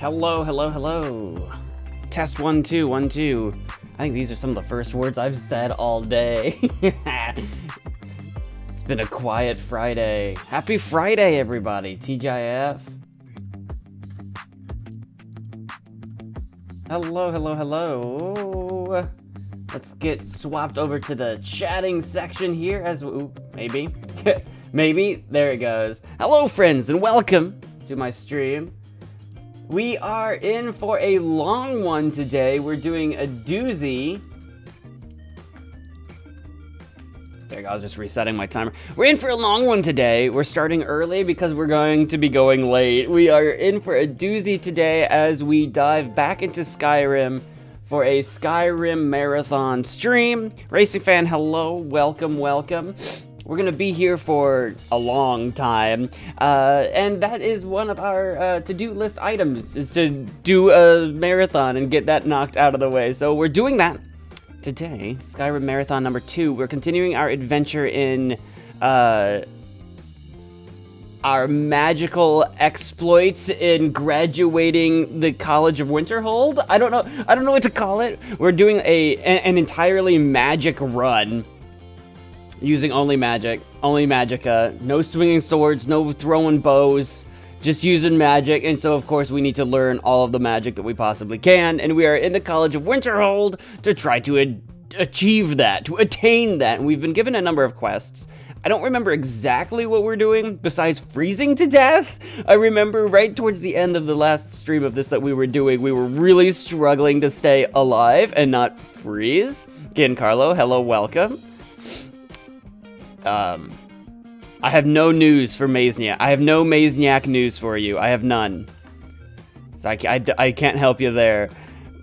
Hello, hello, hello. Test 1, 2, 1, 2. I think these are some of the first words I've said all day. It's been a quiet Friday. Happy Friday, everybody. TGIF. Hello, hello, hello. Let's get swapped over to the chatting section here as ooh, maybe. Maybe. There it goes. Hello, friends, and welcome to my stream. We are in for a long one today. We're doing a doozy. There you go, I was just resetting my timer. We're in for a long one today. We're starting early because we're going to be going late. We are in for a doozy today as we dive back into Skyrim for a Skyrim marathon stream. Racing fan, hello, welcome, welcome. We're gonna be here for a long time, and that is one of our to-do list items, is to do a marathon and get that knocked out of the way. So we're doing that today. Skyrim Marathon number 2. We're continuing our adventure in our magical exploits in graduating the College of Winterhold. I don't know what to call it. We're doing an entirely magic run. Using only magic, only magicka, no swinging swords, no throwing bows, just using magic. And so, of course, we need to learn all of the magic that we possibly can. And we are in the College of Winterhold to try to achieve that, to attain that. And we've been given a number of quests. I don't remember exactly what we're doing besides freezing to death. I remember right towards the end of the last stream of this that we were doing, we were really struggling to stay alive and not freeze. Giancarlo, hello, welcome. I have no news for Mazniak. I have no Mazniak news for you. I have none. So I can't help you there.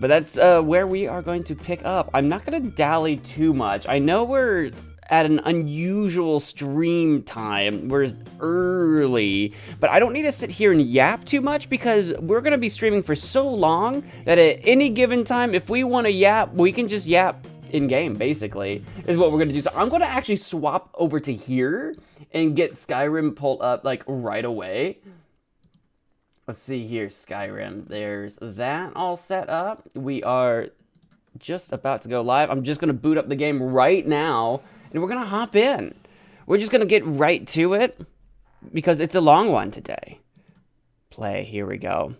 But that's where we are going to pick up. I'm not going to dally too much. I know we're at an unusual stream time. We're early. But I don't need to sit here and yap too much because we're going to be streaming for so long that at any given time, if we want to yap, we can just yap in-game, basically, is what we're gonna do. So I'm gonna actually swap over to here and get Skyrim pulled up, like, right away. Let's see here, Skyrim. There's that all set up. We are just about to go live. I'm just gonna boot up the game right now, and we're gonna hop in. We're just gonna get right to it, because it's a long one today. Play, here we go.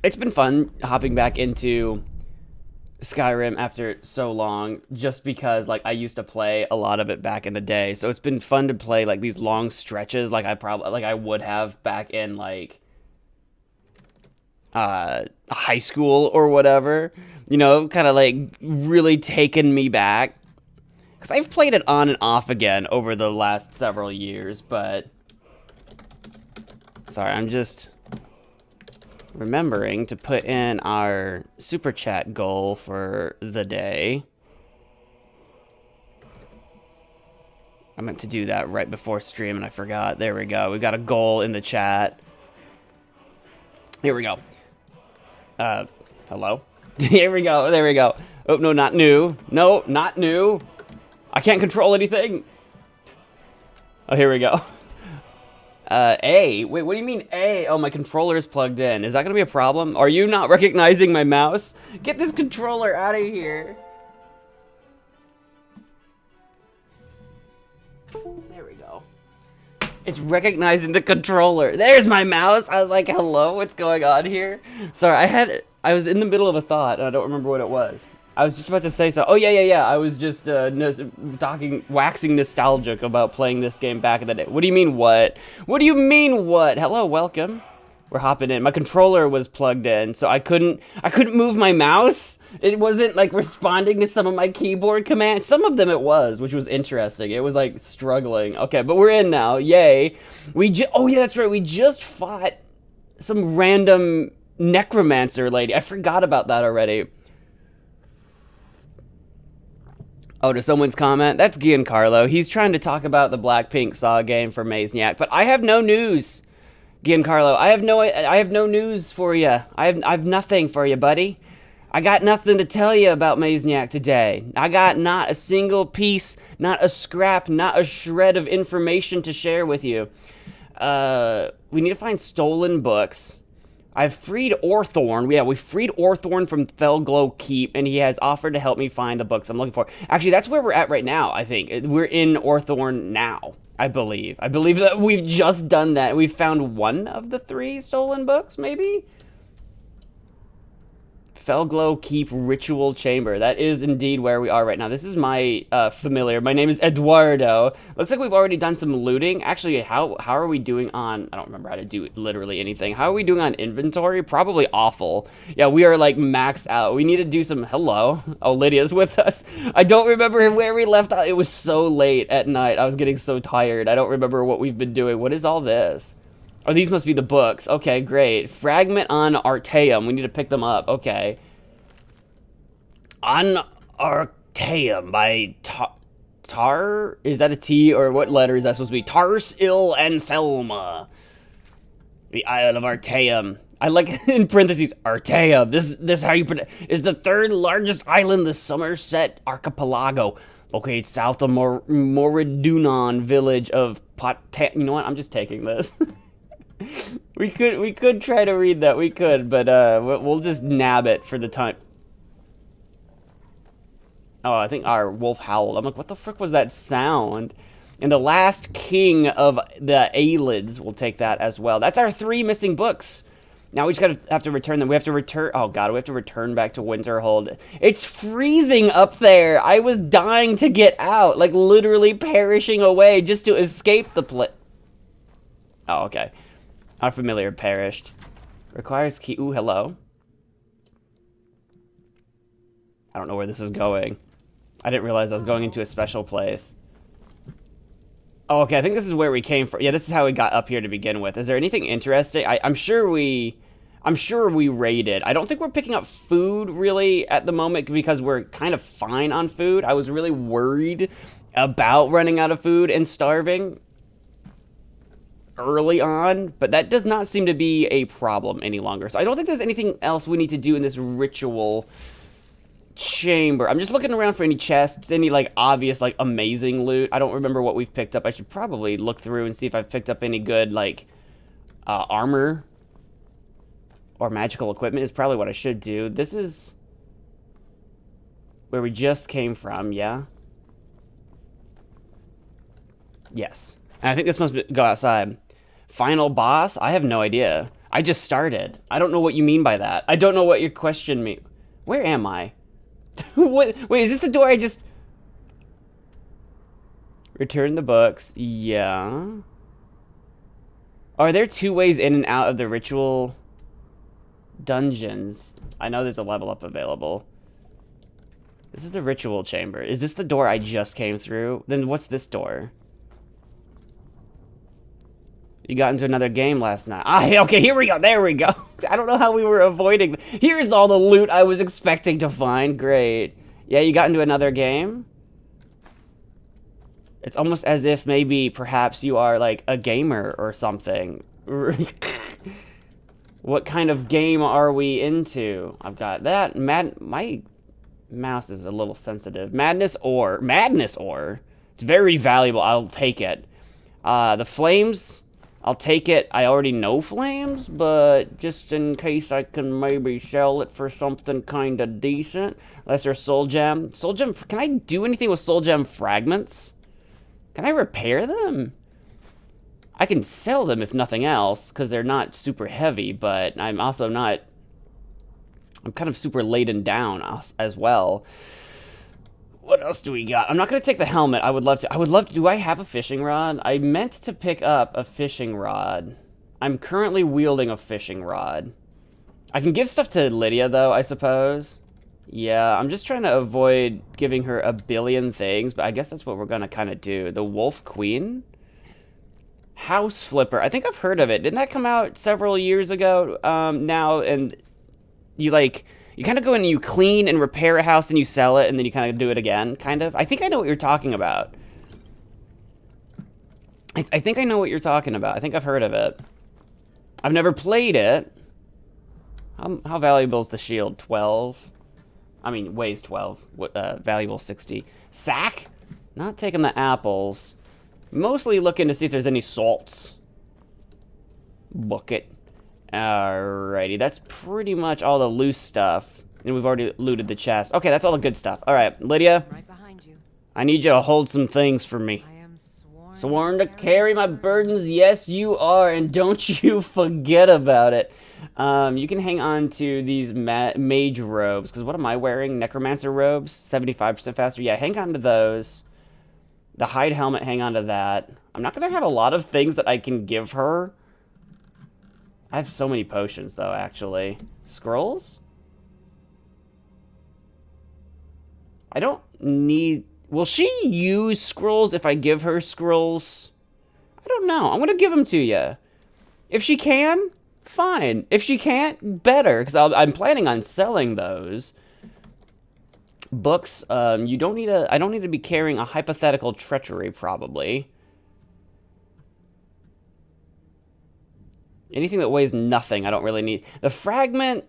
It's been fun hopping back into Skyrim after so long, just because, like, I used to play a lot of it back in the day. So it's been fun to play, like, these long stretches like I would have back in, like, high school or whatever. You know, kind of like really taken me back. Because I've played it on and off again over the last several years, but... Sorry, I'm just remembering to put in our super chat goal for the day. I meant to do that right before stream and I forgot. There we go. We've got a goal in the chat. Here we go. Hello? Here we go. There we go. Oh, no, not new. No, not new. I can't control anything. Oh, here we go. A. Wait, what do you mean A? Oh, my controller is plugged in. Is that going to be a problem? Are you not recognizing my mouse? Get this controller out of here. There we go. It's recognizing the controller. There's my mouse. I was like, hello, what's going on here? Sorry, I was in the middle of a thought, and I don't remember what it was. I was just about to say so. Oh, yeah. I was just waxing nostalgic about playing this game back in the day. What do you mean, what? What do you mean, what? Hello, welcome. We're hopping in. My controller was plugged in, so I couldn't move my mouse. It wasn't, like, responding to some of my keyboard commands. Some of them it was, which was interesting. It was, like, struggling. Okay, but we're in now. Yay. Oh, yeah, that's right. We just fought some random necromancer lady. I forgot about that already. Oh, to someone's comment? That's Giancarlo. He's trying to talk about the Blackpink Saw game for Mazniak, but I have no news. Giancarlo, I have no news for you. I have nothing for you, buddy. I got nothing to tell you about Mazniak today. I got not a single piece, not a scrap, not a shred of information to share with you. We need to find stolen books. I've freed Orthorn. Yeah, we freed Orthorn from Felglow Keep, and he has offered to help me find the books I'm looking for. Actually, that's where we're at right now, I think. We're in Orthorn now, I believe. I believe that we've just done that. We've found one of the 3 stolen books, maybe? Felglow Keep Ritual Chamber. That is indeed where we are right now. This is my familiar. My name is Eduardo. Looks like we've already done some looting. Actually, how are we doing on... I don't remember how to do literally anything. How are we doing on inventory? Probably awful. Yeah, we are like maxed out. We need to do some... Hello. Oh, Lydia's with us. I don't remember where we left out. It was so late at night. I was getting so tired. I don't remember what we've been doing. What is all this? Oh, these must be the books. Okay, great. Fragment on Artaeum. We need to pick them up. Okay. On Artaeum by Tar? Is that a T or what letter is that supposed to be? Tarsil and Selma. The Isle of Artaeum. I like in parentheses Artaeum. This is how you put it. Is the 3rd largest island, the Somerset Archipelago, located south of Moridunon village of You know what? I'm just taking this. We could try to read that. We could, but we'll just nab it for the time. Oh, I think our wolf howled. I'm like, what the frick was that sound? And the last king of the Aelids will take that as well. That's our 3 missing books. Now we just have to return them. We have to return... Oh, God, we have to return back to Winterhold. It's freezing up there. I was dying to get out. Like, literally perishing away just to escape the place. Oh, okay. Our familiar perished. Requires key. Ooh, hello. I don't know where this is going. I didn't realize I was going into a special place. Oh, okay, I think this is where we came from. Yeah, this is how we got up here to begin with. Is there anything interesting? I'm sure we raided. I don't think we're picking up food, really, at the moment, because we're kind of fine on food. I was really worried about running out of food and starving early on, but that does not seem to be a problem any longer. So I don't think there's anything else we need to do in this ritual chamber. I'm just looking around for any chests, any like obvious like amazing loot. I don't remember what we've picked up. I should probably look through and see if I've picked up any good like armor or magical equipment is probably what I should do. This is where we just came from, yeah? Yes. And I think this must go outside. Final boss? I have no idea. I just started. I don't know what you mean by that. I don't know what your question means. Where am I? What? Wait, is this the door I just... Return the books. Yeah. Are there 2 ways in and out of the ritual dungeons. I know there's a level up available. This is the ritual chamber. Is this the door I just came through? Then what's this door? You got into another game last night. Ah, okay, here we go. There we go. I don't know how we were avoiding. Here's all the loot I was expecting to find. Great. Yeah, you got into another game? It's almost as if maybe perhaps you are like a gamer or something. What kind of game are we into? I've got that. My mouse is a little sensitive. Madness ore. It's very valuable. I'll take it. The flames, I'll take it. I already know flames, but just in case I can maybe sell it for something kind of decent. Unless there's soul gem. Soul gem, can I do anything with soul gem fragments? Can I repair them? I can sell them if nothing else, because they're not super heavy, but I'm also not... I'm kind of super laden down as well. What else do we got? I'm not going to take the helmet. I would love to. Do I have a fishing rod? I meant to pick up a fishing rod. I'm currently wielding a fishing rod. I can give stuff to Lydia, though, I suppose. Yeah, I'm just trying to avoid giving her a billion things, but I guess that's what we're going to kind of do. The Wolf Queen? House Flipper. I think I've heard of it. Didn't that come out several years ago now? And you kind of go in and you clean and repair a house and you sell it and then you kind of do it again, kind of. I think I know what you're talking about. I think I know what you're talking about. I think I've heard of it. I've never played it. How valuable is the shield? 12? I mean, weighs 12. Valuable 60. Sack? Not taking the apples. Mostly looking to see if there's any salts. Bucket. Alrighty, that's pretty much all the loose stuff. And we've already looted the chest. Okay, that's all the good stuff. Alright, Lydia. Right behind you. I need you to hold some things for me. I am Sworn to carry my burdens. Yes, you are. And don't you forget about it. You can hang on to these mage robes. Because what am I wearing? Necromancer robes? 75% faster. Yeah, hang on to those. The hide helmet, hang on to that. I'm not going to have a lot of things that I can give her. I have so many potions, though, actually. Scrolls? I don't need... Will she use scrolls if I give her scrolls? I don't know. I'm going to give them to you. If she can, fine. If she can't, better. Because I'm planning on selling those. Books, you don't need I don't need to be carrying a hypothetical treachery, probably. Anything that weighs nothing, I don't really need. The fragment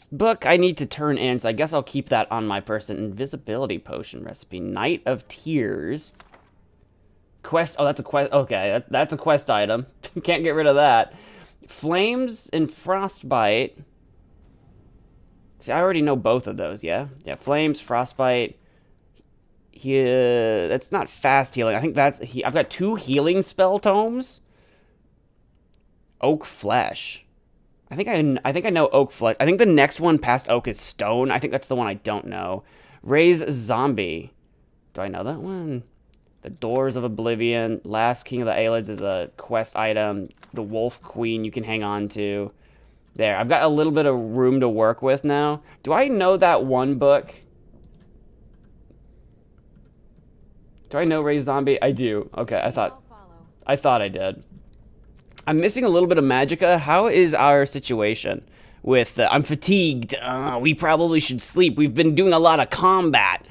book I need to turn in, so I guess I'll keep that on my person. Invisibility potion recipe. Night of Tears. Quest, oh, that's a quest, okay, that's a quest item. Can't get rid of that. Flames and Frostbite. See, I already know both of those, yeah? Yeah, Flames, Frostbite. Yeah, that's not fast healing. I think that's... I've got 2 healing spell tomes. Oak Flesh. I think I know Oak Flesh. I think the next one past Oak is Stone. I think that's the one I don't know. Raise Zombie. Do I know that one? The Doors of Oblivion. Last King of the Aelids is a quest item. The Wolf Queen you can hang on to. There, I've got a little bit of room to work with now. Do I know that one book? Do I know Raise Zombie? I do. Okay, I thought I did. I'm missing a little bit of magicka. How is our situation with... I'm fatigued. We probably should sleep. We've been doing a lot of combat.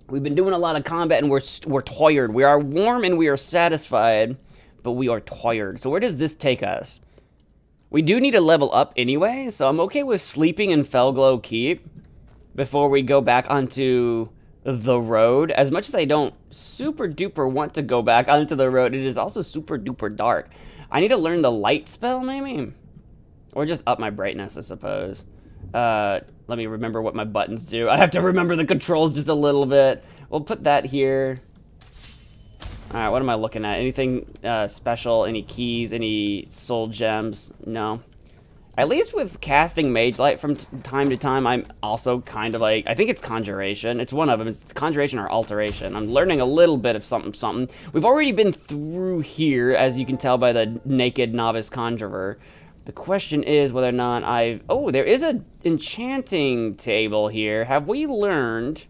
We've been doing a lot of combat and we're tired. We are warm and we are satisfied, but we are tired. So where does this take us? We do need to level up anyway, so I'm okay with sleeping in Felglow Keep before we go back onto the road. As much as I don't super duper want to go back onto the road, it is also super duper dark. I need to learn the light spell, maybe? Or just up my brightness, I suppose. Let me remember what my buttons do. I have to remember the controls just a little bit. We'll put that here. Alright, what am I looking at? Anything special? Any keys? Any soul gems? No. At least with casting Mage Light from time to time, I'm also kind of like... I think it's Conjuration. It's one of them. It's Conjuration or Alteration. I'm learning a little bit of something. We've already been through here, as you can tell by the naked novice conjurer. The question is whether or not I've... Oh, there is an enchanting table here. Have we learned...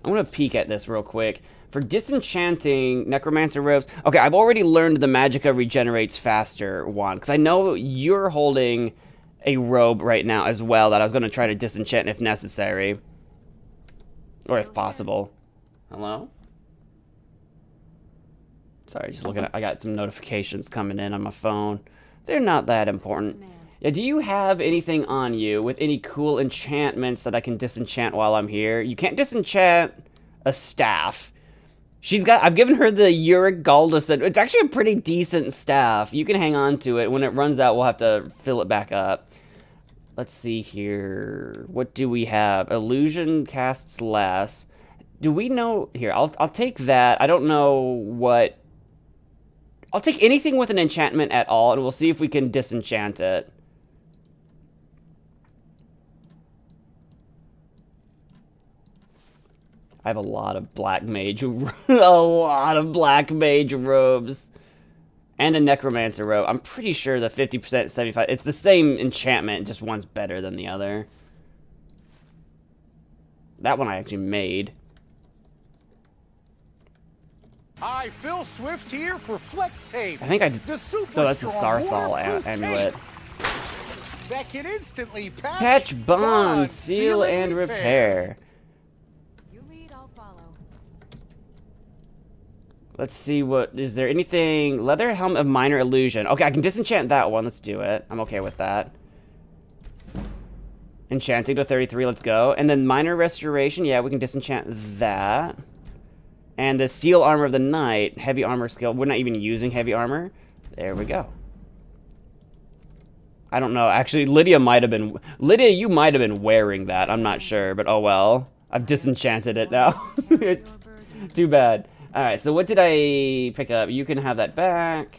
I'm going to peek at this real quick. For disenchanting necromancer robes... Okay, I've already learned the magicka regenerates faster one. Because I know you're holding a robe right now as well that I was going to try to disenchant if necessary. Or if possible. Hello? Sorry, just looking at... I got some notifications coming in on my phone. They're not that important. Yeah, do you have anything on you with any cool enchantments that I can disenchant while I'm here? You can't disenchant a staff. She's got... I've given her the Uric Galdus. It's actually a pretty decent staff. You can hang on to it. When it runs out, we'll have to fill it back up. Let's see here. What do we have? Illusion casts less. Do we know... Here, I'll take that. I don't know what... I'll take anything with an enchantment at all, and we'll see if we can disenchant it. I have a lot of black mage... a lot of black mage robes. And a necromancer robe. I'm pretty sure the 50%, 75... It's the same enchantment, just one's better than the other. That one I actually made. Hi, Phil Swift here for Flex Tape. I think I did. No, that's a Sarthal amulet. That can instantly patch, bond, seal, and repair. You lead, I'll follow. Let's see what... Is there anything... Leather Helm of Minor Illusion. Okay, I can disenchant that one. Let's do it. I'm okay with that. Enchanting to 33. Let's go. And then Minor Restoration. Yeah, we can disenchant that. And the Steel Armor of the Knight, heavy armor skill. We're not even using heavy armor. There we go. I don't know. Actually, Lydia might have been... Lydia, you might have been wearing that. I'm not sure, but oh well. I've disenchanted it now. It's too bad. Alright, so what did I pick up? You can have that back.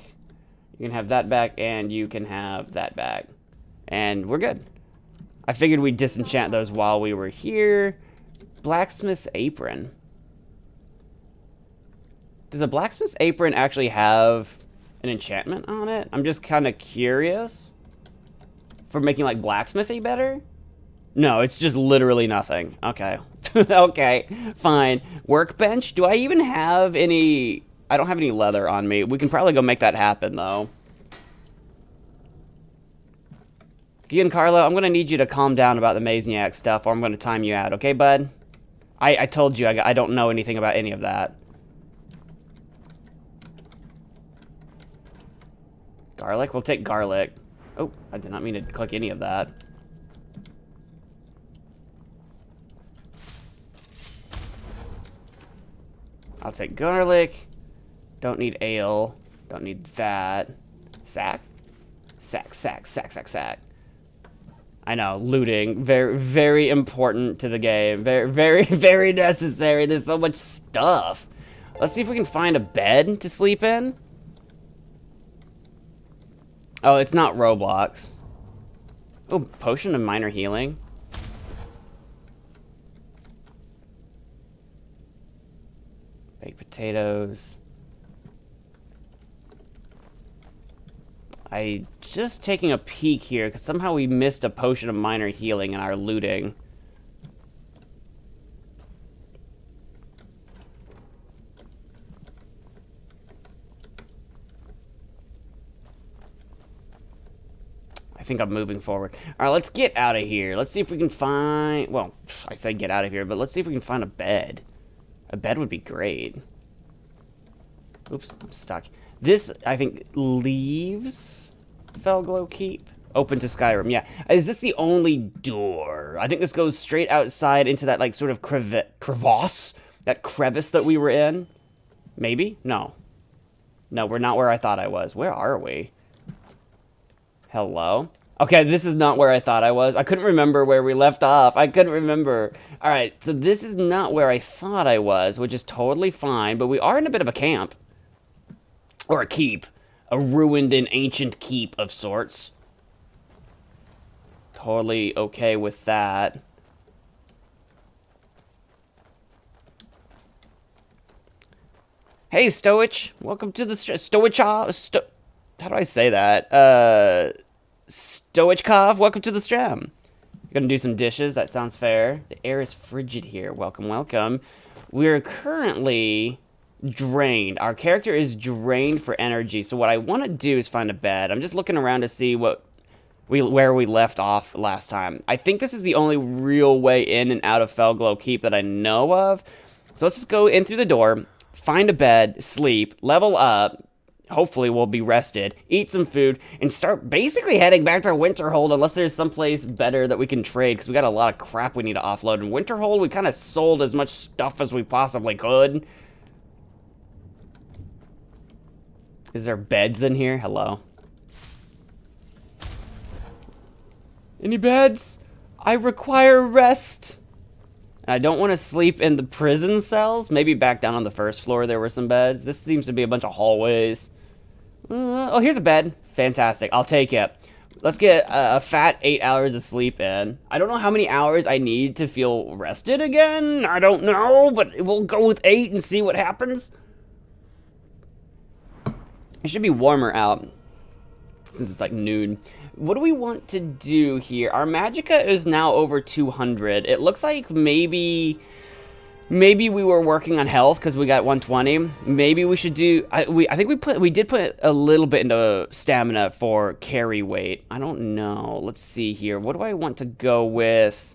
You can have that back, and you can have that back. And we're good. I figured we'd disenchant those while we were here. Blacksmith's Apron. Does a blacksmith's apron actually have an enchantment on it? I'm just kind of curious. For making, like, blacksmithy better? No, it's just literally nothing. Okay. Okay, fine. Workbench? Do I even have any... I don't have any leather on me. We can probably go make that happen, though. Giancarlo, I'm going to need you to calm down about the Mazniak stuff, or I'm going to time you out. Okay, bud? I told you I don't know anything about any of that. Garlic? We'll take garlic. Oh, I did not mean to click any of that. I'll take garlic. Don't need ale. Don't need that. Sack? Sack, sack, sack, sack, sack. I know, looting. Very, very important to the game. Very, very, very necessary. There's so much stuff. Let's see if we can find a bed to sleep in. Oh, it's not Roblox. Oh, potion of minor healing. Baked potatoes. I just taking a peek here because somehow we missed a potion of minor healing in our looting. I think I'm moving forward. All right, let's get out of here. Let's see if we can find... Well, I said get out of here, but let's see if we can find a bed. A bed would be great. Oops, I'm stuck. This, I think, leaves Felglow Keep. Open to Skyrim, yeah. Is this the only door? I think this goes straight outside into that, like, sort of crevasse? That crevice that we were in? Maybe? No. No, we're not where I thought I was. Where are we? Hello? Okay, this is not where I thought I was. I couldn't remember where we left off. I couldn't remember. Alright, so this is not where I thought I was, which is totally fine, but we are in a bit of a camp. Or a keep. A ruined and ancient keep of sorts. Totally okay with that. Hey, Stowich. Welcome to the... How do I say that? Stoichkov, welcome to the stream. You're gonna do some dishes, that sounds fair. The air is frigid here, welcome, welcome. We're currently drained. Our character is drained for energy, so what I want to do is find a bed. I'm just looking around to see where we left off last time. I think this is the only real way in and out of Felglow Keep that I know of. So let's just go in through the door, find a bed, sleep, level up. Hopefully we'll be rested, eat some food, and start basically heading back to Winterhold unless there's someplace better that we can trade, because we got a lot of crap we need to offload. In Winterhold, we kind of sold as much stuff as we possibly could. Is there beds in here? Hello? Any beds? I require rest. And I don't want to sleep in the prison cells. Maybe back down on the first floor there were some beds. This seems to be a bunch of hallways. Oh, here's a bed. Fantastic. I'll take it. Let's get a fat 8 hours of sleep in. I don't know how many hours I need to feel rested again. I don't know, but we'll go with 8 and see what happens. It should be warmer out since it's like noon. What do we want to do here? Our Magicka is now over 200. It looks like maybe we were working on health because we got 120. Maybe we should do. I think we did put a little bit into stamina for carry weight. I don't know. Let's see here. What do I want to go with?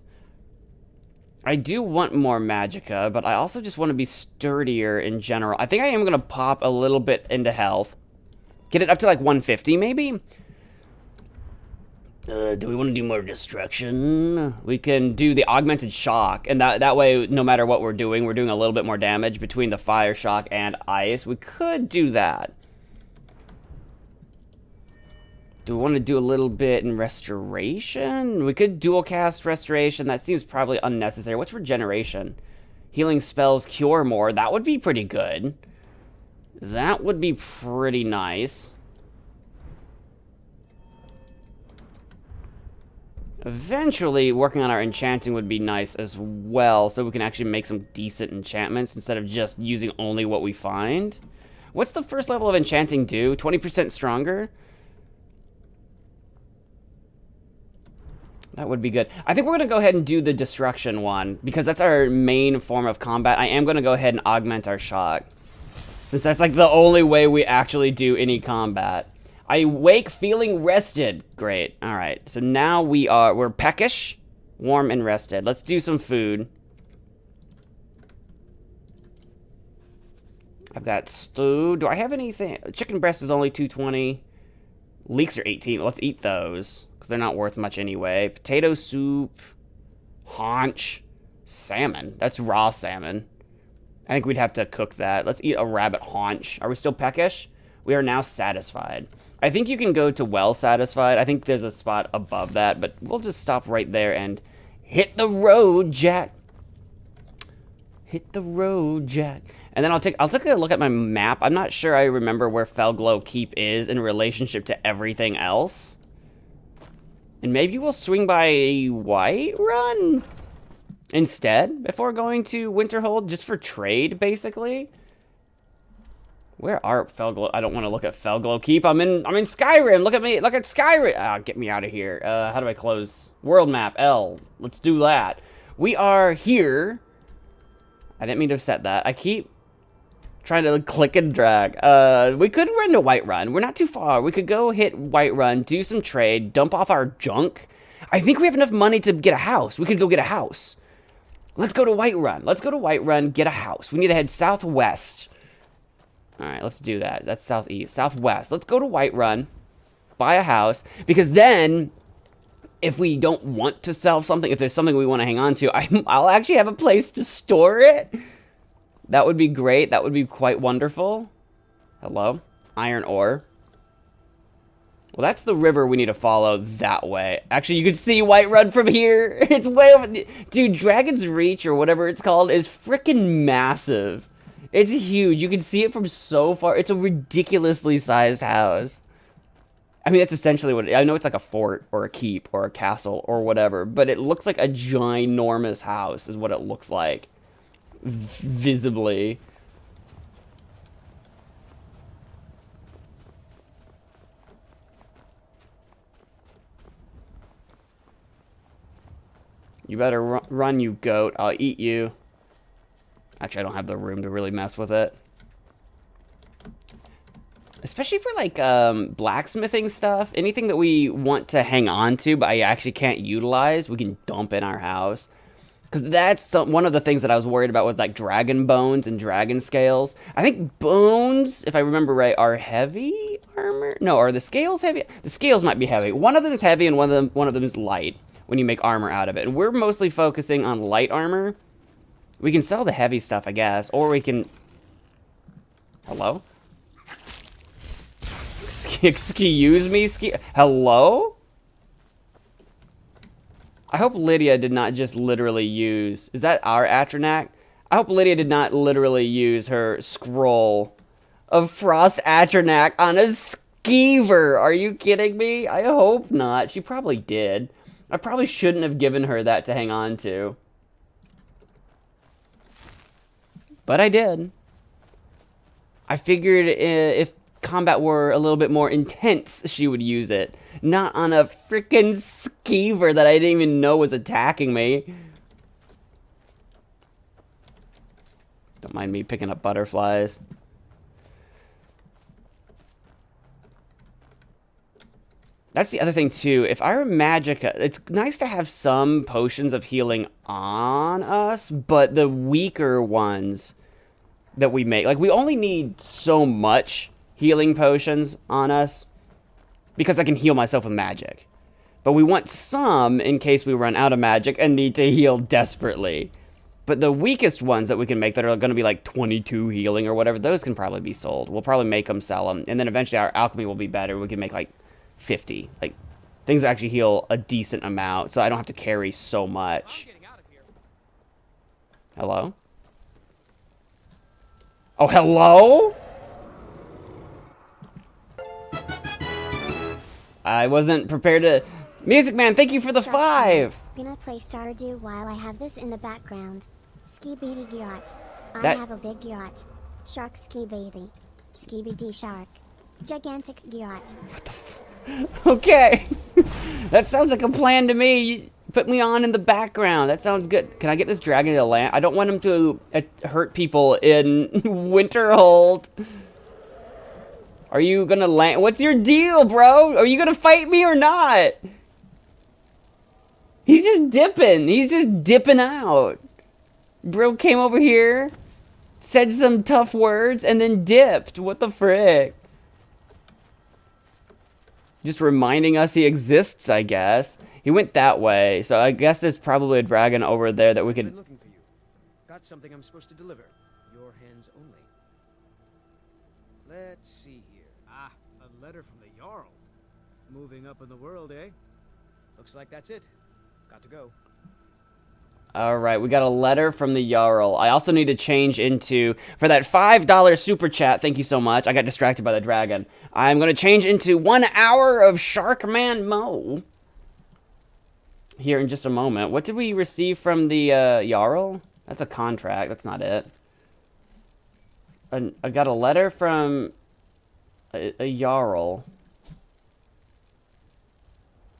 I do want more Magicka, but I also just want to be sturdier in general. I think I am gonna pop a little bit into health. Get it up to like 150 maybe. Do we want to do more destruction? We can do the augmented shock, and that way, no matter what we're doing a little bit more damage between the fire shock and ice. We could do that. Do we want to do a little bit in restoration? We could dual cast restoration. That seems probably unnecessary. What's regeneration? Healing spells cure more. That would be pretty good. That would be pretty nice. Eventually, working on our enchanting would be nice as well, so we can actually make some decent enchantments instead of just using only what we find. What's the first level of enchanting do? 20% stronger? That would be good. I think we're going to go ahead and do the destruction one, because that's our main form of combat. I am going to go ahead and augment our shock, since that's like the only way we actually do any combat. I wake feeling rested. Great. All right. So now we're peckish, warm, and rested. Let's do some food. I've got stew. Do I have anything? Chicken breast is only 220. Leeks are 18. Let's eat those, because they're not worth much anyway. Potato soup. Haunch. Salmon. That's raw salmon. I think we'd have to cook that. Let's eat a rabbit haunch. Are we still peckish? We are now satisfied. I think you can go to well satisfied. I think there's a spot above that, but we'll just stop right there and hit the road, Jack. Hit the road, Jack. And then I'll take a look at my map. I'm not sure I remember where Felglow Keep is in relationship to everything else. And maybe we'll swing by Whiterun instead before going to Winterhold, just for trade, basically. Where are Felglow? I don't want to look at Felglow Keep. I'm in Skyrim. Look at me. Look at Skyrim. Ah, get me out of here. How do I close? World map, L. Let's do that. We are here. I didn't mean to set that. I keep trying to click and drag. We could run to Whiterun. We're not too far. We could go hit Whiterun, do some trade, dump off our junk. I think we have enough money to get a house. We could go get a house. Let's go to Whiterun. Let's go to Whiterun, get a house. We need to head southwest. All right, let's do that. That's southeast. Southwest. Let's go to Whiterun, buy a house, because then if we don't want to sell something, if there's something we want to hang on to, I'll actually have a place to store it. That would be great. That would be quite wonderful. Hello? Iron ore. Well, that's the river we need to follow that way. Actually, you can see Whiterun from here. It's way over... Dude, Dragon's Reach, or whatever it's called, is freaking massive. It's huge. You can see it from so far. It's a ridiculously sized house. I mean, that's essentially what I know. It's like a fort or a keep or a castle or whatever, but it looks like a ginormous house is what it looks like. Visibly. You better run, you goat. I'll eat you. Actually, I don't have the room to really mess with it. Especially for, like, blacksmithing stuff. Anything that we want to hang on to, but I actually can't utilize, we can dump in our house. Because that's one of the things that I was worried about with, like, dragon bones and dragon scales. I think bones, if I remember right, are heavy armor? No, are the scales heavy? The scales might be heavy. One of them is heavy and one of them is light when you make armor out of it. And we're mostly focusing on light armor. We can sell the heavy stuff, I guess. Or we can... Hello? Excuse me? Hello? I hope Lydia did not just literally use... Is that our Atronac? I hope Lydia did not literally use her scroll of Frost Atronac on a skeever. Are you kidding me? I hope not. She probably did. I probably shouldn't have given her that to hang on to. But I did. I figured if combat were a little bit more intense, she would use it. Not on a freaking skeever that I didn't even know was attacking me. Don't mind me picking up butterflies. That's the other thing, too. If I were Magica, it's nice to have some potions of healing on us, but the weaker ones that we make, like, we only need so much healing potions on us because I can heal myself with magic. But we want some in case we run out of magic and need to heal desperately. But the weakest ones that we can make that are going to be like 22 healing or whatever, those can probably be sold. We'll probably make them, sell them, and then eventually our alchemy will be better. We can make like 50. Like, things that actually heal a decent amount, so I don't have to carry so much. Hello? Oh, hello? I wasn't prepared to... Music Man, thank you for the 5! Gonna play Stardew while I have this in the background. Skibidi yacht. I That- have a big yacht. Shark skibidi. Skibidi shark. Gigantic yacht. Okay. That sounds like a plan to me. You put me on in the background. That sounds good. Can I get this dragon to land? I don't want him to hurt people in Winterhold. Are you gonna land? What's your deal, bro? Are you gonna fight me or not? He's just dipping. He's just dipping out. Bro came over here, said some tough words, and then dipped. What the frick? Just reminding us he exists, I guess. He went that way, so I guess there's probably a dragon over there that we Been could... looking for you. Got something I'm supposed to deliver. Your hands only. Let's see here. Ah, a letter from the Jarl. Moving up in the world, eh? Looks like that's it. Got to go. Alright, we got a letter from the Jarl. I also need to change into... For that $5 super chat, thank you so much. I got distracted by the dragon. I'm going to change into 1 hour of MagicManMo. Here in just a moment. What did we receive from the Jarl? That's a contract. That's not it. I got a letter from a Jarl.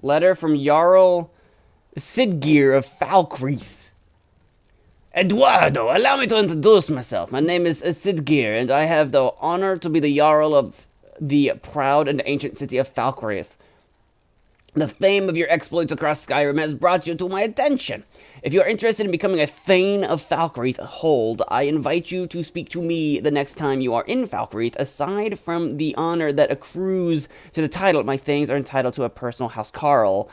Letter from Jarl Sidgeir of Falkreath. Eduardo, allow me to introduce myself. My name is Sidgeir, and I have the honor to be the Jarl of the proud and ancient city of Falkreath. The fame of your exploits across Skyrim has brought you to my attention. If you are interested in becoming a Thane of Falkreath Hold, I invite you to speak to me the next time you are in Falkreath. Aside from the honor that accrues to the title, my Thanes are entitled to a personal housecarl.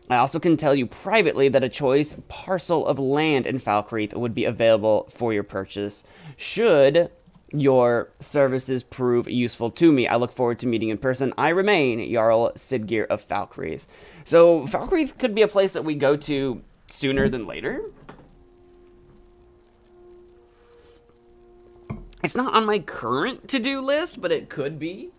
I also can tell you privately that a choice parcel of land in Falkreath would be available for your purchase. Should your services prove useful to me, I look forward to meeting in person. I remain Jarl Sidgeir of Falkreath. So Falkreath could be a place that we go to sooner than later. It's not on my current to-do list, but it could be.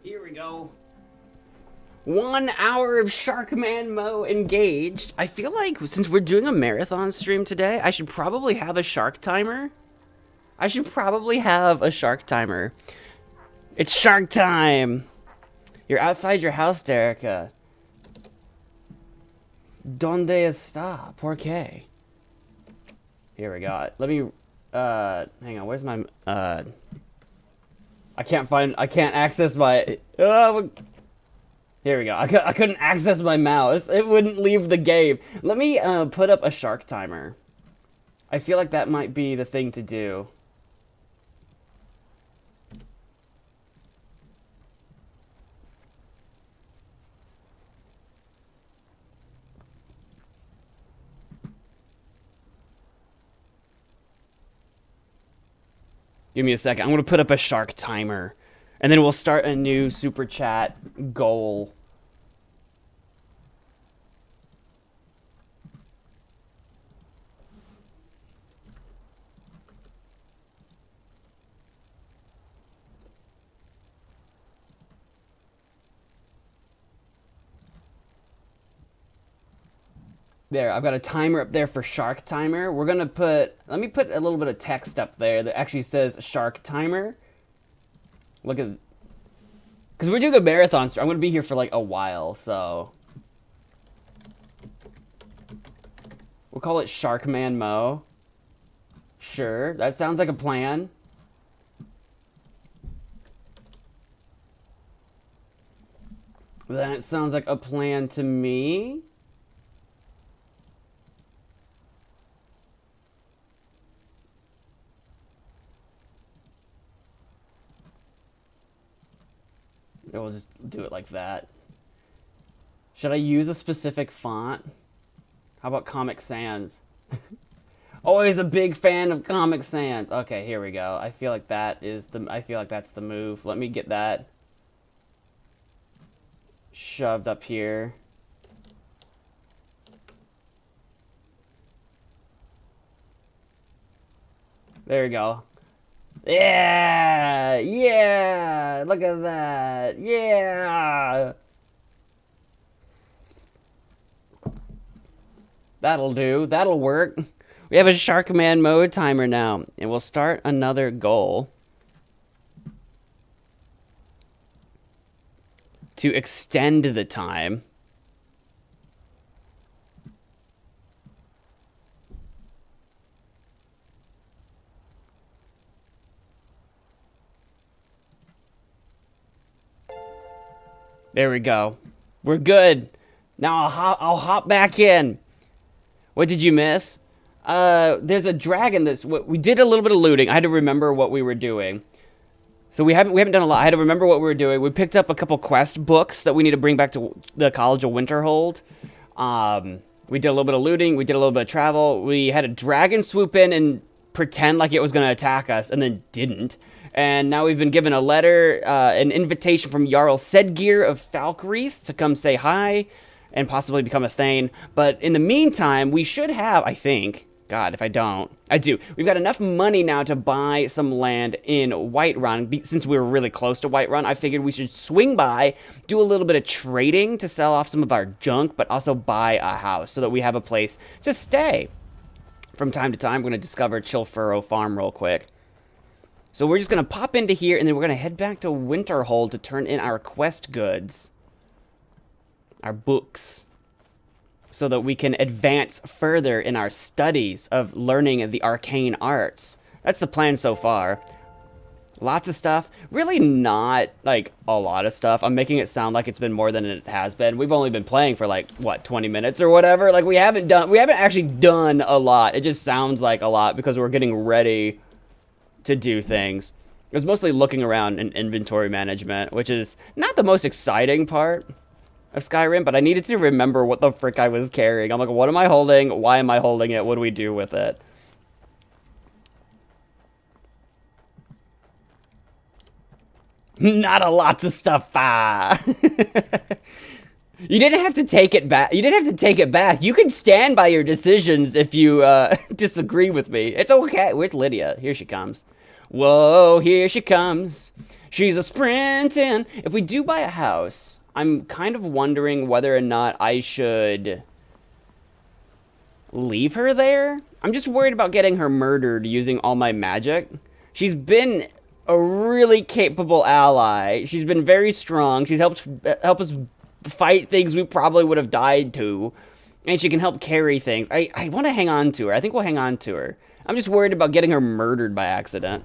Here we go. 1 hour of MagicManMo engaged. I feel like since we're doing a marathon stream today, I should probably have a shark timer. It's shark time. You're outside your house, Derica. Donde está? ¿Por qué? Here we go. Let me, hang on. Where's my, I can't access my, here we go. I couldn't access my mouse. It wouldn't leave the game. Let me put up a shark timer. I feel like that might be the thing to do. Give me a second. I'm going to put up a shark timer. And then we'll start a new super chat goal. There, I've got a timer up there for shark timer. We're gonna put, let me put a little bit of text up there that actually says shark timer. Look at, because we're doing a marathon, so I'm gonna be here for like a while, so. We'll call it MagicManMo. Sure, that sounds like a plan. That sounds like a plan to me. We'll just do it like that. Should I use a specific font? How about Comic Sans? Always a big fan of Comic Sans. Okay, here we go. I feel like that is the, I feel like that's the move. Let me get that shoved up here. There we go. Yeah! Yeah! Look at that! Yeah! That'll do. That'll work. We have a MagicManMo timer now. And we'll start another goal. To extend the time. There we go. We're good. Now I'll hop back in. What did you miss? There's a dragon that's, we did a little bit of looting. I had to remember what we were doing. So we haven't done a lot. I had to remember what we were doing. We picked up a couple quest books that we need to bring back to the College of Winterhold. We did a little bit of looting. We did a little bit of travel. We had a dragon swoop in and pretend like it was going to attack us, and then didn't. And now we've been given a letter, an invitation from Jarl Sedgeir of Falkreath to come say hi and possibly become a Thane. But in the meantime, we should have, I think, God, if I don't, I do. We've got enough money now to buy some land in Whiterun. Since we were really close to Whiterun, I figured we should swing by, do a little bit of trading to sell off some of our junk, but also buy a house so that we have a place to stay. From time to time, we're going to discover Chillfurrow Farm real quick. So we're just going to pop into here, and then we're going to head back to Winterhold to turn in our quest goods. Our books. So that we can advance further in our studies of learning the arcane arts. That's the plan so far. Lots of stuff. Really not, like, a lot of stuff. I'm making it sound like it's been more than it has been. We've only been playing for, like, what, 20 minutes or whatever? Like, we haven't actually done a lot. It just sounds like a lot because we're getting ready to do things. It was mostly looking around and inventory management, which is not the most exciting part of Skyrim, but I needed to remember what the frick I was carrying. I'm like, what am I holding? Why am I holding it? What do we do with it? Not a lot of stuff. You didn't have to take it back. You didn't have to take it back. You can stand by your decisions if you disagree with me. It's okay. Where's Lydia? Here she comes. Whoa, here she comes. She's a sprinting. If we do buy a house, I'm kind of wondering whether or not I should leave her there. I'm just worried about getting her murdered using all my magic. She's been a really capable ally. She's been very strong. She's helped us fight things we probably would have died to. And she can help carry things. I want to hang on to her. I think we'll hang on to her. I'm just worried about getting her murdered by accident.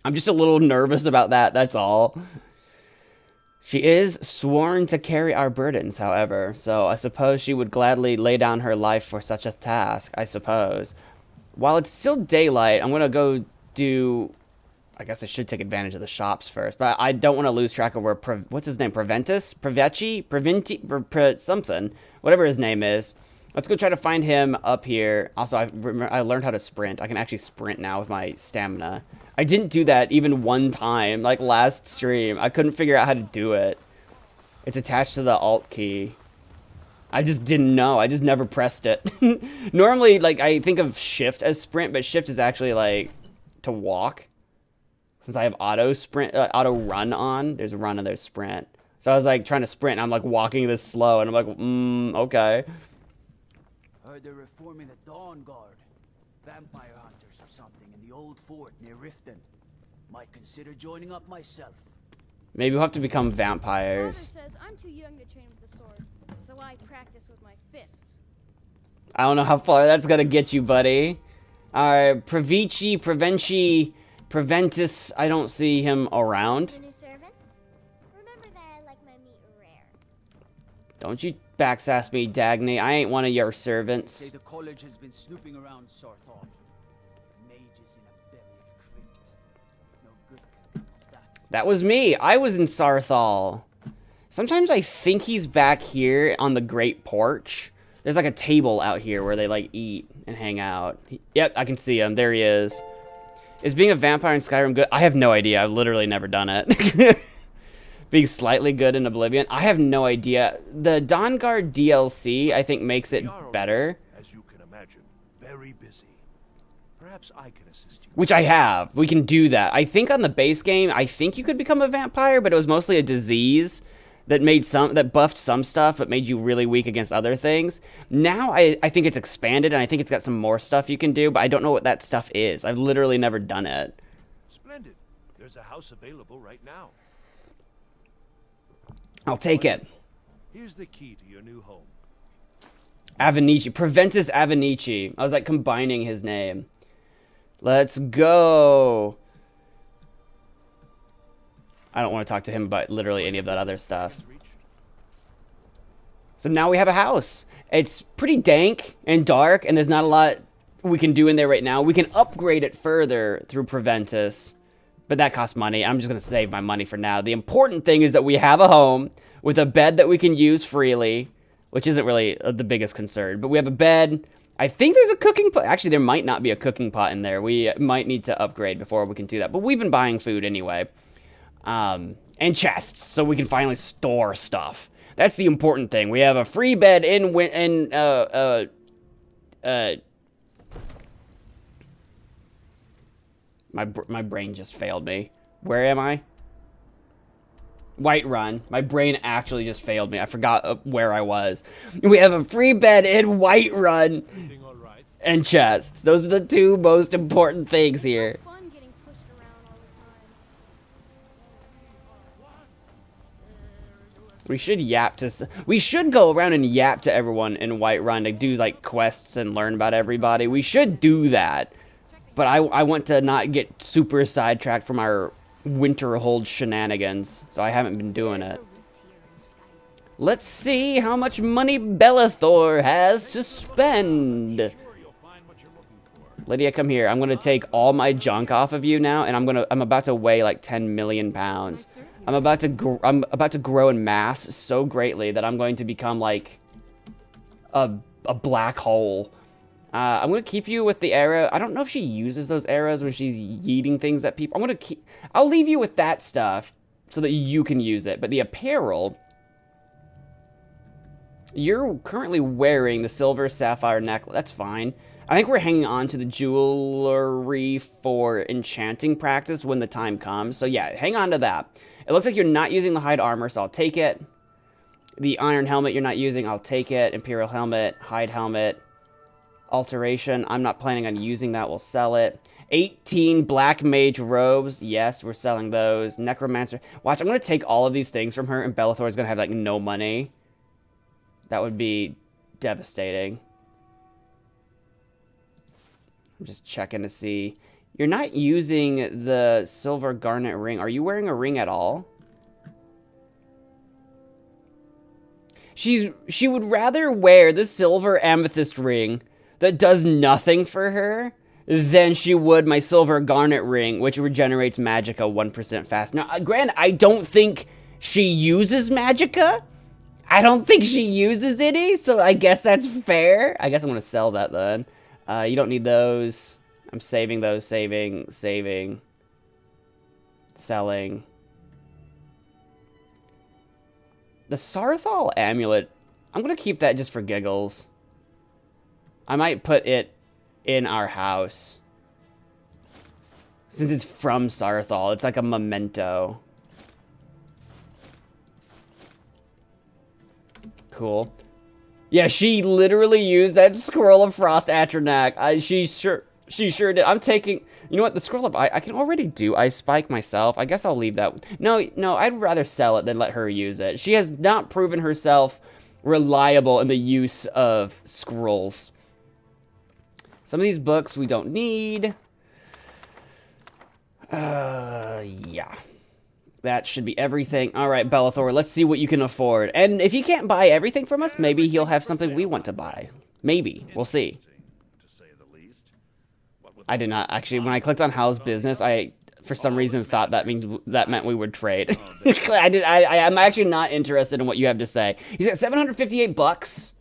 I'm just a little nervous about that, that's all. She is sworn to carry our burdens, however, so I suppose she would gladly lay down her life for such a task, I suppose. While it's still daylight, I'm going to go do... I guess I should take advantage of the shops first, but I don't want to lose track of where... what's his name? Preventus? Preveci? Preventi? Something. Whatever his name is. Let's go try to find him up here. Also, I learned how to sprint. I can actually sprint now with my stamina. I didn't do that even one time, like last stream. I couldn't figure out how to do it. It's attached to the Alt key. I just didn't know. I just never pressed it. Normally, like, I think of shift as sprint, but shift is actually, like, to walk. Since I have auto run on, there's run and there's sprint. So I was, like, trying to sprint, and I'm, like, walking this slow, and I'm like, okay. Heard they're reforming the Dawn Guard. Vampire hunters or something in the old fort near Riften. Might consider joining up myself. Maybe we'll have to become Father vampires. says I'm too young to train with the sword, so I practice with my fists. I don't know how far that's gonna get you, buddy. Alright, Preventus, I don't see him around. The new servants? Remember that I like my meat rare. Don't you backsass me, Dagny. I ain't one of your Say servants. the college has been snooping around Sarthal. Mages in a buried crypt. No good can come of that. That was me. I was in Sarthal. Sometimes I think he's back here on the Great Porch. There's like a table out here where they like eat and hang out. Yep, I can see him. There he is. Is being a vampire in Skyrim good? I have no idea. I've literally never done it. Being slightly good in Oblivion? I have no idea. The Dawn Guard DLC, I think, makes it better. As you can imagine, very busy. Perhaps I can assist you. Which I have. We can do that. I think on the base game, I think you could become a vampire, but it was mostly a disease that buffed some stuff, but made you really weak against other things. Now I think it's expanded, and I think it's got some more stuff you can do, but I don't know what that stuff is. I've literally never done it. Splendid. There's a house available right now. I'll take it. Here's the key to your new home. Avenici. Preventus Avenici. I was like combining his name. Let's go. I don't want to talk to him about literally any of that other stuff. So now we have a house. It's pretty dank and dark, and there's not a lot we can do in there right now. We can upgrade it further through Preventus, but that costs money. I'm just going to save my money for now. The important thing is that we have a home with a bed that we can use freely, which isn't really the biggest concern, but we have a bed. I think there's a cooking pot. Actually, there might not be a cooking pot in there. We might need to upgrade before we can do that, but we've been buying food anyway. And chests, so we can finally store stuff. That's the important thing. We have a free bed my brain just failed me. Where am I? Whiterun. My brain actually just failed me. I forgot where I was. We have a free bed in Whiterun. And chests. Those are the two most important things here. Fun getting pushed around all the time. We should we should go around and yap to everyone in Whiterun to do like quests and learn about everybody. We should do that. But I want to not get super sidetracked from our Winterhold shenanigans, so I haven't been doing it. Let's see how much money Bellathor has to spend. Lydia, come here. I'm gonna take all my junk off of you now, and I'm about to weigh like 10 million pounds. I'm about to grow in mass so greatly that I'm going to become like a black hole. I'm gonna keep you with the arrow. I don't know if she uses those arrows when she's yeeting things at people. I'll leave you with that stuff so that you can use it. But the apparel, you're currently wearing the silver sapphire necklace. That's fine. I think we're hanging on to the jewelry for enchanting practice when the time comes. So yeah, hang on to that. It looks like you're not using the hide armor, so I'll take it. The iron helmet you're not using, I'll take it. Imperial helmet, hide helmet, alteration. I'm not planning on using that, we'll sell it. 18 black mage robes. Yes, we're selling those. Necromancer. Watch, I'm going to take all of these things from her, and Bellathor is going to have, like, no money. That would be devastating. I'm just checking to see. You're not using the silver garnet ring. Are you wearing a ring at all? She would rather wear the silver amethyst ring that does nothing for her than she would my silver garnet ring, which regenerates magicka 1% fast. Now, granted, I don't think she uses magicka. I don't think she uses any, so I guess that's fair. I guess I'm going to sell that then. You don't need those. I'm saving those. Saving. Selling. The Sarthal amulet. I'm going to keep that just for giggles. I might put it in our house. Since it's from Sarthal. It's like a memento. Cool. Yeah, she literally used that Scroll of Frost Atronach. She sure did. I'm taking... You know what? The Scroll of... I can already do Ice Spike myself. I guess I'll leave that... No, I'd rather sell it than let her use it. She has not proven herself reliable in the use of scrolls. Some of these books we don't need. Yeah. That should be everything. All right, Bellathor, let's see what you can afford. And if you can't buy everything from us, maybe he'll have something we want to buy. Maybe. We'll see. I did not. Actually, when I clicked on How's Business, I, for some reason, thought that meant we would trade. I'm actually not interested in what you have to say. He's got 758 bucks.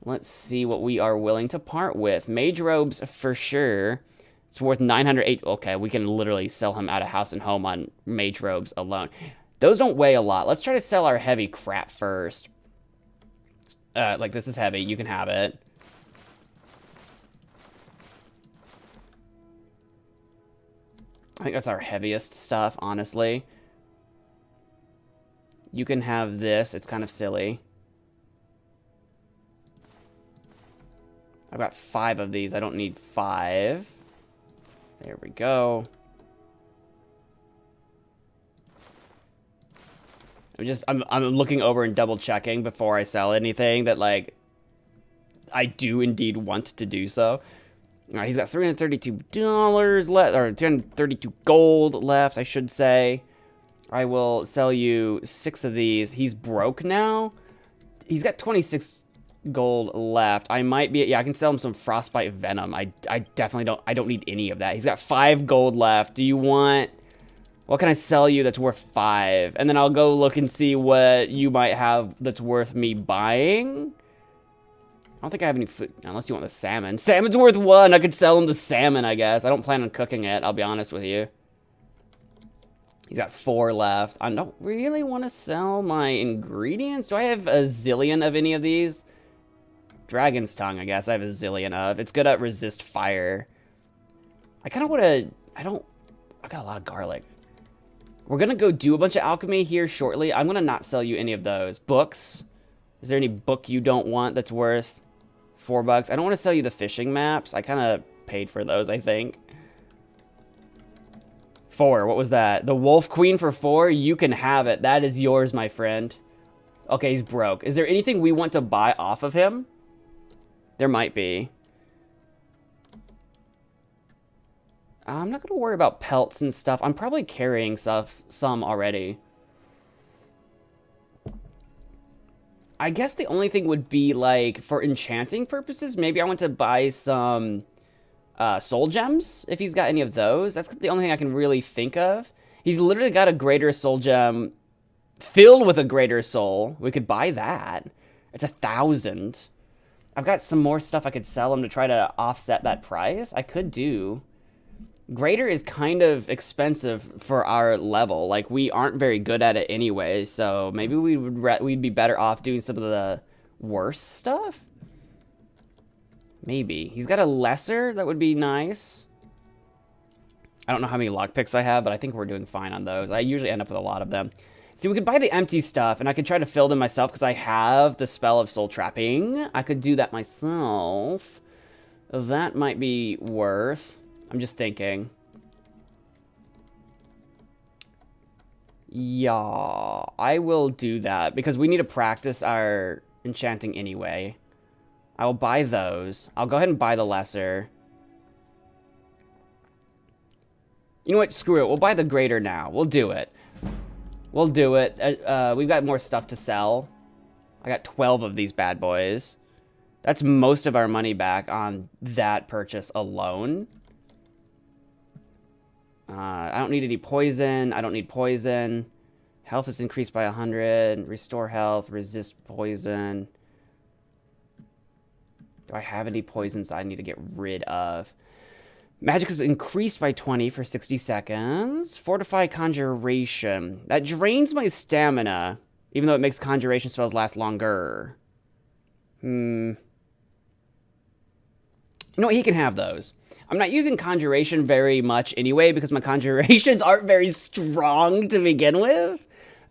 Let's see what we are willing to part with. Mage robes, for sure. It's worth 908. Okay, we can literally sell him out of house and home on mage robes alone. Those don't weigh a lot. Let's try to sell our heavy crap first. Like, this is heavy. You can have it. I think that's our heaviest stuff, honestly. You can have this. It's kind of silly. I've got 5 of these. I don't need 5. There we go. I'm looking over and double checking before I sell anything that, like, I do indeed want to do so. All right, he's got $332 left, or 332 gold left, I should say. I will sell you 6 of these. He's broke now. He's got 26 gold left. I might be... Yeah, I can sell him some frostbite venom. I definitely don't... I don't need any of that. He's got 5 gold left. Do you want... What can I sell you that's worth 5? And then I'll go look and see what you might have that's worth me buying. I don't think I have any food... Unless you want the salmon. Salmon's worth 1. I could sell him the salmon, I guess. I don't plan on cooking it. I'll be honest with you. He's got 4 left. I don't really want to sell my ingredients. Do I have a zillion of any of these? Dragon's Tongue, I guess. I have a zillion of. It's good at resist fire. I kind of want to... I got a lot of garlic. We're going to go do a bunch of alchemy here shortly. I'm going to not sell you any of those. Books. Is there any book you don't want that's worth $4? I don't want to sell you the fishing maps. I kind of paid for those, I think. 4. What was that? The Wolf Queen for 4? You can have it. That is yours, my friend. Okay, he's broke. Is there anything we want to buy off of him? There might be. I'm not going to worry about pelts and stuff. I'm probably carrying some already. I guess the only thing would be, like, for enchanting purposes, maybe I want to buy some soul gems, if he's got any of those. That's the only thing I can really think of. He's literally got a greater soul gem filled with a greater soul. We could buy that. It's 1,000. I've got some more stuff I could sell him to try to offset that price. I could do. Greater is kind of expensive for our level. Like, we aren't very good at it anyway, so maybe we'd be better off doing some of the worse stuff. Maybe. He's got a lesser? That would be nice. I don't know how many lockpicks I have, but I think we're doing fine on those. I usually end up with a lot of them. See, we could buy the empty stuff, and I could try to fill them myself because I have the spell of soul trapping. I could do that myself. That might be worth. I'm just thinking. Yeah, I will do that because we need to practice our enchanting anyway. I will buy those. I'll go ahead and buy the lesser. You know what? Screw it. We'll buy the greater now. We'll do it. We'll do it. We've got more stuff to sell. I got 12 of these bad boys. That's most of our money back on that purchase alone. I don't need any poison. I don't need poison. Health is increased by 100. Restore health. Resist poison. Do I have any poisons that I need to get rid of? Magic is increased by 20 for 60 seconds. Fortify Conjuration. That drains my stamina, even though it makes conjuration spells last longer. You know what? He can have those. I'm not using conjuration very much anyway because my conjurations aren't very strong to begin with.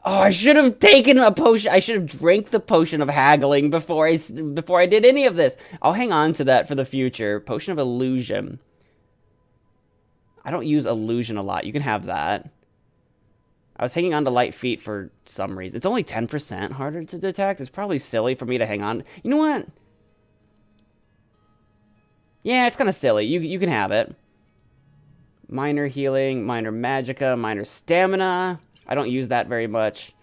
Oh, I should have taken a potion. I should have drank the potion of haggling before I did any of this. I'll hang on to that for the future. Potion of illusion. I don't use illusion a lot. You can have that. I was hanging on to light feet for some reason. It's only 10% harder to detect. It's probably silly for me to hang on. You know what? Yeah, it's kind of silly. You can have it. Minor healing, minor magicka, minor stamina. I don't use that very much.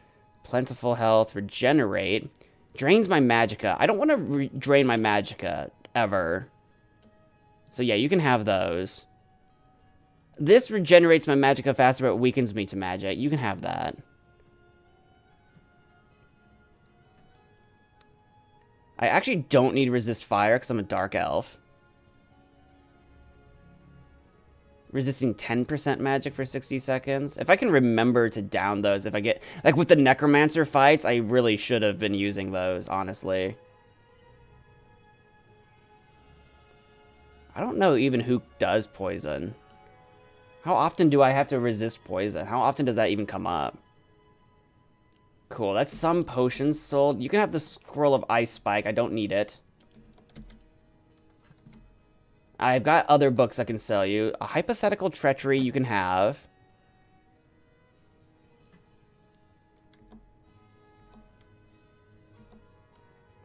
Plentiful health, regenerate. Drains my magicka. I don't want to drain my magicka ever. So yeah, you can have those. This regenerates my magicka faster, but weakens me to magic. You can have that. I actually don't need resist fire because I'm a dark elf. Resisting 10% magic for 60 seconds. If I can remember to down those, if I get... Like, with the necromancer fights, I really should have been using those, honestly. I don't know even who does poison. How often do I have to resist poison? How often does that even come up? Cool, that's some potions sold. You can have the Scroll of Ice Spike. I don't need it. I've got other books I can sell you. A Hypothetical Treachery you can have.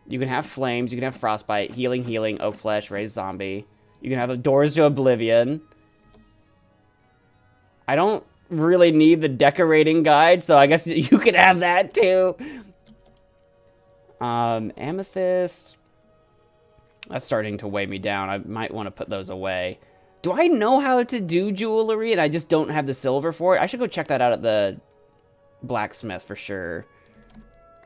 You can have Flames. You can have Frostbite. Healing, Oak Flesh, Raised Zombie. You can have Doors to Oblivion. I don't really need the Decorating Guide, so I guess you could have that too. Amethyst. That's starting to weigh me down. I might want to put those away. Do I know how to do jewelry and I just don't have the silver for it? I should go check that out at the blacksmith for sure.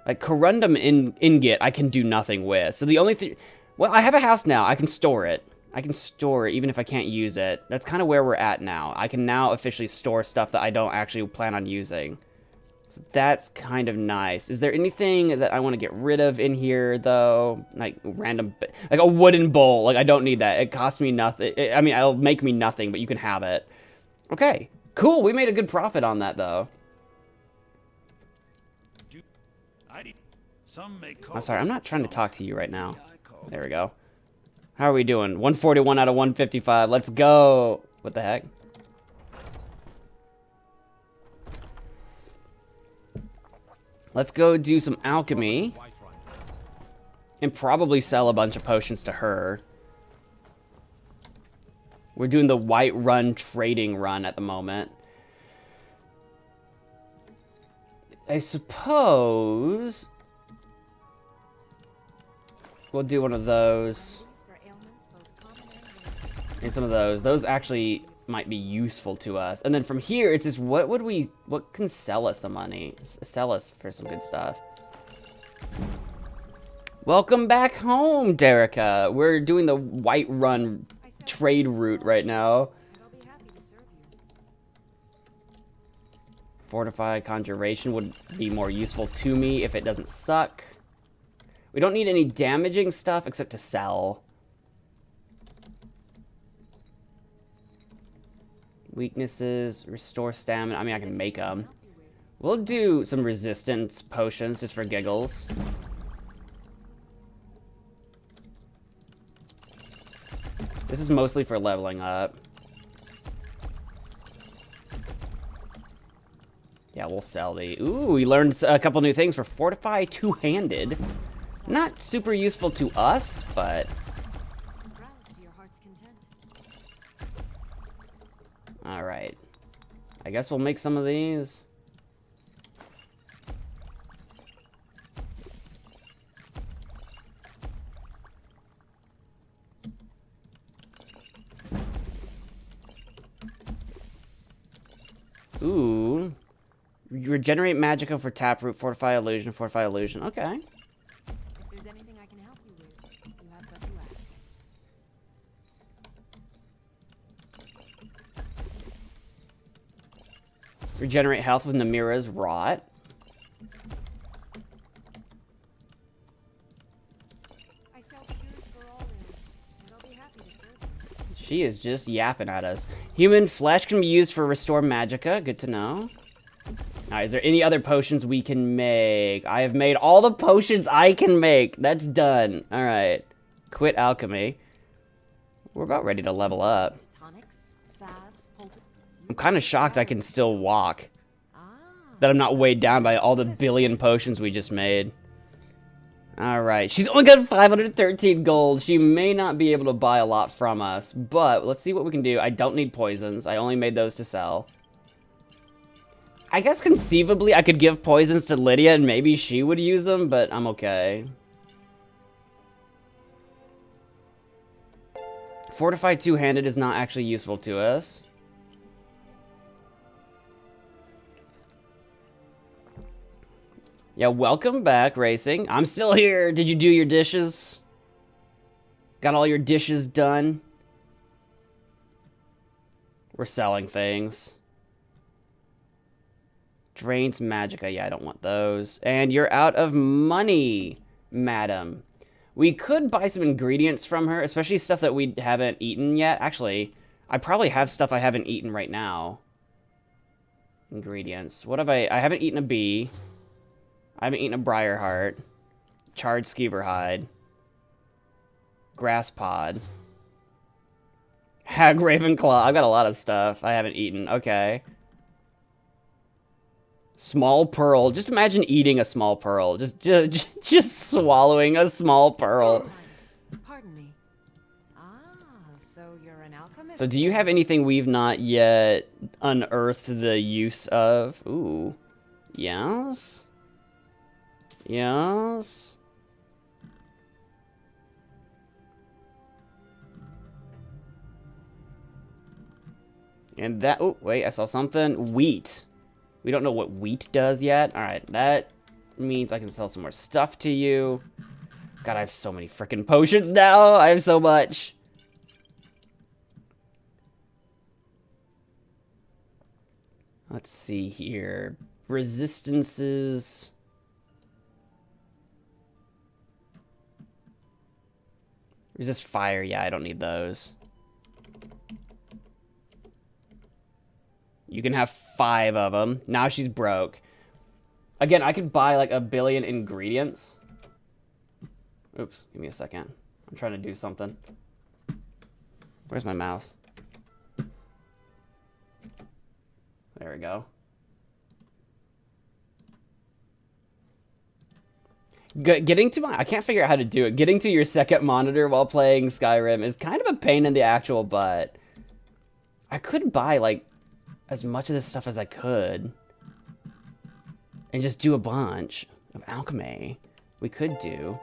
Like, corundum ingot I can do nothing with. So the only thing... Well, I have a house now. I can store it. I can store it even if I can't use it. That's kind of where we're at now. I can now officially store stuff that I don't actually plan on using. So that's kind of nice. Is there anything that I want to get rid of in here, though? Like, random... Like, a wooden bowl. Like, I don't need that. It costs me nothing. I mean, it'll make me nothing, but you can have it. Okay. Cool. We made a good profit on that, though. I'm sorry. I'm not trying to talk to you right now. There we go. How are we doing? 141 out of 155. Let's go. What the heck? Let's go do some alchemy. And probably sell a bunch of potions to her. We're doing the white run trading run at the moment. I suppose we'll do one of those. And some of those. Those actually might be useful to us. And then from here, it's just what can sell us some money? Sell us for some good stuff. Welcome back home, Derica. We're doing the white run trade route right now. Fortified Conjuration would be more useful to me if it doesn't suck. We don't need any damaging stuff except to sell. Weaknesses, restore stamina. I mean, I can make them. We'll do some resistance potions just for giggles. This is mostly for leveling up. Yeah, we'll sell the... Ooh, we learned a couple new things for Fortify Two-Handed. Not super useful to us, but... Alright. I guess we'll make some of these. Ooh. Regenerate Magicka for Taproot, Fortify Illusion, Fortify Illusion. Okay. If there's anything I can help you with, you have but to ask. Regenerate health with Namira's Rot. I sell cures for all ills, and I'll be happy to serve you. She is just yapping at us. Human flesh can be used for Restore Magicka. Good to know. Alright, is there any other potions we can make? I have made all the potions I can make. That's done. Alright. Quit alchemy. We're about ready to level up. Tonics, salves, I'm kind of shocked I can still walk. That I'm not weighed down by all the billion potions we just made. Alright, she's only got 513 gold. She may not be able to buy a lot from us, but let's see what we can do. I don't need poisons. I only made those to sell. I guess conceivably I could give poisons to Lydia and maybe she would use them, but I'm okay. Fortify Two-Handed is not actually useful to us. Yeah, welcome back, Racing. I'm still here. Did you do your dishes? Got all your dishes done? We're selling things. Drains Magicka. Yeah, I don't want those. And you're out of money, madam. We could buy some ingredients from her, especially stuff that we haven't eaten yet. Actually, I probably have stuff I haven't eaten right now. Ingredients. What have I haven't eaten a bee. I haven't eaten a briar heart. Charred skeever hide. Grass pod. Hag Ravenclaw. I've got a lot of stuff I haven't eaten. Okay. Small pearl. Just imagine eating a small pearl. Just swallowing a small pearl. Pardon me. So you're an alchemist. So do you have anything we've not yet unearthed the use of? Ooh. Yes. Yes. And that, oh, wait, I saw something. Wheat. We don't know what wheat does yet. All right, that means I can sell some more stuff to you. God, I have so many freaking potions now. I have so much. Let's see here. Resistances. Resist fire. Yeah, I don't need those. You can have 5 of them. Now she's broke. Again, I could buy like 1 billion ingredients. Oops, give me a second. I'm trying to do something. Where's my mouse? There we go. Getting to my... I can't figure out how to do it. Getting to your second monitor while playing Skyrim is kind of a pain in the actual butt. I could buy, like, as much of this stuff as I could. And just do a bunch of alchemy. We could do.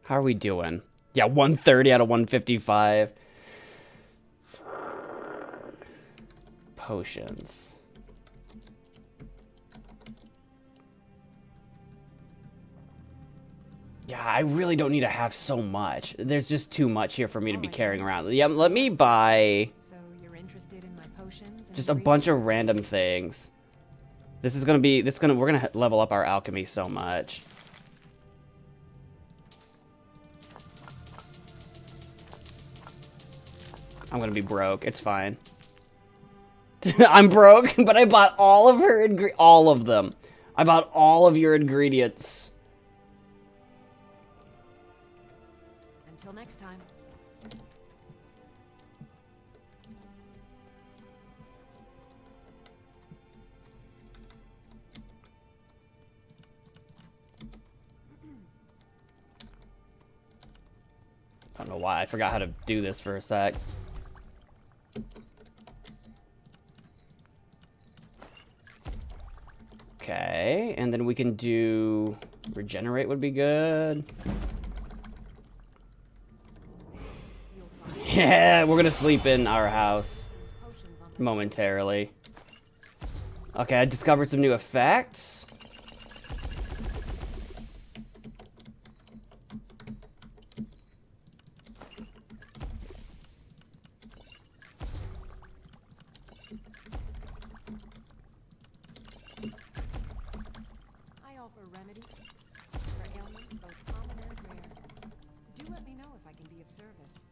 How are we doing? Yeah, 130 out of 155. Potions. Yeah, I really don't need to have so much. There's just too much here for me to be carrying around. Yeah, let me buy So you're interested in my potions and just a bunch of ingredients? random things. This is gonna be, we're gonna level up our alchemy so much. I'm gonna be broke. It's fine. I'm broke, but I bought all of her all of them. I bought all of your ingredients. Until next time. I don't know why. I forgot how to do this for a sec. Okay, and then we can do... Regenerate would be good. Yeah, we're gonna sleep in our house momentarily. Okay, I discovered some new effects. I offer a remedy for ailments both common and rare. Do let me know if I can be of service.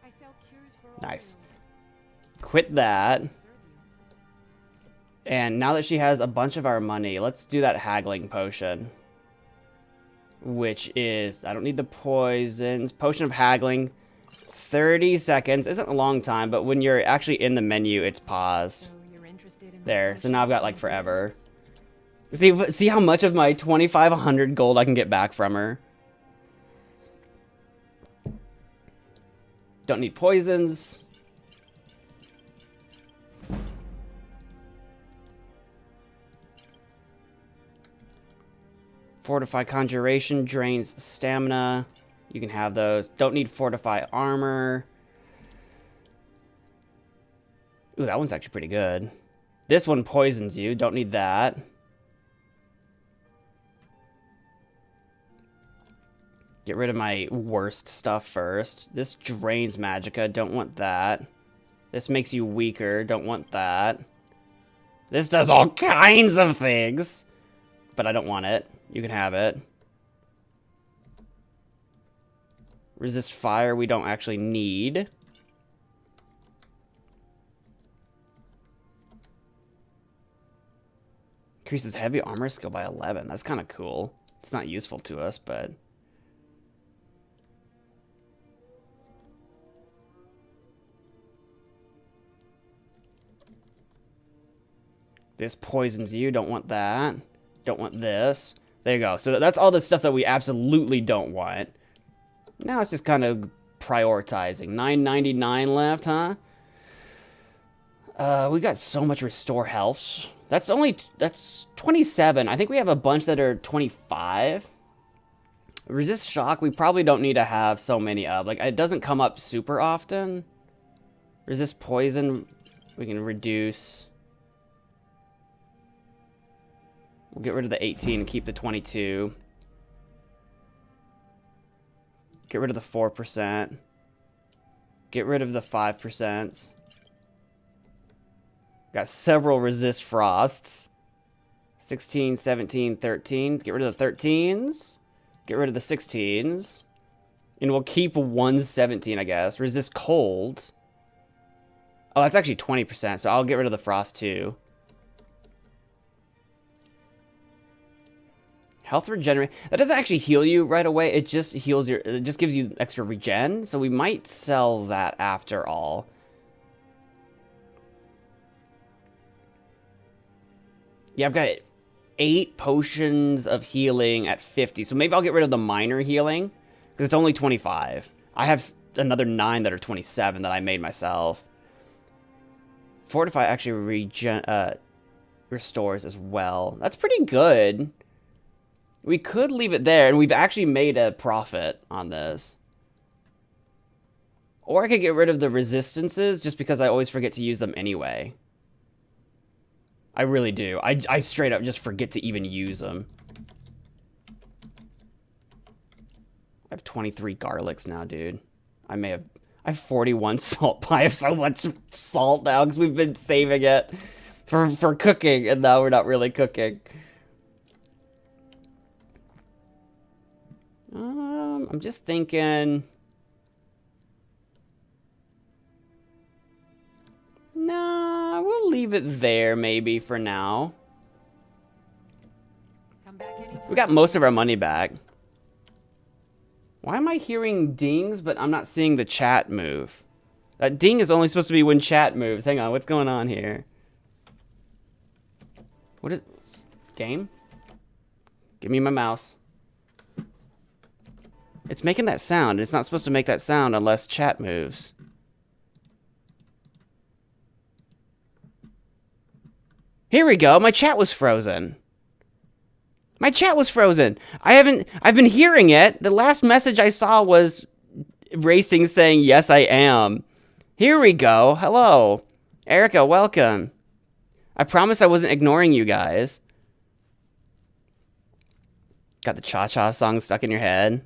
I sell cures for all Nice. ills. Quit that. Serve you. And now that she has a bunch of our money, let's do that haggling potion. Which is, I don't need the poisons. Potion of haggling, 30 seconds. Isn't a long time, but when you're actually in the menu, it's paused. So you're interested in There, so now I've got, like, forever. ingredients? See how much of my 2,500 gold I can get back from her. Don't need poisons. Fortify Conjuration drains stamina. You can have those. Don't need Fortify Armor. Ooh, that one's actually pretty good. This one poisons you. Don't need that. Get rid of my worst stuff first. This drains magicka. Don't want that. This makes you weaker. Don't want that. This does all kinds of things. But I don't want it. You can have it. Resist fire we don't actually need. Increases heavy armor skill by 11. That's kind of cool. It's not useful to us, but... This poisons you. Don't want that. Don't want this. There you go. So that's all the stuff that we absolutely don't want. Now it's just kind of prioritizing. 9.99 left, huh? We got so much restore health. That's 27. I think we have a bunch that are 25. Resist shock, we probably don't need to have so many of. Like, it doesn't come up super often. Resist poison, we can reduce. We'll get rid of the 18 and keep the 22. Get rid of the 4%. Get rid of the 5%. Got several resist frosts. 16, 17, 13. Get rid of the 13s. Get rid of the 16s. And we'll keep 117, I guess. Resist cold. Oh, that's actually 20%, so I'll get rid of the frost too. Health regenerate. That doesn't actually heal you right away. It just heals your... It just gives you extra regen. So we might sell that after all. Yeah, I've got 8 potions of healing at 50. So maybe I'll get rid of the minor healing. Because it's only 25. I have another 9 that are 27 that I made myself. Fortify actually restores as well. That's pretty good. We could leave it there, and we've actually made a profit on this. Or I could get rid of the resistances, just because I always forget to use them anyway. I really do. I straight up just forget to even use them. I have 23 garlics now, dude. I I have 41 salt. I have so much salt now because we've been saving it for cooking, and now we're not really cooking. I'm just thinking. Nah, we'll leave it there maybe for now. Come back anytime. We got most of our money back. Why am I hearing dings, but I'm not seeing the chat move? That ding is only supposed to be when chat moves. Hang on, what's going on here? What is... Game? Give me my mouse. It's making that sound. It's not supposed to make that sound unless chat moves. Here we go. My chat was frozen. My chat was frozen. I've been hearing it. The last message I saw was Racing saying, yes, I am. Here we go. Hello. Erica, welcome. I promise I wasn't ignoring you guys. Got the cha-cha song stuck in your head.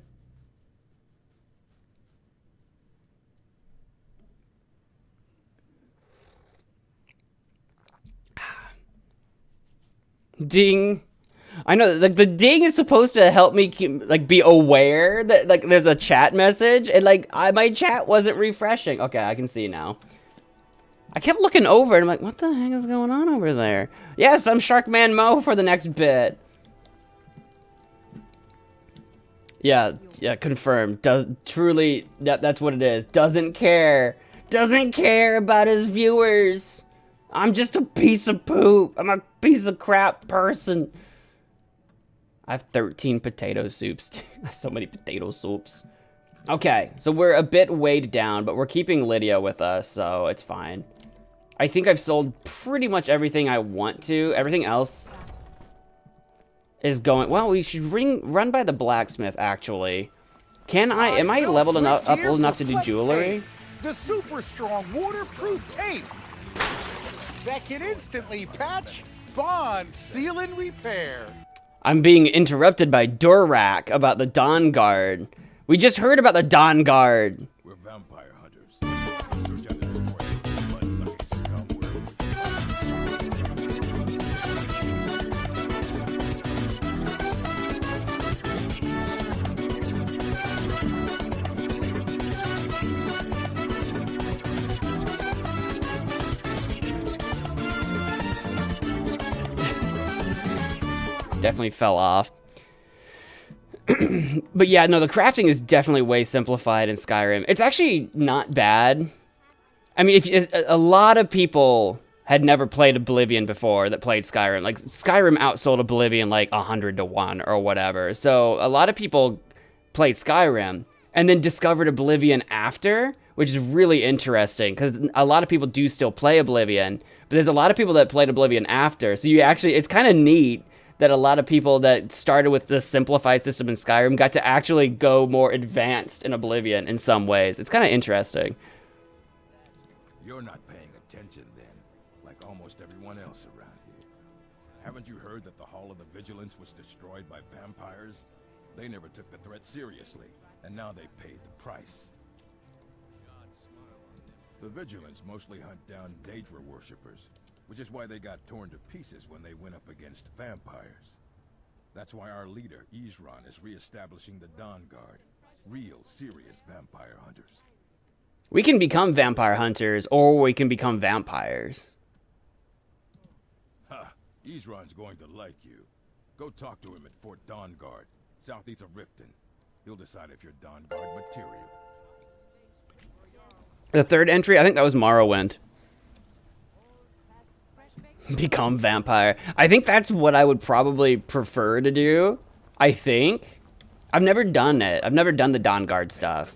Ding. I know, like, the ding is supposed to help me keep, like, be aware that, like, there's a chat message, and, like, my chat wasn't refreshing. Okay, I can see now. I kept looking over, and I'm like, what the heck is going on over there? Yes, I'm MagicManMo for the next bit. Yeah, confirmed. Truly, that's what it is. Doesn't care about his viewers. I'm just a piece of poop. I'm a piece of crap person. I have 13 potato soups. I have so many potato soups. Okay, so we're a bit weighed down, but we're keeping Lydia with us, so it's fine. I think I've sold pretty much everything I want to. Everything else is going... Well, we should run by the blacksmith, actually. Am I leveled up enough to do jewelry? Tape, the super strong waterproof tape that can instantly patch, bond, seal, and repair. I'm being interrupted by Durak about the Dawn Guard. We just heard about the Dawn Guard. We're vampire hunters. Search out and destroy blood-sucking scum. Definitely fell off. But yeah, no, the crafting is definitely way simplified in Skyrim. It's actually not bad. I mean, a lot of people had never played Oblivion before that played Skyrim. Like, Skyrim outsold Oblivion like 100-1 or whatever. So a lot of people played Skyrim and then discovered Oblivion after, which is really interesting because a lot of people do still play Oblivion, but there's a lot of people that played Oblivion after. So it's kind of neat that a lot of people that started with the simplified system in Skyrim got to actually go more advanced in Oblivion in some ways. It's kind of interesting. You're not paying attention then, like almost everyone else around here. Haven't you heard that the Hall of the Vigilance was destroyed by vampires? They never took the threat seriously, and now they've paid the price. The Vigilance mostly hunt down Daedra worshippers, which is why they got torn to pieces when they went up against vampires. That's why our leader, Isran, is re-establishing the Dawn Guard. Real, serious vampire hunters. We can become vampire hunters, or we can become vampires. Ha! Isran's going to like you. Go talk to him at Fort Dawn Guard, southeast of Riften. He'll decide if you're Dawn Guard material. The third entry, I think that was Morrowind. Become vampire. I think that's what I would probably prefer to do. I think. I've never done it. I've never done the Dawn Guard stuff.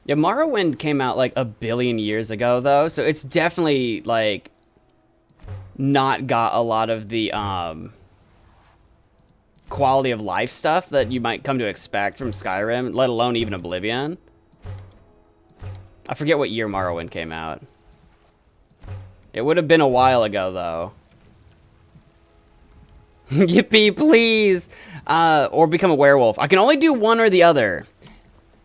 Yeah, Morrowind came out like a billion years ago, though, so it's definitely, like, not got a lot of the, quality of life stuff that you might come to expect from Skyrim, let alone even Oblivion. I forget what year Morrowind came out. It would have been a while ago, though. Yippee, please! Or become a werewolf. I can only do one or the other.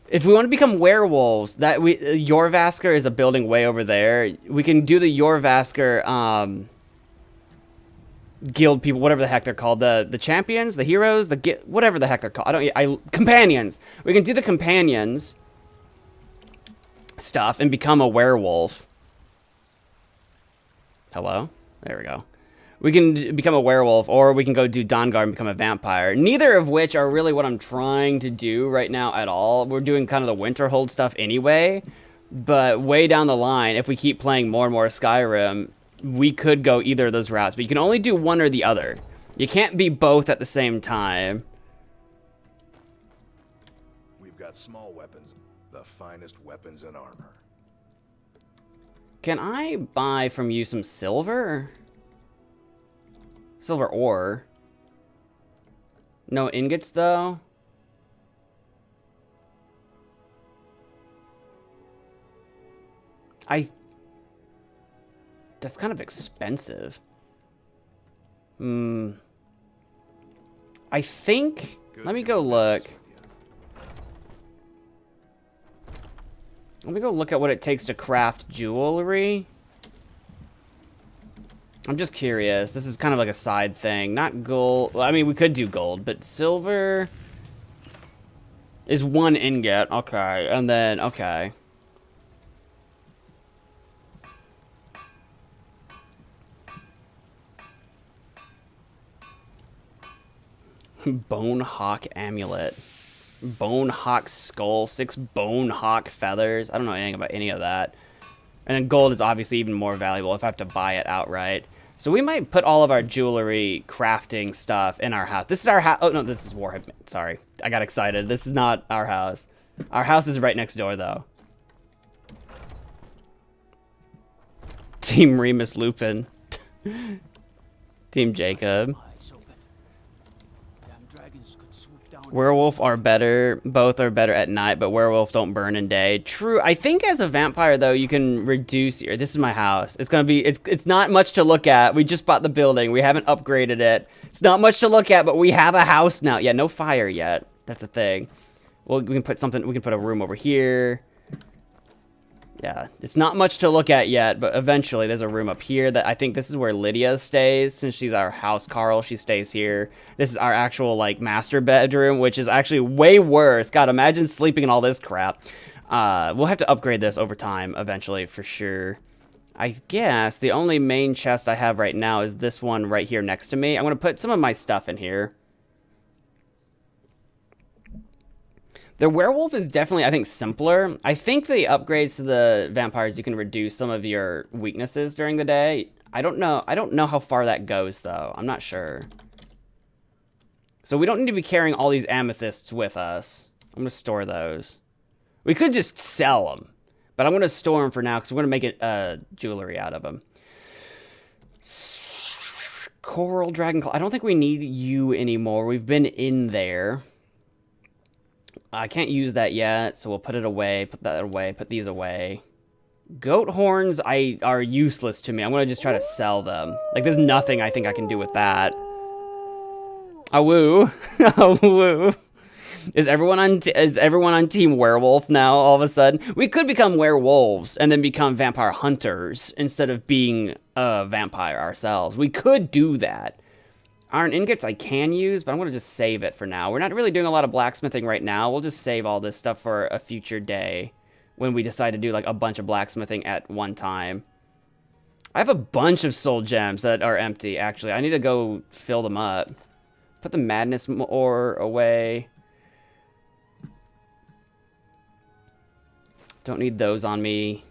If we want to become werewolves, Jorvasker is a building way over there. We can do the Jorvasker, guild people, whatever the heck they're called. The champions, the heroes, whatever the heck they're called. Companions. We can do the companions stuff and become a werewolf. Hello? There we go. We can become a werewolf, or we can go do Dawnguard and become a vampire. Neither of which are really what I'm trying to do right now at all. We're doing kind of the Winterhold stuff anyway, but way down the line, if we keep playing more and more Skyrim, we could go either of those routes, but you can only do one or the other. You can't be both at the same time. We've got small weapons, the finest weapons and armor. Can I buy from you some silver? Silver ore. No ingots, though? That's kind of expensive. I think... Let me go look. Let me go look at what it takes to craft jewelry. I'm just curious. This is kind of like a side thing. Not gold. Well, I mean, we could do gold, but silver is 1 ingot. Okay. And then, okay. Bone Hawk Amulet. Bone Hawk Skull. 6 Bone Hawk Feathers. I don't know anything about any of that. And then gold is obviously even more valuable if I have to buy it outright. So we might put all of our jewelry crafting stuff in our house. This is our house. Oh, no, this is Warhead. Sorry. I got excited. This is not our house. Our house is right next door, though. Team Remus Lupin. Team Jacob. Werewolf are better. Both are better at night, but werewolf don't burn in day. True. I think as a vampire, though, you can reduce your... This is my house. It's going to be... It's not much to look at. We just bought the building. We haven't upgraded it. It's not much to look at, but we have a house now. Yeah, no fire yet. That's a thing. Well, we can put something... We can put a room over here. Yeah, it's not much to look at yet, but eventually there's a room up here that I think this is where Lydia stays. Since she's our house Carl, she stays here. This is our actual, like, master bedroom, which is actually way worse. God, imagine sleeping in all this crap. We'll have to upgrade this over time eventually, for sure. I guess the only main chest I have right now is this one right here next to me. I'm going to put some of my stuff in here. The werewolf is definitely, I think, simpler. I think the upgrades to the vampires, you can reduce some of your weaknesses during the day. I don't know how far that goes, though. I'm not sure. So we don't need to be carrying all these amethysts with us. I'm going to store those. We could just sell them. But I'm going to store them for now because we're going to make it jewelry out of them. Coral Dragon Claw. I don't think we need you anymore. We've been in there. I can't use that yet, so we'll put it away, put that away, put these away. Goat horns are useless to me. I'm going to just try to sell them. Like, there's nothing I think I can do with that. A woo. A woo. Is everyone on Team Werewolf now, all of a sudden? We could become werewolves and then become vampire hunters instead of being a vampire ourselves. We could do that. Iron ingots I can use, but I'm going to just save it for now. We're not really doing a lot of blacksmithing right now. We'll just save all this stuff for a future day when we decide to do like a bunch of blacksmithing at one time. I have a bunch of soul gems that are empty, actually. I need to go fill them up. Put the madness ore away. Don't need those on me.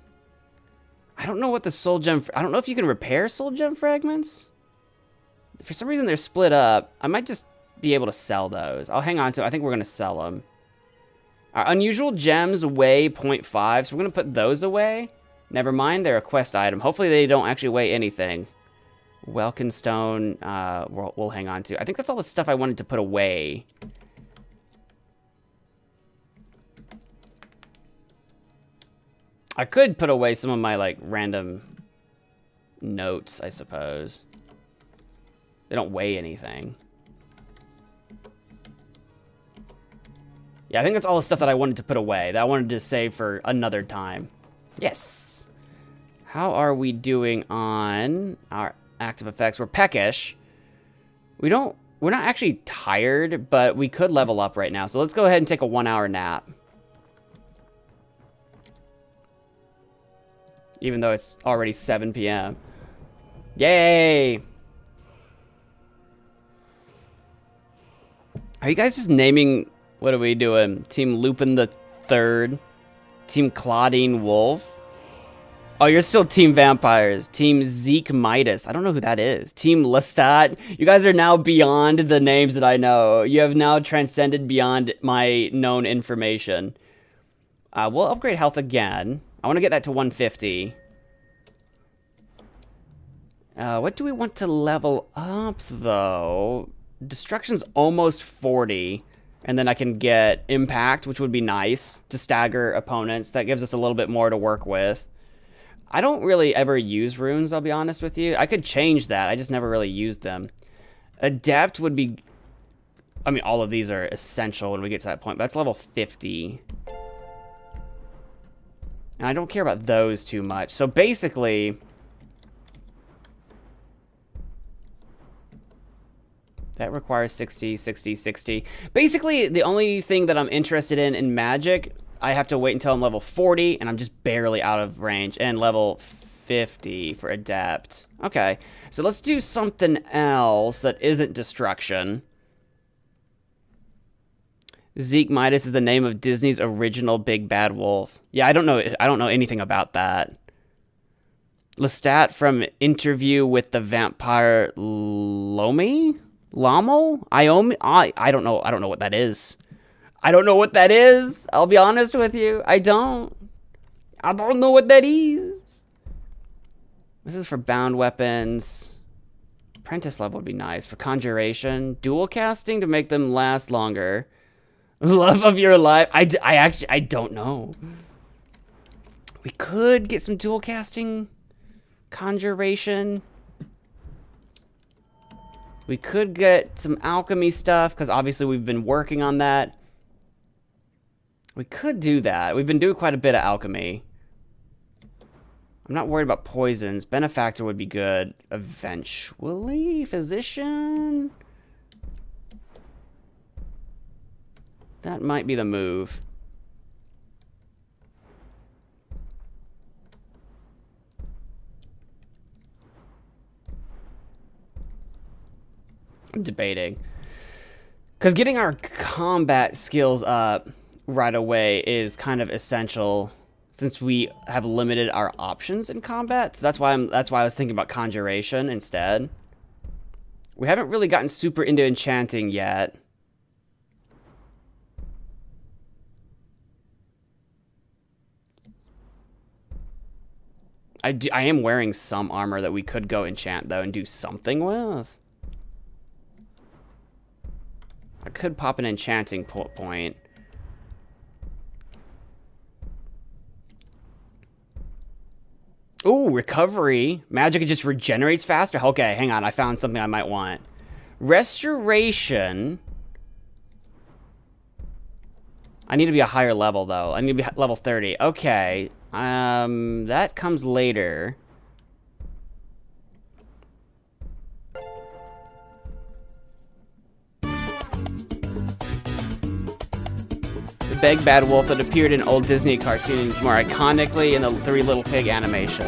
I don't know what the soul gem... I don't know if you can repair soul gem fragments. For some reason, they're split up. I might just be able to sell those. I'll hang on to it. I think we're going to sell them. Our unusual gems weigh 0.5, so we're going to put those away. Never mind, they're a quest item. Hopefully, they don't actually weigh anything. Welkin stone, we'll hang on to. I think that's all the stuff I wanted to put away. I could put away some of my, like, random notes, I suppose. They don't weigh anything. Yeah, I think that's all the stuff that I wanted to put away, that I wanted to save for another time. Yes. How are we doing on our active effects? We're peckish. We're not actually tired, but we could level up right now. So let's go ahead and take a 1-hour nap. Even though it's already 7 p.m. Yay! Are you guys just naming... What are we doing? Team Lupin the Third? Team Claudine Wolf? Oh, you're still Team Vampires. Team Zeke Midas. I don't know who that is. Team Lestat. You guys are now beyond the names that I know. You have now transcended beyond my known information. We'll upgrade health again. I want to get that to 150. What do we want to level up, though? Destruction's almost 40. And then I can get Impact, which would be nice to stagger opponents. That gives us a little bit more to work with. I don't really ever use runes, I'll be honest with you. I could change that. I just never really used them. Adept would be... I mean, all of these are essential when we get to that point. But that's level 50. And I don't care about those too much. So basically... That requires 60, 60, 60. Basically, the only thing that I'm interested in magic, I have to wait until I'm level 40, and I'm just barely out of range. And level 50 for Adept. Okay, so let's do something else that isn't destruction. Zeke Midas is the name of Disney's original Big Bad Wolf. Yeah, I don't know anything about that. Lestat from Interview with the Vampire Lomi? Lamo? I don't know what that is. I don't know what that is. I'll be honest with you. I don't know what that is. This is for bound weapons. Apprentice level would be nice. For conjuration. Dual casting to make them last longer. Love of your life. I don't know. We could get some dual casting. Conjuration. We could get some alchemy stuff, because obviously we've been working on that. We could do that. We've been doing quite a bit of alchemy. I'm not worried about poisons. Benefactor would be good eventually. Physician? That might be the move. I'm debating. Because getting our combat skills up right away is kind of essential since we have limited our options in combat. So that's why I was thinking about conjuration instead. We haven't really gotten super into enchanting yet. I am wearing some armor that we could go enchant though and do something with. I could pop an enchanting point. Ooh, recovery. Magic just regenerates faster. Okay, hang on. I found something I might want. Restoration. I need to be a higher level, though. I need to be level 30. Okay. That comes later. Big Bad Wolf that appeared in old Disney cartoons more iconically in the Three Little Pig animation.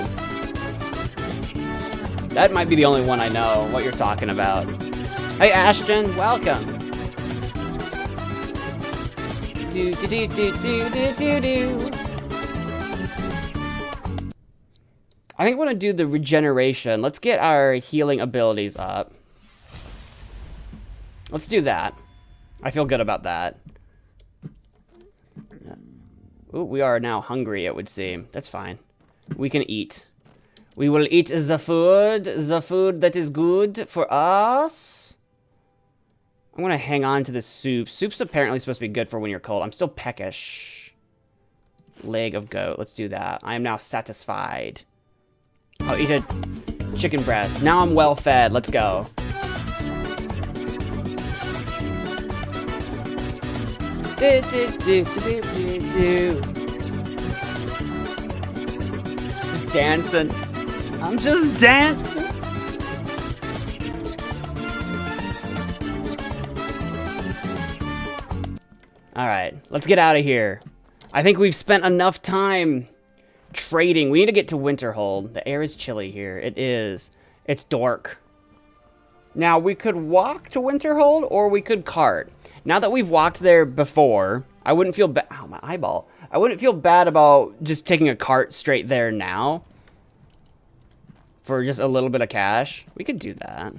That might be the only one I know what you're talking about. Hey Ashton, welcome. Do do do do do do do do. I think I want to do the regeneration. Let's get our healing abilities up. Let's do that. I feel good about that. Ooh, we are now hungry, it would seem. That's fine. We can eat. We will eat the food that is good for us. I'm gonna hang on to this soup. Soup's apparently supposed to be good for when you're cold. I'm still peckish. Leg of goat, let's do that. I am now satisfied. I'll eat a chicken breast. Now I'm well fed, let's go. Just dancing. I'm just dancing. Alright, let's get out of here. I think we've spent enough time trading. We need to get to Winterhold. The air is chilly here. It is. It's dark. Now, we could walk to Winterhold, or we could cart. Now that we've walked there before, I wouldn't feel bad. Ow, my eyeball. I wouldn't feel bad about just taking a cart straight there now. For just a little bit of cash. We could do that.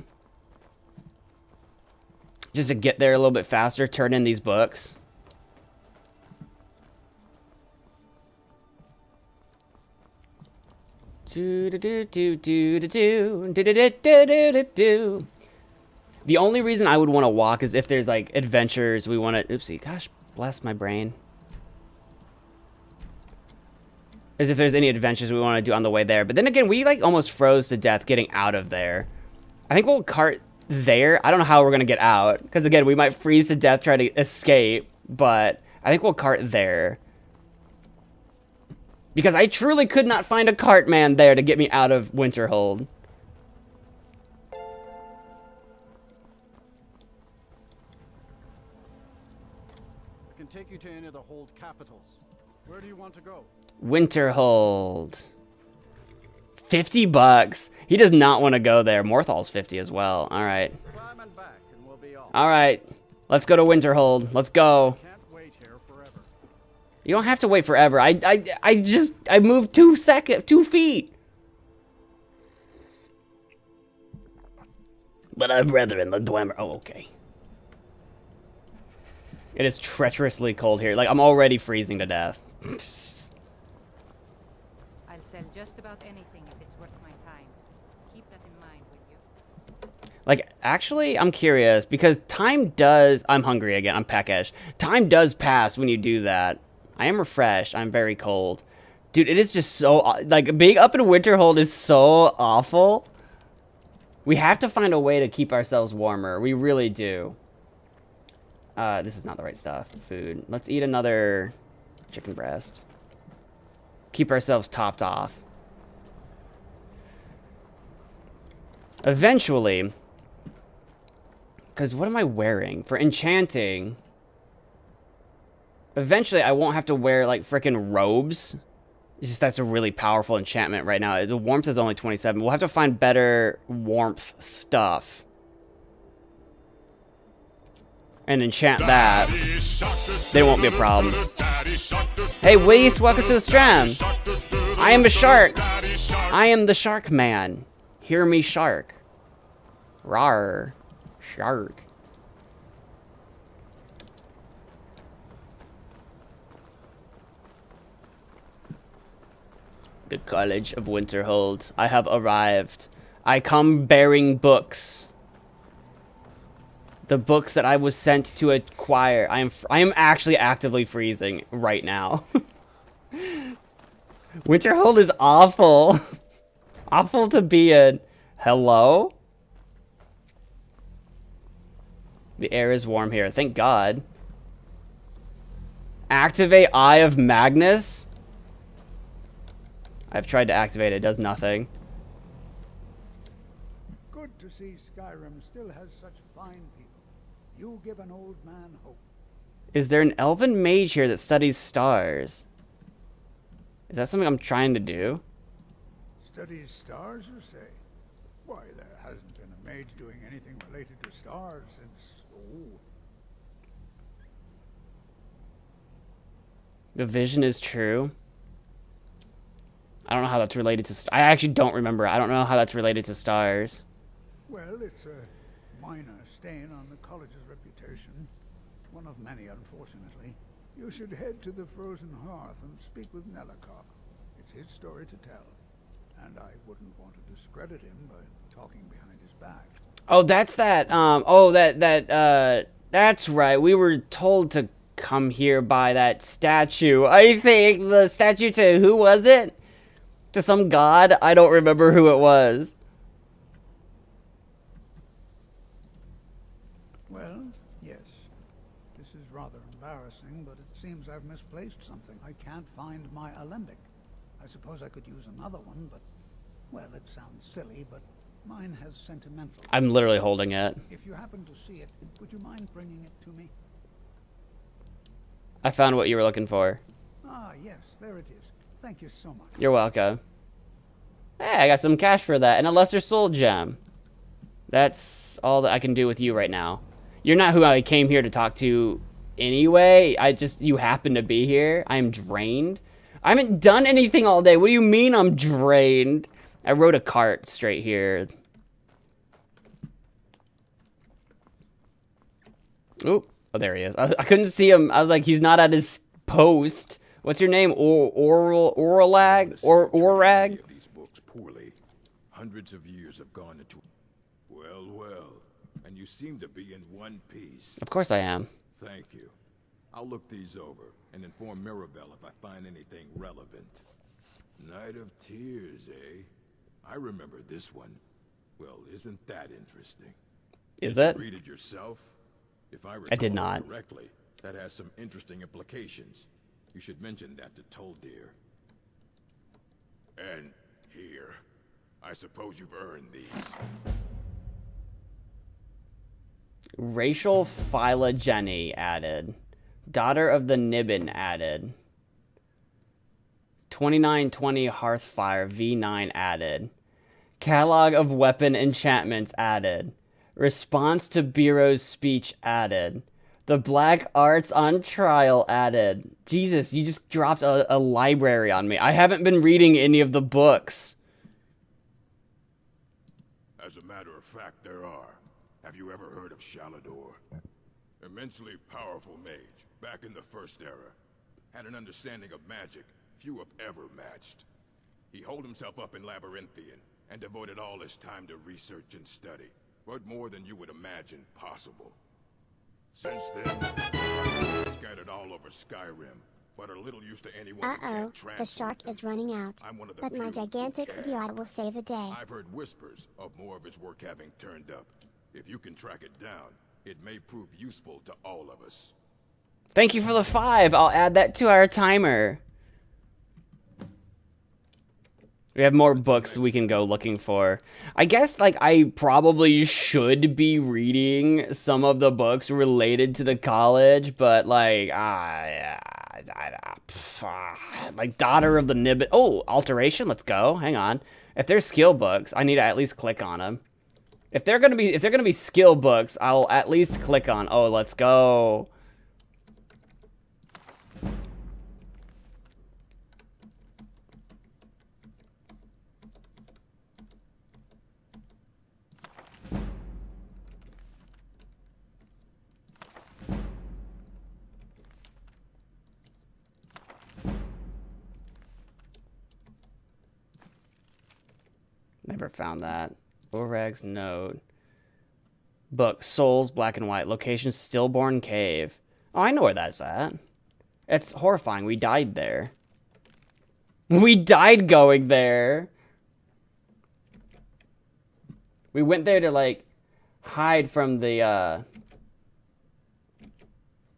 Just to get there a little bit faster, turn in these books. The only reason I would want to walk is if there's like adventures we want to. Oopsie, gosh, bless my brain. As if there's any adventures we want to do on the way there. But then again, we like almost froze to death getting out of there. I think we'll cart there. I don't know how we're gonna get out because again, we might freeze to death trying to escape. But I think we'll cart there. Because I truly could not find a cart man there to get me out of Winterhold. I can take you to any of the hold capitals. Where do you want to go? Winterhold. 50 bucks. He does not want to go there. Morthal's 50 as well. All right. Climb and back and we'll be off. All right. Let's go to Winterhold. Let's go. Can't wait here forever. You don't have to wait forever. I moved 2 feet. But I'm rather in the Dwemer. Oh, okay. It is treacherously cold here. Like, I'm already freezing to death. I'll sell just about anything if it's worth my time. Keep that in mind, will you? Like, actually, I'm curious, because time does... I'm hungry again. I'm peckish. Time does pass when you do that. I am refreshed. I'm very cold. Dude, it is just so... Like, being up in Winterhold is so awful. We have to find a way to keep ourselves warmer. We really do. This is not the right stuff. Food. Let's eat another chicken breast. Keep ourselves topped off. Eventually... Because what am I wearing? For enchanting... Eventually, I won't have to wear, like, frickin' robes. It's just that's a really powerful enchantment right now. The warmth is only 27. We'll have to find better warmth stuff. And enchant that. They won't be a problem. Hey, Weiss, welcome to the stream. I am a shark. I am the shark man. Hear me, shark. Rawr. Shark. The College of Winterhold. I have arrived. I come bearing books. The books that I was sent to acquire. I am actually actively freezing right now. Winterhold is awful. Awful to be in. Hello? The air is warm here. Thank God. Activate Eye of Magnus? I've tried to activate it. It does nothing. Good to see Skyrim still has such fine people. You give an old man hope. Is there an elven mage here that studies stars? Is that something I'm trying to do? Studies stars, you say? Why, there hasn't been a mage doing anything related to stars since... Oh. The vision is true. I don't know how that's related to... I actually don't remember. I don't know how that's related to stars. Well, it's a minor stain on the college's reputation. One of many, unfortunately. You should head to the Frozen Hearth and speak with Nellikov. It's his story to tell. And I wouldn't want to discredit him by talking behind his back. Oh, that's that... that's right. We were told to come here by that statue. I think the statue to... Who was it? To some god? I don't remember who it was. Well, yes. This is rather embarrassing, I've misplaced something. I can't find my alembic. I suppose I could use another one, but, well, it sounds silly, but mine has sentimental. I'm literally holding it. If you happen to see it, would you mind bringing it to me? I found what you were looking for. Ah, yes, there it is. Thank you so much. You're welcome. Hey, I got some cash for that and a lesser soul gem. That's all that I can do with you right now. You're not who I came here to talk to anyway. You happen to be here. I'm drained. I haven't done anything all day. What do you mean I'm drained? I rode a cart straight here. Oop. Oh, there he is. I couldn't see him. I was like, he's not at his post. What's your name? Oralag? Orag? These books poorly. Hundreds of years have gone into... Well, well. And you seem to be in one piece. Of course I am. Thank you. I'll look these over and inform Mirabelle if I find anything relevant. Night of Tears, eh? I remember this one. Well, isn't that interesting? Is Did it? you read it yourself? If I I did recall not. correctly, that has some interesting implications. You should mention that to Toldir. And here. I suppose you've earned these. Racial phylogeny added. Daughter of the Nibbin added. 2920 Hearthfire V9 added. Catalog of weapon enchantments added. Response to Bureau's speech added. The Black Arts on Trial added. Jesus, you just dropped a library on me. I haven't been reading any of the books. As a matter of fact, there are. Have you ever heard of Shalador? Immensely powerful mage, back in the First Era. Had an understanding of magic few have ever matched. He holed himself up in Labyrinthian and devoted all his time to research and study. But more than you would imagine possible. Since then, scattered all over Skyrim, but are little used to anyone who Uh-oh, can't the translate shark them. is running out. I'm one of the But my few who gigantic can. gyat will save the day. I've heard whispers of more of its work having turned up. If you can track it down, it may prove useful to all of us. Thank you for the 5. I'll add that to our timer. We have more books we can go looking for. I guess, like, I probably should be reading some of the books related to the college, but, like, like, Daughter of the Nibbin. Oh, Alteration, let's go. Hang on. If they're skill books, I need to at least click on them. If they're gonna be skill books, I'll at least click on. Oh, let's go. Never found that. Orag's Note. Book, Souls, Black and White. Location, Stillborn Cave. Oh, I know where that's at. It's horrifying. We died there. We died going there. We went there to, like, hide from the,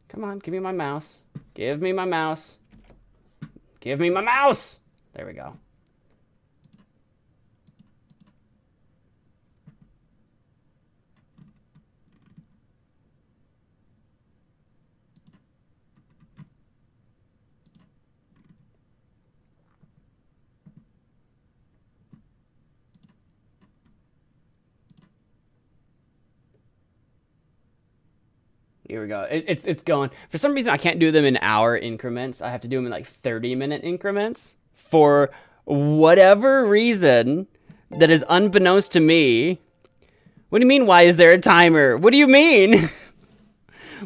Come on, give me my mouse. Give me my mouse. Give me my mouse! There we go. Here we go. It's going. For some reason, I can't do them in hour increments. I have to do them in like 30-minute increments. For whatever reason that is unbeknownst to me. What do you mean, why is there a timer? What do you mean?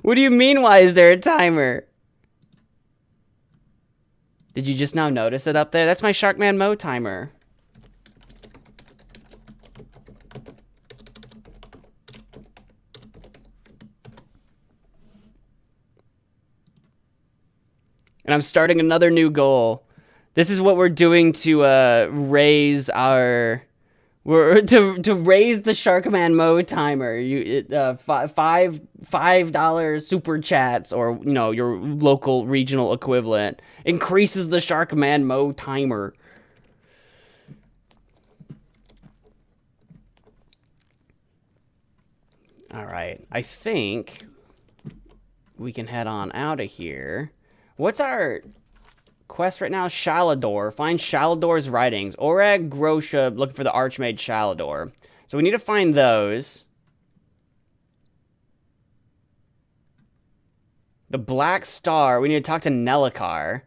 What do you mean, why is there a timer? Did you just now notice it up there? That's my MagicManMo timer. And I'm starting another new goal. This is what we're doing to raise our We're to raise the SharkManMo timer. $5 super chats, or you know, your local regional equivalent, increases the SharkManMo timer. All right, I think we can head on out of here. What's our quest right now? Shalador. Find Shalador's writings. Orag Grosha looking for the Archmage Shalador. So we need to find those. The Black Star. We need to talk to Nelikar.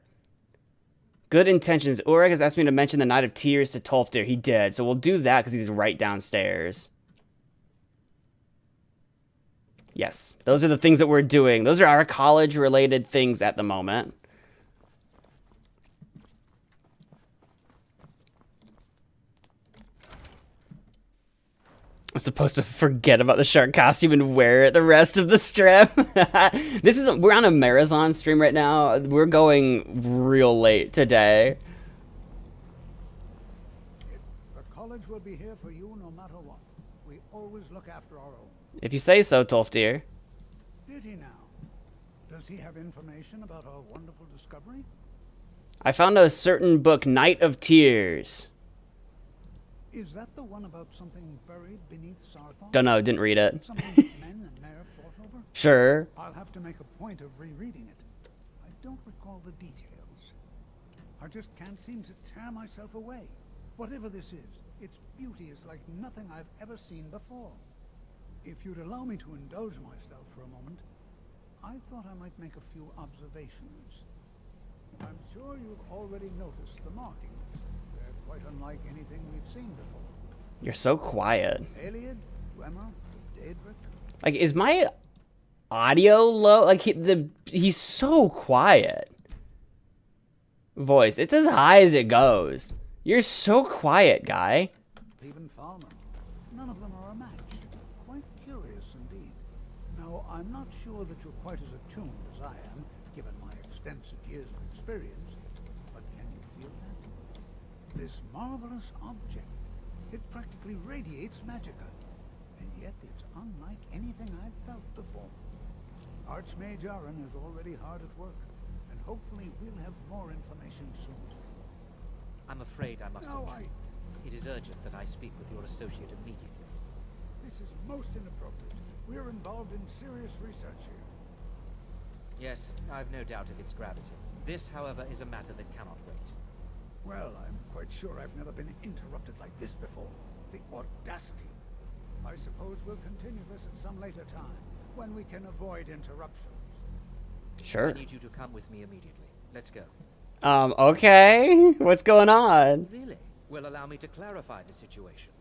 Good intentions. Orag has asked me to mention the Night of Tears to Tolfdir. He did. So we'll do that because he's right downstairs. Yes. Those are the things that we're doing. Those are our college-related things at the moment. I'm supposed to forget about the shark costume and wear it the rest of the strip. We're on a marathon stream right now. We're going real late today. The college will be here for you no matter what. We always look after our own. If you say so, Tolfdir. Did he now? Does he have information about our wonderful discovery? I found a certain book, Night of Tears. Is that the one about something buried beneath Sarthon? Don't know, didn't read it. Something men and Mare fought over? Sure. I'll have to make a point of rereading it. I don't recall the details. I just can't seem to tear myself away. Whatever this is, its beauty is like nothing I've ever seen before. If you'd allow me to indulge myself for a moment, I thought I might make a few observations. I'm sure you've already noticed the markings. They're quite unlike anything we've seen before. You're so quiet. Aliad, Dwemer, Daedric. Like, is my audio low? Like, he's so quiet. Voice, it's as high as it goes. You're so quiet, guy. Even Falman. None of them are a match. Quite curious indeed. Now, I'm not sure that you're quite as attuned as I am, given my extensive years of experience, but can you feel that? This marvelous object, it practically radiates magicka, and yet it's unlike anything I've felt before. Archmage Aaron is already hard at work, and hopefully we'll have more information soon. I'm afraid I must intrude. It is urgent that I speak with your associate immediately. This is most inappropriate. We're involved in serious research here. Yes, I've no doubt of its gravity. This, however, is a matter that cannot wait. Well, I'm quite sure I've never been interrupted like this before. The audacity. I suppose we'll continue this at some later time, when we can avoid interruptions. Sure. I need you to come with me immediately. Let's go. Okay. What's going on? Really? Well, allow me to clarify the situation.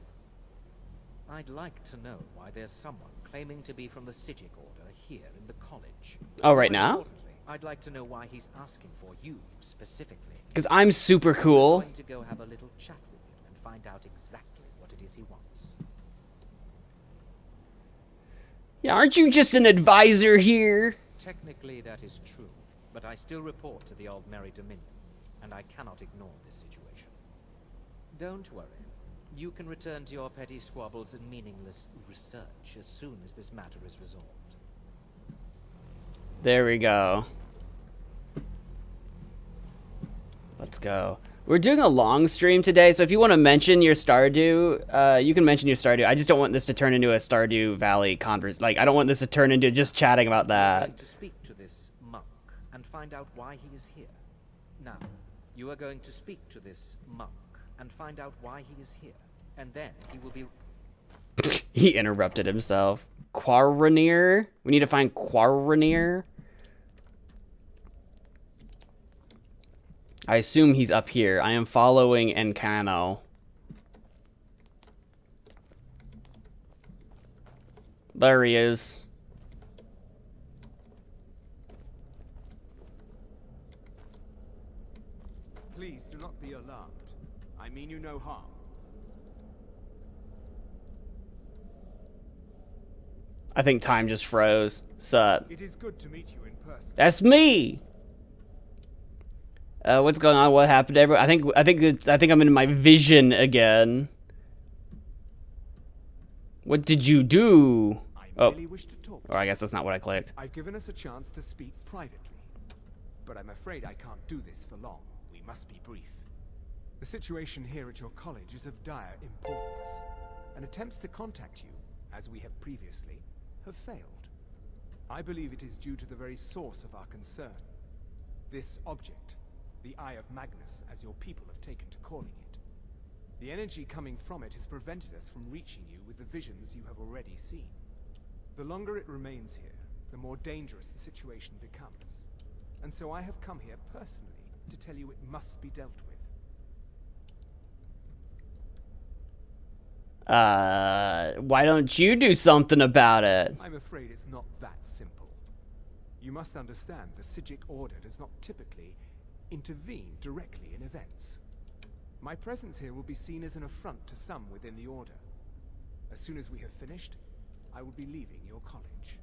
I'd like to know why there's someone claiming to be from the Sijic Order here in the college. Oh, right now? I'd like to know why he's asking for you specifically. Because I'm super cool. I'm going to go have a little chat with him and find out exactly what it is he wants. Yeah, aren't you just an advisor here? Technically, that is true, but I still report to the Aldmeri Dominion, and I cannot ignore this situation. Don't worry. You can return to your petty squabbles and meaningless research as soon as this matter is resolved. There we go. Let's go. We're doing a long stream today, so if you want to mention your Stardew, you can mention your Stardew. I just don't want this to turn into a Stardew Valley converse. Like, I don't want this to turn into just chatting about that. I'm going to speak to this monk and find out why he is here. Now, you are going to speak to this monk and find out why he is here, and then he will be... He interrupted himself. Quarranir? We need to find Quarranir. I assume he's up here. I am following Encano. There he is. Please do not be alarmed. I mean you no harm. I think time just froze. Sup? It is good to meet you in person. That's me. What's going on? What happened to everyone? I think I'm in my vision again. What did you do? I merely wish to talk. Or I guess that's not what I clicked. I've given us a chance to speak privately, but I'm afraid I can't do this for long. We must be brief. The situation here at your college is of dire importance, and attempts to contact you, as we have previously, have failed. I believe it is due to the very source of our concern. This object, the Eye of Magnus, as your people have taken to calling it. The energy coming from it has prevented us from reaching you with the visions you have already seen. The longer it remains here, the more dangerous the situation becomes. And so I have come here personally to tell you it must be dealt with. Why don't you do something about it? I'm afraid it's not that simple. You must understand the Psijic Order does not typically intervene directly in events. My presence here will be seen as an affront to some within the Order. As soon as we have finished, I will be leaving your college.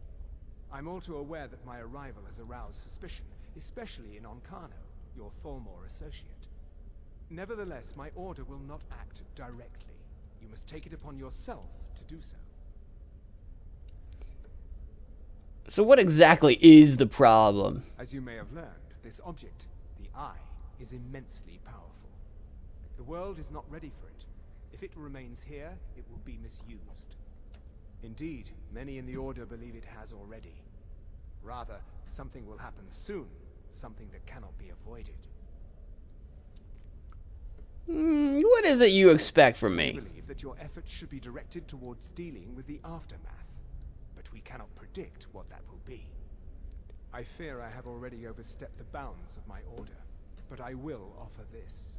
I'm all too aware that my arrival has aroused suspicion, especially in Onkano, your Thalmor associate. Nevertheless, my Order will not act directly. You must take it upon yourself to do so. So what exactly is the problem? As you may have learned, this object, the Eye, is immensely powerful. The world is not ready for it. If it remains here, it will be misused. Indeed, many in the Order believe it has already. Rather, something will happen soon, something that cannot be avoided. What is it you expect from me? I believe that your efforts should be directed towards dealing with the aftermath, but we cannot predict what that will be. I fear I have already overstepped the bounds of my Order, but I will offer this.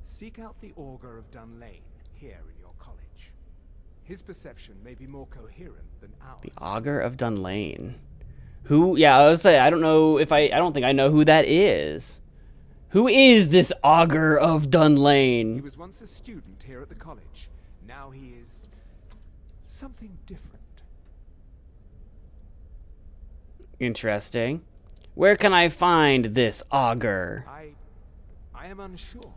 Seek out the Augur of Dunlane here in your college. His perception may be more coherent than ours. The Augur of Dunlane. Who? Yeah, I was say I don't know if I don't think I know who that is. Who is this Augur of Dunlane? He was once a student here at the college. Now he is something different. Interesting. Where can I find this Augur? I am unsure.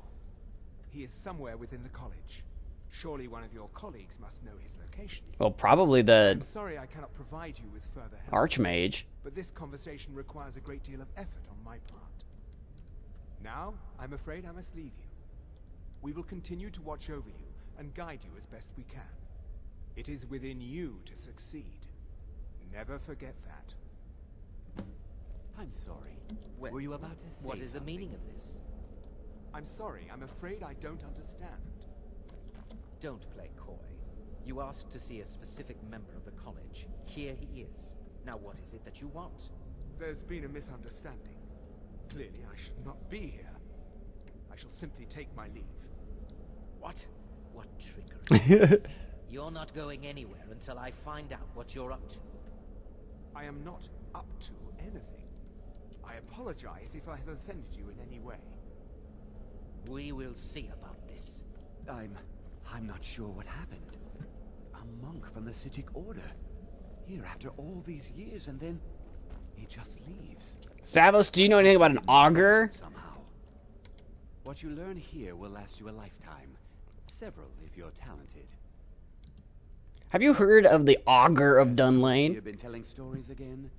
He is somewhere within the college. Surely one of your colleagues must know his location. Well, probably the I'm sorry I cannot provide you with further help. Archmage. But this conversation requires a great deal of effort on my part. Now, I'm afraid I must leave you. We will continue to watch over you and guide you as best we can. It is within you to succeed. Never forget that. I'm sorry. Were you about to say What is something? the meaning of this? I'm sorry, I'm afraid I don't understand. Don't play coy. You asked to see a specific member of the college. Here he is. Now what is it that you want? There's been a misunderstanding. Clearly, I should not be here. I shall simply take my leave. What? What trickery is this? You're not going anywhere until I find out what you're up to. I am not up to anything. I apologize if I have offended you in any way. We will see about this. I'm not sure what happened. A monk from the Psijic Order. Here after all these years, and then he just leaves. Savos, do you know anything about an Augur? Somehow. What you learn here will last you a lifetime. Several if you're talented. Have you heard of the Augur of Dunlane? You've been telling stories again?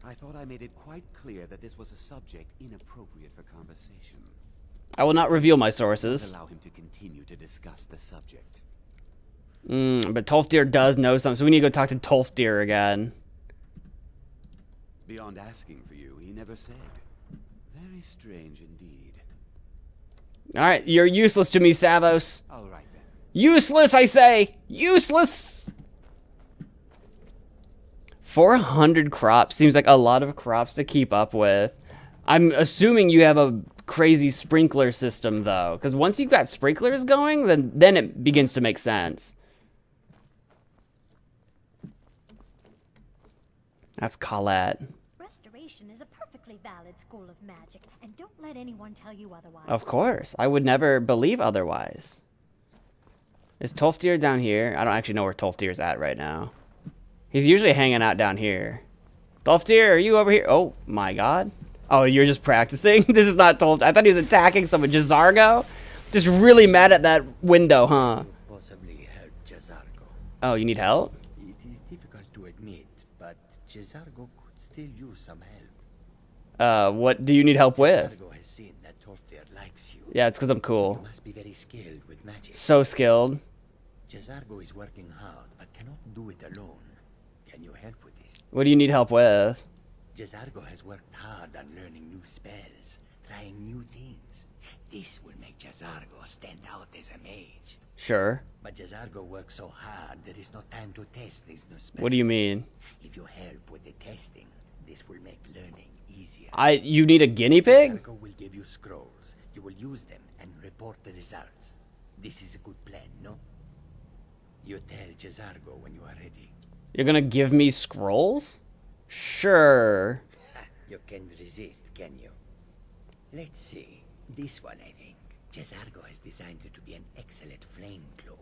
I thought I made it quite clear that this was a subject inappropriate for conversation. I will not reveal my sources. Allow him to continue to discuss the subject. But Tolfdir does know something, so we need to go talk to Tolfdir again. Beyond asking for you, he never said. Very strange indeed. Alright, you're useless to me, Savos. All right then. Useless, I say! Useless! 400 crops. Seems like a lot of crops to keep up with. I'm assuming you have a crazy sprinkler system, though. Because once you've got sprinklers going, then it begins to make sense. That's Colette. Restoration is a perfectly valid school of magic, and don't let anyone tell you otherwise. Of course. I would never believe otherwise. Is Tolfdir down here? I don't actually know where Tolfdir's at right now. He's usually hanging out down here. Tolfdir, are you over here? Oh, my God. Oh, you're just practicing? This is not Tolfdir. I thought he was attacking someone. Jazargo? Just really mad at that window, huh? Possibly help Jazargo. Oh, you need help? It is difficult to admit, but Cesargo could still use some help. What do you need help with? Cesargo has seen that Toftir likes you. Yeah, it's because I'm cool. You must be very skilled with magic. So skilled. Cesargo is working hard, but cannot do it alone. Can you help with this? What do you need help with? Cesargo has worked hard on learning new spells, trying new things. This will make Cesargo stand out as a mage. Sure. But Cesargo works so hard, there is no time to test these new spells. What do you mean? If you help with the testing, this will make learning easier. You need a guinea pig? Cesargo will give you scrolls. You will use them and report the results. This is a good plan, no? You tell Cesargo when you are ready. You're gonna give me scrolls? Sure. You can resist, can you? Let's see. This one, I think. Cesargo has designed it to be an excellent flame cloak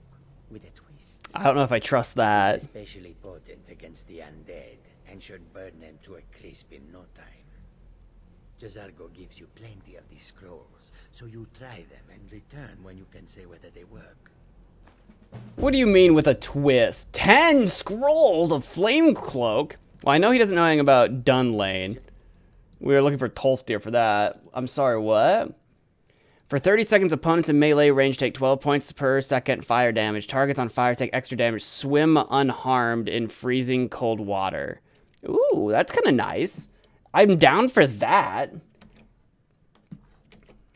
with a twist. I don't know if I trust that. It's especially potent against the undead and should burn them to a crisp in no time. Cesargo gives you plenty of these scrolls, so you try them and return when you can say whether they work. What do you mean with a twist? 10 scrolls of flame cloak? Well, I know he doesn't know anything about Dunlane. We were looking for Tolfdir for that. I'm sorry, what? For 30 seconds, opponents in melee range take 12 points per second fire damage. Targets on fire take extra damage. Swim unharmed in freezing cold water. Ooh, that's kind of nice. I'm down for that.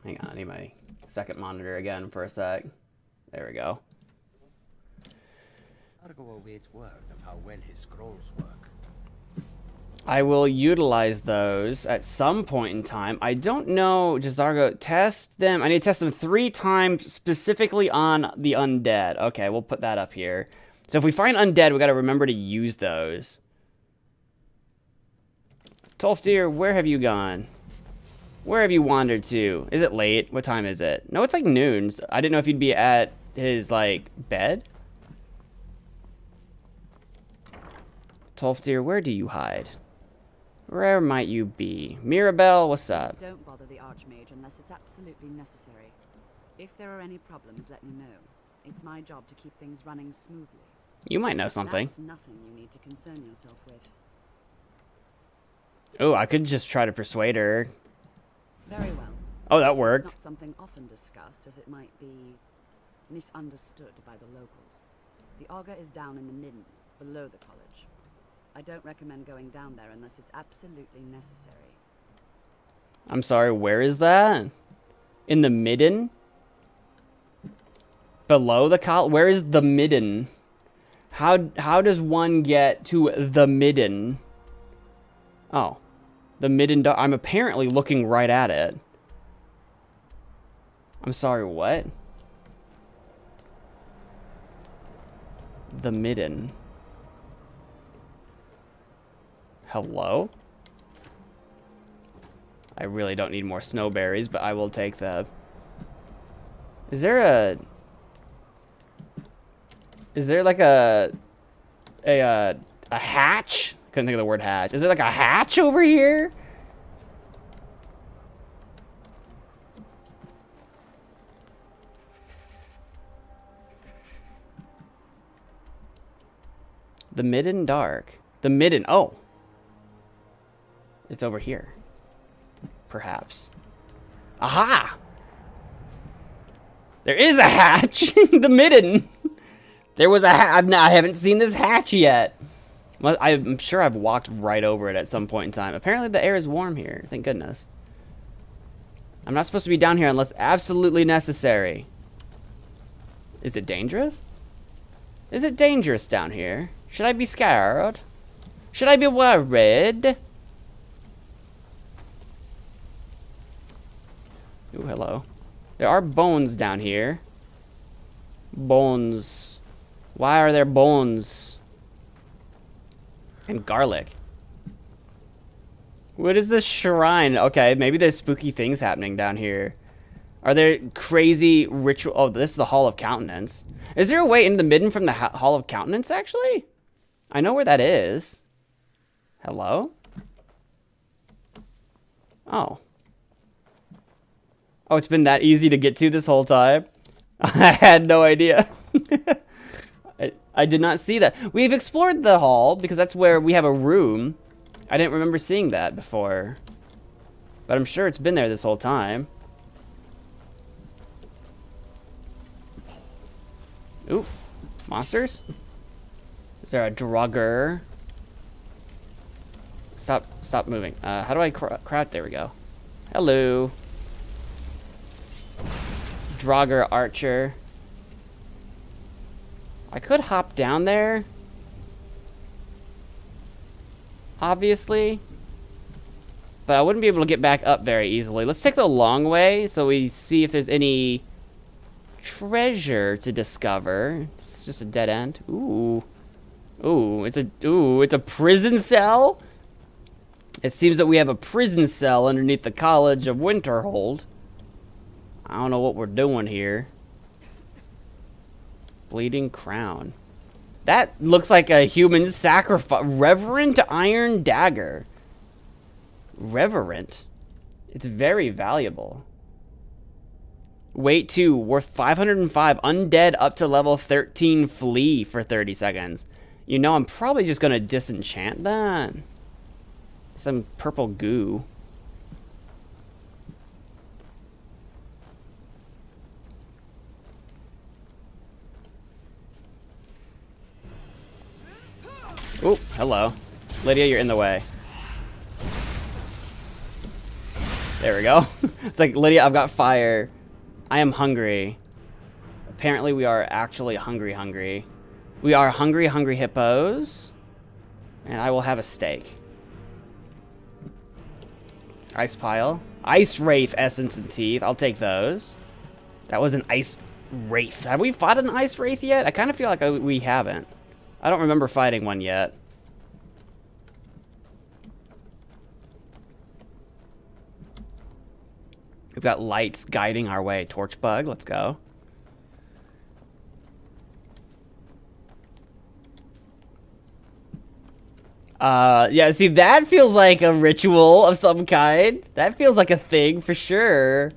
Hang on, I need my second monitor again for a sec. There we go. Cesargo awaits word of how well his scrolls work. I will utilize those at some point in time. I don't know, Cesargo, test them. I need to test them 3 times specifically on the undead. Okay, we'll put that up here. So if we find undead, we got to remember to use those. Tolfdir, where have you gone? Where have you wandered to? Is it late? What time is it? No, it's like noon. I didn't know if you'd be at his, like, bed. Tolfdir, where do you hide? Where might you be? Mirabelle, what's up? Don't bother the Archmage unless it's absolutely necessary. If there are any problems, let me know. It's my job to keep things running smoothly. You might know something. That's nothing you need to concern yourself with. Oh, I could just try to persuade her. Very well. Oh, that worked. It's not something often discussed, as it might be misunderstood by the locals. The Augur is down in the midden, below the college. I don't recommend going down there unless it's absolutely necessary. I'm sorry, where is that? In the midden? Below the college? Where is the midden? How does one get to the midden? Oh. The midden. I'm apparently looking right at it. I'm sorry, what? The midden. Hello? I really don't need more snowberries, but I will take them. Is there like a hatch? Couldn't think of the word hatch. Is there like a hatch over here? The midden dark. The midden. Oh. It's over here. Perhaps. Aha! There is a hatch! The midden! There was a hatch. I haven't seen this hatch yet. I'm sure I've walked right over it at some point in time. Apparently the air is warm here. Thank goodness. I'm not supposed to be down here unless absolutely necessary. Is it dangerous? Is it dangerous down here? Should I be scared? Should I be worried? Ooh, hello. There are bones down here. Bones. Why are there bones? And garlic. What is this shrine? Okay, maybe there's spooky things happening down here. Are there crazy ritual? Oh, this is the Hall of Countenance. Is there a way into the midden from the Hall of Countenance, actually? I know where that is. Hello? Oh. Oh, it's been that easy to get to this whole time? I had no idea. I did not see that. We've explored the hall because that's where we have a room. I didn't remember seeing that before. But I'm sure it's been there this whole time. Ooh, monsters? Is there a drugger? Stop moving. How do I crouch? There we go. Hello. Drogger archer. I could hop down there. Obviously. But I wouldn't be able to get back up very easily. Let's take the long way so we see if there's any treasure to discover. It's just a dead end. Ooh. It's a prison cell? It seems that we have a prison cell underneath the College of Winterhold. I don't know what we're doing here. Bleeding crown. That looks like a human sacrifice. Reverent iron dagger. Reverent. It's very valuable. Weight 2, worth 505. Undead up to level 13. Flee for 30 seconds. You know, I'm probably just gonna disenchant that. Some purple goo. Oh, hello. Lydia, you're in the way. There we go. It's like, Lydia, I've got fire. I am hungry. Apparently we are actually hungry. We are hungry hippos. And I will have a steak. Ice pile. Ice wraith essence and teeth. I'll take those. That was an ice wraith. Have we fought an ice wraith yet? I kind of feel like we haven't. I don't remember fighting one yet. We've got lights guiding our way. Torch bug, let's go. Yeah, see, that feels like a ritual of some kind. That feels like a thing for sure.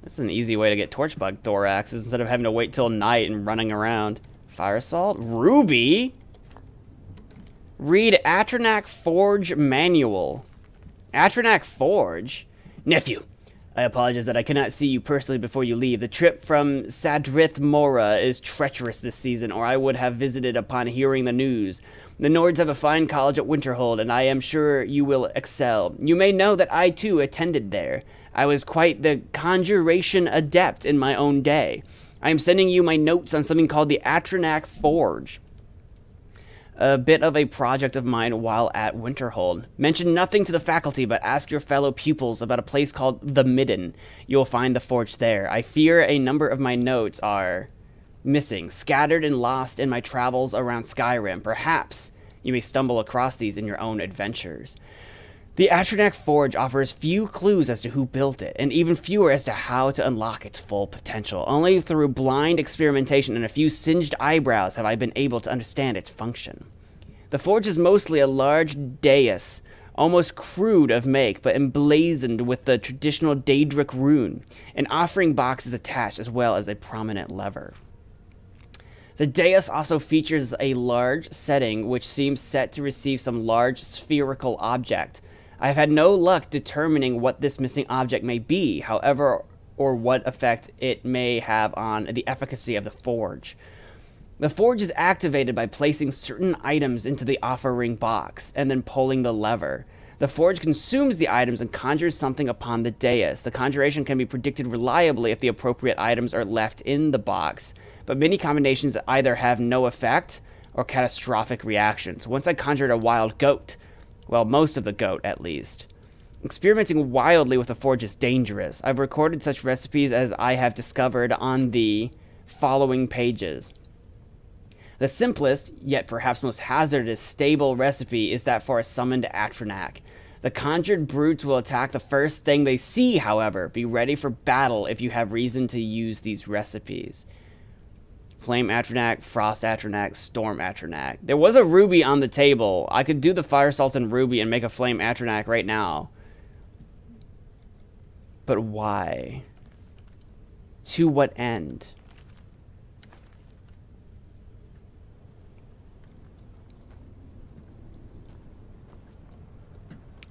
This is an easy way to get torch bug thoraxes instead of having to wait till night and running around. Fire salt? Ruby? Read Atronak Forge Manual. Atronak Forge? Nephew, I apologize that I cannot see you personally before you leave. The trip from Sadrith Mora is treacherous this season, or I would have visited upon hearing the news. The Nords have a fine college at Winterhold, and I am sure you will excel. You may know that I, too, attended there. I was quite the conjuration adept in my own day. I am sending you my notes on something called the Atronak Forge. A bit of a project of mine while at Winterhold. Mention nothing to the faculty, but ask your fellow pupils about a place called the Midden. You will find the forge there. I fear a number of my notes are missing, scattered and lost in my travels around Skyrim. Perhaps you may stumble across these in your own adventures. The Atronak Forge offers few clues as to who built it, and even fewer as to how to unlock its full potential. Only through blind experimentation and a few singed eyebrows have I been able to understand its function. The forge is mostly a large dais, almost crude of make, but emblazoned with the traditional Daedric rune. An offering box is attached, as well as a prominent lever. The dais also features a large setting, which seems set to receive some large spherical object. I have had no luck determining what this missing object may be, however, or what effect it may have on the efficacy of the forge. The forge is activated by placing certain items into the offering box, and then pulling the lever. The forge consumes the items and conjures something upon the dais. The conjuration can be predicted reliably if the appropriate items are left in the box, but many combinations either have no effect or catastrophic reactions. Once I conjured a wild goat. Well, most of the goat, at least. Experimenting wildly with the forge is dangerous. I've recorded such recipes as I have discovered on the following pages. The simplest, yet perhaps most hazardous, stable recipe is that for a summoned Atronak. The conjured brutes will attack the first thing they see, however. Be ready for battle if you have reason to use these recipes. Flame Atronak, Frost Atronak, Storm Atronak. There was a ruby on the table. I could do the fire salt and ruby and make a Flame Atronak right now. But why? To what end?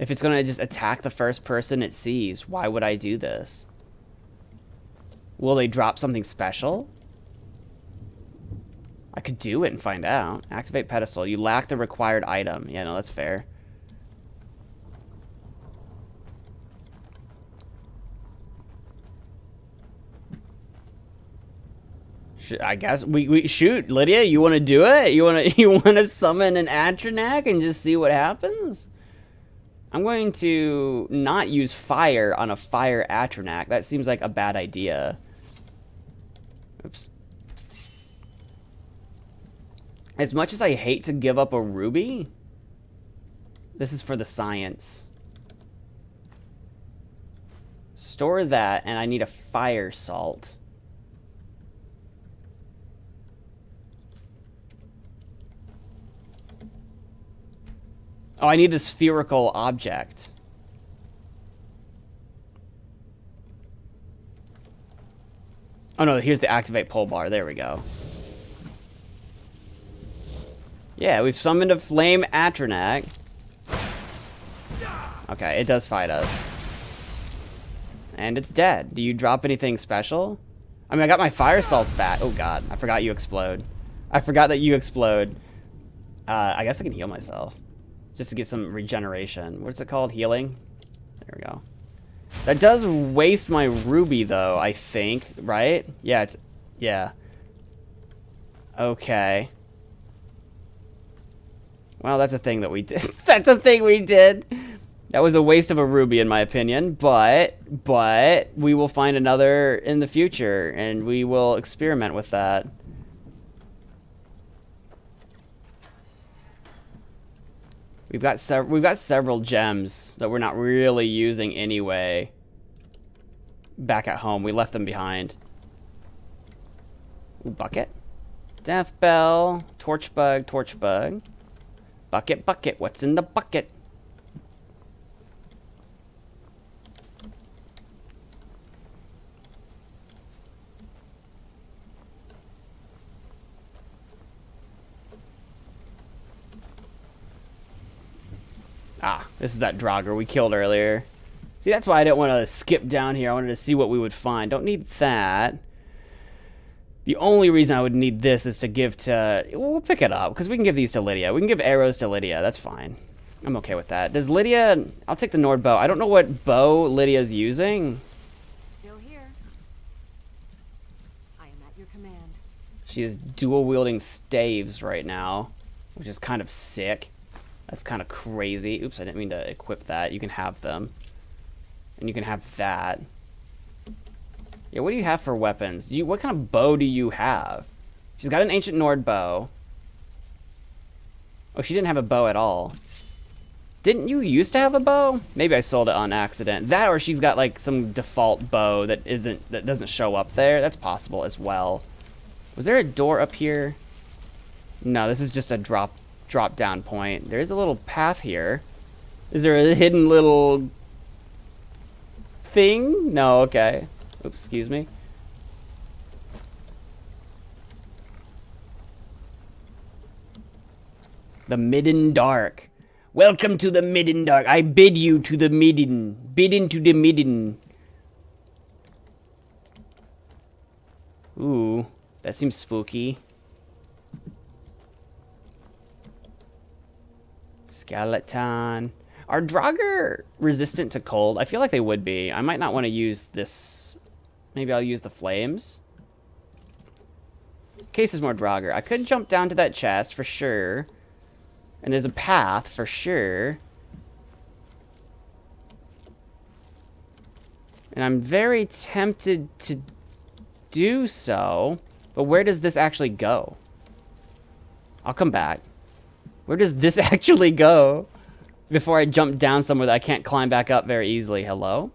If it's gonna just attack the first person it sees, why would I do this? Will they drop something special? I could do it and find out. Activate pedestal. You lack the required item. Yeah, no, that's fair. I guess we shoot, Lydia. You want to do it? You want to summon an Atronak and just see what happens? I'm going to not use fire on a fire Atronak. That seems like a bad idea. Oops. As much as I hate to give up a ruby, this is for the science. Store that, and I need a fire salt. Oh, I need the spherical object. Oh no, here's the activate pole bar. There we go. Yeah, we've summoned a flame Atronak. Okay, it does fight us. And it's dead. Do you drop anything special? I mean, I got my fire salts back. Oh god, I forgot you explode. I forgot that you explode. I guess I can heal myself. Just to get some regeneration. What's it called? Healing? There we go. That does waste my ruby, though, I think. Right? Yeah, it's... Yeah. Okay. Well, that's a thing that we did. That's a thing we did! That was a waste of a ruby, in my opinion. But we will find another in the future, and we will experiment with that. We've got several gems that we're not really using anyway. Back at home, we left them behind. Ooh, bucket. Death bell. Torch bug. Torch bug. Bucket. Bucket. What's in the bucket? Ah, this is that Draugr we killed earlier. See, that's why I didn't want to skip down here. I wanted to see what we would find. Don't need that. The only reason I would need this is to give to... We'll pick it up, because we can give these to Lydia. We can give arrows to Lydia. That's fine. I'm okay with that. Does Lydia... I'll take the Nord bow. I don't know what bow Lydia's using. Still here. I am at your command. She is dual-wielding staves right now, which is kind of sick. That's kind of crazy. Oops, I didn't mean to equip that. You can have them. And you can have that. Yeah, what do you have for weapons? What kind of bow do you have? She's got an ancient Nord bow. Oh, she didn't have a bow at all. Didn't you used to have a bow? Maybe I sold it on accident. That, or she's got like some default bow that doesn't show up there. That's possible as well. Was there a door up here? No, this is just a drop down point. There is a little path here. Is there a hidden little thing? No, okay. Oops, excuse me. The Midden Dark. Welcome to the Midden Dark. I bid you to the Midden. Bid into the Midden. Ooh, that seems spooky. Skeleton. Are Draugr resistant to cold? I feel like they would be. I might not want to use this. Maybe I'll use the flames. In case there's more Draugr. I could jump down to that chest for sure. And there's a path for sure. And I'm very tempted to do so. But where does this actually go? I'll come back. Where does this actually go? Before I jump down somewhere that I can't climb back up very easily. Hello?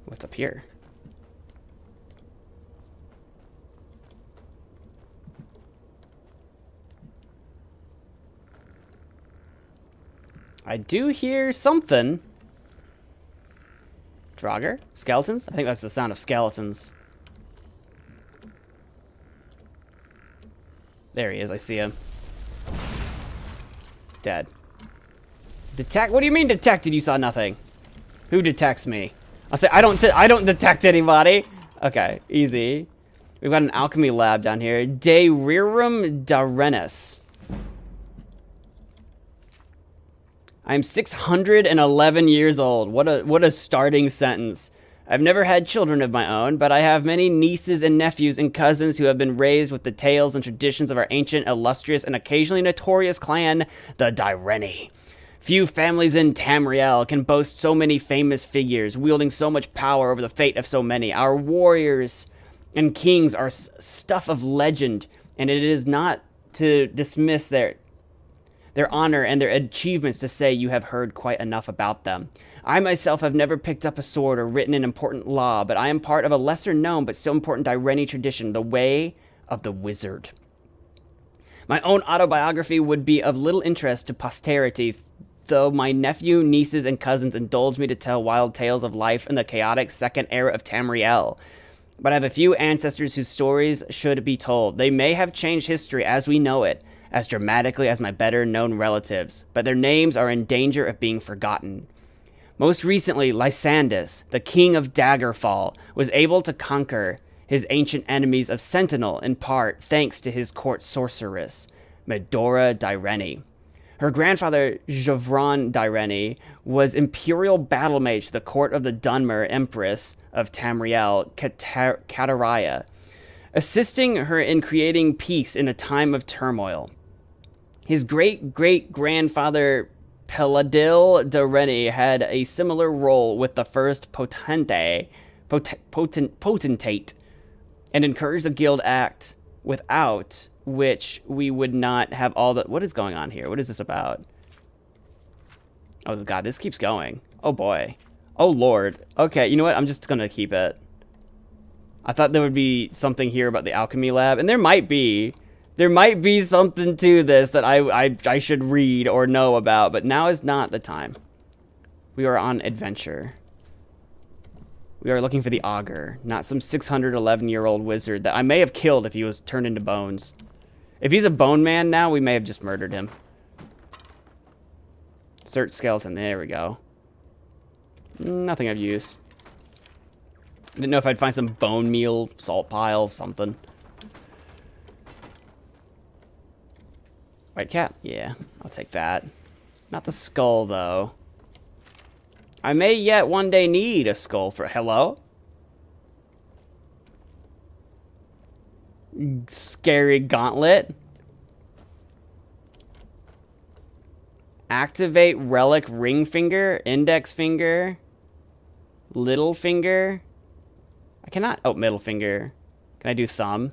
What's up here? I do hear something. Draugr? Skeletons? I think that's the sound of skeletons. There he is, I see him. Dead. Detect? What do you mean detected? You saw nothing. Who detects me? I'll say I don't detect anybody. Okay, easy. We've got an alchemy lab down here. De Rerum Darenis. I'm 611 years old. What a starting sentence. I've never had children of my own, but I have many nieces and nephews and cousins who have been raised with the tales and traditions of our ancient, illustrious, and occasionally notorious clan, the Daireni. Few families in Tamriel can boast so many famous figures, wielding so much power over the fate of so many. Our warriors and kings are stuff of legend, and it is not to dismiss their honor and their achievements to say you have heard quite enough about them. I myself have never picked up a sword or written an important law, but I am part of a lesser known but still important Daireni tradition, the way of the wizard. My own autobiography would be of little interest to posterity, though my nephew, nieces, and cousins indulge me to tell wild tales of life in the chaotic second era of Tamriel. But I have a few ancestors whose stories should be told. They may have changed history as we know it, as dramatically as my better-known relatives, but their names are in danger of being forgotten. Most recently, Lysandus, the king of Daggerfall, was able to conquer his ancient enemies of Sentinel in part thanks to his court sorceress, Medora Daireni. Her grandfather, Javron Daireni, was imperial battle mage to the court of the Dunmer Empress of Tamriel, Kataraya, assisting her in creating peace in a time of turmoil. His great-great-grandfather, Peladil Daireni, had a similar role with the first potentate, and encouraged the guild act, without which we would not have all the... What is going on here? What is this about? Oh, God, this keeps going. Oh, boy. Oh, Lord. Okay, you know what? I'm just gonna keep it. I thought there would be something here about the alchemy lab, and there might be. There might be something to this that I should read or know about, but now is not the time. We are on adventure. We are looking for the augur, not some 611-year-old wizard that I may have killed if he was turned into bones. If he's a bone man now, we may have just murdered him. Search skeleton. There we go. Nothing of use. Didn't know if I'd find some bone meal, salt pile, something. White cat? Yeah, I'll take that. Not the skull, though. I may yet one day need a skull for... Hello? Scary gauntlet. Activate relic ring finger, index finger, little finger. I cannot... Oh, middle finger. Can I do thumb?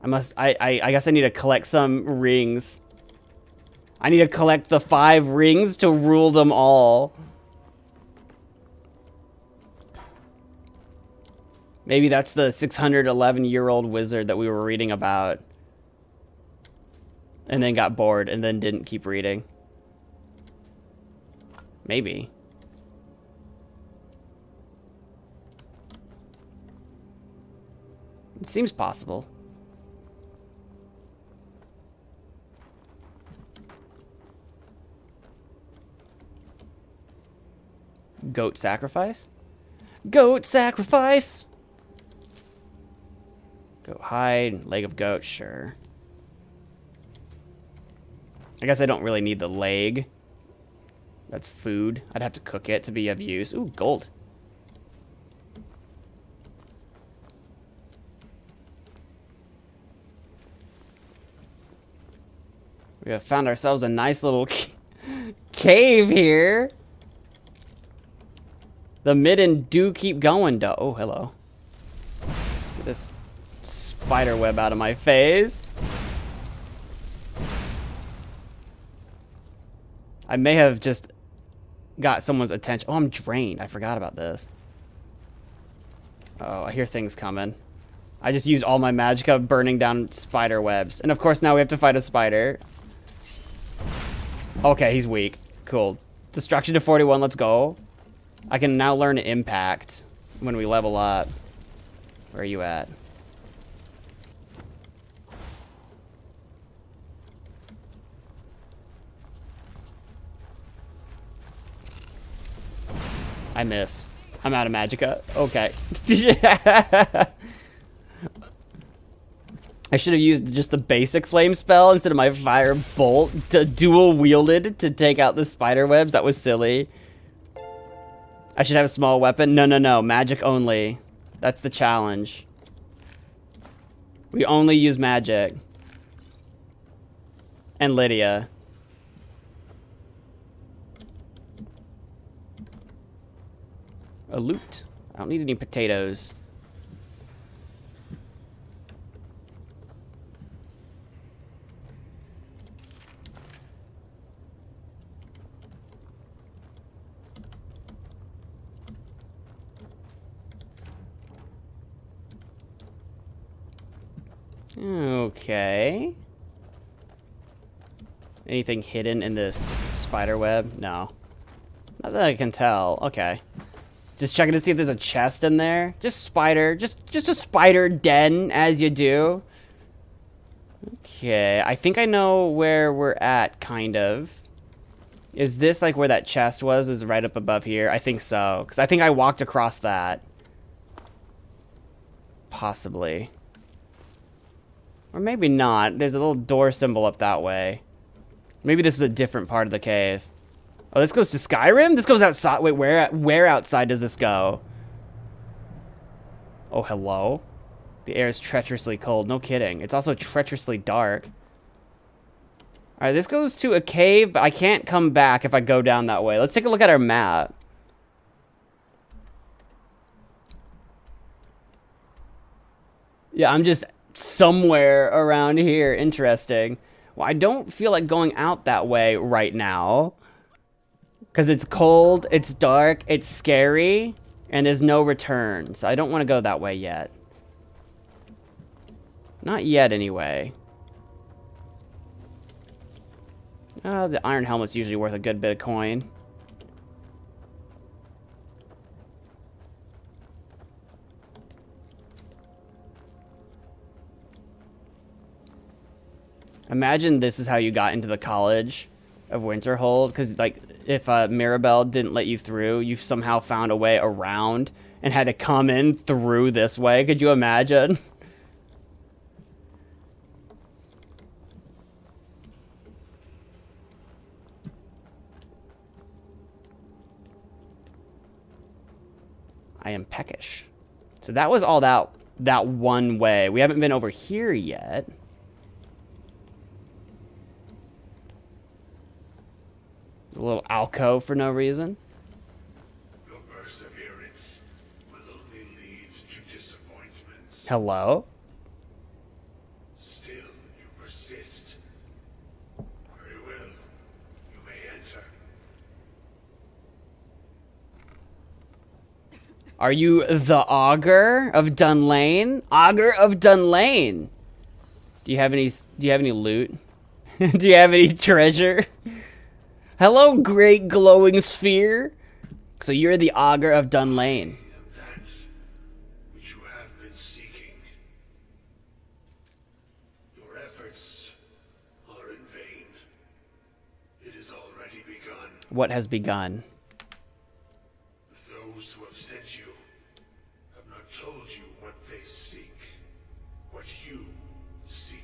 I guess I need to collect some rings. I need to collect the 5 rings to rule them all. Maybe that's the 611-year-old wizard that we were reading about. And then got bored and then didn't keep reading. Maybe. It seems possible. Goat sacrifice? Goat sacrifice! Goat hide, leg of goat, sure. I guess I don't really need the leg. That's food. I'd have to cook it to be of use. Ooh, gold. We have found ourselves a nice little cave here. The midden do keep going, though. Oh, hello. Get this spider web out of my face. I may have just got someone's attention. Oh, I'm drained. I forgot about this. Oh, I hear things coming. I just used all my magicka burning down spider webs. And of course now we have to fight a spider. Okay, he's weak. Cool. Destruction to 41, let's go. I can now learn impact when we level up. Where are you at? I missed. I'm out of magicka. Okay. I should have used just the basic flame spell instead of my fire bolt to dual wielded to take out the spider webs. That was silly. I should have a small weapon. No, no, no. Magic only. That's the challenge. We only use magic. And Lydia. A loot. I don't need any potatoes. Okay. Anything hidden in this spider web? No. Not that I can tell. Okay. Just checking to see if there's a chest in there. Just spider. Just a spider den, as you do. Okay. I think I know where we're at, kind of. Is this like where that chest was? Is right up above here? I think so. Because I think I walked across that. Possibly. Or maybe not. There's a little door symbol up that way. Maybe this is a different part of the cave. Oh, this goes to Skyrim? This goes outside. Wait, where outside does this go? Oh, hello? The air is treacherously cold. No kidding. It's also treacherously dark. Alright, this goes to a cave, but I can't come back if I go down that way. Let's take a look at our map. Yeah, I'm just somewhere around here. Interesting. Well, I don't feel like going out that way right now. Because it's cold, it's dark, it's scary, and there's no return. So I don't want to go that way yet. Not yet, anyway. The iron helmet's usually worth a good bit of coin. Imagine this is how you got into the College of Winterhold, because like if Mirabelle didn't let you through, you somehow found a way around and had to come in through this way. Could you imagine? I am peckish. So that was all that one way. We haven't been over here yet. A little alcove for no reason. Your perseverance will only lead to disappointment. Hello? Still, you persist. Very well. You may enter. Are you the Augur of Dunlane? Augur of Dunlane. Do you have any loot? Do you have any treasure? Hello, great glowing sphere. So you're the Augur of Dunlane. That which you have been seeking. Your efforts are in vain. It has already begun. What has begun? Those who have sent you have not told you what they seek. What you seek.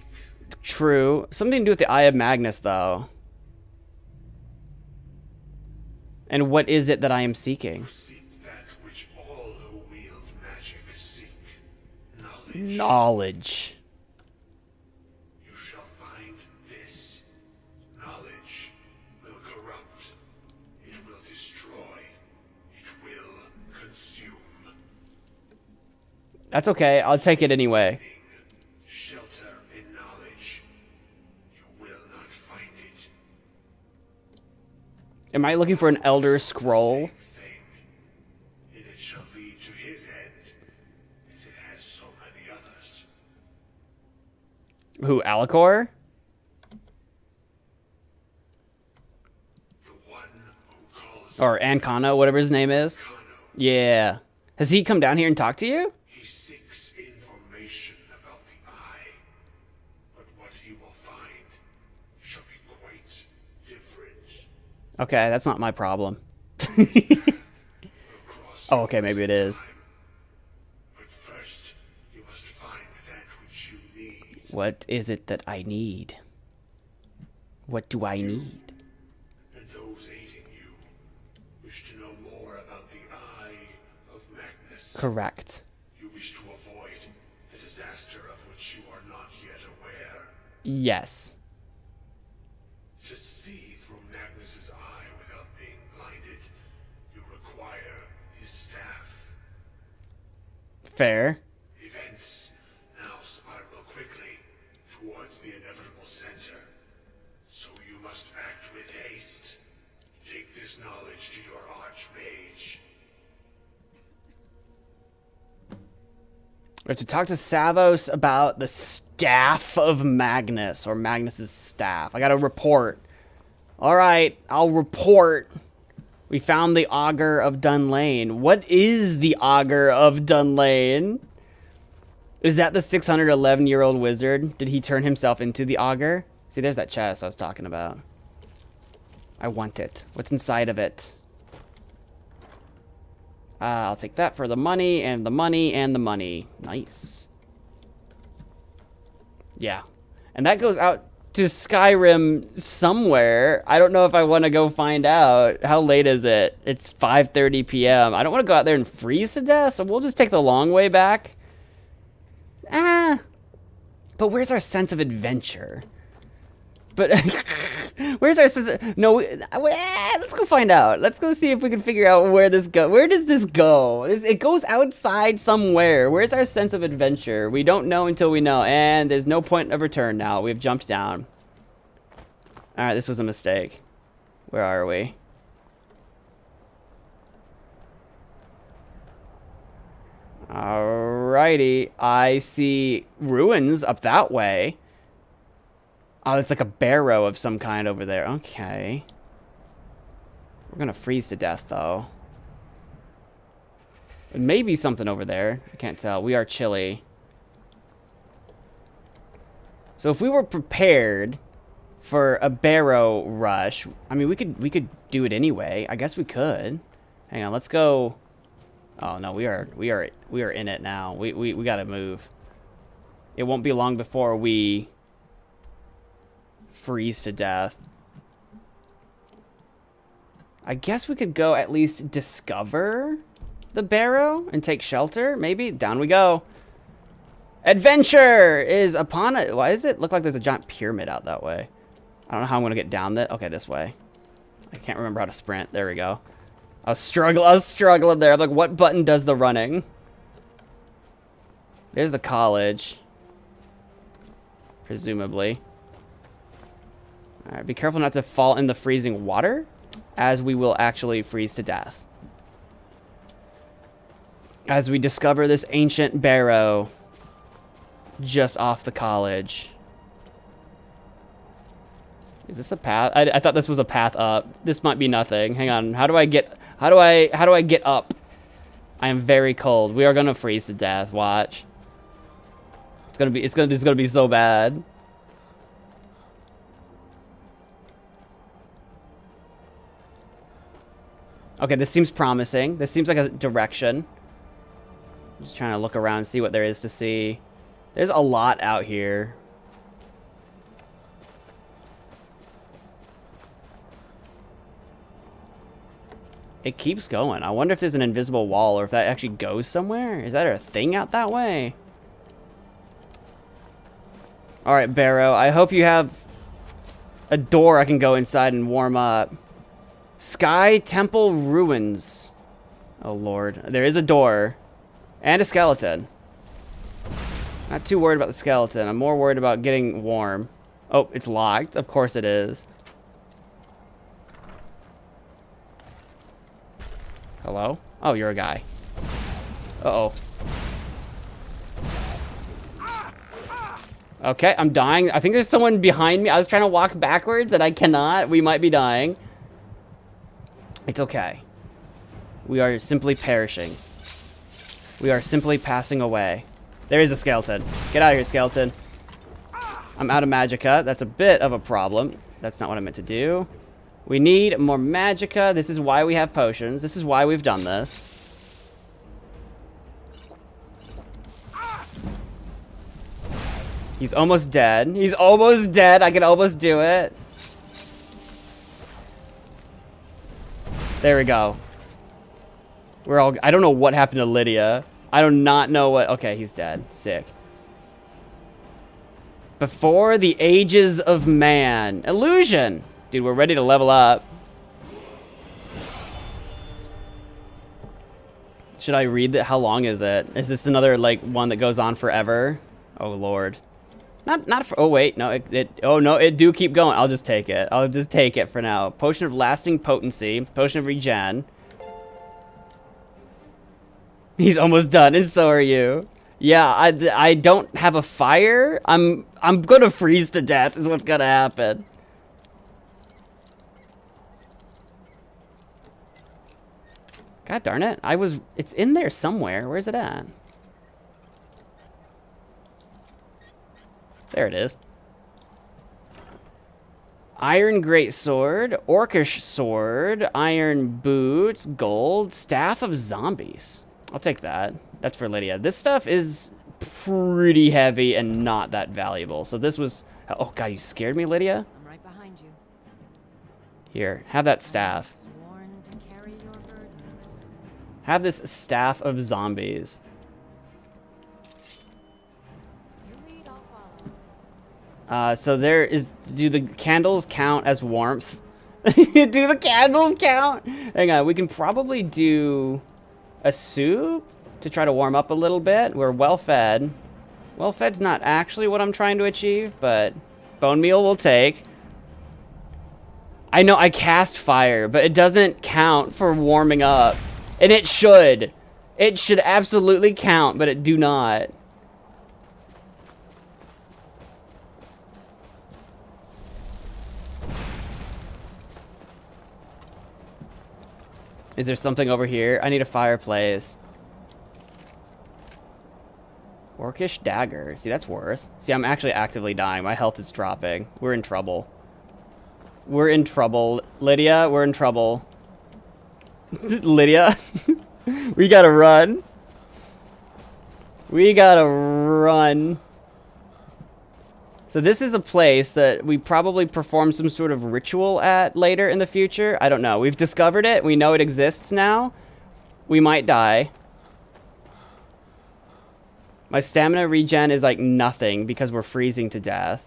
True. Something to do with the Eye of Magnus, though. And what is it that I am seeking? You seek that which all who wield magic seek. Knowledge. Knowledge. You shall find this. Knowledge will corrupt. It will destroy. It will consume. That's okay. I'll take it anyway. Shelter in knowledge. You will not find it. Am I looking for an Elder Scroll? And it shall lead to his end, as it has so many others. Who, Alicor? The one who calls Or Ancano, whatever his name is? Yeah. Has he come down here and talked to you? He seeks information about the eye, but what he will find shall be quite different. Okay, that's not my problem. Will Oh, okay, maybe it is. But first, you must find that which you need. What is it that I need? What do I need? And those aiding you wish to know more about the Eye of Magnus. Correct. You wish to avoid the disaster of which you are not yet aware. Yes. To see through Magnus's eye without being blinded, you require his staff. Fair. Events now spiral quickly towards the inevitable center. So you must act with haste. Take this knowledge to your archmage. We have to talk to Savos about the staff of Magnus, or Magnus's staff. I got to report. All right, I'll report. We found the Augur of Dunlane. What is the Augur of Dunlane? Is that the 611-year-old wizard? Did he turn himself into the Augur? See, there's that chest I was talking about. I want it. What's inside of it? I'll take that for the money, and the money, and the money. Nice. Yeah. And that goes out to Skyrim somewhere. I don't know if I want to go find out. How late is it? It's 5:30 p.m. I don't want to go out there and freeze to death, so we'll just take the long way back. But where's our sense of adventure? But where's our sense of... No, let's go find out. Let's go see if we can figure out where this goes. Where does this go? It goes outside somewhere. Where's our sense of adventure? We don't know until we know. And there's no point of return now. We've jumped down. Alright, this was a mistake. Where are we? Alrighty. I see ruins up that way. Oh, it's like a barrow of some kind over there. Okay. We're gonna freeze to death, though. It may be something over there. I can't tell. We are chilly. So if we were prepared for a barrow rush, I mean, we could do it anyway. I guess we could. Hang on, let's go. Oh no, we are in it now. We gotta move. It won't be long before we freeze to death. I guess we could go at least discover the barrow and take shelter. Maybe. Down we go. Adventure is upon it. Why does it look like there's a giant pyramid out that way? I don't know how I'm gonna get down that. Okay, this way. I can't remember how to sprint. There we go. I was struggling there. I'm like, what button does the running? There's the college. Presumably. Alright, be careful not to fall in the freezing water, as we will actually freeze to death. As we discover this ancient barrow just off the college. Is this a path? I thought this was a path up. This might be nothing. Hang on. How do I get up? I am very cold. We are gonna freeze to death. Watch. This is gonna be so bad. Okay, this seems promising. This seems like a direction. I'm just trying to look around and see what there is to see. There's a lot out here. It keeps going. I wonder if there's an invisible wall or if that actually goes somewhere. Is that a thing out that way? Alright, Barrow. I hope you have a door I can go inside and warm up. Sky Temple Ruins. Oh, Lord. There is a door. And a skeleton. Not too worried about the skeleton. I'm more worried about getting warm. Oh, it's locked. Of course it is. Hello? Oh, you're a guy. Uh-oh. Okay, I'm dying. I think there's someone behind me. I was trying to walk backwards and I cannot. We might be dying. It's okay. We are simply perishing. We are simply passing away. There is a skeleton. Get out of here, skeleton. I'm out of magicka. That's a bit of a problem. That's not what I meant to do. We need more magicka. This is why we have potions. This is why we've done this. He's almost dead. He's almost dead. I can almost do it. There we go. We're all... I don't know what happened to Lydia. I do not know what... Okay, he's dead. Sick. Before the ages of man. Illusion. Dude, we're ready to level up. Should I read that? How long is it? Is this another, like, one that goes on forever? Oh, Lord. Not for... Oh, wait. No, oh, no, it do keep going. I'll just take it. I'll just take it for now. Potion of lasting potency. Potion of regen. He's almost done, and so are you. Yeah, I don't have a fire. I'm gonna freeze to death is what's gonna happen. God darn it. It's in there somewhere. Where's it at? There it is. Iron greatsword, orcish sword, iron boots, gold, staff of zombies. I'll take that. That's for Lydia. This stuff is pretty heavy and not that valuable. So this was... Oh, God, you scared me, Lydia? I'm right behind you. Here, have that staff. Sworn to carry your burdens. Have this staff of zombies. So there is... Do the candles count as warmth? Do the candles count? Hang on, we can probably do a soup to try to warm up a little bit. We're well fed. Well fed's not actually what I'm trying to achieve, but bone meal will take. I know I cast fire, but it doesn't count for warming up. And it should. It should absolutely count, but it do not. Is there something over here? I need a fireplace. Orcish dagger. See, that's worth. See, I'm actually actively dying. My health is dropping. We're in trouble. We're in trouble. Lydia, we're in trouble. Lydia? We gotta run. We gotta run. So this is a place that we probably perform some sort of ritual at later in the future. I don't know. We've discovered it. We know it exists now. We might die. My stamina regen is like nothing because we're freezing to death.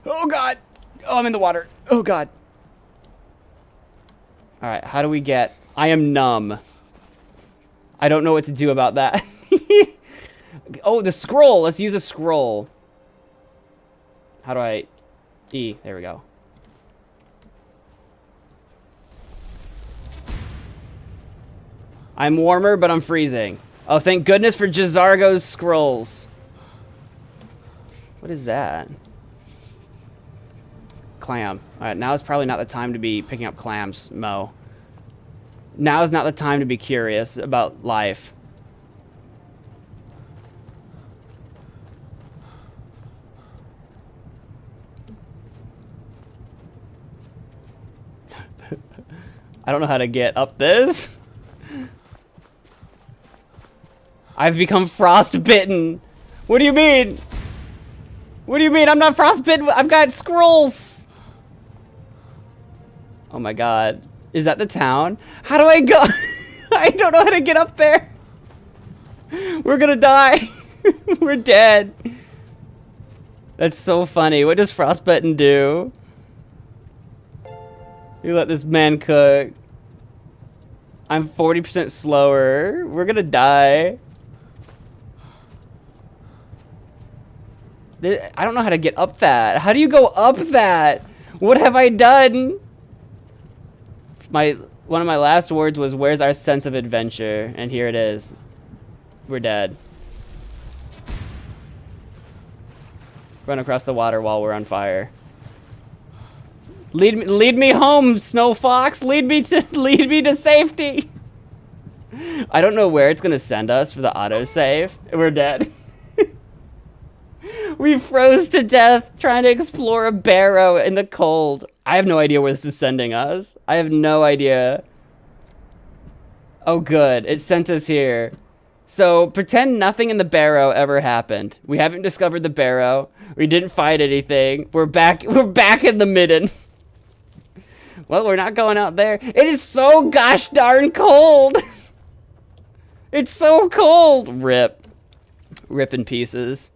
Oh, God. Oh, I'm in the water. Oh, God. All right. How do we get... I am numb. I don't know what to do about that. Oh, the scroll. Let's use a scroll. How do I... E. There we go. I'm warmer, but I'm freezing. Oh, thank goodness for Jazargo's scrolls. What is that? Clam. All right, now is probably not the time to be picking up clams, Mo. Now is not the time to be curious about life. I don't know how to get up this. I've become frostbitten. What do you mean? What do you mean? I'm not frostbitten. I've got scrolls. Oh my God. Is that the town? How do I go? I don't know how to get up there. We're gonna die. We're dead. That's so funny. What does frostbitten do? You let this man cook. I'm 40% slower. We're gonna die. I don't know how to get up that. How do you go up that? What have I done? One of my last words was, where's our sense of adventure? And here it is. We're dead. Run across the water while we're on fire. Lead me home, Snow Fox. Lead me to safety. I don't know where it's gonna send us for the autosave. We're dead. We froze to death trying to explore a barrow in the cold. I have no idea where this is sending us. I have no idea. Oh, good. It sent us here. So pretend nothing in the barrow ever happened. We haven't discovered the barrow. We didn't fight anything. We're back in the midden. Well, we're not going out there. It is so gosh darn cold. It's so cold. Rip. Rip in pieces.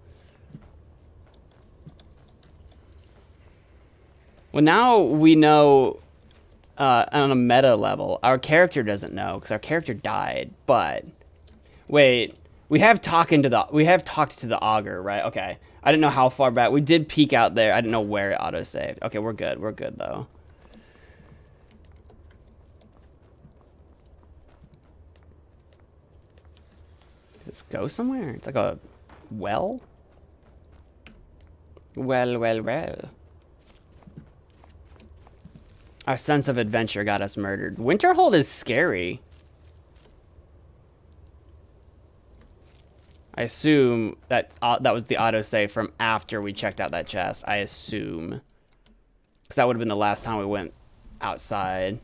Well, now we know on a meta level. Our character doesn't know because our character died. But wait, we have talked to the augur, right? Okay. I didn't know how far back. We did peek out there. I didn't know where it auto-saved. Okay, we're good. We're good though. Does this go somewhere? It's like a well? Well. Our sense of adventure got us murdered. Winterhold is scary. I assume that was the autosave from after we checked out that chest. I assume. Because that would have been the last time we went outside.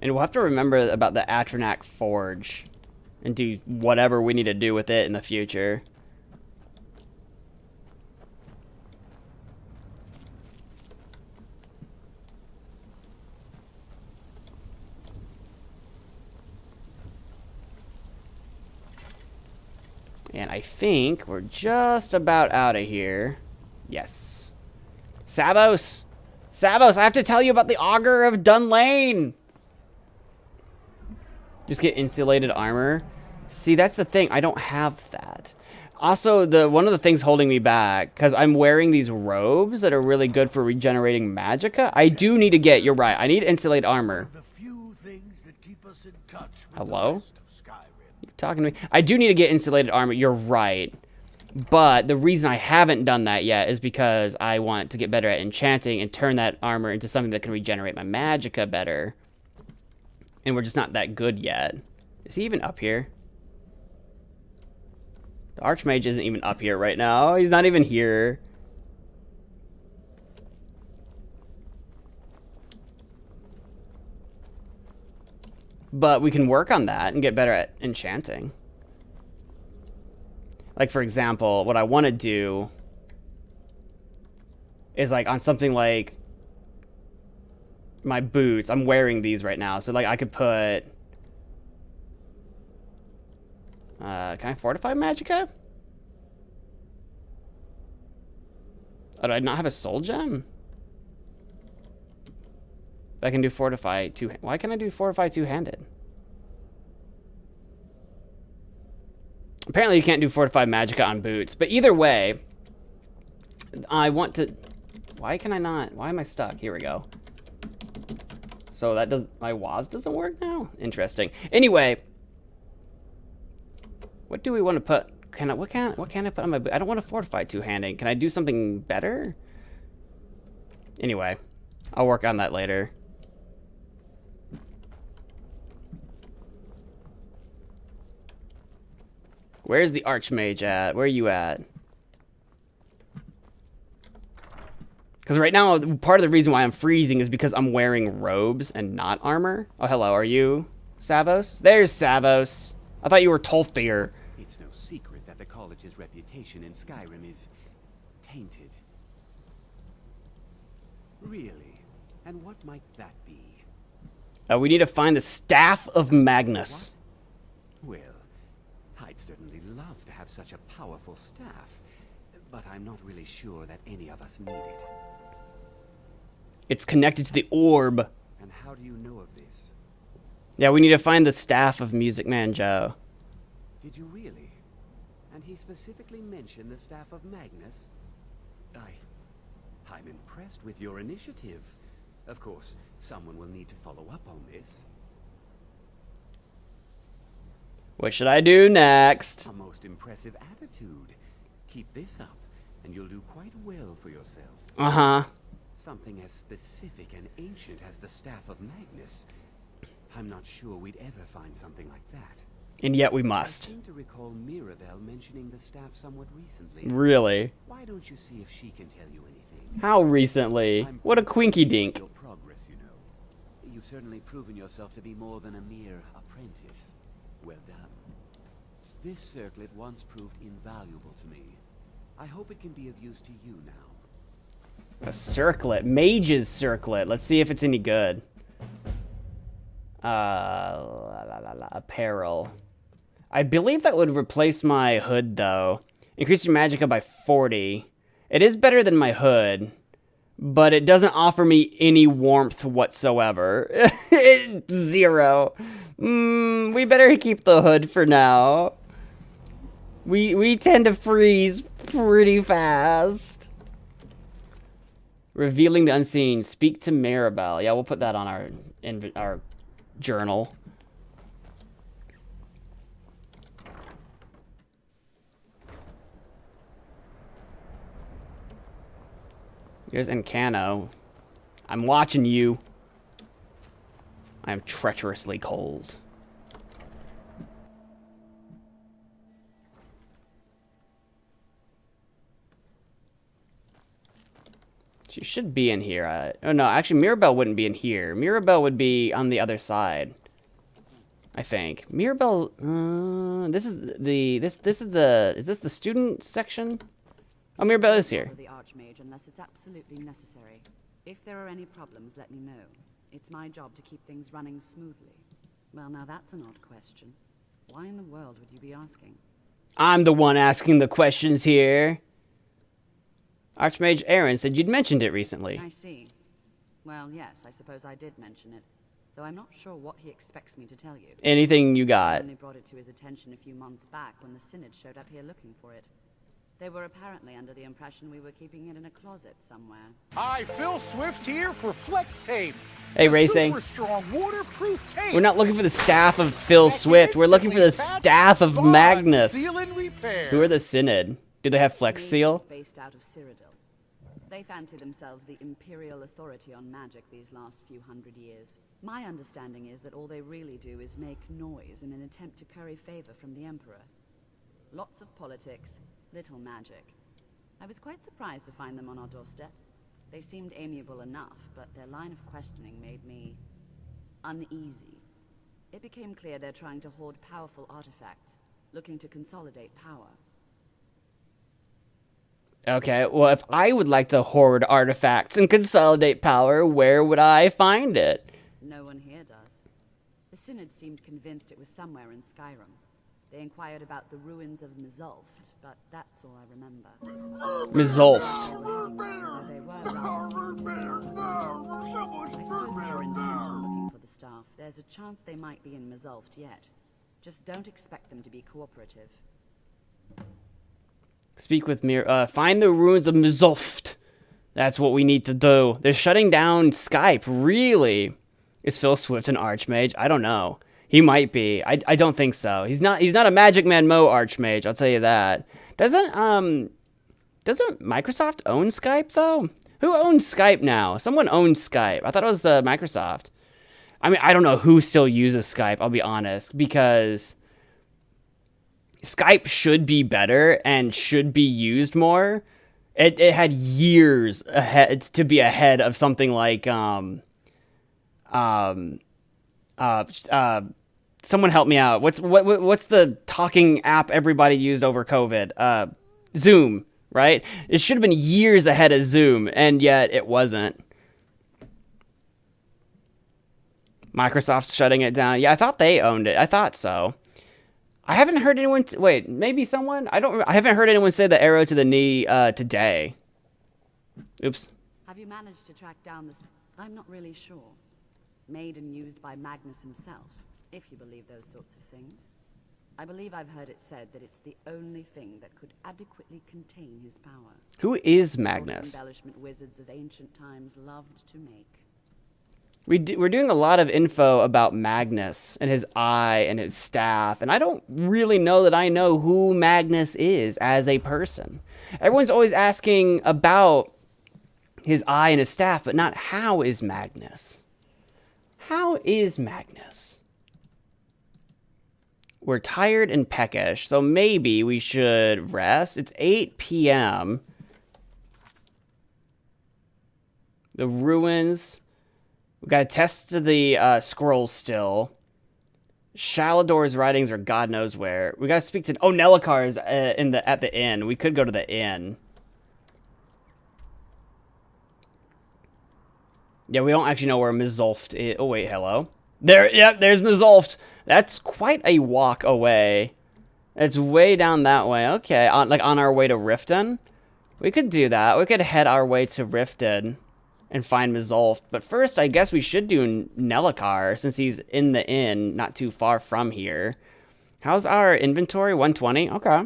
And we'll have to remember about the Atronac Forge and do whatever we need to do with it in the future. And I think we're just about out of here. Yes. Savos! Savos, I have to tell you about the Augur of Dunlane! Just get insulated armor. See, that's the thing. I don't have that. Also, one of the things holding me back, because I'm wearing these robes that are really good for regenerating magicka. I do need to get, you're right, I need insulated armor. Hello? You talking to me? I do need to get insulated armor, you're right. But the reason I haven't done that yet is because I want to get better at enchanting and turn that armor into something that can regenerate my magicka better. And we're just not that good yet. Is he even up here? The Archmage isn't even up here right now. He's not even here. But we can work on that and get better at enchanting. Like, for example, what I want to do is, like, on something like my boots. I'm wearing these right now. So, like, I could put... can I fortify magicka? Oh, do I not have a soul gem? I can do fortify two... Why can't I do fortify two-handed? Apparently you can't do fortify magicka on boots. But either way, I want to... Why can I not? Why am I stuck? Here we go. So that does... My Waz doesn't work now? Interesting. Anyway. What do we want to put? What can I put on my boot? I don't want to fortify two-handed. Can I do something better? Anyway. I'll work on that later. Where's the Archmage at? Where are you at? Because right now, part of the reason why I'm freezing is because I'm wearing robes and not armor. Oh, hello. Are you Savos? There's Savos. I thought you were Tolfdir. It's no secret that the college's reputation in Skyrim is tainted. Really? And what might that be? We need to find the Staff of Magnus. Well, I'd certainly love to have such a powerful staff, but I'm not really sure that any of us need it. It's connected to the orb. And how do you know of this? Yeah, we need to find the Staff of MagicManMo. Did you really? And he specifically mentioned the Staff of Magnus? I'm impressed with your initiative. Of course, someone will need to follow up on this. What should I do next? A most impressive attitude. Keep this up, and you'll do quite well for yourself. Uh-huh. Something as specific and ancient as the Staff of Magnus. I'm not sure we'd ever find something like that. And yet we I must. seem to recall Mirabelle mentioning the staff somewhat recently. Really? Why don't you see if she can tell you anything? How recently? What a quinky dink. Your progress, you know. You've certainly proven yourself to be more than a mere apprentice. Well done. This circlet once proved invaluable to me. I hope it can be of use to you now. A circlet. Mage's circlet. Let's see if it's any good. Apparel. I believe that would replace my hood, though. Increase your magicka by 40. It is better than my hood, but it doesn't offer me any warmth whatsoever. It's 0. We better keep the hood for now. We tend to freeze pretty fast. Revealing the unseen. Speak to Mirabelle. Yeah, we'll put that on our journal. Here's Encano. I'm watching you. I am treacherously cold. She should be in here. Oh no, actually Mirabelle wouldn't be in here. Mirabelle would be on the other side, I think. Mirabelle, is this the student section? Oh, Mirabelle is here. The Archmage, unless it's absolutely necessary. If there are any problems, let me know. It's my job to keep things running smoothly. Well, now that's an odd question. Why in the world would you be asking? I'm the one asking the questions here. Archmage Aaron said you'd mentioned it recently. I see. Well, yes, I suppose I did mention it. Though I'm not sure what he expects me to tell you. Anything you got. I only brought it to his attention a few months back when the Synod showed up here looking for it. They were apparently under the impression we were keeping it in a closet somewhere. Hi, Phil Swift here for Flex Tape. Hey, Racing. Super strong waterproof tape. We're not looking for the staff of Phil Swift. We're looking for the staff of Magnus. Who are the Synod? Do they have Flex Seal? Based out of Cyrodiil. They fancy themselves the imperial authority on magic these last few hundred years. My understanding is that all they really do is make noise in an attempt to curry favor from the Emperor. Lots of politics, little magic. I was quite surprised to find them on our doorstep. They seemed amiable enough, but their line of questioning made me uneasy. It became clear they're trying to hoard powerful artifacts, looking to consolidate power. Okay, well, if I would like to hoard artifacts and consolidate power, where would I find it? No one here does. The Synod seemed convinced it was somewhere in Skyrim. They inquired about the ruins of Mizulft, but that's all I remember. Mizulft. They were I suppose they were intent on looking for the staff. There's a chance they might be in Mizulft yet. Just don't expect them to be cooperative. Speak with find the ruins of Mizulft. That's what we need to do. They're shutting down Skype. Really? Is Phil Swift an Archmage? I don't know. He might be. I don't think so. He's not a MagicManMo Archmage, I'll tell you that. Doesn't Microsoft own Skype though? Who owns Skype now? Someone owns Skype. I thought it was Microsoft. I mean, I don't know who still uses Skype, I'll be honest, because Skype should be better and should be used more. It had years ahead to be ahead of something like someone help me out. What's the talking app everybody used over COVID? Zoom, right? It should have been years ahead of Zoom, and yet it wasn't. Microsoft's shutting it down. Yeah, I thought they owned it. I thought so. I haven't heard anyone... wait, maybe someone? I haven't heard anyone say the arrow to the knee today. Oops. Have you managed to track down this? I'm not really sure. Made and used by Magnus himself, if you believe those sorts of things. I believe I've heard it said that it's the only thing that could adequately contain his power. Who is Magnus? Sort of embellishment wizards of ancient times loved to make. We're doing a lot of info about Magnus and his eye and his staff, and I don't really know that I know who Magnus is as a person. Everyone's always asking about his eye and his staff, but not how is Magnus. How is Magnus? we're tired and peckish, so maybe we should rest. It's 8 p.m. The ruins. We gotta test the scrolls still. Shalador's writings are God knows where. We gotta speak to Nelikar's at the inn. We could go to the inn. Yeah, we don't actually know where Mizulft is. Oh wait, hello. There, yep, there's Mizulft. That's quite a walk away. It's way down that way. Okay, like on our way to Riften. We could do that. We could head our way to Riften and find Mizulft. But first, I guess we should do Nelikar, since he's in the inn, not too far from here. How's our inventory? 120? Okay.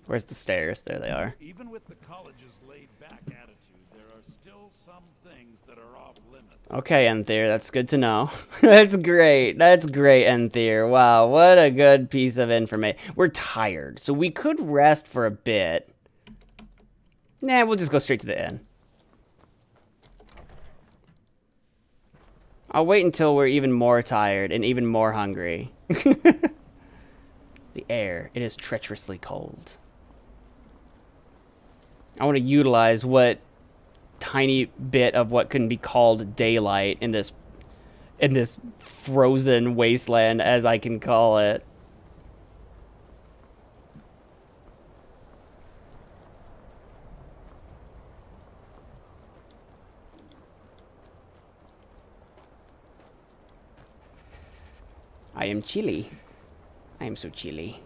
Where's the stairs? There they are. Even with the college's laid-back attitude, there are still some things that are off limits. Okay, Enthier, that's good to know. That's great. That's great, Enthier. Wow, what a good piece of information. We're tired, so we could rest for a bit. Nah, we'll just go straight to the inn. I'll wait until we're even more tired and even more hungry. The air, it is treacherously cold. I want to utilize what tiny bit of what can be called daylight in this frozen wasteland, as I can call it. I am chilly. I am so chilly.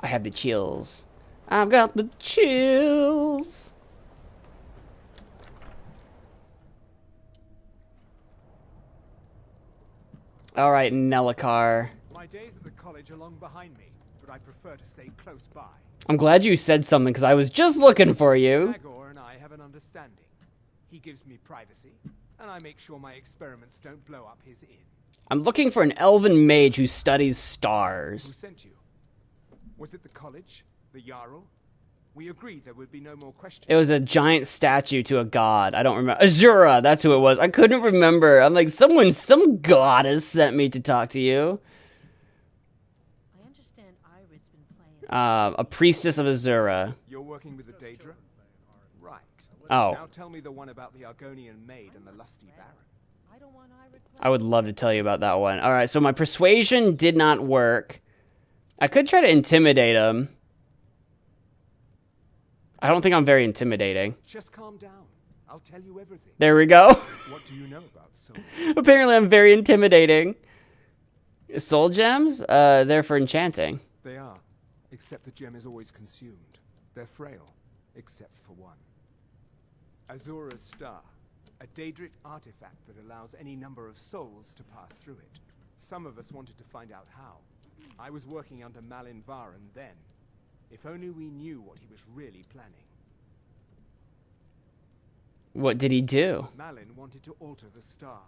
I have the chills. I've got the chills. All right, Nelikar. My days at the college are long behind me, but I prefer to stay close by. I'm glad you said something, because I was just looking for you. Magor and I have an understanding. He gives me privacy, and I make sure my experiments don't blow up his inn. I'm looking for an elven mage who studies stars. Who sent you? Was it the college? The Jarl? We agreed there would be no more questions. It was a giant statue to a god. I don't remember. Azura, that's who it was. I couldn't remember. I'm like, some god has sent me to talk to you. I understand Irid's been playing. A priestess of Azura. You're working with the Daedra? Right. Oh. Now tell me the one about the Argonian maid and the lusty baron. I would love to tell you about that one. All right, so my persuasion did not work. I could try to intimidate him. I don't think I'm very intimidating. Just calm down. I'll tell you everything. There we go. What do you know about soul? Apparently I'm very intimidating. Soul gems? They're for enchanting. They are, except the gem is always consumed. They're frail, except for one. Azura's Star. A Daedric artifact that allows any number of souls to pass through it. Some of us wanted to find out how. I was working under Malin Varen then. If only we knew what he was really planning. What did he do? Malin wanted to alter the star.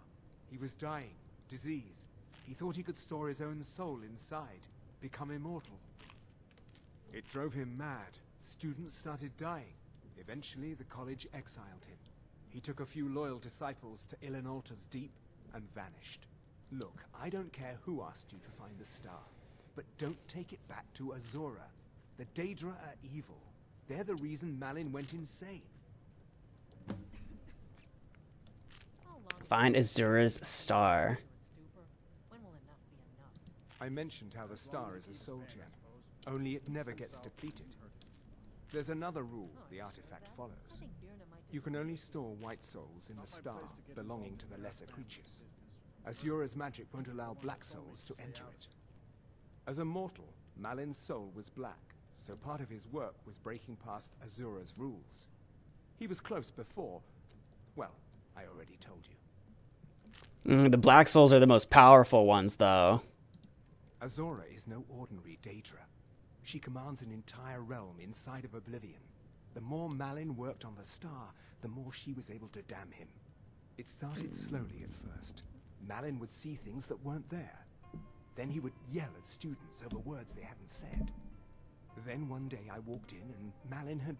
He was dying, diseased. He thought he could store his own soul inside, become immortal. It drove him mad. Students started dying. Eventually, the college exiled him. He took a few loyal disciples to Ilinalta's Deep and vanished. Look, I don't care who asked you to find the star, but don't take it back to Azura. The Daedra are evil. They're the reason Malin went insane. Find Azura's star. I mentioned how the star is a soul gem, only it never gets depleted. There's another rule the artifact follows. You can only store white souls in the star belonging to the lesser creatures. Azura's magic won't allow black souls to enter it. As a mortal, Malin's soul was black, so part of his work was breaking past Azura's rules. He was close before. Well, I already told you. The black souls are the most powerful ones, though. Azura is no ordinary Daedra. She commands an entire realm inside of Oblivion. The more Malin worked on the star, the more she was able to damn him. It started slowly at first. Malin would see things that weren't there. Then he would yell at students over words they hadn't said. Then one day I walked in and Malin had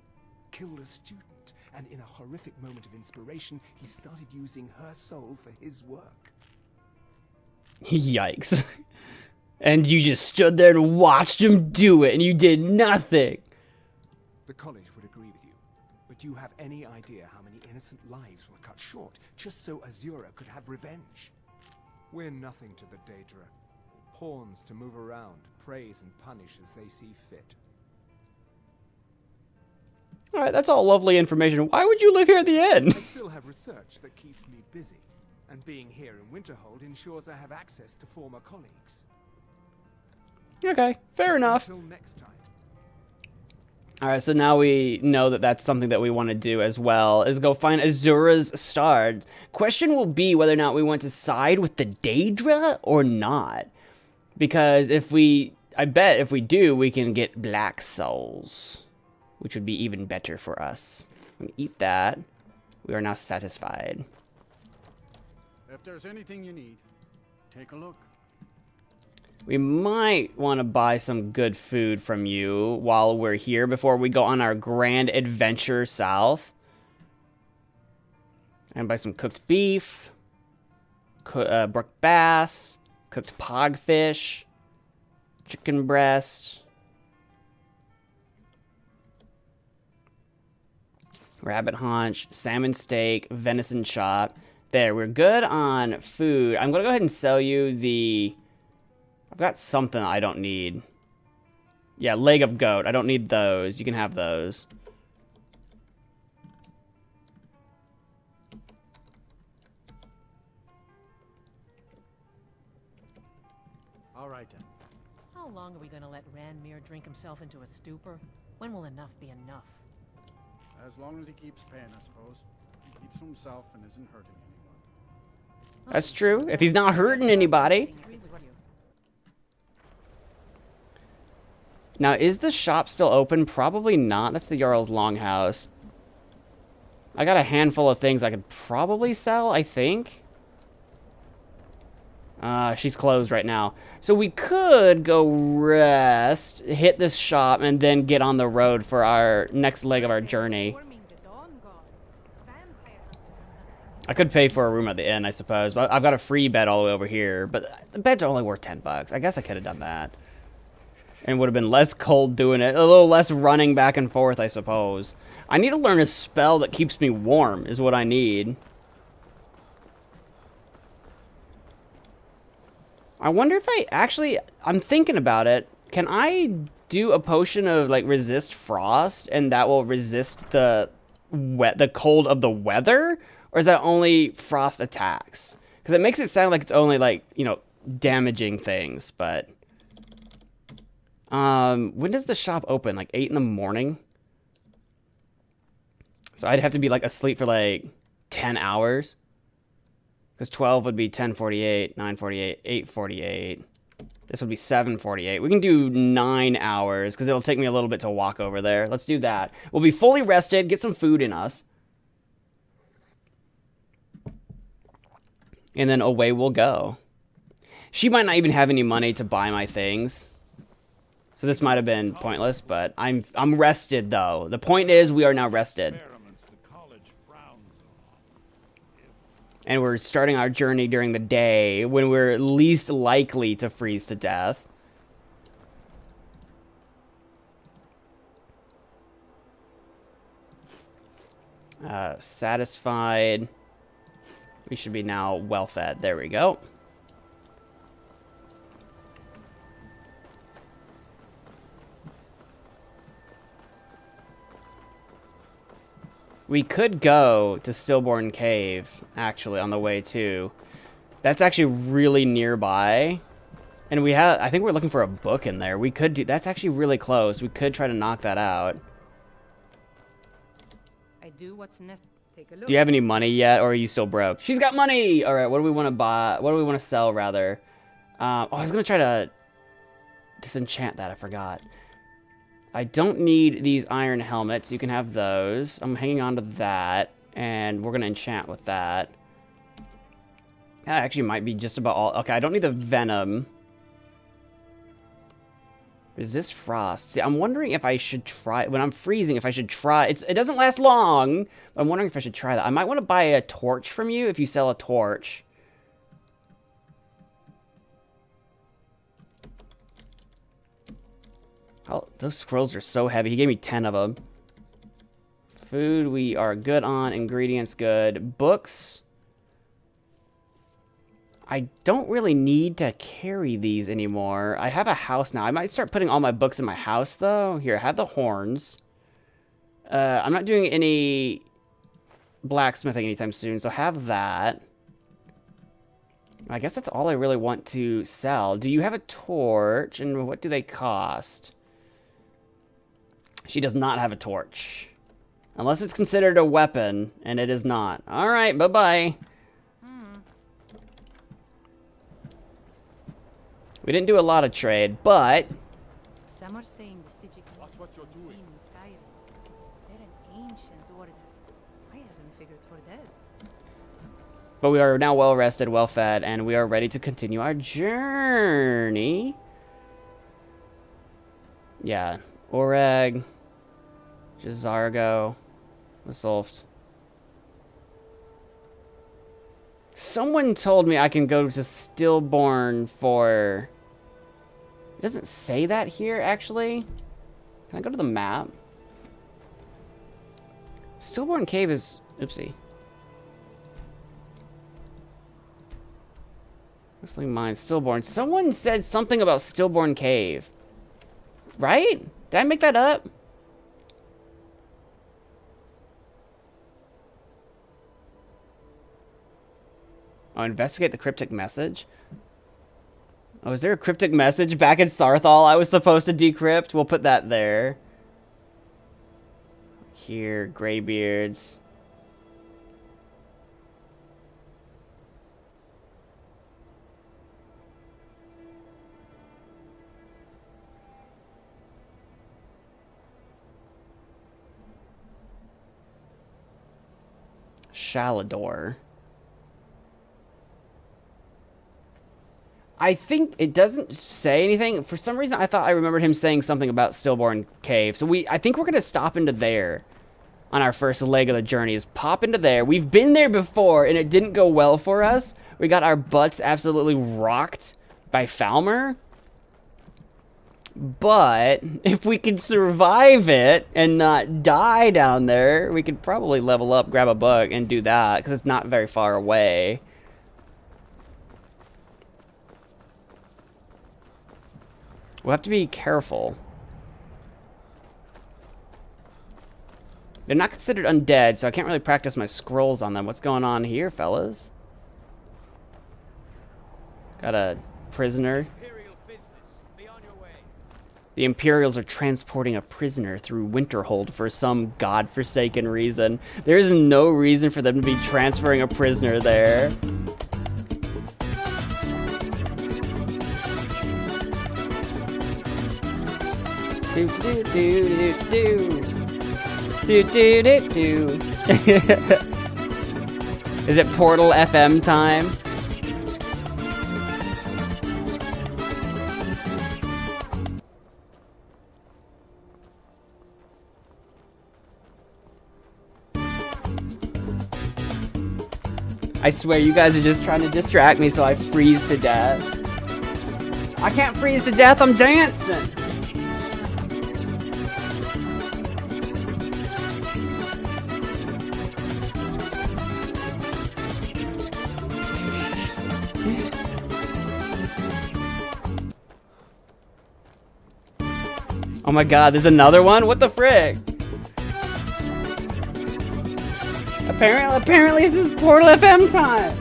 killed a student, and in a horrific moment of inspiration, he started using her soul for his work. Yikes. And you just stood there and watched him do it, and you did nothing. The college would agree with you, but do you have any idea how many innocent lives were cut short just so Azura could have revenge? We're nothing to the Daedra. Pawns to move around, praise and punish as they see fit. Alright, that's all lovely information. Why would you live here at the inn? I still have research that keeps me busy, and being here in Winterhold ensures I have access to former colleagues. Okay, fair enough. Until next time. Alright, so now we know that that's something that we want to do as well, is go find Azura's star. Question will be whether or not we want to side with the Daedra or not. Because I bet if we do, we can get black souls, which would be even better for us. We eat that. We are now satisfied. If there's anything you need, take a look. We might want to buy some good food from you while we're here before we go on our grand adventure south. And buy some cooked beef, brook bass, cooked pogfish, chicken breast, rabbit haunch, salmon steak, venison chop. There, we're good on food. I'm going to go ahead and sell you the... I've got something I don't need. Yeah, leg of goat. I don't need those. You can have those. All right, then. How long are we going to let Ranmir drink himself into a stupor? When will enough be enough? As long as he keeps paying, I suppose. He keeps to himself and isn't hurting anyone. That's true. If he's not hurting anybody. Now, is the shop still open? Probably not. That's the Jarl's Longhouse. I got a handful of things I could probably sell, I think. She's closed right now. So we could go rest, hit this shop, and then get on the road for our next leg of our journey. I could pay for a room at the inn, I suppose. But I've got a free bed all the way over here. But the bed's only worth 10 bucks. I guess I could have done that. And would have been less cold doing it. A little less running back and forth, I suppose. I need to learn a spell that keeps me warm, is what I need. I wonder if I'm thinking about it. Can I do a potion of, like, resist frost, and that will resist the cold of the weather? Or is that only frost attacks? Because it makes it sound like it's only, like, you know, damaging things, but... when does the shop open? Like 8 in the morning? So I'd have to be like asleep for like 10 hours. Because 12 would be 10:48, 9:48, 8:48. This would be 7:48. We can do 9 hours because it'll take me a little bit to walk over there. Let's do that. We'll be fully rested, get some food in us. And then away we'll go. She might not even have any money to buy my things. So this might have been pointless, but I'm rested though. The point is we are now rested. And we're starting our journey during the day when we're least likely to freeze to death. Satisfied. We should be now well fed. There we go. We could go to Stillborn Cave, actually, on the way, too. That's actually really nearby. And we have... I think we're looking for a book in there. We could do... That's actually really close. We could try to knock that out. I do what's necessary. Take a look. Do you have any money yet, or are you still broke? She's got money! Alright, what do we want to buy? What do we want to sell, rather? Oh, I was going to try to disenchant that. I forgot. I don't need these iron helmets. You can have those. I'm hanging on to that. And we're going to enchant with that. That actually might be just about all. Okay, I don't need the venom. Resist frost. See, I'm wondering if I should try... When I'm freezing, if I should try... It doesn't last long, but I'm wondering if I should try that. I might want to buy a torch from you if you sell a torch. Oh, those scrolls are so heavy. He gave me 10 of them. Food, we are good on. Ingredients, good. Books. I don't really need to carry these anymore. I have a house now. I might start putting all my books in my house, though. Here, I have the horns. I'm not doing any blacksmithing anytime soon, so have that. I guess that's all I really want to sell. Do you have a torch? And what do they cost? She does not have a torch. Unless it's considered a weapon, and it is not. Alright, bye-bye. We didn't do a lot of trade, but... Some are saying the city what you're doing in Skyrim. They're an ancient order. I haven't figured for that. But we are now well rested, well fed, and we are ready to continue our journey. Yeah. Oreg. Jazargo. Resolved. Someone told me I can go to Stillborn for... It doesn't say that here, actually. Can I go to the map? Stillborn Cave is... Oopsie. Whistling Mine, Stillborn. Someone said something about Stillborn Cave. Right? Did I make that up? Oh, investigate the cryptic message? Oh, is there a cryptic message back in Sarthal I was supposed to decrypt? We'll put that there. Here, Greybeards. Shalador. I think it doesn't say anything. For some reason, I thought I remembered him saying something about Stillborn Cave. So I think we're going to stop into there on our first leg of the journey. Is pop into there. We've been there before, and it didn't go well for us. We got our butts absolutely rocked by Falmer. But if we could survive it and not die down there, we could probably level up, grab a book, and do that. Because it's not very far away. We'll have to be careful. They're not considered undead, so I can't really practice my scrolls on them. What's going on here, fellas? Got a prisoner. The Imperials are transporting a prisoner through Winterhold for some godforsaken reason. There is no reason for them to be transferring a prisoner there. Do do do do do do do do. Is it Portal FM time? I swear you guys are just trying to distract me so I freeze to death. I can't freeze to death, I'm dancing! Oh my god, there's another one? What the frick? Apparently this is Portal FM time!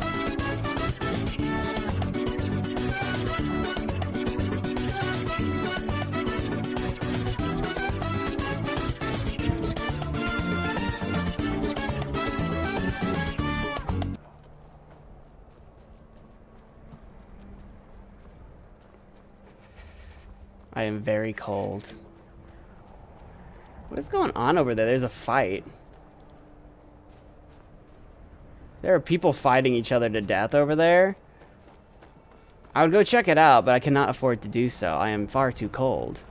I am very cold. What is going on over there? There's a fight. There are people fighting each other to death over there. I would go check it out, but I cannot afford to do so. I am far too cold.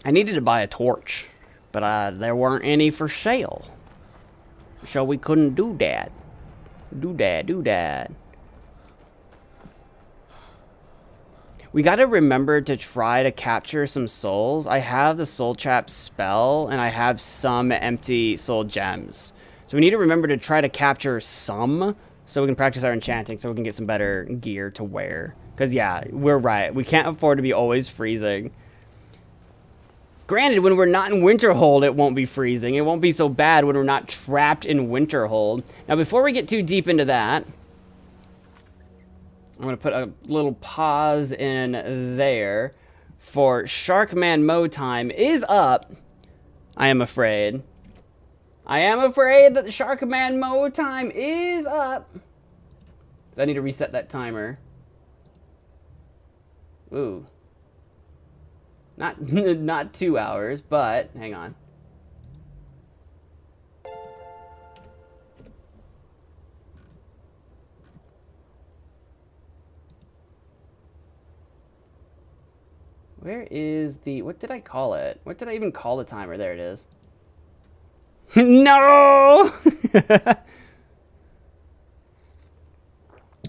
I needed to buy a torch, but there weren't any for sale. So we couldn't do that. Do that. We gotta remember to try to capture some souls. I have the soul trap spell, and I have some empty soul gems. So we need to remember to try to capture some, so we can practice our enchanting, so we can get some better gear to wear. Because, yeah, we're right. We can't afford to be always freezing. Granted, when we're not in Winterhold, it won't be freezing. It won't be so bad when we're not trapped in Winterhold. Now, before we get too deep into that, I'm going to put a little pause in there. For MagicManMo time is up, I am afraid. I am afraid that the MagicManMo time is up. So I need to reset that timer. Ooh. Not 2 hours, but hang on. Where is the, what did I call it? What did I even call the timer? There it is. No! And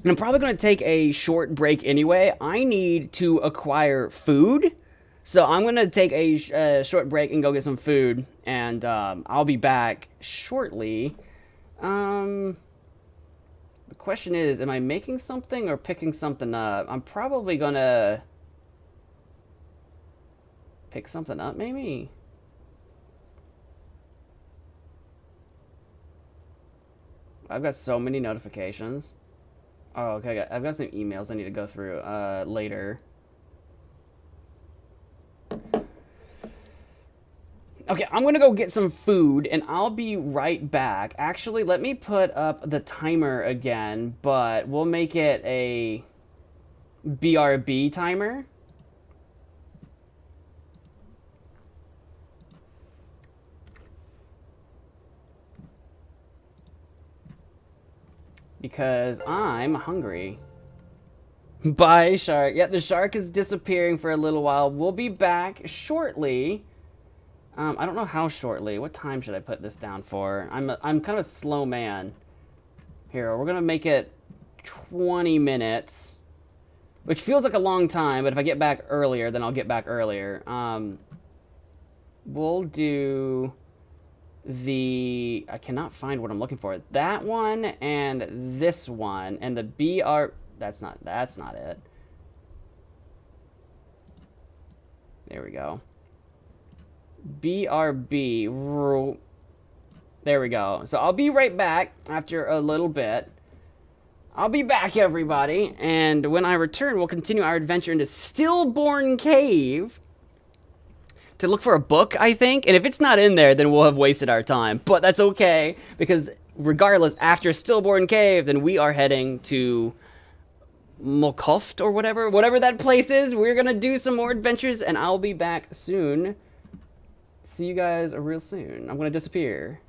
I'm probably going to take a short break anyway. I need to acquire food. So I'm going to take a short break and go get some food. And I'll be back shortly. The question is, am I making something or picking something up? I'm probably going to pick something up, maybe? I've got so many notifications. Oh, okay, I've got some emails I need to go through later. Okay, I'm gonna go get some food, and I'll be right back. Actually, let me put up the timer again, but we'll make it a BRB timer. Because I'm hungry. Bye, shark. Yeah, the shark is disappearing for a little while. We'll be back shortly. I don't know how shortly. What time should I put this down for? I'm kind of a slow man. Here, we're gonna make it 20 minutes. Which feels like a long time, but if I get back earlier, then I'll get back earlier. We'll do the, I cannot find what I'm looking for. That one and this one and the BR, that's not it. There we go. BRB. There we go. So I'll be right back after a little bit. I'll be back, everybody. And when I return, we'll continue our adventure into Stillborn Cave to look for a book, I think. And if it's not in there, then we'll have wasted our time. But that's okay, because regardless, after Stillborn Cave, then we are heading to Mokoft or whatever that place is. We're going to do some more adventures, and I'll be back soon. See you guys real soon. I'm going to disappear.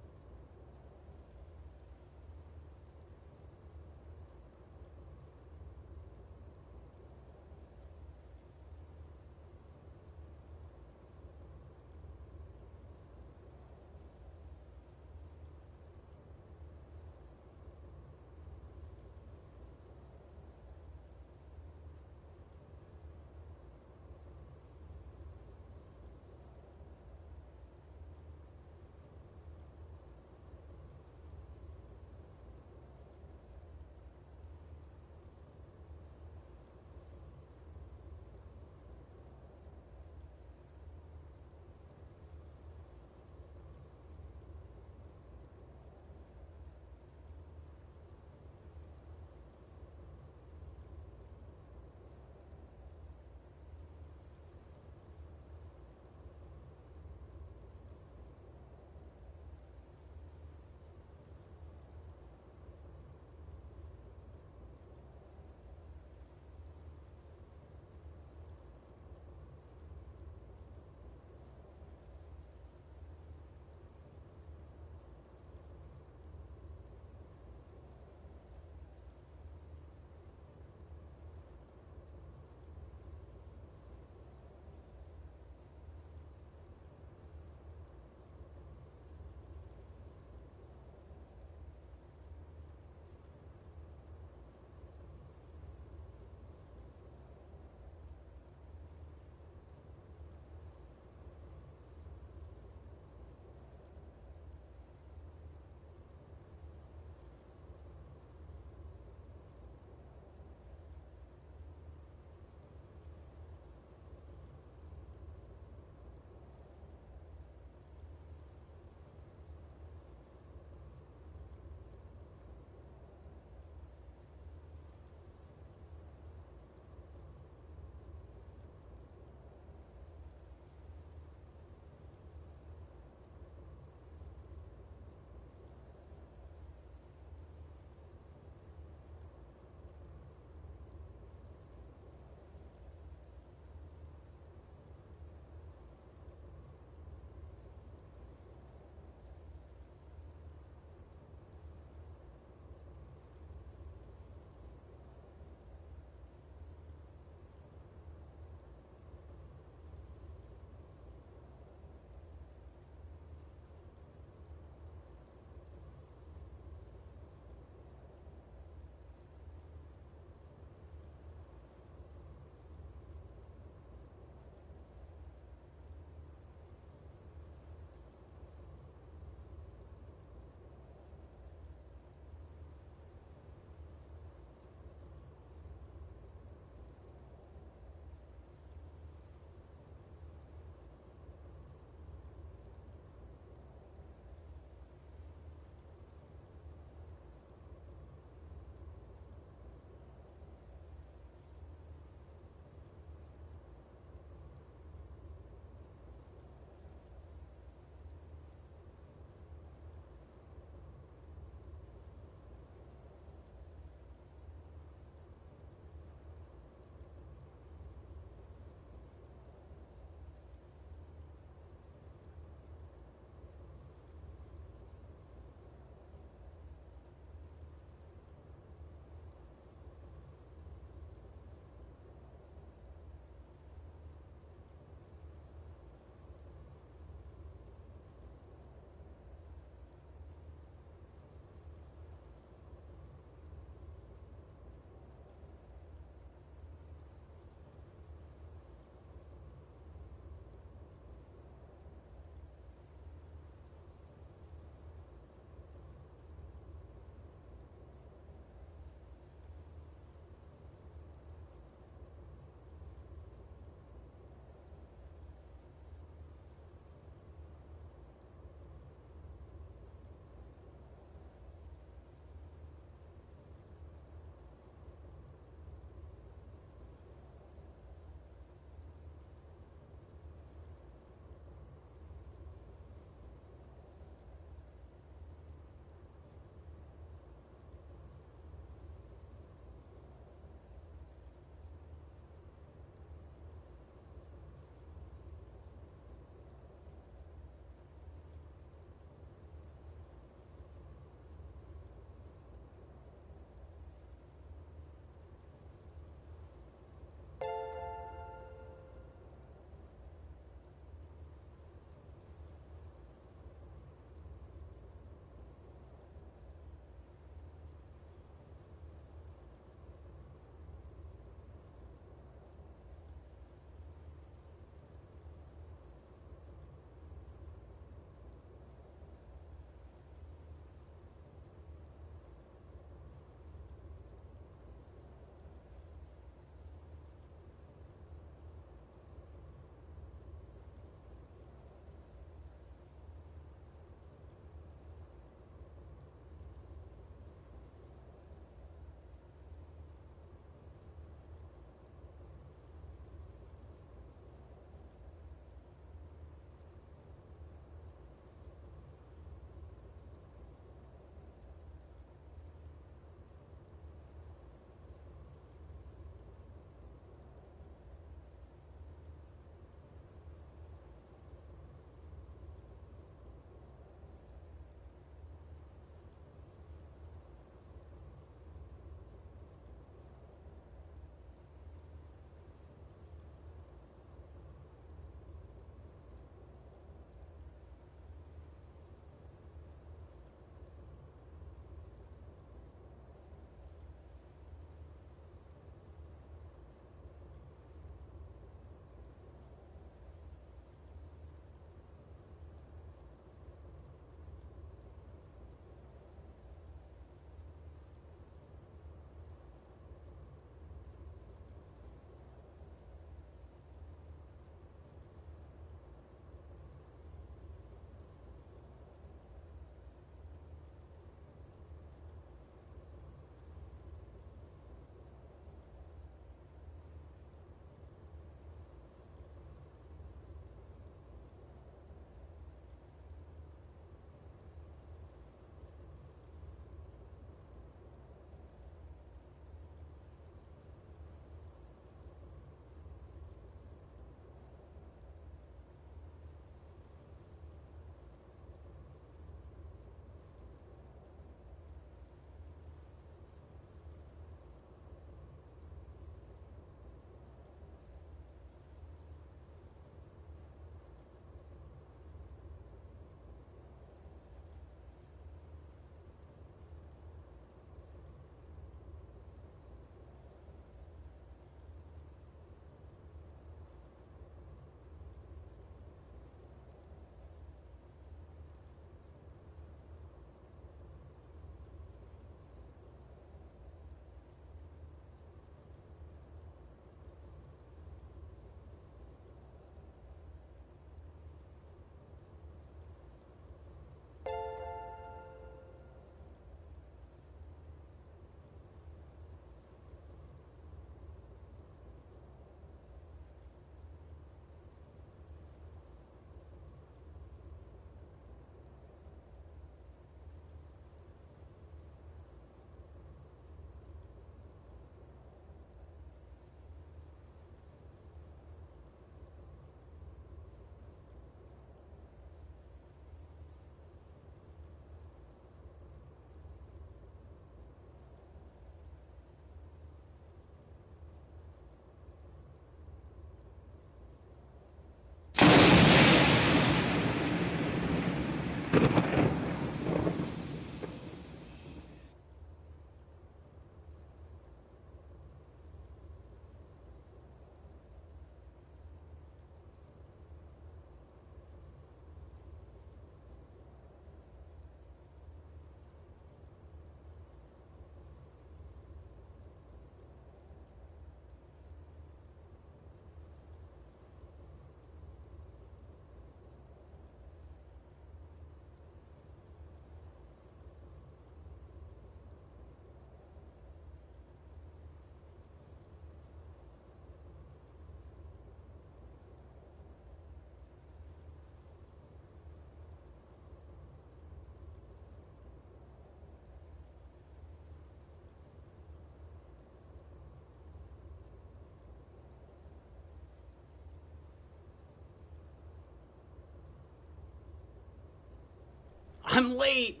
I'm late.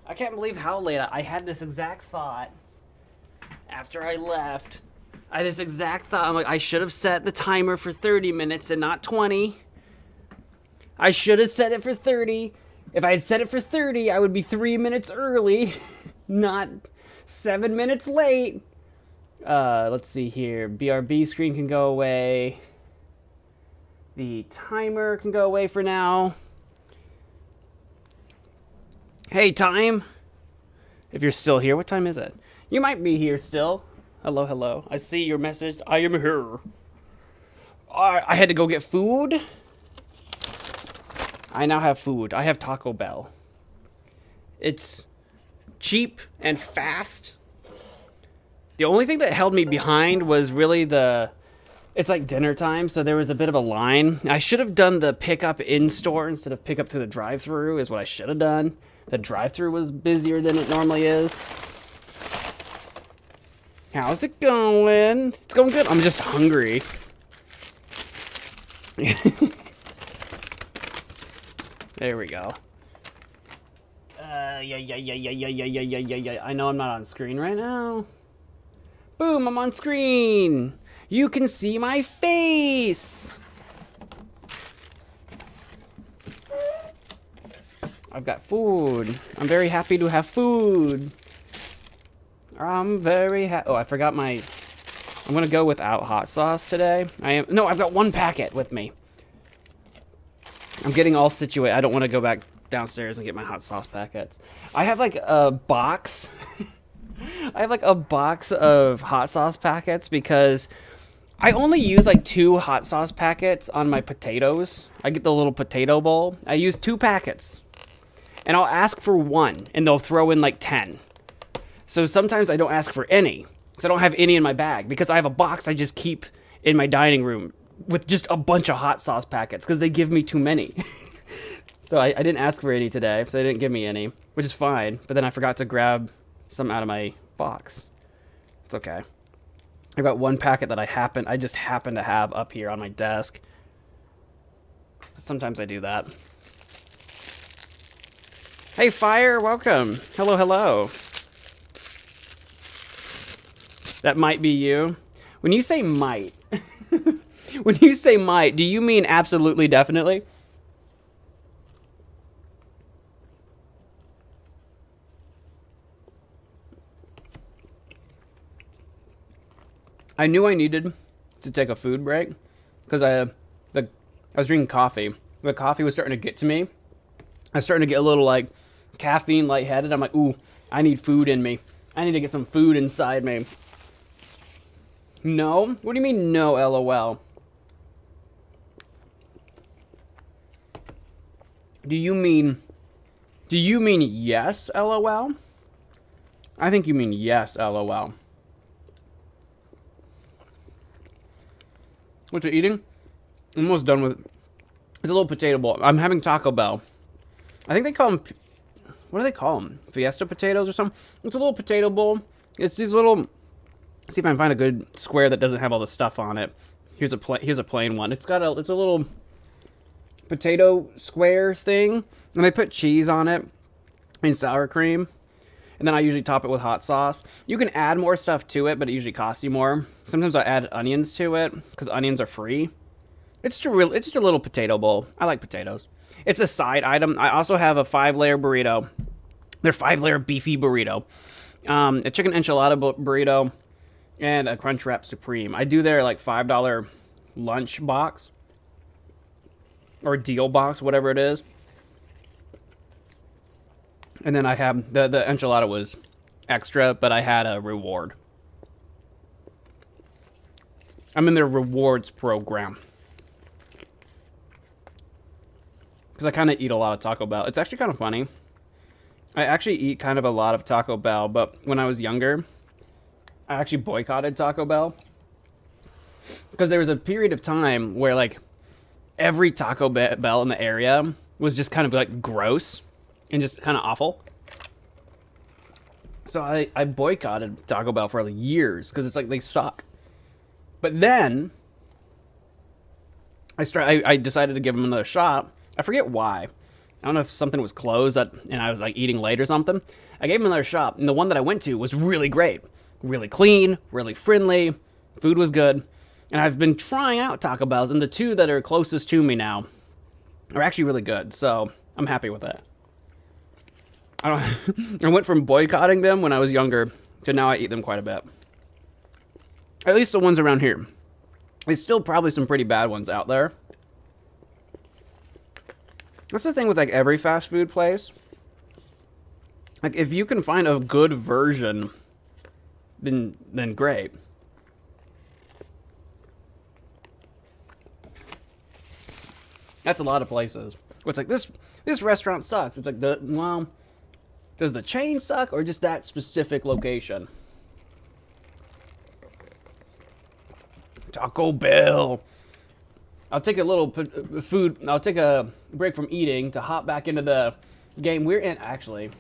I can't believe how late I had this exact thought after I left. I had this exact thought. I'm like, I should have set the timer for 30 minutes and not 20. I should have set it for 30. If I had set it for 30, I would be 3 minutes early, not 7 minutes late. Let's see here. BRB screen can go away. The timer can go away for now. Hey, time. If you're still here, what time is it? You might be here still. Hello, hello. I see your message. I am here. I had to go get food. I now have food. I have Taco Bell. It's cheap and fast. The only thing that held me behind was really it's like dinner time, so there was a bit of a line. I should have done the pickup in-store instead of pick up through the drive-thru is what I should have done. The drive-thru was busier than it normally is. How's it going? It's going good. I'm just hungry. There we go. Yeah. I know I'm not on screen right now. Boom, I'm on screen. You can see my face. I've got food. I'm very happy to have food. I'm very happy. Oh, I forgot my... I'm going to go without hot sauce today. No, I've got one packet with me. I'm getting all situated. I don't want to go back downstairs and get my hot sauce packets. I have like a box. I have like a box of hot sauce packets because I only use like 2 hot sauce packets on my potatoes. I get the little potato bowl. I use 2 packets. And I'll ask for 1 and they'll throw in like 10. So sometimes I don't ask for any. Because I don't have any in my bag. Because I have a box I just keep in my dining room with just a bunch of hot sauce packets. Because they give me too many. So I didn't ask for any today. So they didn't give me any. Which is fine. But then I forgot to grab some out of my box. It's okay. I've got 1 packet that I just happen to have up here on my desk. Sometimes I do that. Hey, Fire, welcome. Hello, hello. That might be you. When you say might, do you mean absolutely definitely? I knew I needed to take a food break because I was drinking coffee. The coffee was starting to get to me. I was starting to get a little like caffeine lightheaded. I'm like, ooh, I need food in me. I need to get some food inside me. No? What do you mean no, LOL? Do you mean yes, LOL? I think you mean yes, LOL. What you eating? I'm almost done with... It's a little potato bowl. I'm having Taco Bell. I think they call them... What do they call them? Fiesta potatoes or something? It's a little potato bowl. It's these little... Let's see if I can find a good square that doesn't have all the stuff on it. Here's a plain one. It's a little potato square thing. And they put cheese on it and sour cream. And then I usually top it with hot sauce. You can add more stuff to it, but it usually costs you more. Sometimes I add onions to it because onions are free. It's just a little potato bowl. I like potatoes. It's a side item. I also have a 5-layer burrito. They're 5-layer beefy burrito. A chicken enchilada burrito. And a Crunchwrap Supreme. I do their like $5 lunch box. Or deal box, whatever it is. And then I have... The enchilada was extra, but I had a reward. I'm in their rewards program. Because I kind of eat a lot of Taco Bell. It's actually kind of funny. I actually eat kind of a lot of Taco Bell, but when I was younger, I actually boycotted Taco Bell. Because there was a period of time where, like, every Taco Bell in the area was just kind of, like, gross and just kind of awful. So I boycotted Taco Bell for like years because it's like they suck. But then I decided to give them another shot. I forget why. I don't know if something was closed and I was like eating late or something. I gave him another shop, and the one that I went to was really great. Really clean, really friendly, food was good. And I've been trying out Taco Bells, and the two that are closest to me now are actually really good, so I'm happy with that. I went from boycotting them when I was younger to now I eat them quite a bit. At least the ones around here. There's still probably some pretty bad ones out there. That's the thing with like every fast food place. Like if you can find a good version, then great. That's a lot of places. It's like this restaurant sucks. It's like well, does the chain suck or just that specific location? Taco Bell. I'll take a little I'll take a break from eating to hop back into the game we're in. Actually,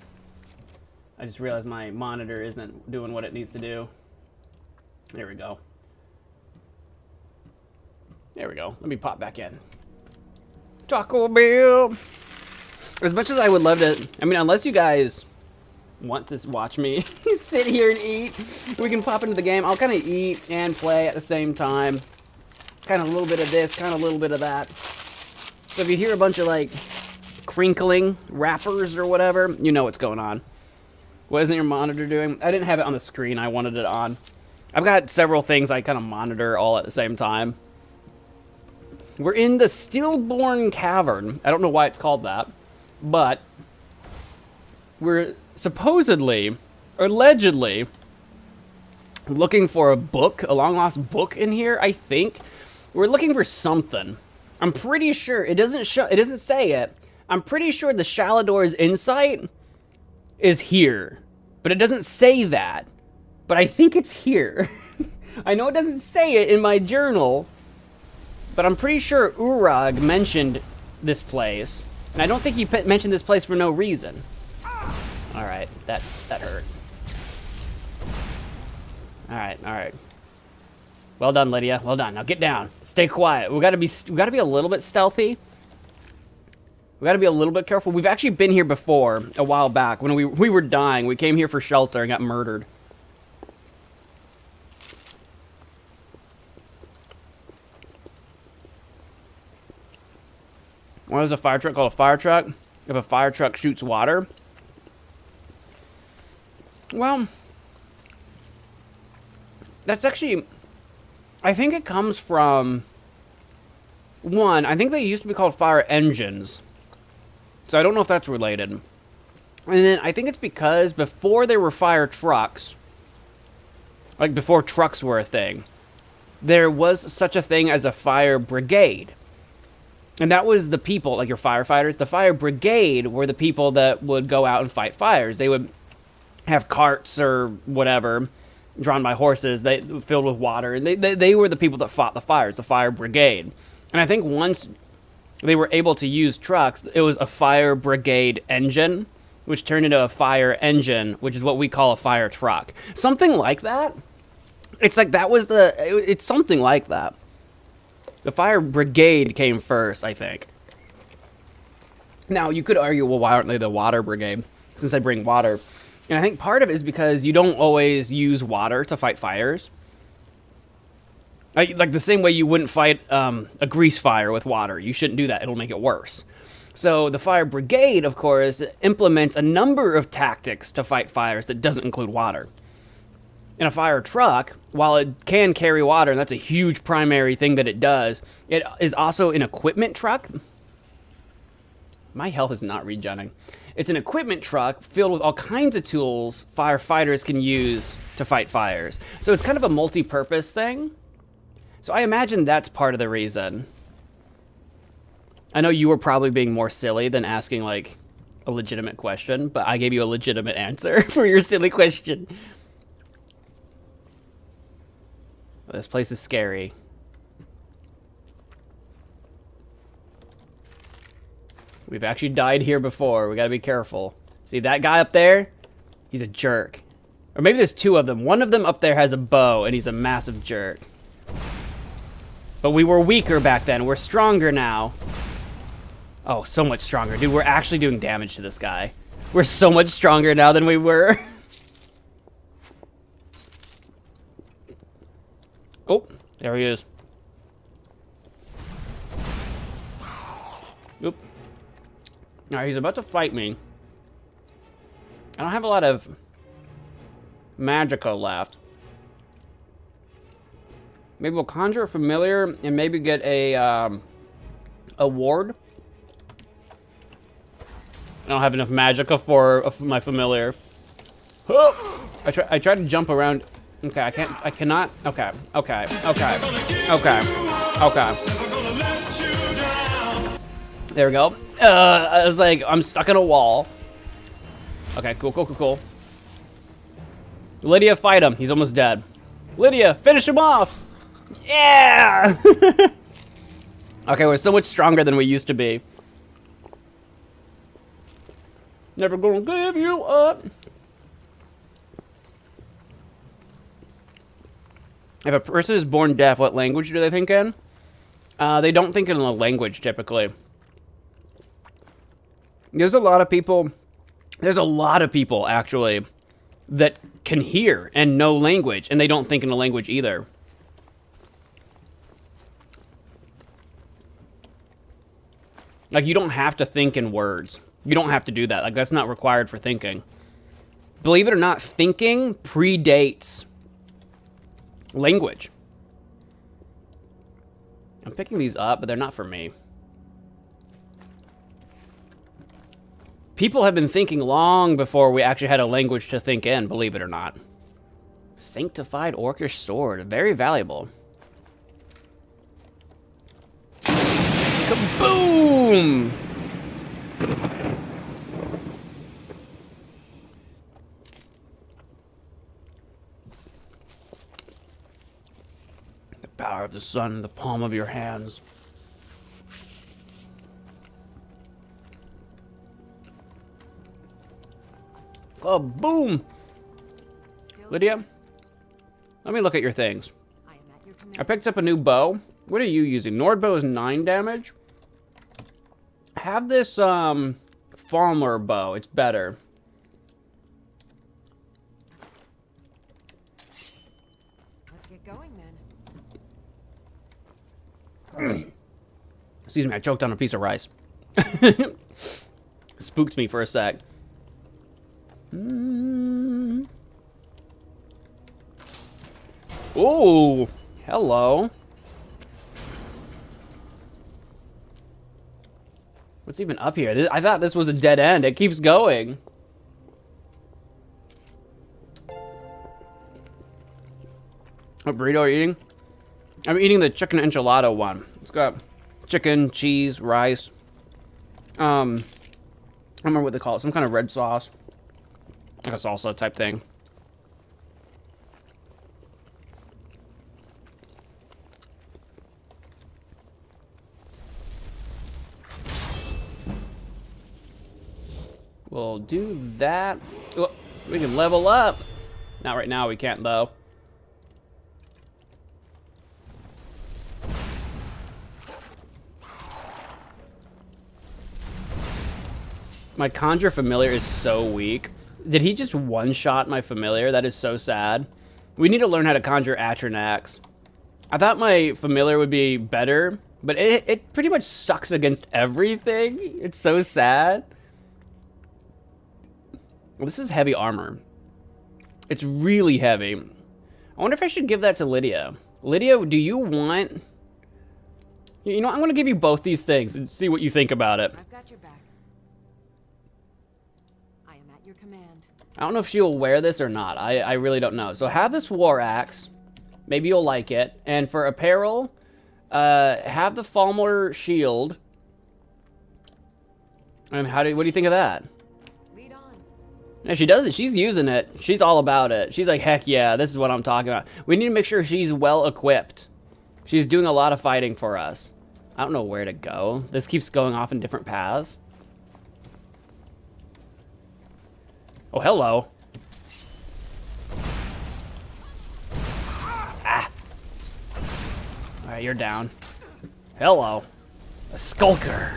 I just realized my monitor isn't doing what it needs to do. There we go. There we go. Let me pop back in. Taco Bell. As much as I would love to, I mean, unless you guys want to watch me sit here and eat, we can pop into the game. I'll kind of eat and play at the same time. Kind of a little bit of this, kind of a little bit of that. So if you hear a bunch of like crinkling wrappers or whatever, you know what's going on. What isn't your monitor doing? I didn't have it on the screen. I wanted it on. I've got several things I kind of monitor all at the same time. We're in the Stillborn Cavern. I don't know why it's called that, but we're supposedly, or allegedly, looking for a book, a long-lost book in here, I think. We're looking for something. I'm pretty sure, it doesn't say it. I'm pretty sure the Shalador's Insight is here, but it doesn't say that. But I think it's here. I know it doesn't say it in my journal, but I'm pretty sure Urag mentioned this place. And I don't think he mentioned this place for no reason. Alright, that hurt. Alright. Well done, Lydia. Well done. Now get down. Stay quiet. We gotta be a little bit stealthy. We gotta be a little bit careful. We've actually been here before, a while back, when we were dying. We came here for shelter and got murdered. What is a fire truck called? A fire truck? If a fire truck shoots water? Well, that's actually, I think it comes from, one, I think they used to be called fire engines. So I don't know if that's related. And then I think it's because before there were fire trucks, like before trucks were a thing, there was such a thing as a fire brigade. And that was the people, like your firefighters. The fire brigade were the people that would go out and fight fires. They would have carts or whatever, drawn by horses, filled with water. And they were the people that fought the fires, the fire brigade. And I think once they were able to use trucks, it was a fire brigade engine, which turned into a fire engine, which is what we call a fire truck. Something like that. It's like that was it's something like that. The fire brigade came first, I think. Now, you could argue, well, why aren't they the water brigade? Since they bring water. And I think part of it is because you don't always use water to fight fires. Like the same way you wouldn't fight a grease fire with water. You shouldn't do that. It'll make it worse. So the fire brigade, of course, implements a number of tactics to fight fires that doesn't include water. In a fire truck, while it can carry water, and that's a huge primary thing that it does, it is also an equipment truck. My health is not regenning. It's an equipment truck filled with all kinds of tools firefighters can use to fight fires. So it's kind of a multi-purpose thing. So I imagine that's part of the reason. I know you were probably being more silly than asking, like, a legitimate question, but I gave you a legitimate answer for your silly question. This place is scary. We've actually died here before. We gotta be careful. See that guy up there? He's a jerk. Or maybe there's two of them. One of them up there has a bow, and he's a massive jerk. But we were weaker back then. We're stronger now. Oh, so much stronger. Dude, we're actually doing damage to this guy. We're so much stronger now than we were. Oh, there he is. Oop. Alright, he's about to fight me. I don't have a lot of Magico left. Maybe we'll conjure a familiar and maybe get a ward. I don't have enough Magica for my familiar. Oh! I tried to jump around. Okay, I cannot. Okay. There we go. I was like, I'm stuck in a wall. Okay, cool. Lydia, fight him. He's almost dead. Lydia, finish him off. Yeah! Okay, we're so much stronger than we used to be. Never gonna give you up. If a person is born deaf, what language do they think in? They don't think in a language, typically. There's a lot of people, actually, that can hear and know language, and they don't think in a language either. Like, you don't have to think in words. You don't have to do that. Like, that's not required for thinking. Believe it or not, thinking predates language. I'm picking these up, but they're not for me. People have been thinking long before we actually had a language to think in, believe it or not. Sanctified Orcish Sword. Very valuable. Kaboom! The power of the sun in the palm of your hands. Kaboom! Lydia, let me look at your things. I picked up a new bow. What are you using? Nordbow is 9 damage. Have this Falmer bow. It's better. Let's get going then. Excuse me, I choked on a piece of rice. Spooked me for a sec. Ooh, hello. What's even up here? I thought this was a dead end. It keeps going. What burrito are you eating? I'm eating the chicken enchilada one. It's got chicken, cheese, rice. I don't remember what they call it. Some kind of red sauce. Like a salsa type thing. We'll do that. Oh, we can level up. Not right now, we can't though. My Conjure Familiar is so weak. Did he just one-shot my Familiar? That is so sad. We need to learn how to conjure Atronax. I thought my Familiar would be better, but it pretty much sucks against everything. It's so sad. Well, this is heavy armor. It's really heavy. I wonder if I should give that to Lydia. Lydia, do you want... You know, I'm going to give you both these things and see what you think about it. I've got your back. I am at your command. I don't know if she'll wear this or not. I really don't know. So have this War Axe. Maybe you'll like it. And for apparel, have the Falmer Shield. And what do you think of that? Yeah, she does it. She's using it. She's all about it. She's like, heck yeah, this is what I'm talking about. We need to make sure she's well equipped. She's doing a lot of fighting for us. I don't know where to go. This keeps going off in different paths. Oh, hello. Ah. Alright, you're down. Hello. A skulker.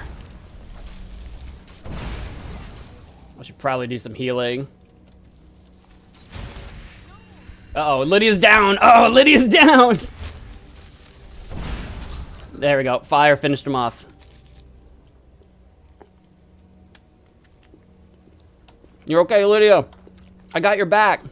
Should probably do some healing. Uh-oh, Lydia's down! Oh, Lydia's down! There we go. Fire finished him off. You're okay, Lydia. I got your back.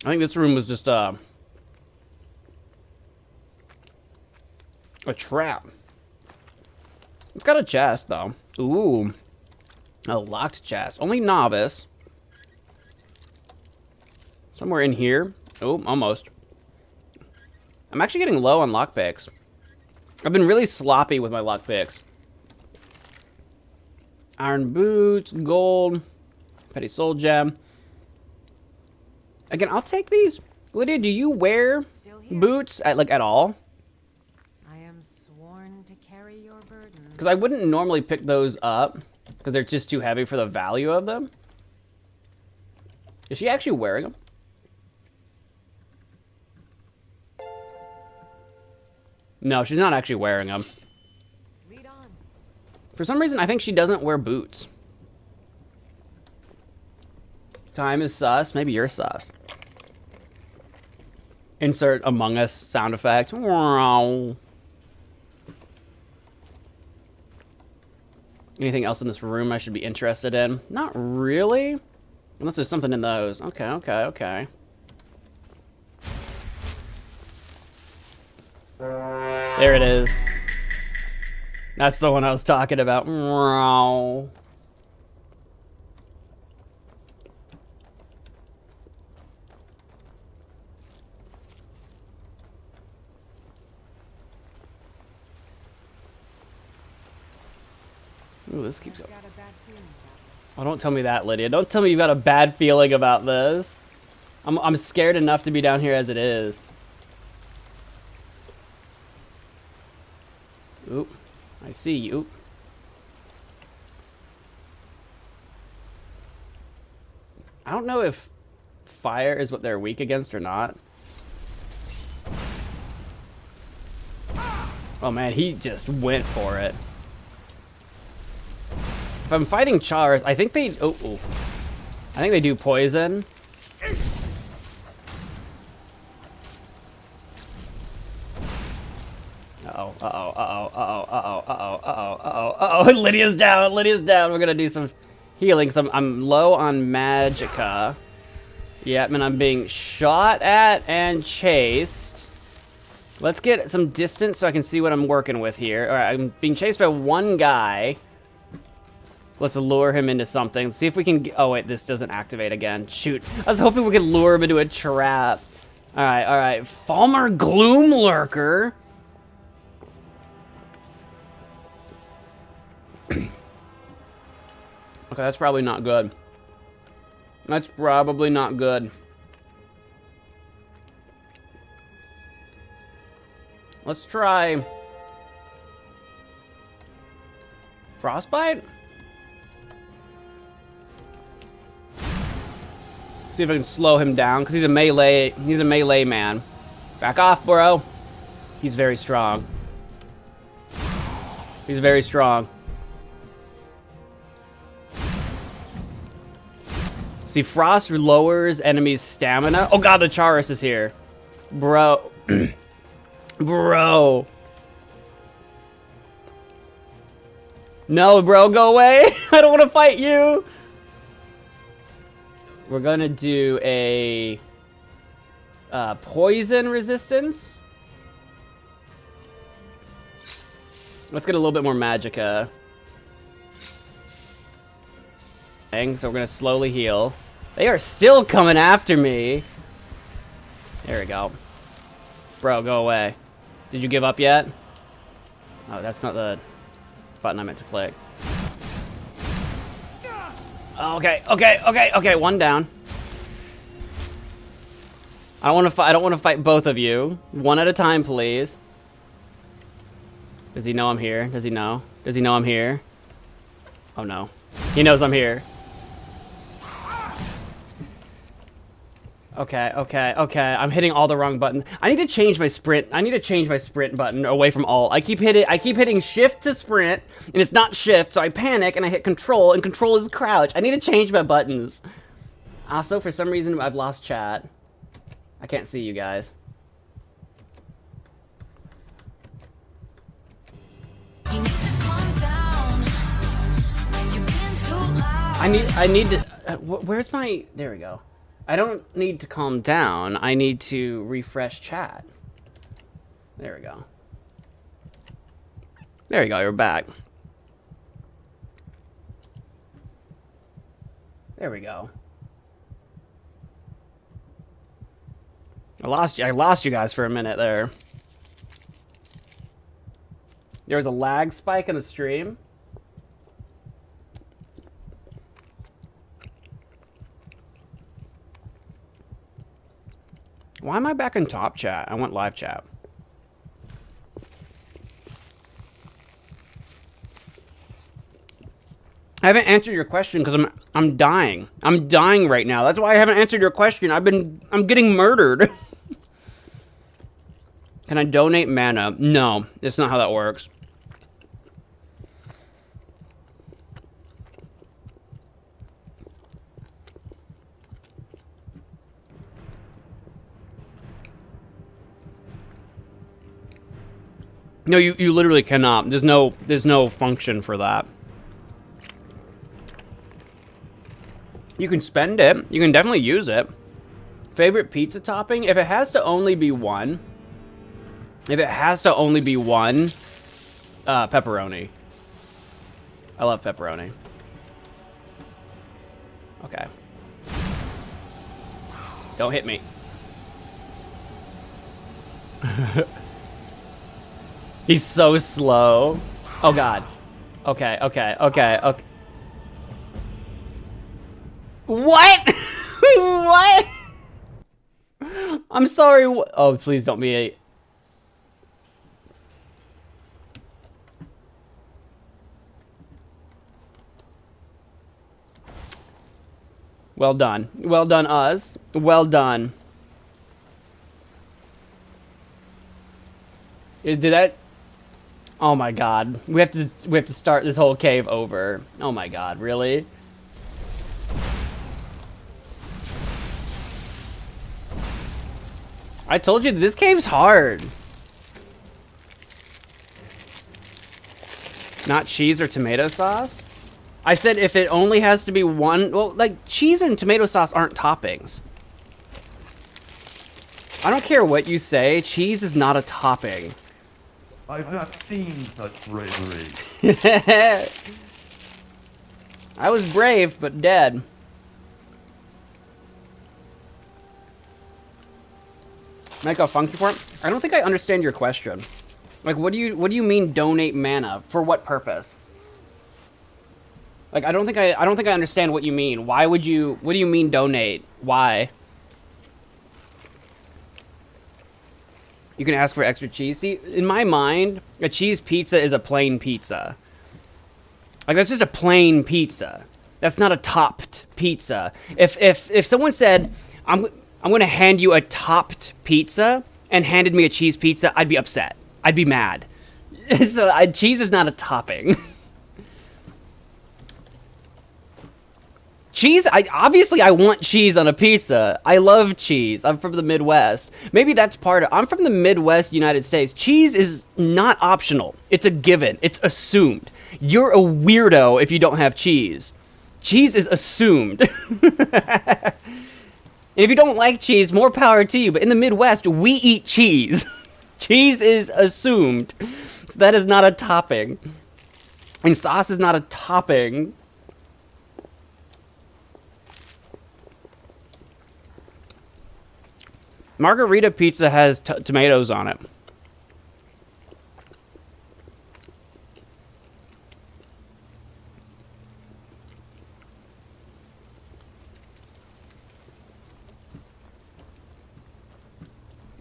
I think this room was just a trap. It's got a chest, though. Ooh. A locked chest. Only novice. Somewhere in here. Oh, almost. I'm actually getting low on lockpicks. I've been really sloppy with my lockpicks. Iron boots, gold, petty soul gem. Again, I'll take these. Lydia, do you wear boots at all? I am sworn to carry your burdens. Because I wouldn't normally pick those up because they're just too heavy for the value of them. Is she actually wearing them? No, she's not actually wearing them. Lead on. For some reason, I think she doesn't wear boots. Time is sus. Maybe you're sus. Insert Among Us sound effect. Anything else in this room I should be interested in? Not really. Unless there's something in those. Okay. There it is. That's the one I was talking about. Ooh, this keeps going. Oh, don't tell me that, Lydia. Don't tell me you've got a bad feeling about this. I'm scared enough to be down here as it is. Oop. I see you. I don't know if fire is what they're weak against or not. Oh man, he just went for it. If I'm fighting Chars, I think they... I think they do poison. Uh-oh. Lydia's down. We're gonna do some healing. I'm low on magicka. Yep, and I'm being shot at and chased. Let's get some distance so I can see what I'm working with here. Alright, I'm being chased by one guy. Let's lure him into something. See if we can... Oh, wait, this doesn't activate again. Shoot. I was hoping we could lure him into a trap. Alright. Falmer Gloomlurker. Okay, that's probably not good. That's probably not good. Let's try... Frostbite? See if I can slow him down, because he's a melee man. Back off, bro. He's very strong. See, frost lowers enemies' stamina. Oh god, the Charis is here. Bro. Bro. No, bro, go away. I don't want to fight you. We're gonna do a poison resistance. Let's get a little bit more magicka. So we're gonna slowly heal. They are still coming after me. There we go. Bro, go away. Did you give up yet? Oh, that's not the button I meant to click. Okay, one down. I don't want to fight both of you. One at a time, please. Does he know I'm here? Does he know I'm here? Oh no. He knows I'm here. Okay, okay, okay. I'm hitting all the wrong buttons. I need to change my sprint. I need to change my sprint button away from alt. I keep hitting shift to sprint, and it's not shift, so I panic and I hit control, and control is crouch. I need to change my buttons. Also, for some reason, I've lost chat. I can't see you guys. I need to, where's my, there we go. I don't need to calm down. I need to refresh chat. There we go. There you go, you're back. There we go. I lost you guys for a minute there. There was a lag spike in the stream. Why am I back in top chat? I want live chat. I haven't answered your question because I'm dying. I'm dying right now. That's why I haven't answered your question. I'm getting murdered. Can I donate mana? No, that's not how that works. No, you literally cannot. There's no function for that. You can spend it. You can definitely use it. Favorite pizza topping? If it has to only be one. If it has to only be one, pepperoni. I love pepperoni. Okay. Don't hit me. He's so slow. Oh god. Okay, okay, okay, okay. What? What? I'm sorry. Oh, please don't be a... Well done. Well done, us. Well done. Did that... Oh my god. We have to start this whole cave over. Oh my god, really? I told you this cave's hard. Not cheese or tomato sauce? I said if it only has to be one... Well, like, cheese and tomato sauce aren't toppings. I don't care what you say. Cheese is not a topping. I've not seen such bravery. I was brave, but dead. Make a function for it? I don't think I understand your question. Like, what do you mean donate mana? For what purpose? Like, I don't think I understand what you mean. Why would you... What do you mean donate? Why? You can ask for extra cheese. See, in my mind, a cheese pizza is a plain pizza. Like, that's just a plain pizza. That's not a topped pizza. If someone said, I'm going to hand you a topped pizza and handed me a cheese pizza, I'd be upset. I'd be mad. So, cheese is not a topping. Cheese, obviously I want cheese on a pizza. I love cheese. I'm from the Midwest. Maybe that's part of... I'm from the Midwest United States. Cheese is not optional. It's a given. It's assumed. You're a weirdo if you don't have cheese. Cheese is assumed. And if you don't like cheese, more power to you. But in the Midwest, we eat cheese. Cheese is assumed. So that is not a topping. And sauce is not a topping. Margarita pizza has tomatoes on it.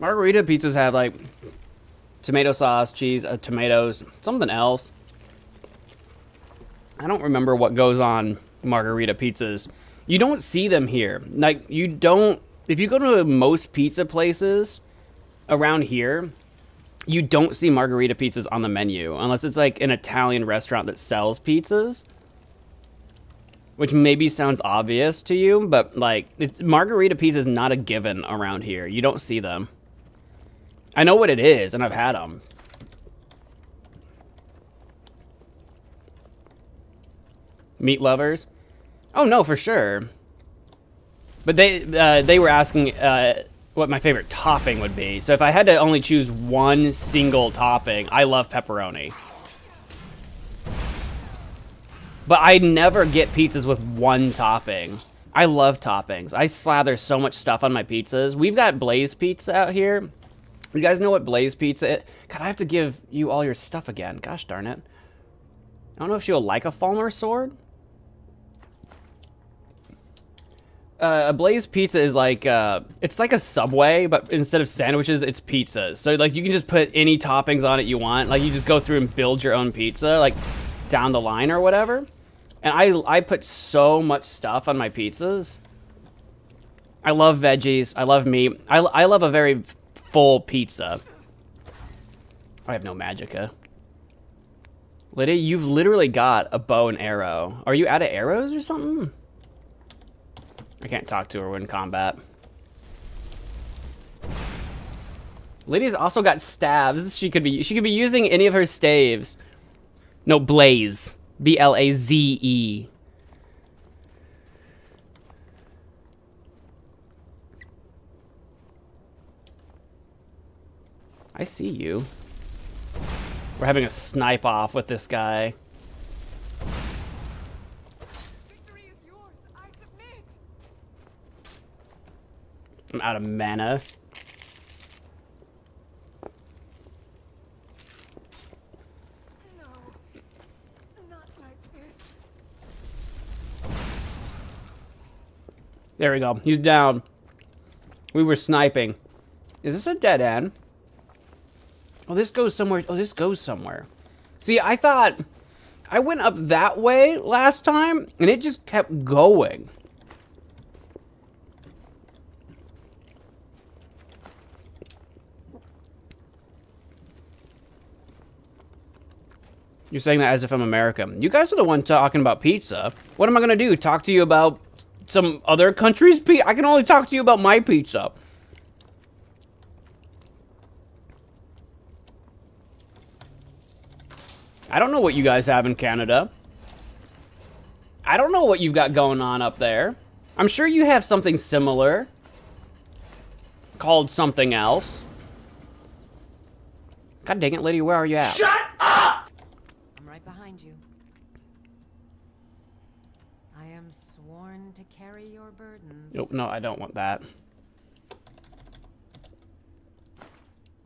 Margarita pizzas have like tomato sauce, cheese, tomatoes, something else. I don't remember what goes on margarita pizzas. You don't see them here. Like, you don't if you go to most pizza places around here, you don't see margarita pizzas on the menu unless it's like an Italian restaurant that sells pizzas. Which maybe sounds obvious to you, but like margarita pizza is not a given around here. You don't see them. I know what it is, and I've had them. Meat lovers? Oh no, for sure. But they were asking what my favorite topping would be. So if I had to only choose one single topping, I love pepperoni. But I never get pizzas with one topping. I love toppings. I slather so much stuff on my pizzas. We've got Blaze Pizza out here. You guys know what Blaze Pizza is? God, I have to give you all your stuff again. Gosh darn it. I don't know if she'll like a Falmer sword. A Blaze Pizza is like, it's like a Subway, but instead of sandwiches, it's pizzas. So like you can just put any toppings on it you want. Like you just go through and build your own pizza, like down the line or whatever. And I put so much stuff on my pizzas. I love veggies. I love meat. I love a very full pizza. I have no magicka. Lydia, you've literally got a bow and arrow. Are you out of arrows or something? I can't talk to her in combat. Lydia's also got staves. She could be using any of her staves. No, blaze. B-L-A-Z-E. I see you. We're having a snipe off with this guy. Victory is yours. I submit. I'm out of mana. There we go. He's down. We were sniping. Is this a dead end? Oh, this goes somewhere. Oh, this goes somewhere. See, I thought I went up that way last time, and it just kept going. You're saying that as if I'm American. You guys are the one talking about pizza. What am I going to do? Talk to you about some other country's pizza? I can only talk to you about my pizza. I don't know what you guys have in Canada. I don't know what you've got going on up there. I'm sure you have something similar. Called something else. God dang it, lady, where are you at? Shut up! I'm right behind you. I am sworn to carry your burdens. Nope, no, I don't want that.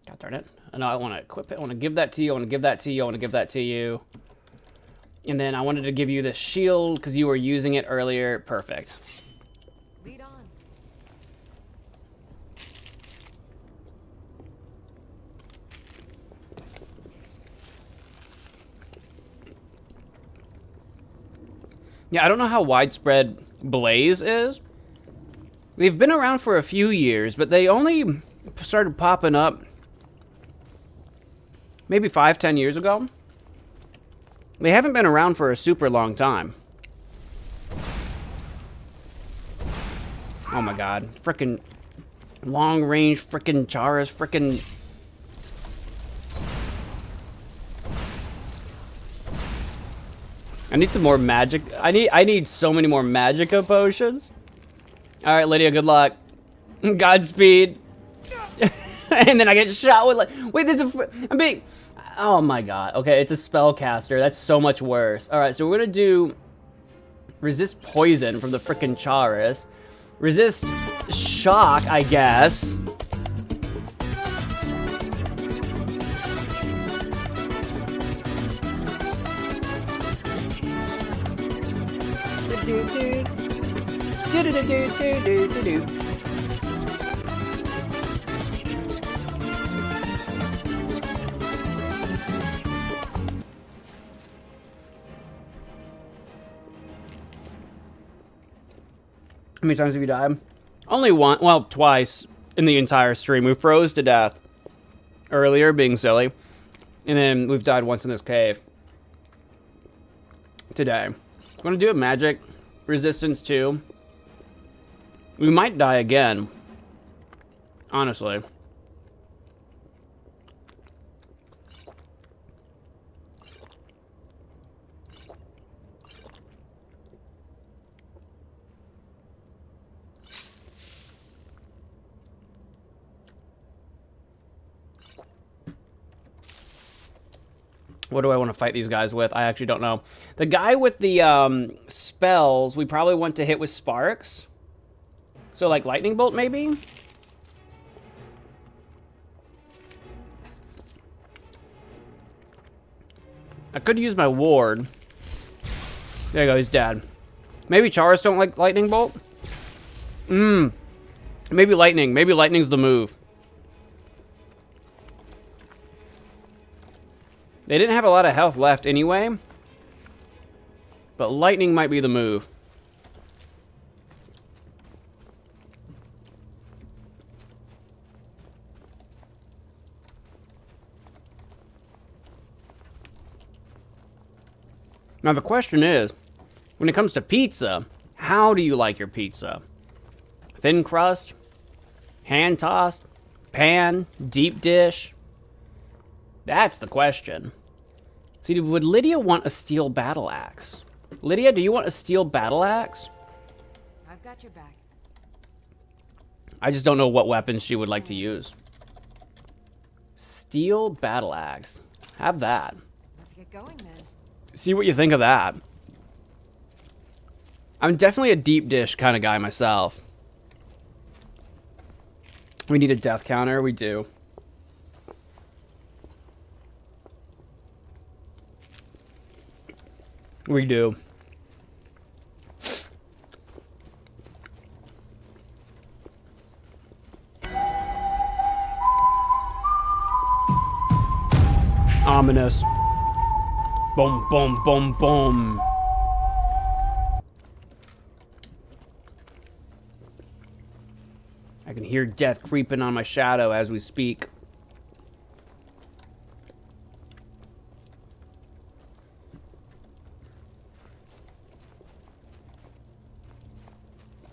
God darn it. No, I want to equip it. I want to give that to you. I want to give that to you. I want to give that to you. And then I wanted to give you this shield because you were using it earlier. Perfect. Lead on. Yeah, I don't know how widespread Blaze is. They've been around for a few years, but they only started popping up maybe 5-10 years ago. They haven't been around for a super long time. Oh my god. Frickin' long range frickin' Charas frickin'. I need some more magic. I need so many more magicka potions. Alright, Lydia, good luck. Godspeed. And then I get shot with like, wait, there's a, I'm being, oh my god. Okay, it's a spellcaster. That's so much worse. All right, so we're gonna do resist poison from the frickin' Charas. Resist shock, I guess. How many times have you died? Only one, well, twice in the entire stream. We froze to death earlier, being silly. And then we've died once in this cave. Today. Want to do a magic resistance too? We might die again. Honestly. What do I want to fight these guys with? I actually don't know. The guy with the spells, we probably want to hit with sparks. So like lightning bolt maybe? I could use my ward. There you go, he's dead. Maybe Chars don't like lightning bolt? Maybe lightning. Maybe lightning's the move. They didn't have a lot of health left anyway. But lightning might be the move. Now the question is, when it comes to pizza, how do you like your pizza? Thin crust? Hand tossed? Pan? Deep dish? That's the question. See, would Lydia want a steel battle axe? Lydia, do you want a steel battle axe? I've got your back. I just don't know what weapons she would like to use. Steel battle axe. Have that. Let's get going then. See what you think of that. I'm definitely a deep dish kind of guy myself. We need a death counter. We do. We do. Ominous. Boom, boom, boom, boom. I can hear death creeping on my shadow as we speak.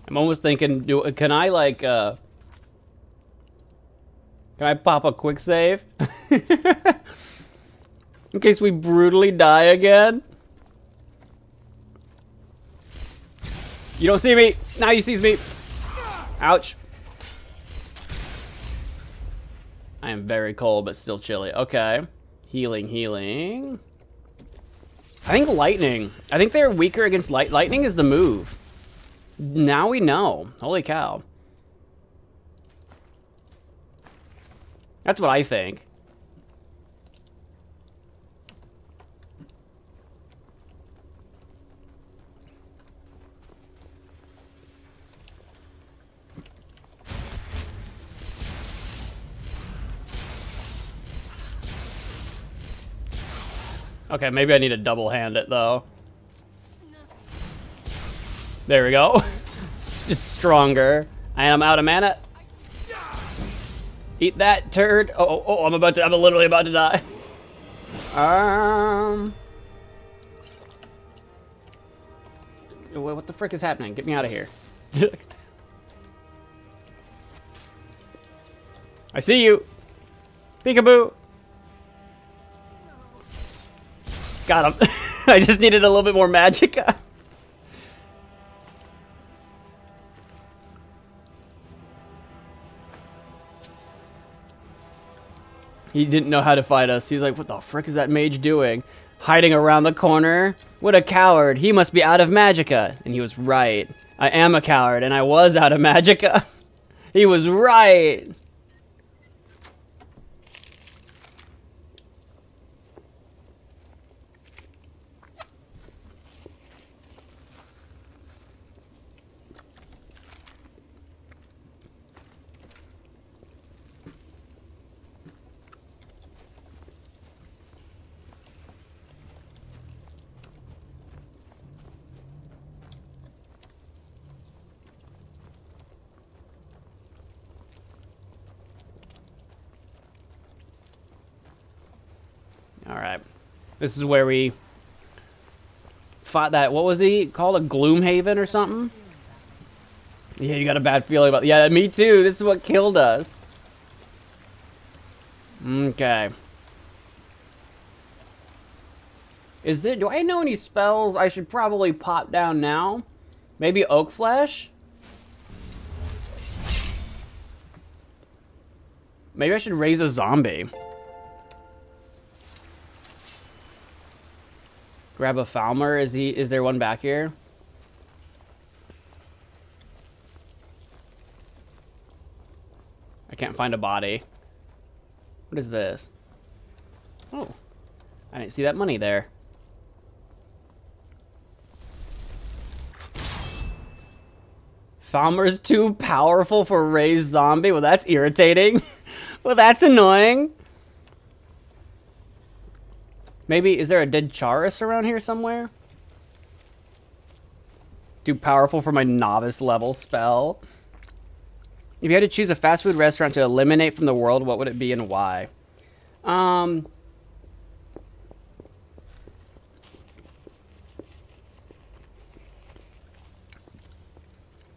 I'm almost thinking, can I like, can I pop a quick save? In case we brutally die again? You don't see me. Now you sees me. Ouch. I am very cold, but still chilly. Okay. Healing, healing. I think lightning. I think they're weaker against lightning is the move. Now we know. Holy cow. That's what I think. Okay, maybe I need to double hand it though. There we go. It's stronger. I am out of mana. Eat that turd. Oh, I'm literally about to die. What the frick is happening? Get me out of here. I see you. Peekaboo. Got him. I just needed a little bit more magic. He didn't know how to fight us. He's like, what the frick is that mage doing? Hiding around the corner? What a coward. He must be out of magicka. And he was right. I am a coward, and I was out of magicka. He was right. Alright. This is where we fought that, what was he called? A Gloomhaven or something? Yeah, you got a bad feeling about... Yeah, me too. This is what killed us. Okay. Is there... Do I know any spells I should probably pop down now? Maybe Oak Flesh? Maybe I should raise a zombie. Grab a Falmer. Is there one back here? I can't find a body. What is this? Oh. I didn't see that money there. Falmer's too powerful for raised zombie? Well, that's irritating. Well, that's annoying. Maybe, is there a dead Charis around here somewhere? Too powerful for my novice level spell. If you had to choose a fast food restaurant to eliminate from the world, what would it be and why? I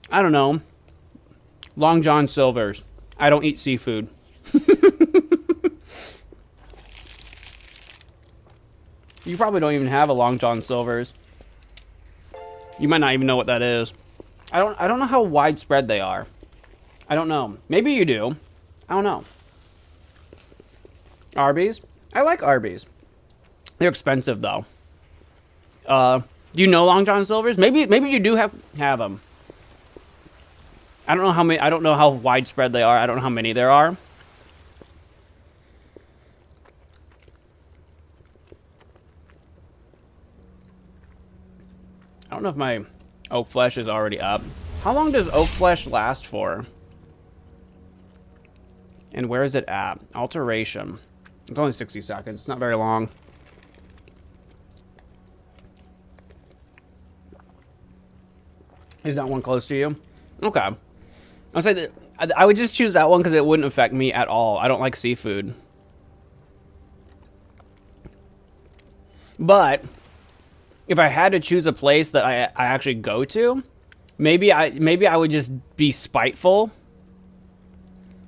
don't know. Long John Silver's. I don't eat seafood. You probably don't even have a Long John Silver's. You might not even know what that is. I don't know how widespread they are. I don't know. Maybe you do. I don't know. Arby's? I like Arby's. They're expensive though. Do you know Long John Silver's? Maybe you do have them. I don't know how many. I don't know how widespread they are. I don't know how many there are. I don't know if my Oak Flesh is already up. How long does Oak Flesh last for? And where is it at? Alteration. It's only 60 seconds. It's not very long. Is that one close to you? Okay. I'll say that I would just choose that one because it wouldn't affect me at all. I don't like seafood. But if I had to choose a place that I actually go to, maybe I would just be spiteful.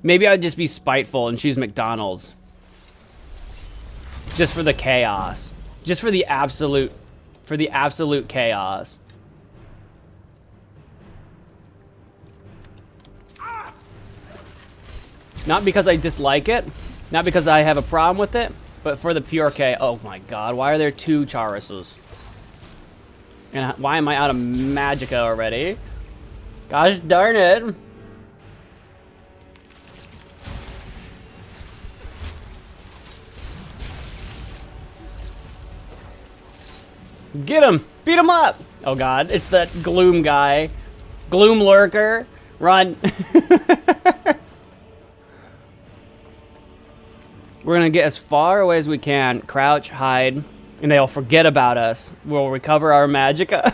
Maybe I'd just be spiteful and choose McDonald's. Just for the chaos. Just for the absolute chaos. Not because I dislike it, not because I have a problem with it, but for the pure K. Oh my god, why are there 2 Charises? And why am I out of magicka already? Gosh darn it. Get him! Beat him up! Oh god, it's that Gloom guy. Gloom lurker. Run. We're gonna get as far away as we can, crouch, hide, and they'll forget about us. We'll recover our magicka.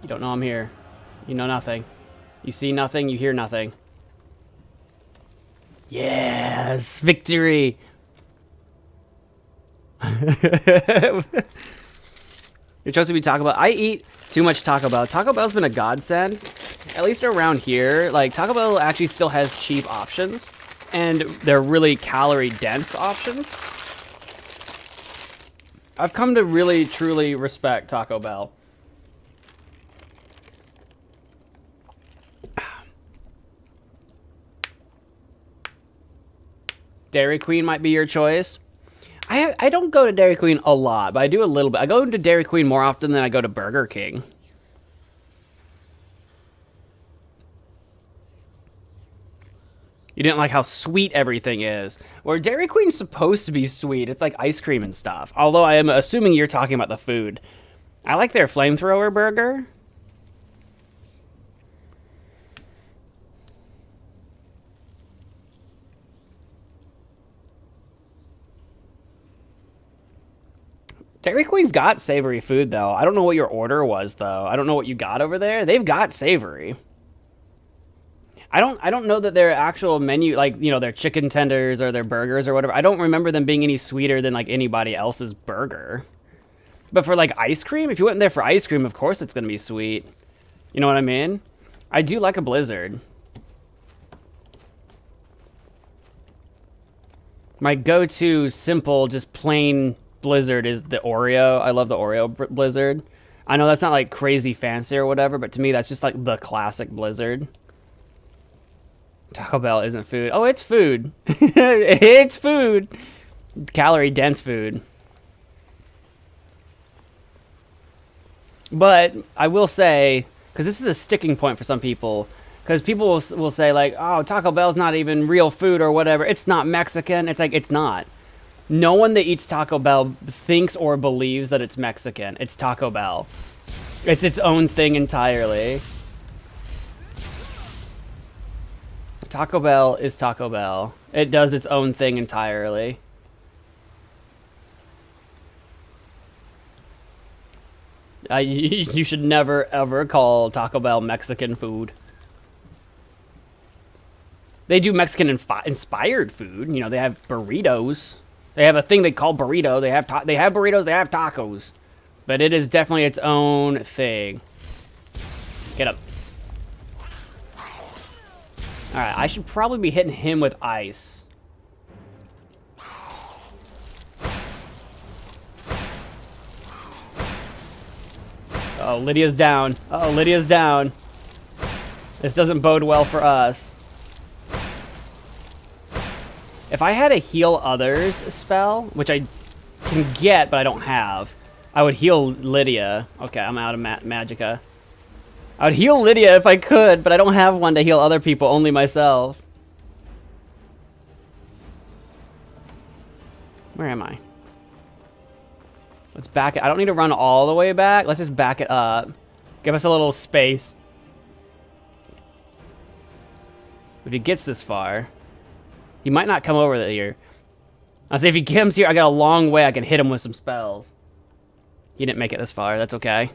You don't know I'm here. You know nothing. You see nothing, you hear nothing. Yes! Victory! You're supposed to be Taco Bell. I eat too much Taco Bell. Taco Bell's been a godsend. At least around here. Like, Taco Bell actually still has cheap options. And they're really calorie-dense options. I've come to really, truly respect Taco Bell. Dairy Queen might be your choice. I don't go to Dairy Queen a lot, but I do a little bit. I go to Dairy Queen more often than I go to Burger King. You didn't like how sweet everything is. Where Dairy Queen's supposed to be sweet. It's like ice cream and stuff. Although I am assuming you're talking about the food. I like their flamethrower burger. Dairy Queen's got savory food, though. I don't know what your order was, though. I don't know what you got over there. They've got savory. I don't know that their actual menu, like, you know, their chicken tenders or their burgers or whatever, I don't remember them being any sweeter than like anybody else's burger. But for like ice cream, if you went in there for ice cream, of course it's gonna be sweet. You know what I mean? I do like a Blizzard. My go-to simple, just plain Blizzard is the Oreo. I love the Oreo Blizzard. I know that's not like crazy fancy or whatever, but to me that's just like the classic Blizzard. Taco Bell isn't food. Oh, it's food. It's food. Calorie dense food. But I will say, because this is a sticking point for some people, because people will say like, oh, Taco Bell's not even real food or whatever. It's not Mexican. It's like, it's not. No one that eats Taco Bell thinks or believes that it's Mexican. It's Taco Bell. It's its own thing entirely. Taco Bell is Taco Bell. It does its own thing entirely. You should never, ever call Taco Bell Mexican food. They do Mexican-inspired food. You know, they have burritos. They have a thing they call burrito. They have burritos, they have tacos. But it is definitely its own thing. Get up. Alright, I should probably be hitting him with ice. Oh, Lydia's down. Uh-oh, Lydia's down. This doesn't bode well for us. If I had a heal others spell, which I can get, but I don't have, I would heal Lydia. Okay, I'm out of magicka. I would heal Lydia if I could, but I don't have one to heal other people, only myself. Where am I? Let's back it. I don't need to run all the way back. Let's just back it up. Give us a little space. If he gets this far, he might not come over here. I'll say if he comes here, I got a long way I can hit him with some spells. He didn't make it this far. That's okay.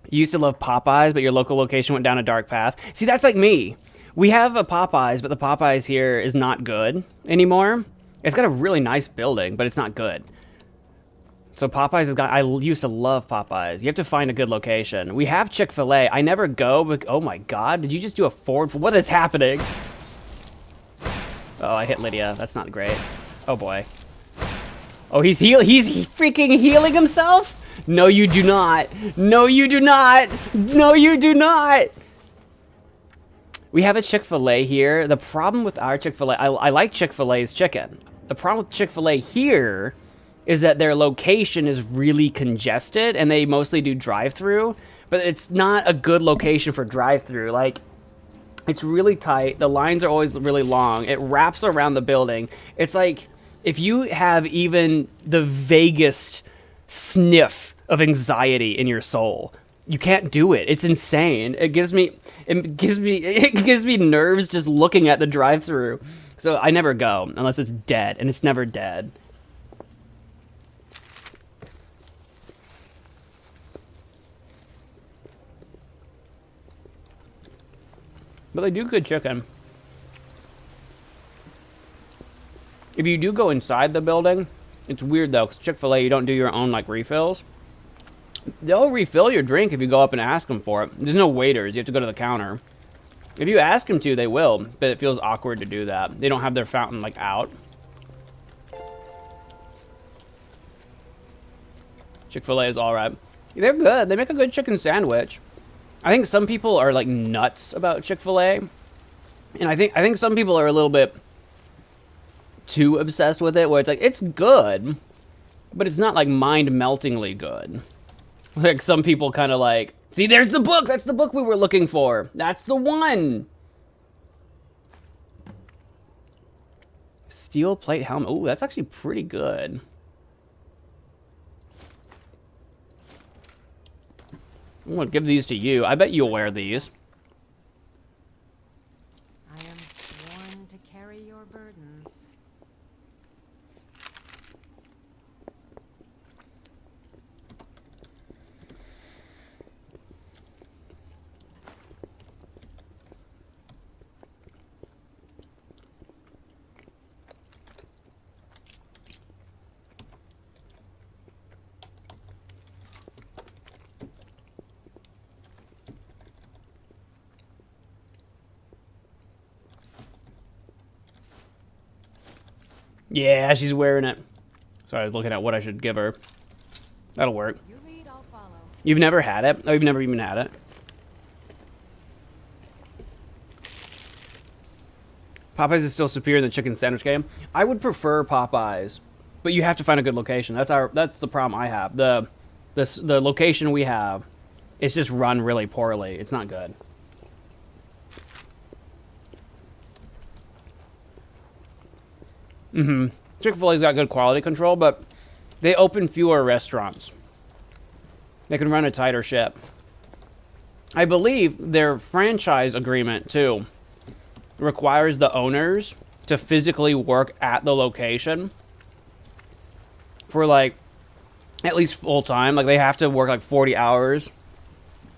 You used to love Popeyes, but your local location went down a dark path. See, that's like me. We have a Popeyes, but the Popeyes here is not good anymore. It's got a really nice building, but it's not good. So Popeyes has got... I used to love Popeyes. You have to find a good location. We have Chick-fil-A. I never go, but... Oh my god, did you just do a forward... What is happening? Oh, I hit Lydia. That's not great. Oh boy. Oh, he's freaking healing himself? No, you do not. No, you do not. No, you do not. We have a Chick-fil-A here. The problem with our Chick-fil-A... I like Chick-fil-A's chicken. The problem with Chick-fil-A here is that their location is really congested, and they mostly do drive-through, but it's not a good location for drive-through. Like, it's really tight. The lines are always really long. It wraps around the building. It's like, if you have even the vaguest sniff of anxiety in your soul, you can't do it. It's insane. It gives me nerves just looking at the drive-through. So I never go unless it's dead, and it's never dead. But they do good chicken. If you do go inside the building, it's weird though, because Chick-fil-A, you don't do your own like refills. They'll refill your drink if you go up and ask them for it. There's no waiters. You have to go to the counter. If you ask them to, they will, but it feels awkward to do that. They don't have their fountain like out. Chick-fil-A is all right. They're good. They make a good chicken sandwich. I think some people are like nuts about Chick-fil-A, and I think some people are a little bit too obsessed with it, where it's like, it's good, but it's not like mind-meltingly good. Like some people kind of like, see, there's the book. That's the book we were looking for. That's the one. Steel plate helmet. Ooh, that's actually pretty good. I'm gonna give these to you. I bet you'll wear these. I am sworn to carry your burdens. Yeah, she's wearing it. Sorry, I was looking at what I should give her. That'll work. You lead, I'll follow. You've never had it? Oh, you've never even had it? Popeyes is still superior in the chicken sandwich game. I would prefer Popeyes, but you have to find a good location. That's the problem I have. The location we have, it's just run really poorly. It's not good. Chick-fil-A's got good quality control, but they open fewer restaurants. They can run a tighter ship. I believe their franchise agreement, too, requires the owners to physically work at the location for, like, at least full-time. Like, they have to work, like, 40 hours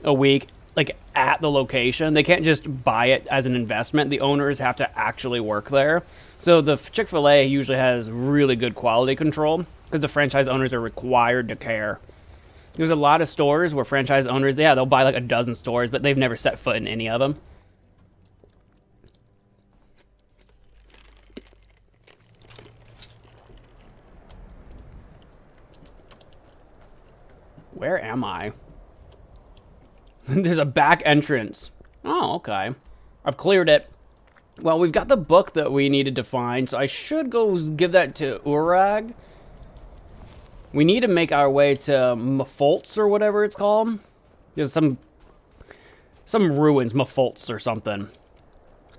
a week, like, at the location. They can't just buy it as an investment. The owners have to actually work there. So the Chick-fil-A usually has really good quality control because the franchise owners are required to care. There's a lot of stores where franchise owners, yeah, they'll buy like a dozen stores, but they've never set foot in any of them. Where am I? There's a back entrance. Oh, okay. I've cleared it. Well, we've got the book that we needed to find, so I should go give that to Urag. We need to make our way to Mafoltz or whatever it's called. There's some ruins, Mafoltz or something.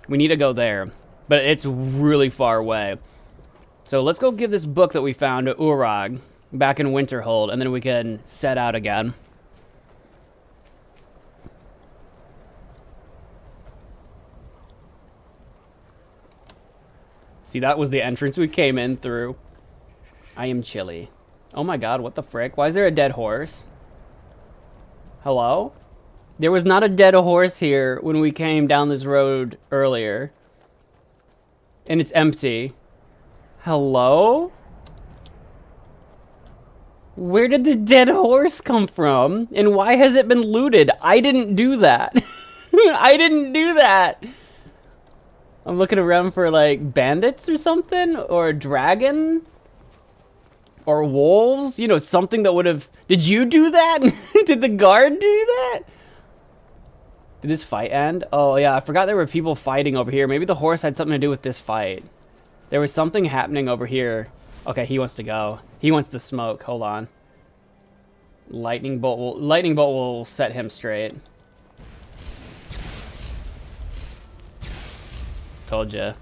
We need to go there, but it's really far away. So let's go give this book that we found to Urag back in Winterhold, and then we can set out again. See, that was the entrance we came in through. I am chilly. Oh my god, what the frick? Why is there a dead horse? Hello? There was not a dead horse here when we came down this road earlier. And it's empty. Hello? Where did the dead horse come from? And why has it been looted? I didn't do that. I didn't do that. I'm looking around for, like, bandits or something? Or a dragon? Or wolves? You know, something that would have... Did you do that? Did the guard do that? Did this fight end? Oh, yeah, I forgot there were people fighting over here. Maybe the horse had something to do with this fight. There was something happening over here. Okay, he wants to go. He wants to smoke. Hold on. Lightning bolt will set him straight. Told ya.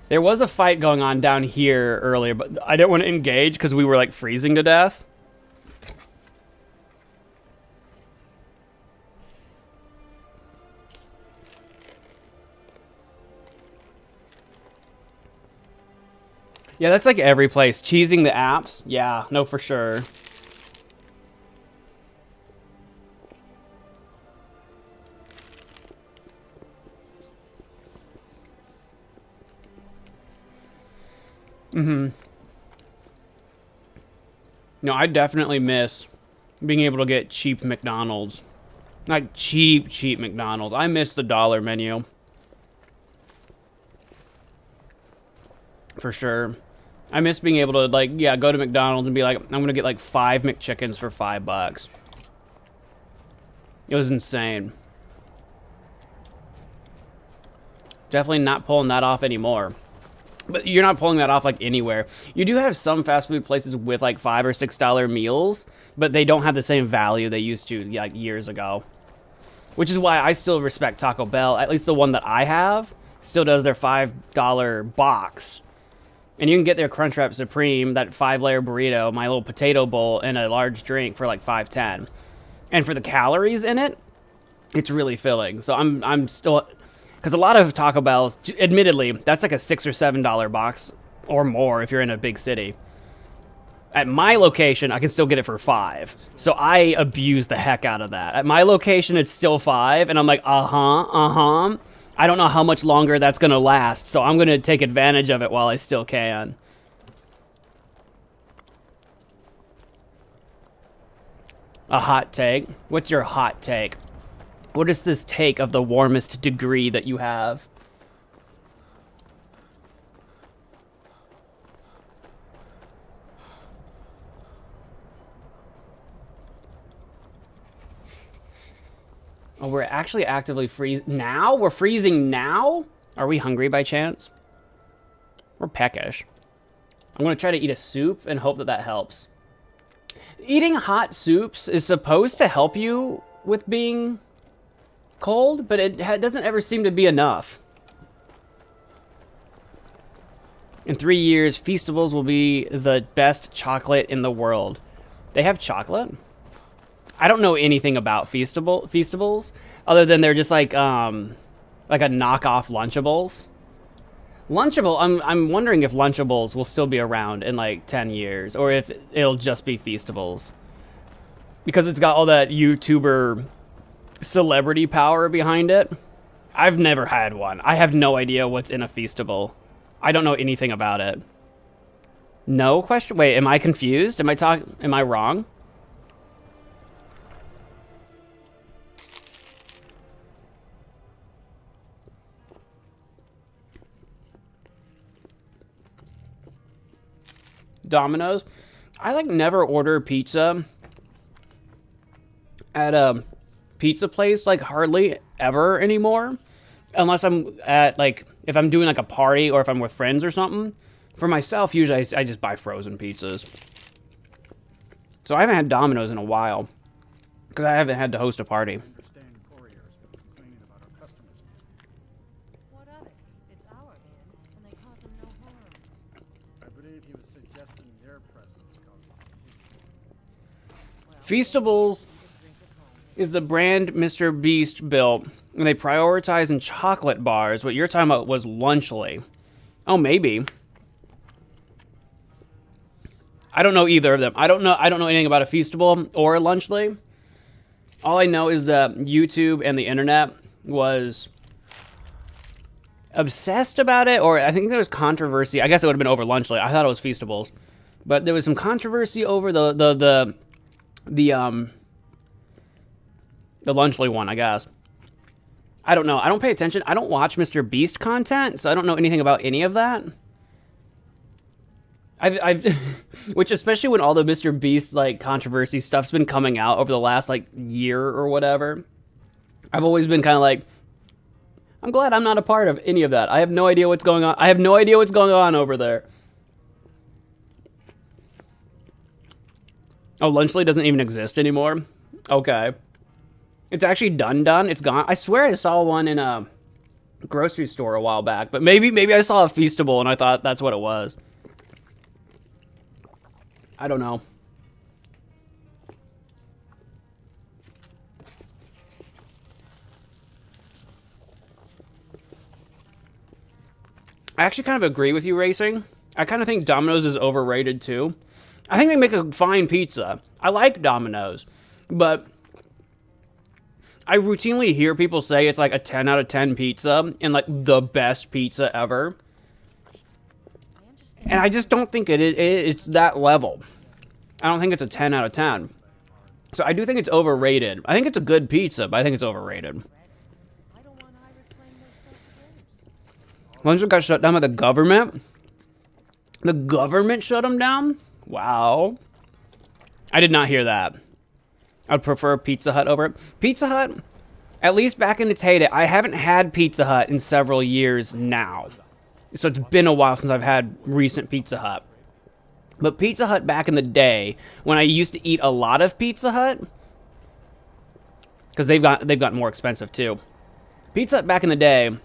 There was a fight going on down here earlier, but I didn't want to engage because we were like freezing to death. Yeah, that's like every place. Cheesing the apps? Yeah, no, for sure. No, I definitely miss being able to get cheap McDonald's. Like, cheap McDonald's. I miss the dollar menu. For sure. I miss being able to, like, yeah, go to McDonald's and be like, I'm gonna get, like, 5 McChickens for $5. It was insane. Definitely not pulling that off anymore. But you're not pulling that off, like, anywhere. You do have some fast food places with, like, $5 or $6 meals, but they don't have the same value they used to, like, years ago. Which is why I still respect Taco Bell. At least the one that I have still does their $5 box. And you can get their Crunchwrap Supreme, that 5-layer burrito, my little potato bowl, and a large drink for, like, $5.10. And for the calories in it, it's really filling. So I'm still... Because a lot of Taco Bells, admittedly, that's like a $6 or $7 box or more if you're in a big city. At my location, I can still get it for $5. So I abuse the heck out of that. At my location, it's still $5, and I'm like, I don't know how much longer that's going to last, so I'm going to take advantage of it while I still can. A hot take? What's your hot take? What is this take of the warmest degree that you have? Oh, we're actually actively freezing now? We're freezing now? Are we hungry by chance? We're peckish. I'm going to try to eat a soup and hope that that helps. Eating hot soups is supposed to help you with being cold, but it doesn't ever seem to be enough. In 3 years, Feastables will be the best chocolate in the world. They have chocolate? I don't know anything about Feastables, other than they're just like a knockoff Lunchables. I'm wondering if Lunchables will still be around in like 10 years, or if it'll just be Feastables. Because it's got all that YouTuber celebrity power behind it. I've never had one. I have no idea what's in a Feastable. I don't know anything about it. No question? Wait, am I confused? Am I wrong? Domino's. I like never order pizza at a pizza place, like hardly ever anymore, unless I'm at like, if I'm doing like a party or if I'm with friends or something. For myself, usually I just buy frozen pizzas. So I haven't had Domino's in a while because I haven't had to host a party. What of it? It's our man, and they cause him no harm. I believe he was suggesting their presence causes Feastables is the brand Mr. Beast built, and they prioritize in chocolate bars. What you're talking about was Lunchly. Oh, maybe. I don't know either of them. I don't know anything about a Feastable or a Lunchly. All I know is that YouTube and the internet was obsessed about it, or I think there was controversy. I guess it would have been over Lunchly. I thought it was Feastables, but there was some controversy over the Lunchly one, I guess. I don't know. I don't pay attention. I don't watch Mr. Beast content, so I don't know anything about any of that. Which, especially when all the Mr. Beast like controversy stuff's been coming out over the last like year or whatever, I've always been kind of like, I'm glad I'm not a part of any of that. I have no idea what's going on. I have no idea what's going on over there. Oh, Lunchly doesn't even exist anymore? Okay. It's actually done. It's gone. I swear I saw one in a grocery store a while back, but maybe I saw a Feastable and I thought that's what it was. I don't know. I actually kind of agree with you, Racing. I kind of think Domino's is overrated too. I think they make a fine pizza. I like Domino's, but I routinely hear people say it's like a 10 out of 10 pizza and like the best pizza ever. And I just don't think it's that level. I don't think it's a 10 out of 10. So I do think it's overrated. I think it's a good pizza, but I think it's overrated. Lunch got shut down by the government? The government shut them down? Wow. I did not hear that. I'd prefer Pizza Hut over it. Pizza Hut, at least back in its heyday, I haven't had Pizza Hut in several years now. So it's been a while since I've had recent Pizza Hut. But Pizza Hut back in the day, when I used to eat a lot of Pizza Hut, because they've gotten more expensive too. Pizza Hut back in the day,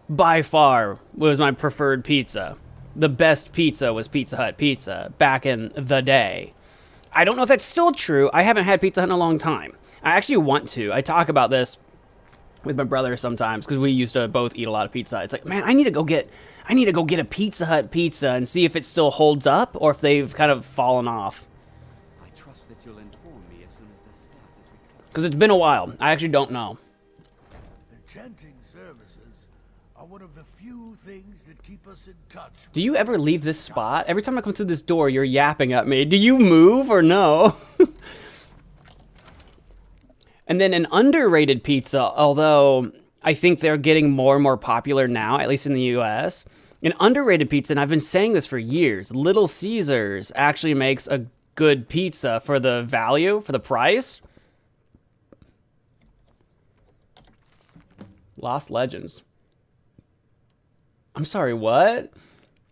by far, was my preferred pizza. The best pizza was Pizza Hut pizza back in the day. I don't know if that's still true. I haven't had Pizza Hut in a long time. I actually want to. I talk about this with my brother sometimes because we used to both eat a lot of pizza. It's like, man, I need to go get a Pizza Hut pizza and see if it still holds up or if they've kind of fallen off. I trust that you'll inform me as soon as the staff is recovered. Because it's been a while. I actually don't know. Enchanting services are one of the few things that keep us in touch. Do you ever leave this spot? Every time I come through this door, you're yapping at me. Do you move or no? And then an underrated pizza, although I think they're getting more and more popular now, at least in the US. An underrated pizza, and I've been saying this for years, Little Caesars actually makes a good pizza for the value, for the price. Lost Legends. I'm sorry, what?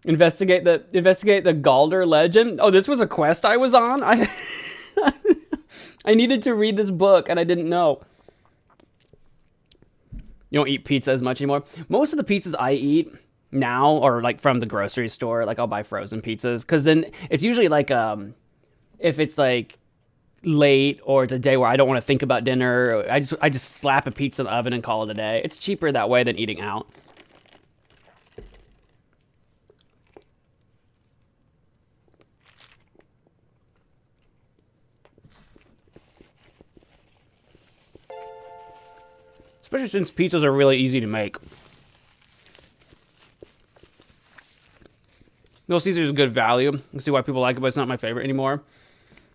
Investigate the Galder legend? Oh, this was a quest I was on? I needed to read this book and I didn't know. You don't eat pizza as much anymore. Most of the pizzas I eat now are like from the grocery store. Like I'll buy frozen pizzas because then it's usually like if it's like late or it's a day where I don't want to think about dinner, I just slap a pizza in the oven and call it a day. It's cheaper that way than eating out. Especially since pizzas are really easy to make. Little Caesars is good value. You see why people like it, but it's not my favorite anymore.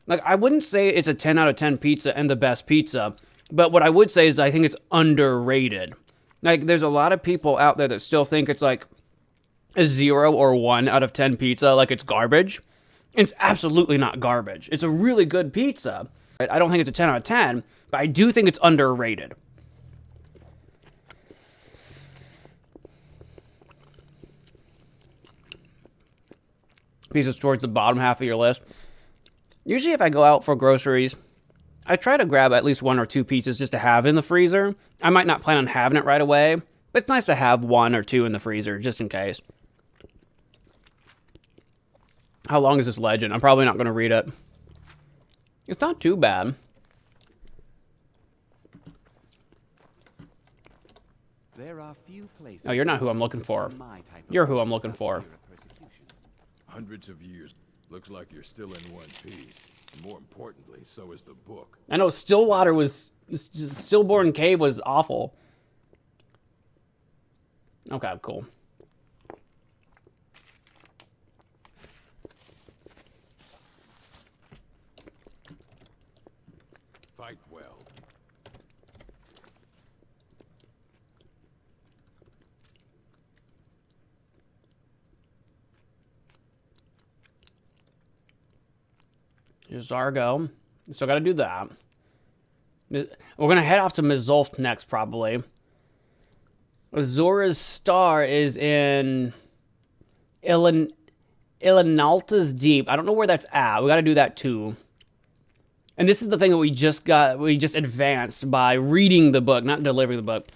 Like, I wouldn't say it's a 10 out of 10 pizza and the best pizza, but what I would say is I think it's underrated. Like, there's a lot of people out there that still think it's like a 0 or 1 out of 10 pizza, like it's garbage. It's absolutely not garbage. It's a really good pizza. I don't think it's a 10 out of 10, but I do think it's underrated. Pieces towards the bottom half of your list. Usually if I go out for groceries, I try to grab at least 1 or 2 pieces just to have in the freezer. I might not plan on having it right away, but it's nice to have 1 or 2 in the freezer just in case. How long is this legend? I'm probably not going to read it. It's not too bad. There are few places. Oh, you're not who I'm looking for. You're who I'm looking for. Hundreds of years. Looks like you're still in one piece. More importantly, so is the book. I know Stillwater was... Stillborn Cave was awful. Okay, cool. Fight well. Zargo. Still got to do that. We're going to head off to Mizulft next, probably. Azora's Star is in Ilinalta's Deep. I don't know where that's at. We got to do that, too. And this is the thing that we just advanced by reading the book, not delivering the book.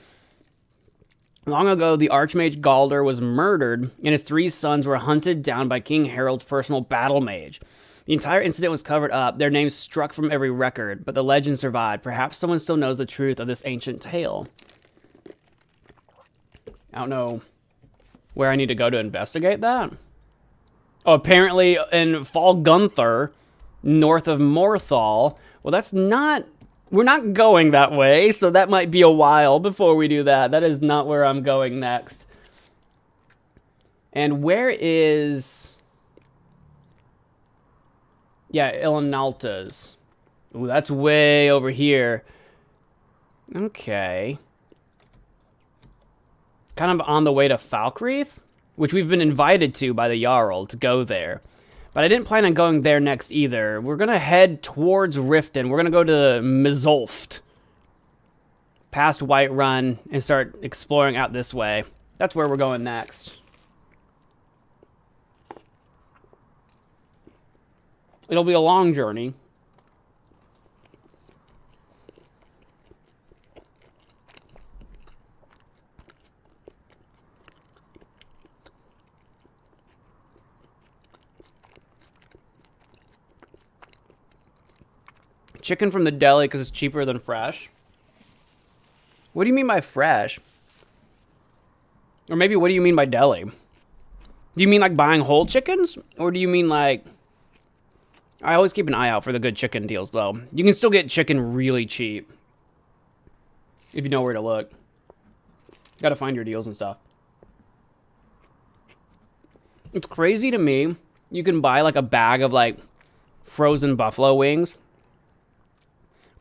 Long ago, the Archmage Galder was murdered, and his 3 sons were hunted down by King Harold's personal battle mage. The entire incident was covered up, their names struck from every record, but the legend survived. Perhaps someone still knows the truth of this ancient tale. I don't know where I need to go to investigate that. Oh, apparently in Fall Gunther, north of Morthal. Well, that's not... We're not going that way, so that might be a while before we do that. That is not where I'm going next. And where is... Yeah, Ilinalta's. Ooh, that's way over here. Okay. Kind of on the way to Falkreath, which we've been invited to by the Jarl to go there. But I didn't plan on going there next either. We're going to head towards Riften. We're going to go to Mizulft, past Whiterun, and start exploring out this way. That's where we're going next. It'll be a long journey. Chicken from the deli because it's cheaper than fresh. What do you mean by fresh? Or maybe what do you mean by deli? Do you mean like buying whole chickens? Or do you mean like... I always keep an eye out for the good chicken deals, though. You can still get chicken really cheap. If you know where to look. Gotta find your deals and stuff. It's crazy to me. You can buy like a bag of like frozen buffalo wings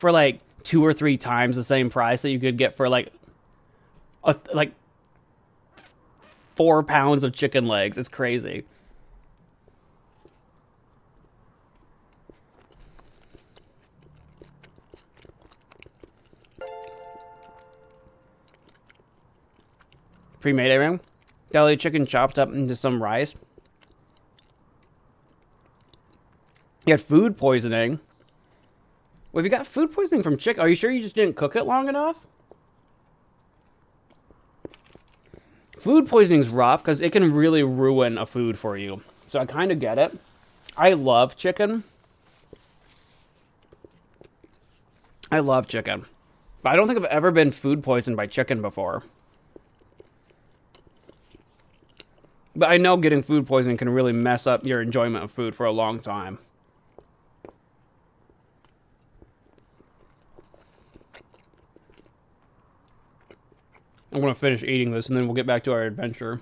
for like 2 or 3 times the same price that you could get for like 4 pounds of chicken legs. It's crazy. Pre-made ring. Deli chicken chopped up into some rice. You had food poisoning. Well, if you got food poisoning from chicken, are you sure you just didn't cook it long enough? Food poisoning's rough because it can really ruin a food for you. So I kind of get it. I love chicken. I love chicken. But I don't think I've ever been food poisoned by chicken before. But I know getting food poisoning can really mess up your enjoyment of food for a long time. I'm going to finish eating this and then we'll get back to our adventure.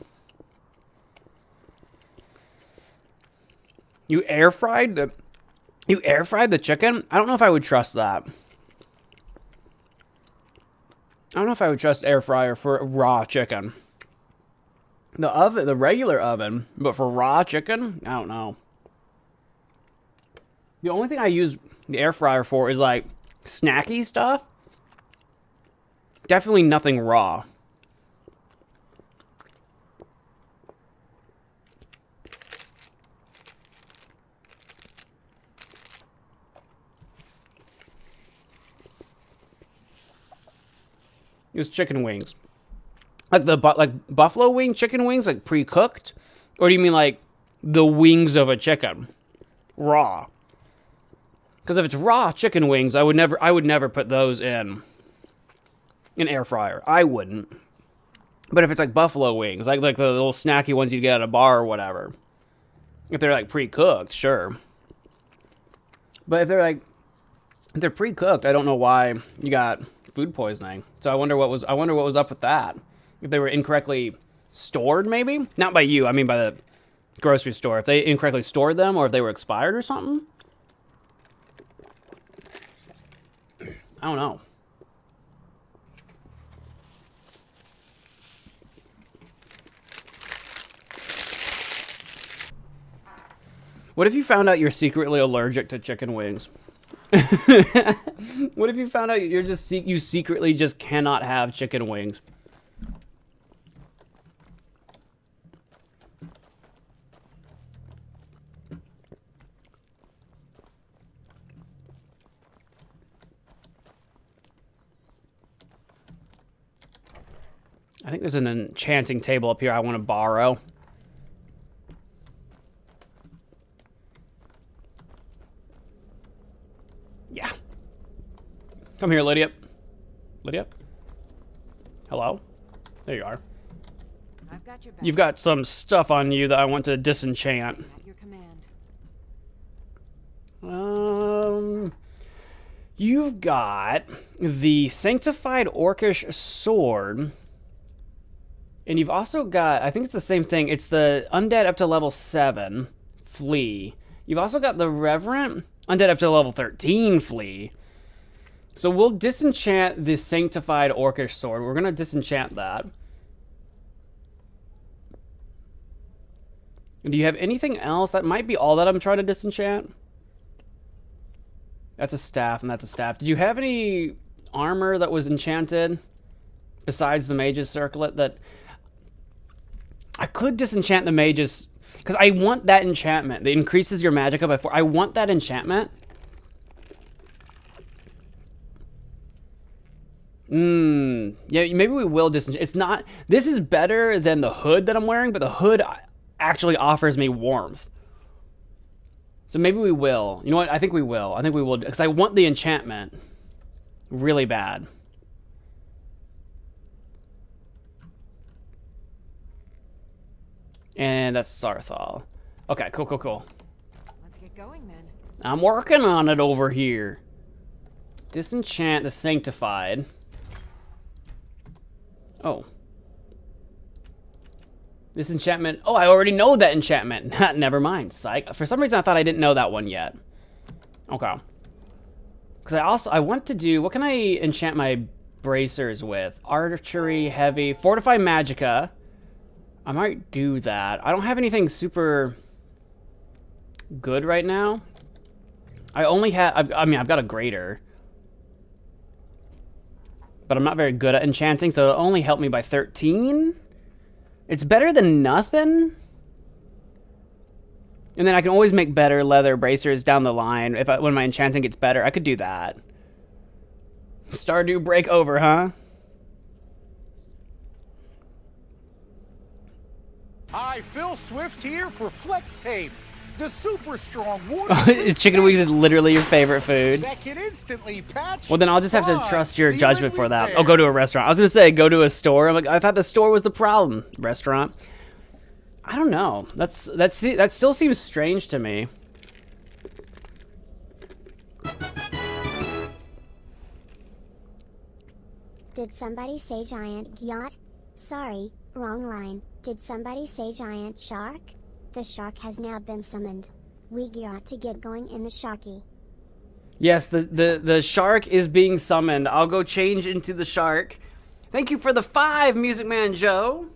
You air fried the chicken? I don't know if I would trust that. I don't know if I would trust air fryer for raw chicken. The regular oven, but for raw chicken, I don't know. The only thing I use the air fryer for is like snacky stuff. Definitely nothing raw. It was chicken wings. Like buffalo wing chicken wings, like pre-cooked? Or do you mean like the wings of a chicken? Raw. Because if it's raw chicken wings, I would never put those in an air fryer. I wouldn't. But if it's like buffalo wings, like the little snacky ones you get at a bar or whatever. If they're like pre-cooked, sure. But if they're pre-cooked, I don't know why you got food poisoning. So I wonder what was up with that. If they were incorrectly stored, maybe? Not by you, I mean by the grocery store. If they incorrectly stored them or if they were expired or something? I don't know. What if you found out you're secretly allergic to chicken wings? What if you found out you secretly just cannot have chicken wings? I think there's an enchanting table up here I want to borrow. Yeah. Come here, Lydia. Lydia? Hello? There you are. I've got your back. You've got some stuff on you that I want to disenchant. At your command. You've got the Sanctified Orcish Sword. And you've also got, I think it's the same thing. It's the Undead up to level 7 Flea. You've also got the Reverent Undead up to level 13 Flea. So we'll disenchant the Sanctified Orcish Sword. We're going to disenchant that. Do you have anything else? That might be all that I'm trying to disenchant. That's a staff, and that's a staff. Did you have any armor that was enchanted besides the Mage's Circlet that... I could disenchant the Mage's... Because I want that enchantment that increases your magicka by 4. I want that enchantment. Yeah, maybe we will disenchant. It's not... This is better than the hood that I'm wearing, but the hood actually offers me warmth. So maybe we will. You know what? I think we will. I think we will. Because I want the enchantment really bad. And that's Sarthal. Okay, cool. Let's get going then. I'm working on it over here. Disenchant the Sanctified. Oh. This enchantment. Oh, I already know that enchantment. Never mind. Psych. For some reason, I thought I didn't know that one yet. Okay. Because I want to do... What can I enchant my bracers with? Archery, heavy, fortify magicka. I might do that. I don't have anything super good right now. I only have... I mean, I've got a greater. But I'm not very good at enchanting, so it'll only help me by 13. It's better than nothing. And then I can always make better leather bracers down the line when my enchanting gets better. I could do that. Stardew break over, huh? Hi, Phil Swift here for Flex Tape, the super strong water. Chicken wings is literally your favorite food. That can instantly patch. Well, then I'll just have to trust your ceiling judgment for that. repair. I'll go to a restaurant. I was gonna say go to a store. I'm like, I thought the store was the problem. Restaurant. I don't know. That still seems strange to me. Did somebody say giant yacht? Sorry, wrong line. Did somebody say giant shark? The shark has now been summoned. We got to get going in the sharky. Yes, the shark is being summoned. I'll go change into the shark. Thank you for the 5, Music Man Joe.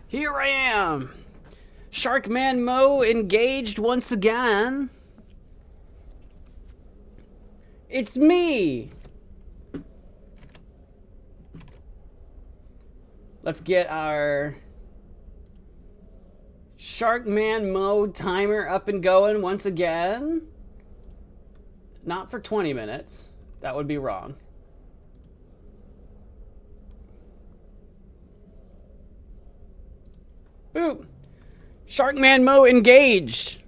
Here I am. MagicManMo engaged once again. It's me. Let's get our MagicManMo timer up and going once again. Not for 20 minutes. That would be wrong. Boop. MagicManMo engaged.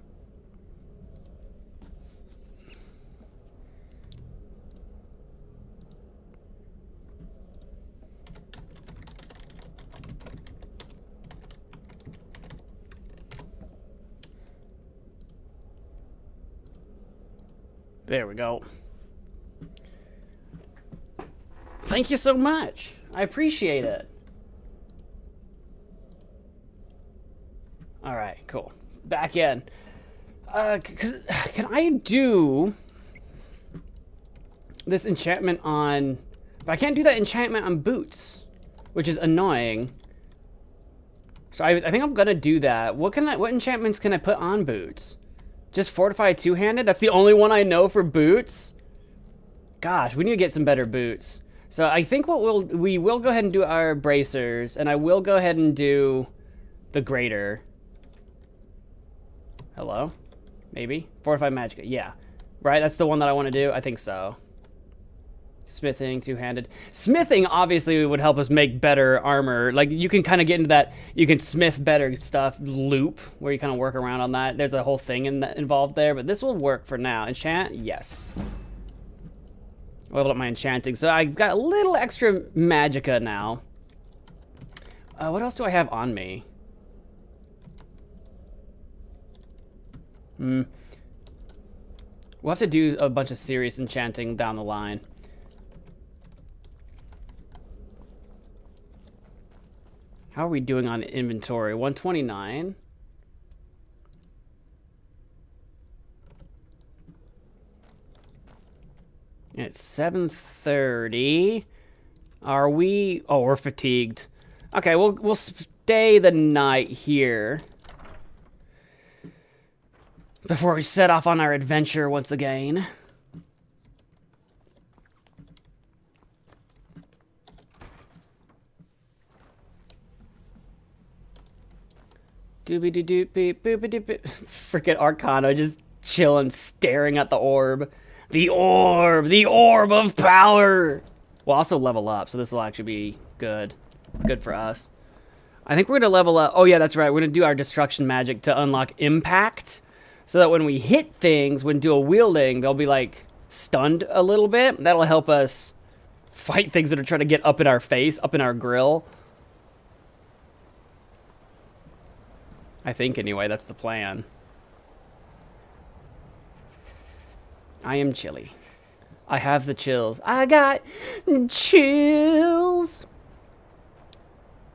There we go. Thank you so much. I appreciate it. All right, cool. Back in. Can I do this enchantment on... But I can't do that enchantment on boots, which is annoying. So I think I'm gonna do that. What enchantments can I put on boots? Just fortify two-handed? That's the only one I know for boots? Gosh, we need to get some better boots. So I think we will go ahead and do our bracers, and I will go ahead and do the grater. Hello? Maybe? Fortify magic. Yeah. Right? That's the one that I want to do? I think so. Smithing, two-handed. Smithing obviously would help us make better armor. Like, you can kind of get into that, you can smith better stuff loop, where you kind of work around on that. There's a whole thing involved there, but this will work for now. Enchant? Yes. Leveled up my enchanting. So I've got a little extra magicka now. What else do I have on me? We'll have to do a bunch of serious enchanting down the line. How are we doing on inventory? 129. It's 7:30. Are we... Oh, we're fatigued. Okay, we'll stay the night here before we set off on our adventure once again. Doobie-doo-doop-beep-boopie-doop-beep. Freaking Arcana just chilling, staring at the orb. The orb! The orb of power! We'll also level up, so this will actually be good. Good for us. I think we're going to level up. Oh, yeah, that's right. We're going to do our destruction magic to unlock impact. So that when we hit things, when dual wielding, they'll be like stunned a little bit. That'll help us fight things that are trying to get up in our face, up in our grill. I think, anyway, that's the plan. I am chilly. I have the chills. I got chills.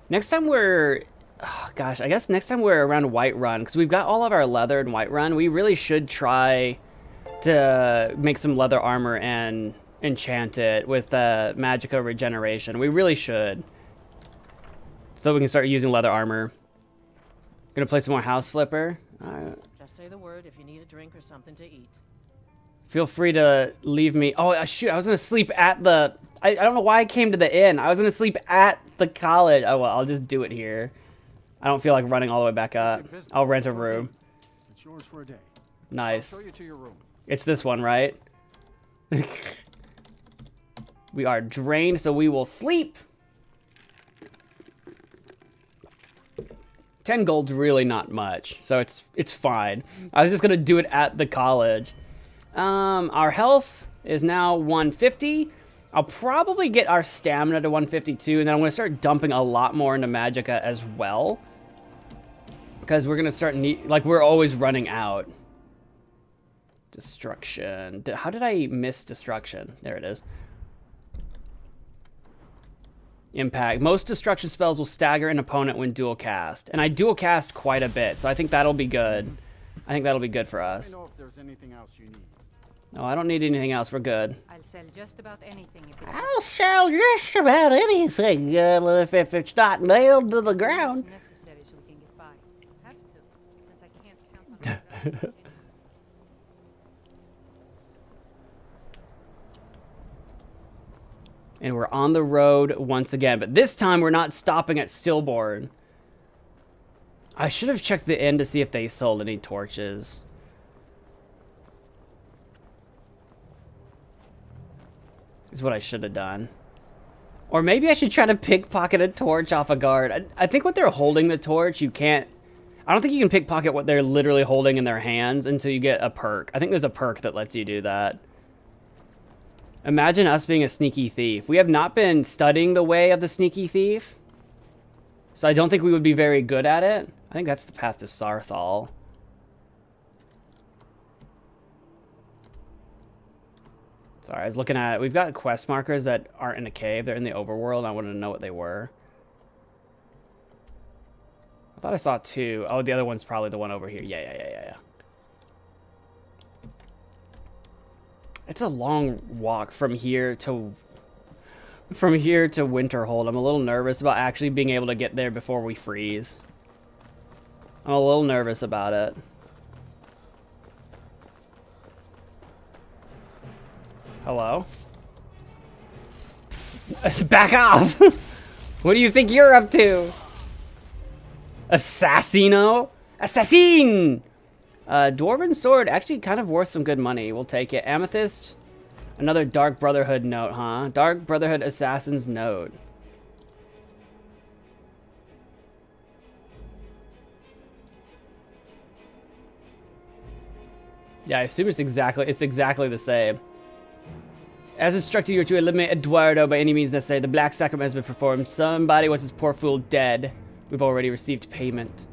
Next time we're... Oh, gosh, I guess next time we're around Whiterun, because we've got all of our leather in Whiterun, we really should try to make some leather armor and enchant it with Magica regeneration. We really should. So we can start using leather armor. Gonna play some more House Flipper. Just say the word if you need a drink or something to eat. Feel free to leave me. Oh, shoot, I was gonna sleep at the... I don't know why I came to the inn. I was gonna sleep at the college. Oh, well, I'll just do it here. I don't feel like running all the way back up. I'll rent a room. It's yours for a day. Nice. I'll show you to your room. It's this one, right? We are drained, so we will sleep. 10 gold's really not much, so it's fine. I was just gonna do it at the college. Our health is now 150. I'll probably get our stamina to 152, and then I'm gonna start dumping a lot more into Magica as well. Because we're gonna start like we're always running out. Destruction. How did I miss destruction? There it is. Impact. Most destruction spells will stagger an opponent when dual cast. And I dual cast quite a bit, so I think that'll be good. I think that'll be good for us. Let me know if there's anything else you need. No, I don't need anything else. We're good. I'll sell just about anything if it's... I'll sell just about anything if it's not nailed to the ground. It's necessary so we can get by. Have to, since I can't count on And we're on the road once again, but this time we're not stopping at Stillborn. I should have checked the inn to see if they sold any torches. Is what I should have done. Or maybe I should try to pickpocket a torch off a guard. I think when they're holding the torch, you can't... I don't think you can pickpocket what they're literally holding in their hands until you get a perk. I think there's a perk that lets you do that. Imagine us being a sneaky thief. We have not been studying the way of the sneaky thief. So I don't think we would be very good at it. I think that's the path to Sarthal. Sorry, I was looking at... We've got quest markers that aren't in a cave. They're in the overworld. And I wanted to know what they were. I thought I saw two. Oh, the other one's probably the one over here. Yeah. It's a long walk from here to Winterhold. I'm a little nervous about actually being able to get there before we freeze. I'm a little nervous about it. Hello? Back off! What do you think you're up to? Assassino? Assassin! Dwarven sword, actually kind of worth some good money. We'll take it. Amethyst, another Dark Brotherhood note, huh? Dark Brotherhood Assassin's note. Yeah, I assume it's exactly the same. As instructed, you are to eliminate Eduardo by any means necessary. The Black Sacrament has been performed. Somebody wants this poor fool dead. We've already received payment.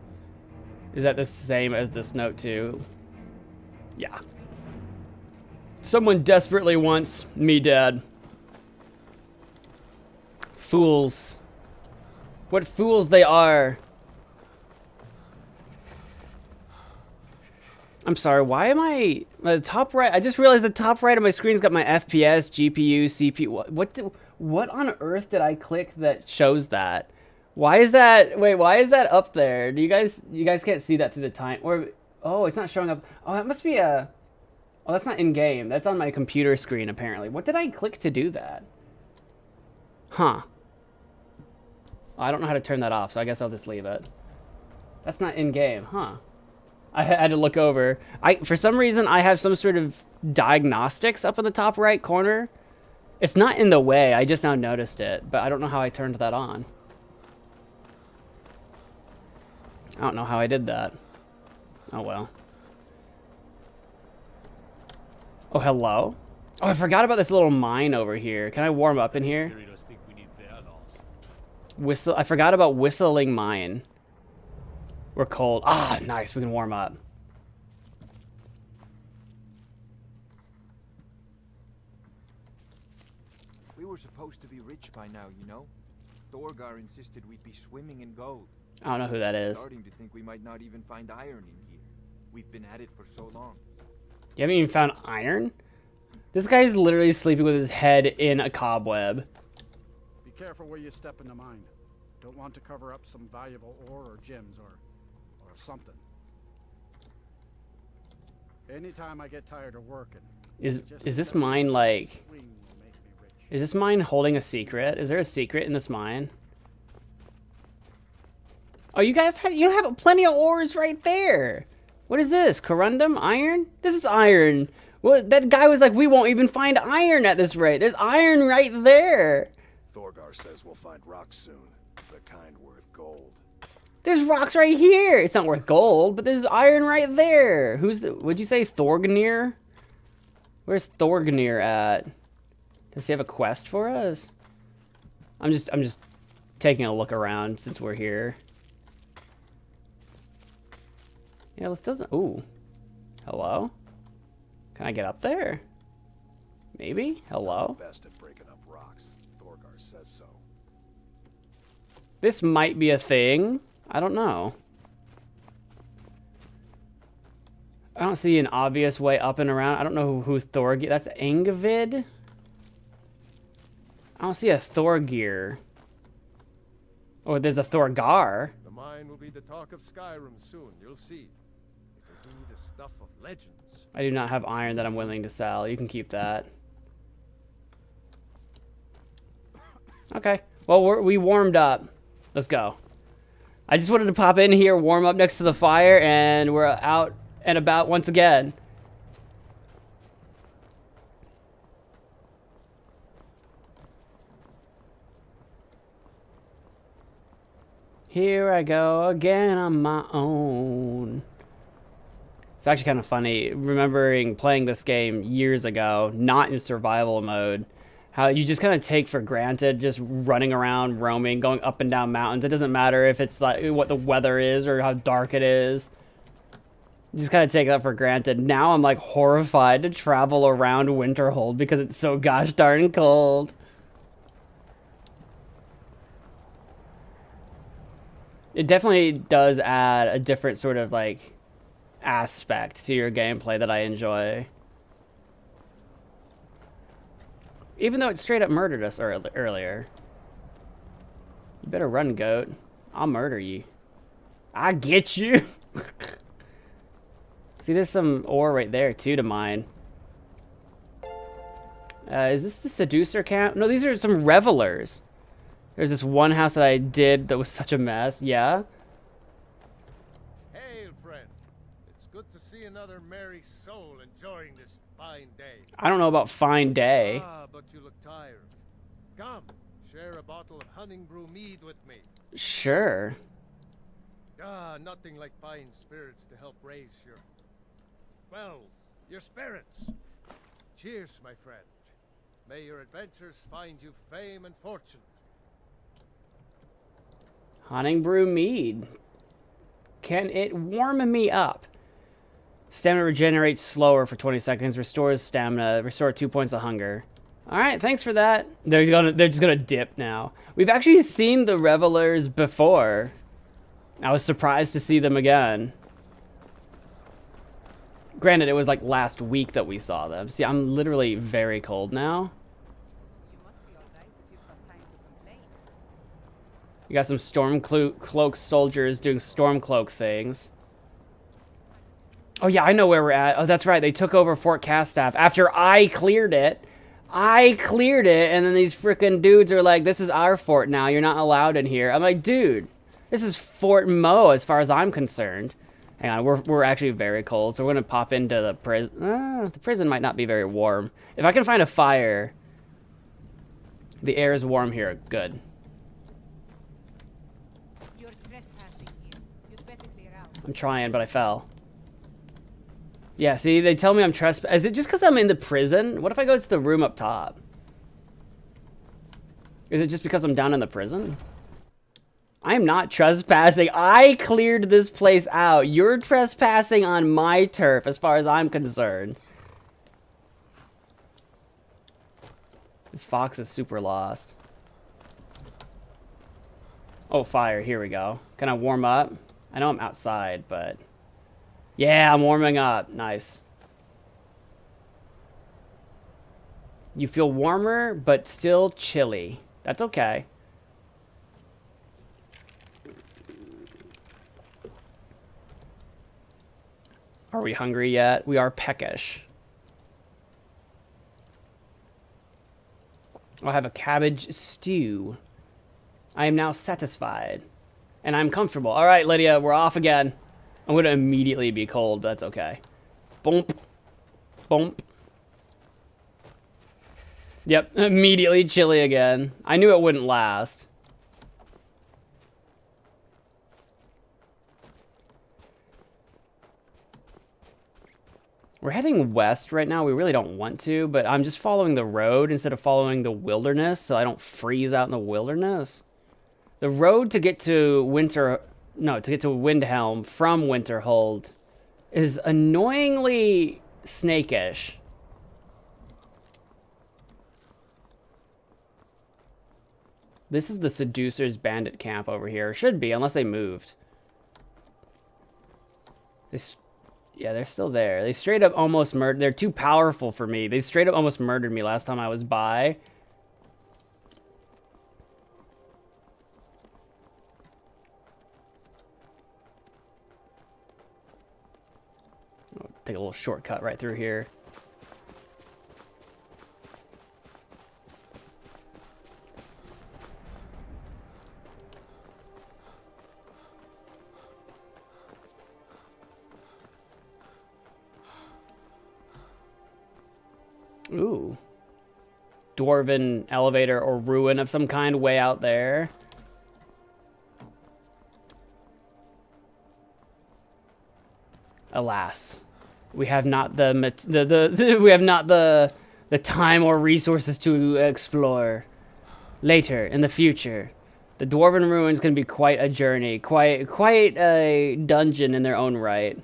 Is that the same as this note too? Yeah. Someone desperately wants me dead. Fools. What fools they are. I'm sorry, why am I... The top right... I just realized the top right of my screen's got my FPS, GPU, CPU... What on earth did I click that shows that? Why is that... Wait, why is that up there? Do you guys can't see that through the time... Or... Oh, it's not showing up... Oh, that must be a... Oh, that's not in-game. That's on my computer screen, apparently. What did I click to do that? Huh. I don't know how to turn that off, so I guess I'll just leave it. That's not in-game, huh? I had to look over. For some reason, I have some sort of diagnostics up in the top right corner. It's not in the way. I just now noticed it, but I don't know how I turned that on. I don't know how I did that. Oh well. Oh, hello? Oh, I forgot about this little mine over here. Can I warm up in here? Whistle. I forgot about whistling mine. We're cold. Ah, nice. We can warm up. We were supposed to be rich by now, you know? Thorgar insisted we'd be swimming in gold. I don't know who that is. Starting to think we might not even find iron in here. We've been at it for so long. You haven't even found iron? This guy's literally sleeping with his head in a cobweb. Be careful where you step in the mine. Don't want to cover up some valuable ore or gems or something. Anytime I get tired of working. Is this mine like... Is this mine holding a secret? Is there a secret in this mine? Oh, you guys have, you have plenty of ores right there. What is this? Corundum? Iron? This is iron. Well, that guy was like, we won't even find iron at this rate. There's iron right there. Thorgar says we'll find rocks soon. The kind worth gold. There's rocks right here. It's not worth gold, but there's iron right there. Who's the... Would you say Thorgnir? Where's Thorgnir at? Does he have a quest for us? I'm just taking a look around since we're here. Yeah, this doesn't... Ooh. Hello? Can I get up there? Maybe? Hello? Best at breaking up rocks. Thorgar says so. This might be a thing. I don't know. I don't see an obvious way up and around. I don't know who Thorgear... That's Angavid? I don't see a Thorgear. Oh, there's a Thorgar. The mine will be the talk of Skyrim soon. You'll see. It will be the stuff of legends. I do not have iron that I'm willing to sell. You can keep that. Okay. Well, we warmed up. Let's go. I just wanted to pop in here, warm up next to the fire, and we're out and about once again. Here I go again on my own. It's actually kind of funny remembering playing this game years ago, not in survival mode. How you just kind of take for granted just running around, roaming, going up and down mountains. It doesn't matter if it's like what the weather is or how dark it is. You just kind of take that for granted. Now I'm like horrified to travel around Winterhold because it's so gosh darn cold. It definitely does add a different sort of like aspect to your gameplay that I enjoy. Even though it straight up murdered us earlier. You better run, goat. I'll murder you. I get you. See, there's some ore right there too to mine. Is this the seducer camp? No, these are some revelers. There's this one house that I did that was such a mess. Yeah? Hail, friend. It's good to see another merry soul enjoying this fine day. I don't know about fine day. Ah, but you look tired. Come, share a bottle of honey brew mead with me. Sure. Ah, nothing like fine spirits to help raise your... well, your spirits. Cheers, my friend. May your adventures find you fame and fortune. Honey brew mead. Can it warm me up? Stamina regenerates slower for 20 seconds. Restores stamina. Restore 2 points of hunger. Alright, thanks for that. They're just gonna dip now. We've actually seen the revelers before. I was surprised to see them again. Granted, it was like last week that we saw them. See, I'm literally very cold now. You got some Stormcloak soldiers doing Stormcloak things. Oh yeah, I know where we're at. Oh, that's right. They took over Fort Castaff after I cleared it. I cleared it, and then these freaking dudes are like, this is our fort now. You're not allowed in here. I'm like, dude, this is Fort Mo as far as I'm concerned. Hang on, we're actually very cold, so we're going to pop into the prison. The prison might not be very warm. If I can find a fire, the air is warm here. Good. I'm trying, but I fell. Yeah, see, they tell me I'm trespassing. Is it just because I'm in the prison? What if I go to the room up top? Is it just because I'm down in the prison? I am not trespassing. I cleared this place out. You're trespassing on my turf as far as I'm concerned. This fox is super lost. Oh, fire. Here we go. Can I warm up? I know I'm outside, but... Yeah, I'm warming up. Nice. You feel warmer, but still chilly. That's okay. Are we hungry yet? We are peckish. I'll have a cabbage stew. I am now satisfied. And I'm comfortable. All right, Lydia, we're off again. I'm going to immediately be cold, but that's okay. Boomp. Boomp. Yep, immediately chilly again. I knew it wouldn't last. We're heading west right now. We really don't want to, but I'm just following the road instead of following the wilderness, so I don't freeze out in the wilderness. The road to get to Windhelm from Winterhold is annoyingly snakish. This is the Seducer's bandit camp over here. Should be, unless they moved. Yeah, they're still there. They straight up almost murdered. They're too powerful for me. They straight up almost murdered me last time I was by. I'll take a little shortcut right through here. Ooh. Dwarven elevator or ruin of some kind way out there. Alas, we have not the time or resources to explore. Later in the future, the Dwarven ruins can be quite a journey, quite a dungeon in their own right.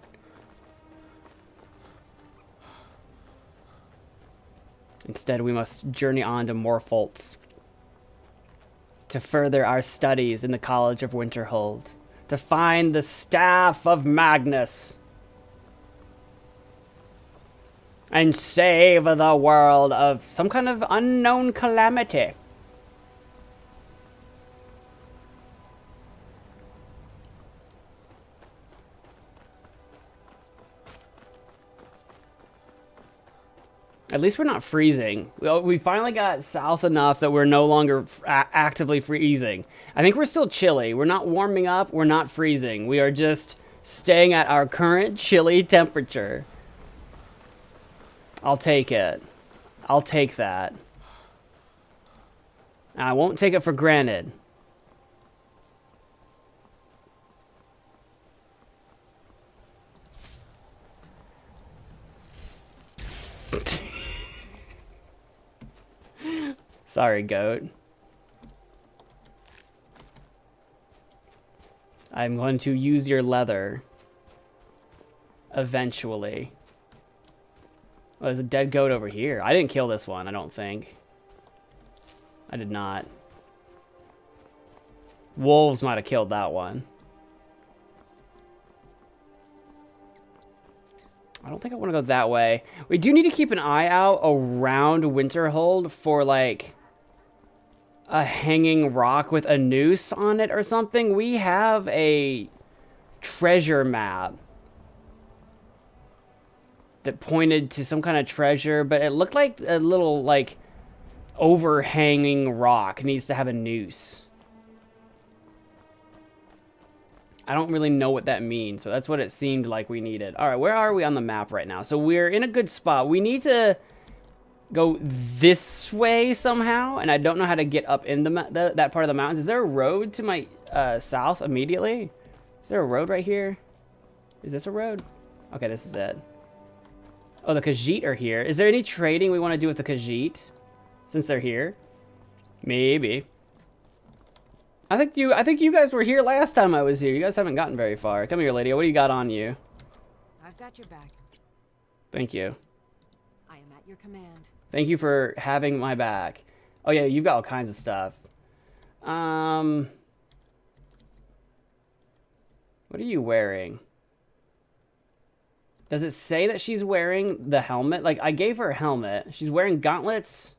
Instead, we must journey on to Morfoltz to further our studies in the College of Winterhold, to find the Staff of Magnus, and save the world of some kind of unknown calamity. At least we're not freezing. We finally got south enough that we're no longer actively freezing. I think we're still chilly. We're not warming up. We're not freezing. We are just staying at our current chilly temperature. I'll take it. I'll take that. I won't take it for granted. Sorry, goat. I'm going to use your leather. Eventually. Oh, there's a dead goat over here. I didn't kill this one, I don't think. I did not. Wolves might have killed that one. I don't think I want to go that way. We do need to keep an eye out around Winterhold for, like, a hanging rock with a noose on it or something. We have a treasure map that pointed to some kind of treasure, but it looked like a little, like, overhanging rock. It needs to have a noose. I don't really know what that means, so that's what it seemed like we needed. All right, where are we on the map right now? So we're in a good spot. We need to go this way somehow, and I don't know how to get up in that part of the mountains. Is there a road to my south immediately? Is there a road right here? Is this a road? Okay, this is it. Oh, the Khajiit are here. Is there any trading we want to do with the Khajiit? Since they're here? Maybe. I think you guys were here last time I was here. You guys haven't gotten very far. Come here, Lydia. What do you got on you? I've got your back. Thank you. I am at your command. Thank you for having my back. Oh yeah, you've got all kinds of stuff. What are you wearing? Does it say that she's wearing the helmet? Like, I gave her a helmet. She's wearing gauntlets.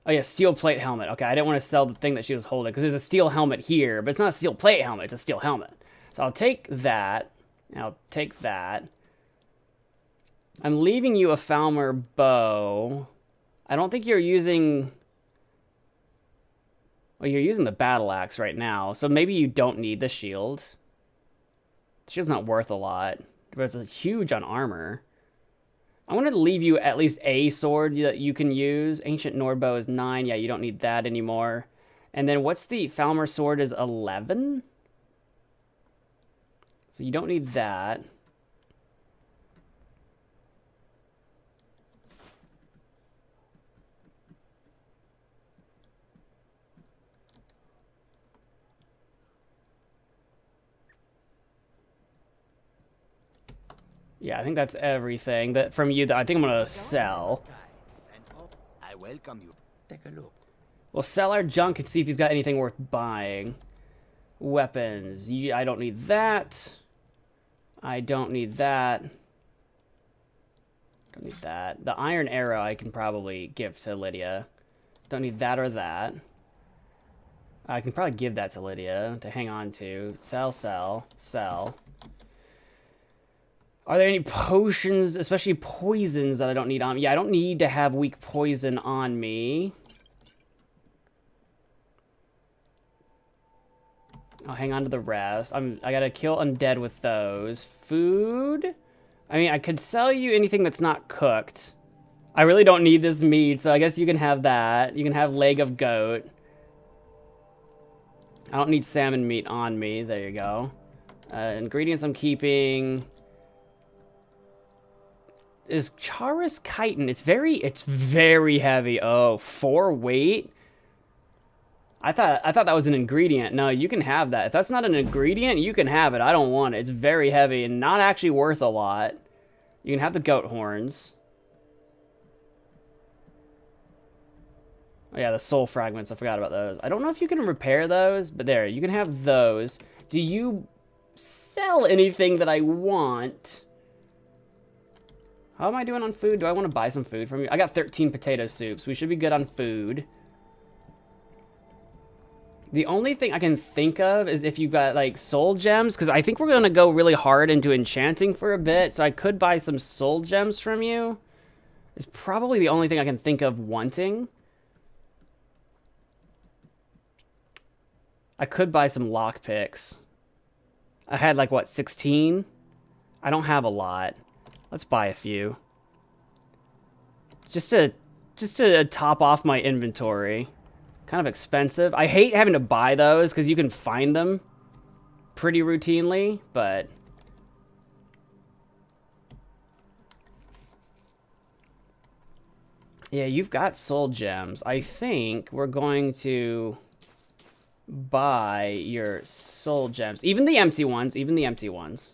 Oh yeah, steel plate helmet. Okay, I didn't want to sell the thing that she was holding because there's a steel helmet here, but it's not a steel plate helmet, it's a steel helmet. So I'll take that, and I'll take that. I'm leaving you a Falmer bow. I don't think you're using... Well, you're using the battle axe right now, so maybe you don't need the shield. The shield's not worth a lot, but it's huge on armor. I want to leave you at least a sword that you can use. Ancient Nordbow is 9. Yeah, you don't need that anymore. And then what's the Falmer sword is 11? So you don't need that. Yeah, I think that's everything that from you that I think I'm gonna sell. I welcome you. Take a look. We'll sell our junk and see if he's got anything worth buying. Weapons. I don't need that. I don't need that. Don't need that. The iron arrow I can probably give to Lydia. Don't need that or that. I can probably give that to Lydia to hang on to. Sell, sell, sell. Are there any potions, especially poisons, that I don't need on me? Yeah, I don't need to have weak poison on me. I'll hang on to the rest. I gotta kill undead with those. Food? I mean, I could sell you anything that's not cooked. I really don't need this meat, so I guess you can have that. You can have leg of goat. I don't need salmon meat on me. There you go. Ingredients I'm keeping... is Charis chitin. It's very heavy. Oh, 4 weight? I thought that was an ingredient. No, you can have that. If that's not an ingredient, you can have it. I don't want it. It's very heavy and not actually worth a lot. You can have the goat horns. Oh yeah, the soul fragments. I forgot about those. I don't know if you can repair those, but there, you can have those. Do you sell anything that I want? How am I doing on food? Do I want to buy some food from you? I got 13 potato soups. We should be good on food. The only thing I can think of is if you've got, like, soul gems, because I think we're going to go really hard into enchanting for a bit, so I could buy some soul gems from you. It's probably the only thing I can think of wanting. I could buy some lockpicks. I had, like, what, 16? I don't have a lot. Let's buy a few. Just to top off my inventory. Kind of expensive. I hate having to buy those because you can find them pretty routinely, but... yeah, you've got soul gems. I think we're going to buy your soul gems. Even the empty ones. Even the empty ones.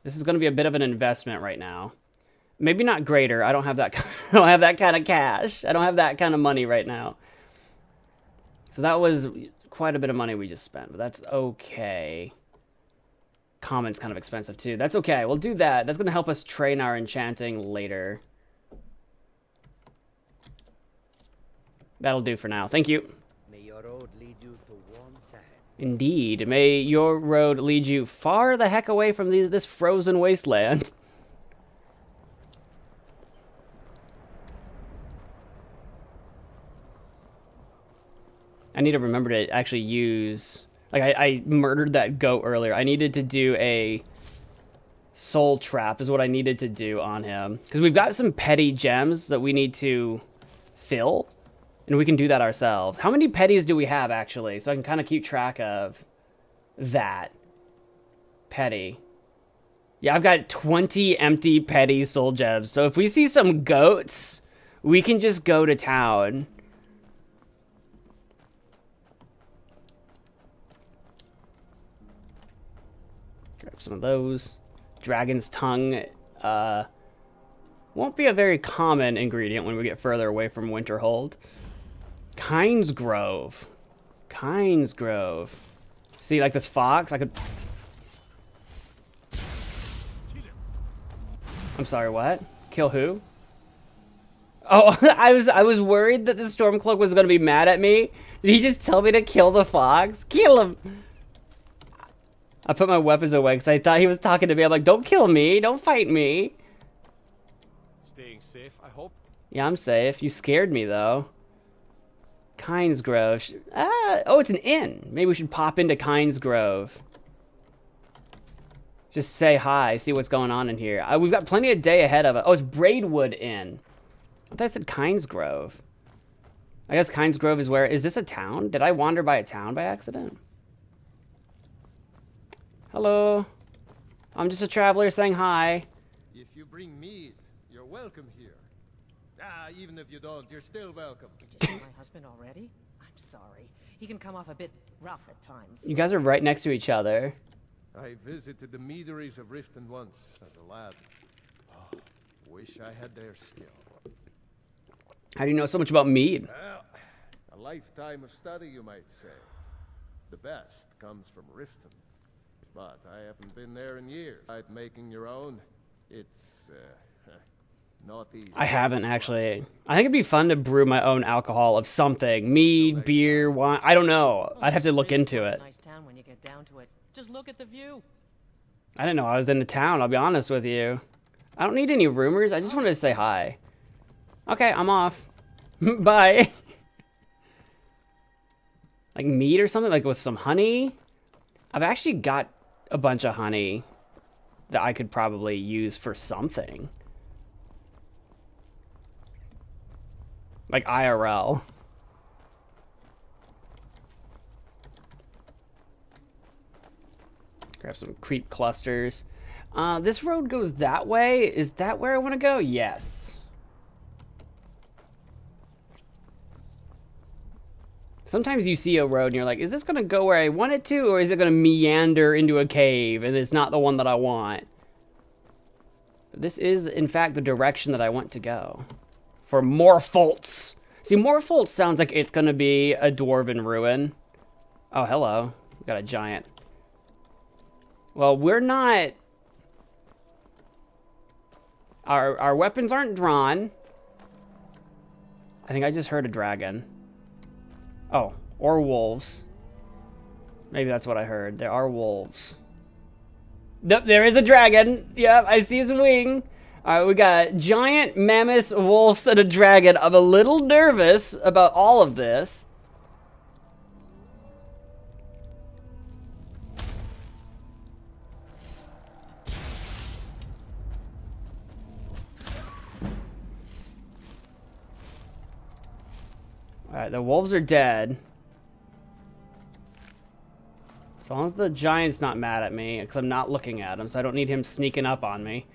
This is going to be a bit of an investment right now. Maybe not greater. I don't have that. I don't have that kind of cash. I don't have that kind of money right now. So that was quite a bit of money we just spent, but that's okay. Common's kind of expensive too. That's okay. We'll do that. That's going to help us train our enchanting later. That'll do for now. Thank you. May your road lead you to warm sands. Indeed. May your road lead you far the heck away from this frozen wasteland. I need to remember to actually use... like, I murdered that goat earlier. I needed to do a soul trap is what I needed to do on him. Because we've got some petty gems that we need to fill. And we can do that ourselves. How many petties do we have, actually? So I can kind of keep track of that. Petty. Yeah, I've got 20 empty petty soul gems. So if we see some goats, we can just go to town. Grab some of those. Dragon's tongue won't be a very common ingredient when we get further away from Winterhold. Kynes Grove. Kynes Grove. See, like this fox, I could... I'm sorry, what? Kill who? Oh, I was worried that the Stormcloak was going to be mad at me. Did he just tell me to kill the fox? Kill him! I put my weapons away because I thought he was talking to me. I'm like, don't kill me. Don't fight me. Staying safe, I hope? Yeah, I'm safe. You scared me, though. Kynes Grove. Oh, it's an inn. Maybe we should pop into Kynes Grove. Just say hi, see what's going on in here. We've got plenty of day ahead of us. Oh, it's Braidwood Inn. I thought I said Kynes Grove. I guess Kynes Grove is where... Is this a town? Did I wander by a town by accident? Hello. I'm just a traveler saying hi. If you bring mead, you're welcome here. Even if you don't, you're still welcome. Did you see my husband already? I'm sorry. He can come off a bit rough at times. You guys are right next to each other. I visited the meaderies of Riften once as a lad. Oh, wish I had their skill. How do you know so much about mead? Well, a lifetime of study, you might say. The best comes from Riften. But I haven't been there in years. Like making your own, it's not easy. I haven't, actually. I think it'd be fun to brew my own alcohol of something. Mead, beer, wine. I don't know. I'd have to look into it. Nice town when you get down to it. Just look at the view. I didn't know I was in the town, I'll be honest with you. I don't need any rumors. I just wanted to say hi. Okay, I'm off. Bye. Like meat or something? Like with some honey? I've actually got a bunch of honey that I could probably use for something. Like IRL. Grab some creep clusters. This road goes that way. Is that where I want to go? Yes. Sometimes you see a road and you're like, is this going to go where I want it to? Or is it going to meander into a cave and it's not the one that I want? But this is, in fact, the direction that I want to go. For Morfoltz. See, Morfoltz sounds like it's going to be a dwarven ruin. Oh, hello. We got a giant. Well, we're not... Our weapons aren't drawn. I think I just heard a dragon. Oh, or wolves. Maybe that's what I heard. There are wolves. Nope, there is a dragon. Yep, I see his wing. All right, we got giant mammoths, wolves, and a dragon. I'm a little nervous about all of this. Alright, the wolves are dead. As long as the giant's not mad at me, because I'm not looking at him, so I don't need him sneaking up on me.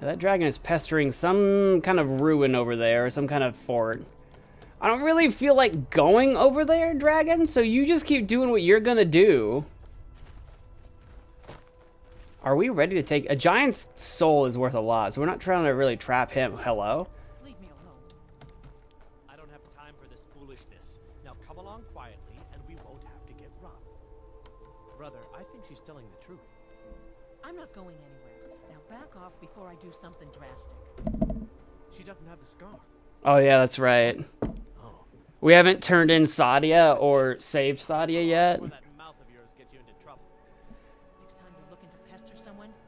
Now, that dragon is pestering some kind of ruin over there, some kind of fort. I don't really feel like going over there, dragon, so you just keep doing what you're gonna do. Are we ready to take... A giant's soul is worth a lot, so we're not trying to really trap him. Hello? Leave me alone. I don't have time for this foolishness. Now come along quietly, and we won't have to get rough. Brother, I think she's telling the truth. I'm not going anywhere. Now back off before I do something drastic. She doesn't have the scar. Oh, yeah, that's right. We haven't turned in Sadia or saved Sadia yet.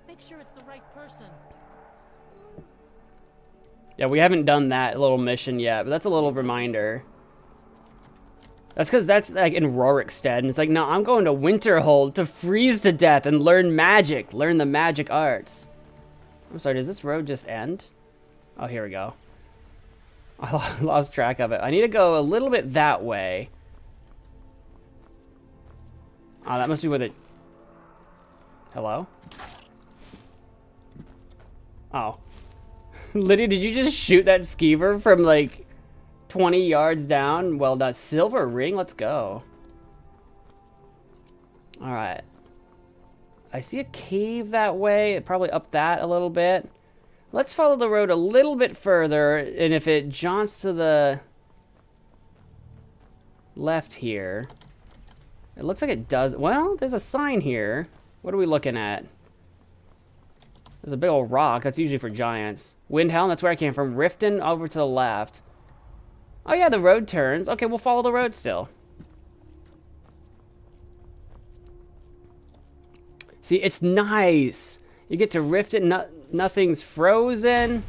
Make sure it's the right person. Yeah, we haven't done that little mission yet, but that's a little reminder. That's because that's like in Rorikstead, and it's like, no, I'm going to Winterhold to freeze to death and learn magic, learn the magic arts. I'm sorry, does this road just end? Oh, here we go. I lost track of it. I need to go a little bit that way. Oh, that must be where the... Hello? Oh. Lydia, did you just shoot that skeever from, like, 20 yards down? Well done. Silver ring? Let's go. Alright. I see a cave that way. Probably up that a little bit. Let's follow the road a little bit further, and if it jaunts to the left here, it looks like it does. Well, there's a sign here. What are we looking at? There's a big old rock. That's usually for giants. Windhelm, that's where I came from. Riften over to the left. Oh yeah, the road turns. Okay, we'll follow the road still. See, it's nice. You get to Riften. Nothing's frozen.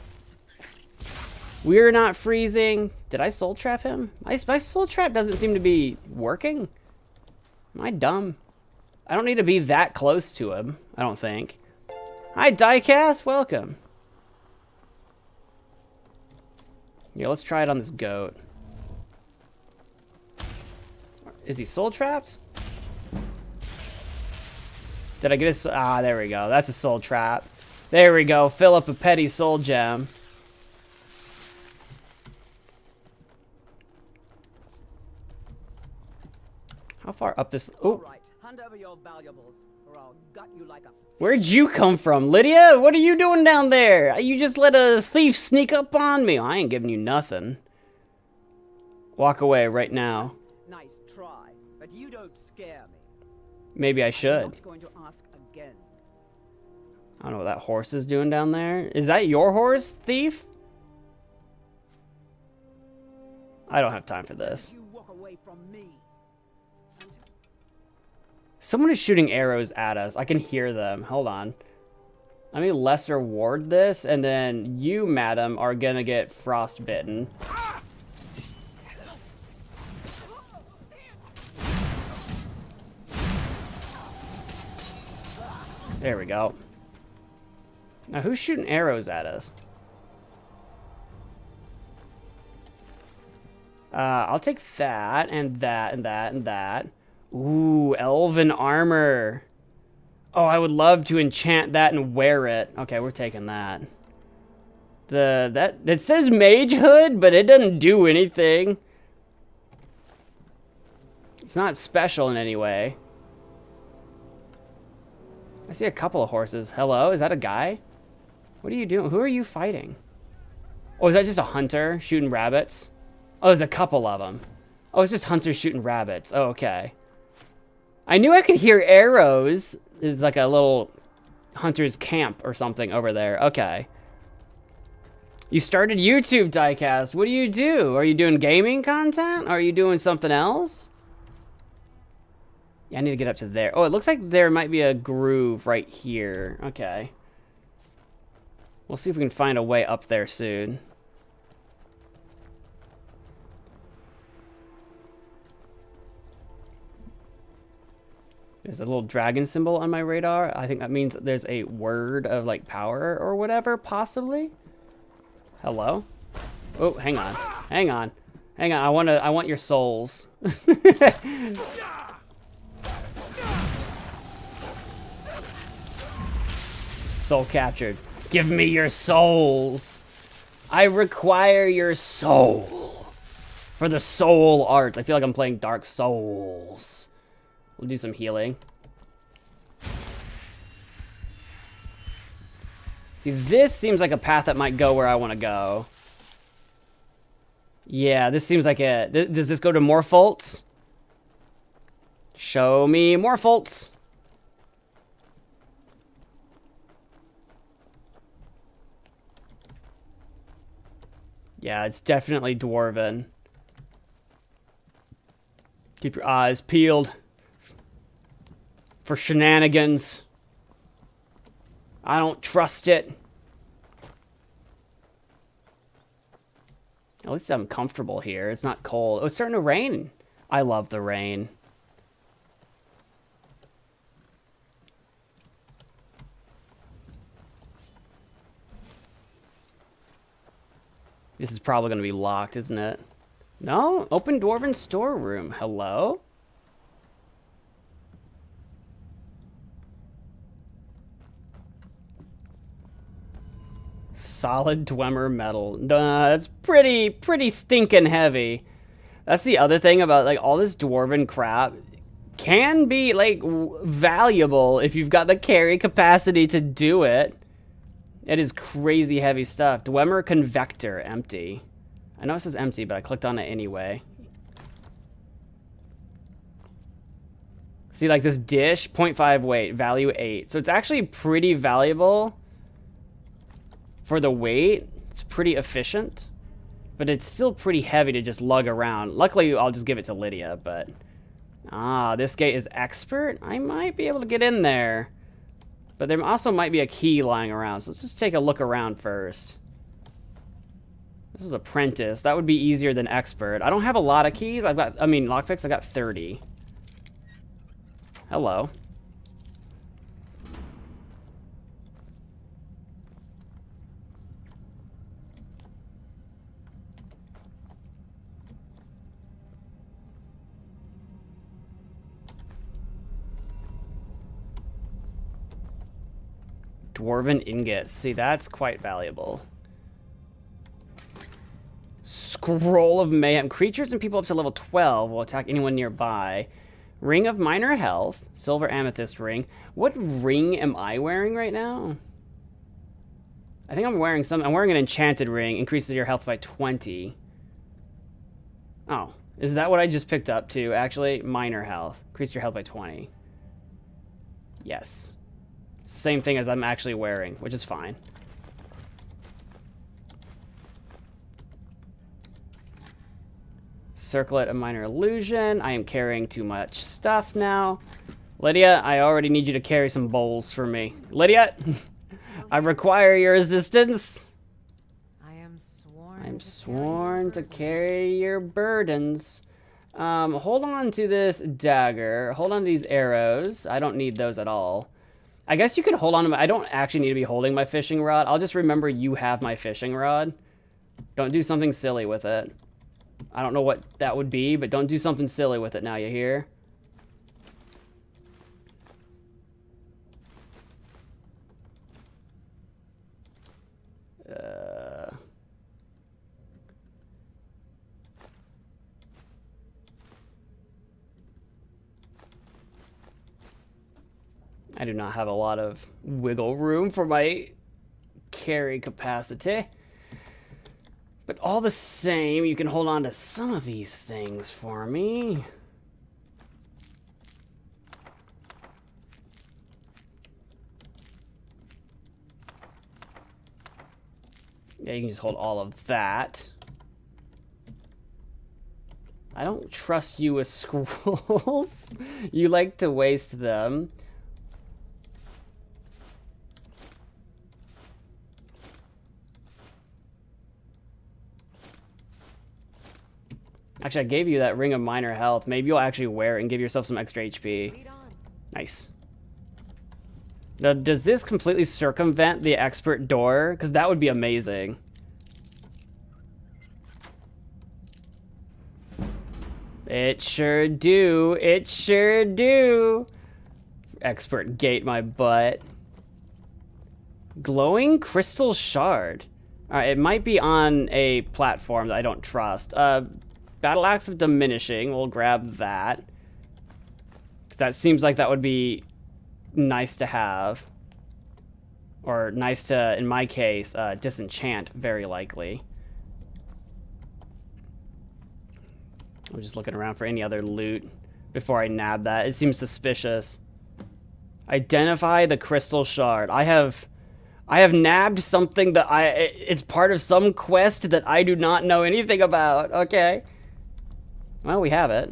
We're not freezing. Did I soul trap him? My soul trap doesn't seem to be working. Am I dumb? I don't need to be that close to him, I don't think. Hi, Diecast. Welcome. Yeah, let's try it on this goat. Is he soul trapped? Did I get his... Ah, there we go. That's a soul trap. There we go. Fill up a petty soul gem. How far up this... Oh. Right. Hand over your valuables, or I'll gut you like a... Where'd you come from, Lydia? What are you doing down there? You just let a thief sneak up on me. I ain't giving you nothing. Walk away right now. Nice try, but you don't scare me. Maybe I should. I'm not going to ask again. I don't know what that horse is doing down there. Is that your horse, thief? I don't have time for this. You walk away from me. Someone is shooting arrows at us. I can hear them. Hold on. Let me lesser ward this, and then you, madam, are gonna get frostbitten. There we go. Now, who's shooting arrows at us? I'll take that, and that, and that, and that. Ooh, elven armor. Oh, I would love to enchant that and wear it. Okay, we're taking that. It says mage hood, but it doesn't do anything. It's not special in any way. I see a couple of horses. Hello, is that a guy? What are you doing? Who are you fighting? Oh, is that just a hunter shooting rabbits? Oh, there's a couple of them. Oh, it's just hunters shooting rabbits. Oh, okay. I knew I could hear arrows. There's like a little hunter's camp or something over there. Okay. You started YouTube, Diecast. What do you do? Are you doing gaming content? Are you doing something else? Yeah, I need to get up to there. Oh, it looks like there might be a groove right here. Okay. We'll see if we can find a way up there soon. There's a little dragon symbol on my radar. I think that means there's a word of like power or whatever, possibly. Hello? Oh, hang on. Hang on. Hang on. I want your souls. Soul captured. Give me your souls. I require your soul. For the soul art. I feel like I'm playing Dark Souls. We'll do some healing. See, this seems like a path that might go where I want to go. Yeah, this seems like it. Does this go to Morfoltz? Show me Morfoltz. Yeah, it's definitely dwarven. Keep your eyes peeled for shenanigans. I don't trust it. At least I'm comfortable here. It's not cold. Oh, it's starting to rain. I love the rain. This is probably going to be locked, isn't it? No? Open Dwarven storeroom. Hello? Solid Dwemer metal. That's pretty stinking heavy. That's the other thing about, like, all this Dwarven crap. Can be, like, valuable if you've got the carry capacity to do it. It is crazy heavy stuff. Dwemer Convector, empty. I know it says empty, but I clicked on it anyway. See, like this dish, 0.5 weight, value 8. So it's actually pretty valuable for the weight. It's pretty efficient, but it's still pretty heavy to just lug around. Luckily, I'll just give it to Lydia, but... this gate is expert? I might be able to get in there. But there also might be a key lying around, so let's just take a look around first. This is apprentice. That would be easier than expert. I don't have a lot of keys. Lockpicks, I got 30. Hello. Dwarven ingots. See, that's quite valuable. Scroll of Mayhem. Creatures and people up to level 12 will attack anyone nearby. Ring of Minor Health. Silver Amethyst Ring. What ring am I wearing right now? I think I'm wearing an enchanted ring. Increases your health by 20. Oh. Is that what I just picked up too? Actually, minor health. Increase your health by 20. Yes. Same thing as I'm actually wearing, which is fine. Circlet of Minor Illusion. I am carrying too much stuff now. Lydia, I already need you to carry some bowls for me. Lydia, I require your assistance. I am sworn to carry your burdens. Hold on to this dagger. Hold on to these arrows. I don't need those at all. I guess you could hold on to my... I don't actually need to be holding my fishing rod. I'll just remember you have my fishing rod. Don't do something silly with it. I don't know what that would be, but don't do something silly with it now, you hear? I do not have a lot of wiggle room for my carry capacity. But all the same, you can hold on to some of these things for me. Yeah, you can just hold all of that. I don't trust you with scrolls. You like to waste them. Actually, I gave you that Ring of Minor Health. Maybe you'll actually wear it and give yourself some extra HP. Nice. Now, does this completely circumvent the expert door? Because that would be amazing. It sure do. It sure do. Expert gate my butt. Glowing Crystal Shard. Alright, it might be on a platform that I don't trust. Battle Axe of Diminishing. We'll grab that. That seems like that would be nice to have. Or nice to, in my case, disenchant, very likely. I'm just looking around for any other loot before I nab that. It seems suspicious. Identify the Crystal Shard. I have nabbed something that it's part of some quest that I do not know anything about. Okay. Well, we have it.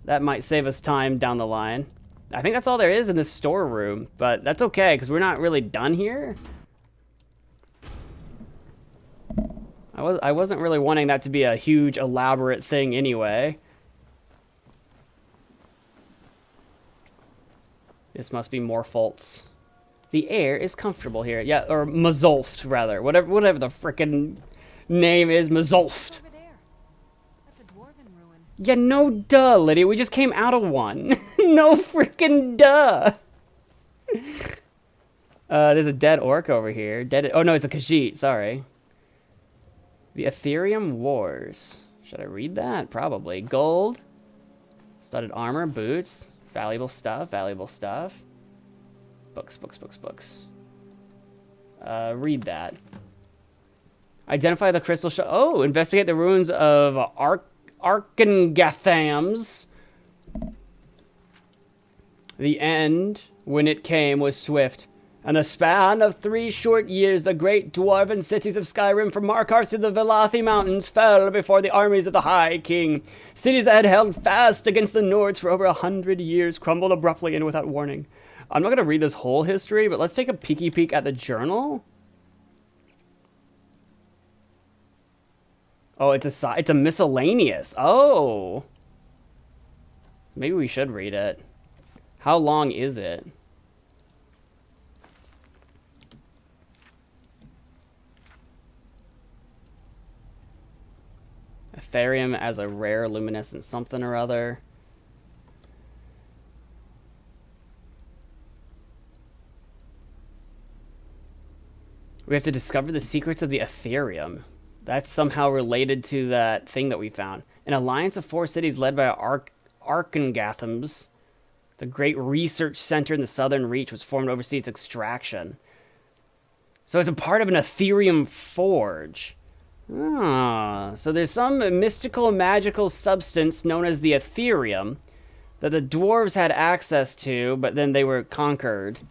That might save us time down the line. I think that's all there is in this storeroom, but that's okay, because we're not really done here. I wasn't really wanting that to be a huge, elaborate thing anyway. This must be more faults. The air is comfortable here. Yeah, or Mazolft, rather. Whatever the frickin' name is, Mazolft. Yeah, no duh, Lydia. We just came out of one. No frickin' duh. There's a dead orc over here. Oh, no, it's a Khajiit. Sorry. The Ethereum Wars. Should I read that? Probably. Gold. Studded armor. Boots. Valuable stuff. Valuable stuff. Books, books, books, books. Read that. Identify the crystal Oh, investigate the ruins of Arkangathams. The end, when it came, was swift. In the span of 3 short years, the great dwarven cities of Skyrim, from Markarth to the Velathi Mountains, fell before the armies of the High King. Cities that had held fast against the Nords for over 100 years crumbled abruptly and without warning. I'm not going to read this whole history, but let's take a peeky peek at the journal. Oh, it's a miscellaneous. Oh. Maybe we should read it. How long is it? Ethereum as a rare luminescent something or other. We have to discover the secrets of the Ethereum. That's somehow related to that thing that we found. An alliance of 4 cities led by Arkangathams, the great research center in the Southern Reach, was formed to oversee its extraction. So it's a part of an Ethereum forge. Ah, so there's some mystical magical substance known as the Ethereum that the dwarves had access to, but then they were conquered.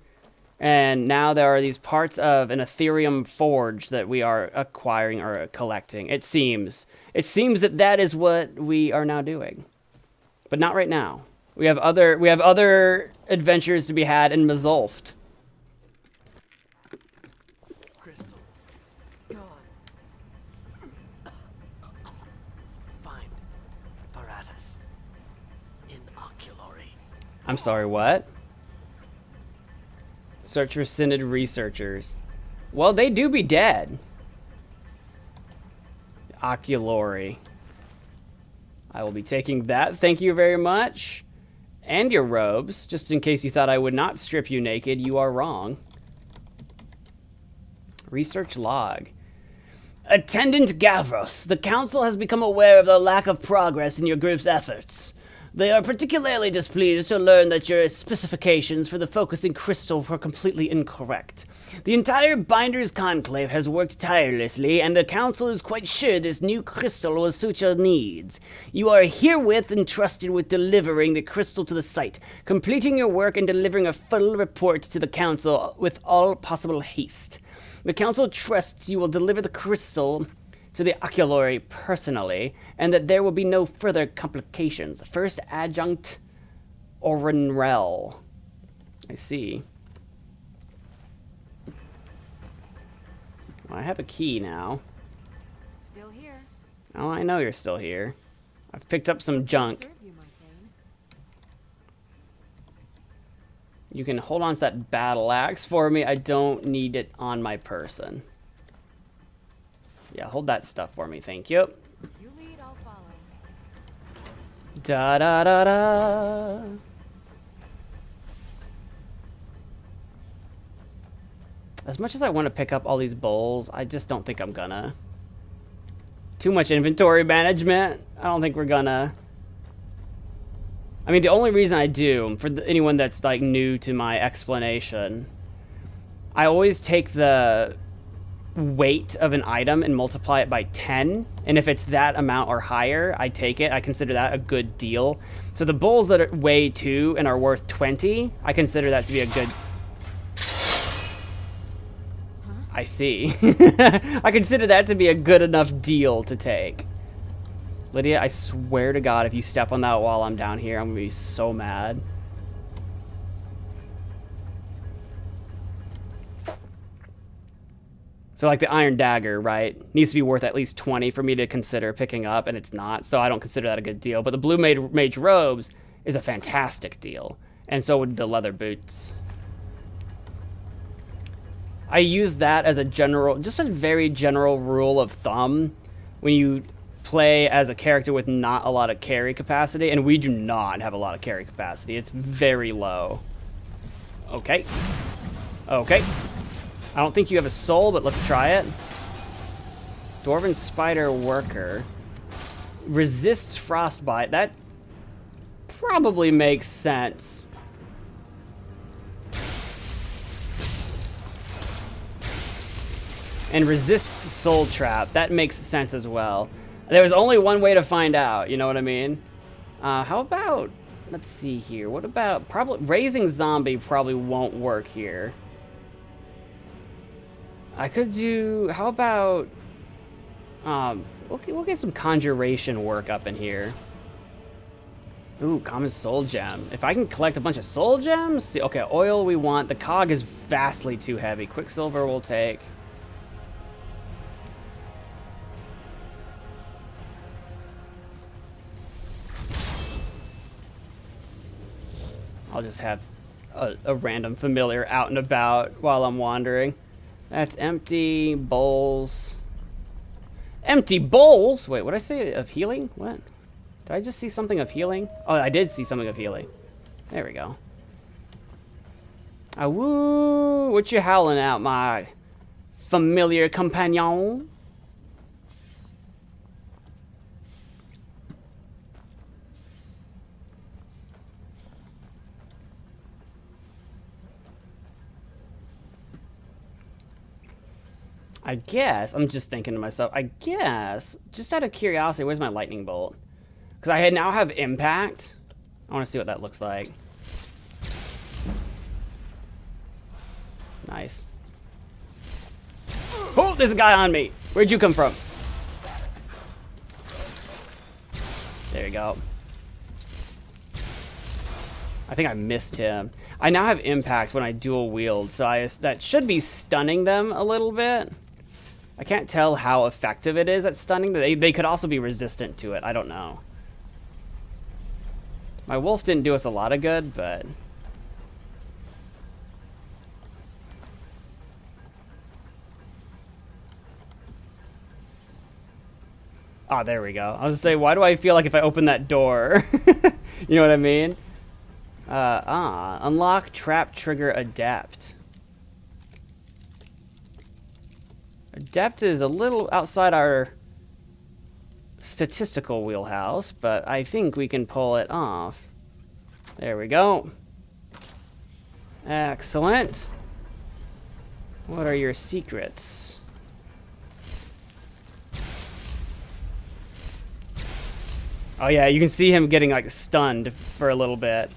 And now there are these parts of an Ethereum forge that we are acquiring or collecting. It seems that is what we are now doing. But not right now. We have other adventures to be had in Mazolft. Crystal. Gone. Find apparatus. Inoculary. I'm sorry, what? Search for synod researchers. Well, they do be dead. Oculary. I will be taking that. Thank you very much. And your robes. Just in case you thought I would not strip you naked, you are wrong. Research log. Attendant Gavros, the council has become aware of the lack of progress in your group's efforts. They are particularly displeased to learn that your specifications for the focusing crystal were completely incorrect. The entire Binder's Conclave has worked tirelessly, and the Council is quite sure this new crystal will suit your needs. You are herewith entrusted with delivering the crystal to the site, completing your work and delivering a full report to the Council with all possible haste. The Council trusts you will deliver the crystal to the oculary personally, and that there will be no further complications. First Adjunct Orenrel. I see. Well, I have a key now. Still here. Oh, I know you're still here. I've picked up some junk. You can hold on to that battle axe for me. I don't need it on my person. Yeah, hold that stuff for me, thank you. You lead, I'll follow. Da da da da. As much as I want to pick up all these bowls, I just don't think I'm gonna. Too much inventory management. I don't think we're gonna. I mean, the only reason I do, for anyone that's like new to my explanation, I always take the weight of an item and multiply it by 10, and if it's that amount or higher, I take it. I consider that a good deal. So the bowls that weigh 2 and are worth 20, I consider that to be a good... I see. I consider that to be a good enough deal to take. Lydia, I swear to God, if you step on that while I'm down here, I'm gonna be so mad. So like the Iron Dagger, right, needs to be worth at least 20 for me to consider picking up, and it's not, so I don't consider that a good deal. But the Blue Mage Robes is a fantastic deal, and so would the leather boots. I use that as a general, just a very general rule of thumb when you play as a character with not a lot of carry capacity, and we do not have a lot of carry capacity. It's very low. Okay. Okay. I don't think you have a soul, but let's try it. Dwarven Spider Worker. Resists frostbite. That probably makes sense. And resists Soul Trap. That makes sense as well. There was only one way to find out, you know what I mean? How about, let's see here. What about, probably, Raising Zombie probably won't work here. I could do, how about, we'll get some Conjuration work up in here. Ooh, Common Soul Gem. If I can collect a bunch of Soul Gems, see, okay, oil we want. The cog is vastly too heavy. Quicksilver we'll take. I'll just have a random familiar out and about while I'm wandering. That's empty. Bowls. Empty bowls? Wait, what did I say of healing? What? Did I just see something of healing? Oh, I did see something of healing. There we go. Ah, woo! What you howling out, my familiar companion? I guess, I'm just thinking to myself, I guess, just out of curiosity, where's my lightning bolt? Because I now have impact. I want to see what that looks like. Nice. Oh, there's a guy on me. Where'd you come from? There you go. I think I missed him. I now have impact when I dual wield, so that should be stunning them a little bit. I can't tell how effective it is at stunning. They could also be resistant to it. I don't know. My wolf didn't do us a lot of good, but... Ah, there we go. I was gonna say, why do I feel like if I open that door... You know what I mean? Unlock Trap Trigger Adept. Adept is a little outside our statistical wheelhouse, but I think we can pull it off. There we go. Excellent. What are your secrets? Oh yeah, you can see him getting like stunned for a little bit.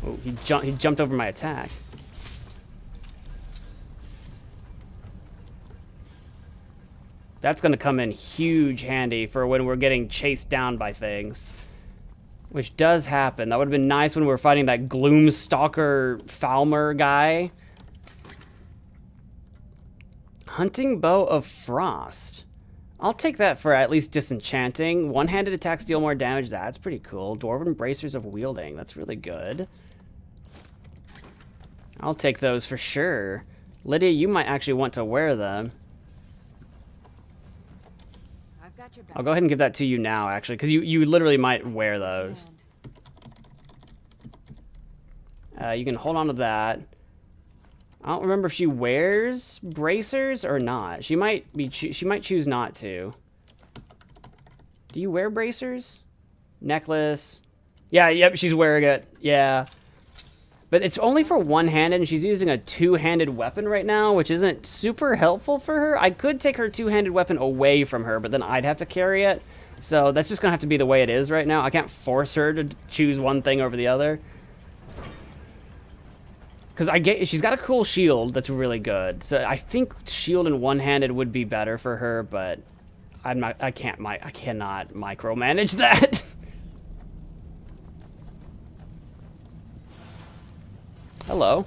Oh, he jumped over my attack. That's going to come in huge handy for when we're getting chased down by things. Which does happen. That would have been nice when we were fighting that Gloomstalker Falmer guy. Hunting Bow of Frost. I'll take that for at least disenchanting. One-handed attacks deal more damage. That's pretty cool. Dwarven Bracers of Wielding. That's really good. I'll take those for sure. Lydia, you might actually want to wear them. I'll go ahead and give that to you now, actually, because you literally might wear those. You can hold on to that. I don't remember if she wears bracers or not. She might choose not to. Do you wear bracers? Necklace. Yeah, yep, she's wearing it. Yeah. But it's only for one-handed, and she's using a two-handed weapon right now, which isn't super helpful for her. I could take her two-handed weapon away from her, but then I'd have to carry it. So that's just going to have to be the way it is right now. I can't force her to choose one thing over the other. Because she's got a cool shield that's really good. So I think shield and one-handed would be better for her, but I cannot micromanage that. Hello.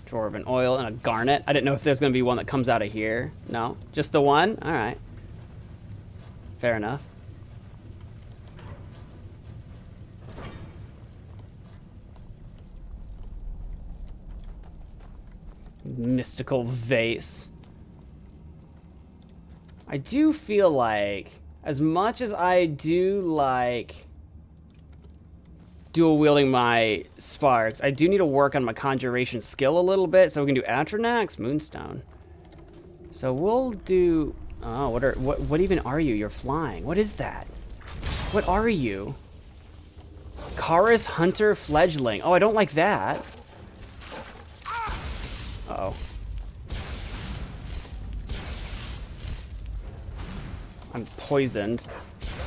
Dwarven oil and a garnet. I didn't know if there's going to be one that comes out of here. No, just the one? All right. Fair enough. Mystical vase. I do feel like, as much as I do like dual wielding my sparks, I do need to work on my conjuration skill a little bit so we can do Atronax, Moonstone. So we'll do, oh, what even are you? You're flying. What is that? What are you? Chorus Hunter Fledgling. Oh, I don't like that. Uh-oh. I'm poisoned.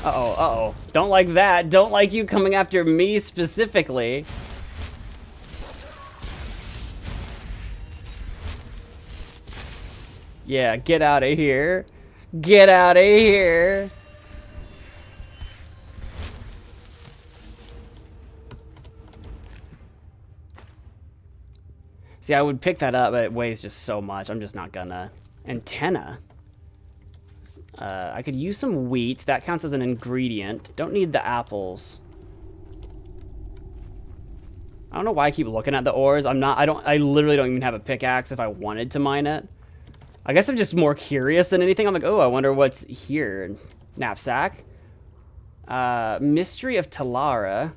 Uh-oh, uh-oh. Don't like that. Don't like you coming after me specifically. Yeah, get out of here. Get out of here. See, I would pick that up, but it weighs just so much. I'm just not gonna. Antenna. I could use some wheat. That counts as an ingredient. Don't need the apples. I don't know why I keep looking at the ores. I literally don't even have a pickaxe if I wanted to mine it. I guess I'm just more curious than anything. I'm like, oh, I wonder what's here. Knapsack. Mystery of Talara.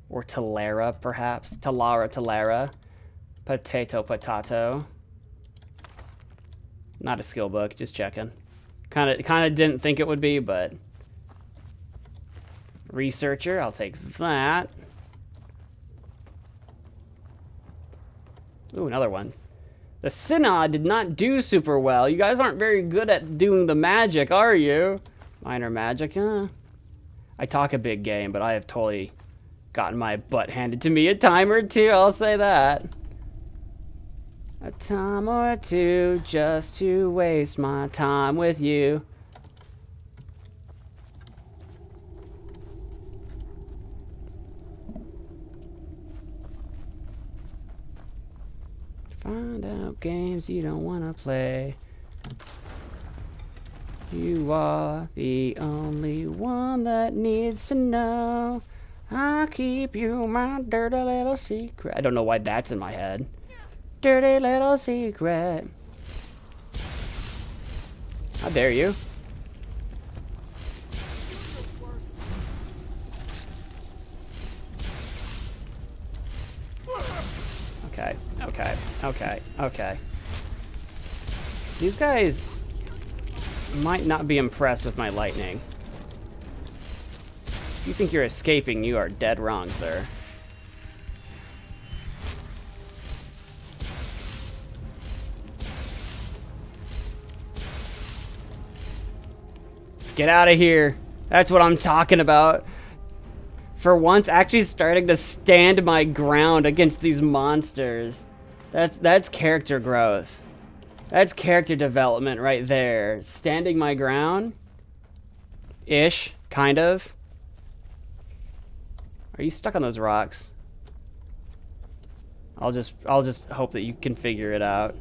Or Talara, perhaps. Talara. Potato. Not a skill book, just checking. Kind of didn't think it would be, but researcher, I'll take that. Ooh, another one. The Synod did not do super well. You guys aren't very good at doing the magic, are you? Minor magic, I talk a big game, but I have totally gotten my butt handed to me a time or two, I'll say that. A time or two just to waste my time with you. Find out games you don't want to play. You are the only one that needs to know. I'll keep you my dirty little secret. I don't know why that's in my head. Dirty little secret. How dare you? Okay. These guys might not be impressed with my lightning. If you think you're escaping, you are dead wrong, sir. Get out of here. That's what I'm talking about. For once, actually starting to stand my ground against these monsters. That's character growth. That's character development right there. Standing my ground. Ish, kind of. Are you stuck on those rocks? I'll just hope that you can figure it out.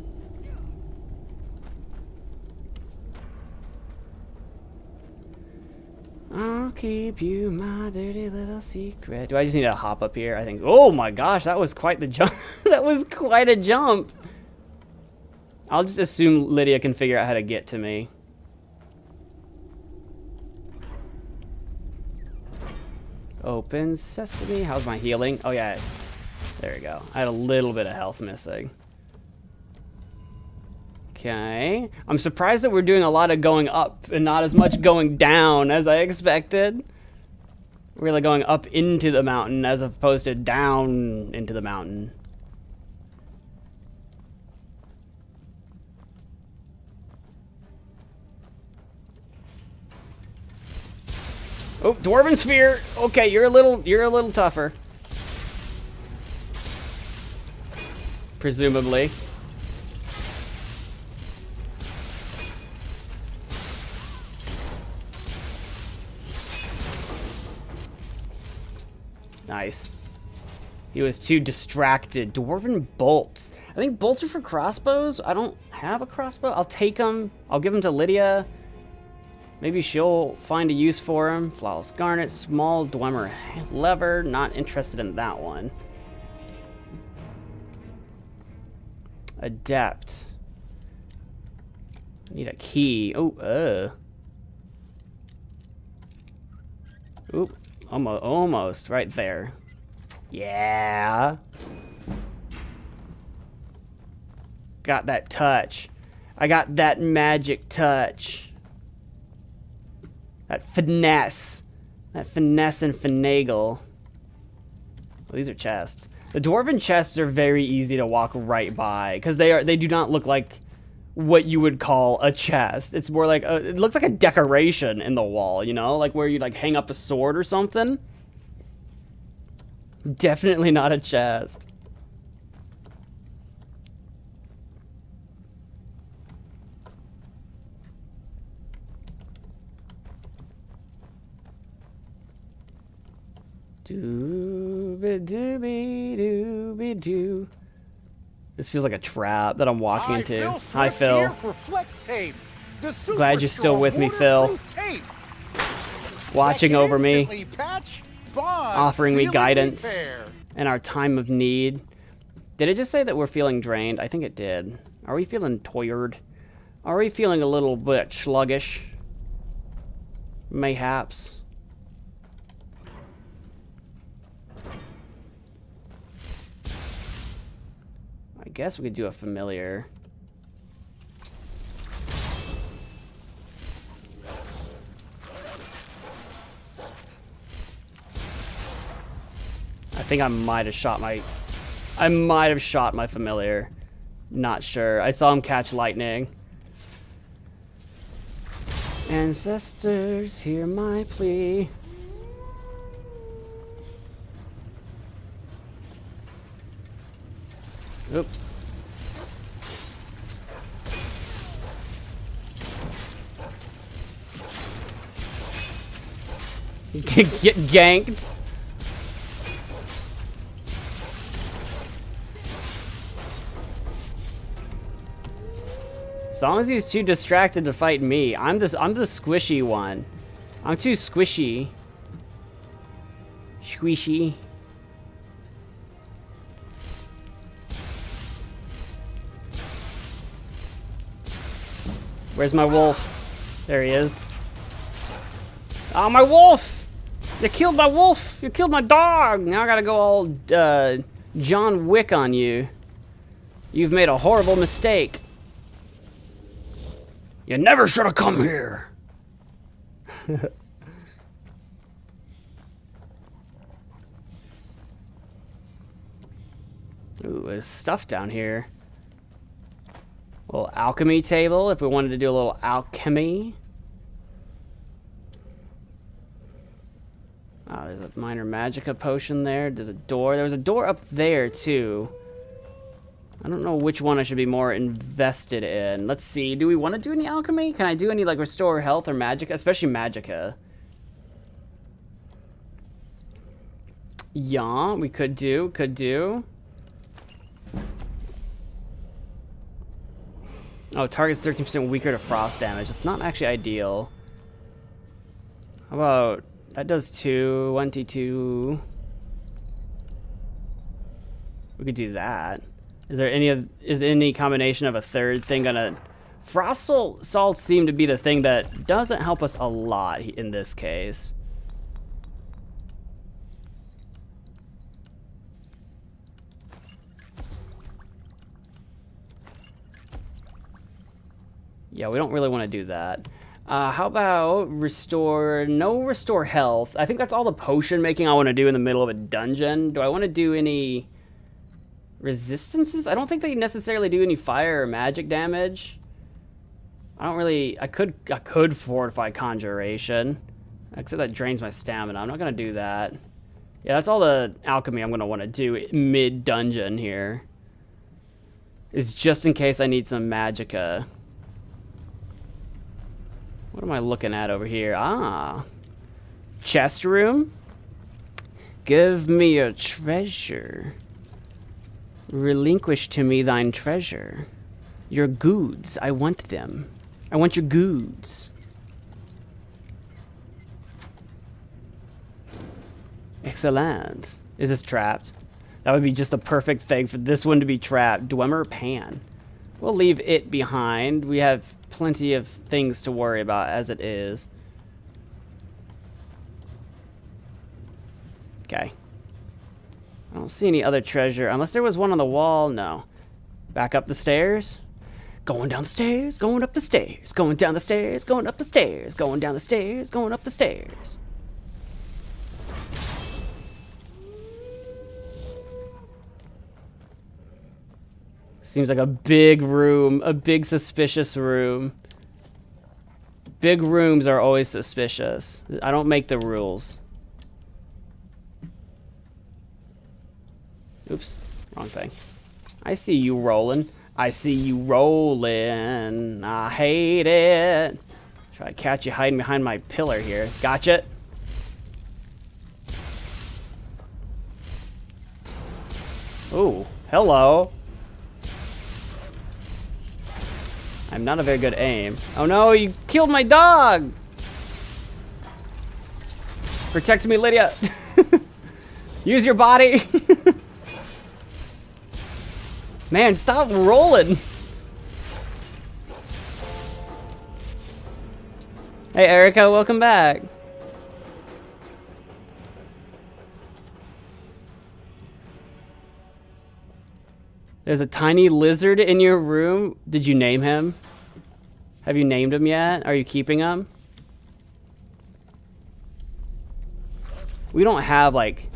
I'll keep you my dirty little secret. Do I just need to hop up here? I think. Oh my gosh, that was quite the jump. That was quite a jump. I'll just assume Lydia can figure out how to get to me. Open sesame. How's my healing? Oh yeah. There we go. I had a little bit of health missing. Okay. I'm surprised that we're doing a lot of going up and not as much going down as I expected. We're really going up into the mountain as opposed to down into the mountain. Oh, Dwarven Sphere. Okay, you're a little tougher. Presumably. Nice. He was too distracted. Dwarven bolts. I think bolts are for crossbows. I don't have a crossbow. I'll take them. I'll give them to Lydia. Maybe she'll find a use for him. Flawless garnet, small Dwemer lever. Not interested in that one. Adept. Need a key. Oh, Oop. Almost. Right there. Yeah. Got that touch. I got that magic touch. That finesse. That finesse and finagle. Well, these are chests. The dwarven chests are very easy to walk right by because they do not look like what you would call a chest. It's more like it looks like a decoration in the wall, you know, like where you like hang up a sword or something. Definitely not a chest. Dooby-dooby-dooby-doo. This feels like a trap that I'm walking into. Hi, Phil. Here for flex tape. The Glad you're still with me, Phil. tape. Watching over me, Instantly patch, bond, offering me seal, and guidance repair. in our time of need. Did it just say that we're feeling drained? I think it did. Are we feeling tired? Are we feeling a little bit sluggish? Mayhaps. I guess we could do a familiar. I think I might have shot my familiar. Not sure. I saw him catch lightning. Ancestors, hear my plea. Oop. Get ganked. As long as he's too distracted to fight me, I'm the squishy one. I'm too squishy. Squishy. Where's my wolf? There he is. Oh, my wolf! You killed my wolf! You killed my dog! Now I gotta go all John Wick on you. You've made a horrible mistake. You never should have come here. Ooh, there's stuff down here. A little alchemy table if we wanted to do a little alchemy. Oh, there's a minor magicka potion there. There's a door. There was a door up there too. I don't know which one I should be more invested in. Let's see. Do we want to do any alchemy? Can I do any like restore health or magicka? Especially magicka. Yeah, we could do. Could do. Oh, target's 13% weaker to frost damage. It's not actually ideal. How about... That does 2. 1d2. We could do that. Is there any combination of a third thing gonna... Frost salts seem to be the thing that doesn't help us a lot in this case. Yeah, we don't really want to do that. How about restore health? I think that's all the potion making I want to do in the middle of a dungeon. Do I want to do any resistances? I don't think they necessarily do any fire or magic damage. I don't really... I could fortify conjuration. Except that drains my stamina. I'm not going to do that. Yeah, that's all the alchemy I'm going to want to do mid-dungeon here. Is just in case I need some magicka. What am I looking at over here? Ah. Chest room. Give me your treasure. Relinquish to me thine treasure. Your goods. I want them. I want your goods. Excellent. Is this trapped? That would be just the perfect thing for this one to be trapped. Dwemer Pan. We'll leave it behind. We have plenty of things to worry about as it is. Okay. I don't see any other treasure. Unless there was one on the wall. No. Back up the stairs. Going down the stairs. Going up the stairs. Going down the stairs. Going up the stairs. Going down the stairs. Going up the stairs. Seems like a big room. A big suspicious room. Big rooms are always suspicious. I don't make the rules. Oops, wrong thing. I see you rolling. I see you rolling. I hate it. Try to catch you hiding behind my pillar here. Gotcha. Ooh, hello. I'm not a very good aim. Oh no, you killed my dog! Protect me, Lydia. Use your body. Man, stop rolling. Hey, Erica, welcome back. There's a tiny lizard in your room. Did you name him? Have you named him yet? Are you keeping him? We don't have like...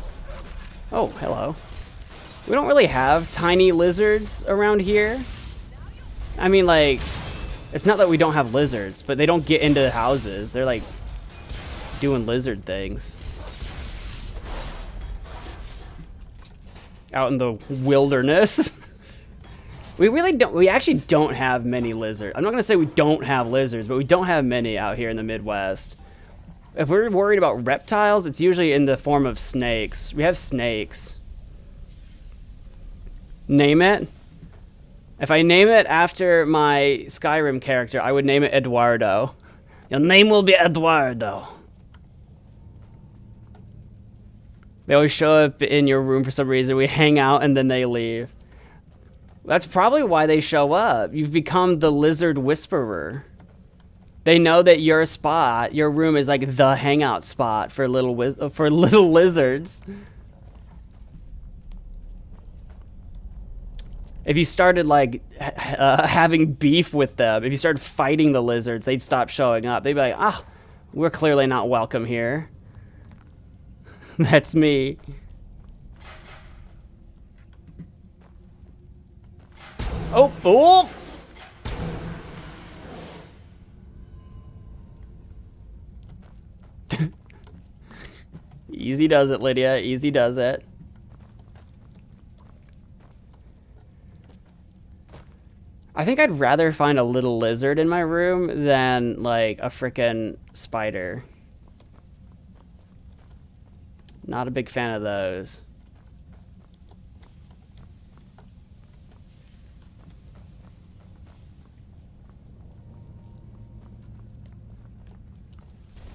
Oh, hello. We don't really have tiny lizards around here. I mean, like, it's not that we don't have lizards, but they don't get into the houses. They're like doing lizard things. Out in the wilderness. We actually don't have many lizards. I'm not gonna say we don't have lizards, but we don't have many out here in the Midwest. If we're worried about reptiles, it's usually in the form of snakes. We have snakes. Name it? If I name it after my Skyrim character, I would name it Eduardo. Your name will be Eduardo. They always show up in your room for some reason. We hang out and then they leave. That's probably why they show up. You've become the lizard whisperer. They know that your spot, your room is like the hangout spot for little lizards. If you started like having beef with them, if you started fighting the lizards, they'd stop showing up. They'd be like, ah, we're clearly not welcome here. That's me. Oh, oh! Easy does it, Lydia. Easy does it. I think I'd rather find a little lizard in my room than like a frickin' spider. Not a big fan of those.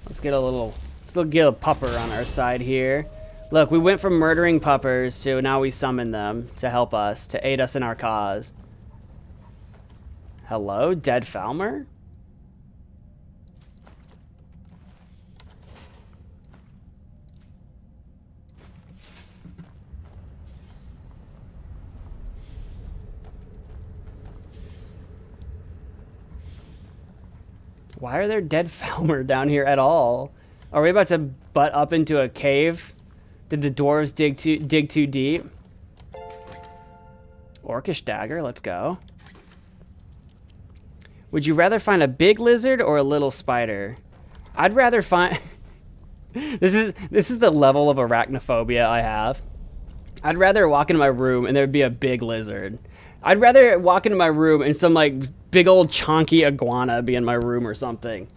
Let's get a pupper on our side here. Look, we went from murdering puppers to now we summon them to help us, to aid us in our cause. Hello, dead Falmer? Why are there dead Falmer down here at all? Are we about to butt up into a cave? Did the dwarves dig too deep? Orcish dagger, let's go. Would you rather find a big lizard or a little spider? I'd rather find... This is the level of arachnophobia I have. I'd rather walk into my room and there'd be a big lizard. I'd rather walk into my room and some like big old chonky iguana be in my room or something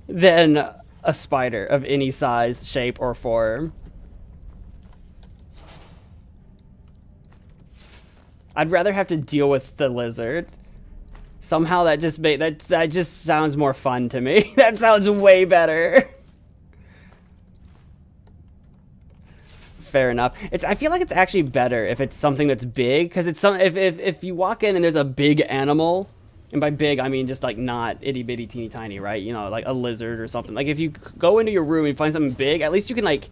than a spider of any size, shape, or form. I'd rather have to deal with the lizard. Somehow that just sounds more fun to me. That sounds way better. Fair enough. I feel like it's actually better if it's something that's big, because it's if you walk in and there's a big animal, and by big I mean just like not itty bitty teeny tiny, right? You know, like a lizard or something. Like if you go into your room and find something big, at least you can like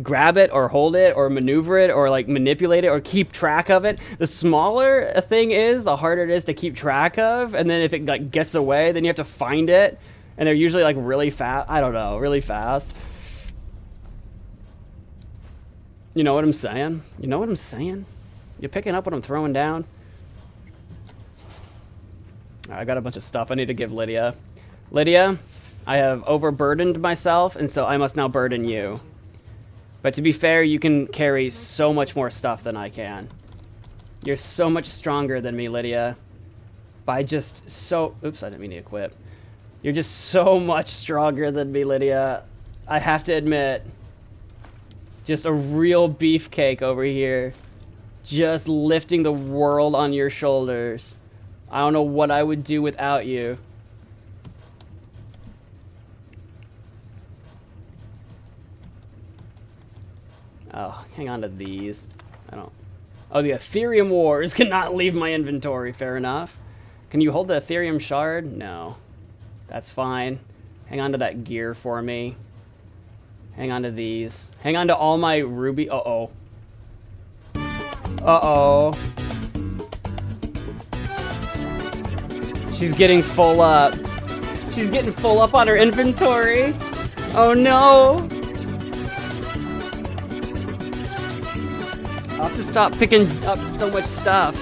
grab it or hold it or maneuver it or like manipulate it or keep track of it. The smaller a thing is, the harder it is to keep track of, and then if it like gets away, then you have to find it, and they're usually like really fast. I don't know, really fast. You know what I'm saying? You know what I'm saying? You picking up what I'm throwing down? I got a bunch of stuff I need to give Lydia. Lydia, I have overburdened myself, and so I must now burden you. But to be fair, you can carry so much more stuff than I can. You're so much stronger than me, Lydia. By just so... Oops, I didn't mean to equip. You're just so much stronger than me, Lydia. I have to admit. Just a real beefcake over here. Just lifting the world on your shoulders. I don't know what I would do without you. Oh, hang on to these. I don't... Oh, the Ethereum Wars cannot leave my inventory. Fair enough. Can you hold the Ethereum Shard? No. That's fine. Hang on to that gear for me. Hang on to these. Hang on to all my ruby... Uh-oh. Uh-oh. She's getting full up. She's getting full up on her inventory. Oh, no. I'll have to stop picking up so much stuff.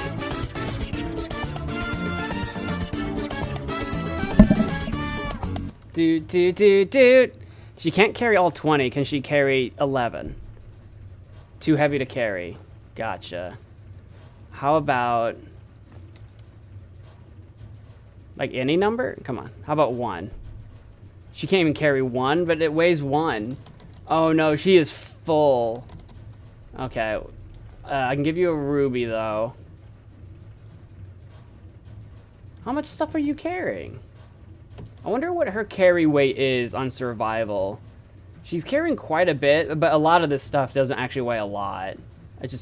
Dude. She can't carry all 20. Can she carry 11? Too heavy to carry. Gotcha. How about... like any number? Come on. How about 1? She can't even carry 1, but it weighs 1. Oh no, she is full. Okay. I can give you a ruby, though. How much stuff are you carrying? I wonder what her carry weight is on survival. She's carrying quite a bit, but a lot of this stuff doesn't actually weigh a lot.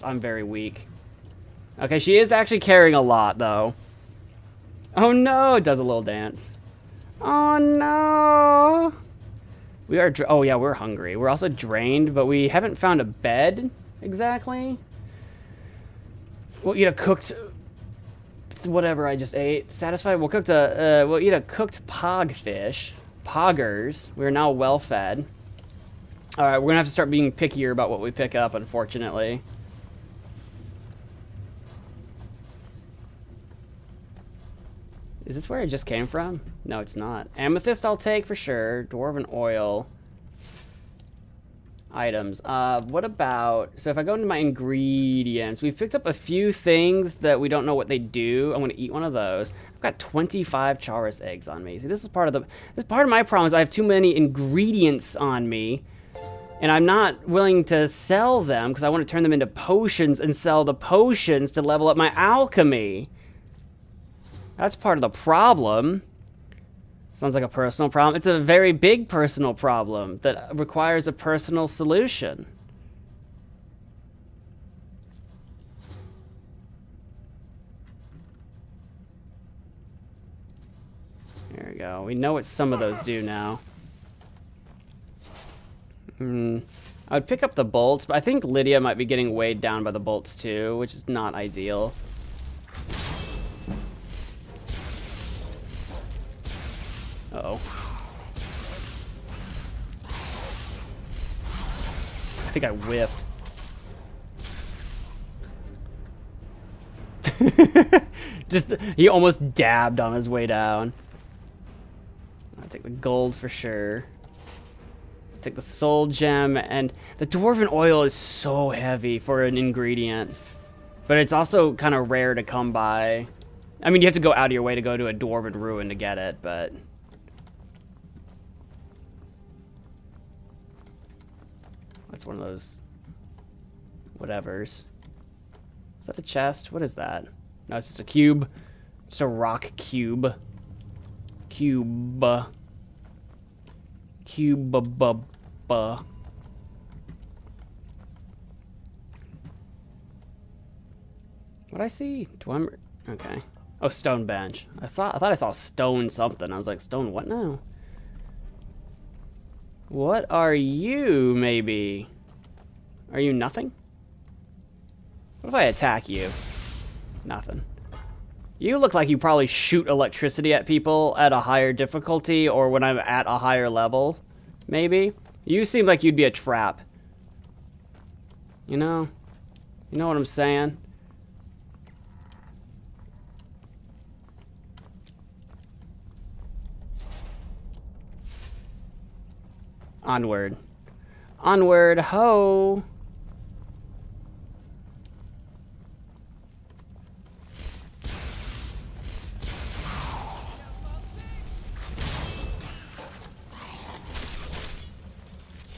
I'm very weak. Okay, she is actually carrying a lot, though. Oh, no! It does a little dance. Oh, no! We are... oh, yeah, we're hungry. We're also drained, but we haven't found a bed, exactly. We'll eat a cooked... whatever I just ate. Satisfied? We'll eat a cooked pogfish. Poggers. We're now well fed. Alright, we're gonna have to start being pickier about what we pick up, unfortunately. Is this where I just came from? No, it's not. Amethyst I'll take for sure. Dwarven oil. Items. What about... so if I go into my ingredients, we've picked up a few things that we don't know what they do. I'm going to eat one of those. I've got 25 Chaurus eggs on me. See, this is part of my problem is I have too many ingredients on me. And I'm not willing to sell them because I want to turn them into potions and sell the potions to level up my alchemy. That's part of the problem. Sounds like a personal problem. It's a very big personal problem that requires a personal solution. There we go. We know what some of those do now. I would pick up the bolts, but I think Lydia might be getting weighed down by the bolts too, which is not ideal. Uh-oh. I think I whiffed. He almost dabbed on his way down. I'll take the gold for sure. Take the soul gem, and the dwarven oil is so heavy for an ingredient. But it's also kind of rare to come by. I mean, you have to go out of your way to go to a dwarven ruin to get it, but... that's one of those whatevers. Is that a chest? What is that? No, it's just a cube. Just a rock cube. Cube. What I see? Okay. Oh, stone bench. I thought I saw stone something. I was like, stone what now? What are you, maybe? Are you nothing? What if I attack you? Nothing. You look like you probably shoot electricity at people at a higher difficulty or when I'm at a higher level. Maybe. You seem like you'd be a trap. You know? You know what I'm saying? Onward. Onward, ho!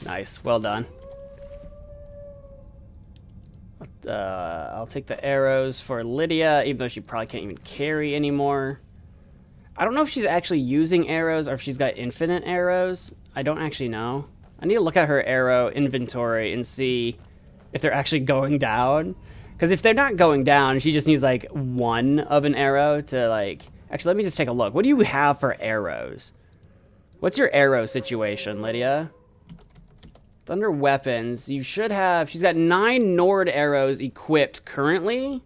Nice, well done. I'll take the arrows for Lydia, even though she probably can't even carry anymore. I don't know if she's actually using arrows or if she's got infinite arrows. I don't actually know. I need to look at her arrow inventory and see if they're actually going down. Because if they're not going down, she just needs like one of an arrow to like... Actually, let me just take a look. What do you have for arrows? What's your arrow situation, Lydia? It's under weapons. You should have... She's got 9 Nord arrows equipped currently.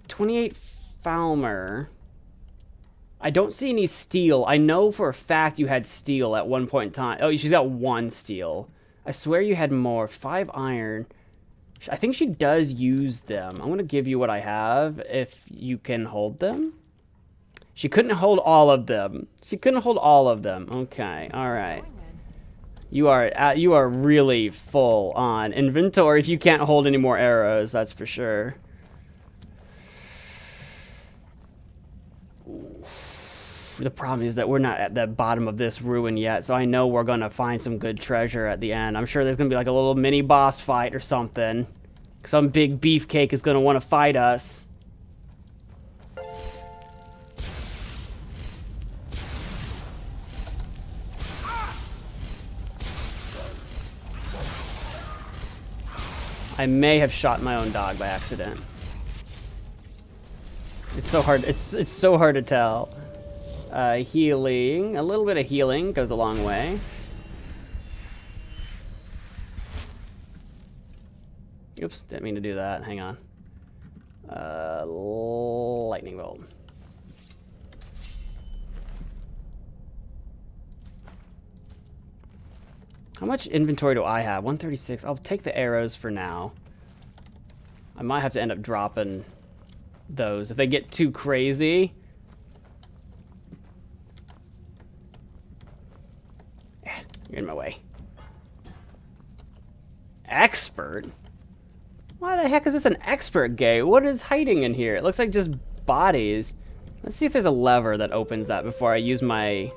28 Falmer. I don't see any steel. I know for a fact you had steel at one point in time. Oh, she's got 1 steel. I swear you had more. 5 iron. I think she does use them. I'm going to give you what I have if you can hold them. She couldn't hold all of them. She couldn't hold all of them. Okay, all right. You are really full on inventory if you can't hold any more arrows, that's for sure. The problem is that we're not at the bottom of this ruin yet, so I know we're going to find some good treasure at the end. I'm sure there's going to be like a little mini boss fight or something. Some big beefcake is going to want to fight us. I may have shot my own dog by accident. It's so hard. It's so hard to tell. Healing. A little bit of healing goes a long way. Oops, didn't mean to do that. Hang on. Lightning bolt. How much inventory do I have? 136. I'll take the arrows for now. I might have to end up dropping those if they get too crazy. You're in my way. Expert? Why the heck is this an expert gate? What is hiding in here? It looks like just bodies. Let's see if there's a lever that opens that before I use my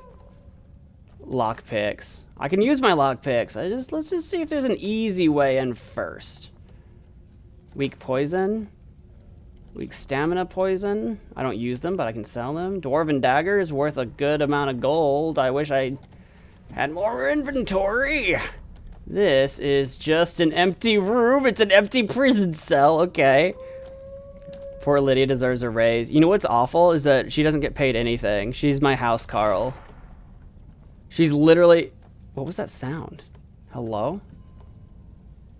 lockpicks. I can use my lockpicks. Let's just see if there's an easy way in first. Weak poison. Weak stamina poison. I don't use them, but I can sell them. Dwarven dagger is worth a good amount of gold. I wish I had more inventory. This is just an empty room. It's an empty prison cell. Okay. Poor Lydia deserves a raise. You know what's awful is that she doesn't get paid anything. She's my house Carl. She's literally... What was that sound? Hello?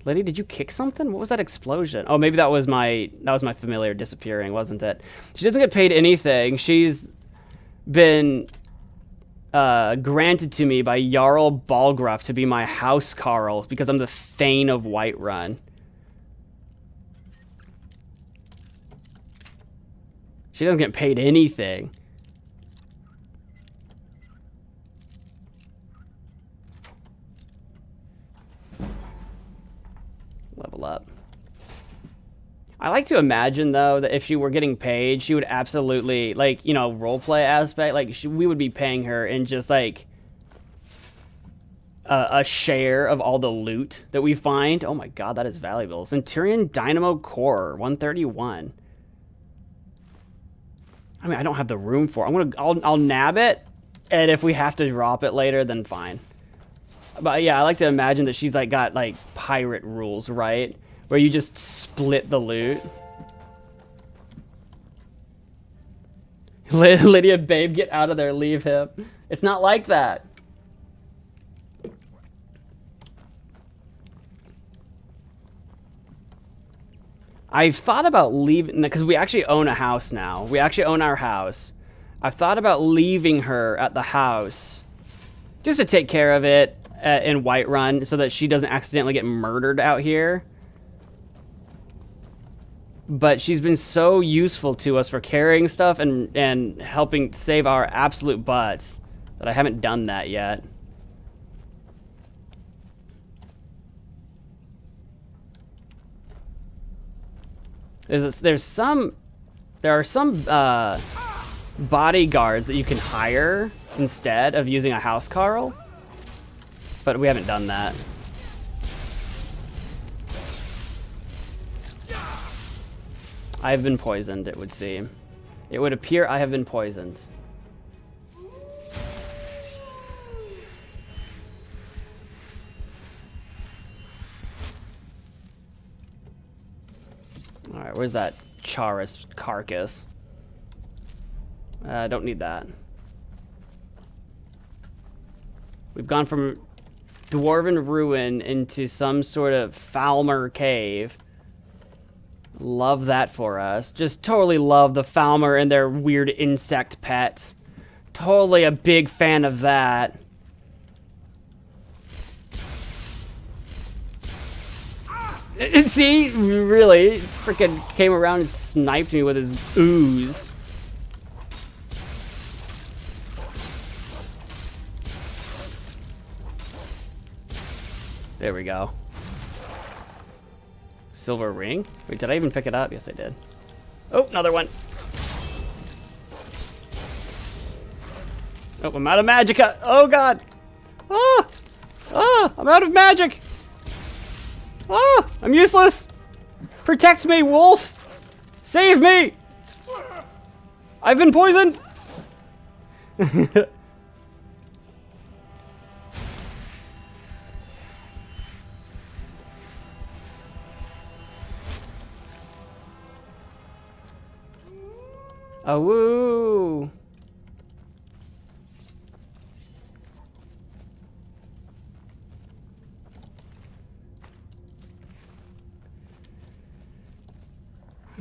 Lydia, did you kick something? What was that explosion? Oh, maybe that was my familiar disappearing, wasn't it? She doesn't get paid anything. She's been granted to me by Jarl Balgruff to be my house Carl because I'm the Thane of Whiterun. She doesn't get paid anything. Level up. I like to imagine, though, that if she were getting paid, she would absolutely, like, you know, roleplay aspect, like, we would be paying her in just, like, a share of all the loot that we find. Oh my god, that is valuable. Centurion Dynamo Core, 131. I mean, I don't have the room for it. I'll nab it, and if we have to drop it later, then fine. But yeah, I like to imagine that she's like got like pirate rules, right? Where you just split the loot. Lydia, babe, get out of there. Leave him. It's not like that. I've thought about leaving, because we actually own a house now. We actually own our house. I've thought about leaving her at the house just to take care of it in Whiterun so that she doesn't accidentally get murdered out here. But she's been so useful to us for carrying stuff and helping save our absolute butts that I haven't done that yet. There are some bodyguards that you can hire instead of using a housecarl, but we haven't done that. I have been poisoned, it would seem. It would appear I have been poisoned. Alright, where's that Charis carcass? Don't need that. We've gone from Dwarven Ruin into some sort of Falmer cave. Love that for us. Just totally love the Falmer and their weird insect pets. Totally a big fan of that. See? Really? Freaking came around and sniped me with his ooze. There we go. Silver ring? Wait, did I even pick it up? Yes, I did. Oh, another one. Oh, I'm out of magicka. Oh, God. Ah! Ah! I'm out of magic. Ah! I'm useless. Protect me, wolf. Save me. I've been poisoned. Oh, woo!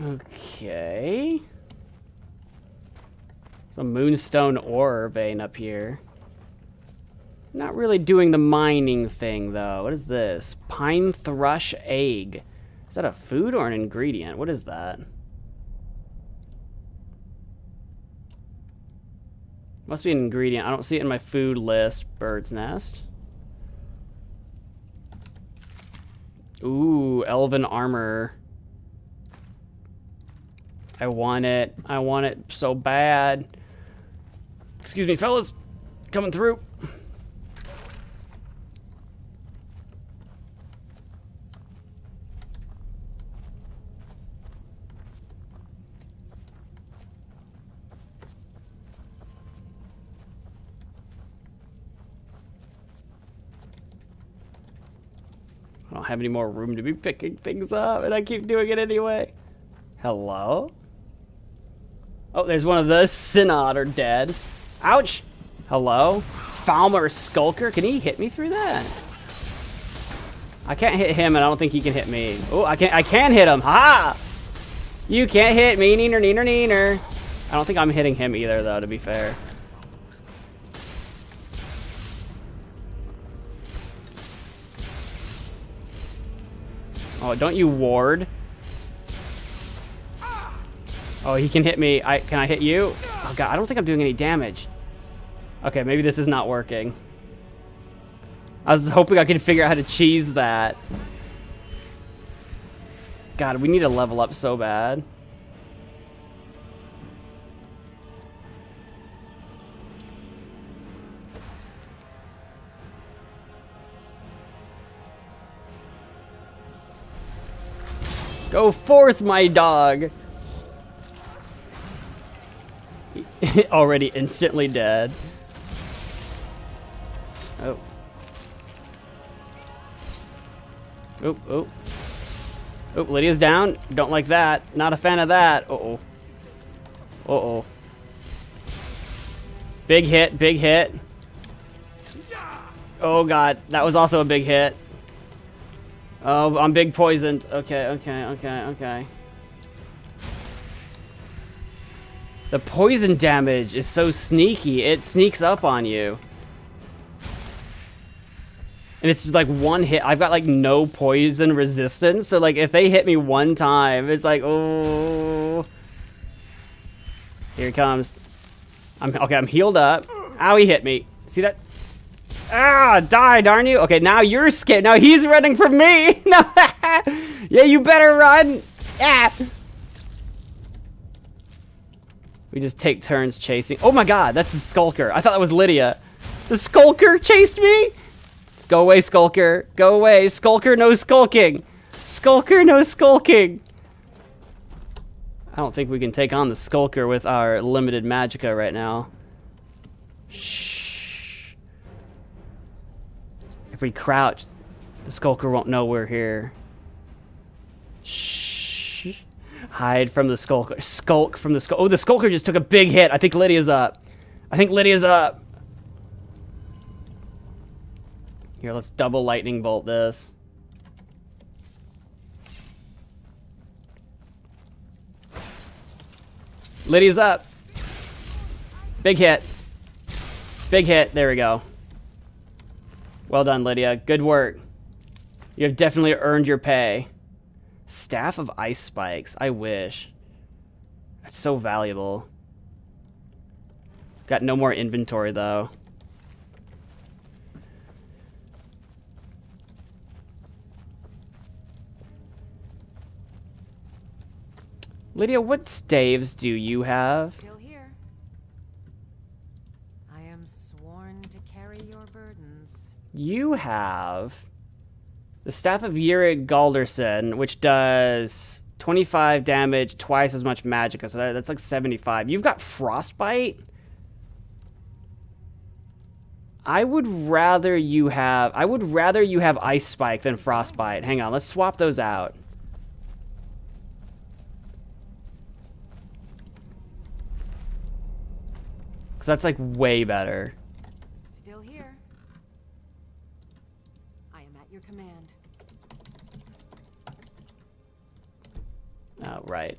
Okay. Some moonstone ore vein up here. Not really doing the mining thing, though. What is this? Pine thrush egg. Is that a food or an ingredient? What is that? Must be an ingredient. I don't see it in my food list. Bird's nest. Ooh, elven armor. I want it. I want it so bad. Excuse me, fellas. Coming through. I don't have any more room to be picking things up, and I keep doing it anyway. Hello? Oh, there's one of the Synod are dead. Ouch! Hello? Falmer Skulker? Can he hit me through that? I can't hit him, and I don't think he can hit me. Oh, I can hit him! Ha! You can't hit me, neener, neener, neener. I don't think I'm hitting him either, though, to be fair. Oh, don't you ward? Oh, he can hit me. Can I hit you? Oh, God, I don't think I'm doing any damage. Okay, maybe this is not working. I was hoping I could figure out how to cheese that. God, we need to level up so bad. Go forth, my dog! Already instantly dead. Oh. Oh, oh. Oh, Lydia's down. Don't like that. Not a fan of that. Uh-oh. Uh-oh. Big hit, big hit. Oh god, that was also a big hit. Oh, I'm big poisoned. Okay. The poison damage is so sneaky. It sneaks up on you. And it's just like one hit. I've got like no poison resistance. So like if they hit me one time, it's like, oh. Here he comes. I'm healed up. Ow, he hit me. See that? Ah, die, darn you. Okay, now you're scared. Now he's running from me. No. Yeah, you better run. Ah. We just take turns chasing. Oh my god, that's the Skulker. I thought that was Lydia. The Skulker chased me? Go away, Skulker. Go away. Skulker, no skulking. Skulker, no skulking. I don't think we can take on the Skulker with our limited magicka right now. Shh. If we crouch, the Skulker won't know we're here. Shh. Hide from the Skulker. Skulk from the Skulker. Oh, the Skulker just took a big hit. I think Lydia's up. Here, let's double lightning bolt this. Lydia's up. Big hit. Big hit. There we go. Well done, Lydia. Good work. You have definitely earned your pay. Staff of Ice Spikes. I wish. That's so valuable. Got no more inventory, though. Lydia, what staves do you have? Still here. I am sworn to carry your burdens. You have the Staff of Yurik Galderson, which does 25 damage, twice as much magicka, so that's like 75. You've got Frostbite? I would rather you have Ice Spike than Frostbite. Hang on, let's swap those out. Because that's like way better. Still here. I am at your command. Oh, right.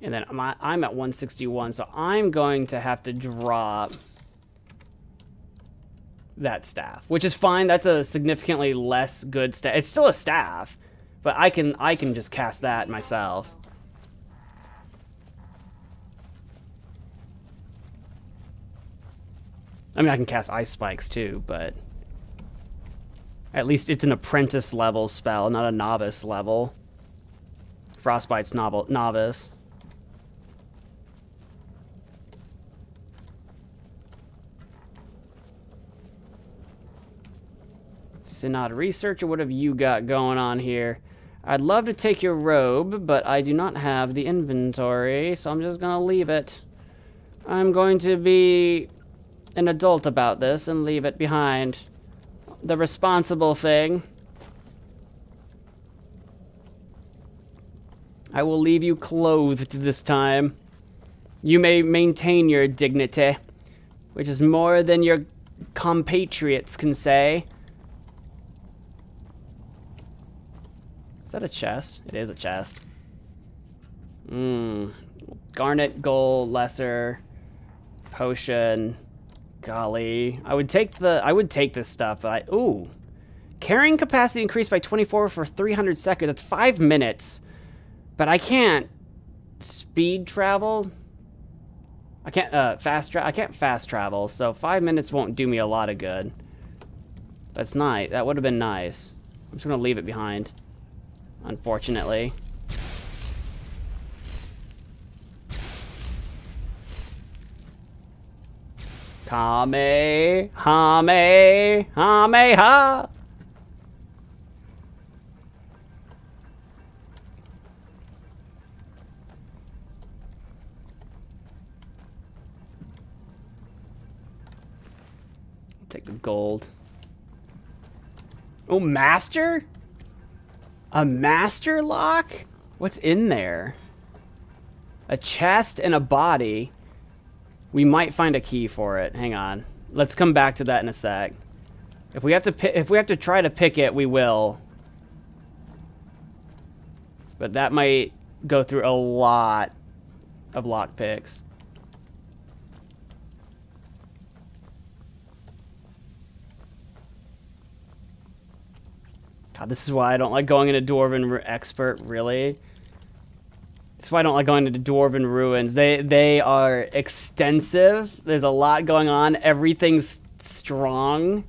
And then I'm at 161, so I'm going to have to drop that staff, which is fine. That's a significantly less good staff. It's still a staff, but I can just cast that myself. I mean, I can cast Ice Spikes too, but at least it's an apprentice level spell, not a novice level. Frostbite's novice. Synod Researcher, what have you got going on here? I'd love to take your robe, but I do not have the inventory, so I'm just gonna leave it. I'm going to be an adult about this and leave it behind. The responsible thing. I will leave you clothed this time. You may maintain your dignity, which is more than your compatriots can say. Is that a chest? It is a chest. Garnet, gold, lesser, potion. Golly, I would take this stuff. But ooh, carrying capacity increased by 24 for 300 seconds. That's 5 minutes, but I can't speed travel. I can't I can't fast travel, so 5 minutes won't do me a lot of good. That's nice. That would have been nice. I'm just gonna leave it behind, unfortunately. Kame, hame, hame, ha. Take the gold. Oh, master? A master lock? What's in there? A chest and a body. We might find a key for it. Hang on. Let's come back to that in a sec. If we have to try to pick it, we will. But that might go through a lot of lock picks. God, this is why I don't like going into Dwarven Expert, really. That's why I don't like going into Dwarven Ruins. They are extensive. There's a lot going on. Everything's strong.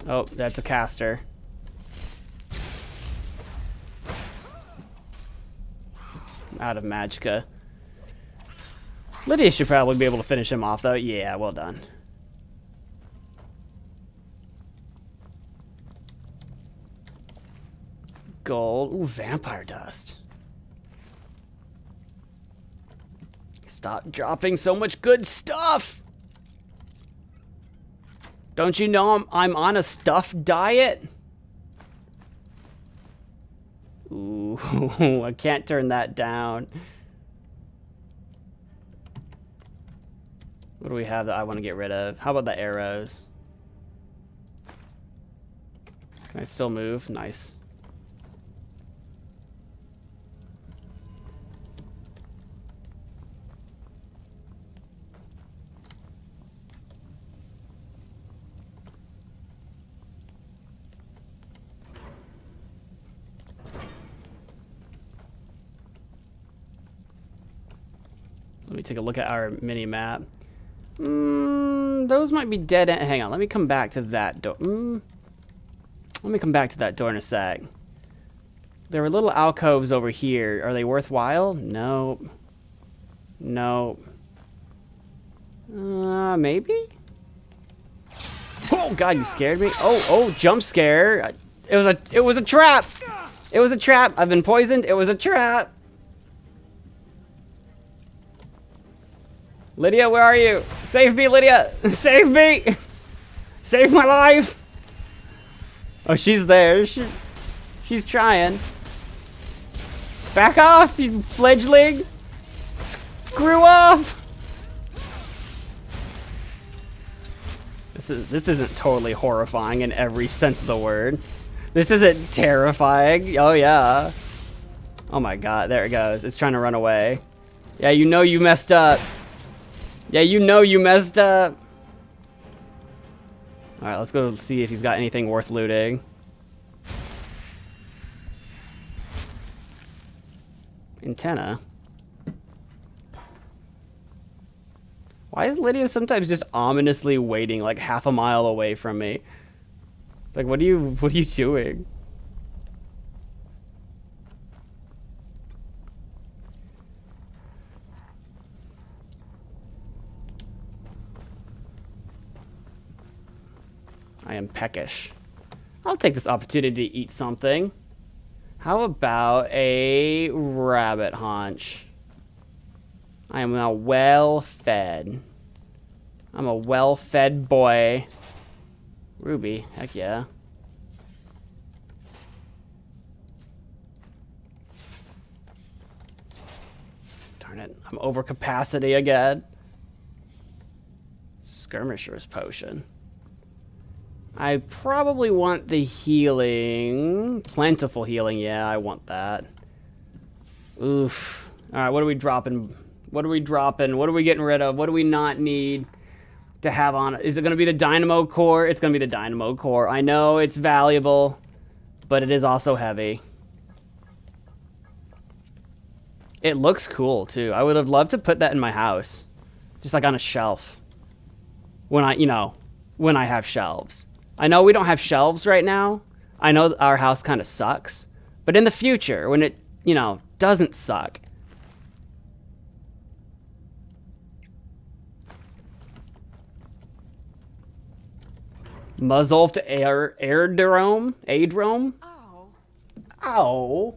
Oh, that's a caster. Out of magicka. Lydia should probably be able to finish him off, though. Yeah, well done. Gold. Ooh, vampire dust. Stop dropping so much good stuff! Don't you know I'm on a stuff diet? Ooh, I can't turn that down. What do we have that I want to get rid of? How about the arrows? Can I still move? Nice. Let me take a look at our mini map. Those might be dead end. Hang on, let me come back to that door. Let me come back to that door in a sec. There were little alcoves over here. Are they worthwhile? Nope. Nope. Maybe? Oh god, you scared me. Oh, jump scare. It was a trap. It was a trap. I've been poisoned. It was a trap. Lydia, where are you? Save me, Lydia! Save me! Save my life! Oh, she's there. She's trying. Back off, you fledgling! Screw off! This isn't totally horrifying in every sense of the word. This isn't terrifying. Oh yeah. Oh my god, there it goes. It's trying to run away. Yeah, you know you messed up. Yeah, you know you messed up. Alright, let's go see if he's got anything worth looting. Antenna. Why is Lydia sometimes just ominously waiting like half a mile away from me? It's like, what are you doing? I am peckish. I'll take this opportunity to eat something. How about a rabbit haunch? I am now well fed. I'm a well fed boy. Ruby, heck yeah. Darn it, I'm over capacity again. Skirmisher's potion. I probably want the healing. Plentiful healing, yeah, I want that. Oof. Alright, what are we dropping? What are we dropping? What are we getting rid of? What do we not need to have on? Is it going to be the dynamo core? It's going to be the dynamo core. I know it's valuable, but it is also heavy. It looks cool, too. I would have loved to put that in my house. Just like on a shelf. When I have shelves. I know we don't have shelves right now. I know our house kind of sucks. But in the future, when it, doesn't suck. Muzzolf to Airdrome? Aidrome? Oh. Ow.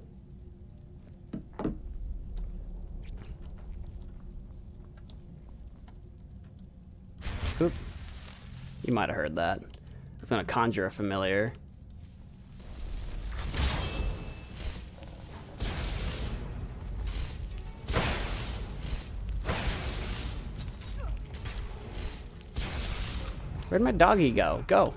Oop. You might have heard that. I was gonna conjure a familiar. Where'd my doggy go? Go.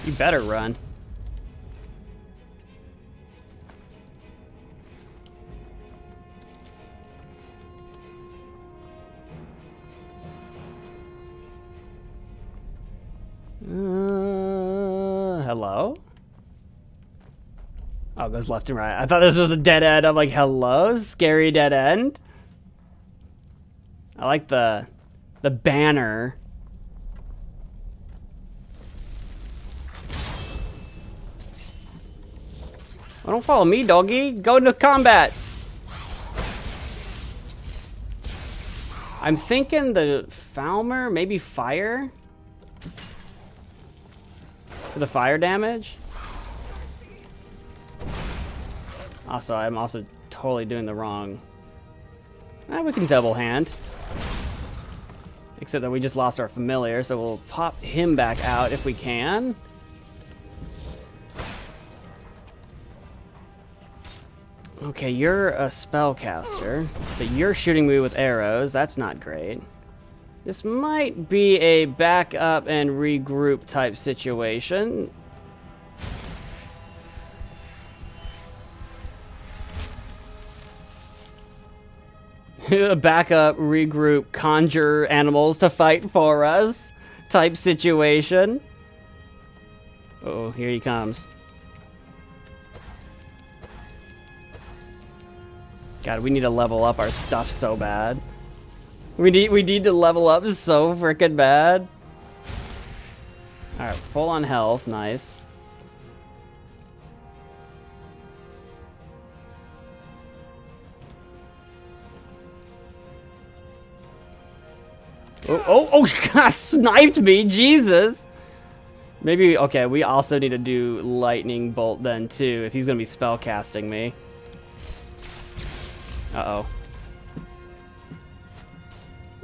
You better run. Hello? Oh, it goes left and right. I thought this was a dead end. I'm like, hello? Scary dead end? I like the banner. Oh, don't follow me, doggy. Go into combat. I'm thinking the Falmer, maybe fire? For the fire damage? Also, I'm also totally doing the wrong. We can double hand. Except that we just lost our familiar, so we'll pop him back out if we can. Okay, you're a spellcaster, but you're shooting me with arrows. That's not great. This might be a back up and regroup type situation. Back up, regroup, conjure animals to fight for us type situation. Uh-oh, here he comes. God, we need to level up our stuff so bad. We need to level up so freaking bad. Alright, full on health, nice. Oh, God, sniped me, Jesus! Maybe, okay, we also need to do lightning bolt then too, if he's gonna be spell casting me. Uh-oh.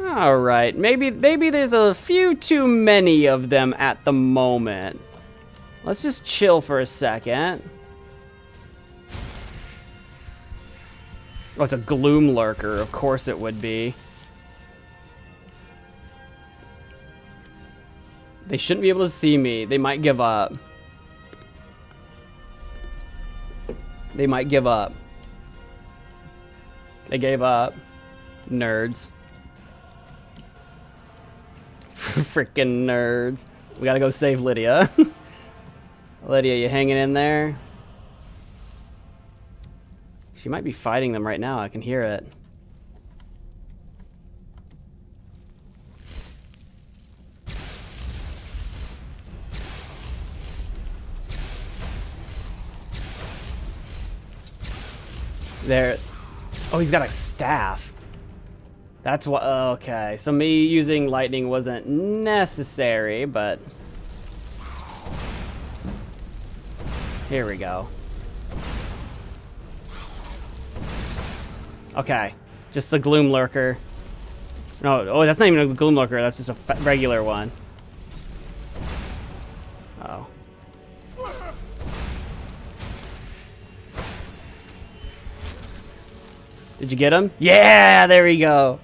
Alright, maybe there's a few too many of them at the moment. Let's just chill for a second. Oh, it's a gloom lurker. Of course it would be. They shouldn't be able to see me. They might give up. They might give up. They gave up. Nerds. Freaking nerds. We gotta go save Lydia. Lydia, you hanging in there? She might be fighting them right now. I can hear it. There. Oh, he's got a staff. That's what. Okay, so me using lightning wasn't necessary, but here we go. Okay, just the gloom lurker. No, oh, that's not even a gloom lurker. That's just a regular one. Uh-oh. Did you get him? Yeah, there we go.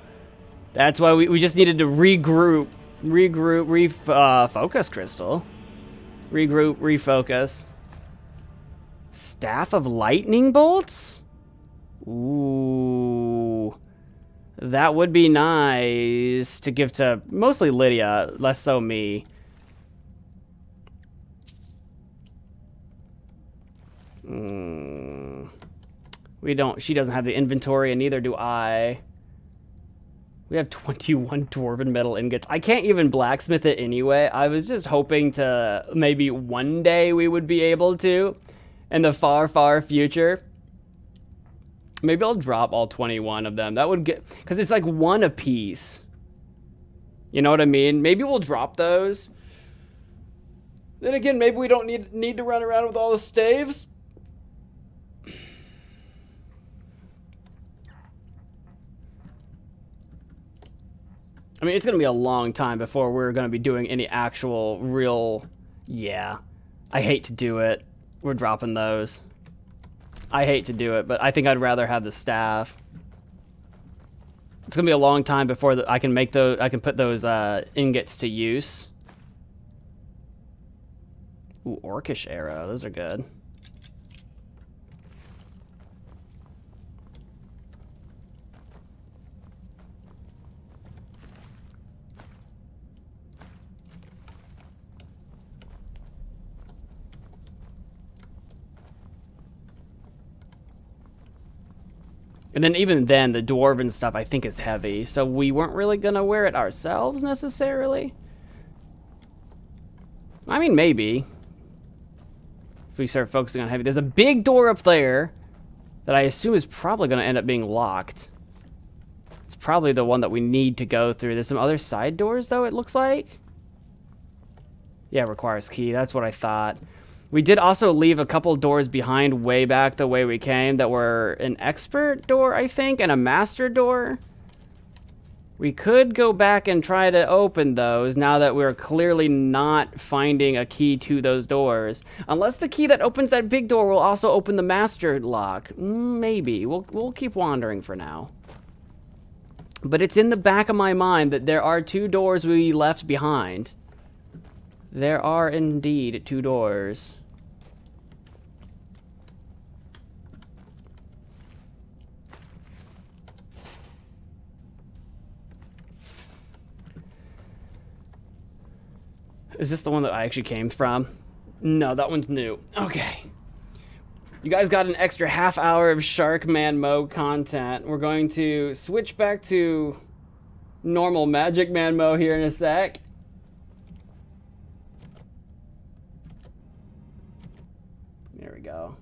That's why we just needed to regroup, focus crystal. Regroup, refocus. Staff of lightning bolts? Ooh. That would be nice to give to mostly Lydia, less so me. She doesn't have the inventory, and neither do I. We have 21 dwarven metal ingots. I can't even blacksmith it anyway. I was just hoping to maybe one day we would be able to. in the far, far future. Maybe I'll drop all 21 of them. That would get, because it's like one a piece. You know what I mean? Maybe we'll drop those. Then again, maybe we don't need to run around with all the staves. I mean, it's going to be a long time before we're going to be doing any actual real... Yeah. I hate to do it. We're dropping those. I hate to do it, but I think I'd rather have the staff. It's going to be a long time before I can make those... I can put those ingots to use. Ooh, Orcish arrow. Those are good. And then even then, the dwarven stuff I think is heavy, so we weren't really going to wear it ourselves necessarily. I mean, maybe. If we start focusing on heavy. There's a big door up there that I assume is probably going to end up being locked. It's probably the one that we need to go through. There's some other side doors, though, it looks like. Yeah, it requires key. That's what I thought. We did also leave a couple doors behind way back the way we came that were an expert door, I think, and a master door. We could go back and try to open those now that we're clearly not finding a key to those doors. Unless the key that opens that big door will also open the master lock. Maybe. We'll keep wandering for now. But it's in the back of my mind that there are 2 doors we left behind. There are indeed 2 doors. Is this the one that I actually came from? No, that one's new. Okay. You guys got an extra half hour of MagicManMo content. We're going to switch back to normal MagicManMo here in a sec. There we go.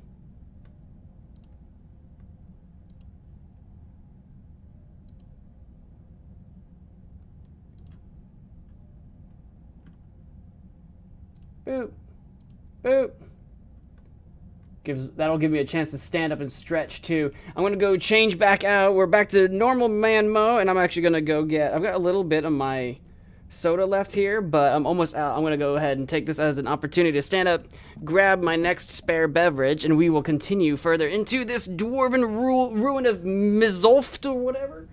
Boop. Boop. That'll give me a chance to stand up and stretch too. I'm gonna go change back out. We're back to normal ManMo, and I'm actually gonna go get... I've got a little bit of my soda left here, but I'm almost out. I'm gonna go ahead and take this as an opportunity to stand up, grab my next spare beverage, and we will continue further into this dwarven ruin of Mizolft or whatever.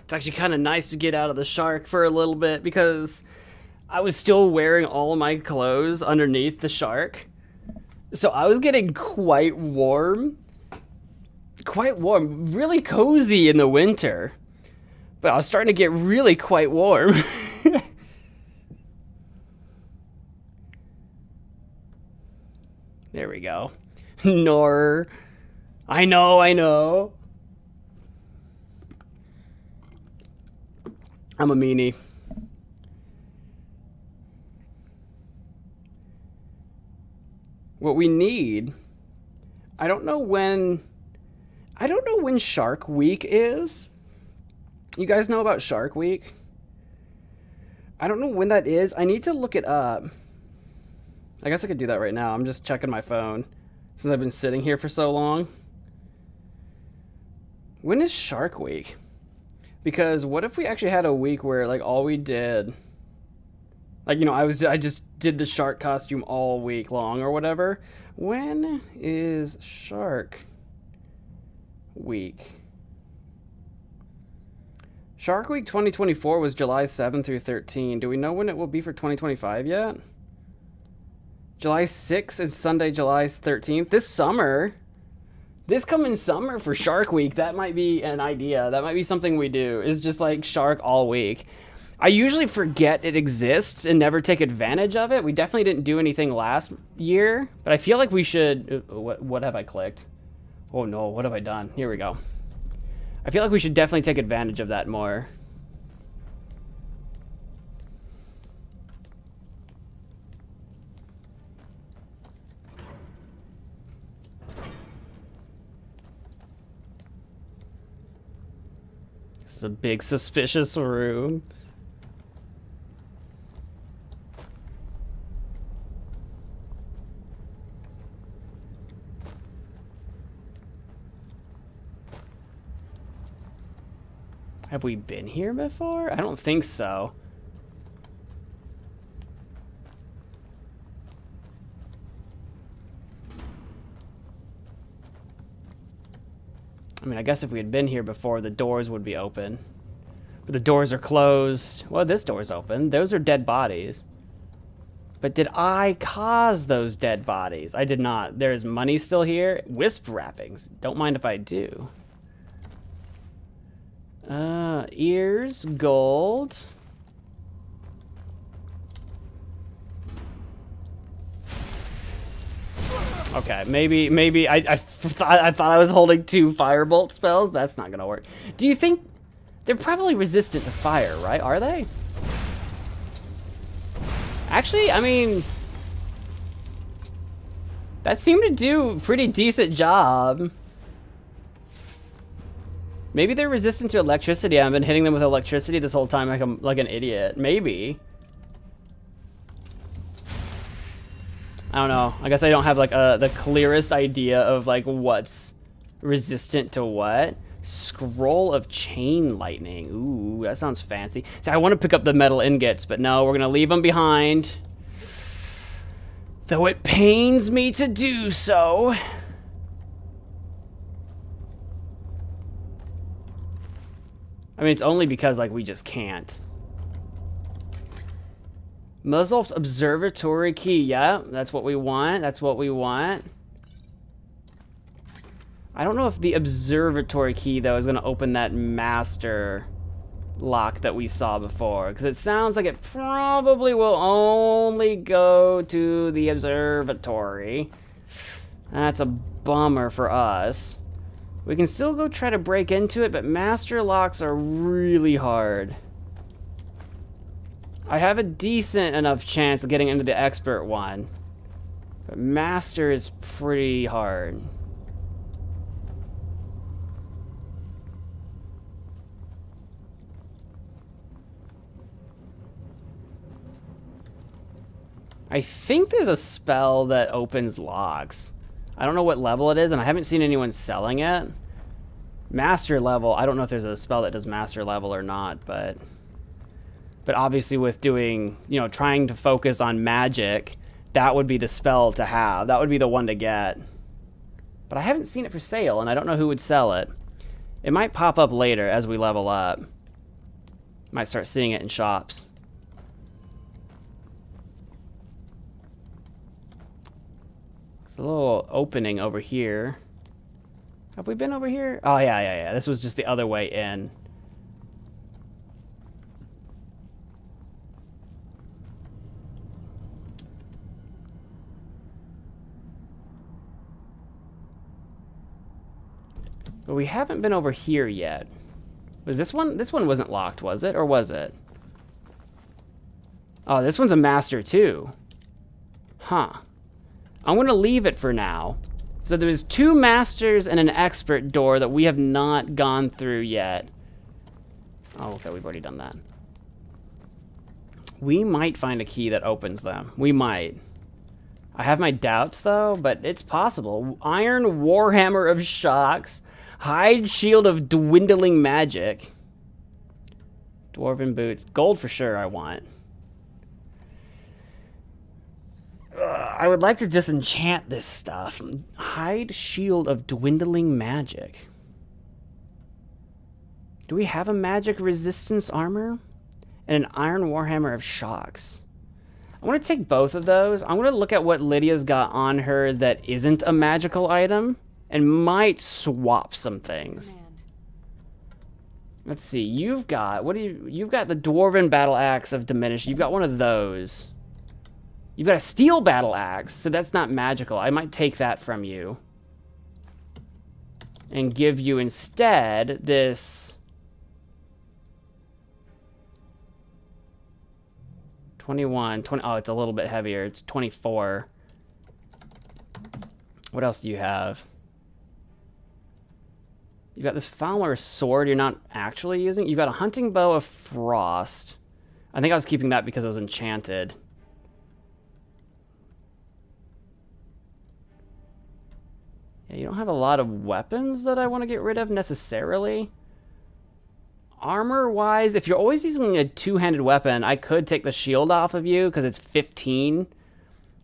It's actually kind of nice to get out of the shark for a little bit because I was still wearing all my clothes underneath the shark. So I was getting quite warm. Really cozy in the winter. But I was starting to get really quite warm. There we go. Nor. I know, I know. I'm a meanie. What we need, I don't know when Shark Week is. You guys know about Shark Week? I don't know when that is. I need to look it up. I guess I could do that right now. I'm just checking my phone since I've been sitting here for so long. When is Shark Week? Because what if we actually had a week where like all we did, like, you know, I just did the shark costume all week long or whatever. When is Shark Week? Shark Week 2024 was July 7 through 13. Do we know when it will be for 2025 yet? July 6th and Sunday, July 13th. This summer. This coming summer for Shark Week, that might be an idea. That might be something we do, is just like shark all week. I usually forget it exists and never take advantage of it. We definitely didn't do anything last year, but I feel like we should... What have I clicked? Oh no, what have I done? Here we go. I feel like we should definitely take advantage of that more. This is a big suspicious room. Have we been here before? I don't think so. I mean, I guess if we had been here before, the doors would be open. But the doors are closed. Well, this door's open. Those are dead bodies. But did I cause those dead bodies? I did not. There's money still here. Wisp wrappings. Don't mind if I do. Ears, gold. Okay, maybe I thought I was holding 2 firebolt spells. That's not gonna work. Do you think they're probably resistant to fire, right? Are they? Actually, I mean, that seemed to do a pretty decent job. Maybe they're resistant to electricity. I've been hitting them with electricity this whole time like I'm like an idiot. Maybe. I don't know. I guess I don't have like the clearest idea of like what's resistant to what. Scroll of chain lightning. Ooh, that sounds fancy. See, I want to pick up the metal ingots, but no, we're gonna leave them behind. Though it pains me to do so. I mean, it's only because, like, we just can't. Muzzle's observatory key. Yeah, that's what we want. That's what we want. I don't know if the observatory key, though, is going to open that master lock that we saw before. Because it sounds like it probably will only go to the observatory. That's a bummer for us. We can still go try to break into it, but master locks are really hard. I have a decent enough chance of getting into the expert one, but master is pretty hard. I think there's a spell that opens locks. I don't know what level it is, and I haven't seen anyone selling it. Master level, I don't know if there's a spell that does master level or not, but obviously with doing, you know, trying to focus on magic, that would be the spell to have. That would be the one to get. But I haven't seen it for sale, and I don't know who would sell it. It might pop up later as we level up. Might start seeing it in shops. A little opening over here. Have we been over here? Oh, yeah. This was just the other way in. But we haven't been over here yet. Was this one? This one wasn't locked, was it? Or was it? Oh, this one's a master too. Huh. I'm gonna leave it for now. So there's 2 masters and an expert door that we have not gone through yet. Oh, okay, we've already done that. We might find a key that opens them. We might. I have my doubts though, but it's possible. Iron Warhammer of Shocks. Hide Shield of Dwindling Magic. Dwarven Boots. Gold for sure I want. I would like to disenchant this stuff. Hide Shield of Dwindling Magic. Do we have a magic resistance armor? And an Iron Warhammer of Shocks. I want to take both of those. I'm going to look at what Lydia's got on her that isn't a magical item. And might swap some things. Let's see. You've got... You've got the Dwarven Battle Axe of Diminish. You've got one of those. You've got a Steel Battle Axe. So that's not magical. I might take that from you. And give you instead this... 21. Oh, it's a little bit heavier. It's 24. What else do you have? You've got this Fowler sword you're not actually using. You've got a hunting bow of frost. I think I was keeping that because it was enchanted. Yeah, you don't have a lot of weapons that I want to get rid of necessarily. Armor-wise, if you're always using a two-handed weapon, I could take the shield off of you because it's 15.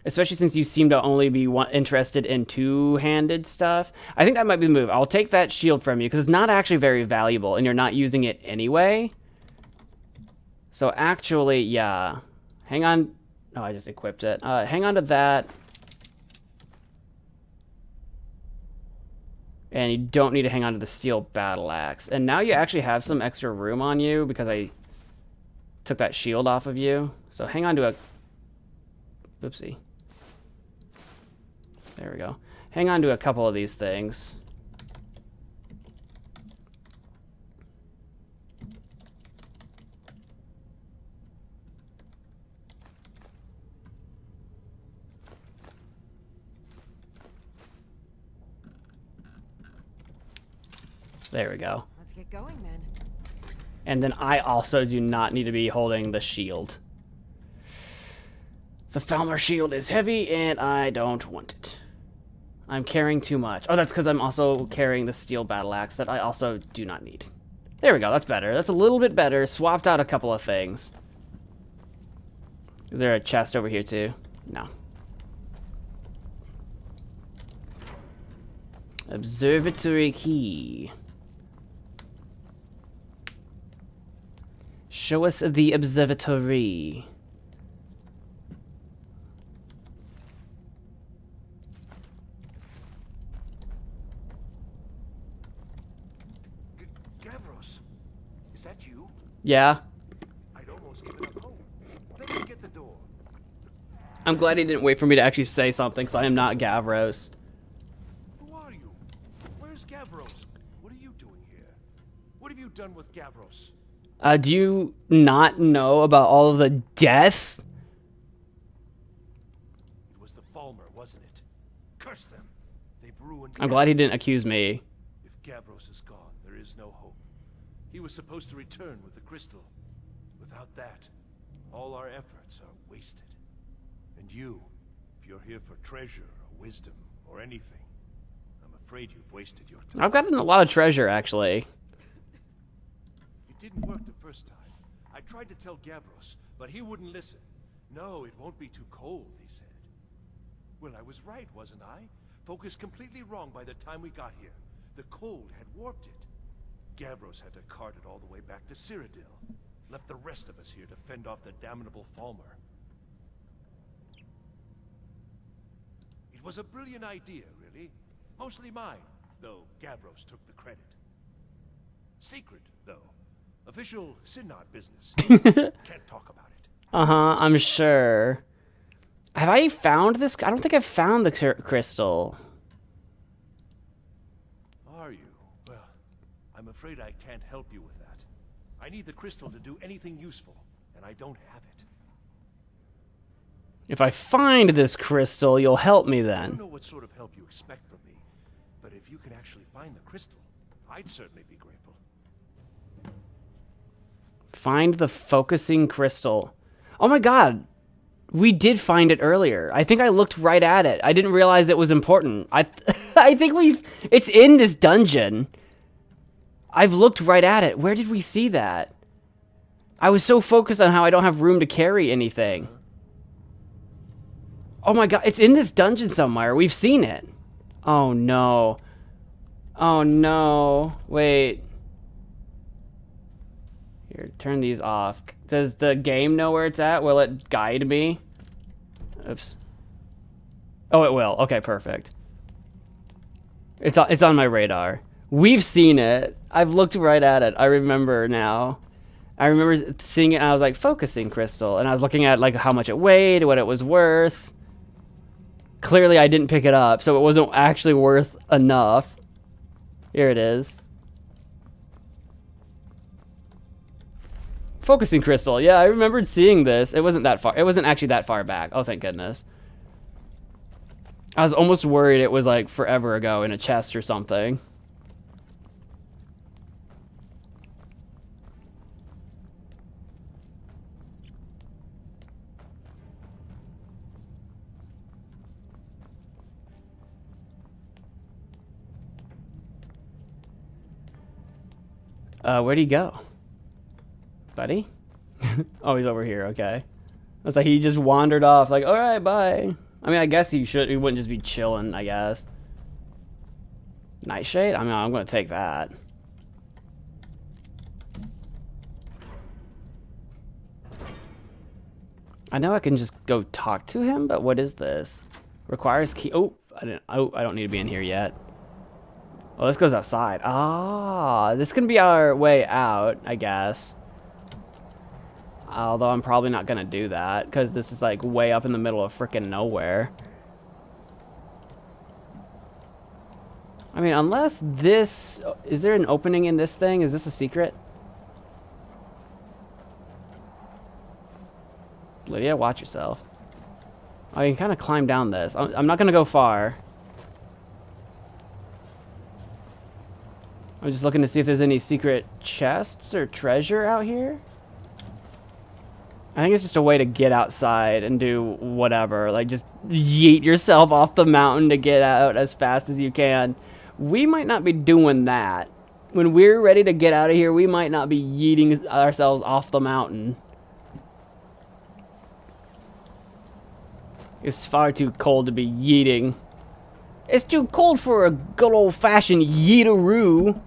Especially since you seem to only be interested in two-handed stuff. I think that might be the move. I'll take that shield from you because it's not actually very valuable and you're not using it anyway. So actually, yeah. Hang on. Oh, I just equipped it. Hang on to that. And you don't need to hang on to the steel battle axe. And now you actually have some extra room on you because I took that shield off of you. So hang on to a... Oopsie. There we go. Hang on to a couple of these things. There we go. Let's get going then. And then I also do not need to be holding the shield. The Falmer shield is heavy and I don't want it. I'm carrying too much. Oh, that's because I'm also carrying the steel battle axe that I also do not need. There we go. That's better. That's a little bit better. Swapped out a couple of things. Is there a chest over here too? No. Observatory key. Show us the observatory. Gavros, is that you? Yeah. I'd almost given up hope. Let me get the door. I'm glad he didn't wait for me to actually say something, because I am not Gavros. Who are you? Where's Gavros? What are you doing here? What have you done with Gavros? Do you not know about all of the death? It was the Falmer, wasn't it? Curse them. They've ruined... I'm glad he didn't accuse me. If Gavros is gone, there is no hope. He was supposed to return with the crystal. Without that, all our efforts are wasted. And you, if you're here for treasure or wisdom or anything, I'm afraid you've wasted your time. I've gotten a lot of treasure, actually. It didn't work the first time. I tried to tell Gavros, but he wouldn't listen. No, it won't be too cold, he said. Well, I was right, wasn't I? Focused completely wrong by the time we got here. The cold had warped it. Gavros had to cart it all the way back to Cyrodiil. Left the rest of us here to fend off the damnable Falmer. It was a brilliant idea, really. Mostly mine, though Gavros took the credit. Secret, though. Official Synod business. Can't talk about it. Uh-huh, I'm sure. Have I found this? I don't think I've found the crystal. Are you? Well, I'm afraid I can't help you with that. I need the crystal to do anything useful, and I don't have it. If I find this crystal, you'll help me I then. don't know what sort of help you expect from me, but if you can actually find the crystal, I'd certainly be grateful. Find the focusing crystal. Oh my god. We did find it earlier. I think I looked right at it. I didn't realize it was important. I think it's in this dungeon. I've looked right at it. Where did we see that? I was so focused on how I don't have room to carry anything. Oh my god, it's in this dungeon somewhere. We've seen it. Oh no. Oh no. Wait. Here, turn these off. Does the game know where it's at? Will it guide me? Oops. Oh, it will. Okay, perfect. It's on my radar. We've seen it. I've looked right at it. I remember now. I remember seeing it and I was like, focusing crystal. And I was looking at like how much it weighed, what it was worth. Clearly I didn't pick it up, so it wasn't actually worth enough. Here it is. Focusing crystal. Yeah, I remembered seeing this. It wasn't that far. It wasn't actually that far back. Oh, thank goodness. I was almost worried it was like forever ago in a chest or something. Where'd he go? Buddy? Oh, he's over here, okay. I was like, he just wandered off, like, alright, bye. I mean, I guess he wouldn't just be chilling, I guess. Nightshade? I mean, I'm gonna take that. I know I can just go talk to him, but what is this? Requires key. Oh, I don't need to be in here yet. Oh, this goes outside. Ah, this can be our way out, I guess. Although I'm probably not gonna do that because this is like way up in the middle of frickin' nowhere. I mean, unless this... Is there an opening in this thing? Is this a secret? Lydia, watch yourself. Oh, you can kind of climb down this. I'm not gonna go far. I'm just looking to see if there's any secret chests or treasure out here. I think it's just a way to get outside and do whatever. Like, just yeet yourself off the mountain to get out as fast as you can. We might not be doing that. When we're ready to get out of here, we might not be yeeting ourselves off the mountain. It's far too cold to be yeeting. It's too cold for a good old-fashioned yeetaroo.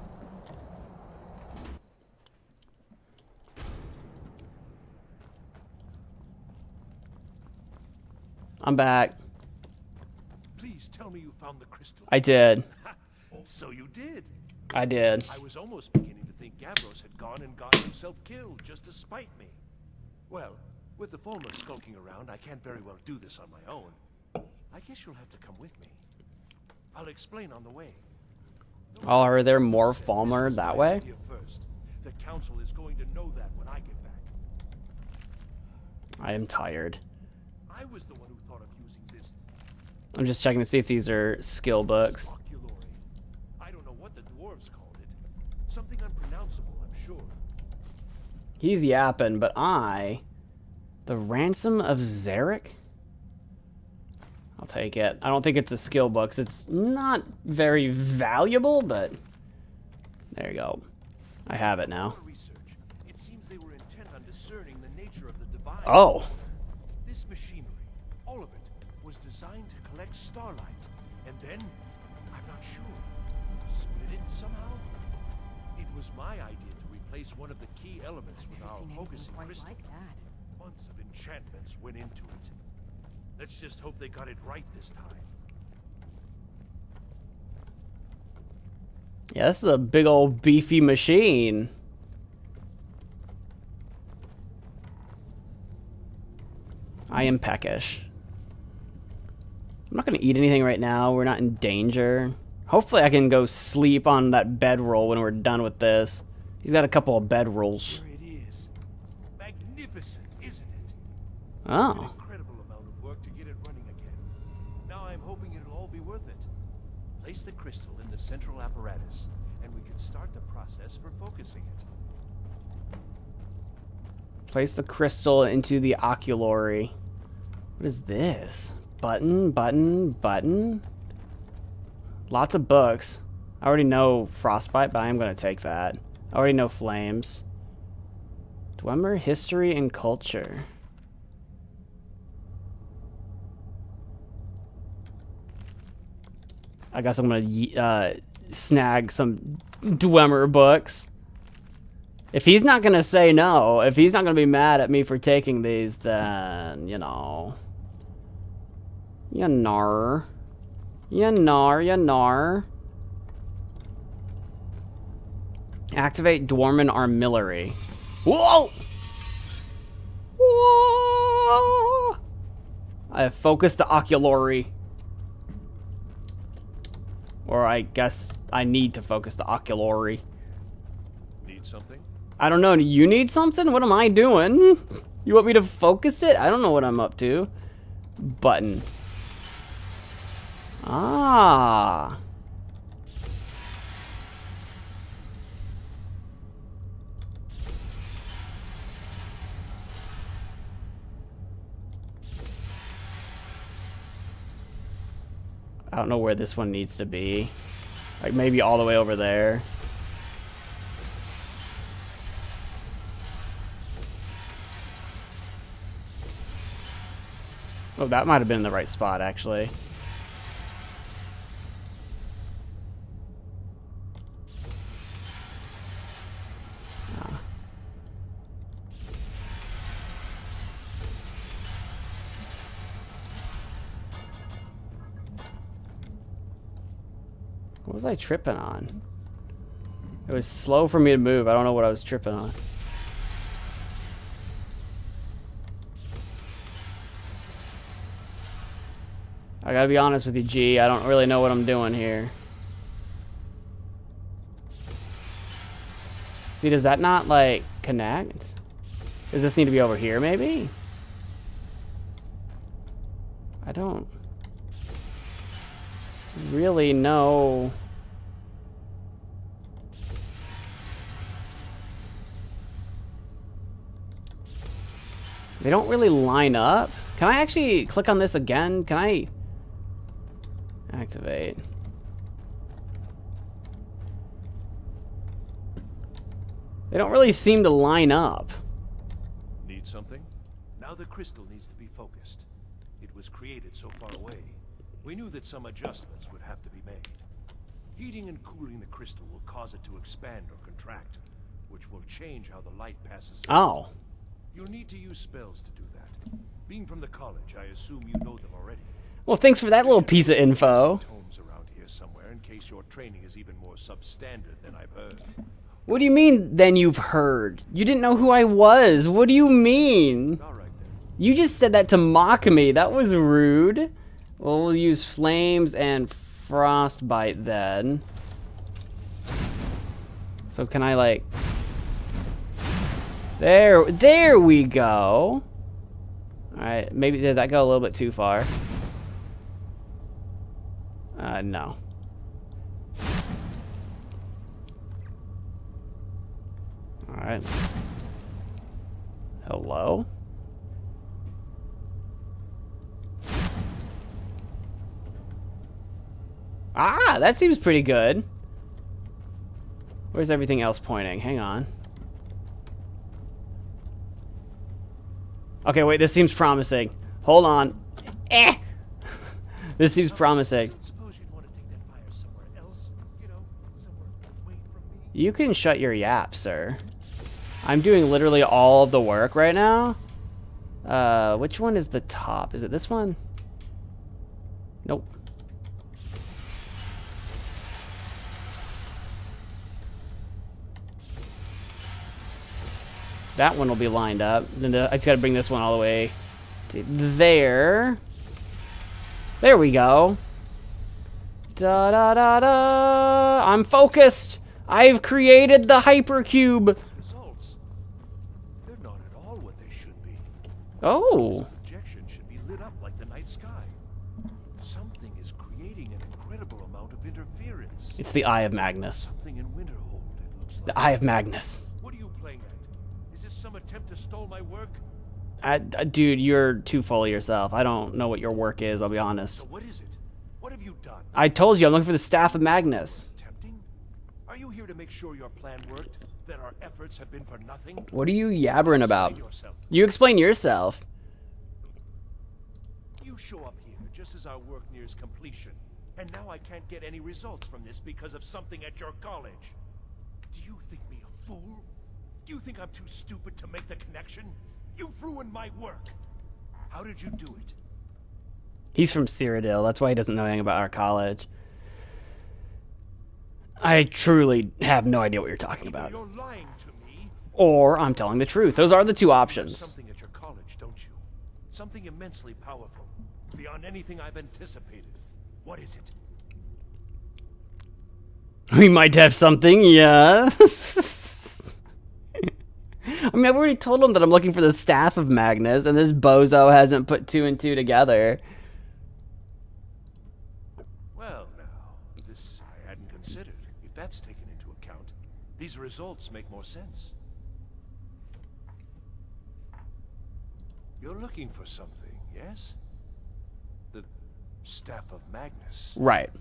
I'm back. Please tell me you found the crystal. I did. So you did. I did. I was almost beginning to think Gavros had gone and gotten himself killed just to spite me. Well, with the Fulmer skulking around, I can't very well do this on my own. I guess you'll have to come with me. I'll explain on the way. Oh, are there more Fulmer that way? First. The council is going to know that when I get back. I am tired. I was the one who thought of using this. I'm just checking to see if these are skill books. I don't know what the dwarves called it. Something unpronounceable, I'm sure. He's yapping, but the Ransom of Zarek? I'll take it. I don't think it's a skill book, 'cause it's not very valuable, but there you go. I have it now. It seems they were intent on discerning the nature of the divine. Oh. This machinery, all of it, was designed to collect starlight, and then, I'm not sure, split it somehow? It was my idea to replace one of the key elements with our focusing crystal. Like that. Months of enchantments went into it. Let's just hope they got it right this time. Yeah, this is a big old beefy machine. I am peckish. I'm not going to eat anything right now. We're not in danger. Hopefully I can go sleep on that bedroll when we're done with this. He's got a couple of bedrolls. There it is. Magnificent, isn't it? Oh. An incredible amount of work to get it running again. Now I'm hoping it'll all be worth it. Place the crystal in the central apparatus, and we can start the process for focusing it. Place the crystal into the oculary. What is this? Button, button, button? Lots of books. I already know Frostbite, but I am going to take that. I already know Flames. Dwemer, History, and Culture. I guess I'm going to snag some Dwemer books. If he's not going to say no, if he's not going to be mad at me for taking these, then, you know. You gnar. You gnar, you gnar. Activate Dwarman Armillary. Whoa! Whoa! I have focused the oculary. Or I guess I need to focus the oculary. Need something? I don't know. Do you need something? What am I doing? You want me to focus it? I don't know what I'm up to. Button. Ah. I don't know where this one needs to be. Like maybe all the way over there. Oh, that might have been in the right spot, actually. What was I tripping on? It was slow for me to move. I don't know what I was tripping on. I gotta be honest with you, G. I don't really know what I'm doing here. See, does that not, like, connect? Does this need to be over here, maybe? I don't really know. They don't really line up. Can I actually click on this again? Can I activate? They don't really seem to line up. Need something? Now the crystal needs to be focused. It was created so far away. We knew that some adjustments would have to be made. Heating and cooling the crystal will cause it to expand or contract, which will change how the light passes through. Oh. You'll need to use spells to do that. Being from the college, I assume you know them already. Well, thanks for that little piece of info. Tomes around here somewhere in case your training is even more substandard than I've heard. What do you mean, then you've heard? You didn't know who I was. What do you mean? All right, then. You just said that to mock me. That was rude. Well, we'll use Flames and Frostbite then. So can I, like... There we go. Alright, maybe did that go a little bit too far? No. Alright. Hello? Ah, that seems pretty good. Where's everything else pointing? Hang on. Okay, wait, this seems promising. Hold on. Eh! This seems promising. You can shut your yap, sir. I'm doing literally all of the work right now. Which one is the top? Is it this one? Nope. That one will be lined up. Then I just gotta bring this one all the way to there. There we go. Da da da da. I'm focused. I've created the hypercube. Results. They're not at all what they should be. Oh. Projection should be lit up like the night sky. Something is creating an incredible amount of interference. It's the Eye of Magnus. Something in Winterhold, it looks like. The Eye of Magnus. What are you playing at? Is this some attempt to stall my work? Dude, you're too full of yourself. I don't know what your work is, I'll be honest. So what is it? What have you done? I told you, I'm looking for the Staff of Magnus. Tempting? Are you here to make sure your plan worked? That our efforts have been for nothing? What are you yabbering about? Explain yourself. You explain yourself. You show up here just as our work nears completion, and now I can't get any results from this because of something at your college. Do you think me a fool? Do you think I'm too stupid to make the connection? You've ruined my work. How did you do it? He's from Cyrodiil. That's why he doesn't know anything about our college. I truly have no idea what you're talking about. You're lying to me. Or I'm telling the truth. Those are the two options. Something at your college, don't you? Something immensely powerful, beyond anything I've anticipated. What is it? We might have something, yes. I mean, I've already told him that I'm looking for the Staff of Magnus, and this bozo hasn't put 2 and 2 together. Well, now, this I hadn't considered. If that's taken into account, these results make more sense. You're looking for something, yes? The Staff of Magnus. Right.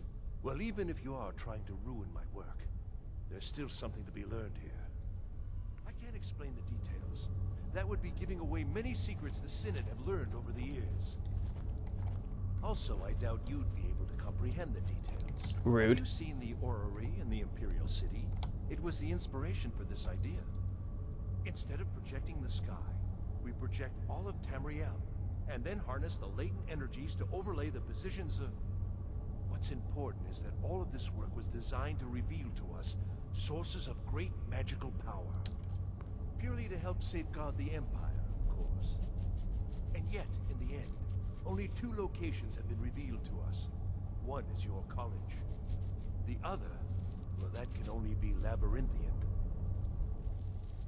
Well, even if you are trying to ruin my work, there's still something to be learned here. I can't explain the details. That would be giving away many secrets the Synod have learned over the years. Also, I doubt you'd be able to comprehend the details. Rude. Have you seen the orrery in the Imperial City? It was the inspiration for this idea. Instead of projecting the sky, we project all of Tamriel, and then harness the latent energies to overlay the positions of... What's important is that all of this work was designed to reveal to us sources of great magical power. Purely to help safeguard the Empire, of course. And yet, in the end, only 2 locations have been revealed to us. One is your college. The other, well, that can only be Labyrinthian.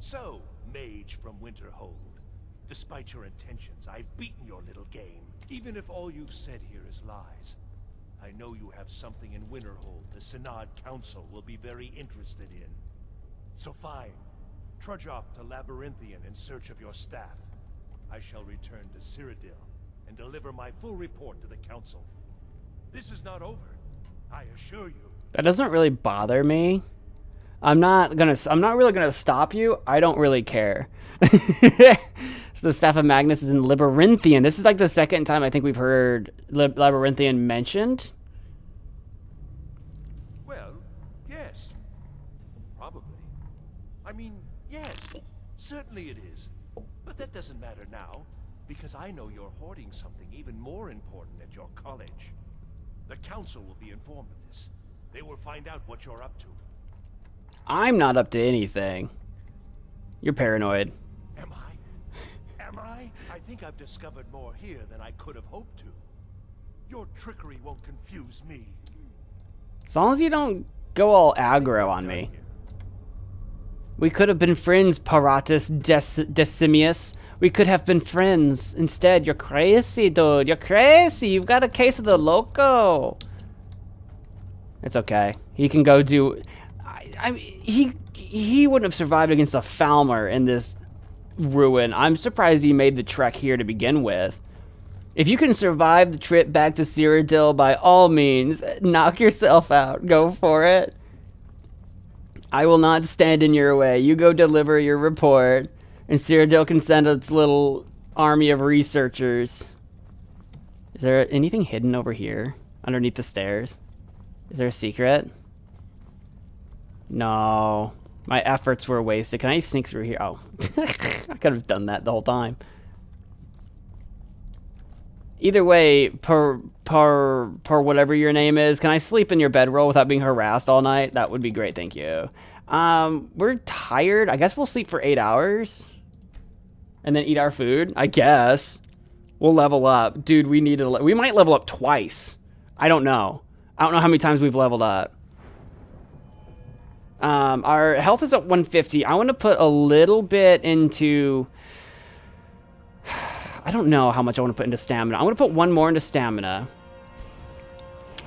So, mage from Winterhold, despite your intentions, I've beaten your little game. Even if all you've said here is lies, I know you have something in Winterhold the Synod Council will be very interested in. So fine. Trudge off to Labyrinthian in search of your staff. I shall return to Cyrodiil and deliver my full report to the Council. This is not over, I assure you. That doesn't really bother me. I'm not really gonna stop you. I don't really care. So the Staff of Magnus is in Labyrinthian. This is like the second time I think we've heard Labyrinthian mentioned. Well, yes. Probably. I mean, yes. Certainly it is. But that doesn't matter now, because I know you're hoarding something even more important at your college. The Council will be informed of this. They will find out what you're up to. I'm not up to anything. You're paranoid. Am I? Am I? I think I've discovered more here than I could have hoped to. Your trickery won't confuse me. As long as you don't go all aggro on me. We could have been friends, Paratus Decimius. We could have been friends. Instead, you're crazy, dude. You're crazy. You've got a case of the loco. It's okay. He can go do... I mean, he wouldn't have survived against a Falmer in this ruin. I'm surprised he made the trek here to begin with. If you can survive the trip back to Cyrodiil, by all means, knock yourself out. Go for it. I will not stand in your way. You go deliver your report, and Cyrodiil can send its little army of researchers. Is there anything hidden over here, underneath the stairs? Is there a secret? No. My efforts were wasted. Can I sneak through here? Oh. I could have done that the whole time. Either way, per whatever your name is, can I sleep in your bedroll without being harassed all night? That would be great, thank you. We're tired. I guess we'll sleep for 8 hours. And then eat our food, I guess. We'll level up. Dude, we might level up twice. I don't know. I don't know how many times we've leveled up. Our health is at 150. I want to put a little bit into... I don't know how much I want to put into stamina. I'm going to put one more into stamina.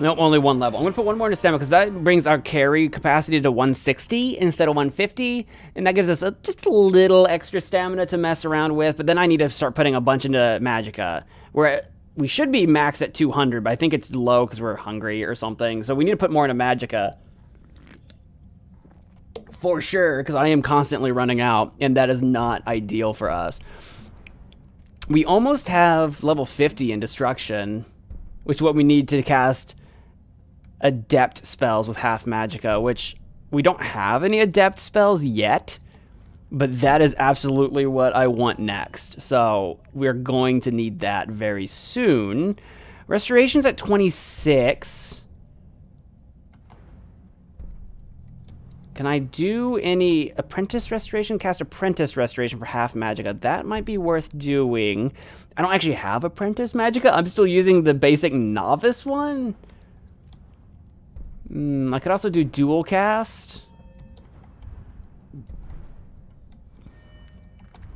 No, only one level. I'm going to put one more into stamina because that brings our carry capacity to 160 instead of 150. And that gives us just a little extra stamina to mess around with. But then I need to start putting a bunch into Magicka. Where we should be max at 200, but I think it's low because we're hungry or something. So we need to put more into Magicka. For sure, because I am constantly running out. And that is not ideal for us. We almost have level 50 in Destruction, which is what we need to cast Adept spells with half Magicka, which we don't have any Adept spells yet, but that is absolutely what I want next. So we're going to need that very soon. Restoration's at 26. Can I do any Apprentice Restoration? Cast Apprentice Restoration for half Magicka. That might be worth doing. I don't actually have Apprentice Magicka. I'm still using the basic Novice one. I could also do Dual Cast.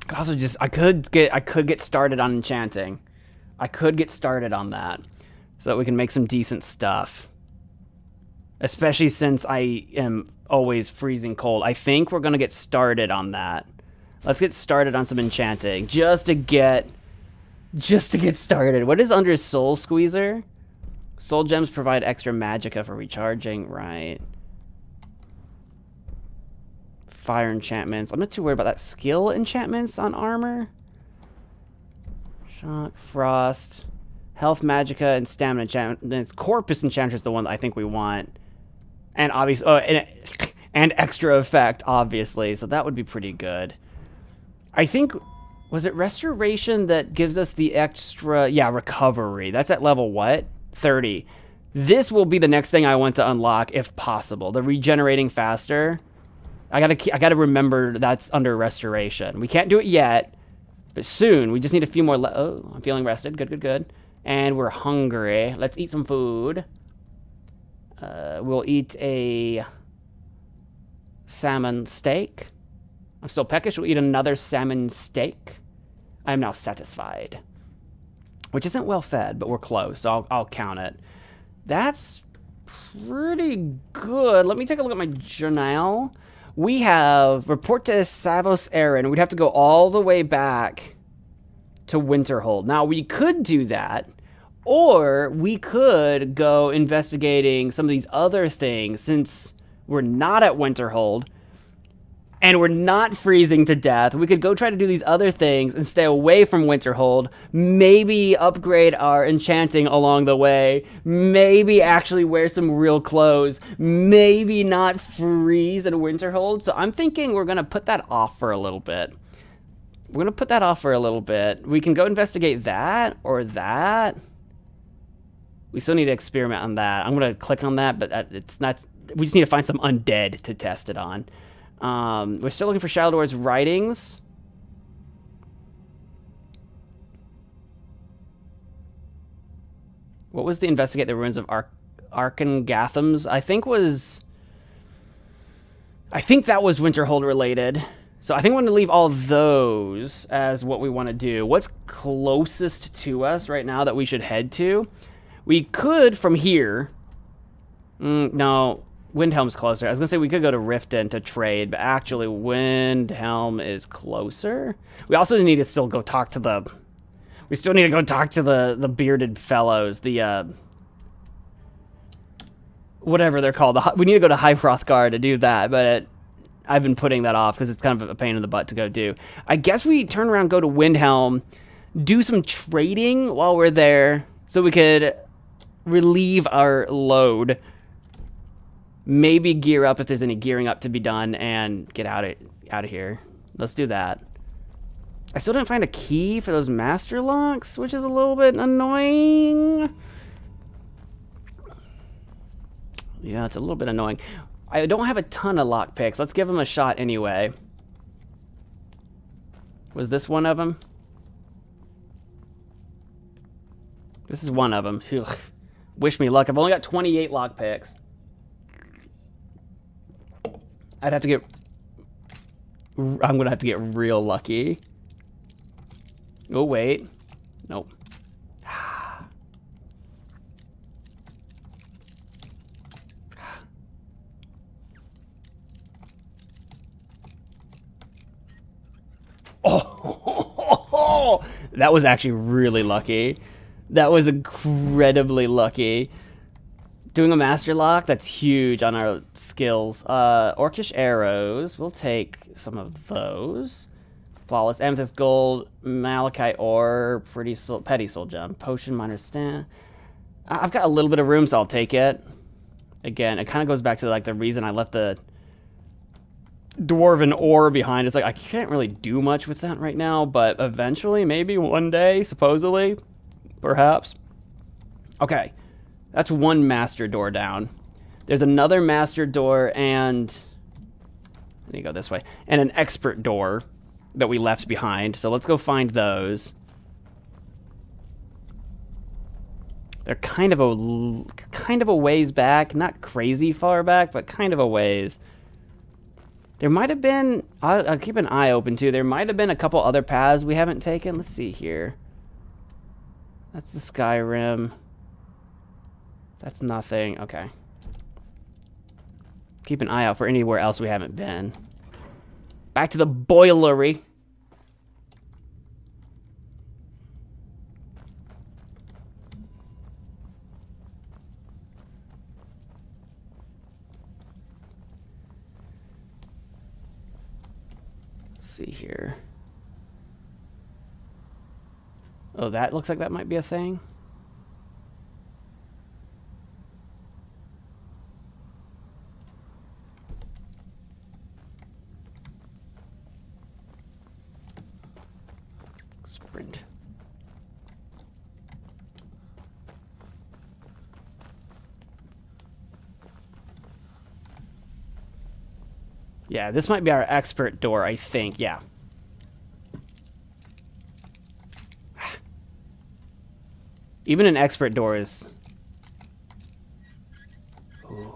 I could get started on Enchanting. I could get started on that so that we can make some decent stuff. Especially since I am always freezing cold. I think we're going to get started on that. Let's get started on some Enchanting. Just to get started. What is under Soul Squeezer? Soul Gems provide extra Magicka for recharging. Right. Fire enchantments. I'm not too worried about that. Skill enchantments on armor. Shock, Frost. Health Magicka and Stamina enchantments. Corpus Enchanter is the one that I think we want. And obviously, and extra effect, obviously. So that would be pretty good. I think, was it Restoration that gives us the extra? Yeah, Recovery. That's at level what? 30. This will be the next thing I want to unlock if possible. The regenerating faster. I gotta remember that's under Restoration. We can't do it yet, but soon. We just need a few more. Oh, I'm feeling rested. Good, good, good. And we're hungry. Let's eat some food. We'll eat a salmon steak. I'm still peckish. We'll eat another salmon steak. I am now satisfied. Which isn't well fed, but we're close, so I'll count it. That's pretty good. Let me take a look at my journal. We have report to Savos Aaron. We'd have to go all the way back to Winterhold. Now, we could do that, or we could go investigating some of these other things since we're not at Winterhold and we're not freezing to death. We could go try to do these other things and stay away from Winterhold. Maybe upgrade our enchanting along the way. Maybe actually wear some real clothes. Maybe not freeze in Winterhold. So I'm thinking we're going to put that off for a little bit. We're going to put that off for a little bit. We can go investigate that or that. We still need to experiment on that. I'm going to click on that, but it's not... We just need to find some undead to test it on. We're still looking for Shaldor's writings. What was the investigate the ruins of Arkangathams? I think that was Winterhold related. So I think I'm going to leave all those as what we want to do. What's closest to us right now that we should head to? We could from here. No. Windhelm's closer. I was going to say we could go to Riften to trade, but actually Windhelm is closer. We also need to still go talk to the... We still need to go talk to the bearded fellows. The, whatever they're called. We need to go to High Hrothgar to do that, but I've been putting that off because it's kind of a pain in the butt to go do. I guess we turn around, go to Windhelm, do some trading while we're there so we could relieve our load. Maybe gear up if there's any gearing up to be done and get out of here. Let's do that. I still didn't find a key for those master locks, which is a little bit annoying. Yeah, it's a little bit annoying. I don't have a ton of lock picks. Let's give them a shot anyway. Was this one of them? This is one of them. Ugh. Wish me luck. I've only got 28 lockpicks. I'd have to get... I'm going to have to get real lucky. Oh, wait. Nope. Oh, that was actually really lucky. That was incredibly lucky. Doing a master lock, that's huge on our skills. Orcish arrows, we'll take some of those. Flawless amethyst gold, malachite ore, petty soul gem, potion, minor stand. I've got a little bit of room, so I'll take it. Again, it kind of goes back to like the reason I left the dwarven ore behind. It's like I can't really do much with that right now, but eventually, maybe one day, supposedly, perhaps. Okay, that's one master door down. There's another master door and let me go this way, and an expert door that we left behind. So let's go find those. They're kind of a ways back, not crazy far back, but kind of a ways. There might have been, I'll keep an eye open too, there might have been a couple other paths we haven't taken. Let's see here. That's the Skyrim. That's nothing. Okay. Keep an eye out for anywhere else we haven't been. Back to the boilery. See here. Oh, that looks like that might be a thing. Sprint. Yeah, this might be our expert door, I think. Yeah. Even an expert door is... Ooh.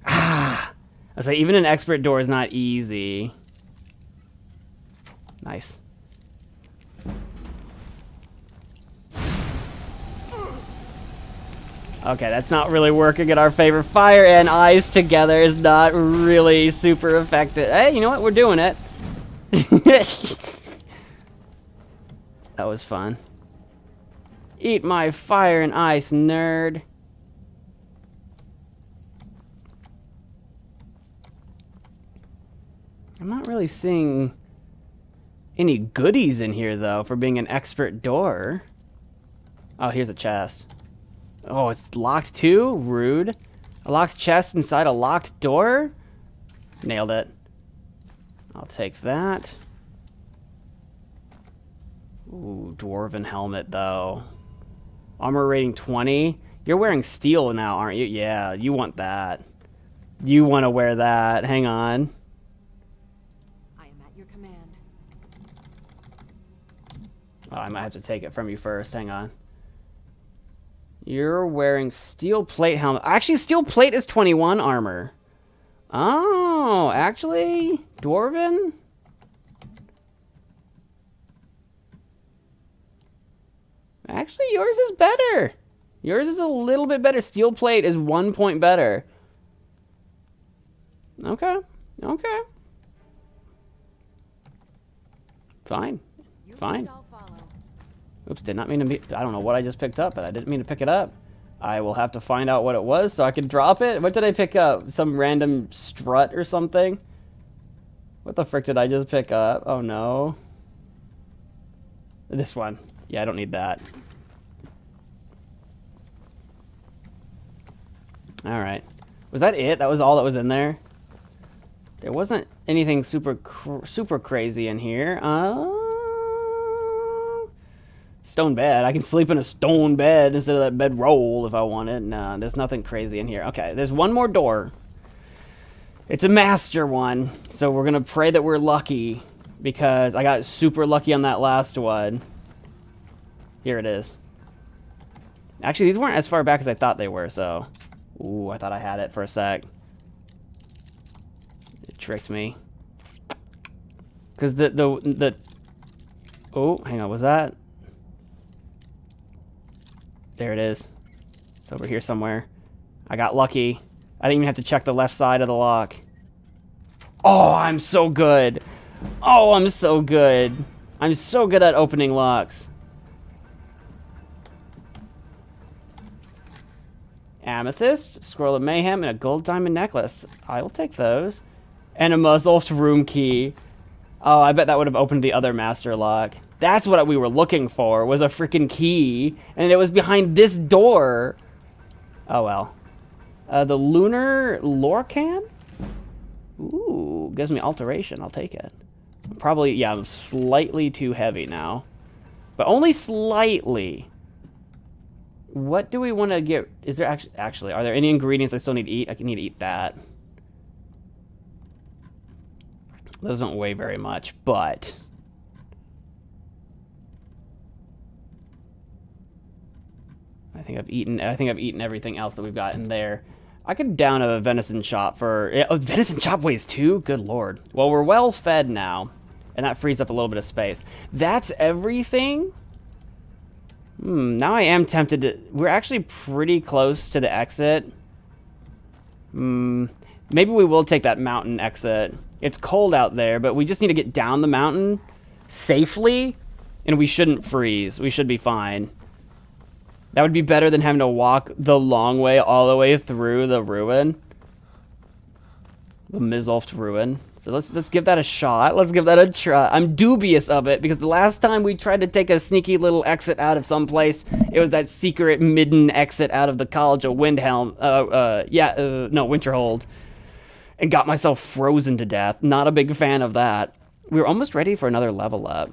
Ah! I was like, even an expert door is not easy. Nice. Okay, that's not really working in our favor. Fire and ice together is not really super effective. Hey, you know what? We're doing it. That was fun. Eat my fire and ice, nerd. I'm not really seeing any goodies in here, though, for being an expert door. Oh, here's a chest. Oh, it's locked too? Rude. A locked chest inside a locked door? Nailed it. I'll take that. Ooh, dwarven helmet, though. Armor rating 20. You're wearing steel now, aren't you? Yeah, you want that. You want to wear that. Hang on. I am at your command. Oh, I might have to take it from you first. Hang on. You're wearing steel plate helmet. Actually, steel plate is 21 armor. Oh, actually, dwarven? Actually, yours is better. Yours is a little bit better. Steel plate is 1 point better. Okay. Okay. Fine. Fine. Oops, did not mean to be... I don't know what I just picked up, but I didn't mean to pick it up. I will have to find out what it was so I can drop it. What did I pick up? Some random strut or something? What the frick did I just pick up? Oh, no. This one. Yeah, I don't need that. Alright. Was that it? That was all that was in there? There wasn't anything super crazy in here. Stone bed. I can sleep in a stone bed instead of that bedroll if I wanted. No, there's nothing crazy in here. Okay, there's one more door. It's a master one. So we're going to pray that we're lucky because I got super lucky on that last one. Here it is. Actually, these weren't as far back as I thought they were, so... Ooh, I thought I had it for a sec. It tricked me. Because the... Oh, hang on, was that? There it is. It's over here somewhere. I got lucky. I didn't even have to check the left side of the lock. Oh, I'm so good. Oh, I'm so good. I'm so good at opening locks. Amethyst, Scroll of Mayhem, and a gold diamond necklace. I will take those. And a muzzled room key. Oh, I bet that would have opened the other master lock. That's what we were looking for, was a freaking key. And it was behind this door. Oh, well. The Lunar Lorcan? Ooh, gives me alteration. I'll take it. Probably, yeah, I'm slightly too heavy now. But only slightly. What do we want to get? Is there actually, are there any ingredients I still need to eat? I need to eat that. Those don't weigh very much, but... I think I've eaten everything else that we've got in there. I could down a venison chop for... Oh, venison chop weighs 2? Good lord. Well, we're well fed now, and that frees up a little bit of space. That's everything? Now I am tempted to... We're actually pretty close to the exit. Maybe we will take that mountain exit. It's cold out there, but we just need to get down the mountain safely, and we shouldn't freeze. We should be fine. That would be better than having to walk the long way all the way through the ruin. The Mizulft ruin. So let's give that a shot. Let's give that a try. I'm dubious of it because the last time we tried to take a sneaky little exit out of some place, it was that secret midden exit out of the College of Windhelm. No, Winterhold. And got myself frozen to death. Not a big fan of that. We were almost ready for another level up.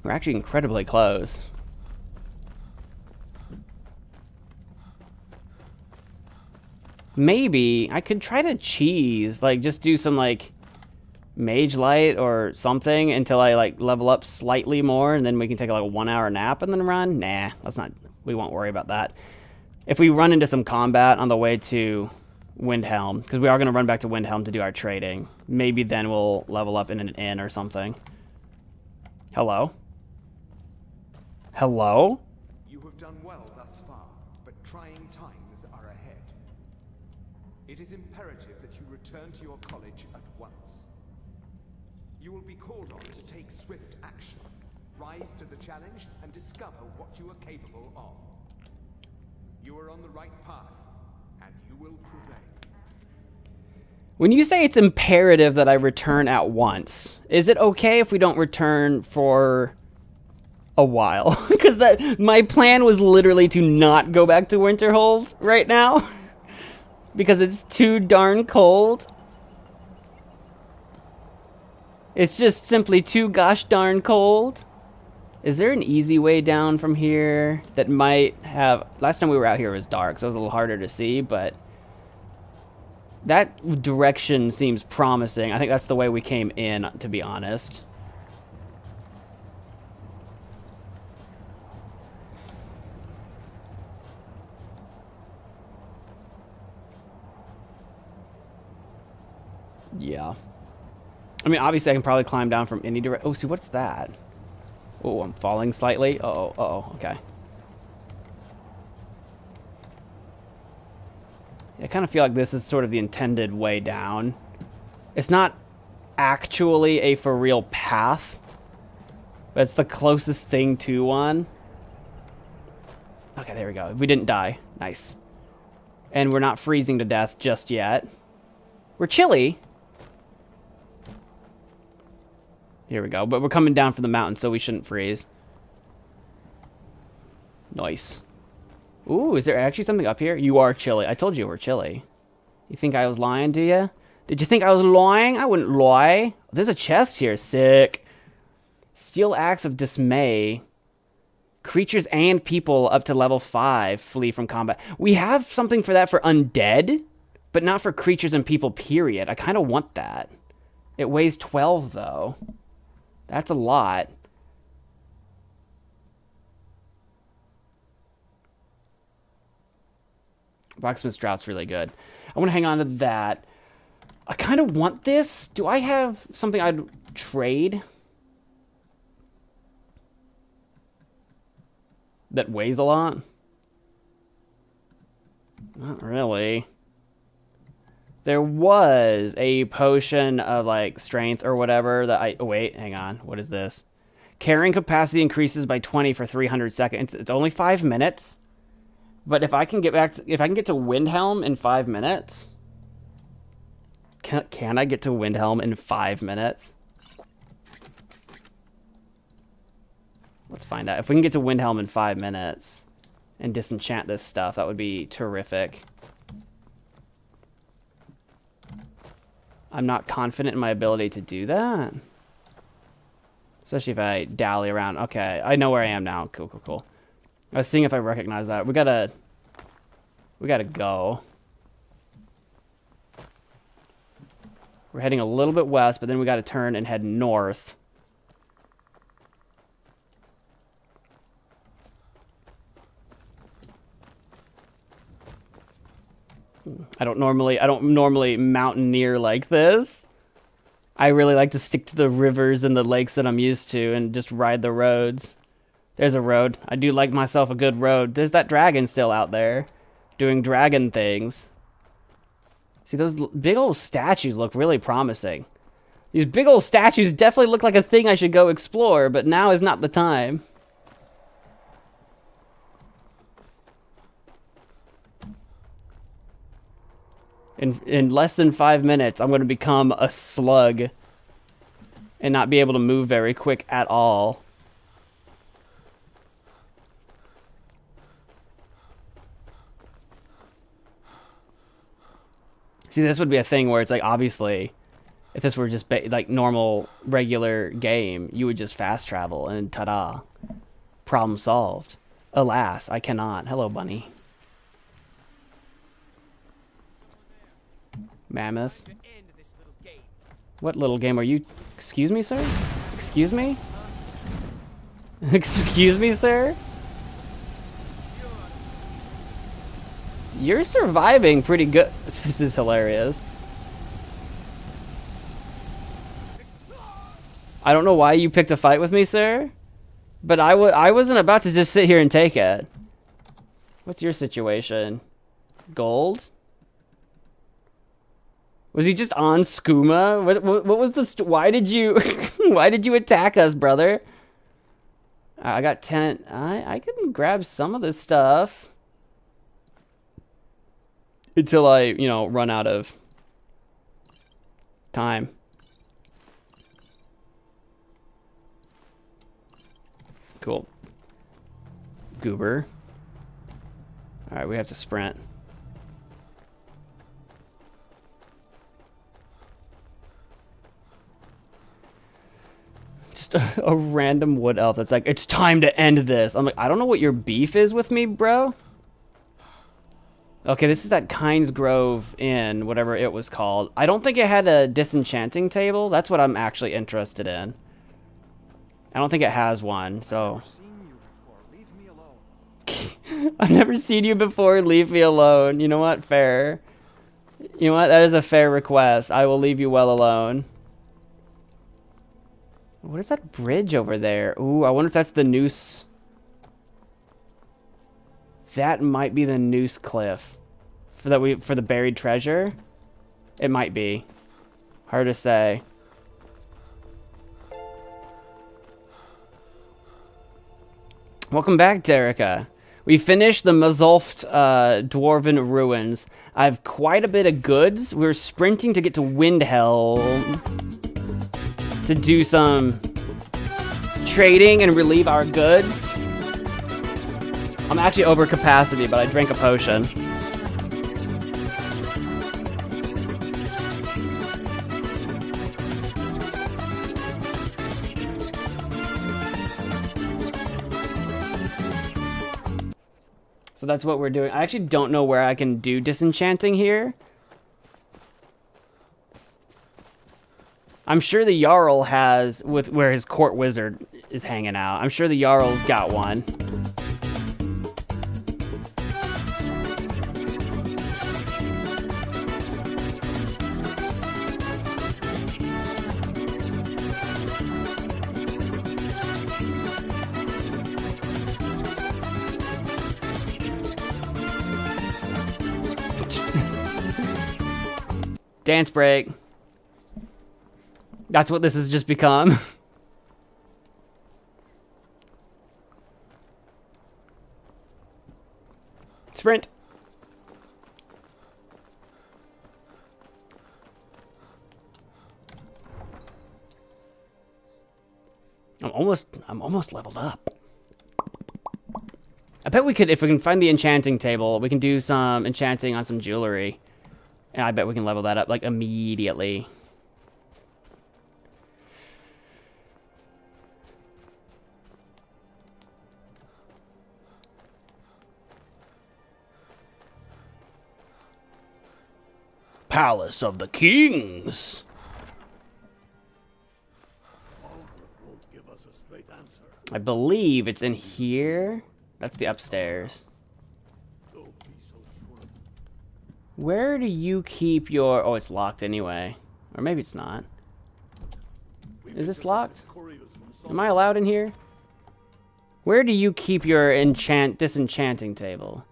We're actually incredibly close. Maybe I could try to cheese, like just do some like mage light or something until I like level up slightly more, and then we can take like a 1 hour nap and then run. Nah, that's not. We won't worry about that. If we run into some combat on the way to Windhelm, because we are going to run back to Windhelm to do our trading, maybe then we'll level up in an inn or something. Hello? Hello? You have done well thus far, but trying times are ahead. It is imperative that you return to your college at once. You will be called on to take swift action, rise to the challenge, and discover what you are capable of. You are on the right path, and you will prevail. When you say it's imperative that I return at once, is it okay if we don't return for a while? Because my plan was literally to not go back to Winterhold right now. Because it's too darn cold. It's just simply too gosh darn cold. Is there an easy way down from here that might have... Last time we were out here it was dark, so it was a little harder to see, but... That direction seems promising. I think that's the way we came in, to be honest. Yeah. I mean, obviously I can probably climb down from any direction. Oh, see, what's that? Oh, I'm falling slightly. Uh-oh, okay. I kind of feel like this is sort of the intended way down. It's not actually a for real path, but it's the closest thing to one. Okay, there we go. We didn't die. Nice. And we're not freezing to death just yet. We're chilly. Here we go. But we're coming down from the mountain, so we shouldn't freeze. Nice. Ooh, is there actually something up here? You are chilly. I told you we're chilly. You think I was lying, do you? Did you think I was lying? I wouldn't lie. There's a chest here. Sick. Steel Axe of Dismay. Creatures and people up to level 5 flee from combat. We have something for that for undead, but not for creatures and people, period. I kind of want that. It weighs 12, though. That's a lot. Blacksmith's Drought's really good. I want to hang on to that. I kind of want this. Do I have something I'd trade that weighs a lot? Not really. There was a potion of like strength or whatever that I... Oh, wait, hang on. What is this? Carrying capacity increases by 20 for 300 seconds. It's only 5 minutes. But if I can get back to... If I can get to Windhelm in 5 minutes... Can I get to Windhelm in 5 minutes? Let's find out. If we can get to Windhelm in 5 minutes and disenchant this stuff, that would be terrific. I'm not confident in my ability to do that. Especially if I dally around. Okay, I know where I am now. Cool, cool, cool. I was seeing if I recognize that. We gotta go. We're heading a little bit west, but then we gotta turn and head north. I don't normally mountaineer like this. I really like to stick to the rivers and the lakes that I'm used to and just ride the roads. There's a road. I do like myself a good road. There's that dragon still out there doing dragon things. See, those big old statues look really promising. These big old statues definitely look like a thing I should go explore, but now is not the time. In less than 5 minutes, I'm going to become a slug and not be able to move very quick at all. See, this would be a thing where it's like, obviously, if this were just like normal, regular game, you would just fast travel and ta-da, problem solved. Alas, I cannot. Hello, bunny. Mammoth. What little game are you? Excuse me, sir? Excuse me? Excuse me, sir? You're surviving pretty good. This is hilarious. I don't know why you picked a fight with me, sir. But I wasn't about to just sit here and take it. What's your situation? Gold? Was he just on skooma? What was the... Why did you... Why did you attack us, brother? I got 10... I can grab some of this stuff. Until I, you know, run out of time. Cool. Goober. Alright, we have to sprint. Just a random wood elf that's like, it's time to end this. I'm like, I don't know what your beef is with me, bro. Okay, this is that Kynes Grove Inn, whatever it was called. I don't think it had a disenchanting table. That's what I'm actually interested in. I don't think it has one, so... I've never seen you before, leave me alone. You know what? Fair. You know what? That is a fair request. I will leave you well alone. What is that bridge over there? Ooh, I wonder if that's the noose. That might be the noose cliff. For the buried treasure? It might be. Hard to say. Welcome back, Derica. We finished the Mazulft Dwarven Ruins. I have quite a bit of goods. We're sprinting to get to Windhelm to do some trading and relieve our goods. I'm actually over capacity, but I drank a potion. So that's what we're doing. I actually don't know where I can do disenchanting here. I'm sure the Jarl has, with where his court wizard is hanging out. I'm sure the Jarl's got one. Dance break. That's what this has just become. Sprint. I'm almost leveled up. I bet we could, if we can find the enchanting table, we can do some enchanting on some jewelry. And I bet we can level that up, like, immediately. Palace of the Kings. I believe it's in here. That's the upstairs. Where do you keep your... Oh, it's locked anyway. Or maybe it's not. Is this locked? Am I allowed in here? Where do you keep your disenchanting table?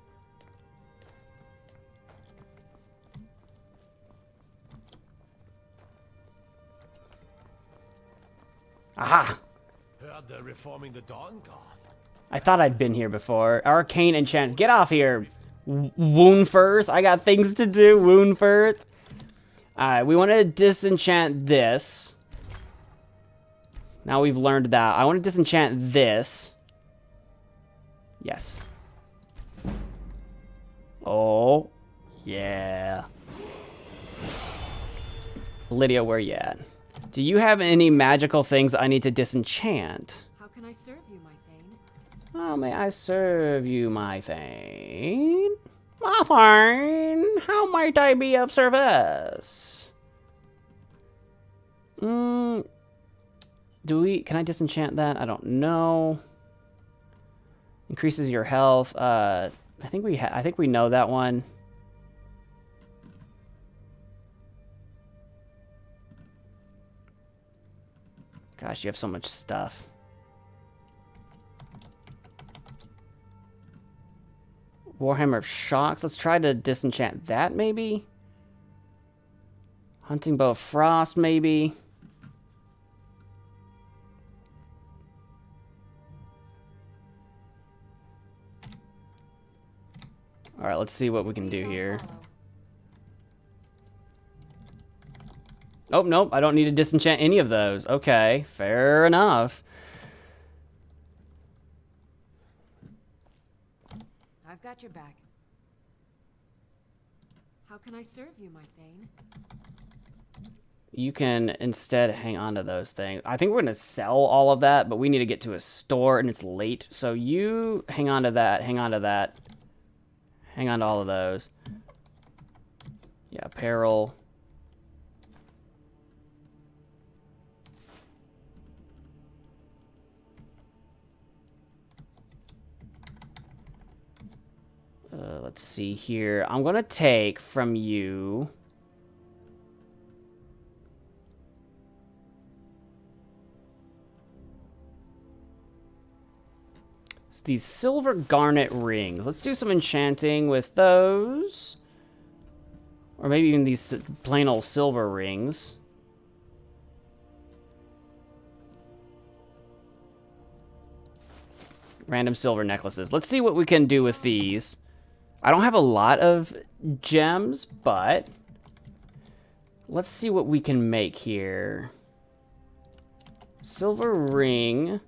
Aha! Heard they're reforming the Dawn Guard. I thought I'd been here before. Arcane enchant. Get off here, Woundfirth. I got things to do, Woundfirth. Alright, we want to disenchant this. Now we've learned that. I want to disenchant this. Yes. Oh, yeah. Lydia, where you at? Do you have any magical things I need to disenchant? How can I serve you, my Thane? How may I serve you, my Thane? My Thane, how might I be of service? Can I disenchant that? I don't know. Increases your health. I think we know that one. Gosh, you have so much stuff. Warhammer of Shocks. Let's try to disenchant that, maybe? Hunting Bow of Frost, maybe? Alright, let's see what we can do here. Oh, nope, I don't need to disenchant any of those. Okay, fair enough. I've got your back. How can I serve you, my Thane? You can instead hang on to those things. I think we're going to sell all of that, but we need to get to a store, and it's late. So you hang on to that, hang on to that. Hang on to all of those. Yeah, apparel. Let's see here. I'm going to take from you... these silver garnet rings. Let's do some enchanting with those. Or maybe even these plain old silver rings. Random silver necklaces. Let's see what we can do with these. I don't have a lot of gems, but let's see what we can make here. Silver ring.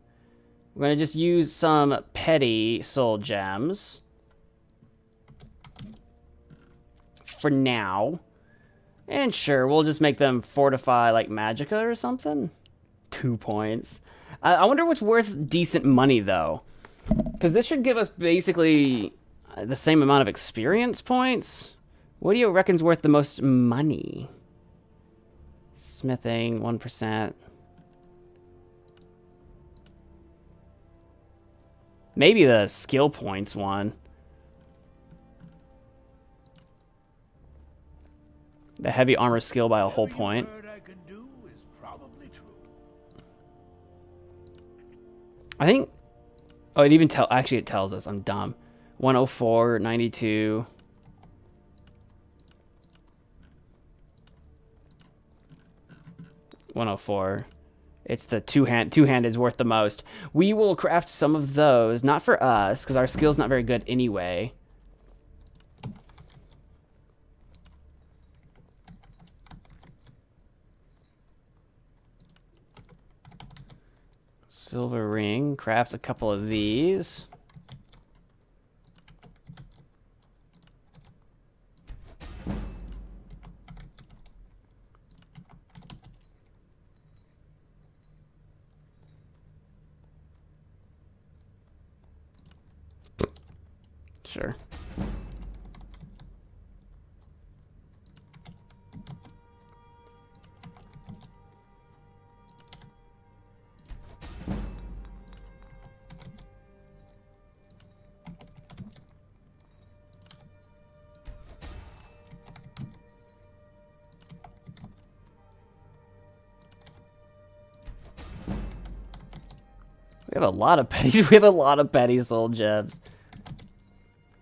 We're going to just use some petty soul gems. For now. And sure, we'll just make them fortify like Magicka or something. 2 points. I wonder what's worth decent money, though. Because this should give us basically the same amount of experience points. What do you reckon's worth the most money? Smithing, 1%. Maybe the skill points one. The heavy armor skill by a whole point. I think... Oh, it even actually it tells us. I'm dumb. 104, 92. 104. It's the two-hand is worth the most. We will craft some of those, not for us, because our skill's not very good anyway. Silver ring, craft a couple of these. Sure. We have a lot of petty. We have a lot of petty soul gems.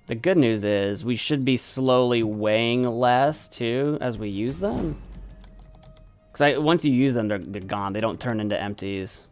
The good news is we should be slowly weighing less too as we use them. Because once you use them, they're gone. They don't turn into empties.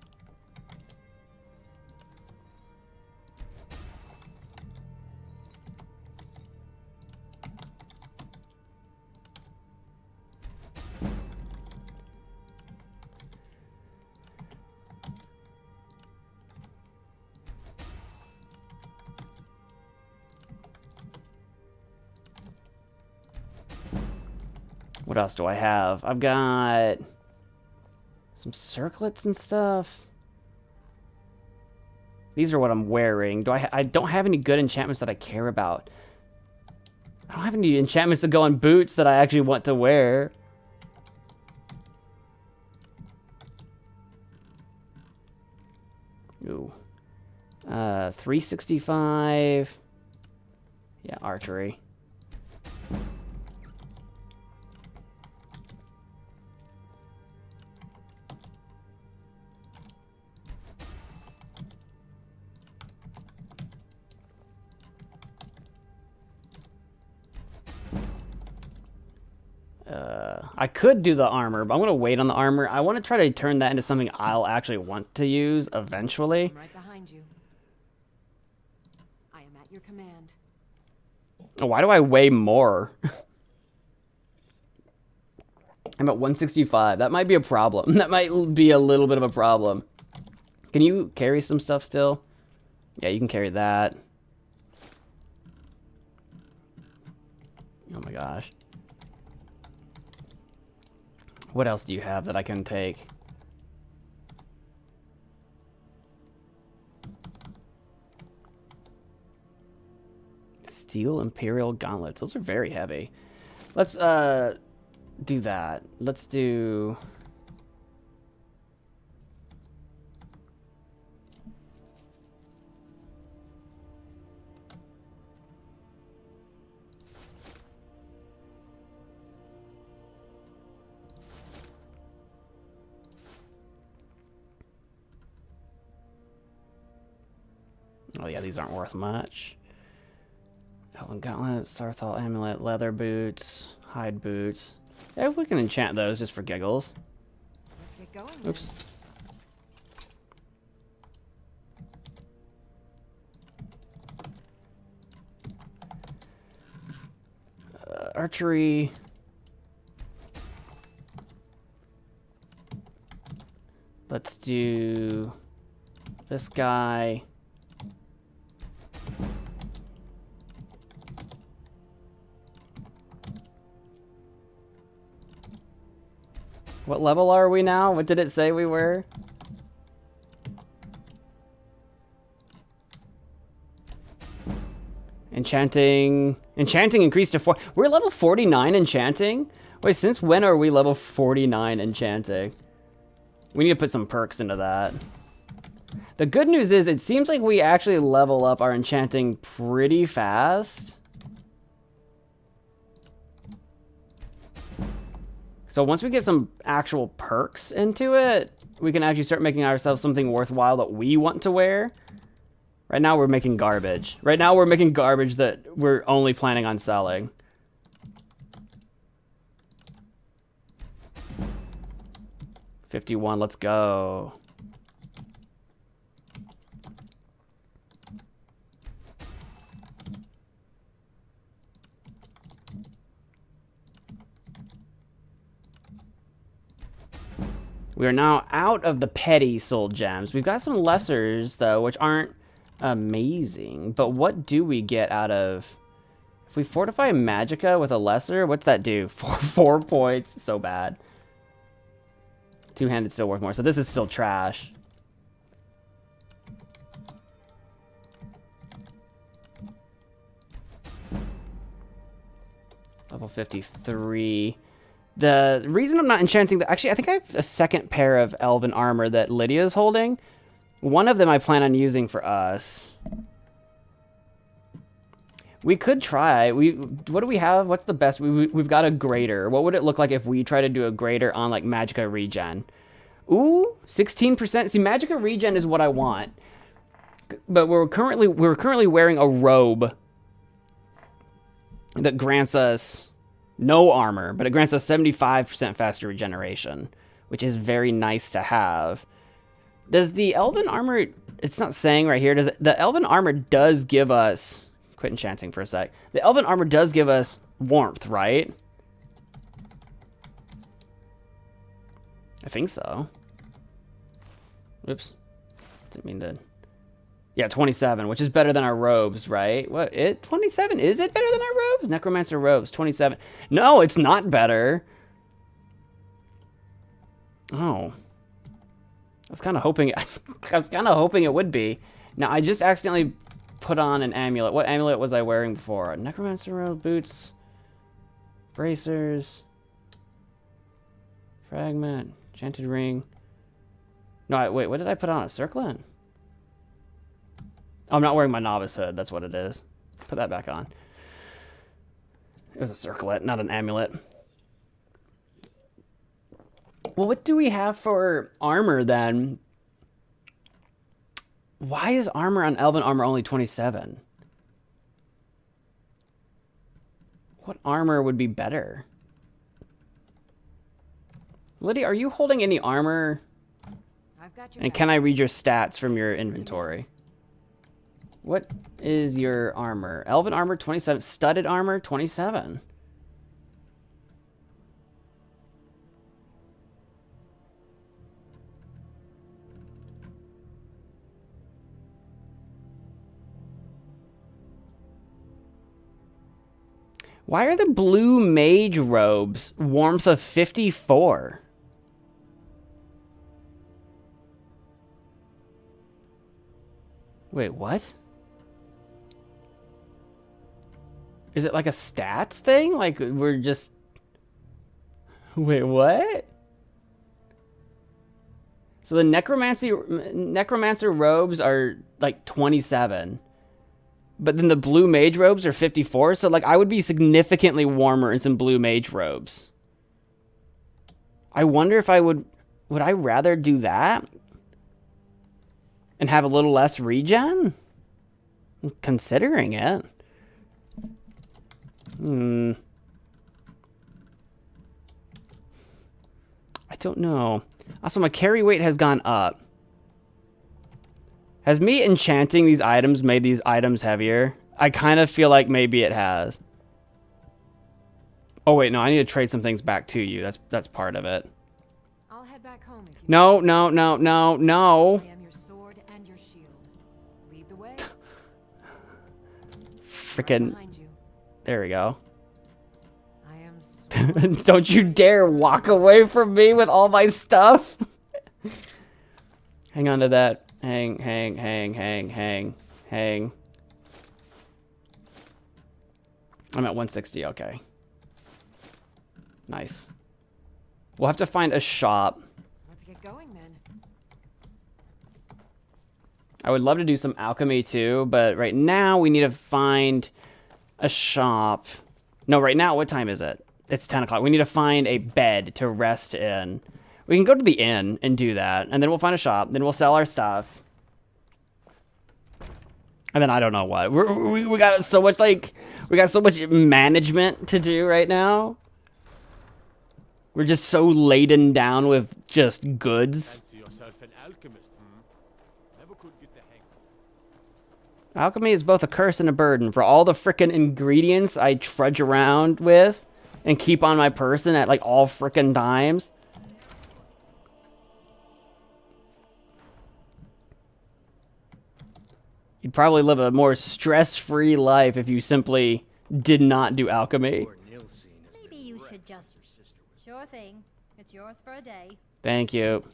What else do I have? I've got some circlets and stuff. These are what I'm wearing. I don't have any good enchantments that I care about. I don't have any enchantments that go on boots that I actually want to wear. Ooh. 365. Yeah, archery. I could do the armor, but I'm going to wait on the armor. I want to try to turn that into something I'll actually want to use eventually. I'm right behind you. I am at your command. Oh, why do I weigh more? I'm at 165. That might be a problem. That might be a little bit of a problem. Can you carry some stuff still? Yeah, you can carry that. Oh my gosh. What else do you have that I can take? Steel Imperial Gauntlets. Those are very heavy. Let's do that. Let's do... Oh yeah, these aren't worth much. Elven Gauntlet, Sarthal Amulet, Leather Boots, Hide Boots. Yeah, we can enchant those just for giggles. Let's get going. Oops. Archery. Let's do this guy. What level are we now? What did it say we were? Enchanting increased to 4. We're level 49 enchanting? Wait, since when are we level 49 enchanting? We need to put some perks into that. The good news is it seems like we actually level up our enchanting pretty fast. So once we get some actual perks into it, we can actually start making ourselves something worthwhile that we want to wear. Right now we're making garbage. Right now we're making garbage that we're only planning on selling. 51, let's go. We are now out of the petty soul gems. We've got some lessers, though, which aren't amazing. But what do we get out of... If we fortify Magicka with a lesser, what's that do? 4 points. So bad. Two-handed still worth more. So this is still trash. Level 53. The reason I'm not enchanting... Actually, I think I have a second pair of elven armor that Lydia's holding. One of them I plan on using for us. We could try. What do we have? What's the best? We've got a greater. What would it look like if we try to do a greater on, like, Magicka regen? Ooh, 16%. See, Magicka regen is what I want. But we're currently wearing a robe that grants us... no armor, but it grants us 75% faster regeneration, which is very nice to have. Does the elven armor... It's not saying right here. The elven armor does give us... Quit enchanting for a sec. The elven armor does give us warmth, right? I think so. Oops. Didn't mean to... Yeah, 27, which is better than our robes, right? What? 27? Is it better than our robes? Necromancer robes, 27. No, it's not better. Oh. I was kind of hoping it would be. Now, I just accidentally put on an amulet. What amulet was I wearing before? Necromancer robe, boots, bracers, fragment, enchanted ring. No, wait, what did I put on? A circlet? Oh, I'm not wearing my novice hood. That's what it is. Put that back on. It was a circlet, not an amulet. Well, what do we have for armor then? Why is armor on elven armor only 27? What armor would be better? Lydia, are you holding any armor? I've got your And can I read your stats from your inventory? What is your armor? Elven armor, 27. Studded armor, 27. Why are the blue mage robes warmth of 54? Wait, what? Is it like a stats thing? Like we're just... Wait, what? So the necromancer robes are like 27. But then the blue mage robes are 54. So like I would be significantly warmer in some blue mage robes. I wonder if I would I rather do that? And have a little less regen? I'm considering it. I don't know. Also, my carry weight has gone up. Has me enchanting these items made these items heavier? I kind of feel like maybe it has. Oh wait, no, I need to trade some things back to you. That's part of it. I'll head back home if you No. I am your sword and your shield. Lead the way. Freaking. There we go. I am Don't you dare walk away from me with all my stuff. Hang on to that. Hang. I'm at 160, okay. Nice. We'll have to find a shop. Let's get going then. I would love to do some alchemy too, but right now we need to find a shop. No, right now, what time is it? It's 10 o'clock. We need to find a bed to rest in. We can go to the inn and do that, and then we'll find a shop. Then we'll sell our stuff. And then I don't know what. We got so much, like, we got so much management to do right now. We're just so laden down with just goods. Fancy yourself an alchemist, hmm? Never could get the hang of it. Alchemy is both a curse and a burden. For all the frickin' ingredients I trudge around with and keep on my person at like all frickin' times. You'd probably live a more stress-free life if you simply did not do alchemy. Maybe you should just... Sure thing. It's yours for a day. Thank you.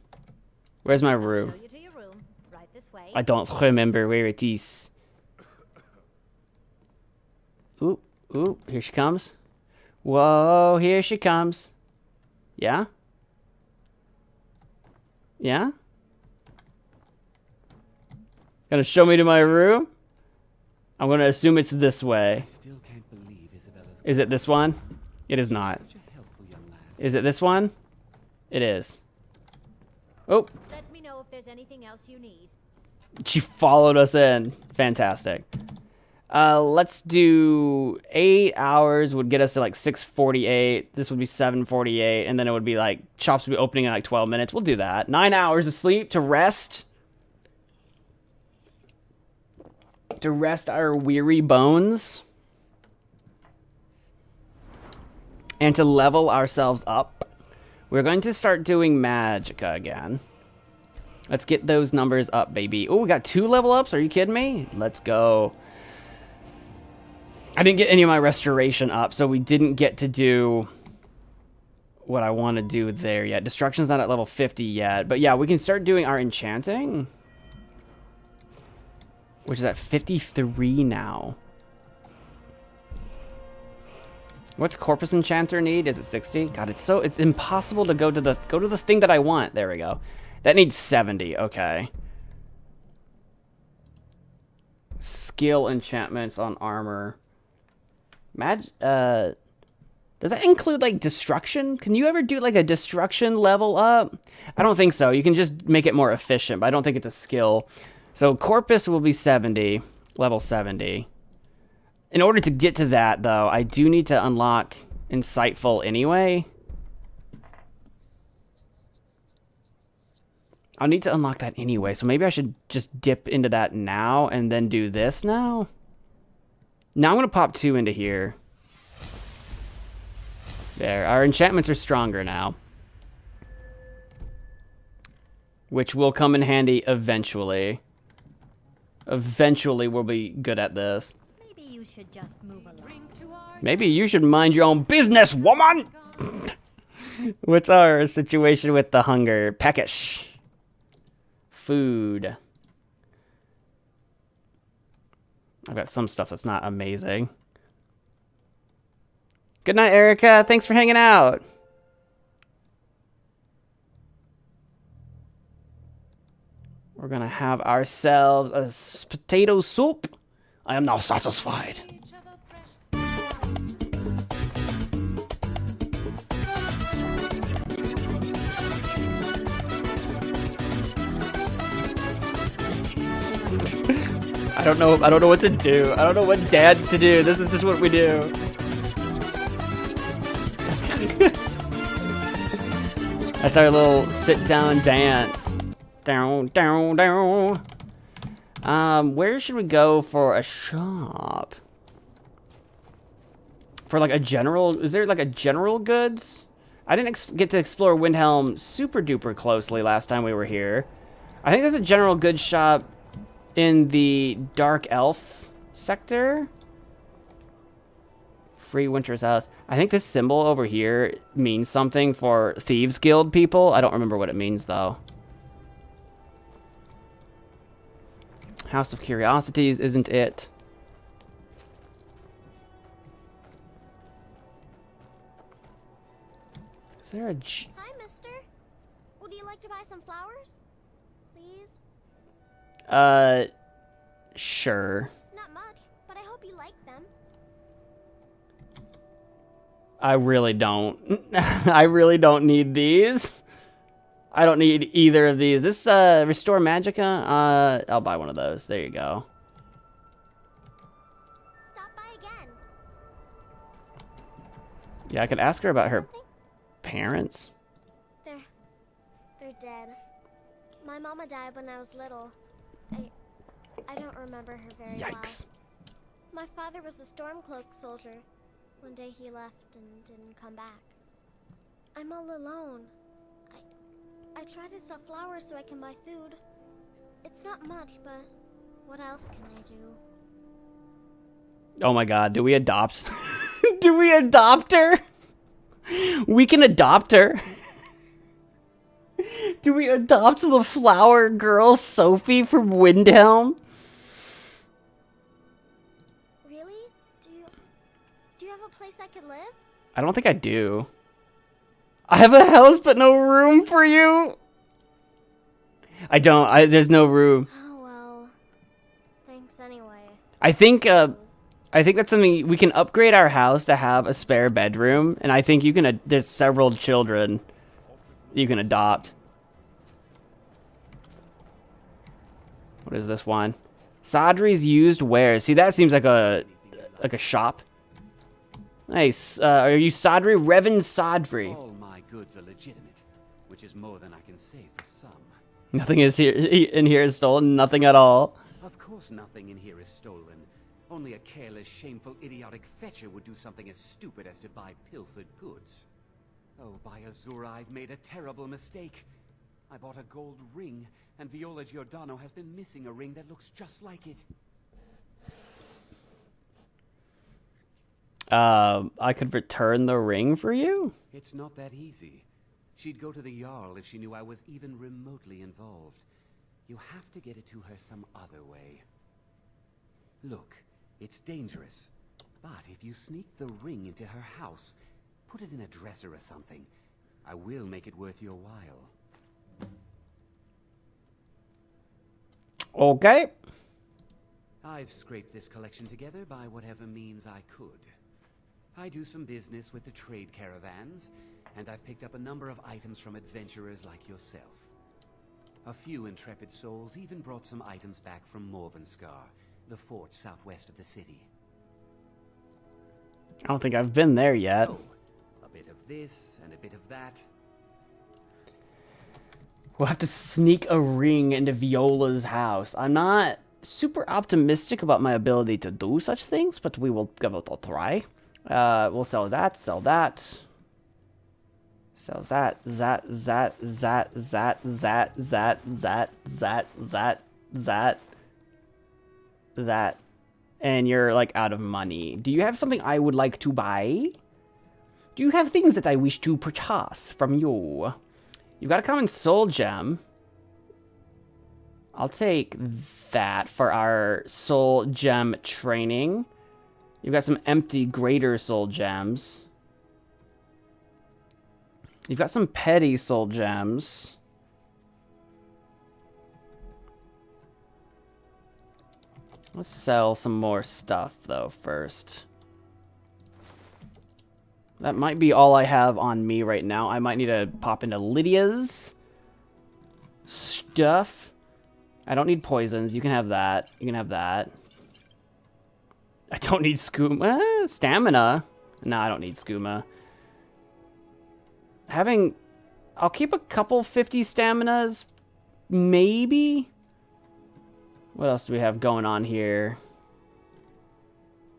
Where's my room? Show you to your room. Right this way. I don't remember where it is. Ooh, ooh, here she comes. Whoa, here she comes. Yeah? Yeah? Gonna show me to my room? I'm gonna assume it's this way. Is it this one? It is not. Is it this one? It is. Oh. Let me know if there's anything else you need. She followed us in. Fantastic. Let's do 8 hours would get us to like 6:48. This would be 7:48, and then it would be like shops would be opening in like 12 minutes. We'll do that. 9 hours of sleep to rest. To rest our weary bones. And to level ourselves up. We're going to start doing Magicka again. Let's get those numbers up, baby. Oh, we got 2 level ups. Are you kidding me? Let's go. I didn't get any of my restoration up, so we didn't get to do what I want to do there yet. Destruction's not at level 50 yet. But yeah, we can start doing our enchanting. Which is at 53 now. What's Corpus Enchanter need? Is it 60? God, it's impossible to go to the thing that I want. There we go. That needs 70. Okay. Skill enchantments on armor. Does that include like destruction? Can you ever do like a destruction level up? I don't think so. You can just make it more efficient, but I don't think it's a skill. So Corpus will be 70, level 70. In order to get to that, though, I do need to unlock Insightful anyway. I'll need to unlock that anyway, so maybe I should just dip into that now and then do this now. Now I'm going to pop 2 into here. There, our enchantments are stronger now. Which will come in handy eventually. Eventually we'll be good at this. Maybe you should just move along. Maybe you should mind your own business, woman! What's our situation with the hunger? Peckish. Food. I've got some stuff that's not amazing. Good night, Erica. Thanks for hanging out. We're gonna have ourselves a potato soup. I am now satisfied. I don't know what to do. I don't know what dads to do. This is just what we do. That's our little sit-down dance. Down, down, down. Where should we go for a shop? For like a general, is there like a general goods? I didn't get to explore Windhelm super duper closely last time we were here. I think there's a general goods shop in the Dark Elf sector. Free Winter's House. I think this symbol over here means something for Thieves Guild people. I don't remember what it means though. House of Curiosities isn't it? Is there a Hi, mister. Would you like to buy some flowers? Please? Sure. Not much, but I hope you like them. I really don't. I really don't need these. I don't need either of these. This, Restore Magicka, I'll buy one of those. There you go. Stop by again. Yeah, I could ask her about her parents? They're dead. My mama died when I was little. I don't remember her very well. Yikes. My father was a Stormcloak soldier. One day he left and didn't come back. I'm all alone. I try to sell flowers so I can buy food. It's not much, but what else can I do? Oh my god, do we adopt? Do we adopt her? We can adopt her. Do we adopt the flower girl Sophie from Windhelm? Really? Do you have a place I could live? I don't think I do. I have a house but no room for you. I don't. There's no room. Oh well. Thanks anyway. I think that's something we can upgrade our house to have a spare bedroom, and I think you can. There's several children you can adopt. What is this one? Sadri's used wares. See, that seems like a shop. Nice. Are you Sadri? Revan Sadri. All my goods are legitimate, which is more than I can say for some. Nothing is here in here is stolen. Nothing at all. Of course nothing in here is stolen. Only a careless, shameful, idiotic fetcher would do something as stupid as to buy pilfered goods. Oh, by Azura, I've made a terrible mistake. I bought a gold ring, and Viola Giordano has been missing a ring that looks just like it. I could return the ring for you? It's not that easy. She'd go to the Jarl if she knew I was even remotely involved. You have to get it to her some other way. Look, it's dangerous. But if you sneak the ring into her house, put it in a dresser or something, I will make it worth your while. Okay. I've scraped this collection together by whatever means I could. I do some business with the trade caravans, and I've picked up a number of items from adventurers like yourself. A few intrepid souls even brought some items back from Morvenskar, the fort southwest of the city. I don't think I've been there yet. Oh, a bit of this and a bit of that. We'll have to sneak a ring into Viola's house. I'm not super optimistic about my ability to do such things, but we will give it a try. We'll sell that, sell that. Sells that, that. And you're, like, out of money. Do you have something I would like to buy? Do you have things that I wish to purchase from you? You've got a common soul gem. I'll take that for our soul gem training. You've got some empty greater soul gems. You've got some petty soul gems. Let's sell some more stuff, though, first. That might be all I have on me right now. I might need to pop into Lydia's stuff. I don't need poisons. You can have that. You can have that. I don't need stamina. No, I don't need skooma. I'll keep a couple 50 staminas, maybe. What else do we have going on here?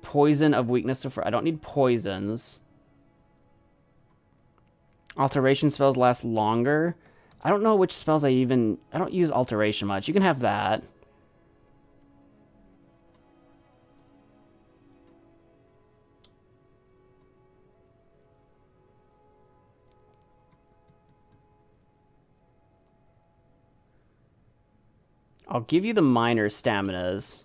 Poison of weakness to I don't need poisons. Alteration spells last longer. I don't know which spells I don't use alteration much. You can have that. I'll give you the minor staminas.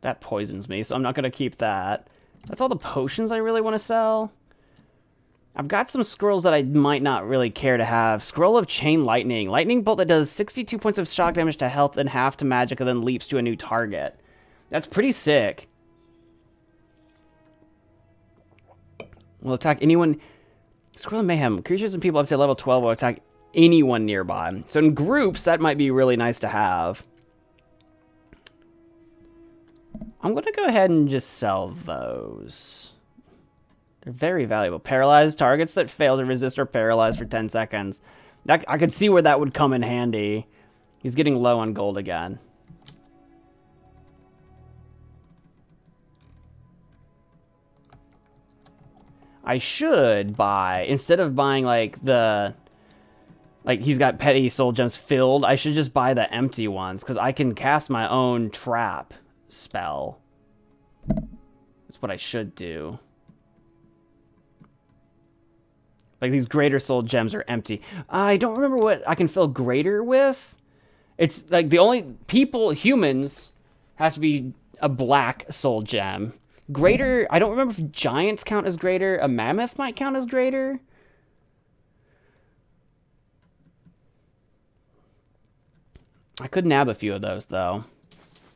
That poisons me, so I'm not going to keep that. That's all the potions I really want to sell. I've got some scrolls that I might not really care to have. Scroll of Chain Lightning. Lightning bolt that does 62 points of shock damage to health and half to magic and then leaps to a new target. That's pretty sick. Will attack anyone... Scroll of Mayhem. Creatures and people up to level 12 will attack anyone nearby. So in groups, that might be really nice to have. I'm going to go ahead and just sell those. They're very valuable. Paralyzed targets that fail to resist are paralyzed for 10 seconds. That, I could see where that would come in handy. He's getting low on gold again. I should buy, instead of buying like the, like he's got petty soul gems filled, I should just buy the empty ones because I can cast my own trap spell. That's what I should do. Like these greater soul gems are empty. I don't remember what I can fill greater with. It's like the only people, humans, has to be a black soul gem. Greater, I don't remember if giants count as greater. A mammoth might count as greater. I could nab a few of those, though.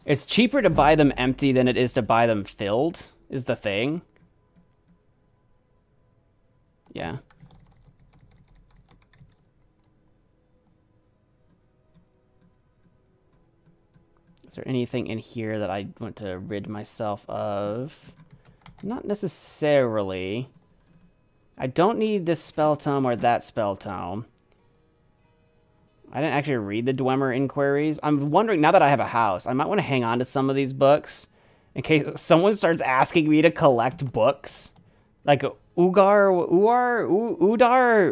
It's cheaper to buy them empty than it is to buy them filled, is the thing. Yeah. Is there anything in here that I want to rid myself of? Not necessarily. I don't need this spell tome or that spell tome. I didn't actually read the Dwemer inquiries. I'm wondering, now that I have a house, I might want to hang on to some of these books in case someone starts asking me to collect books. Like Udar,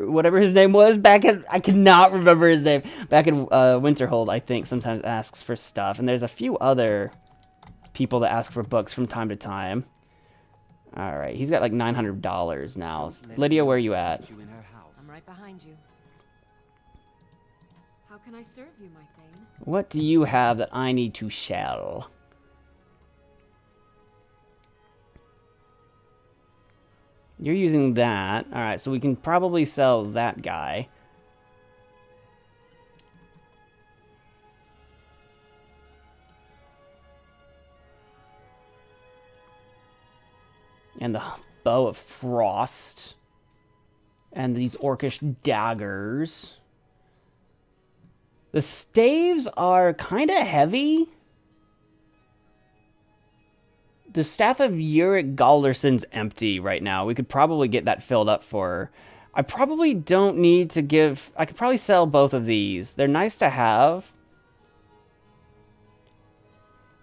whatever his name was back in, I cannot remember his name, back in Winterhold, I think, sometimes asks for stuff. And there's a few other people that ask for books from time to time. All right, he's got like $900 now. Lydia, where are you at? I'm right behind you. How can I serve you, my thane? What do you have that I need to sell? You're using that. All right, so we can probably sell that guy. And the Bow of Frost. And these orcish daggers. The staves are kind of heavy. The Staff of Uric Galderson's empty right now. We could probably get that filled up for her. I probably don't need to give... I could probably sell both of these. They're nice to have.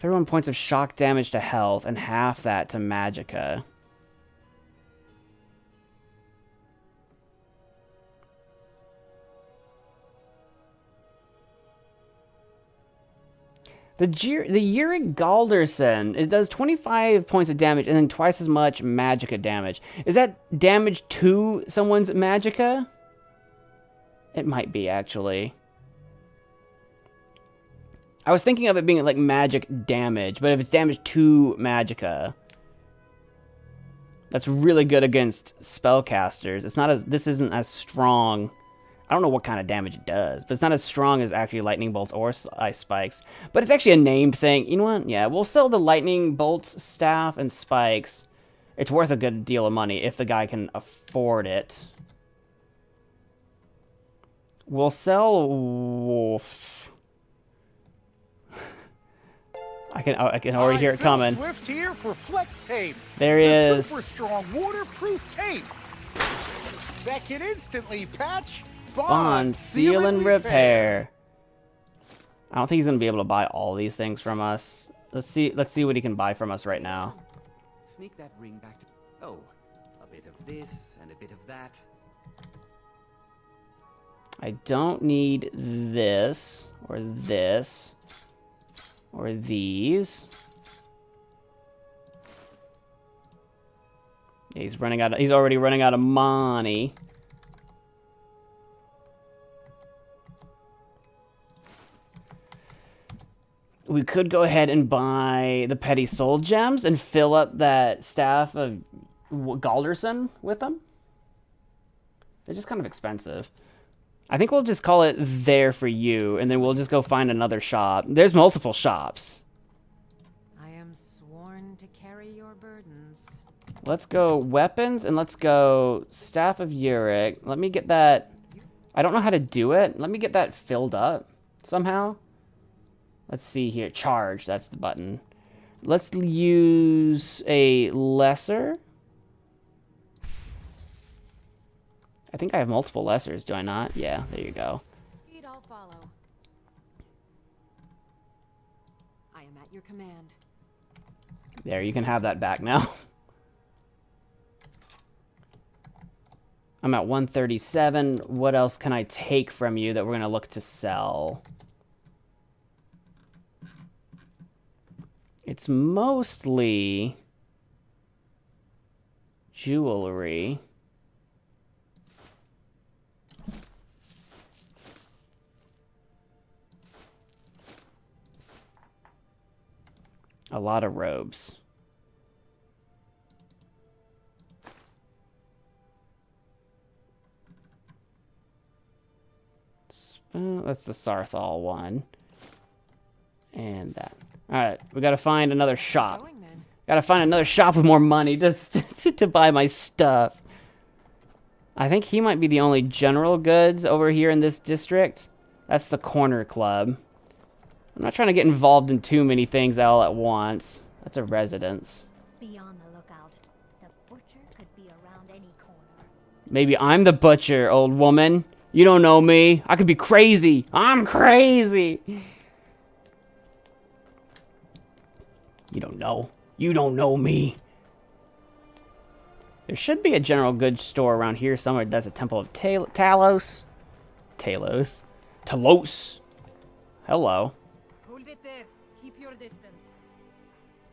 31 points of shock damage to health and half that to magicka. The Uric Galderson, it does 25 points of damage and then twice as much magicka damage. Is that damage to someone's magicka? It might be, actually. I was thinking of it being like magic damage, but if it's damage to magicka, that's really good against spellcasters. It's not as, this isn't as strong. I don't know what kind of damage it does, but it's not as strong as actually lightning bolts or ice spikes. But it's actually a named thing. You know what? Yeah, we'll sell the lightning bolts, staff, and spikes. It's worth a good deal of money if the guy can afford it. We'll sell Wolf. I can already hear it coming. Swift here for Flex Tape. There he is. Super strong waterproof tape that can instantly patch, Bond, seal, and repair. I don't think he's gonna be able to buy all these things from us. Let's see what he can buy from us right now. Sneak that ring back to... Oh, a bit of this and a bit of that. I don't need this or this or these. Yeah, he's already running out of money. We could go ahead and buy the petty soul gems and fill up that staff of Galderson with them. They're just kind of expensive. I think we'll just call it there for you, and then we'll just go find another shop. There's multiple shops. I am sworn to carry your burdens. Let's go weapons, and let's go Staff of Uric. Let me get that. I don't know how to do it. Let me get that filled up somehow. Let's see here. Charge, that's the button. Let's use a lesser. I think I have multiple lessers, do I not? Yeah, there you go. Feed all follow. I am at your command. There, you can have that back now. I'm at 137. What else can I take from you that we're going to look to sell? It's mostly jewelry. A lot of robes. That's the Sarthal one. And that. Alright, we gotta find another shop. Gotta find another shop with more money to buy my stuff. I think he might be the only general goods over here in this district. That's the corner club. I'm not trying to get involved in too many things all at once. That's a residence. Be on the lookout. The butcher could be around any corner. Maybe I'm the butcher, old woman. You don't know me. I could be crazy. I'm crazy. You don't know. You don't know me. There should be a general goods store around here somewhere. That's a temple of Talos. Talos. Hello. Hold it there. Keep your distance.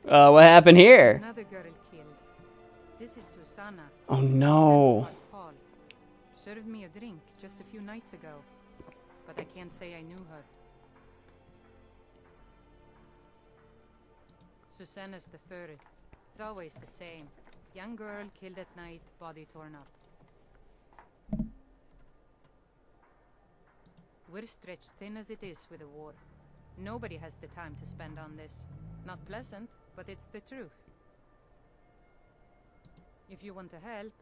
What happened here? Another girl killed. This is Susanna. Oh no. Paul served me a drink just a few nights ago, but I can't say I knew her. Susanna's the third. It's always the same. Young girl killed at night, body torn up. We're stretched thin as it is with the war. Nobody has the time to spend on this. Not pleasant, but it's the truth. If you want to help,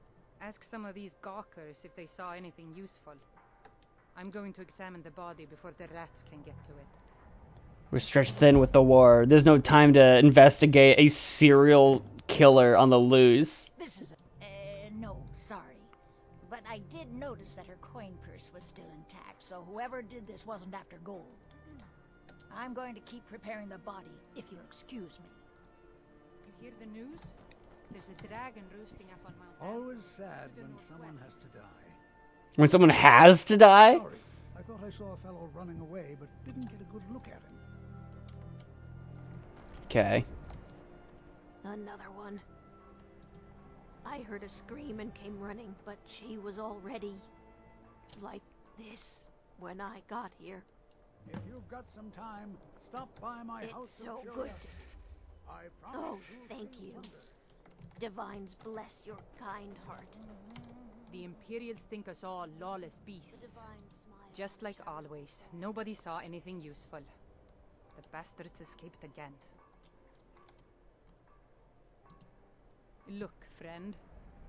ask some of these gawkers if they saw anything useful. I'm going to examine the body before the rats can get to it. We're stretched thin with the war. There's no time to investigate a serial killer on the loose. This is no, sorry. But I did notice that her coin purse was still intact, so whoever did this wasn't after gold. I'm going to keep preparing the body, if you'll excuse me. You hear the news? There's a dragon roosting up on Mount. Always sad when someone has to die. When someone has to die? Sorry, I thought I saw a fellow running away, but didn't get a good look at him. Okay. Another one. I heard a scream and came running, but she was already like this when I got here. If you've got some time, stop by my house. It's so good. I Oh, thank you. Divines bless your kind heart. The Imperials think us all lawless beasts. Just like always, nobody saw anything useful. The bastards escaped again. Look, friend.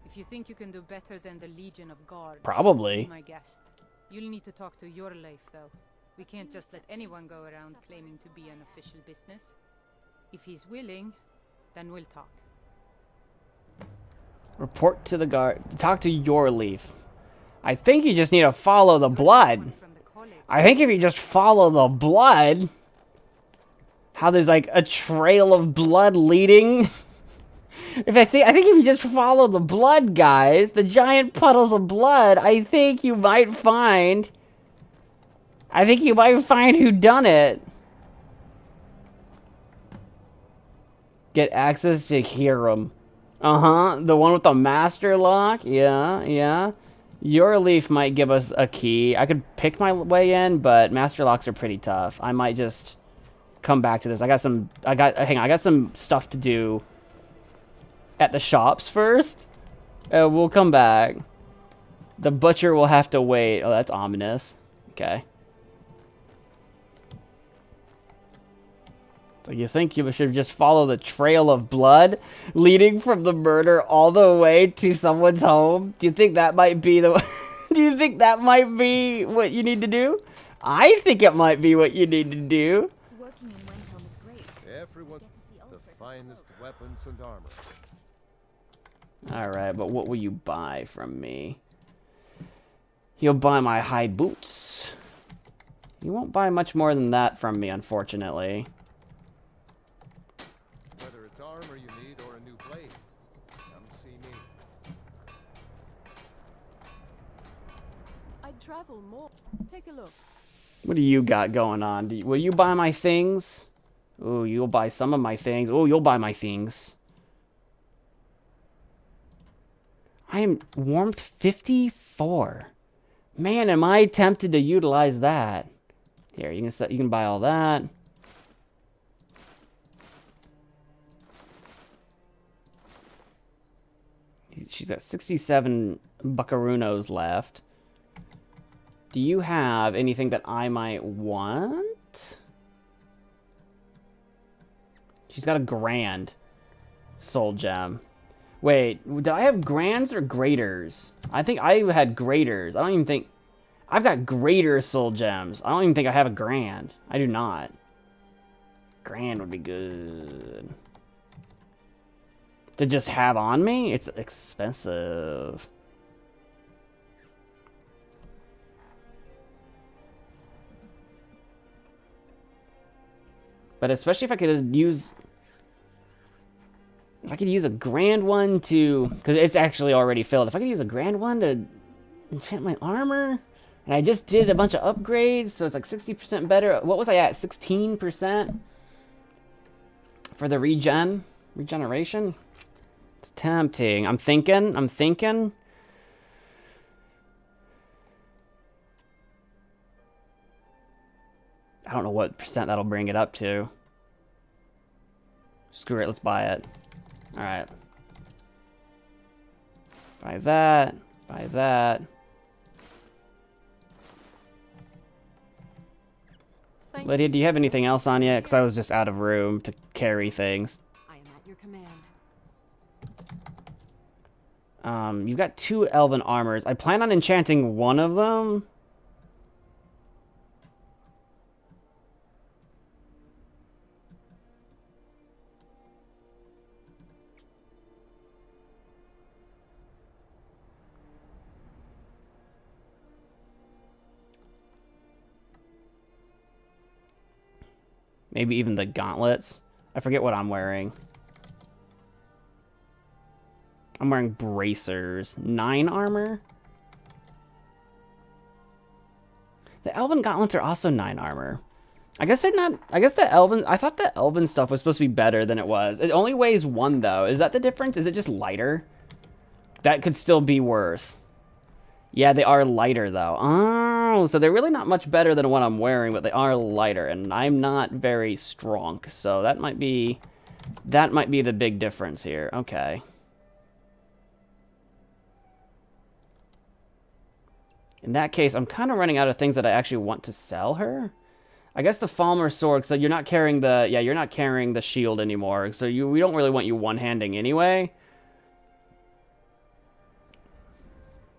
If you think you can do better than the Legion of Guards, Probably. be my guest. You'll need to talk to your life, though. We can't just let anyone go around claiming to be an official business. If he's willing, then we'll talk. Report to the guard. Talk to your leaf. I think you just need to follow the blood. I think if you just follow the blood, how there's like a trail of blood leading. I think if you just follow the blood, guys, the giant puddles of blood, I think you might find. I think you might find who done it. Get access to Hiram. The one with the master lock. Yeah. Your leaf might give us a key. I could pick my way in, but master locks are pretty tough. I might just come back to this. I got some stuff to do at the shops first. We'll come back. The butcher will have to wait. Oh, that's ominous. Okay. So you think you should just follow the trail of blood leading from the murder all the way to someone's home? Do you think that might be the Do you think that might be what you need to do? I think it might be what you need to do. Working in Wendhelm is Everyone, the finest weapons and armor. Alright, but what will you buy from me? He'll buy my hide boots. You won't buy much more than that from me, unfortunately. Whether it's armor you need or a new blade, come see me. I'd travel more. Take a look. What do you got going on? Will you buy my things? Ooh, you'll buy some of my things. Ooh, you'll buy my things. I am warmth 54. Man, am I tempted to utilize that. Here, you can buy all that. She's got 67 buckaroos left. Do you have anything that I might want? She's got a grand soul gem. Wait, did I have grands or graders? I think I had graders. I don't even think... I've got greater soul gems. I don't even think I have a grand. I do not. Grand would be good. To just have on me? It's expensive. But especially if I could use... If I could use a grand one to... Because it's actually already filled. If I could use a grand one to enchant my armor... And I just did a bunch of upgrades, so it's like 60% better. What was I at? 16%? For the regeneration? It's tempting. I'm thinking. I don't know what percent that'll bring it up to. Screw it, let's buy it. Alright. Buy that. Buy that. Lydia, do you have anything else on you? Because I was just out of room to carry things. I am at your command. You've got 2 elven armors. I plan on enchanting one of them. Maybe even the gauntlets. I forget what I'm wearing. I'm wearing bracers. 9 armor? The elven gauntlets are also 9 armor. I guess they're not... I guess the elven... I thought the elven stuff was supposed to be better than it was. It only weighs 1, though. Is that the difference? Is it just lighter? That could still be worth. Yeah, they are lighter, though. Oh, so they're really not much better than what I'm wearing, but they are lighter, and I'm not very strong, so that might be the big difference here. Okay. In that case, I'm kind of running out of things that I actually want to sell her. I guess the Falmer sword, so you're not carrying the... Yeah, you're not carrying the shield anymore, so we don't really want you one-handing anyway.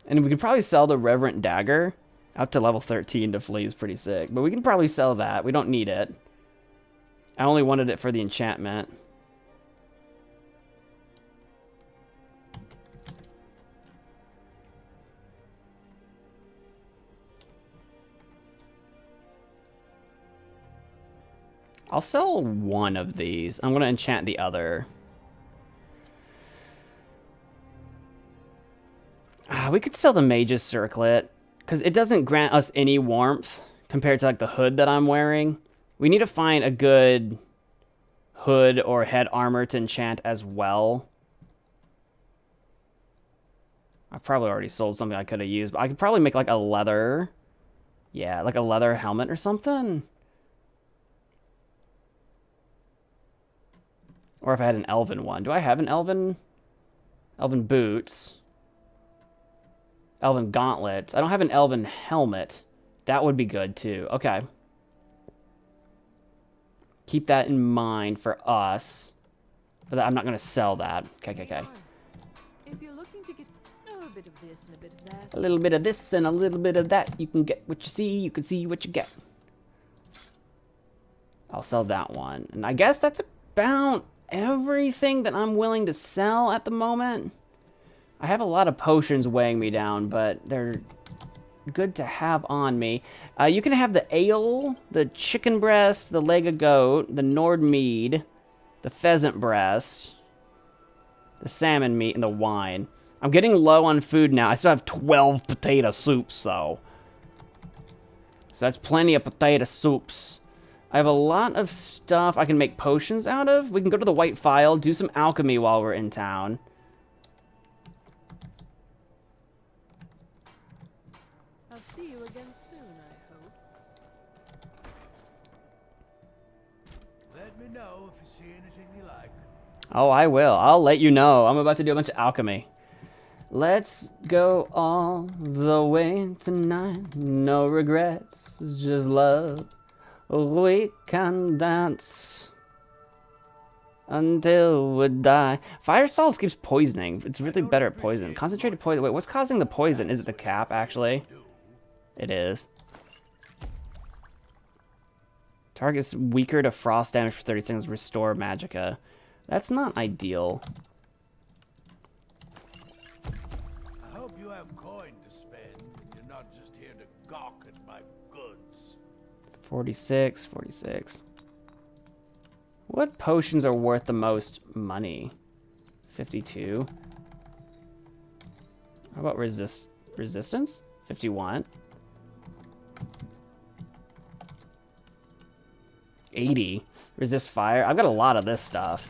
And we could probably sell the Reverent Dagger. Out to level 13 to flee is pretty sick. But we can probably sell that. We don't need it. I only wanted it for the enchantment. I'll sell one of these. I'm going to enchant the other. We could sell the Mage's Circlet, because it doesn't grant us any warmth compared to like the hood that I'm wearing. We need to find a good hood or head armor to enchant as well. I've probably already sold something I could have used, but I could probably make like a leather... Yeah, like a leather helmet or something. Or if I had an elven one. Do I have an elven? Elven boots. Elven gauntlets. I don't have an elven helmet. That would be good too. Okay. Keep that in mind for us. But I'm not going to sell that. Okay. If you're looking to get a bit of this and a bit of that. A little bit of this and a little bit of that. You can get what you see. You can see what you get. I'll sell that one. And I guess that's about everything that I'm willing to sell at the moment. I have a lot of potions weighing me down, but they're good to have on me. You can have the ale, the chicken breast, the leg of goat, the Nord mead, the pheasant breast, the salmon meat, and the wine. I'm getting low on food now. I still have 12 potato soups, though. So that's plenty of potato soups. I have a lot of stuff I can make potions out of. We can go to the White Phial, do some alchemy while we're in town. I'll see you again soon, I hope. Let me know if you see anything you like. Oh, I will. I'll let you know. I'm about to do a bunch of alchemy. Let's go all the way tonight. No regrets, just love. We can dance until we die. Fire salts keeps poisoning. It's really better at poison. Concentrated poison. Wait, what's causing the poison? Is it the cap, actually? It is. Target's weaker to frost damage for 30 seconds. Restore magicka. That's not ideal. I hope you have coin to spend. You're not just here to gawk at my goods. 46, 46. What potions are worth the most money? 52. How about resistance? 51. 80. Resist fire. I've got a lot of this stuff.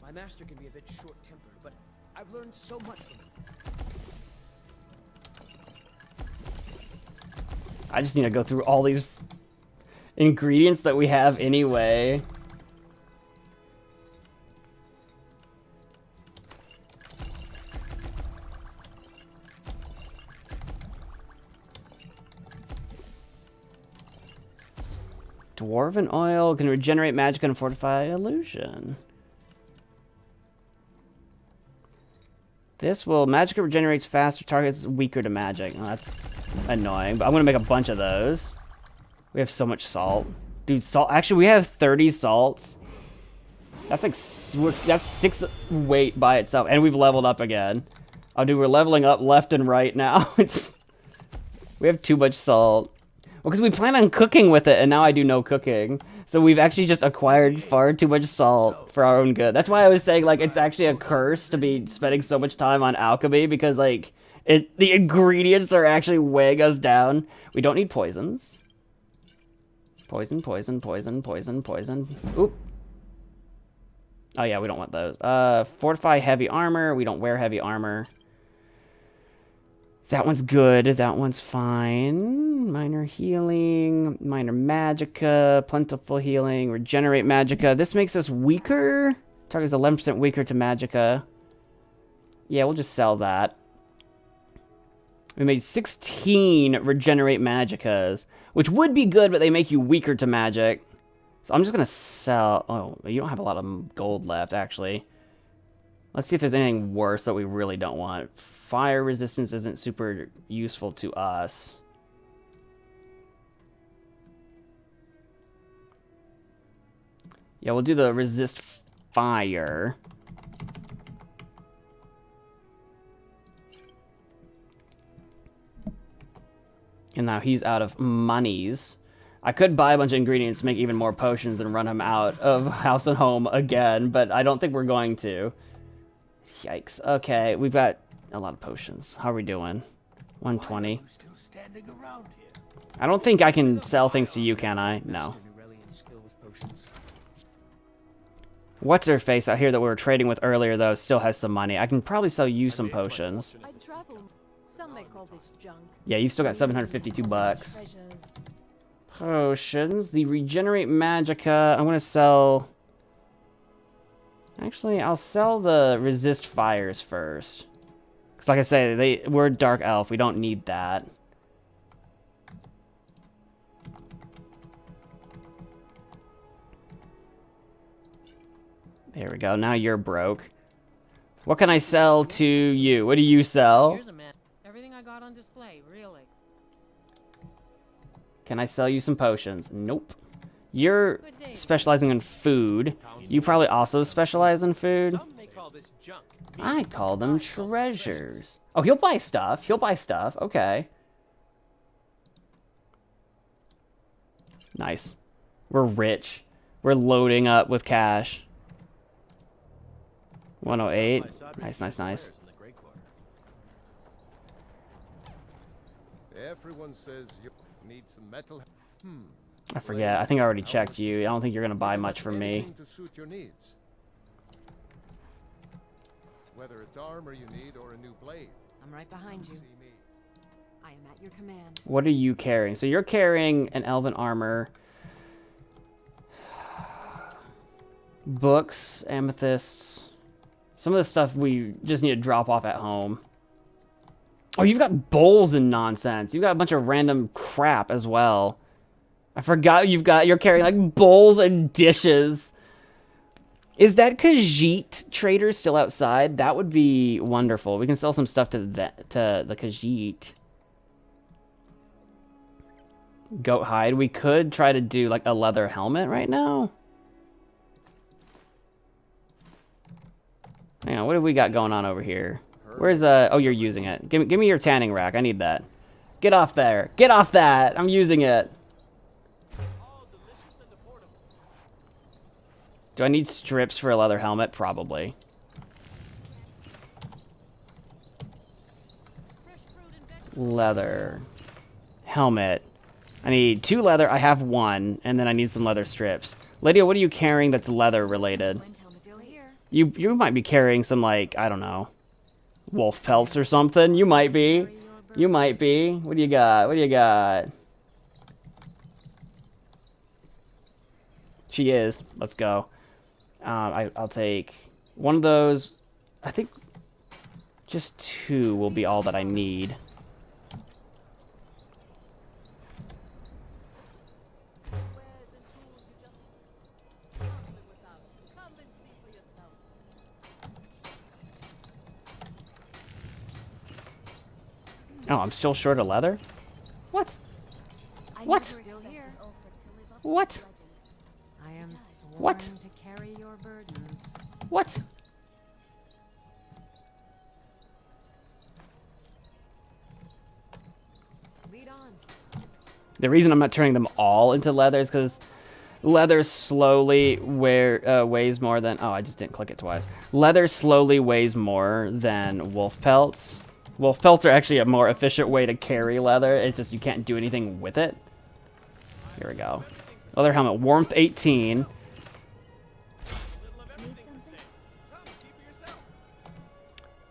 My master can be a bit short-tempered, but I've learned so much from him. I just need to go through all these ingredients that we have anyway. Dwarven oil can regenerate magic and fortify illusion. This will... Magic regenerates faster, targets weaker to magic. Oh, that's annoying, but I'm going to make a bunch of those. We have so much salt. Dude, salt... Actually, we have 30 salts. That's like... That's 6 weight by itself. And we've leveled up again. Oh, dude, we're leveling up left and right now. We have too much salt. Well, because we plan on cooking with it, and now I do no cooking. So we've actually just acquired far too much salt for our own good. That's why I was saying, like, it's actually a curse to be spending so much time on alchemy, because, like, the ingredients are actually weighing us down. We don't need poisons. Poison, poison, poison, poison, poison. Oop. Oh, yeah, we don't want those. Fortify heavy armor. We don't wear heavy armor. That one's good. That one's fine. Minor healing. Minor magicka. Plentiful healing. Regenerate magicka. This makes us weaker. Target's 11% weaker to magicka. Yeah, we'll just sell that. We made 16 regenerate magickas, which would be good, but they make you weaker to magic. So I'm just going to sell... Oh, you don't have a lot of gold left, actually. Let's see if there's anything worse that we really don't want. Fire resistance isn't super useful to us. Yeah, we'll do the resist fire. And now he's out of monies. I could buy a bunch of ingredients, make even more potions, and run him out of house and home again, but I don't think we're going to. Yikes. Okay, we've got a lot of potions. How are we doing? 120. I don't think I can sell things to you, can I? No. What's her face out here that we were trading with earlier, though, still has some money. I can probably sell you some potions. I travel. Some may call this junk. Yeah, you still got 752 bucks. Treasures. Potions. The regenerate magicka. I'm gonna sell... Actually, I'll sell the resist fires first. Because like I say, we're a dark elf. We don't need that. There we go. Now you're broke. What can I sell to you? What do you sell? Here's a man. Everything I got on display, really. Can I sell you some potions? Nope. You're specializing in food. You probably also specialize in food. I call them treasures. Oh, he'll buy stuff. He'll buy stuff. Okay. Nice. We're rich. We're loading up with cash. 108. Nice, nice, nice. Everyone says you need some metal. I forget. I think I already checked you. I don't think you're going to buy much from me. To suit your needs. Whether it's armor you need or a new blade. I'm right behind you. I am at your command. What are you carrying? So you're carrying an elven armor. Books, amethysts. Some of the stuff we just need to drop off at home. Oh, you've got bowls and nonsense. You've got a bunch of random crap as well. I forgot you're carrying like bowls and dishes. Is that Khajiit trader still outside? That would be wonderful. We can sell some stuff to the Khajiit. Goat hide. We could try to do like a leather helmet right now. Hang on, what have we got going on over here? Where's oh, you're using it. Give me your tanning rack. I need that. Get off there. Get off that. I'm using it. Do I need strips for a leather helmet? Probably. Leather helmet. I need 2 leather. I have 1, and then I need some leather strips. Lydia, what are you carrying that's leather related? You might be carrying some, like, I don't know, wolf pelts or something. You might be. You might be. What do you got? What do you got? She is. Let's go. I'll take 1 of those. I think just 2 will be all that I need. Oh, I'm still short of leather? What? What? What? I am sworn What? to carry your burdens. What? Lead on. The reason I'm not turning them all into leather is because leather slowly weighs more than... Oh, I just didn't click it twice. Leather slowly weighs more than wolf pelts. Wolf pelts are actually a more efficient way to carry leather. It's just you can't do anything with it. Here we go. Leather helmet. Warmth 18.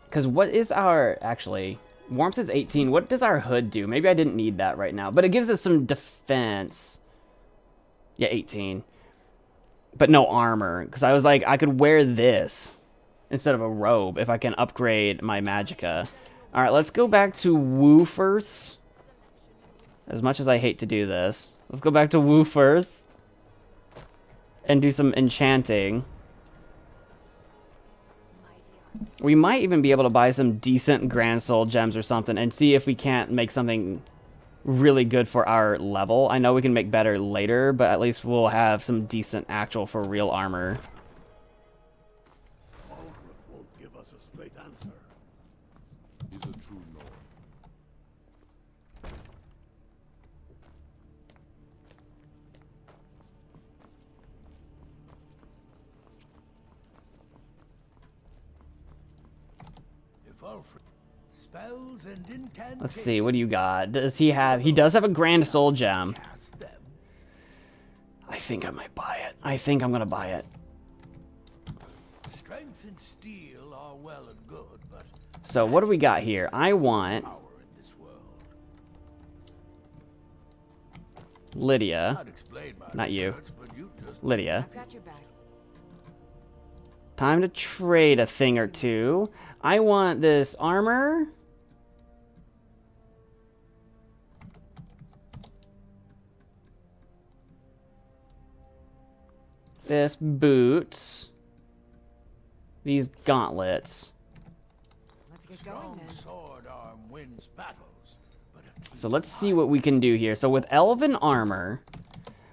Because what is our... Actually, warmth is 18. What does our hood do? Maybe I didn't need that right now. But it gives us some defense. Yeah, 18. But no armor. Because I was like, I could wear this instead of a robe if I can upgrade my magicka. Alright, let's go back to Woofirth. As much as I hate to do this. Let's go back to Woofirth. And do some enchanting. We might even be able to buy some decent Grand Soul gems or something. And see if we can't make something really good for our level. I know we can make better later. But at least we'll have some decent actual for real armor. Won't give us a straight answer. He's a true lord. If Alfred spells and incantations. Let's see, what do you got? Does he have... He does have a Grand Soul gem. I think I might buy it. I think I'm gonna buy it. Strength and steel are well and good, but So what do we got here? I want... Lydia. Not you. Lydia. I've got your back. Time to trade a thing or two. I want this armor. This boots. these gauntlets. Let's get going then. Sword arm wins battles. So let's see what we can do here. So with elven armor,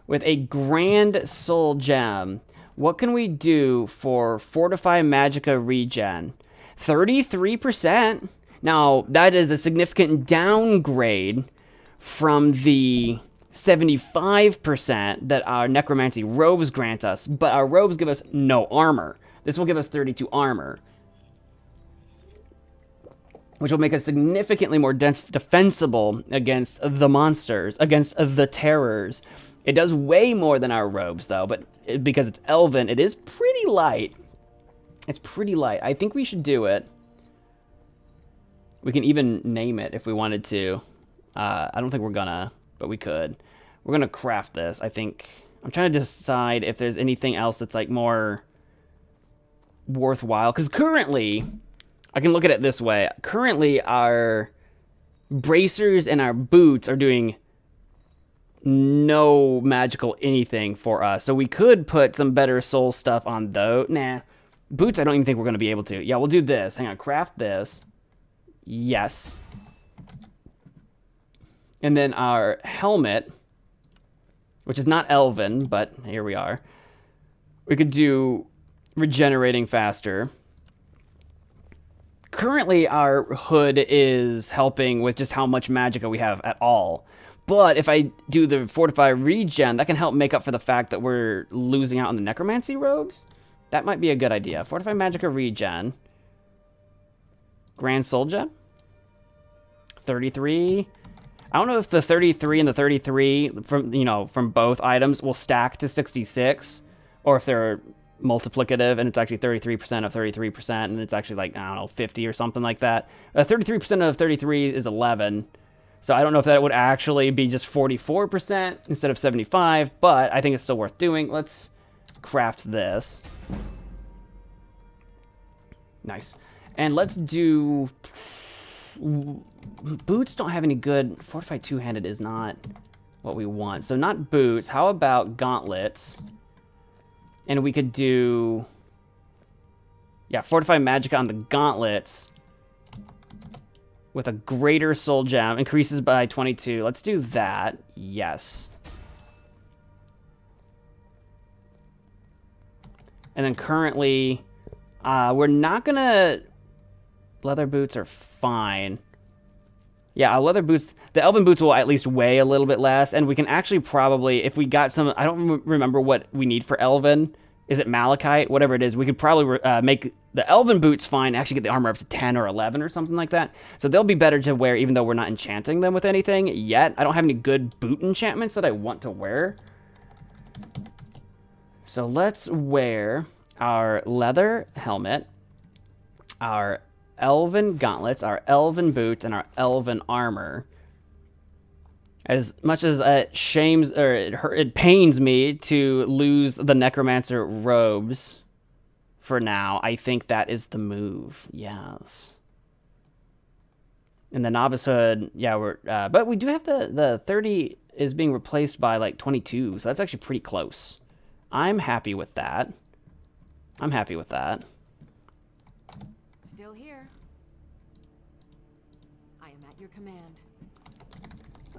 with a grand soul gem, what can we do for Fortify Magicka regen? 33%. Now, that is a significant downgrade from the 75% that our necromancy robes grant us, but our robes give us no armor. This will give us 32 armor, which will make us significantly more defensible against the monsters, against the terrors. It does way more than our robes, though, but because it's elven, it is pretty light. It's pretty light. I think we should do it. We can even name it if we wanted to. I don't think we're gonna, but we could. We're gonna craft this, I think. I'm trying to decide if there's anything else that's like more worthwhile. Because currently, I can look at it this way. Currently, our bracers and our boots are doing no magical anything for us. So we could put some better soul stuff on those. Nah. Boots, I don't even think we're going to be able to. Yeah, we'll do this. Hang on. Craft this. Yes. And then our helmet, which is not elven, but here we are. We could do regenerating faster. Currently, our hood is helping with just how much magicka we have at all. But if I do the Fortify regen, that can help make up for the fact that we're losing out on the necromancy robes. That might be a good idea. Fortify magicka regen. Grand Soul Gem. 33. I don't know if the 33 and the 33 from both items will stack to 66, or if they're multiplicative and it's actually 33% of 33% and it's actually like, I don't know, 50 or something like that. 33% of 33 is 11. So I don't know if that would actually be just 44% instead of 75, but I think it's still worth doing. Let's craft this. Nice. And let's do... Boots don't have any good... Fortified two-handed is not what we want. So not boots. How about gauntlets? And we could do... Yeah, Fortify Magicka on the gauntlets with a greater soul gem. Increases by 22. Let's do that. Yes. And then currently, we're not going to... Leather boots are fine. Yeah, our leather boots... The elven boots will at least weigh a little bit less. And we can actually probably... If we got some... I don't remember what we need for elven. Is it malachite? Whatever it is. We could probably make the elven boots fine. Actually get the armor up to 10 or 11 or something like that. So they'll be better to wear even though we're not enchanting them with anything yet. I don't have any good boot enchantments that I want to wear. So let's wear our leather helmet. Our elven gauntlets, our elven boots, and our elven armor. As much as it pains me to lose the necromancer robes for now, I think that is the move. Yes. And the novice hood, yeah, but we do have the 30 is being replaced by like 22, so that's actually pretty close. I'm happy with that. I'm happy with that. Still here. I am at your command.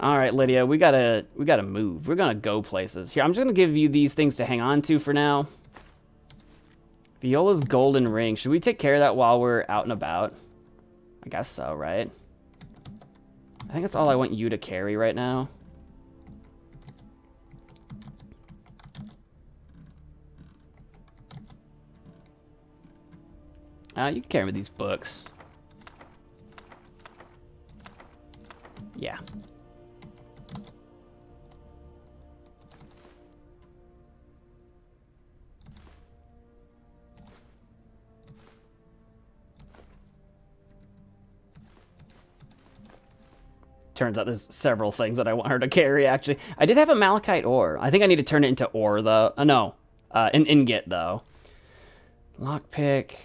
All right, Lydia, we gotta move. We're gonna go places. Here, I'm just gonna give you these things to hang on to for now. Viola's golden ring. Should we take care of that while we're out and about? I guess so, right? I think that's all I want you to carry right now. You can carry these books. Yeah. Turns out there's several things that I want her to carry, actually. I did have a malachite ore. I think I need to turn it into ore, though. No. An ingot, though. Lockpick.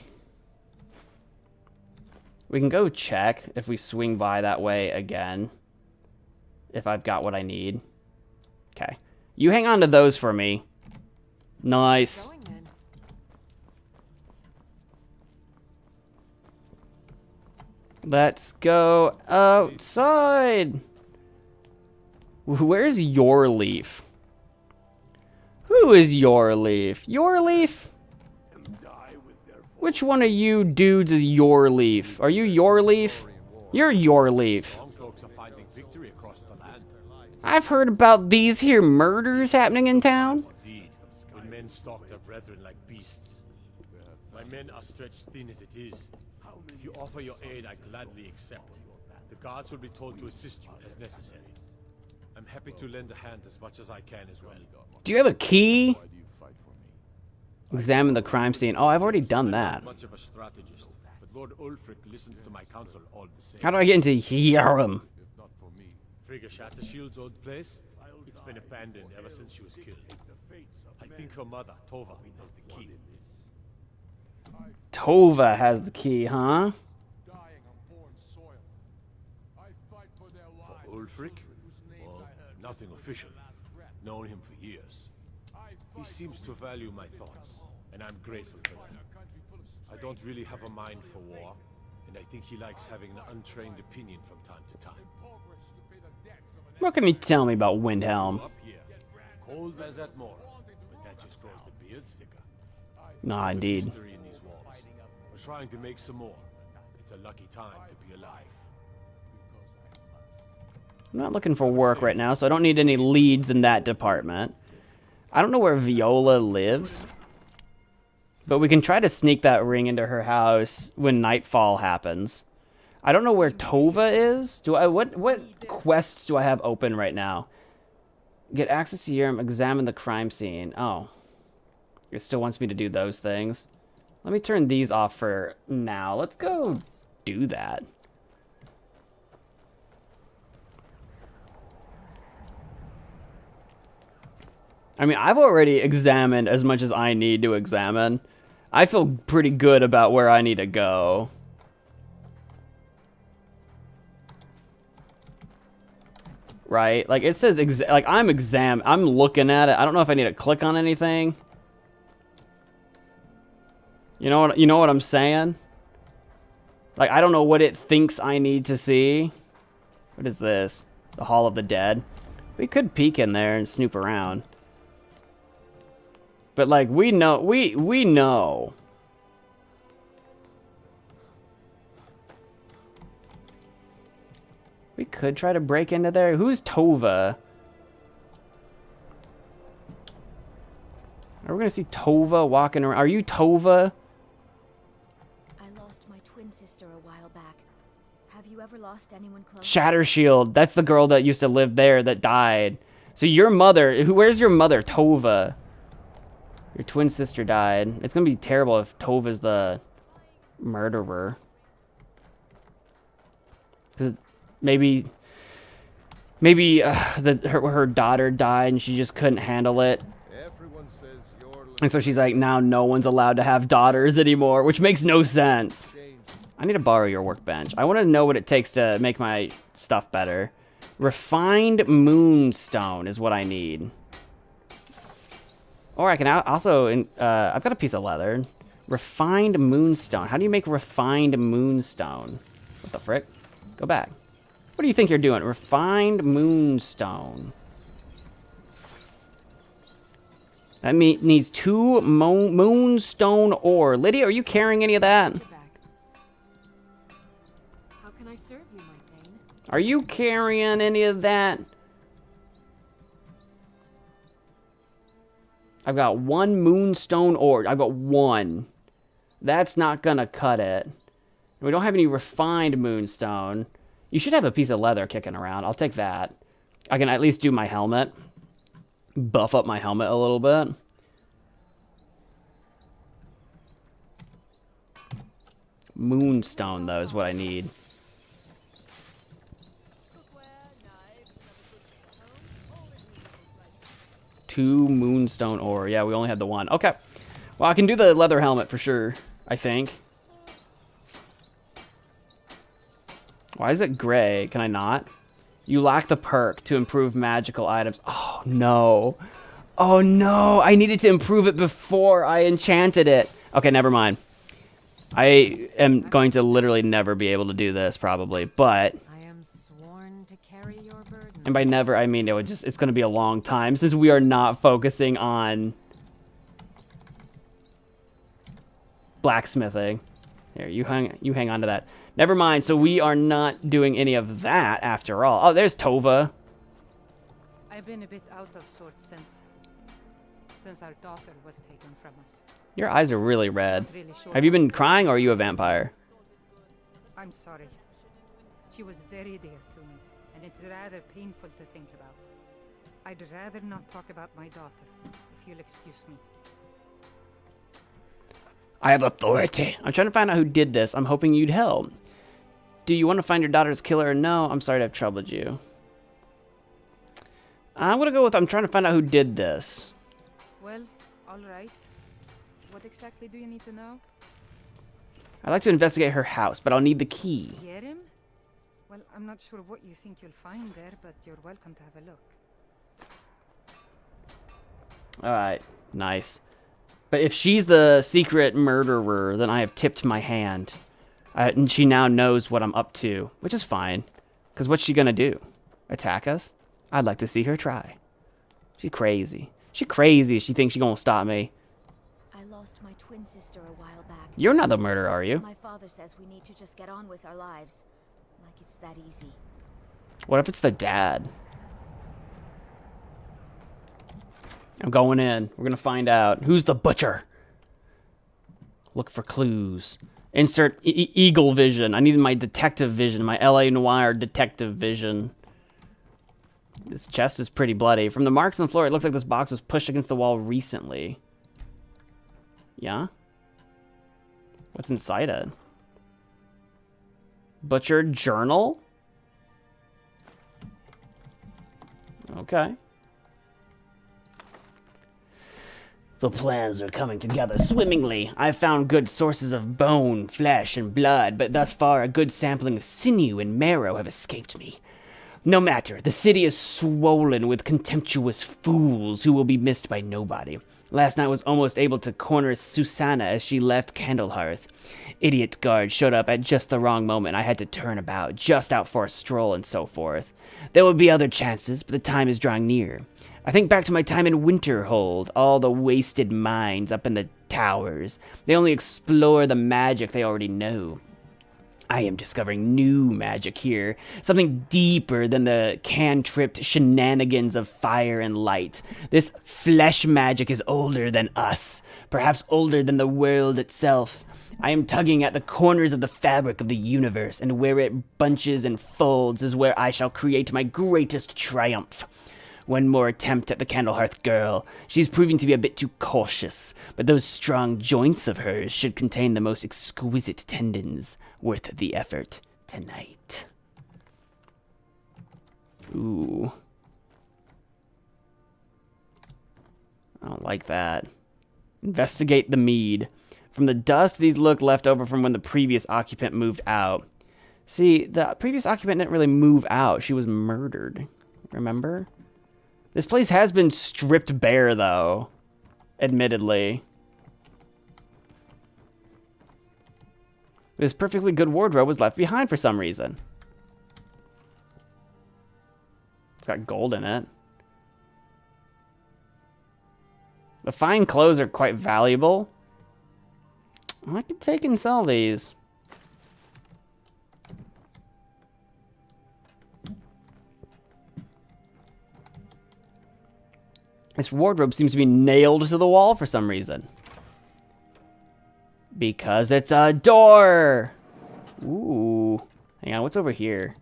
We can go check if we swing by that way again. If I've got what I need. Okay. You hang on to those for me. Nice. Let's go outside. Where's your leaf? Who is your leaf? Your leaf? Which one of you dudes is your leaf? Are you your leaf? You're your leaf. I've heard about these here murders happening in town. Indeed, when men stalk their brethren like beasts. My men are stretched thin as it is. If you offer your aid, I gladly accept. The guards will be told to assist you as necessary. I'm happy to lend a hand as much as I can as well. Do you have a key? Examine the crime scene. Oh, I've already done that. Much of a strategist, but Lord Ulfric listens to my counsel all the same. How do I get into Hiram? Frigga Shattershield's old place? It's been abandoned ever since she was killed. I think her mother, Tova, has the key. Tova has the key, huh? For Ulfric? Well, nothing official. Known him for years. He seems to value my thoughts, and I'm grateful for that. I don't really have a mind for war, and I think he likes having an untrained opinion from time to time. What can you tell me about Windhelm? Up here, cold as at morn, but that just grows the beard sticker. Nah, indeed. History in these walls. We're trying to make some more. It's a lucky time to be alive. I'm not looking for work right now, so I don't need any leads in that department. I don't know where Viola lives, but we can try to sneak that ring into her house when nightfall happens. I don't know where Tova is. What quests do I have open right now? Get access to Hiram, examine the crime scene. Oh. It still wants me to do those things. Let me turn these off for now. Let's go do that. I mean, I've already examined as much as I need to examine. I feel pretty good about where I need to go. Right? Like, it says, I'm looking at it. I don't know if I need to click on anything. You know what I'm saying? Like, I don't know what it thinks I need to see. What is this? The Hall of the Dead. We could peek in there and snoop around. But, like, we know. We know. We could try to break into there. Who's Tova? Are we going to see Tova walking around? Are you Tova? I lost my twin sister a while back. Have you ever lost anyone close? Shattershield. That's the girl that used to live there that died. So your mother, where's your mother? Tova. Your twin sister died. It's going to be terrible if Tova's the murderer. 'Cause maybe her daughter died and she just couldn't handle it. And so she's like, now no one's allowed to have daughters anymore, which makes no sense. I need to borrow your workbench. I want to know what it takes to make my stuff better. Refined moonstone is what I need. Or I can also, I've got a piece of leather. Refined moonstone. How do you make refined moonstone? What the frick? Go back. What do you think you're doing? Refined moonstone. That needs 2 moonstone ore. Lydia, are you carrying any of that? How can I serve you, my Thane? Are you carrying any of that? I've got 1 moonstone ore. I've got 1. That's not gonna cut it. We don't have any refined moonstone. You should have a piece of leather kicking around. I'll take that. I can at least do my helmet. Buff up my helmet a little bit. Moonstone, though, is what I need. Two moonstone ore. Yeah, we only had the 1. Okay. Well, I can do the leather helmet for sure, I think. Why is it gray? Can I not? You lack the perk to improve magical items. Oh, no. Oh, no. I needed to improve it before I enchanted it. Okay, never mind. I am going to literally never be able to do this, probably, but... I am sworn to carry your burden. And by never, I mean it's going to be a long time, since we are not focusing on... blacksmithing. Here, you hang on to that. Never mind, so we are not doing any of that after all. Oh, there's Tova. I've been a bit out of sorts since our daughter was taken from us. Your eyes are really red. Not really sure Have you been crying, or are you a vampire? I'm sorry. She was very dear to me, and it's rather painful to think about. I'd rather not talk about my daughter, if you'll excuse me. I have authority. I'm trying to find out who did this. I'm hoping you'd help. Do you want to find your daughter's killer or no? I'm sorry to have troubled you. I'm going to go with I'm trying to find out who did this. Well, all right. What exactly do you need to know? I'd like to investigate her house, but I'll need the key. Get him? Well, I'm not sure what you think you'll find there, but you're welcome to have a look. Alright, nice. But if she's the secret murderer, then I have tipped my hand. And she now knows what I'm up to, which is fine. Because what's she gonna do? Attack us? I'd like to see her try. She's crazy. She's crazy. She thinks she's gonna stop me. I lost my twin sister a while back. You're not the murderer, are you? My father says we need to just get on with our lives. Like it's that easy. What if it's the dad? I'm going in. We're gonna find out. Who's the butcher? Look for clues. Insert eagle vision. I needed my detective vision. My LA Noire detective vision. This chest is pretty bloody. From the marks on the floor, it looks like this box was pushed against the wall recently. Yeah? What's inside it? Butcher journal? Okay. The plans are coming together swimmingly. I've found good sources of bone, flesh, and blood, but thus far a good sampling of sinew and marrow have escaped me. No matter, the city is swollen with contemptuous fools who will be missed by nobody. Last night was almost able to corner Susanna as she left Candlehearth. Idiot guard showed up at just the wrong moment. I had to turn about, just out for a stroll and so forth. There will be other chances, but the time is drawing near. I think back to my time in Winterhold, all the wasted minds up in the towers. They only explore the magic they already know. I am discovering new magic here, something deeper than the cantripped shenanigans of fire and light. This flesh magic is older than us, perhaps older than the world itself. I am tugging at the corners of the fabric of the universe, and where it bunches and folds is where I shall create my greatest triumph. One more attempt at the Candlehearth girl. She's proving to be a bit too cautious, but those strong joints of hers should contain the most exquisite tendons. Worth the effort tonight. Ooh. I don't like that. Investigate the mead. From the dust, these look left over from when the previous occupant moved out. See, the previous occupant didn't really move out. She was murdered. Remember? This place has been stripped bare, though. Admittedly. This perfectly good wardrobe was left behind for some reason. It's got gold in it. The fine clothes are quite valuable. I could take and sell these. This wardrobe seems to be nailed to the wall for some reason. Because it's a door! Ooh. Hang on, what's over here?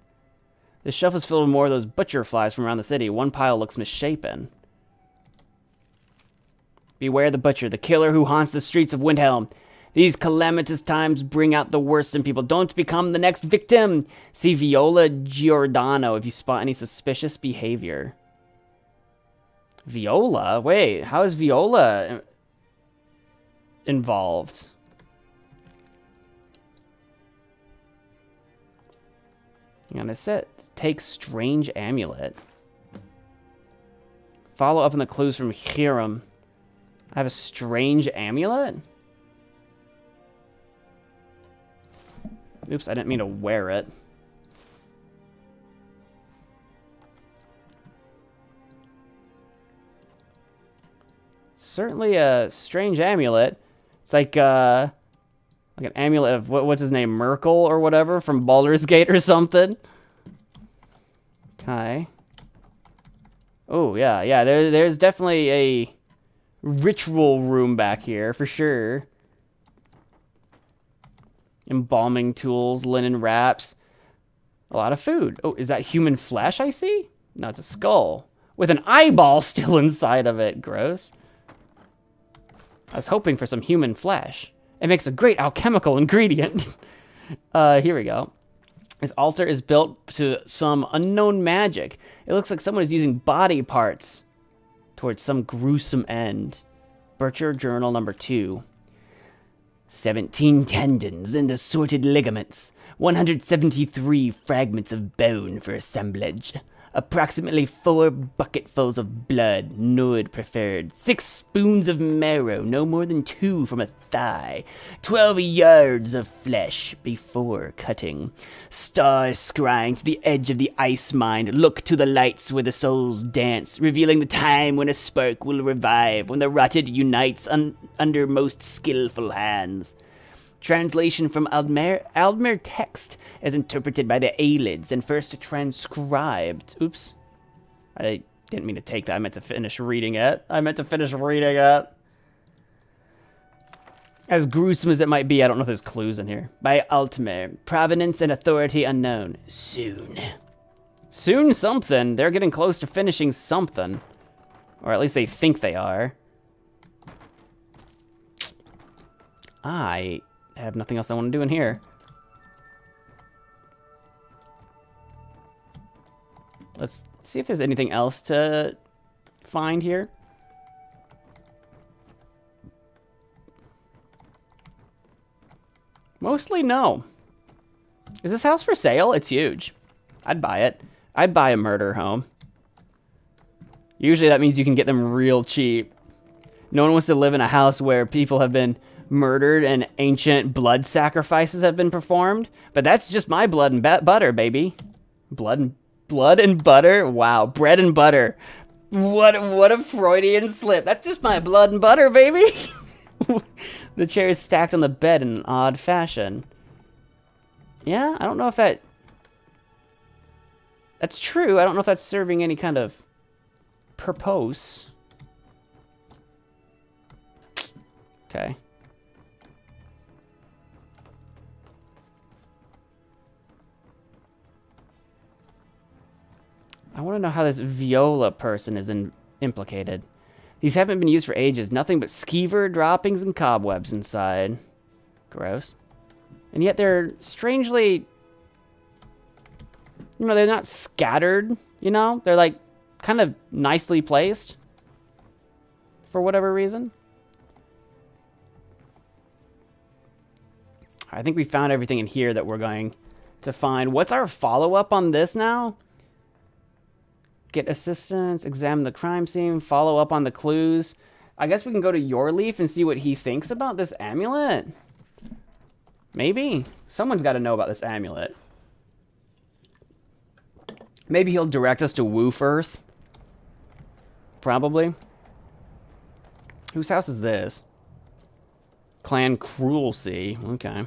This shelf is filled with more of those butcher flies from around the city. One pile looks misshapen. Beware the butcher, the killer who haunts the streets of Windhelm. These calamitous times bring out the worst in people. Don't become the next victim! See Viola Giordano if you spot any suspicious behavior. Viola? Wait, how is Viola involved? Hang on, it said take strange amulet. Follow up on the clues from Hiram. I have a strange amulet? Oops, I didn't mean to wear it. Certainly a strange amulet. It's like an amulet of, what's his name, Merkel or whatever, from Baldur's Gate or something. Okay. Oh, yeah, there's definitely a ritual room back here, for sure. Embalming tools, linen wraps. A lot of food. Oh, is that human flesh I see? No, it's a skull. With an eyeball still inside of it. Gross. I was hoping for some human flesh. It makes a great alchemical ingredient. Here we go. This altar is built to some unknown magic. It looks like someone is using body parts towards some gruesome end. Butcher Journal number 2. 17 tendons and assorted ligaments. 173 fragments of bone for assemblage. Approximately 4 bucketfuls of blood, Nord preferred. 6 spoons of marrow, no more than 2 from a thigh. 12 yards of flesh before cutting. Stars scrying to the edge of the ice mine, look to the lights where the souls dance, revealing the time when a spark will revive, when the rotted unites under most skillful hands. Translation from Aldmer text as interpreted by the Aelids and first transcribed. Oops. I didn't mean to take that. I meant to finish reading it. As gruesome as it might be, I don't know if there's clues in here. By Altmer. Provenance and authority unknown. Soon. Soon something. They're getting close to finishing something. Or at least they think they are. I have nothing else I want to do in here. Let's see if there's anything else to find here. Mostly no. Is this house for sale? It's huge. I'd buy it. I'd buy a murder home. Usually that means you can get them real cheap. No one wants to live in a house where people have been murdered and ancient blood sacrifices have been performed. But that's just my blood and butter, baby. Blood and butter? Wow, bread and butter. What a Freudian slip. That's just my blood and butter, baby. The chair is stacked on the bed in an odd fashion. Yeah, I don't know if that's true. I don't know if that's serving any kind of purpose. Okay. I want to know how this Viola person is implicated. These haven't been used for ages. Nothing but skeever droppings and cobwebs inside. Gross. And yet they're strangely... You know, they're not scattered, you know? They're like kind of nicely placed. For whatever reason. I think we found everything in here that we're going to find. What's our follow-up on this now? Get assistance, examine the crime scene, follow up on the clues. I guess we can go to Yorleaf and see what he thinks about this amulet. Maybe. Someone's got to know about this amulet. Maybe he'll direct us to Woofirth. Probably. Whose house is this? Clan Cruelty. Okay.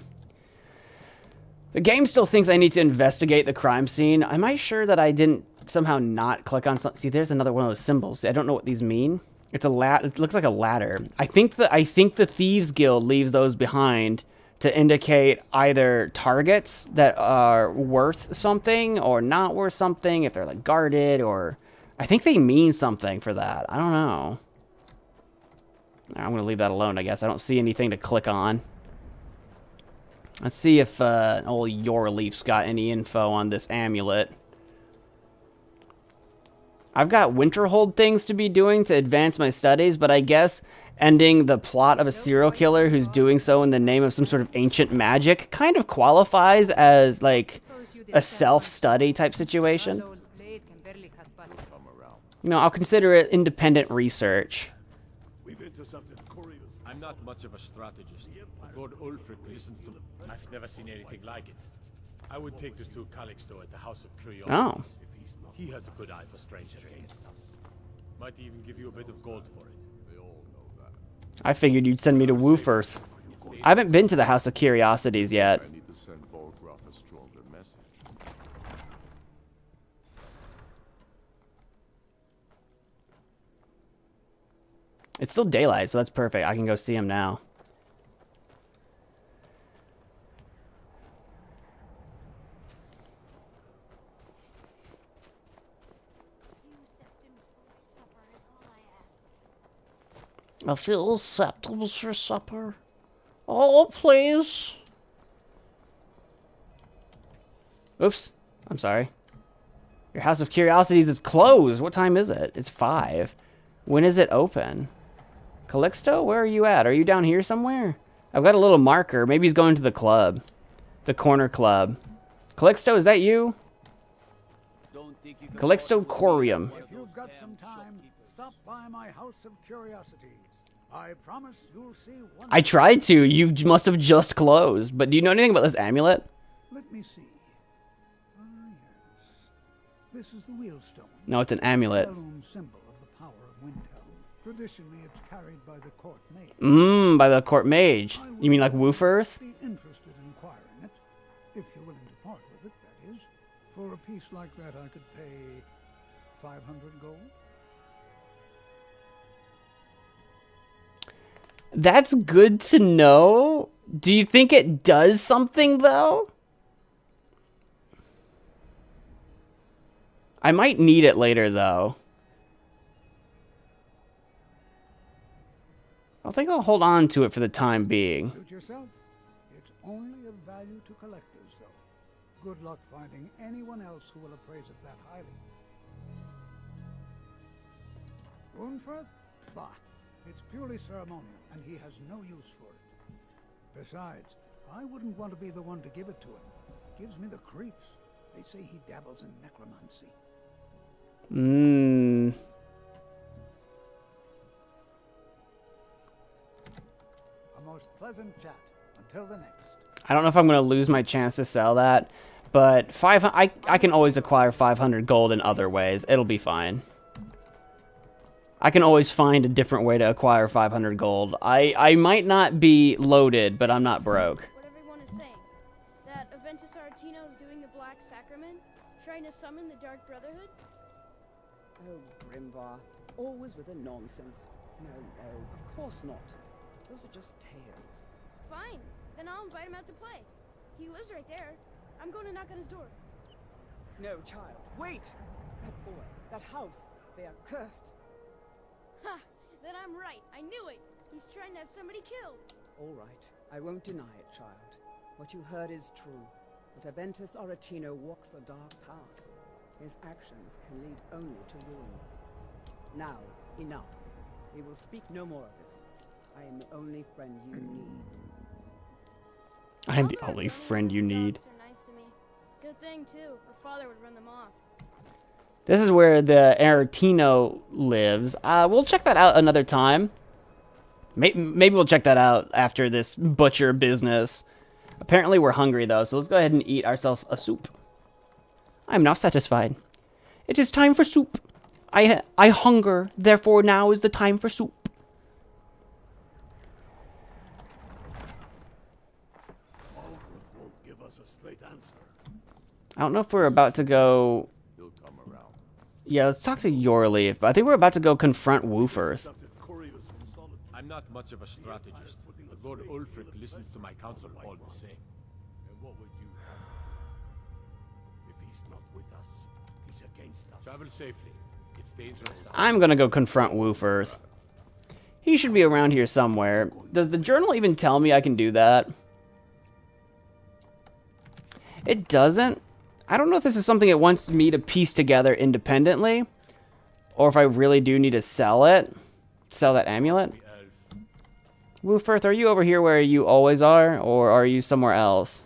The game still thinks I need to investigate the crime scene. Am I sure that I didn't somehow not click on something? See, there's another one of those symbols. See, I don't know what these mean. It's a it looks like a ladder. I think the Thieves Guild leaves those behind to indicate either targets that are worth something or not worth something, if they're like guarded, or I think they mean something for that. I don't know. I'm gonna leave that alone, I guess. I don't see anything to click on. Let's see if old Yorleaf's got any info on this amulet. I've got Winterhold things to be doing to advance my studies, but I guess ending the plot of a serial killer who's doing so in the name of some sort of ancient magic kind of qualifies as, like, a self-study type situation. You know, I'll consider it independent research. We've intercepted couriers. I'm not much of a strategist. But Lord Ulfric listens to... I've never seen anything like it. I would take this to Calixto at the House of Curiosities. Oh. He has a good eye for strange things. Might even give you a bit of gold for it. They all know that. I figured you'd send me to Woofirth. I haven't been to the House of Curiosities yet. I need to send Volgraf a stronger message. It's still daylight, so that's perfect. I can go see him now. A few septims for supper. Oh, please. Oops. I'm sorry. Your House of Curiosities is closed. What time is it? It's 5. When is it open? Calixto, where are you at? Are you down here somewhere? I've got a little marker. Maybe he's going to the club. The corner club. Calixto, is that you? Calixto Corium. If you've got some time, stop by my House of Curiosities. I promise you'll see one. I tried to. You must have just closed. But do you know anything about this amulet? Let me see. Ah, yes. This is the wheelstone. No, it's an amulet. A well-known symbol of the power of Windhelm. Traditionally, it's carried by the court mage. By the court mage. You mean like Woofirth? Be interested in acquiring it, if you're willing to part with it, that is. For a piece like that, I could pay 500 gold. That's good to know. Do you think it does something, though? I might need it later, though. I think I'll hold on to it for the time being. Suit yourself. It's only of value to collectors, though. Good luck finding anyone else who will appraise it that highly. Runeford? Bah. It's purely ceremonial, and he has no use for it. Besides, I wouldn't want to be the one to give it to him. Gives me the creeps. They say he dabbles in necromancy. A most pleasant chat. Until the next. I don't know if I'm going to lose my chance to sell that, but I can always acquire 500 gold in other ways. It'll be fine. I can always find a different way to acquire 500 gold. I might not be loaded, but I'm not broke. What everyone is saying. That Aventus Aretino is doing the Black Sacrament, trying to summon the Dark Brotherhood? Oh, Grimvar. Always with the nonsense. No, of course not. Those are just tales. Fine. Then I'll invite him out to play. He lives right there. I'm going to knock on his door. No, child. Wait! That boy, that house, they are cursed. Ha! Then I'm right. I knew it. He's trying to have somebody killed. All right. I won't deny it, child. What you heard is true. But Aventus Aretino walks a dark path. His actions can lead only to ruin. Now, enough. We will speak no more of this. I am the only friend you need. I am the only friend you need. Dogs are nice to me. Good thing, too. Her father would run them off. This is where the Aretino lives. We'll check that out another time. Maybe we'll check that out after this butcher business. Apparently we're hungry, though, so let's go ahead and eat ourselves a soup. I am now satisfied. It is time for soup. I hunger, therefore now is the time for soup. Won't give us a straight answer. I don't know if we're about to go... He'll come around. Yeah, let's talk to Yorleaf. I think we're about to go confront Woofirth. I'm not much of a strategist, but Lord Ulfric listens to my counsel all the same. And what would you have? If he's not with us, he's against us. Travel safely. It's dangerous. I'm gonna go confront Woofirth. He should be around here somewhere. Does the journal even tell me I can do that? It doesn't. I don't know if this is something it wants me to piece together independently, or if I really do need to sell it. Sell that amulet. Woofirth, are you over here where you always are, or are you somewhere else?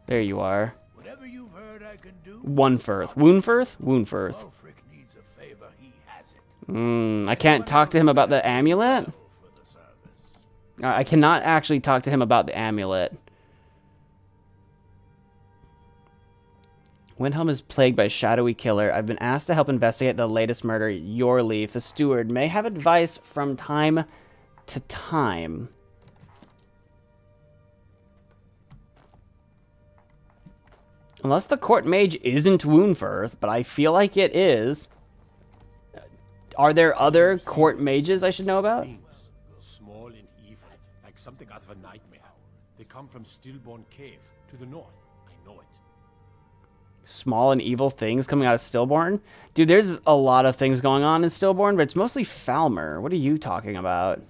There you are. Whatever you've heard I can do. Woonfirth. Woonfirth? Woonfirth. Ulfric needs a favor, he has it. I can't talk to him about the amulet? I cannot actually talk to him about the amulet. Windhelm is plagued by a shadowy killer. I've been asked to help investigate the latest murder. Your leaf, the steward, may have advice from time to time. Unless the court mage isn't Woundfirth, but I feel like it is. Are there other court mages I should know about? Small and evil, like something out of a nightmare. They come from Stillborn Cave, to the north. I know it. Small and evil things coming out of Stillborn? Dude, there's a lot of things going on in Stillborn, but it's mostly Falmer. What are you talking about?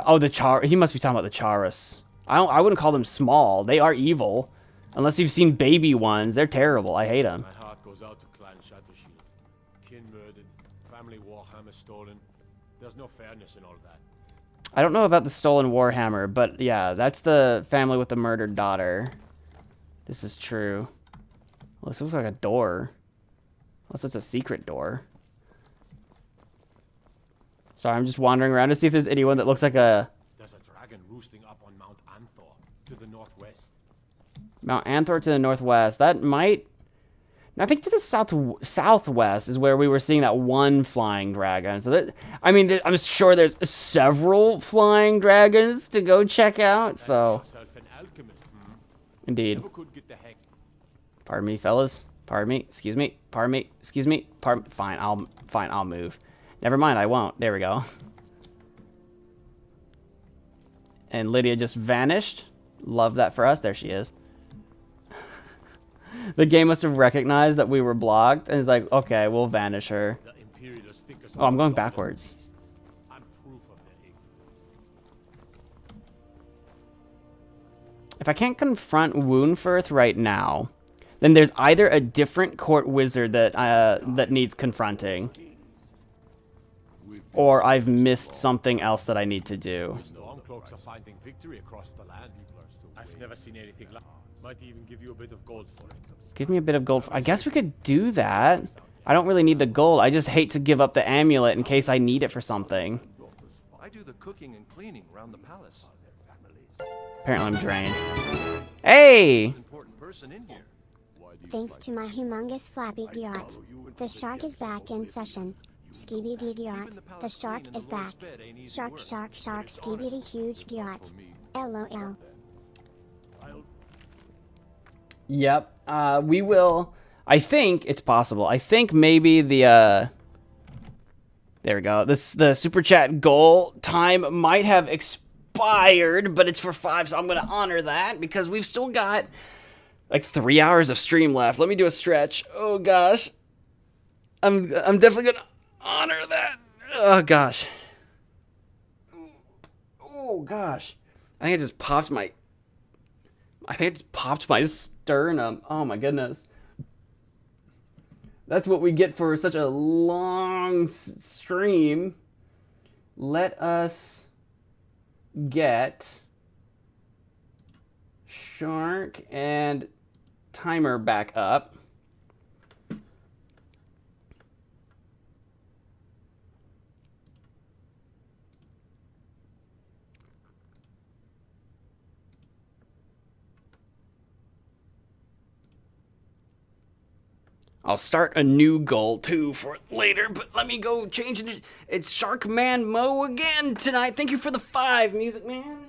Oh, the Char... He must be talking about the Charas. I wouldn't call them small. They are evil. Unless you've seen baby ones. They're terrible. I hate them. My heart goes out to Clan Shattershield. Kin murdered, family warhammer stolen. There's no fairness in all that. I don't know about the stolen Warhammer, but yeah, that's the family with the murdered daughter. This is true. Well, this looks like a door. Unless it's a secret door. Sorry, I'm just wandering around to see if there's anyone that looks like a... There's a dragon roosting up on Mount Anthor, to the northwest. Mount Anthor to the northwest. That might... I think to the southwest is where we were seeing that one flying dragon. So that, I mean, I'm sure there's several flying dragons to go check out. So, indeed. Pardon me, fellas. Pardon me. Excuse me. Pardon me. Excuse me. Fine. I'll move. Never mind. I won't. There we go. And Lydia just vanished. Love that for us. There she is. The game must have recognized that we were blocked and is like, okay, we'll vanish her. Oh, I'm going backwards. If I can't confront Woundfirth right now, then there's either a different court wizard that that needs confronting, or I've missed something else that I need to do. Stormcloaks are finding victory across the land. I've never seen anything like. Might even give you a bit of gold for it. Give me a bit of gold. I guess we could do that. I don't really need the gold. I just hate to give up the amulet in case I need it for something. I do the cooking and cleaning around the palace. Apparently I'm drained. Hey! Thanks to my humongous flappy yacht, the shark is back in session. Skibidi yacht, the shark is back. Shark, skibidi huge yacht. LOL. Yep. We will. I think it's possible. I think maybe the there we go. The super chat goal time might have expired, but it's for 5, so I'm gonna honor that because we've still got like 3 hours of stream left. Let me do a stretch. Oh gosh. I'm definitely gonna honor that. Oh gosh. Oh gosh. I think I just popped my sternum. Oh my goodness. That's what we get for such a long stream. Let us get shark and timer back up. I'll start a new goal too for later, but let me go change it. It's MagicManMo again tonight. Thank you for the 5, Music Man.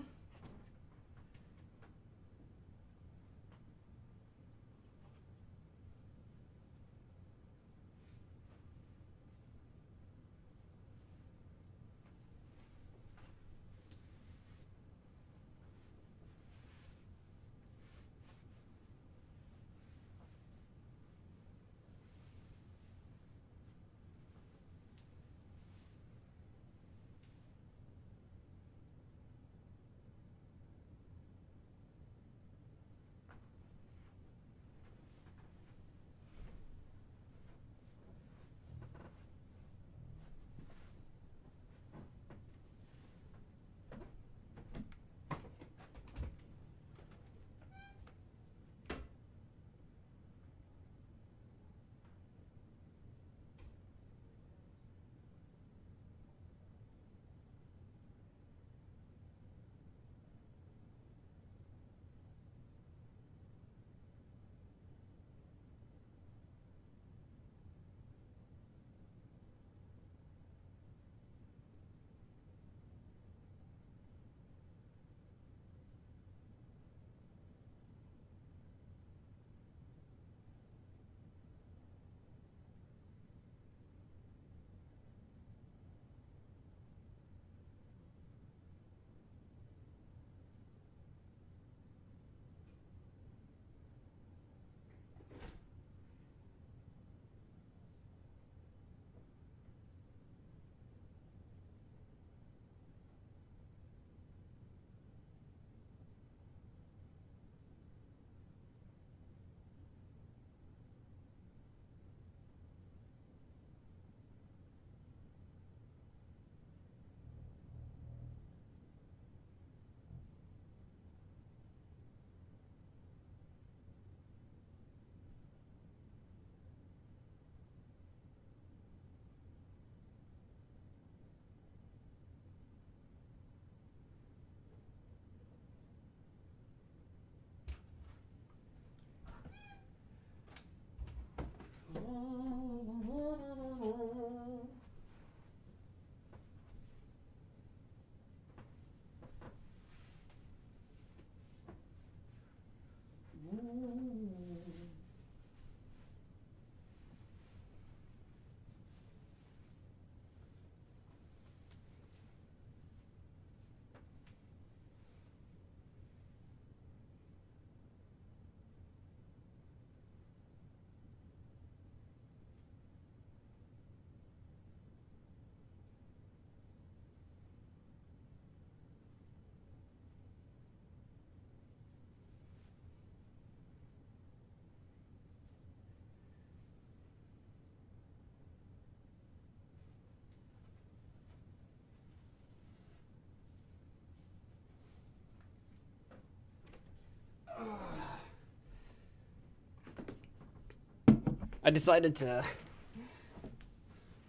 I decided to,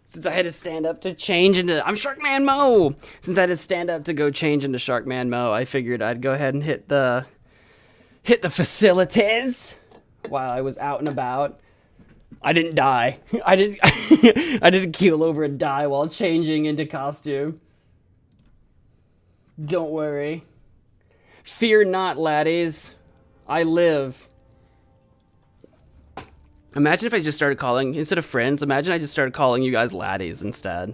since I had to stand up to change into, I'm SharkManMo! Since I had to stand up to go change into SharkManMo, I figured I'd go ahead and hit the facilities while I was out and about. I didn't die. I didn't keel over and die while changing into costume. Don't worry. Fear not, laddies. I live. Imagine if I just started calling, instead of friends, imagine I just started calling you guys laddies instead.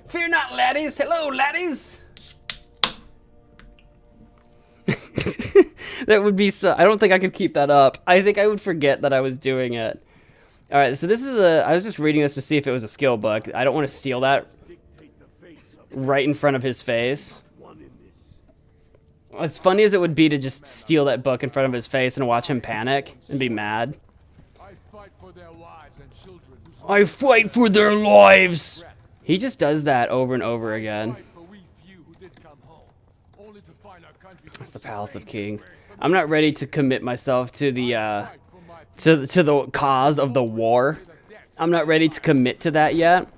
Fear not, laddies. Hello, laddies. That would be so, I don't think I could keep that up. I think I would forget that I was doing it. All right, so this is I was just reading this to see if it was a skill book. I don't want to steal that right in front of his face. As funny as it would be to just steal that book in front of his face and watch him panic and be mad. I fight for their lives. He just does that over and over again. That's the Palace of Kings. I'm not ready to commit myself to the to the cause of the war. I'm not ready to commit to that yet.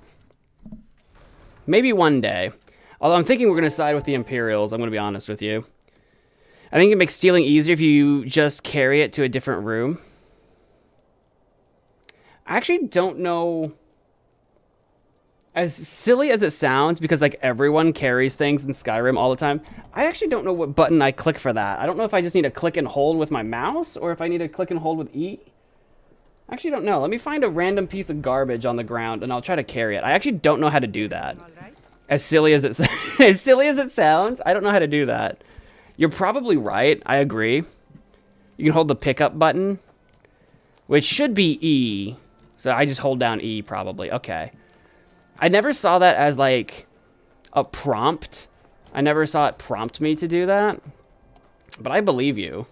Maybe one day. Although I'm thinking we're going to side with the Imperials, I'm going to be honest with you. I think it makes stealing easier if you just carry it to a different room. I actually don't know. As silly as it sounds, because like everyone carries things in Skyrim all the time, I actually don't know what button I click for that. I don't know if I just need to click and hold with my mouse, or if I need to click and hold with E. I actually don't know. Let me find a random piece of garbage on the ground, and I'll try to carry it. I actually don't know how to do that. As silly as it as silly as it sounds, I don't know how to do that. You're probably right. I agree. You can hold the pickup button, which should be E. So I just hold down E probably. Okay. I never saw that as like a prompt. I never saw it prompt me to do that. But I believe you.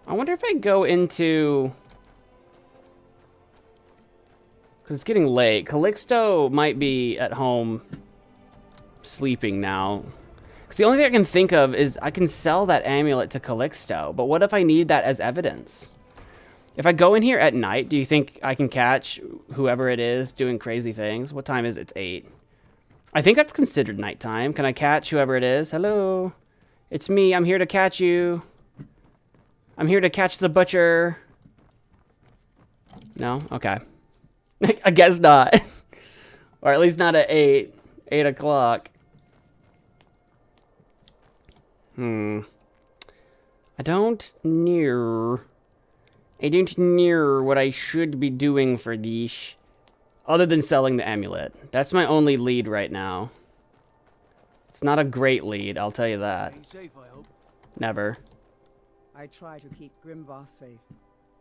I wonder if I go into... Because it's getting late. Calixto might be at home sleeping now. Because the only thing I can think of is I can sell that amulet to Calixto. But what if I need that as evidence? If I go in here at night, do you think I can catch whoever it is doing crazy things? What time is it? It's 8. I think that's considered nighttime. Can I catch whoever it is? Hello? It's me. I'm here to catch you. I'm here to catch the butcher. No? Okay. I guess not. Or at least not at 8 o'clock. I don't know what I should be doing for these. Other than selling the amulet. That's my only lead right now. It's not a great lead, I'll tell you that. Safe, I hope. Never. I try to keep Grimvar safe,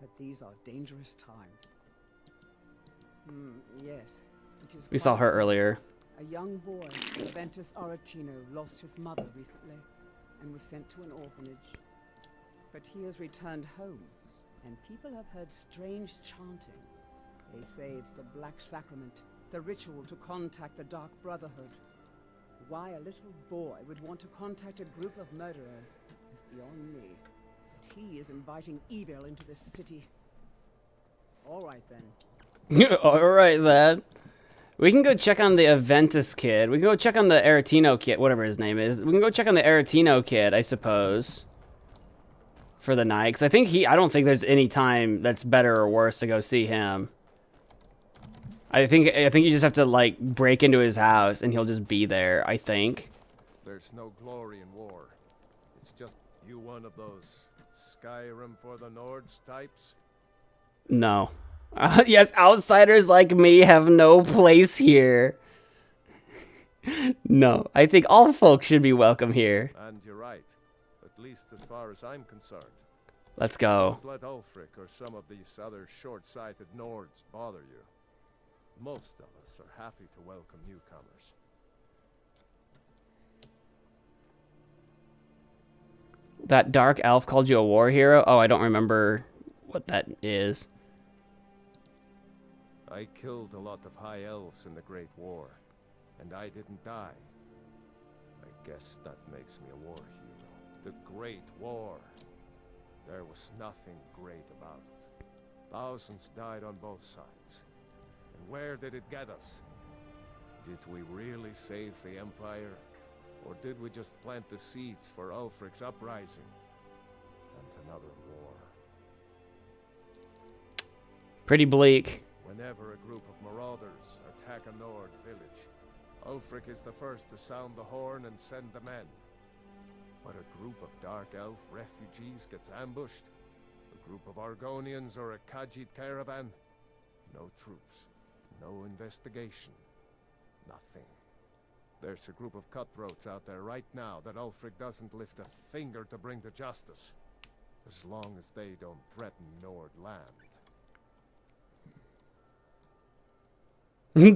but these are dangerous times. Yes, it is. We saw her earlier. A young boy, Ventus Aretino, lost his mother recently and was sent to an orphanage. But he has returned home, and people have heard strange chanting. They say it's the Black Sacrament, the ritual to contact the Dark Brotherhood. Why a little boy would want to contact a group of murderers is beyond me. But he is inviting evil into this city. All right, then. Alright, then. We can go check on the Aventus kid. We can go check on the Aretino kid, whatever his name is. We can go check on the Aretino kid, I suppose. For the night. Because I don't think there's any time that's better or worse to go see him. I think you just have to, like, break into his house and he'll just be there, I think. There's no glory in war. It's just you one of those Skyrim for the Nords types? No. Yes, outsiders like me have no place here. No, I think all folks should be welcome here. And you're right, at least as far as I'm concerned. Let's go. Don't let Ulfric or some of these other short-sighted Nords bother you. Most of us are happy to welcome newcomers. That dark elf called you a war hero? Oh, I don't remember what that is. I killed a lot of high elves in the Great War, and I didn't die. I guess that makes me a war hero. The Great War. There was nothing great about it. Thousands died on both sides. And where did it get us? Did we really save the Empire? Or did we just plant the seeds for Ulfric's uprising? And another war. Pretty bleak. Whenever a group of marauders attack a Nord village, Ulfric is the first to sound the horn and send the men. But a group of Dark Elf refugees gets ambushed, a group of Argonians or a Khajiit caravan, no troops, no investigation, nothing. There's a group of cutthroats out there right now that Ulfric doesn't lift a finger to bring to justice, as long as they don't threaten Nord land.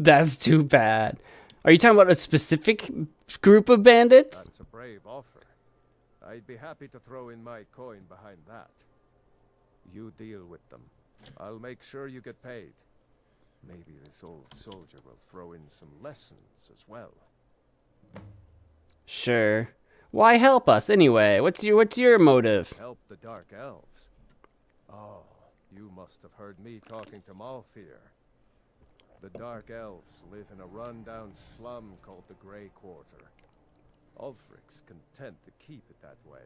That's too bad. Are you talking about a specific group of bandits? That's a brave offer. I'd be happy to throw in my coin behind that. You deal with them. I'll make sure you get paid. Maybe this old soldier will throw in some lessons as well. Sure. Why help us anyway? What's your motive? Help the Dark Elves. Oh, you must have heard me talking to Malfear. The Dark Elves live in a run-down slum called the Grey Quarter. Ulfric's content to keep it that way.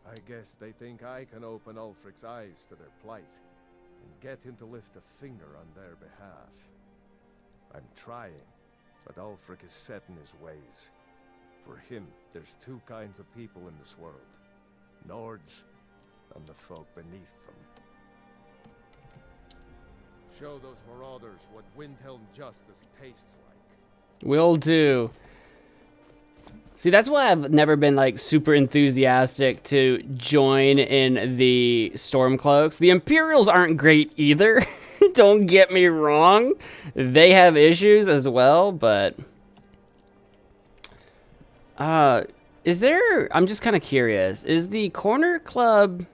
I guess they think I can open Ulfric's eyes to their plight and get him to lift a finger on their behalf. I'm trying, but Ulfric is set in his ways. For him, there's two kinds of people in this world. Nords and the folk beneath them. Show those marauders what Windhelm justice tastes like. Will do. See, that's why I've never been like super enthusiastic to join in the Stormcloaks. The Imperials aren't great either. Don't get me wrong. They have issues as well, but is there, I'm just kind of curious, is the Corner Club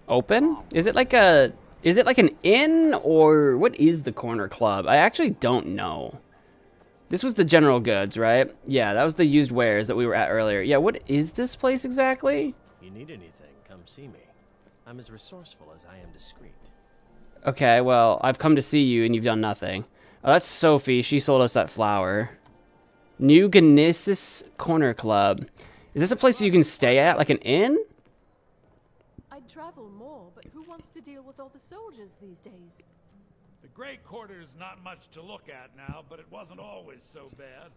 open? Is it like an inn, or what is the Corner Club? I actually don't know. This was the general goods, right? Yeah, that was the used wares that we were at earlier. Yeah, what is this place exactly? You need anything, come see me. I'm as resourceful as I am discreet. Okay, well, I've come to see you and you've done nothing. Oh, that's Sophie. She sold us that flower. New Genesis Corner Club. Is this a place you can stay at, like an inn? I'd travel more, but who wants to deal with all the soldiers these days? The Grey Quarter is not much to look at now, but it wasn't always so bad.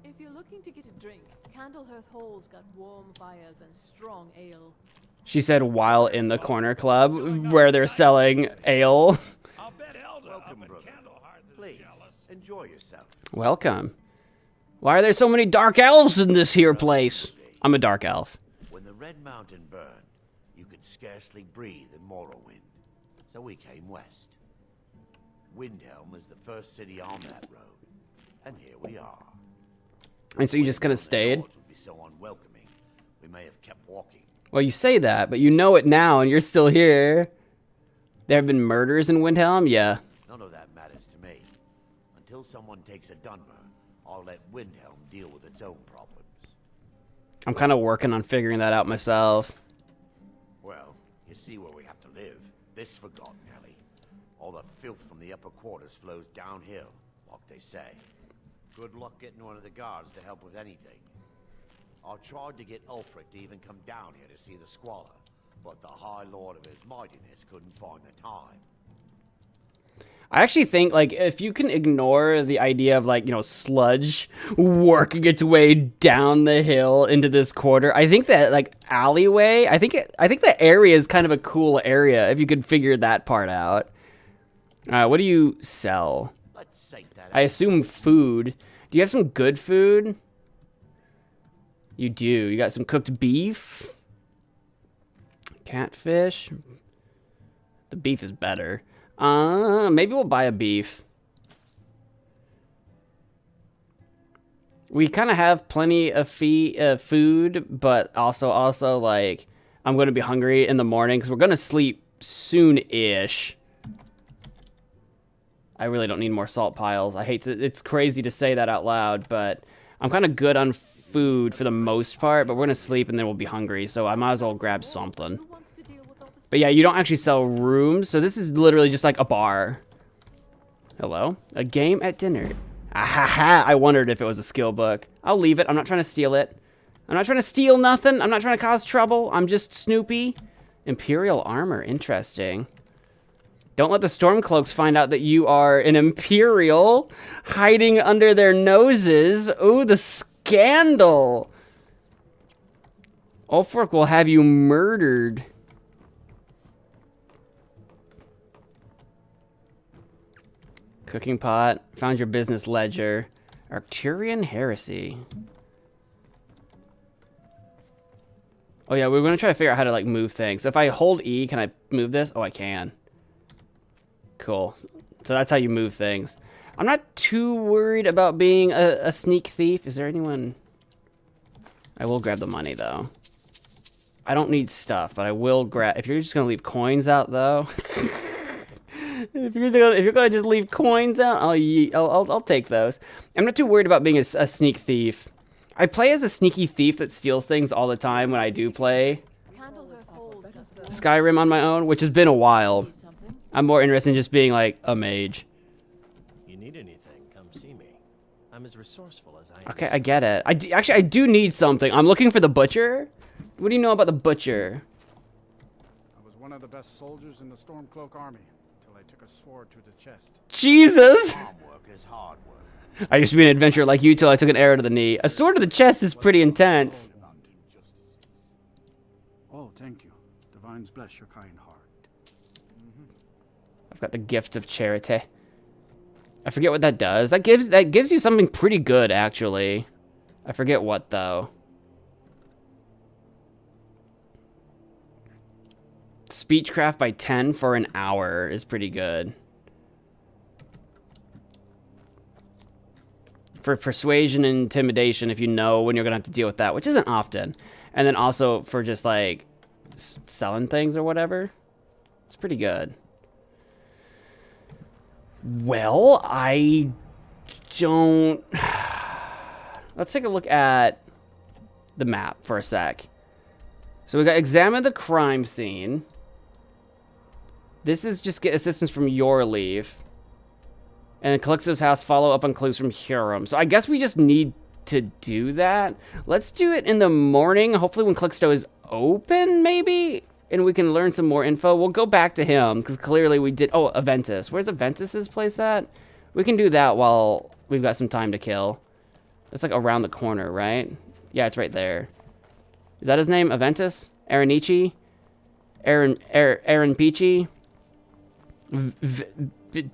If you're looking to get a drink, Candlehearth Hall's got warm fires and strong ale. She said while in the Corner Club where they're selling ale. I'll bet Elder Welcome, up brother. at Candlehearth is Please, jealous. enjoy yourself. Welcome. Why are there so many dark elves in this here place? I'm a dark elf. When the Red Mountain burned, you could scarcely breathe in Morrowind. So we came west. Windhelm was the first city on that road. And here we are. And so you just kind of stayed? Would be so unwelcoming, we may have kept walking. Well, you say that, but you know it now and you're still here. There have been murders in Windhelm? Yeah. None of that matters to me. Until someone takes a Dunmer, I'll let Windhelm deal with its own problems. I'm kind of working on figuring that out myself. Well, you see where we have to live. This forgotten alley. All the filth from the upper quarters flows downhill, like they say. Good luck getting one of the guards to help with anything. I tried to get Ulfric to even come down here to see the squalor, but the High Lord of his mightiness couldn't find the time. I actually think, like, if you can ignore the idea of, like, you know, sludge working its way down the hill into this quarter, I think that, like, alleyway, I think the area is kind of a cool area if you could figure that part out. What do you sell? I assume food. Do you have some good food? You do. You got some cooked beef? Catfish? The beef is better. Maybe we'll buy a beef. We kind of have plenty of food, but also like I'm going to be hungry in the morning because we're going to sleep soon-ish. I really don't need more salt piles. I hate to, it's crazy to say that out loud, but I'm kind of good on food for the most part, but we're gonna sleep and then we'll be hungry, so I might as well grab something. But yeah, you don't actually sell rooms, so this is literally just like a bar. Hello? A game at dinner. Ahaha, I wondered if it was a skill book. I'll leave it. I'm not trying to steal it. I'm not trying to steal nothing. I'm not trying to cause trouble. I'm just Snoopy. Imperial armor. Interesting. Don't let the Stormcloaks find out that you are an Imperial hiding under their noses. Ooh, the scandal. Ulfric will have you murdered. Cooking pot. Found your business ledger. Arcturian heresy. Oh yeah, we're gonna try to figure out how to like move things. So if I hold E, can I move this? Oh, I can. Cool. So that's how you move things. I'm not too worried about being a sneak thief. Is there anyone? I will grab the money though. I don't need stuff, but I will grab. If you're just gonna leave coins out though. If you're gonna just leave coins out, I'll take those. I'm not too worried about being a sneak thief. I play as a sneaky thief that steals things all the time when I do play Skyrim on my own, which has been a while. I'm more interested in just being like a mage. You need anything, come see me. I'm as resourceful as I am. Okay, I get it. Actually, I do need something. I'm looking for the butcher. What do you know about the butcher? I was one of the best soldiers in the Stormcloak army until I took a sword to the chest. Jesus! Farm work is hard work. I used to be an adventurer like you till I took an arrow to the knee. A sword to the chest is pretty intense. Oh, thank you. Divines bless your kind heart. I've got the gift of charity. I forget what that does. That gives you something pretty good, actually. I forget what though. Speechcraft by 10 for an hour is pretty good. For persuasion and intimidation, if you know when you're gonna have to deal with that, which isn't often. And then also for just like selling things or whatever, it's pretty good. Well, I don't. Let's take a look at the map for a sec. So we got examine the crime scene. This is just get assistance from your leave. And Calixto's house, follow up on clues from Huron. So I guess we just need to do that. Let's do it in the morning. Hopefully when Calixto is open, maybe? And we can learn some more info. We'll go back to him, because clearly we did... Oh, Aventus. Where's Aventus's place at? We can do that while we've got some time to kill. It's like around the corner, right? Yeah, it's right there. Is that his name? Aventus? Aranici? Aaron Peachy?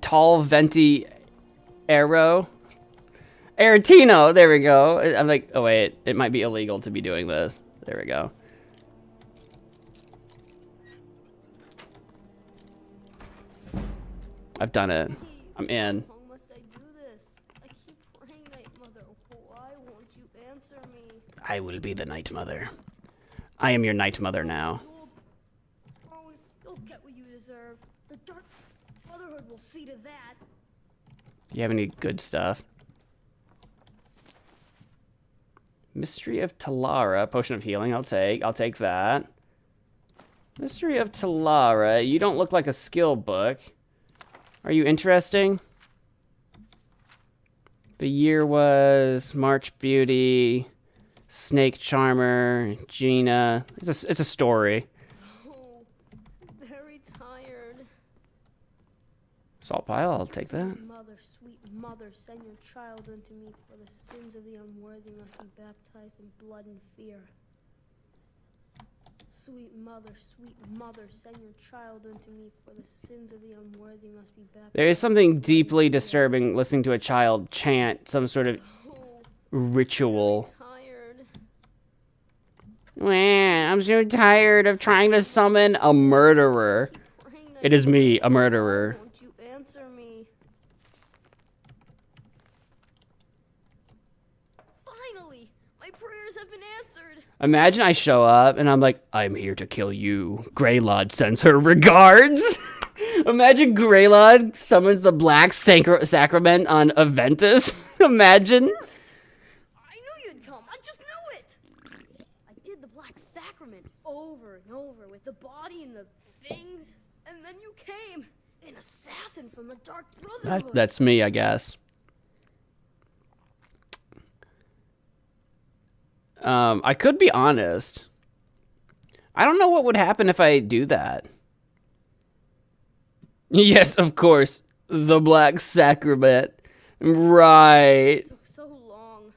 Tall Venti Arrow? Aratino! There we go. I'm like, oh wait, it might be illegal to be doing this. There we go. I've done it. I'm in. How must I do this? I keep praying, Night Mother. Why won't you answer me? I will be the Night Mother. I am your Night Mother now. You'll get what you deserve. The Dark Brotherhood will see to that. Do you have any good stuff? Mystery of Talara, potion of healing. I'll take that. Mystery of Talara. You don't look like a skill book. Are you interesting? The year was March Beauty, Snake Charmer, Gina. It's a story. Oh, very tired. Salt pile. I'll take that. Sweet mother, send your child unto me, for the sins of the unworthy must be baptized in blood and fear. Sweet mother, send your child unto me, for the sins of the unworthy must be baptized. There is something deeply disturbing listening to a child chant some sort of ritual. I'm so tired of trying to summon a murderer. It is me, a murderer. Won't you answer me? Finally, my prayers have been answered. Imagine I show up and I'm like, I'm here to kill you. Greylod sends her regards. Imagine Greylod summons the Black Sacrament on Aventus. Imagine. I over and over with the body and the things, and then you came, an assassin from the Dark Brotherhood. That's me, I guess. I could be honest. I don't know what would happen if I do that. Yes, of course. The Black Sacrament. Right. It took so long.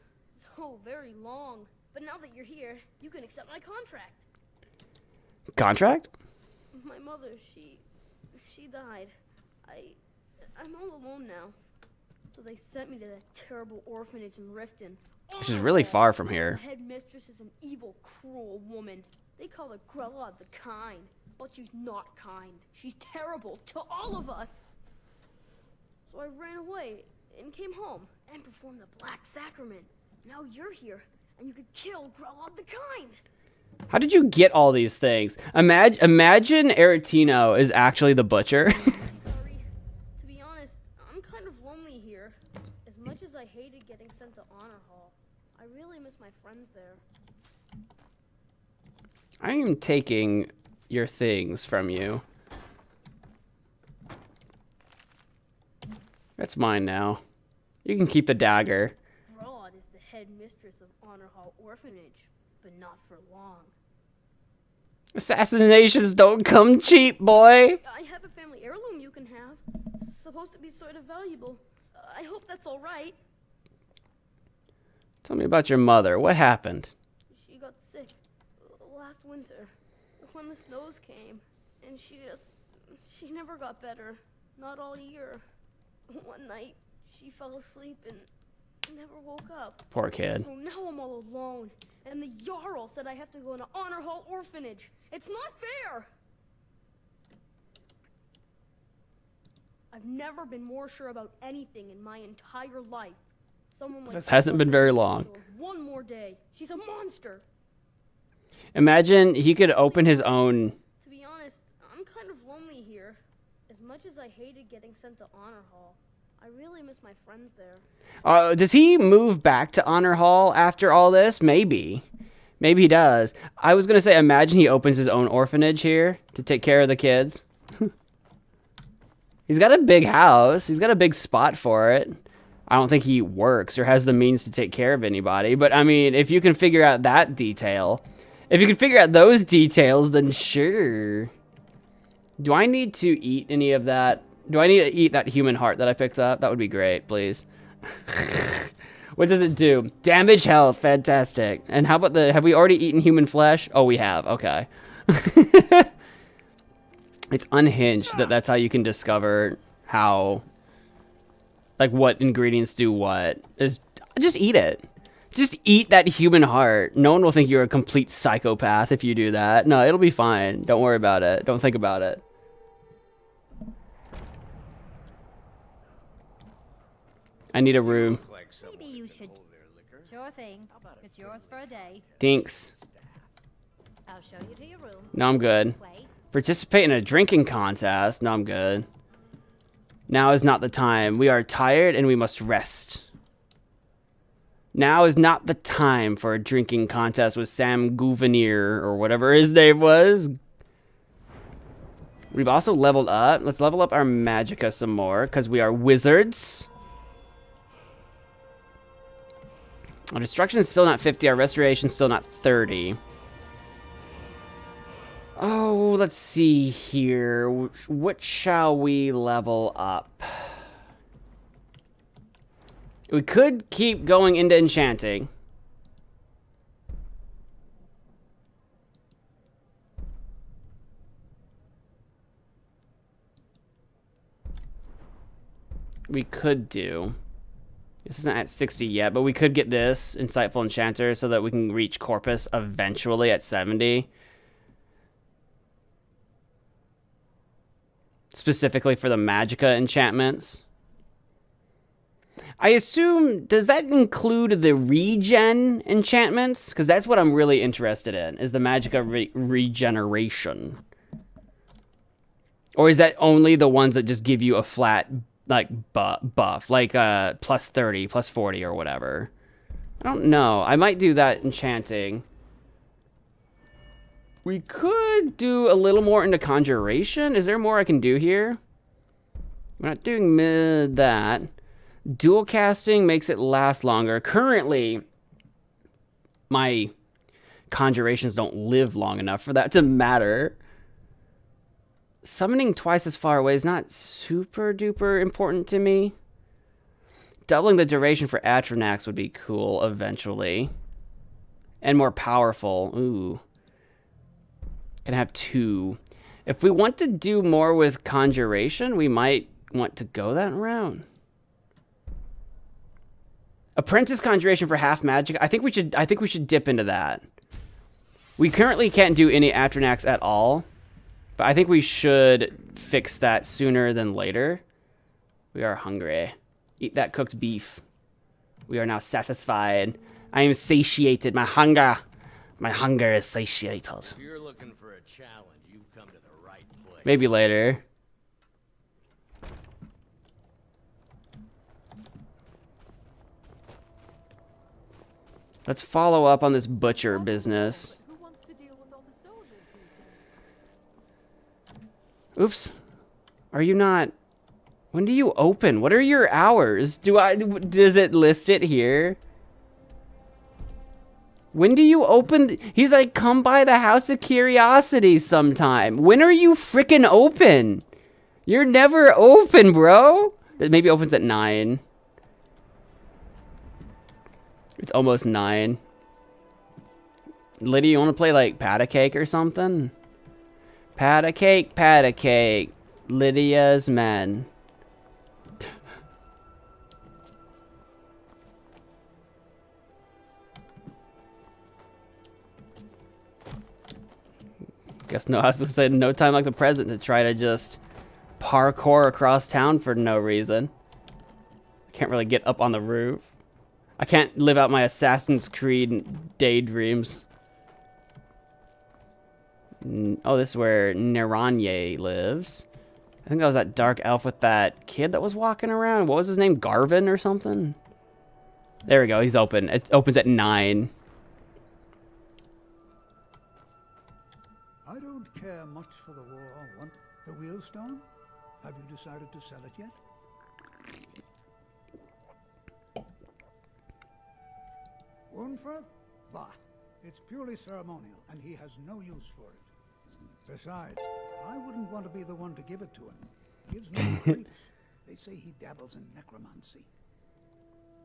So very long. But now that you're here, you can accept my contract. Contract? My mother, she died. I'm all alone now. So they sent me to that terrible orphanage in Riften. Which is really far from here. The headmistress is an evil, cruel woman. They call her Grella the Kind. But she's not kind. She's terrible to all of us. So I ran away and came home and performed the Black Sacrament. Now you're here, and you could kill Grella the Kind. How did you get all these things? Imagine Aretino is actually the butcher. Sorry. To be honest, I'm kind of lonely here. As much as I hated getting sent to Honor Hall, I really miss my friends there. I am taking your things from you. That's mine now. You can keep the dagger. Broad is the headmistress of Honor Hall Orphanage, but not for long. Assassinations don't come cheap, boy. I have a family heirloom you can have. It's supposed to be sort of valuable. I hope that's all right. Tell me about your mother. What happened? She got sick last winter when the snows came, and she never got better. Not all year. One night, she fell asleep and never woke up. Poor kid. So now I'm all alone, and the Jarl said I have to go in an Honor Hall orphanage. It's not fair! I've never been more sure about anything in my entire life. Someone like This hasn't been very long. One more day. She's a monster. Imagine he could open his own. To be honest, I'm kind of lonely here. As much as I hated getting sent to Honor Hall, I really miss my friends there. Does he move back to Honor Hall after all this? Maybe. Maybe he does. I was going to say, imagine he opens his own orphanage here to take care of the kids. He's got a big house. He's got a big spot for it. I don't think he works or has the means to take care of anybody. But, I mean, if you can figure out that detail, if you can figure out those details, then sure. Do I need to eat any of that? Do I need to eat that human heart that I picked up? That would be great, please. What does it do? Damage health. Fantastic. And how about have we already eaten human flesh? Oh, we have. Okay. It's unhinged that's how you can discover how, like, what ingredients do what. Just eat it. Just eat that human heart. No one will think you're a complete psychopath if you do that. No, it'll be fine. Don't worry about it. Don't think about it. I need a room. Maybe you should. Sure thing. It's yours for a day. Thanks. I'll show you to your room. No, I'm good. Participate in a drinking contest. No, I'm good. Now is not the time. We are tired and we must rest. Now is not the time for a drinking contest with Sam Gouvenier or whatever his name was. We've also leveled up. Let's level up our magicka some more because we are wizards. Our destruction is still not 50. Our restoration is still not 30. Oh, let's see here. What shall we level up? We could keep going into enchanting. We could do. This isn't at 60 yet, but we could get this Insightful Enchanter so that we can reach Corpus eventually at 70. Specifically for the magicka enchantments. I assume, does that include the regen enchantments? Because that's what I'm really interested in, is the magicka regeneration. Or is that only the ones that just give you a flat, like, buff? Like, plus 30, plus 40, or whatever. I don't know. I might do that enchanting. We could do a little more into conjuration. Is there more I can do here? We're not doing that. Dual casting makes it last longer. Currently, my conjurations don't live long enough for that to matter. Summoning twice as far away is not super duper important to me. Doubling the duration for Atronax would be cool eventually. And more powerful. Ooh. Can have 2. If we want to do more with conjuration, we might want to go that route. Apprentice conjuration for half magic. I think we should dip into that. We currently can't do any Atronax at all, but I think we should fix that sooner than later. We are hungry. Eat that cooked beef. We are now satisfied. I am satiated. My hunger is satiated. If you're looking for a challenge, you've come to the right place. Maybe later. Let's follow up on this butcher business. Oops. Are you not... When do you open? What are your hours? Does it list it here? When do you open? He's like, come by the House of Curiosity sometime. When are you freaking open? You're never open, bro. It maybe opens at 9. It's almost 9. Lydia, you want to play like Pat a Cake or something? Pat a Cake, Lydia's men. Guess no, I was gonna say no time like the present to try to just parkour across town for no reason. I can't really get up on the roof. I can't live out my Assassin's Creed daydreams. Oh, this is where Neranye lives. I think that was that dark elf with that kid that was walking around. What was his name? Garvin or something? There we go. He's open. It opens at 9. I don't care much for the war. What? The Wheelstone? Have you decided to sell it yet? Wurnfirth? Bah. It's purely ceremonial, and he has no use for it. Besides, I wouldn't want to be the one to give it to him. Gives me the creeps. They say he dabbles in necromancy.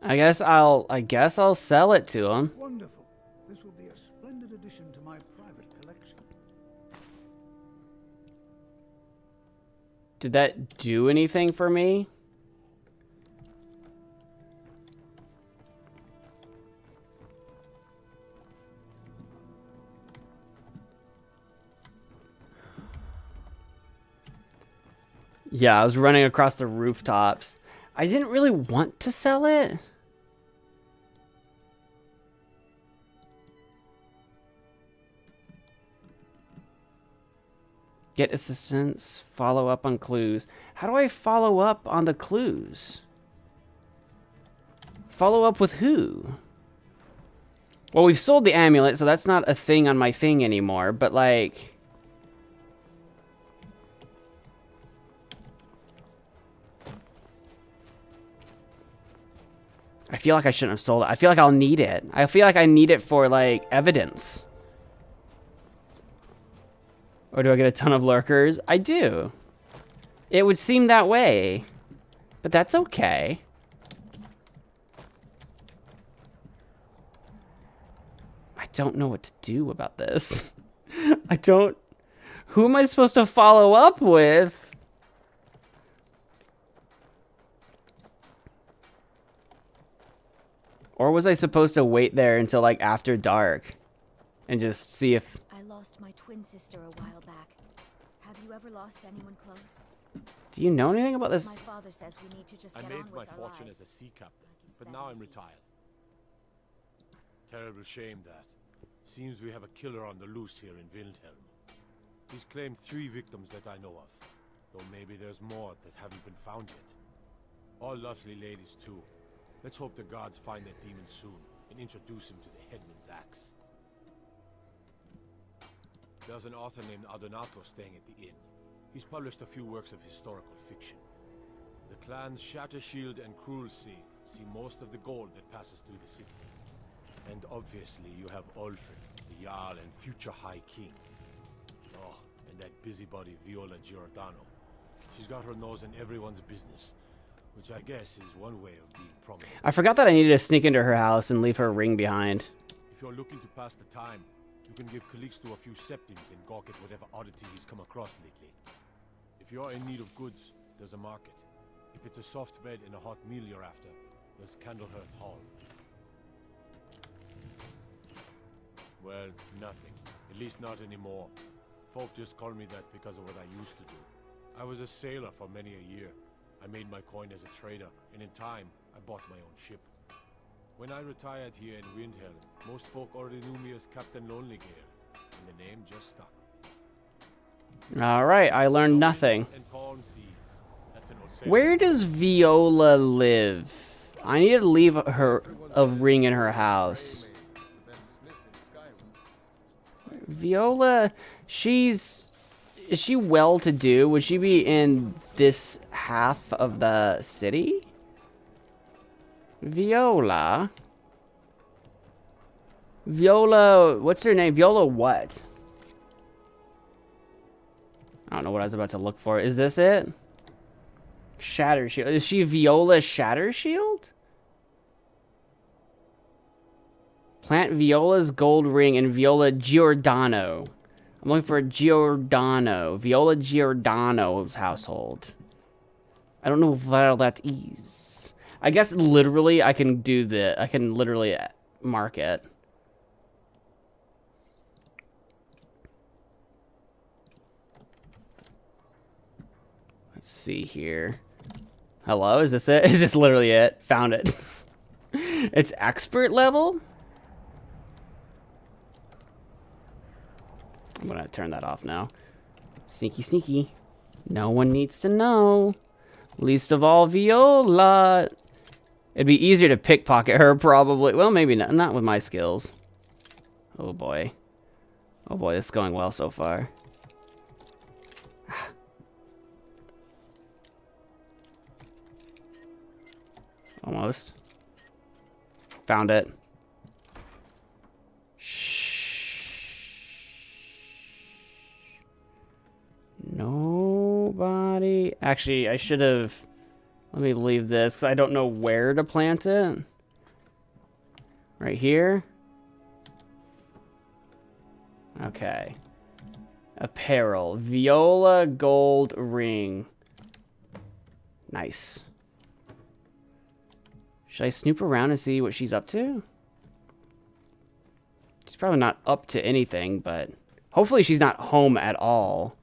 I guess I'll sell it to him. Wonderful. This will be a splendid addition to my private collection. Did that do anything for me? Yeah, I was running across the rooftops. I didn't really want to sell it. Get assistance, follow up on clues. How do I follow up on the clues? Follow up with who? Well, we've sold the amulet, so that's not a thing on my thing anymore, but like... I feel like I shouldn't have sold it. I feel like I'll need it. I feel like I need it for, like, evidence. Or do I get a ton of lurkers? I do. It would seem that way. But that's okay. I don't know what to do about this. I don't... Who am I supposed to follow up with? Or was I supposed to wait there until like after dark and just see if... I lost my twin sister a while back. Have you ever lost anyone close? Do you know anything about this? My father says we need to just I get made on my with our fortune lives. as a sea captain, but now I'm retired. Terrible shame that. Seems we have a killer on the loose here in Windhelm. He's claimed 3 victims that I know of, though maybe there's more that haven't been found yet. All lovely ladies too. Let's hope the gods find that demon soon and introduce him to the headman's axe. There's an author named Adonato staying at the inn. He's published a few works of historical fiction. The clans Shattershield and Cruelsea see most of the gold that passes through the city. And obviously you have Ulfric, the Jarl and future High King. Oh, and that busybody Viola Giordano. She's got her nose in everyone's business, which I guess is one way of being prominent. I forgot that I needed to sneak into her house and leave her ring behind. If you're looking to pass the time, you can give Calixto a few septims and gawk at whatever oddity he's come across lately. If you're in need of goods, there's a market. If it's a soft bed and a hot meal you're after, there's Candlehearth Hall. Well, nothing. At least not anymore. Folk just call me that because of what I used to do. I was a sailor for many a year. I made my coin as a trader, and in time, I bought my own ship. When I retired here in Windhelm, most folk already knew me as Captain Lonelygale, and the name just stuck. Alright, I learned nothing. Where does Viola live? I need to leave her a ring in her house. Viola, is she well-to-do? Would she be in this half of the city? Viola, what's her name? Viola what? I don't know what I was about to look for. Is this it? Shattershield. Is she Viola Shattershield? Plant Viola's gold ring and Viola Giordano. I'm looking for a Giordano. Viola Giordano's household. I don't know where that is. I guess literally I can do I can literally mark it. Let's see here. Hello, is this it? Is this literally it? Found it. It's expert level? I'm gonna turn that off now. Sneaky, sneaky. No one needs to know. Least of all Viola. It'd be easier to pickpocket her, probably. Well, maybe not. Not with my skills. Oh, boy. Oh, boy. This is going well so far. Almost. Found it. Nobody. Actually, I should have. Let me leave this because I don't know where to plant it. Right here. Okay. Apparel. Viola gold ring. Nice. Should I snoop around and see what she's up to? She's probably not up to anything, but hopefully she's not home at all.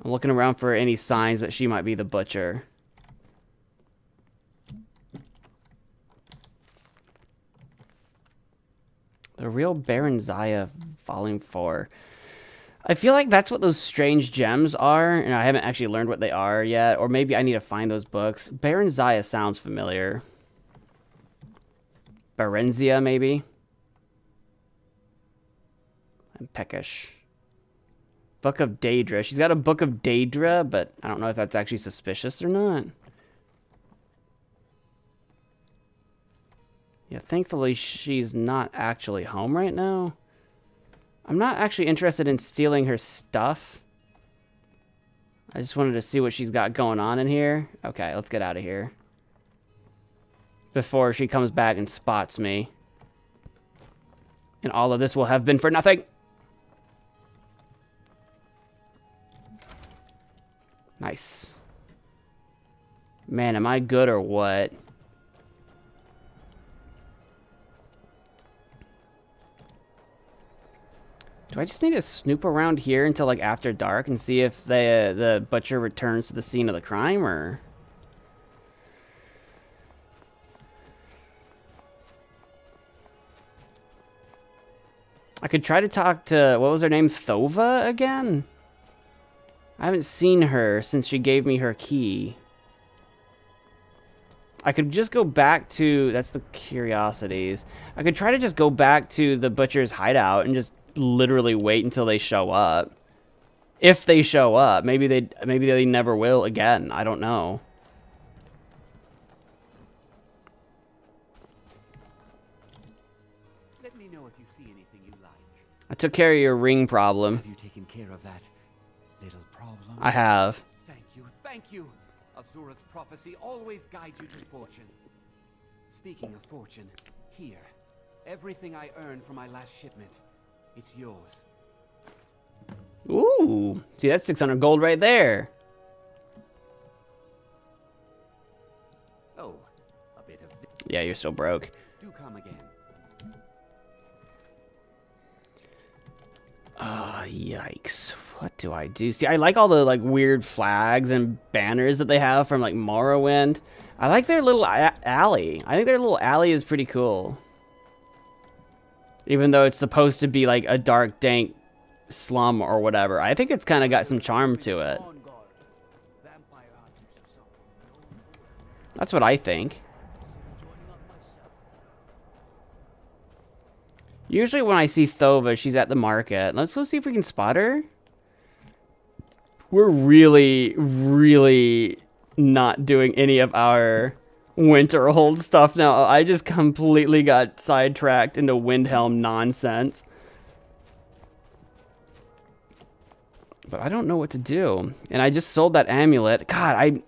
I'm looking around for any signs that she might be the butcher. The Real Baron Zaya, Volume 4. I feel like that's what those strange gems are, and I haven't actually learned what they are yet, or maybe I need to find those books. Baron Zaya sounds familiar. Barenzia, maybe? And Peckish. Book of Daedra. She's got a Book of Daedra, but I don't know if that's actually suspicious or not. Yeah, thankfully she's not actually home right now. I'm not actually interested in stealing her stuff. I just wanted to see what she's got going on in here. Okay, let's get out of here. Before she comes back and spots me. And all of this will have been for nothing. Nice. Man, am I good or what? Do I just need to snoop around here until like after dark and see if the butcher returns to the scene of the crime, or? I could try to talk to, what was her name, Thova again? I haven't seen her since she gave me her key. I could just go back to... That's the curiosities. I could try to just go back to the butcher's hideout and just literally wait until they show up. If they show up. Maybe they never will again. I don't know. Let me know if you see anything you like. I took care of your ring problem. Have you taken care of that little problem? I have. Thank you, thank you. Azura's prophecy always guides you to fortune. Speaking of fortune, here. Everything I earned from my last shipment. It's yours. Ooh. See, that's 600 gold right there. Oh, a bit of... Yeah, you're still broke. Do come again. Yikes. What do I do? See, I like all the, like, weird flags and banners that they have from, like, Morrowind. I like their little alley. I think their little alley is pretty cool. Even though it's supposed to be, like, a dark, dank slum or whatever. I think it's kind of got some charm to it. That's what I think. Usually when I see Thova, she's at the market. Let's go see if we can spot her. We're really, really not doing any of our Winterhold stuff now. I just completely got sidetracked into Windhelm nonsense. But I don't know what to do. And I just sold that amulet. God,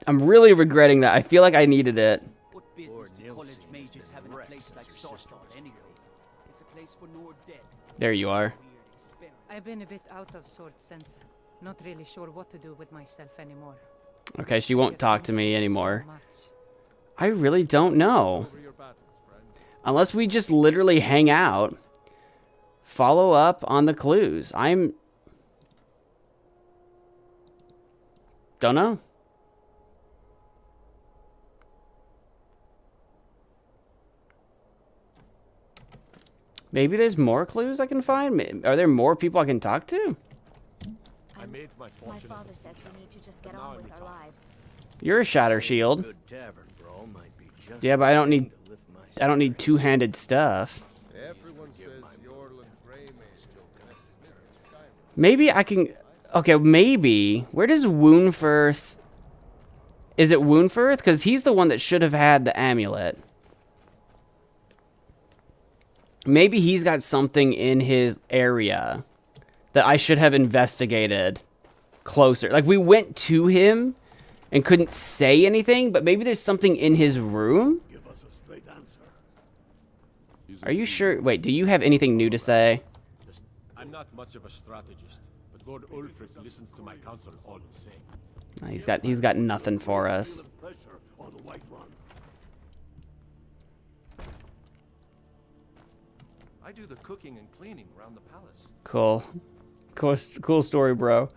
I'm really regretting that. I feel like I needed it. What business do college mages have in a place like Sostal anyway? It's a place for Nord dead. There you are. I've been a bit out of sorts since not really sure what to do with myself anymore. Okay, she won't talk to me anymore. I really don't know. Unless we just literally hang out. Follow up on the clues. Don't know. Maybe there's more clues I can find? Are there more people I can talk to? My father says we need to just get on with our lives. You're a Shatter Shield. Yeah, but I don't need two-handed stuff. Maybe I can... Okay, maybe... Where does Woundfirth... Is it Woundfirth? Because he's the one that should have had the amulet. Maybe he's got something in his area that I should have investigated closer. Like, we went to him and couldn't say anything, but maybe there's something in his room? Give us a straight answer. Are you sure? Wait, do you have anything new to say? I'm not much of a strategist, but Lord Ulfric listens to my counsel all the same. No, he's got nothing for us. I do the cooking and cleaning around the palace. Cool. Cool story, bro.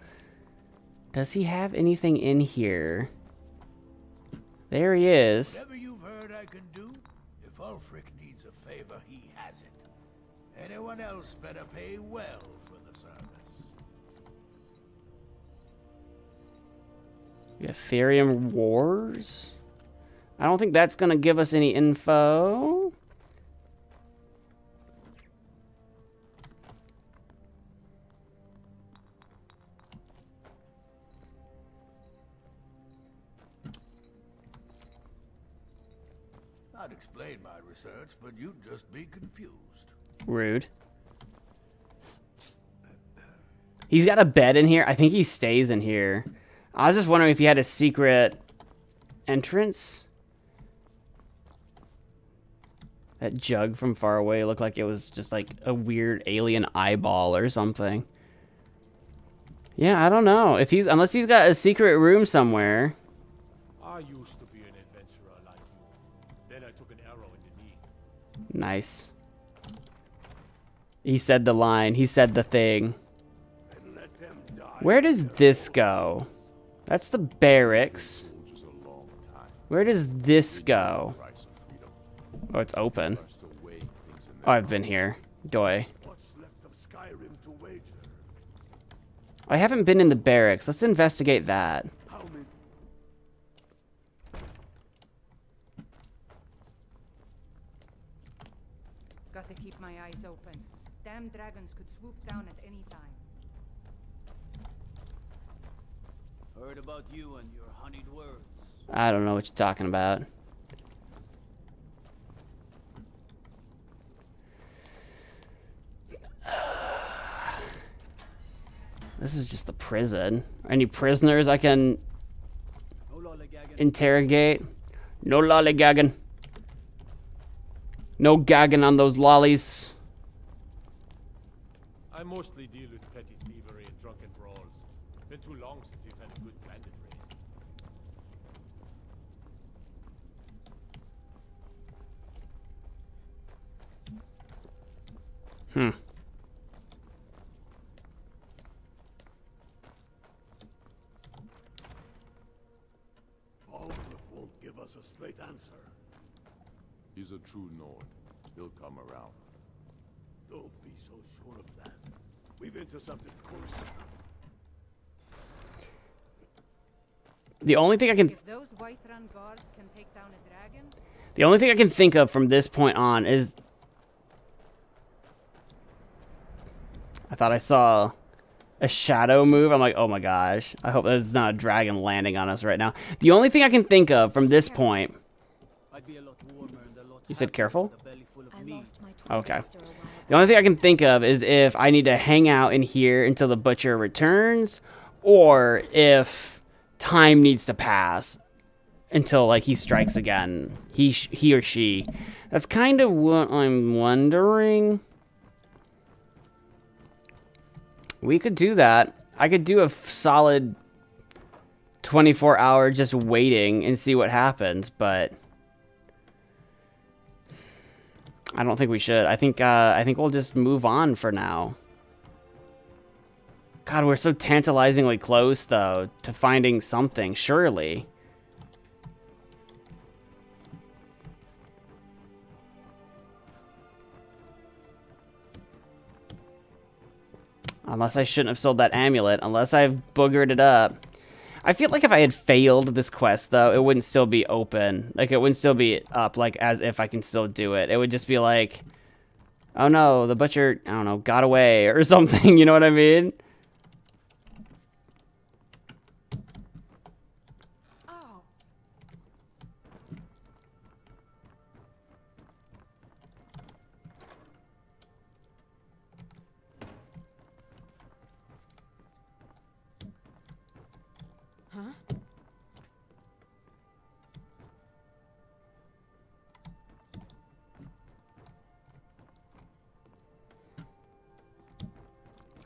Does he have anything in here? There he is. Whatever you've heard I can do, if Ulfric needs a favor, he has it. Anyone else better pay well for the service. Ethereum Wars? I don't think that's gonna give us any info. I'd explain my research, but you'd just be confused. Rude. He's got a bed in here. I think he stays in here. I was just wondering if he had a secret entrance. That jug from far away looked like it was just like a weird alien eyeball or something. Yeah, I don't know. Unless he's got a secret room somewhere. I used to be an adventurer like you. Then I took an arrow in the knee. Nice. He said the line. He said the thing. Where does this go? That's the barracks. Where does this go? Oh, it's open. Oh, I've been here. Doi. What's left of Skyrim to wager? I haven't been in the barracks. Let's investigate that. How many? gotta keep my eyes open. Damn dragons could swoop down at any time. Heard about you and your honeyed words. I don't know what you're talking about. This is just the prison. Any prisoners I can interrogate? No lollygagging. No gagging on those lollies. I mostly deal with petty thievery and drunken brawls. Been too long since you've had a good bandit raid. Balgruuf won't give us a straight answer. He's a true Nord. He'll come around. Don't be so sure of that. We've intercepted course. The only thing I can... If those Whiterun guards can take down a dragon... The only thing I can think of from this point on is... I thought I saw a shadow move. I'm like, oh my gosh. I hope there's not a dragon landing on us right now. The only thing I can think of from this point... You said careful? Okay. The only thing I can think of is if I need to hang out in here until the butcher returns, or if time needs to pass until like he strikes again. He or she. That's kind of what I'm wondering. We could do that. I could do a solid 24-hour just waiting and see what happens, but I don't think we should. I think we'll just move on for now. God, we're so tantalizingly close though to finding something, surely. Unless I shouldn't have sold that amulet, unless I've boogered it up. I feel like if I had failed this quest, though, it wouldn't still be open. Like, it wouldn't still be up, like, as if I can still do it. It would just be like, oh no, the butcher, I don't know, got away or something, you know what I mean?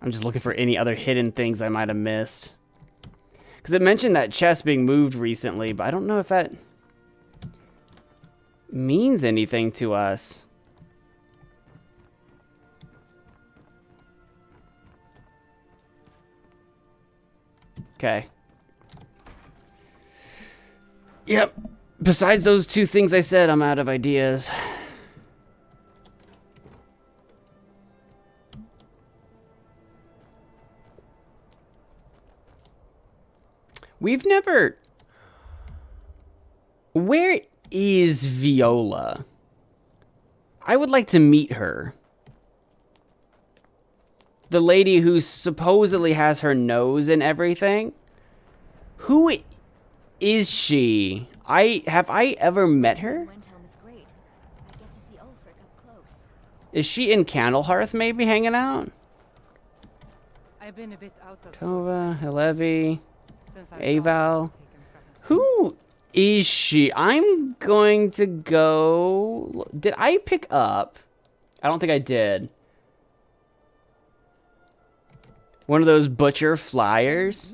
I'm just looking for any other hidden things I might have missed. Because it mentioned that chest being moved recently, but I don't know if that means anything to us. Okay. Yep. Besides those two things I said, I'm out of ideas. We've never... Where is Viola? I would like to meet her. The lady who supposedly has her nose and everything. Who is she? Have I ever met her? Is she in Candlehearth maybe hanging out? I've been a bit out of Tova, Helevi, Aval. Who is she? I'm going to go... Did I pick up? I don't think I did. One of those butcher flyers?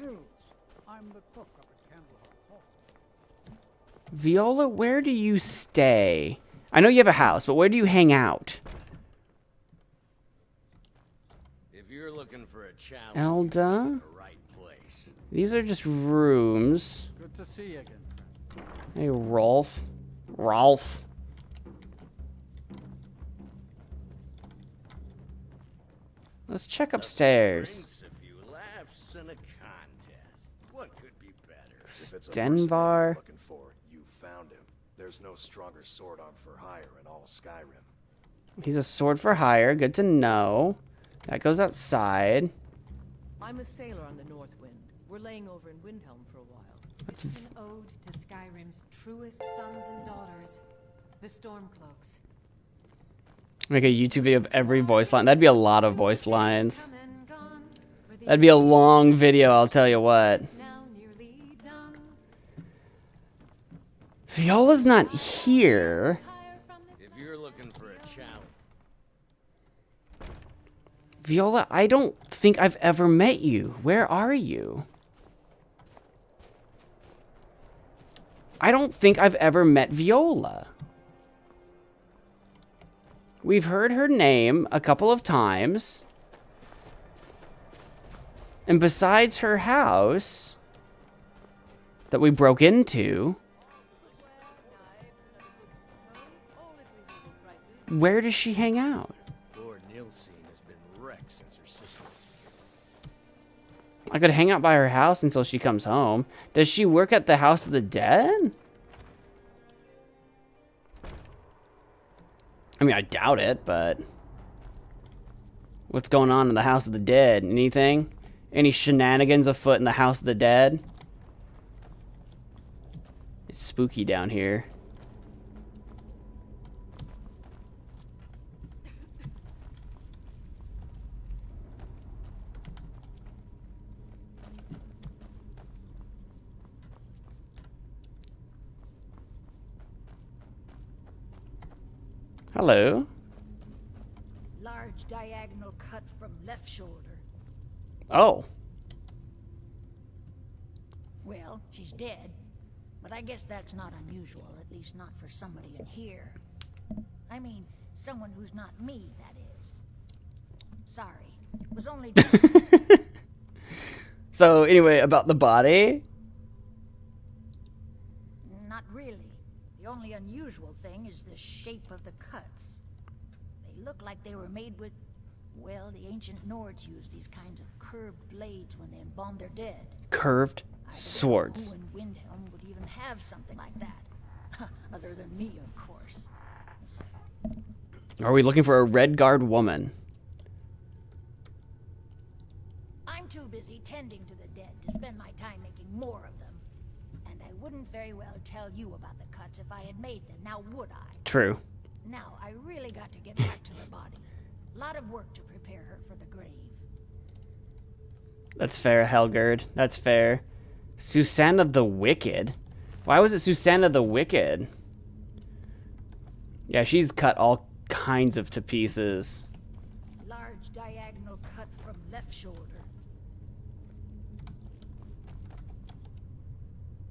Viola, where do you stay? I know you have a house, but where do you hang out? If you're looking for a challenge, Elda? you're in the right place. These are just rooms. Good to see you again, friend. Hey, Rolf. Rolf. Let's check upstairs. Drinks, a few laughs, and a contest. What could be better? If it's a Stenvar. mercenary you're looking for, you found him. There's no stronger sword arm for hire in all Skyrim. He's a sword for hire. Good to know. That goes outside. I'm a sailor on the North Wind. We're laying over in Windhelm for a while. It's an ode to Skyrim's truest sons and daughters, the Stormcloaks. Make a YouTube video of every voice line. That'd be a lot of voice lines. That'd be a long video, I'll tell you what. Viola's not here. If you're looking for a challenge. Viola, I don't think I've ever met you. Where are you? I don't think I've ever met Viola. We've heard her name a couple of times. And besides her house that we broke into, where does she hang out? Lord Nilsine has been wrecked since her sister was here. I could hang out by her house until she comes home. Does she work at the House of the Dead? I mean, I doubt it, but... What's going on in the House of the Dead? Anything? Any shenanigans afoot in the House of the Dead? It's spooky down here. Hello. Large diagonal cut from left shoulder. Oh. Well, she's dead, but I guess that's not unusual, at least not for somebody in here. I mean, someone who's not me, that is. Sorry. It was only... So, anyway, about the body? Not really. The only unusual thing is the shape of the cuts. They look like they were made with, well, the ancient Nords used these kinds of curved blades when they embalmed their dead. Curved swords. Who in Windhelm would even have something like that? Other than me, of course. Are we looking for a Redguard woman? I'm too busy tending to the dead to spend my time making more of them. And I wouldn't very well tell you about the cuts if I had made them, now would I? True. Now, I really got to get back to the body. A lot of work to prepare her for the grave. That's fair, Helgerd. That's fair. Susanna the Wicked? Why was it Susanna the Wicked? Yeah, she's cut all kinds of to pieces. Large diagonal cut from left shoulder.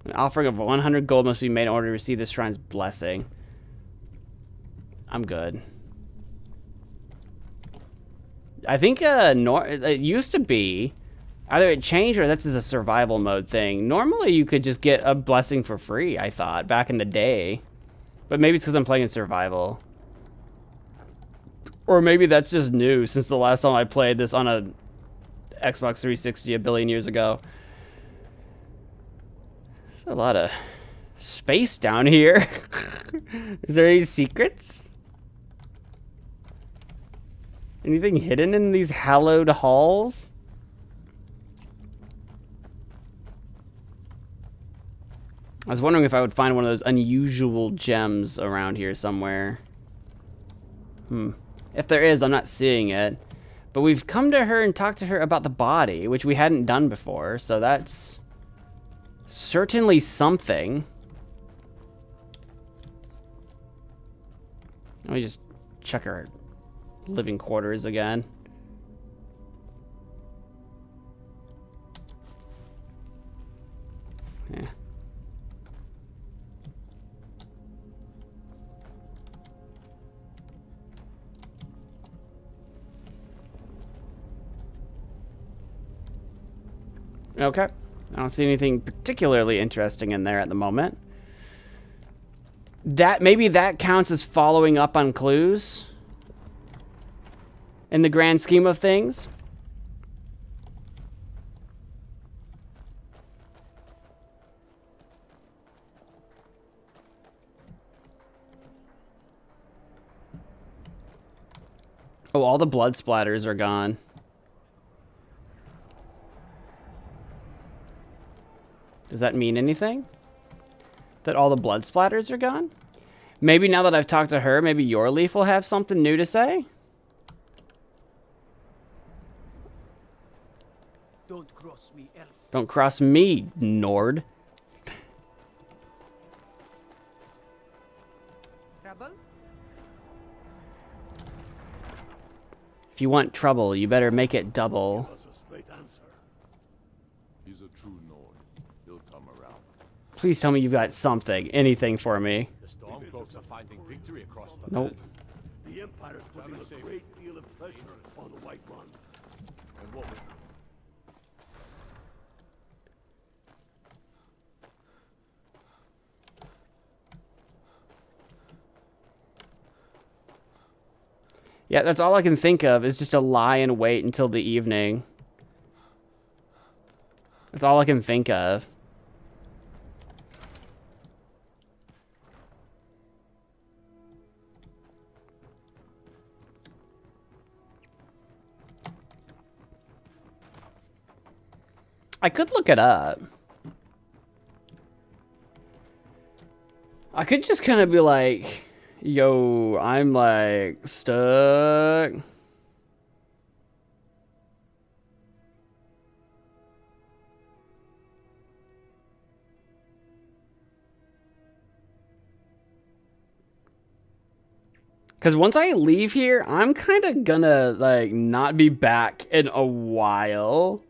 An offering of 100 gold must be made in order to receive this shrine's blessing. I'm good. I think it used to be either it changed or that's just a survival mode thing. Normally you could just get a blessing for free, I thought, back in the day. But maybe it's because I'm playing in survival. Or maybe that's just new since the last time I played this on a Xbox 360 a billion years ago. There's a lot of space down here. Is there any secrets? Anything hidden in these hallowed halls? I was wondering if I would find one of those unusual gems around here somewhere. If there is, I'm not seeing it. But we've come to her and talked to her about the body, which we hadn't done before, so that's certainly something. Let me just check her living quarters again. Yeah. Okay. I don't see anything particularly interesting in there at the moment. Maybe that counts as following up on clues in the grand scheme of things. Oh, all the blood splatters are gone. Does that mean anything? That all the blood splatters are gone? Maybe now that I've talked to her, maybe your leaf will have something new to say? Don't cross me, elf. Don't cross me, Nord. Trouble? If you want trouble, you better make it double. Give us a straight answer. He's a true Nord. He'll come around. Please tell me you've got something, anything for me. The Stormcloaks are finding victory across the Nope. land. The Empire's putting a great deal of pressure on the White Run. And what Yeah, that's all I can think of is just to lie and wait until the evening. That's all I can think of. I could look it up. I could just kind of be like, yo, I'm like stuck. Because once I leave here, I'm kind of gonna like not be back in a while.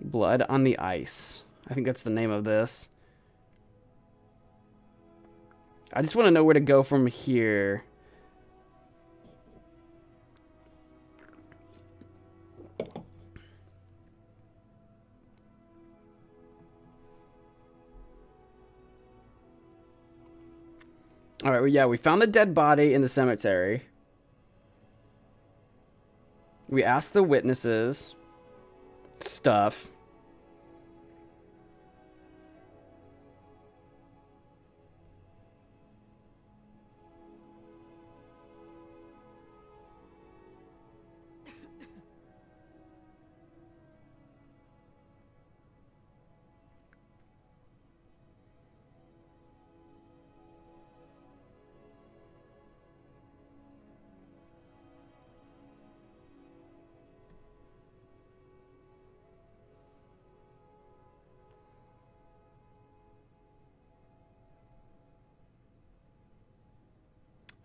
Blood on the Ice. I think that's the name of this. I just want to know where to go from here. All right, well, yeah, we found the dead body in the cemetery. We asked the witnesses stuff.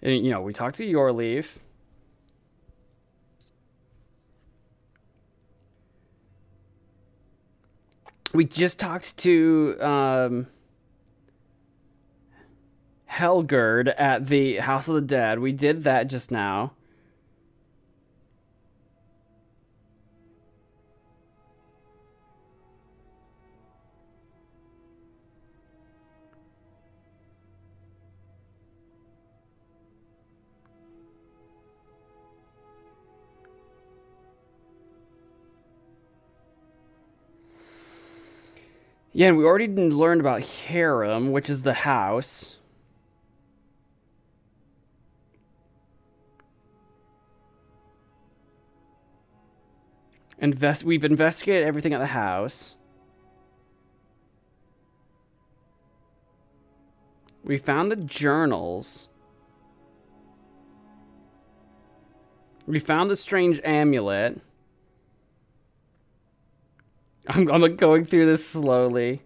And, you know, we talked to your leaf. We just talked to Helgerd at the House of the Dead. We did that just now. Yeah, and we already learned about Harem, which is the house. We've investigated everything at the house. We found the journals. We found the strange amulet. I'm going through this slowly.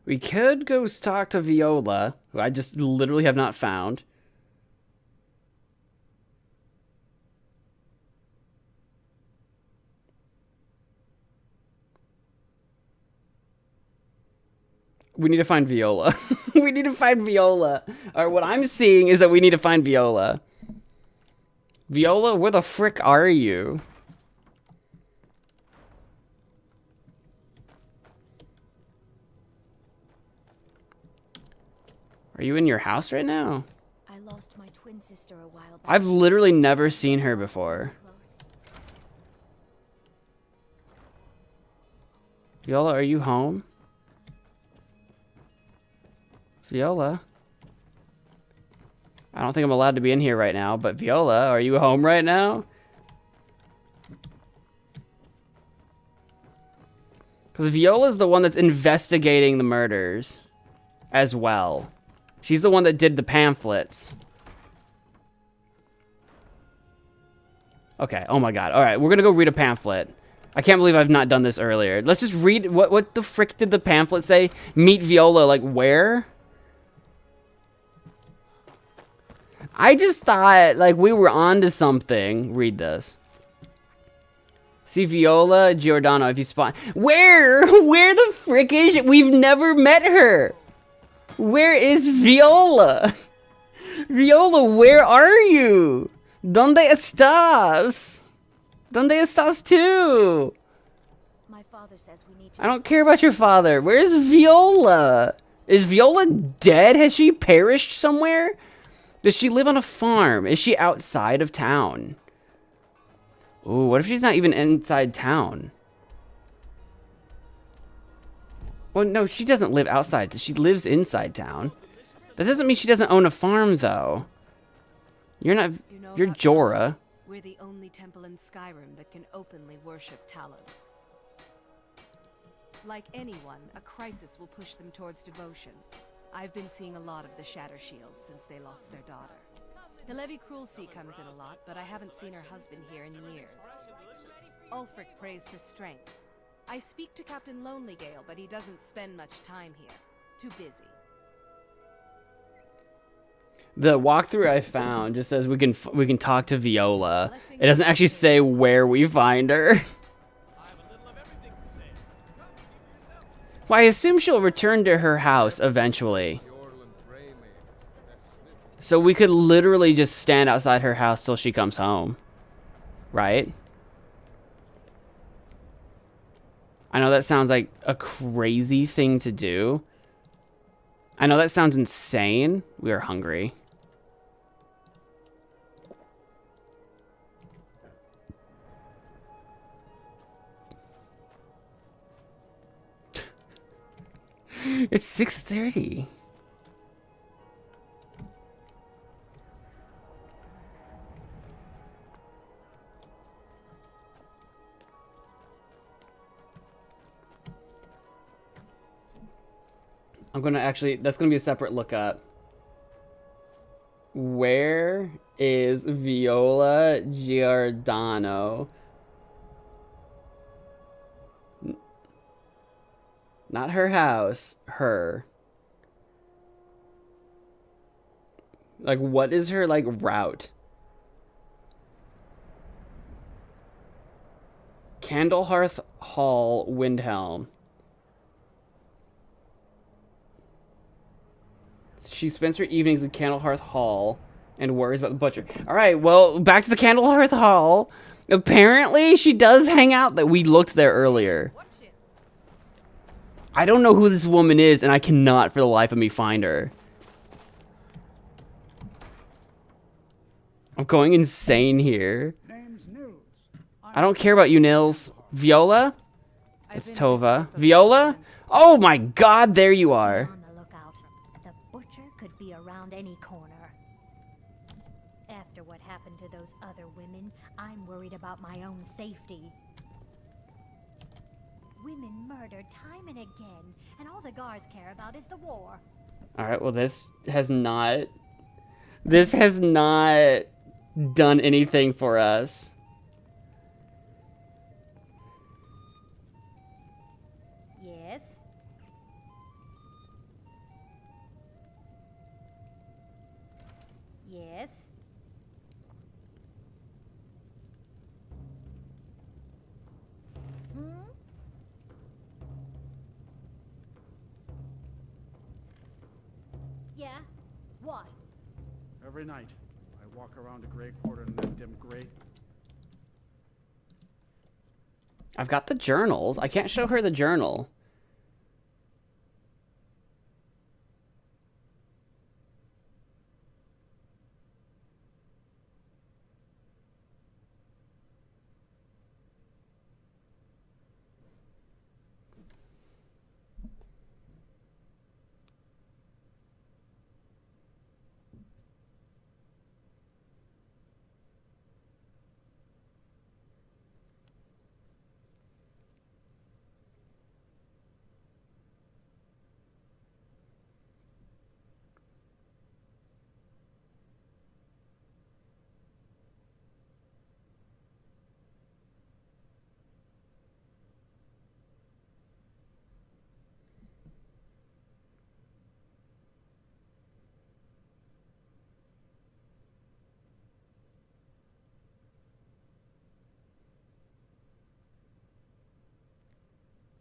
We could go talk to Viola, who I just literally have not found. We need to find Viola. We need to find Viola. All right, what I'm seeing is that we need to find Viola. Viola, where the frick are you? Are you in your house right now? I lost my twin sister a while back. I've literally never seen her before. Viola, are you home? Viola? I don't think I'm allowed to be in here right now, but Viola, are you home right now? Because Viola's the one that's investigating the murders as well. She's the one that did the pamphlets. Okay, oh my god. Alright, we're gonna go read a pamphlet. I can't believe I've not done this earlier. Let's just read, what the frick did the pamphlet say? Meet Viola, like where? I just thought, like, we were onto something. Read this. See Viola Giordano if you spot. Where? Where the frick is she? We've never met her. Where is Viola? Viola, where are you? ¿Dónde estás? ¿Dónde estás tú? My father says we need to. I don't care about your father. Where's Viola? Is Viola dead? Has she perished somewhere? Does she live on a farm? Is she outside of town? Ooh, what if she's not even inside town? Well, no, she doesn't live outside. She lives inside town. That doesn't mean she doesn't own a farm, though. You're not... You're Jorah. We're the only temple in Skyrim that can openly worship Talos. Like anyone, a crisis will push them towards devotion. I've been seeing a lot of the Shatter Shields since they lost their daughter. Hilevi Cruelseat comes in a lot, but I haven't seen her husband here in years. Ulfric prays for strength. I speak to Captain Lonelygale, but he doesn't spend much time here. Too busy. The walkthrough I found just says we can talk to Viola. It doesn't actually say where we find her. Well, I assume she'll return to her house eventually. So we could literally just stand outside her house till she comes home. Right? I know that sounds like a crazy thing to do. I know that sounds insane. We are hungry. It's 6:30. I'm gonna actually, that's gonna be a separate lookup. Where is Viola Giordano? Not her house, her. Like, what is her, like, route? Candlehearth Hall, Windhelm. She spends her evenings in Candlehearth Hall and worries about the butcher. Alright, well, back to the Candlehearth Hall. Apparently, she does hang out. That we looked there earlier. I don't know who this woman is, and I cannot for the life of me find her. I'm going insane here. I don't care about you, Nils. Viola? It's Tova. Viola? Oh my god, there you are. On the lookout. The butcher could be around any corner. After what happened to those other women, I'm worried about my own safety. Women murdered time and again, and all the guards care about is the war. Alright, well this has not done anything for us. Yes? Yes? Yeah? What? Every night, I walk around a gray quarter in that dim gray. I've got the journals. I can't show her the journal.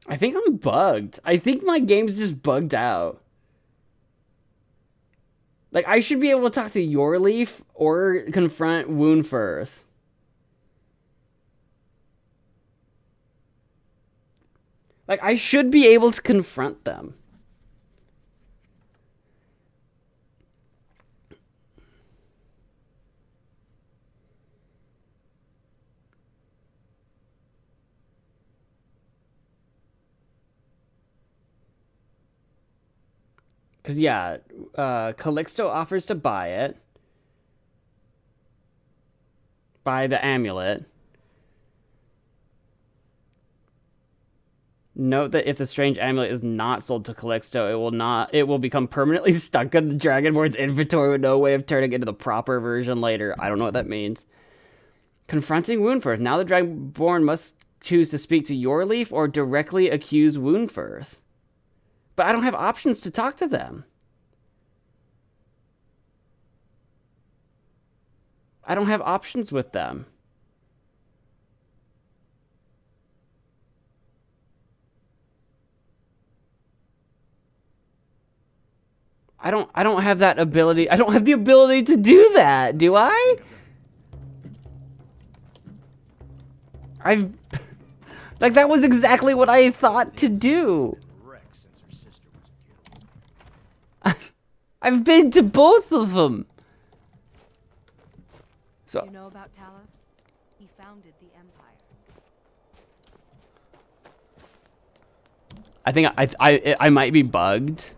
I think I'm bugged. I think my game's just bugged out. Like, I should be able to talk to Yorleaf or confront Woundfirth. Like, I should be able to confront them. Because, yeah, Calixto offers to buy it. Buy the amulet. Note that if the strange amulet is not sold to Calixto, it will become permanently stuck in the Dragonborn's inventory with no way of turning into the proper version later. I don't know what that means. Confronting Woundfirth. Now the Dragonborn must choose to speak to Yorleaf or directly accuse Woundfirth. But I don't have options to talk to them. I don't have options with them. I don't have that ability. I don't have the ability to do that, do I? Like, that was exactly what I thought to do. I've been to both of them. So You know about Talos? He founded the Empire. I think I might be bugged.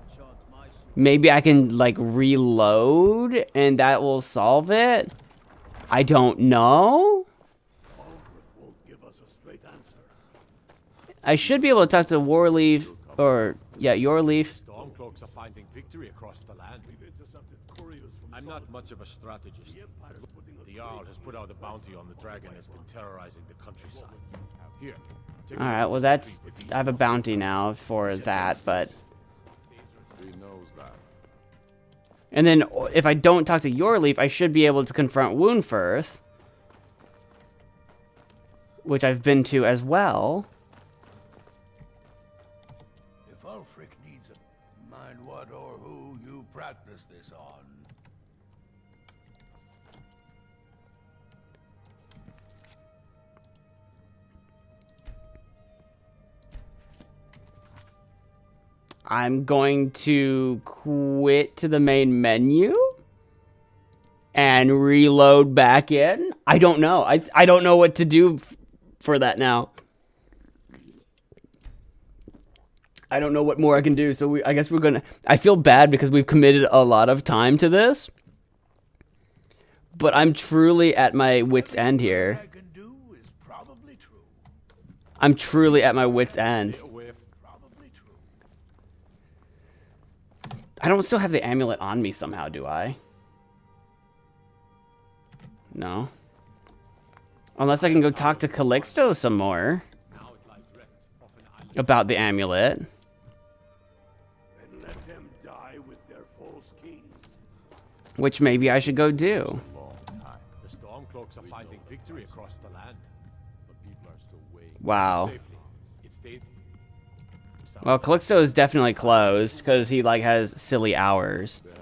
Maybe I can, like, reload and that will solve it. I don't know. I should be able to talk to Warleaf or Yorleaf. Stormcloaks are finding victory across the land. I'm not much of a strategist. The Jarl has put out a bounty on the dragon that's been terrorizing the countryside. Here. Alright, well that's... I have a bounty now for that, but... He knows that. And then if I don't talk to Yorleaf, I should be able to confront Woundfirth. Which I've been to as well. If Ulfric needs a mind what or who you practice this on. I'm going to quit to the main menu and reload back in. I don't know. I don't know what to do for that now. I don't know what more I can do. So I guess we're going to... I feel bad because we've committed a lot of time to this. But I'm truly at my wit's end here. I'm truly at my wit's end. I don't still have the amulet on me somehow, do I? No. Unless I can go talk to Calixto some more. About the amulet. And let them die with their false kings. Which maybe I should go do. The Stormcloaks are finding victory across the land. But people are still waiting. Wow. It stayed. Well, Calixto is definitely closed because he like has silly hours. They have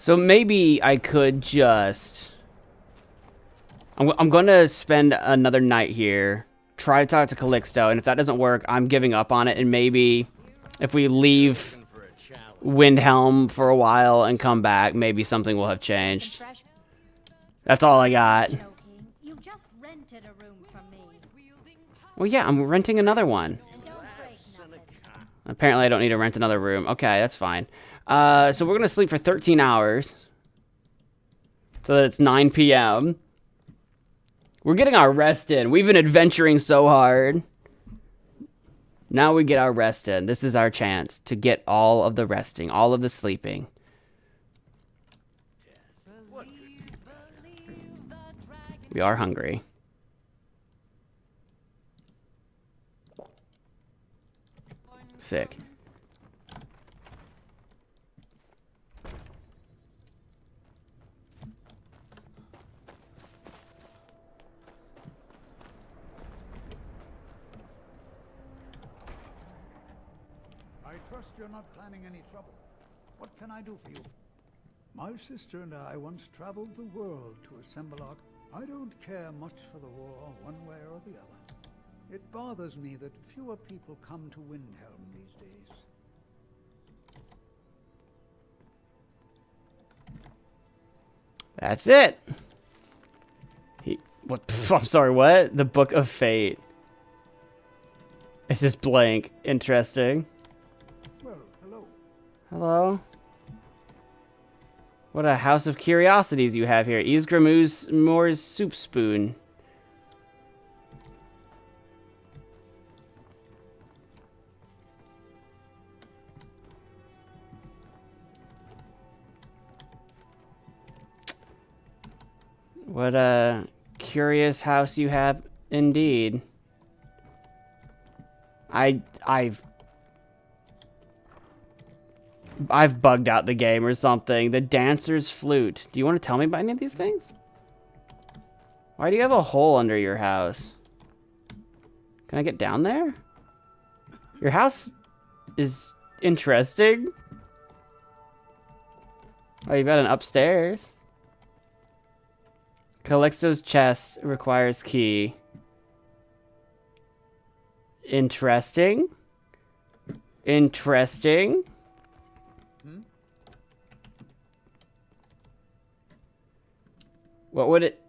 So maybe I could just... I'm going to spend another night here, try to talk to Calixto, and if that doesn't work, I'm giving up on it, and maybe if we leave Windhelm for a while and come back, maybe something will have changed. That's all I got. You just rented a room from me. Well, yeah, I'm renting another one. Apparently, I don't need to rent another room. Okay, that's fine. So we're going to sleep for 13 hours. So that it's 9 p.m. We're getting our rest in. We've been adventuring so hard. Now we get our rest in. This is our chance to get all of the resting, all of the sleeping. We are hungry. Sick. I trust you're not planning any trouble. What can I do for you? My sister and I once traveled the world to assemble our... I don't care much for the war, one way or the other. It bothers me that fewer people come to Windhelm these days. That's it. What? I'm sorry, what? The Book of Fate. It's just blank. Interesting. Well, hello. Hello? What a house of curiosities you have here. Ysgram's Moore's soup spoon. What a curious house you have indeed. I've bugged out the game or something. The dancer's flute. Do you want to tell me about any of these things? Why do you have a hole under your house? Can I get down there? Your house is interesting. Oh, you've got an upstairs. Calixto's chest requires key. Interesting. Interesting. What would it...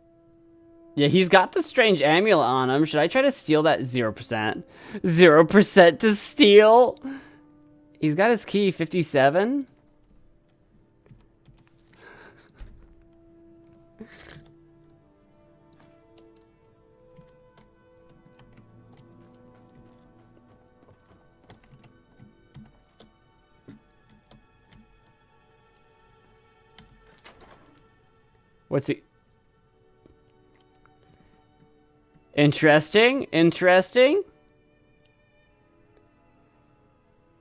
Yeah, he's got the strange amulet on him. Should I try to steal that? 0%. 0% to steal? He's got his key, 57? What's he... Interesting. Interesting.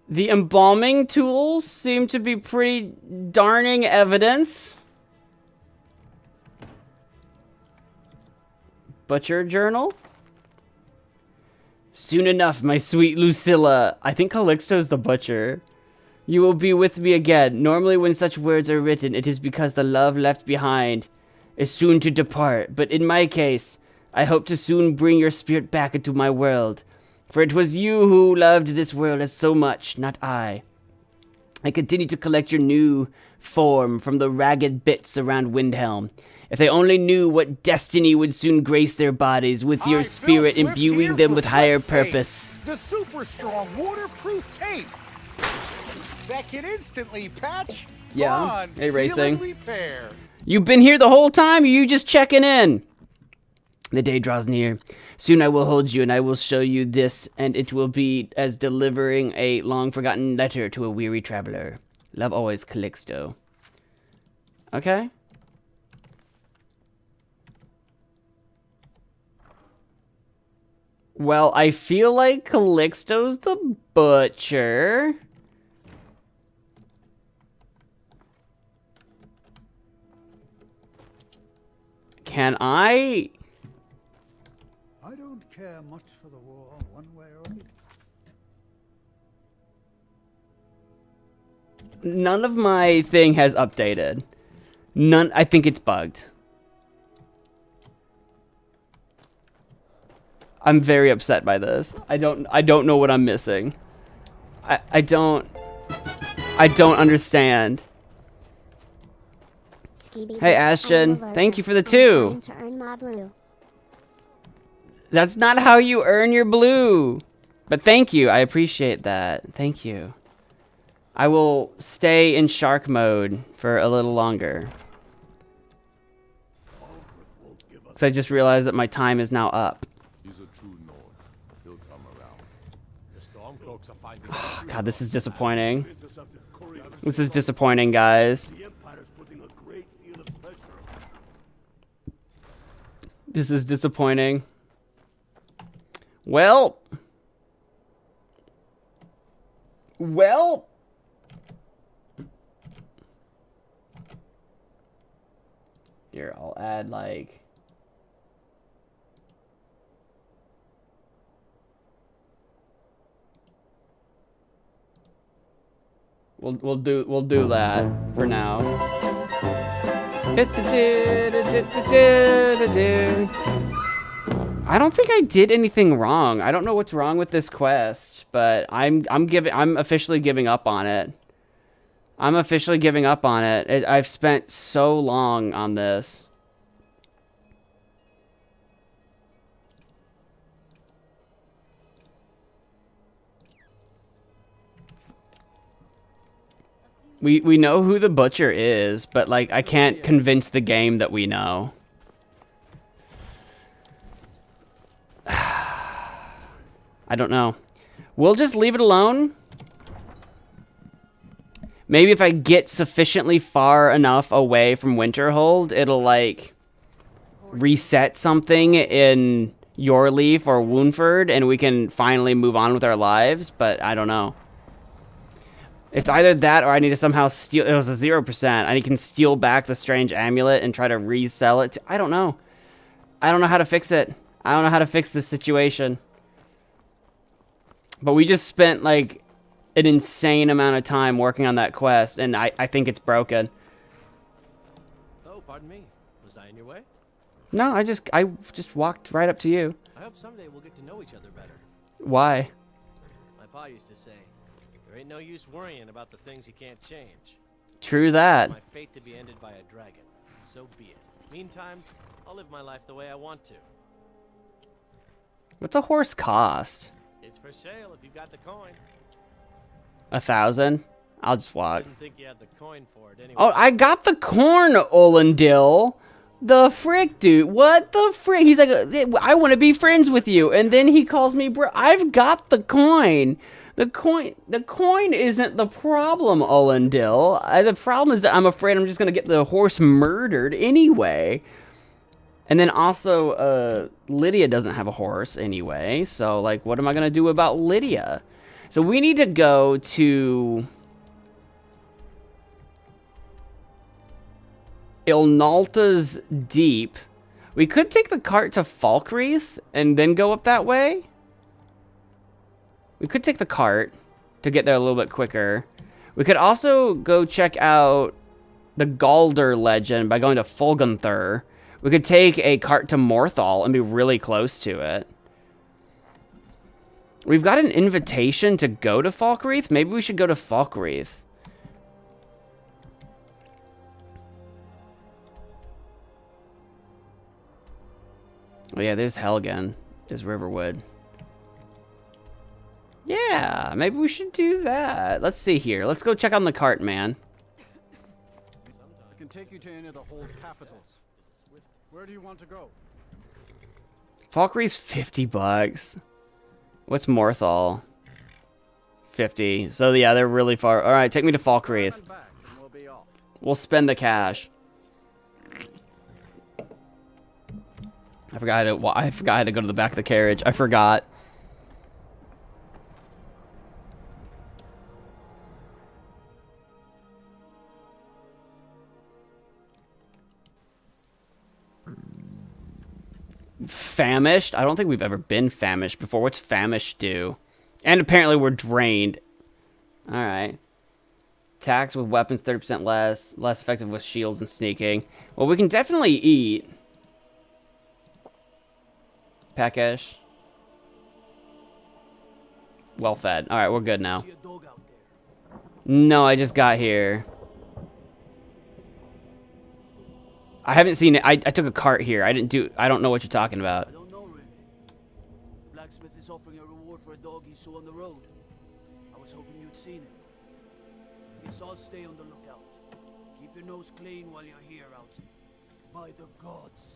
The embalming tools seem to be pretty darning evidence. Butcher journal. Soon enough, my sweet Lucilla. I think Calixto's the butcher. You will be with me again. Normally when such words are written, it is because the love left behind is soon to depart. But in my case, I hope to soon bring your spirit back into my world. For it was you who loved this world as so much, not I. I continue to collect your new form from the ragged bits around Windhelm. If they only knew what destiny would soon grace their bodies with your spirit, imbuing them with higher purpose. The super strong waterproof tape that can instantly patch, bond, hey, seal, Racing. and repair. You've been here the whole time, or you just checking in? The day draws near. Soon I will hold you, and I will show you this, and it will be as delivering a long-forgotten letter to a weary traveler. Love always, Calixto. Okay. Well, I feel like Calixto's the butcher. Can I... I don't care much for the war, one way or the other. None of my thing has updated. None. I think it's bugged. I'm very upset by this. I don't know what I'm missing. I don't understand. Hey Ashton, thank you for the 2. To earn my blue. That's not how you earn your blue. But thank you. I appreciate that. Thank you. I will stay in shark mode for a little longer. Because I just realized that my time is now up. He's a true Nord. He'll come around. The Stormcloaks are finding God, this is disappointing. This is disappointing, guys. This is disappointing. Well. Here, I'll add like. We'll do that for now. I don't think I did anything wrong. I don't know what's wrong with this quest, but I'm officially giving up on it. I'm officially giving up on it. I've spent so long on this. We know who the butcher is, but like I can't convince the game that we know. I don't know. We'll just leave it alone. Maybe if I get sufficiently far enough away from Winterhold, it'll like reset something in Yorleaf or Woundford and we can finally move on with our lives, but I don't know. It's either that or I need to somehow steal. It was a 0%. I can steal back the strange amulet and try to resell it. I don't know. I don't know how to fix it. I don't know how to fix this situation. But we just spent like an insane amount of time working on that quest, and I think it's broken. Oh, pardon me. Was I in your way? No, I just walked right up to you. I hope someday we'll get to know each other better. Why? My pa used to say, there ain't no use worrying about the things you can't change. True that. It's my fate to be ended by a dragon. So be it. Meantime, I'll live my life the way I want to. What's a horse cost? It's for sale if you got the coin. 1,000? I'll just walk. Didn't think you had the coin for it anyway. Oh, I got the corn, Olendil. The frick, dude. What the frick? He's like, I want to be friends with you. And then he calls me bro. I've got the coin. The coin isn't the problem, Olendil. The problem is that I'm afraid I'm just going to get the horse murdered anyway. And then also, Lydia doesn't have a horse anyway. So, like, what am I going to do about Lydia? So we need to go to Ilnalta's Deep. We could take the cart to Falkreath and then go up that way. We could take the cart to get there a little bit quicker. We could also go check out the Galder legend by going to Fulgunthur. We could take a cart to Morthal and be really close to it. We've got an invitation to go to Falkreath. Maybe we should go to Falkreath. Oh yeah, there's Helgen. There's Riverwood. Yeah, maybe we should do that. Let's see here. Let's go check on the cart, man. I can take you to any of the hold capitals. Where do you want to go? Falkreath's $50. What's Morthal? 50. So yeah, they're really far. All right, take me to Falkreath. We'll spend the cash. I forgot to go to the back of the carriage. I forgot. Famished? I don't think we've ever been famished before. What's famished do? And apparently we're drained. Alright. Attacks with weapons 30% less. Less effective with shields and sneaking. Well, we can definitely eat. Peckish. Well fed. Alright, we're good now. No, I just got here. I haven't seen it. I took a cart here. I don't know what you're talking about. I don't know really. Blacksmith is offering a reward for a dog he saw on the road. I was hoping you'd seen it. Guess I'll stay on the lookout. Keep your nose clean while you're here outside. By the gods.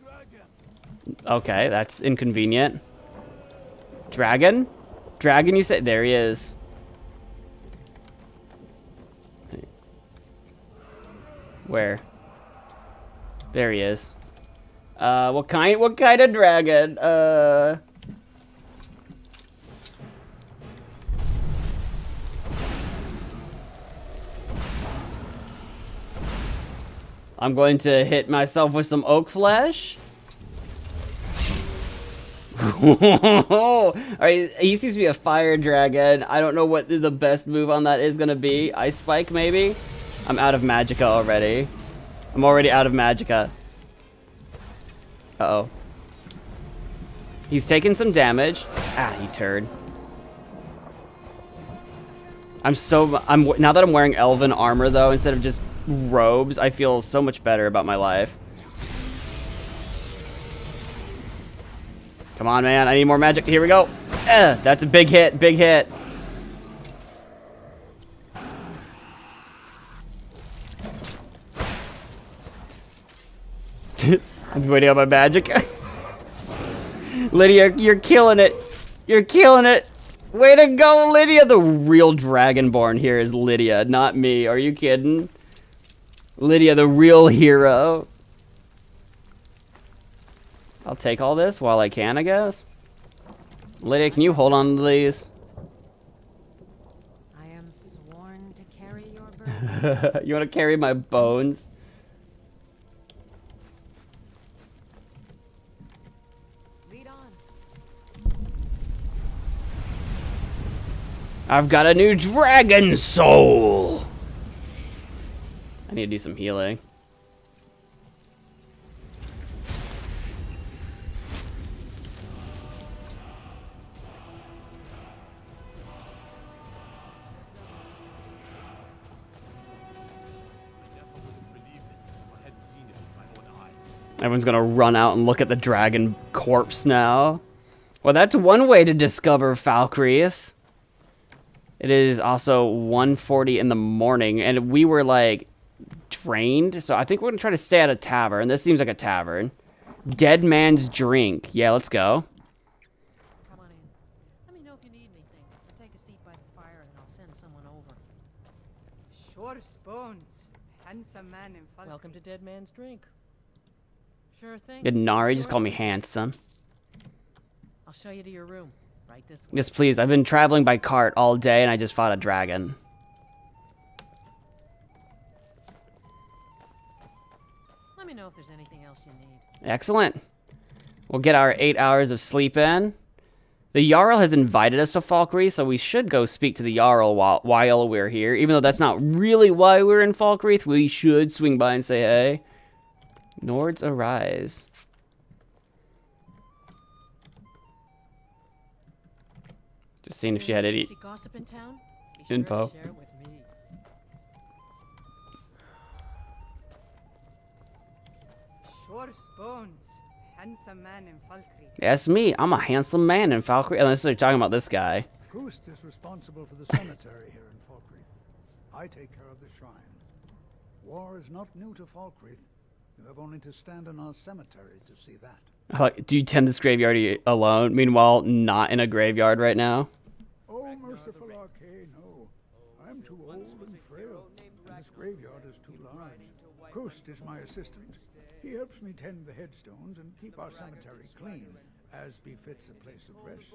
Dragon! Okay, that's inconvenient. Dragon? Dragon, you say? There he is. Where? There he is. What kind of dragon? I'm going to hit myself with some oak flesh. Alright, he seems to be a fire dragon. I don't know what the best move on that is gonna be. Ice spike, maybe? I'm out of magicka already. I'm already out of magicka. Uh-oh. He's taking some damage. Ah, you turd. Now that I'm wearing elven armor though, instead of just robes, I feel so much better about my life. Come on, man. I need more magic. Here we go. That's a big hit. Big hit. I'm waiting on my magic. Lydia, you're killing it. You're killing it. Way to go, Lydia. The real dragonborn here is Lydia, not me. Are you kidding? Lydia, the real hero. I'll take all this while I can, I guess. Lydia, can you hold on to these? I am sworn to carry your burdens. You want to carry my bones? Lead on. I've got a new dragon soul. I need to do some healing. Everyone's gonna run out and look at the dragon corpse now. Well, that's one way to discover Falkreath. It is also 1:40 in the morning, and we were like drained, so I think we're gonna try to stay at a tavern. This seems like a tavern. Dead Man's Drink. Yeah, let's go. Come on in. Let me know if you need anything. I'll take a seat by the fire and I'll send someone over. Sure spoons. Handsome man in Falkreath. Welcome to Dead Man's Drink. Sure thing. Did Nari just call me handsome? I'll show you to your room. Right this way. Yes, please. I've been traveling by cart all day, and I just fought a dragon. Let me know if there's anything else you need. Excellent. We'll get our 8 hours of sleep in. The Jarl has invited us to Falkreath, so we should go speak to the Jarl while we're here. Even though that's not really why we're in Falkreath, we should swing by and say hey. Nords arise. Just seeing if she had any gossip in town? Be info. Sure to share it with me. Sure spoons. Handsome man in Falkreath. That's me. I'm a handsome man in Falkreath. Unless they're talking about this guy. Gust is responsible for the cemetery here in Falkreath. I take care of the shrine. War is not new to Falkreath. You have only to stand in our cemetery to see that. Do you tend this graveyard alone? Meanwhile, not in a graveyard right now. Oh, merciful Arcane, no. I'm too old and frail, and this graveyard is too large. Gust is my assistant. He helps me tend the headstones and keep our cemetery clean, as befits a place of rest.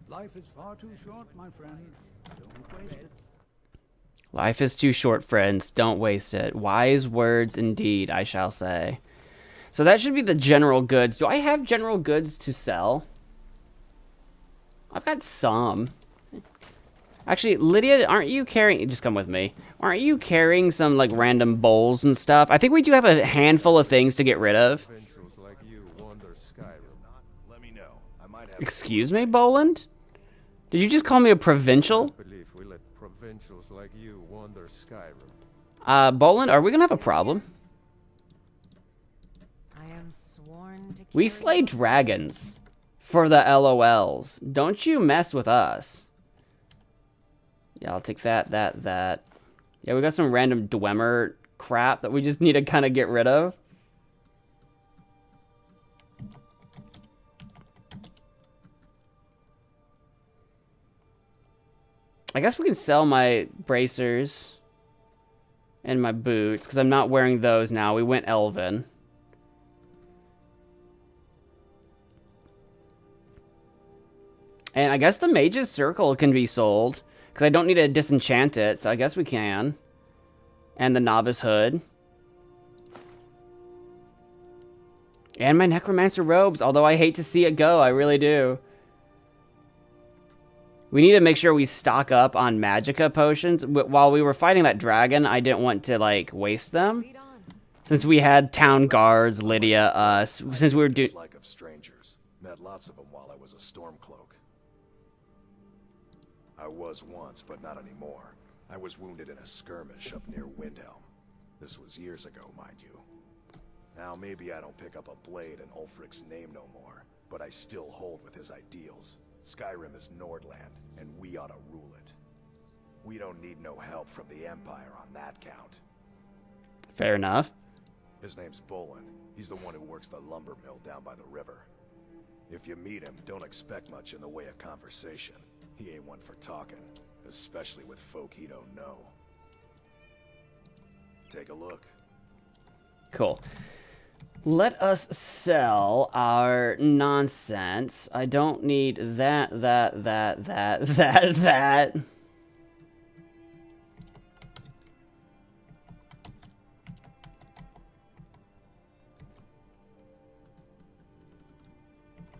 Life is far too short, my friend. Don't waste it. Life is too short, friends. Don't waste it. Wise words indeed, I shall say. So that should be the general goods. Do I have general goods to sell? I've got some. Actually, Lydia, aren't you carrying... Just come with me. Aren't you carrying some, like, random bowls and stuff? I think we do have a handful of things to get rid of. Like you wander Skyrim. Let me know. I might have Excuse me, Boland? Did you just call me a provincial? I believe we let provincials like you wander Skyrim. Boland, are we gonna have a problem? I am sworn to We slay dragons for the LOLs. Don't you mess with us. Yeah, I'll take that. Yeah, we got some random Dwemer crap that we just need to kind of get rid of. I guess we can sell my bracers and my boots, because I'm not wearing those now. We went Elven. And I guess the Mage's Circle can be sold, because I don't need to disenchant it, so I guess we can. And the Novice Hood. And my Necromancer robes, although I hate to see it go, I really do. We need to make sure we stock up on Magicka potions. While we were fighting that dragon, I didn't want to, like, waste them. Since we had town guards, Lydia, us, since we were doing... Dislike of strangers. Met lots of them while I was a Stormcloak. I was once, but not anymore. I was wounded in a skirmish up near Windhelm. This was years ago, mind you. Now maybe I don't pick up a blade in Ulfric's name no more, but I still hold with his ideals. Skyrim is Nordland, and we ought to rule it. We don't need no help from the Empire on that count. Fair enough. His name's Boland. He's the one who works the lumber mill down by the river. If you meet him, don't expect much in the way of conversation. He ain't one for talking, especially with folk he don't know. Take a look. Cool. Let us sell our nonsense. I don't need that. I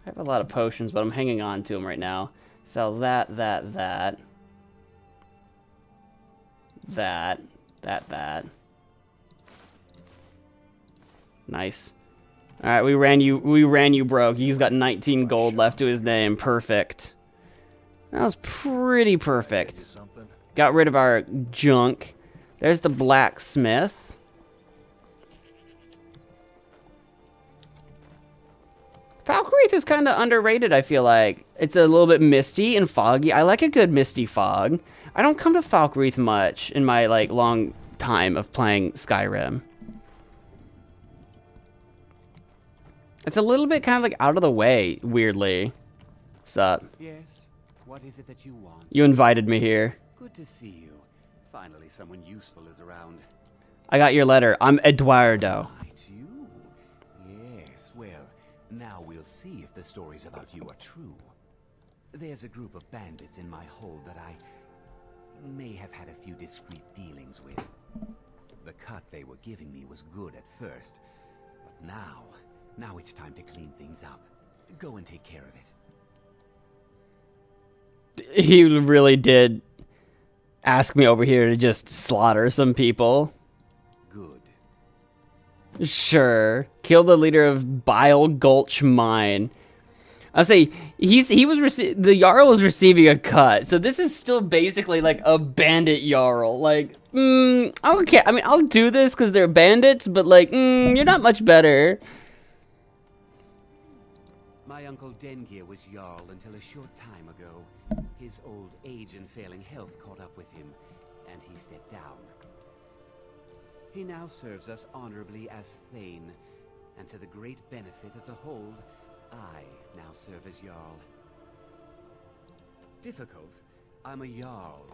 have a lot of potions, but I'm hanging on to them right now. Sell that. Nice. All right, we ran you broke. He's got 19 gold left to his name. Perfect. That was pretty perfect. Got rid of our junk. There's the blacksmith. Falkreath is kind of underrated, I feel like. It's a little bit misty and foggy. I like a good misty fog. I don't come to Falkreath much in my like long time of playing Skyrim. It's a little bit kind of like out of the way, weirdly. Sup? Yes. What is it that you want? You invited me here. Good to see you. Finally, someone useful is around. I got your letter. I'm Eduardo. It's you. Yes. Well, now we'll see if the stories about you are true. There's a group of bandits in my hold that I may have had a few discreet dealings with. The cut they were giving me was good at first, but now it's time to clean things up. Go and take care of it. He really did ask me over here to just slaughter some people. Good. Sure. Kill the leader of Bile Gulch Mine. I'll say the Jarl was receiving a cut, so this is still basically like a bandit Jarl. Like, okay. I mean, I'll do this because they're bandits, but like, you're not much better. My uncle Dengir was Jarl until a short time ago. His old age and failing health caught up with him, and he stepped down. He now serves us honorably as Thane, and to the great benefit of the hold, I now serve as Jarl. Difficult? I'm a Jarl.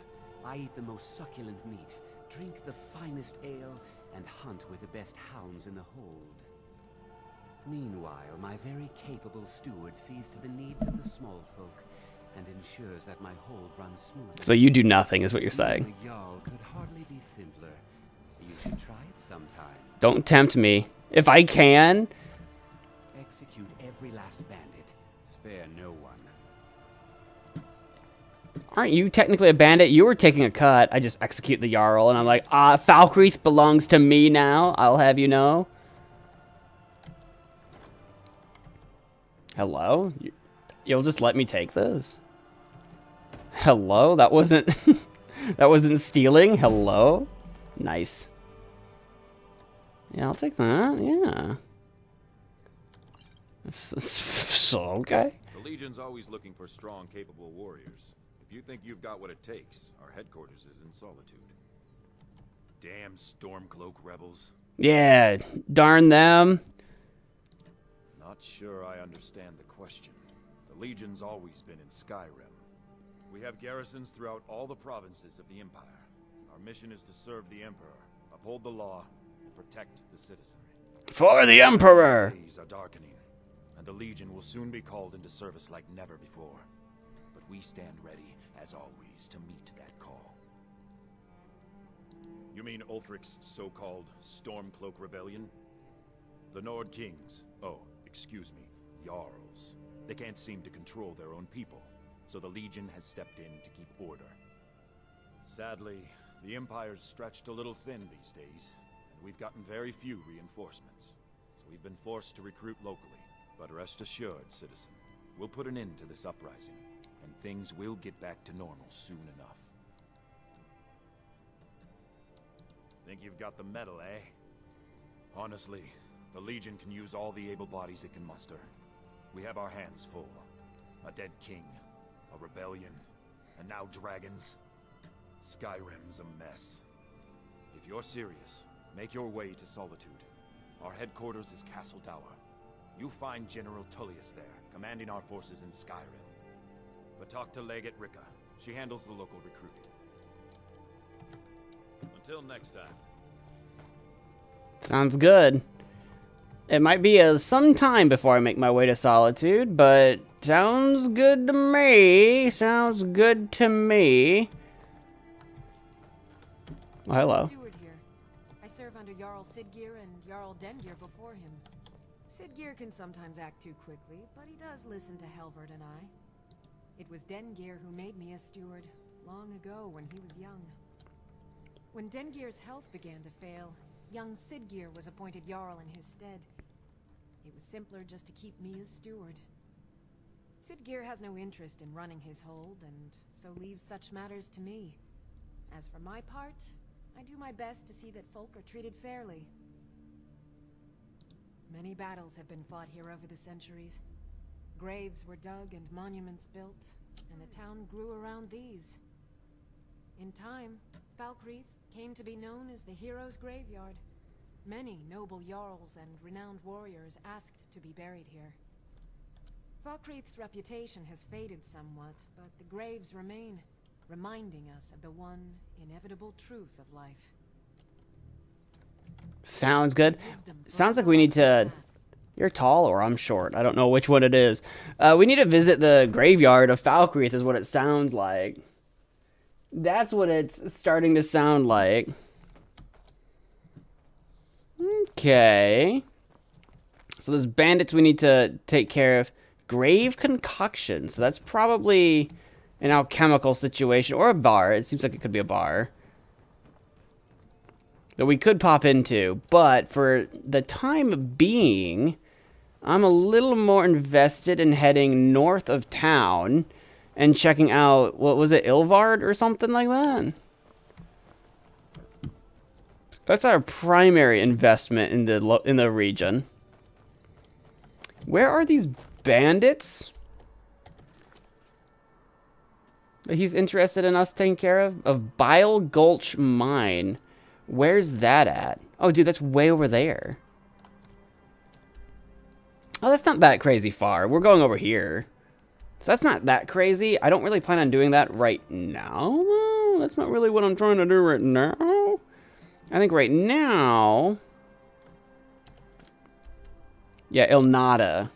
I eat the most succulent meat, drink the finest ale, and hunt with the best hounds in the hold. Meanwhile, my very capable steward sees to the needs of the small folk and ensures that my hold runs smoothly. So you do nothing, is what you're saying. The Jarl could hardly be simpler. You should try it sometime. Don't tempt me. If I can. Execute every last bandit. Spare no one. Aren't you technically a bandit? You were taking a cut. I just execute the Jarl, and I'm like, Falkreath belongs to me now. I'll have you know. Hello? You'll just let me take this? Hello? That wasn't... that wasn't stealing? Hello? Nice. Yeah, I'll take that. Yeah. So, okay. The Legion's always looking for strong, capable warriors. If you think you've got what it takes, our headquarters is in Solitude. Damn Stormcloak rebels. Yeah, darn them. Not sure I understand the question. The Legion's always been in Skyrim. We have garrisons throughout all the provinces of the Empire. Our mission is to serve the Emperor, uphold the law, and protect the citizenry. For the Emperor! Days are darkening, and the Legion will soon be called into service like never before. But we stand ready, as always, to meet that call. You mean Ulfric's so-called Stormcloak Rebellion? The Nord Kings, excuse me, Jarls. They can't seem to control their own people, so the Legion has stepped in to keep order. Sadly, the Empire's stretched a little thin these days, and we've gotten very few reinforcements. So we've been forced to recruit locally. But rest assured, citizen, we'll put an end to this uprising, and things will get back to normal soon enough. Think you've got the mettle, eh? Honestly, the Legion can use all the able bodies it can muster. We have our hands full. A dead king, a rebellion, and now dragons. Skyrim's a mess. If you're serious, make your way to Solitude. Our headquarters is Castle Dower. You'll find General Tullius there, commanding our forces in Skyrim. But talk to Legate Rika. She handles the local recruiting. Until next time. Sounds good. It might be some time before I make my way to Solitude, but sounds good to me. Sounds good to me. Well, hello. Steward here. I serve under Jarl Sidgeir and Jarl Dengir before him. Sidgeir can sometimes act too quickly, but he does listen to Helvard and I. It was Dengir who made me a steward long ago when he was young. When Dengir's health began to fail, young Sidgeir was appointed Jarl in his stead. It was simpler just to keep me as steward. Sidgeir has no interest in running his hold, and so leaves such matters to me. As for my part, I do my best to see that folk are treated fairly. Many battles have been fought here over the centuries. Graves were dug and monuments built, and the town grew around these. In time, Falkreath came to be known as the Heroes' Graveyard. Many noble jarls and renowned warriors asked to be buried here. Falkreath's reputation has faded somewhat, but the graves remain, reminding us of the one inevitable truth of life. Sounds good. Sounds like we need to... You're tall or I'm short. I don't know which one it is. We need to visit the graveyard of Falkreath is what it sounds like. That's what it's starting to sound like. Okay. So there's bandits we need to take care of. Grave concoction. So that's probably an alchemical situation or a bar. It seems like it could be a bar that we could pop into. But for the time being, I'm a little more invested in heading north of town and checking out, what was it, Ilvard or something like that? That's our primary investment in the region. Where are these bandits that he's interested in us taking care of? Of Bile Gulch Mine. Where's that at? Oh, dude, that's way over there. Oh, that's not that crazy far. We're going over here. So that's not that crazy. I don't really plan on doing that right now. That's not really what I'm trying to do right now. I think right now... Yeah, Ilnata.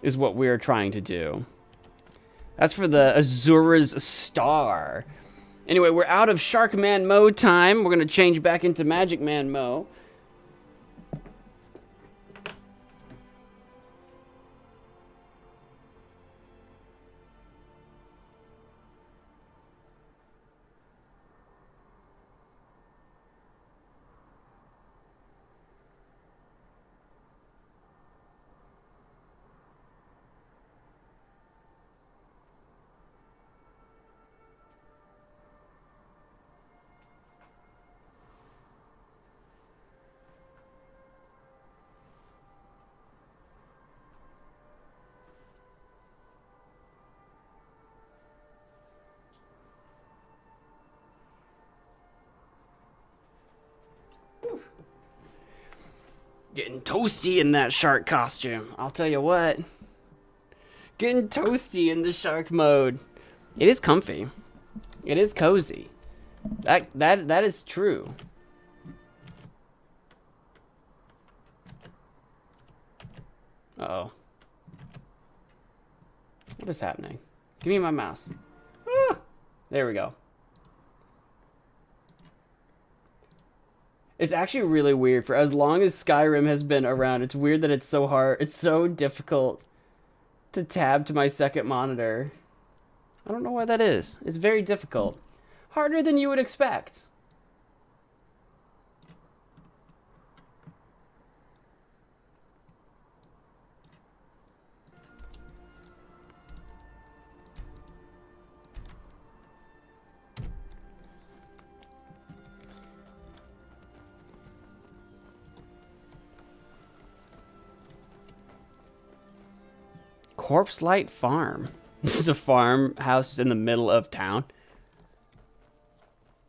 Is what we're trying to do. That's for the Azura's Star. Anyway, we're out of MagicManMo time. We're going to change back into MagicManMo. Getting toasty in that shark costume. I'll tell you what. Getting toasty in the shark mode. It is comfy. It is cozy. That is true. Uh-oh. What is happening? Give me my mouse. Ah! There we go. It's actually really weird. For as long as Skyrim has been around, it's weird that it's so hard. It's so difficult to tab to my second monitor. I don't know why that is. It's very difficult. Harder than you would expect. Corpse Light Farm. This is a farmhouse in the middle of town.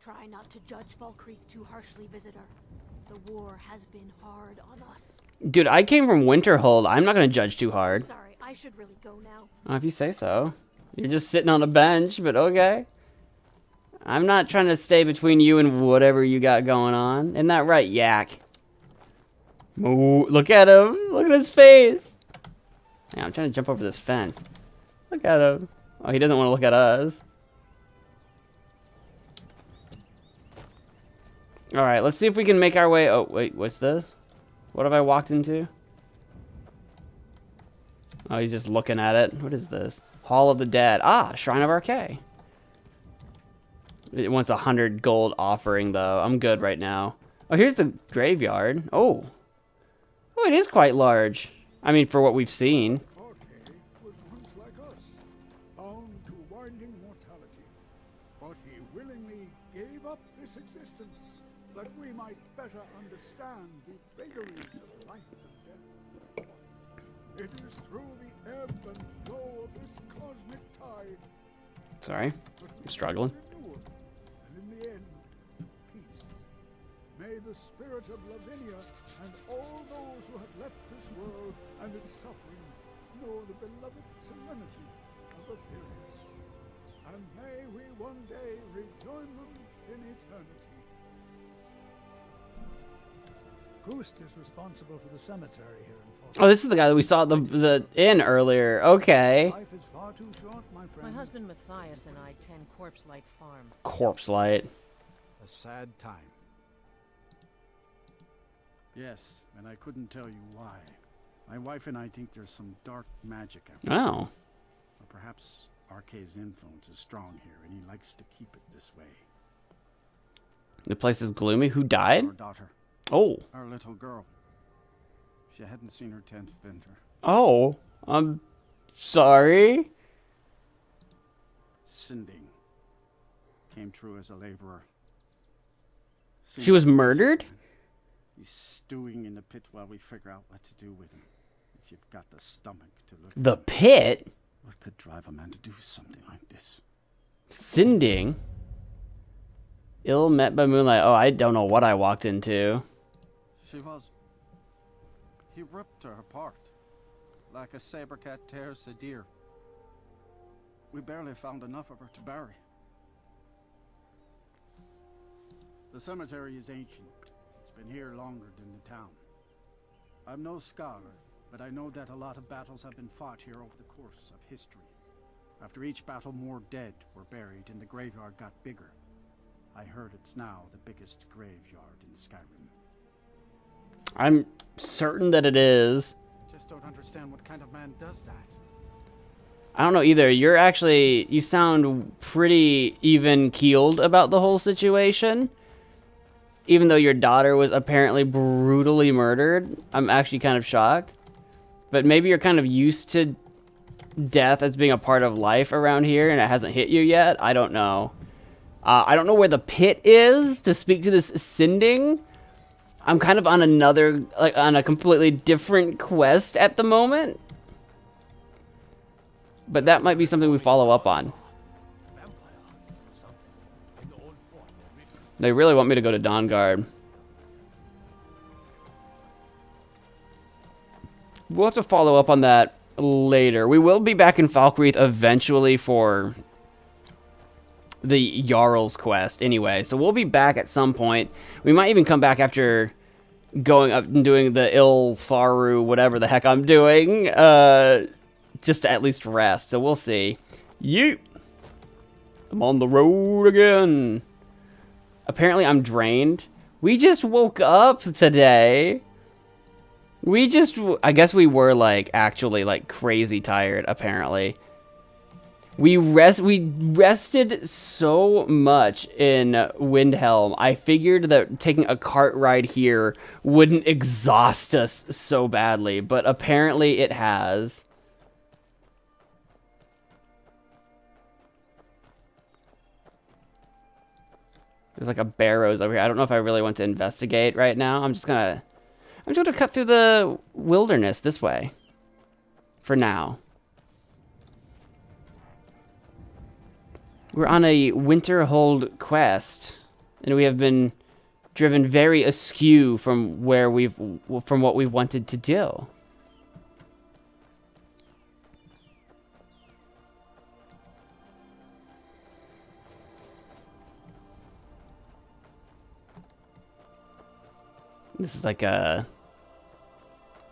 Try not to judge Falkreath too harshly, visitor. The war has been hard on us. Dude, I came from Winterhold. I'm not gonna judge too hard. Sorry, I should really go now. Oh, if you say so. You're just sitting on a bench, but okay. I'm not trying to stay between you and whatever you got going on. Isn't that right, Yak? Ooh, look at him. Look at his face. Yeah, I'm trying to jump over this fence. Look at him. Oh, he doesn't want to look at us. Alright, let's see if we can make our way... Oh, wait, what's this? What have I walked into? Oh, he's just looking at it. What is this? Hall of the Dead. Ah, Shrine of Arcay. It wants 100 gold offering, though. I'm good right now. Oh, here's the graveyard. Oh. Oh, it is quite large. I mean, for what we've seen. Arcay was once like us, bound to winding mortality. But he willingly gave up this existence, that we might better understand the vagaries of life and death. It is through the ebb and flow of this cosmic tide. Sorry, I'm struggling. And in the end, peace. May the spirit of Lavinia and all those who have left this world and its suffering know the beloved serenity of Aetherius. And may we one day rejoin them in eternity. Ghost is responsible for the cemetery here in Falkreath. Oh, this is the guy that we saw at the inn earlier. Okay. Life is far too short, my friend. My husband Matthias and I tend Corpse Light Farm. Corpse Light. A sad time. Yes, and I couldn't tell you why. My wife and I think there's some dark magic out there. Oh. Or perhaps Arcay's influence is strong here, and he likes to keep it this way. The place is gloomy. Who died? Our daughter. Oh. Our little girl. She hadn't seen her 10th winter. Oh. I'm sorry. Sinding came true as a laborer. She was murdered? He's stewing in the pit while we figure out what to do with him. If you've got the stomach to look The at him. pit? What could drive a man to do something like this? Sinding? Ill met by moonlight. Oh, I don't know what I walked into. She was. He ripped her apart. Like a saber cat tears a deer. We barely found enough of her to bury. The cemetery is ancient. It's been here longer than the town. I'm no scholar, but I know that a lot of battles have been fought here over the course of history. After each battle, more dead were buried, and the graveyard got bigger. I heard it's now the biggest graveyard in Skyrim. I'm certain that it is. I just don't understand what kind of man does that. I don't know either. You sound pretty even-keeled about the whole situation. Even though your daughter was apparently brutally murdered, I'm actually kind of shocked. But maybe you're kind of used to death as being a part of life around here and it hasn't hit you yet. I don't know. I don't know where the pit is to speak to this Sinding. I'm kind of on on a completely different quest at the moment. But that might be something we follow up on. They really want me to go to Dawnguard. We'll have to follow up on that later. We will be back in Falkreath eventually for the Jarl's quest anyway. So we'll be back at some point. We might even come back after going up and doing the Ilfaru, whatever the heck I'm doing, just to at least rest. So we'll see. Yeet! I'm on the road again. Apparently I'm drained. We just woke up today. I guess we were, like, actually, like, crazy tired, apparently. We rested so much in Windhelm. I figured that taking a cart ride here wouldn't exhaust us so badly, but apparently it has. There's like a barrows over here. I don't know if I really want to investigate right now. I'm just gonna cut through the wilderness this way. For now. We're on a Winterhold quest, and we have been driven very askew from what we've wanted to do. This is like a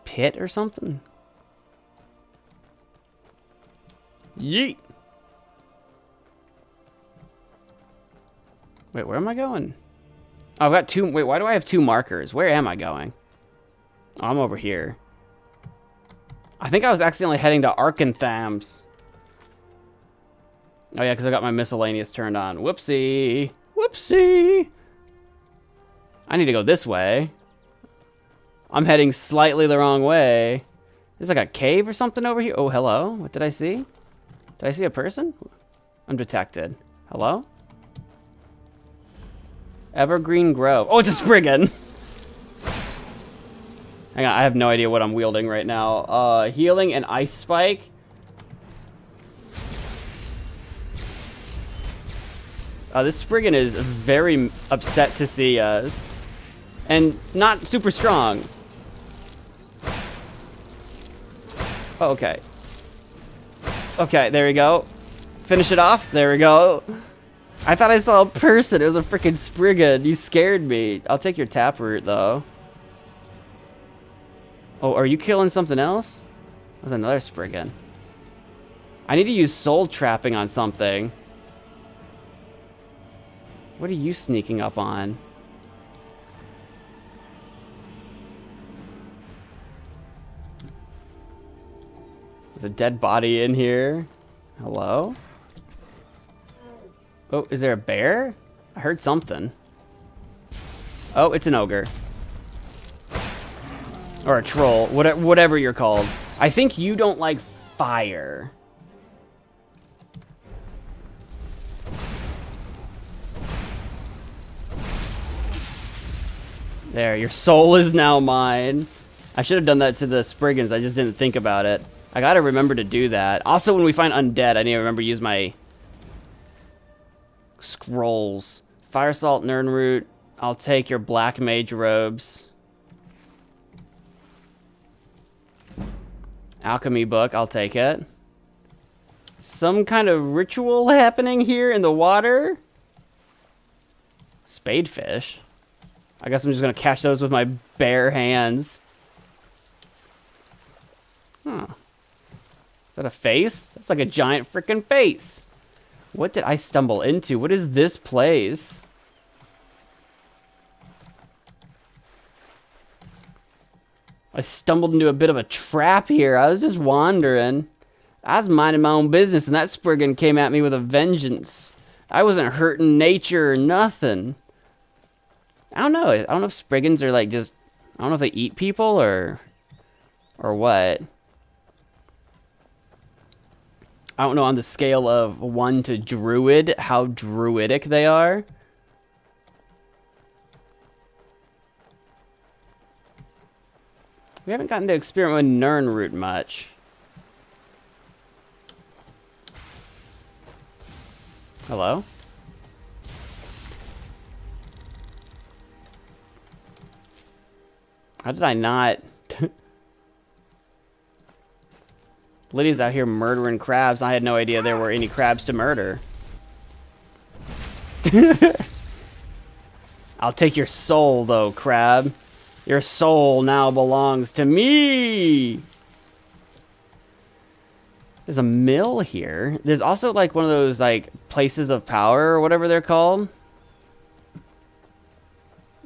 pit or something. Yeet. Wait, where am I going? Oh, I've got two. Wait, why do I have two markers? Where am I going? Oh, I'm over here. I think I was accidentally heading to Arkanthams. Oh, yeah, because I got my miscellaneous turned on. Whoopsie. Whoopsie. I need to go this way. I'm heading slightly the wrong way. There's like a cave or something over here. Oh, hello. What did I see? Did I see a person? I'm detected. Hello? Evergreen Grove. Oh, it's a Spriggan! Hang on, I have no idea what I'm wielding right now. Healing and Ice Spike. This Spriggan is very upset to see us. And not super strong. Oh, okay. Okay, there we go. Finish it off. There we go. I thought I saw a person. It was a freaking Spriggan. You scared me. I'll take your taproot, though. Oh, are you killing something else? That was another Spriggan. I need to use soul trapping on something. What are you sneaking up on? There's a dead body in here. Hello? Oh, is there a bear? I heard something. Oh, it's an ogre. Or a troll. Whatever you're called. I think you don't like fire. There, your soul is now mine. I should have done that to the Spriggans. I just didn't think about it. I gotta remember to do that. Also, when we find undead, I need to remember to use my scrolls. Fire Salt, Nernroot. I'll take your Black Mage robes. Alchemy book, I'll take it. Some kind of ritual happening here in the water? Spadefish? I guess I'm just gonna catch those with my bare hands. Huh. Is that a face? That's like a giant freaking face. What did I stumble into? What is this place? I stumbled into a bit of a trap here. I was just wandering. I was minding my own business, and that Spriggan came at me with a vengeance. I wasn't hurting nature or nothing. I don't know. I don't know if Spriggans are like just... I don't know if they eat people or what. I don't know on the scale of 1 to druid how druidic they are. We haven't gotten to experiment with Nernroot much. Hello? How did I not... Lydia's out here murdering crabs. I had no idea there were any crabs to murder. I'll take your soul, though, crab. Your soul now belongs to me. There's a mill here. There's also, like, one of those, like, places of power or whatever they're called.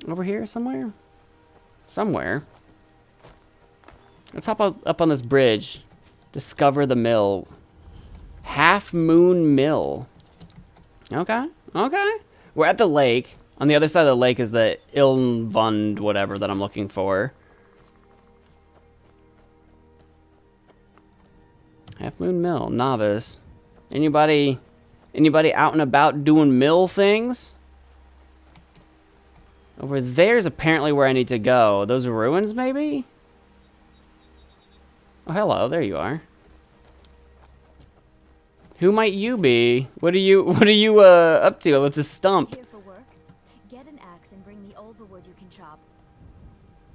Over here somewhere? Somewhere. Let's hop up on this bridge. Discover the mill. Half Moon Mill. Okay. Okay. We're at the lake. On the other side of the lake is the Ilmvund whatever that I'm looking for. Half Moon Mill. Novice. Anybody out and about doing mill things? Over there's apparently where I need to go. Those ruins, maybe? Oh, hello. There you are. Who might you be? What are you up to with this stump? Here for work. Get an axe and bring me all the wood you can chop.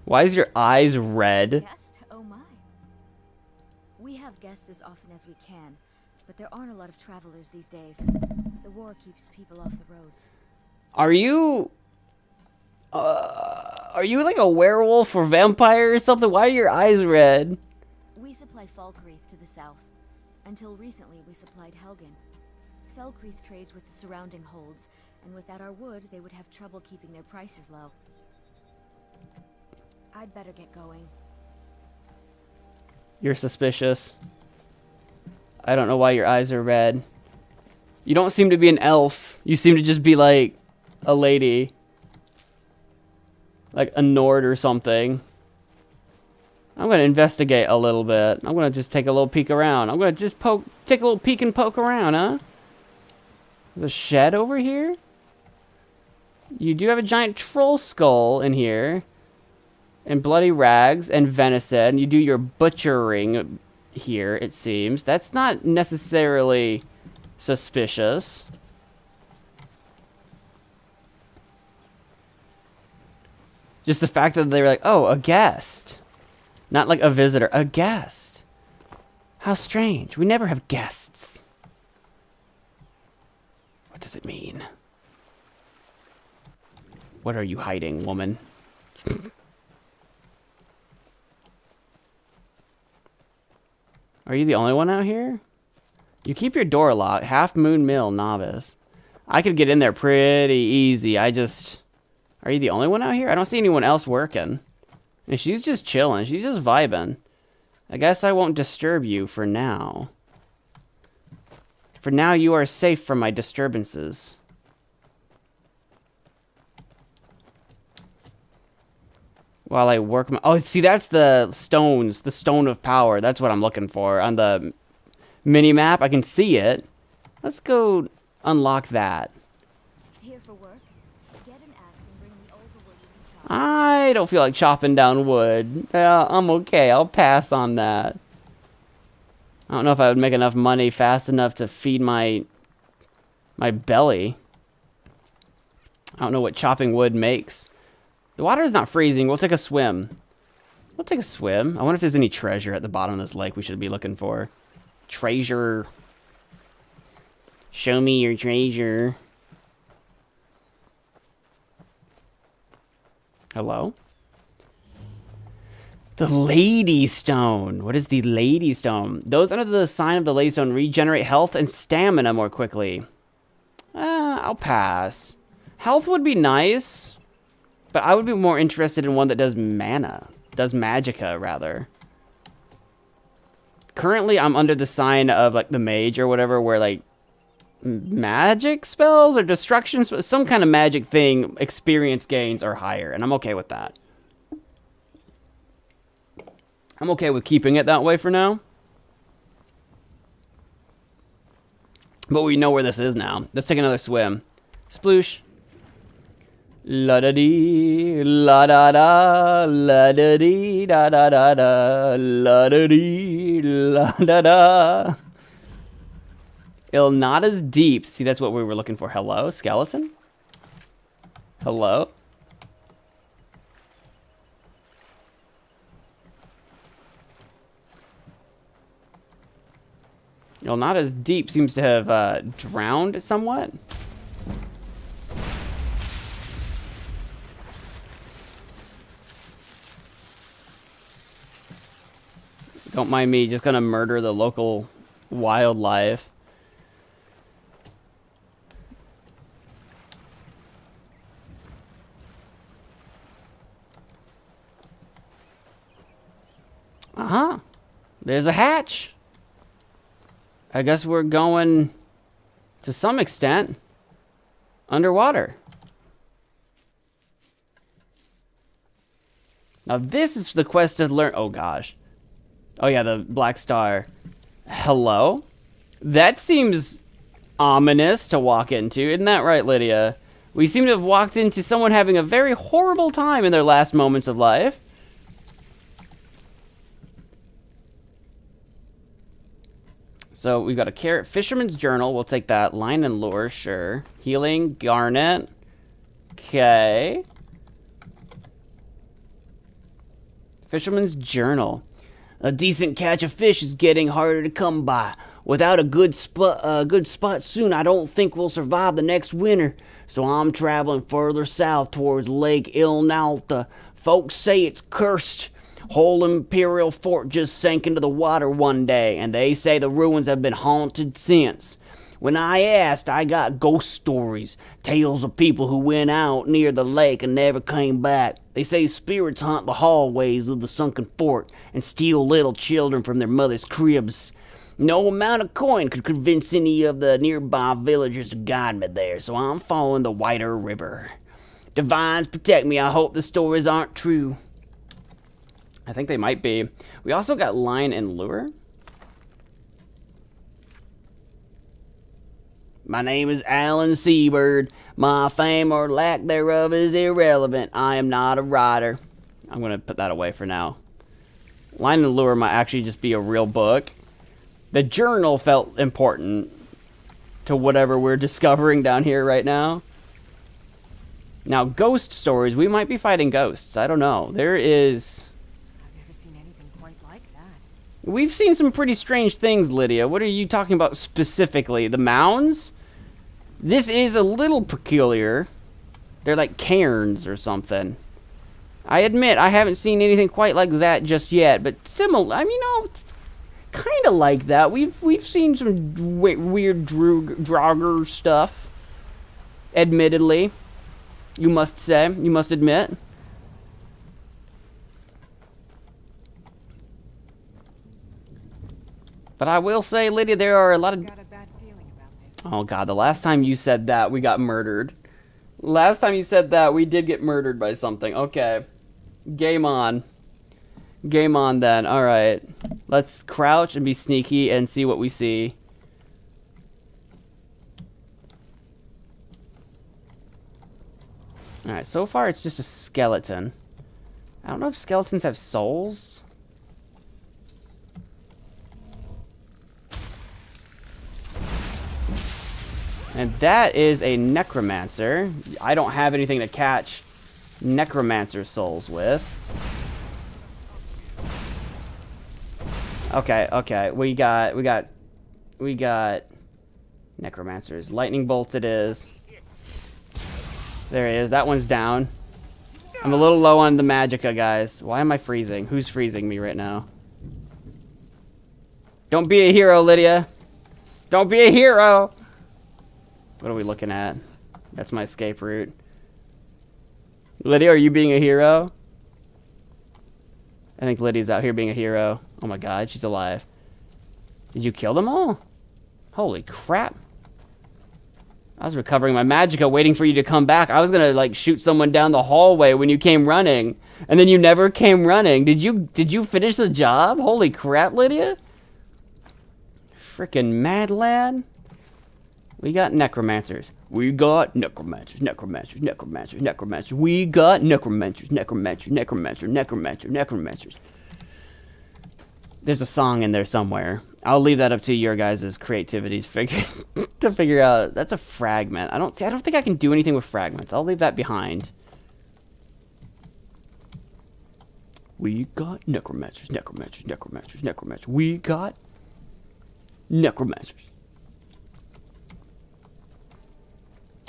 Why is your eyes red? Guest? Oh my. We have guests as often as we can, but there aren't a lot of travelers these days. The war keeps people off the roads. Are you like a werewolf or vampire or something? Why are your eyes red? We supply Falkreath to the south. Until recently, we supplied Helgen. Falkreath trades with the surrounding holds, and without our wood, they would have trouble keeping their prices low. I'd better get going. You're suspicious. I don't know why your eyes are red. You don't seem to be an elf. You seem to just be like a lady. Like a Nord or something. I'm going to investigate a little bit. I'm going to just take a little peek around. I'm going to just take a little peek and poke around, huh? There's a shed over here. You do have a giant troll skull in here. And bloody rags and venison. You do your butchering here, it seems. That's not necessarily suspicious. Just the fact that they're like, oh, a guest. Not like a visitor, a guest. How strange. We never have guests. What does it mean? What are you hiding, woman? Are you the only one out here? You keep your door locked. Half Moon Mill, novice. I could get in there pretty easy. Are you the only one out here? I don't see anyone else working. And she's just chilling. She's just vibing. I guess I won't disturb you for now. For now, you are safe from my disturbances. While I work my... Oh, see, that's the stones. The stone of power. That's what I'm looking for. On the mini-map, I can see it. Let's go unlock that. Here for work. Get an axe and bring me all the wood you can chop. I don't feel like chopping down wood. I'm okay. I'll pass on that. I don't know if I would make enough money fast enough to feed my belly. I don't know what chopping wood makes. The water is not freezing. We'll take a swim. We'll take a swim. I wonder if there's any treasure at the bottom of this lake we should be looking for. Treasure. Show me your treasure. Hello? The Lady Stone. What is the Lady Stone? Those under the sign of the Lady Stone regenerate health and stamina more quickly. I'll pass. Health would be nice. But I would be more interested in one that does mana. Does magicka, rather. Currently, I'm under the sign of, like, the mage or whatever, where, like, magic spells or destruction spells, some kind of magic thing, experience gains are higher, and I'm okay with that. I'm okay with keeping it that way for now. But we know where this is now. Let's take another swim. Sploosh. La da dee, la da da, la da dee, da da da da, la da dee, la da da. Not as deep. See, that's what we were looking for. Hello, skeleton? Hello? Well, not as deep. Seems to have drowned somewhat. Don't mind me, just gonna murder the local wildlife. Uh-huh. There's a hatch. I guess we're going, to some extent, underwater. Now this is the quest to learn. Oh gosh. Oh yeah, the Black Star. Hello? That seems ominous to walk into. Isn't that right, Lydia? We seem to have walked into someone having a very horrible time in their last moments of life. So we've got a carrot. Fisherman's Journal. We'll take that. Line and lure, sure. Healing, garnet. Okay. Fisherman's Journal. A decent catch of fish is getting harder to come by. Without a good spot soon, I don't think we'll survive the next winter. So I'm traveling further south towards Lake Ilnalta. Folks say it's cursed. Whole Imperial Fort just sank into the water one day, and they say the ruins have been haunted since. When I asked, I got ghost stories, tales of people who went out near the lake and never came back. They say spirits haunt the hallways of the sunken fort and steal little children from their mothers' cribs. No amount of coin could convince any of the nearby villagers to guide me there, so I'm following the wider river. Divines protect me, I hope the stories aren't true. I think they might be. We also got line and lure. My name is Alan Seabird. My fame or lack thereof is irrelevant. I am not a writer. I'm going to put that away for now. Line and lure might actually just be a real book. The journal felt important to whatever we're discovering down here right now. Now, ghost stories. We might be fighting ghosts. I don't know. There is... We've seen some pretty strange things, Lydia. What are you talking about specifically? The mounds? This is a little peculiar. They're like cairns or something. I admit, I haven't seen anything quite like that just yet, but similar. I mean, no, it's kind of like that. We've seen some weird Draugr stuff. Admittedly. You must say. You must admit. But I will say, Lydia, there are a lot of... Oh, God, the last time you said that, we got murdered. Last time you said that, we did get murdered by something. Okay. Game on. Game on, then. All right. Let's crouch and be sneaky and see what we see. All right, so far it's just a skeleton. I don't know if skeletons have souls. And that is a necromancer. I don't have anything to catch necromancer souls with. Okay. We got necromancers. Lightning bolts it is. There it is. That one's down. I'm a little low on the magicka, guys. Why am I freezing? Who's freezing me right now? Don't be a hero, Lydia. Don't be a hero. What are we looking at? That's my escape route. Lydia, are you being a hero? I think Lydia's out here being a hero. Oh my God, she's alive. Did you kill them all? Holy crap. I was recovering my magicka waiting for you to come back. I was gonna like shoot someone down the hallway when you came running. And then you never came running. Did you finish the job? Holy crap, Lydia. Frickin' mad lad. We got necromancers. We got necromancers. We got necromancers. There's a song in there somewhere. I'll leave that up to your guys' creativities to figure out. That's a fragment. I don't think I can do anything with fragments. I'll leave that behind. We got necromancers. We got necromancers.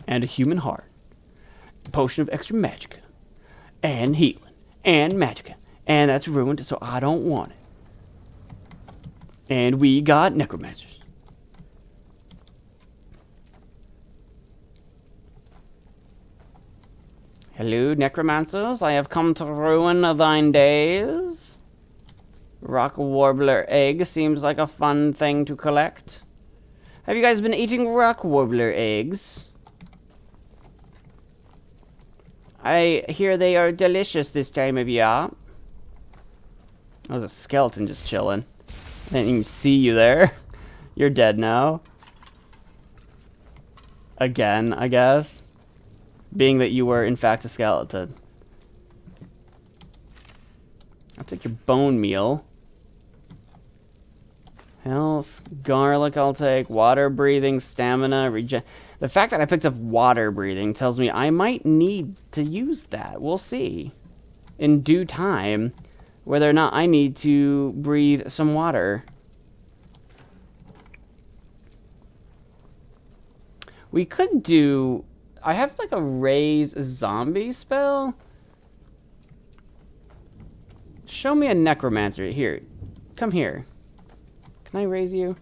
And a human heart. Potion of extra magica. And healing. And magica. And that's ruined, so I don't want it. And we got necromancers. Hello, necromancers. I have come to ruin thine days. Rock warbler egg seems like a fun thing to collect. Have you guys been eating rock warbler eggs? I hear they are delicious this time of year. That was a skeleton just chilling. I didn't even see you there. You're dead now. Again, I guess. Being that you were, in fact, a skeleton. I'll take your bone meal. Health, garlic I'll take, water breathing, stamina, regen. The fact that I picked up water breathing tells me I might need to use that. We'll see. In due time, whether or not I need to breathe some water. We could do... I have like a raise zombie spell. Show me a necromancer. Here. Come here. Can I raise you?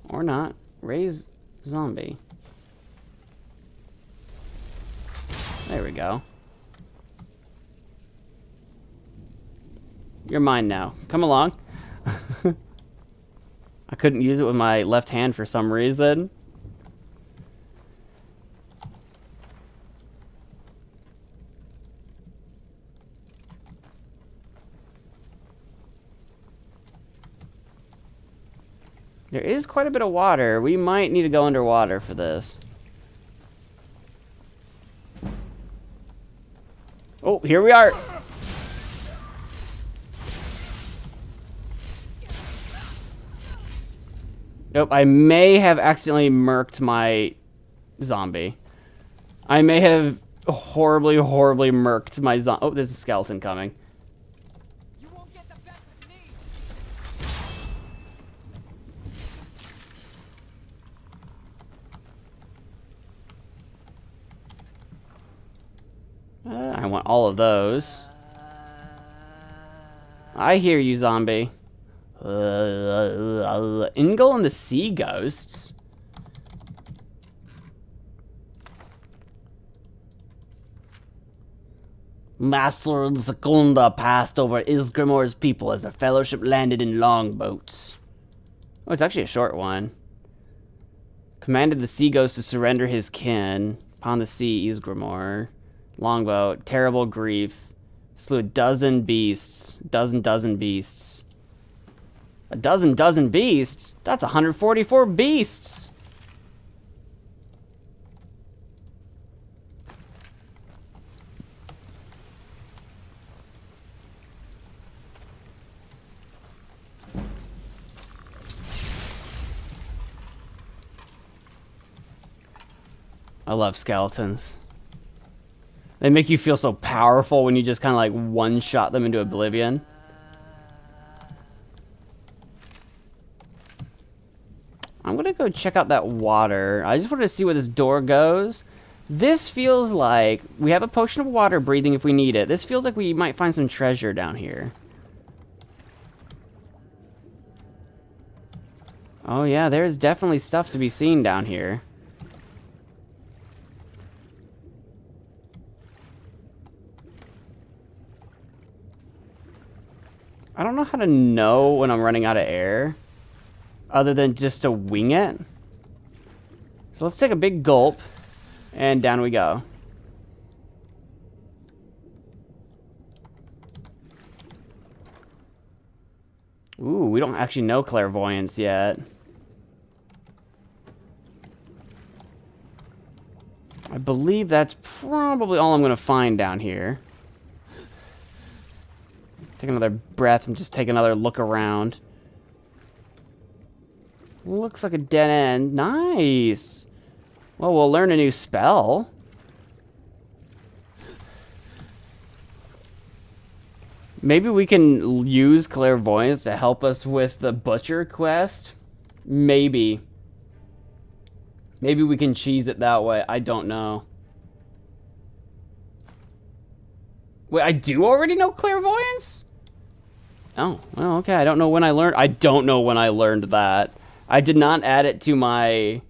Or not. Raise zombie. There we go. You're mine now. Come along. I couldn't use it with my left hand for some reason. There is quite a bit of water. We might need to go underwater for this. Oh, here we are. Nope, I may have accidentally murked my zombie. I may have horribly, horribly murked my zombie. Oh, there's a skeleton coming. I want all of those. I hear you, zombie. Ingol and the Sea Ghosts. Master Secunda passed over Isgrimor's people as the Fellowship landed in longboats. Oh, it's actually a short one. Commanded the Sea Ghost to surrender his kin. Upon the sea, Isgrimor. Longboat. Terrible grief. Slew a dozen beasts. Dozen beasts. A dozen beasts? That's 144 beasts! I love skeletons. They make you feel so powerful when you just kind of like one-shot them into oblivion. I'm gonna go check out that water. I just wanted to see where this door goes. This feels like we have a potion of water breathing if we need it. This feels like we might find some treasure down here. Oh yeah, there's definitely stuff to be seen down here. I don't know how to know when I'm running out of air, other than just to wing it. So let's take a big gulp, and down we go. Ooh, we don't actually know clairvoyance yet. I believe that's probably all I'm going to find down here. Take another breath and just take another look around. Looks like a dead end. Nice. Well, we'll learn a new spell. Maybe we can use clairvoyance to help us with the butcher quest. Maybe. Maybe we can cheese it that way. I don't know. Wait, I do already know clairvoyance? Oh, well, okay. I don't know when I learned. I don't know when I learned that. I did not add it to my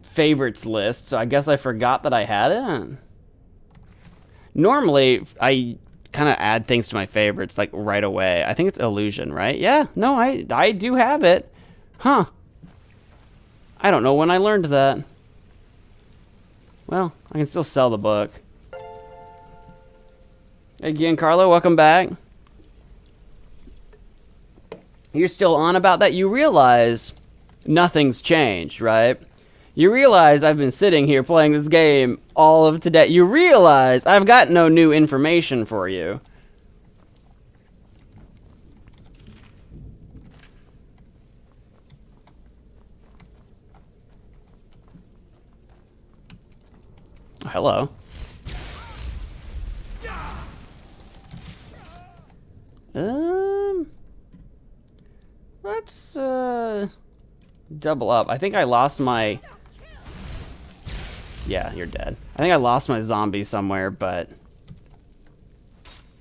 favorites list, so I guess I forgot that I had it. Normally, I kind of add things to my favorites like right away. I think it's illusion, right? Yeah, no, I do have it. Huh. I don't know when I learned that. Well, I can still sell the book. Hey, Giancarlo, welcome back. You're still on about that? You realize nothing's changed, right? You realize I've been sitting here playing this game all of today. You realize I've got no new information for you. Hello. Let's double up. I think I lost my... Yeah, you're dead. I think I lost my zombie somewhere, but...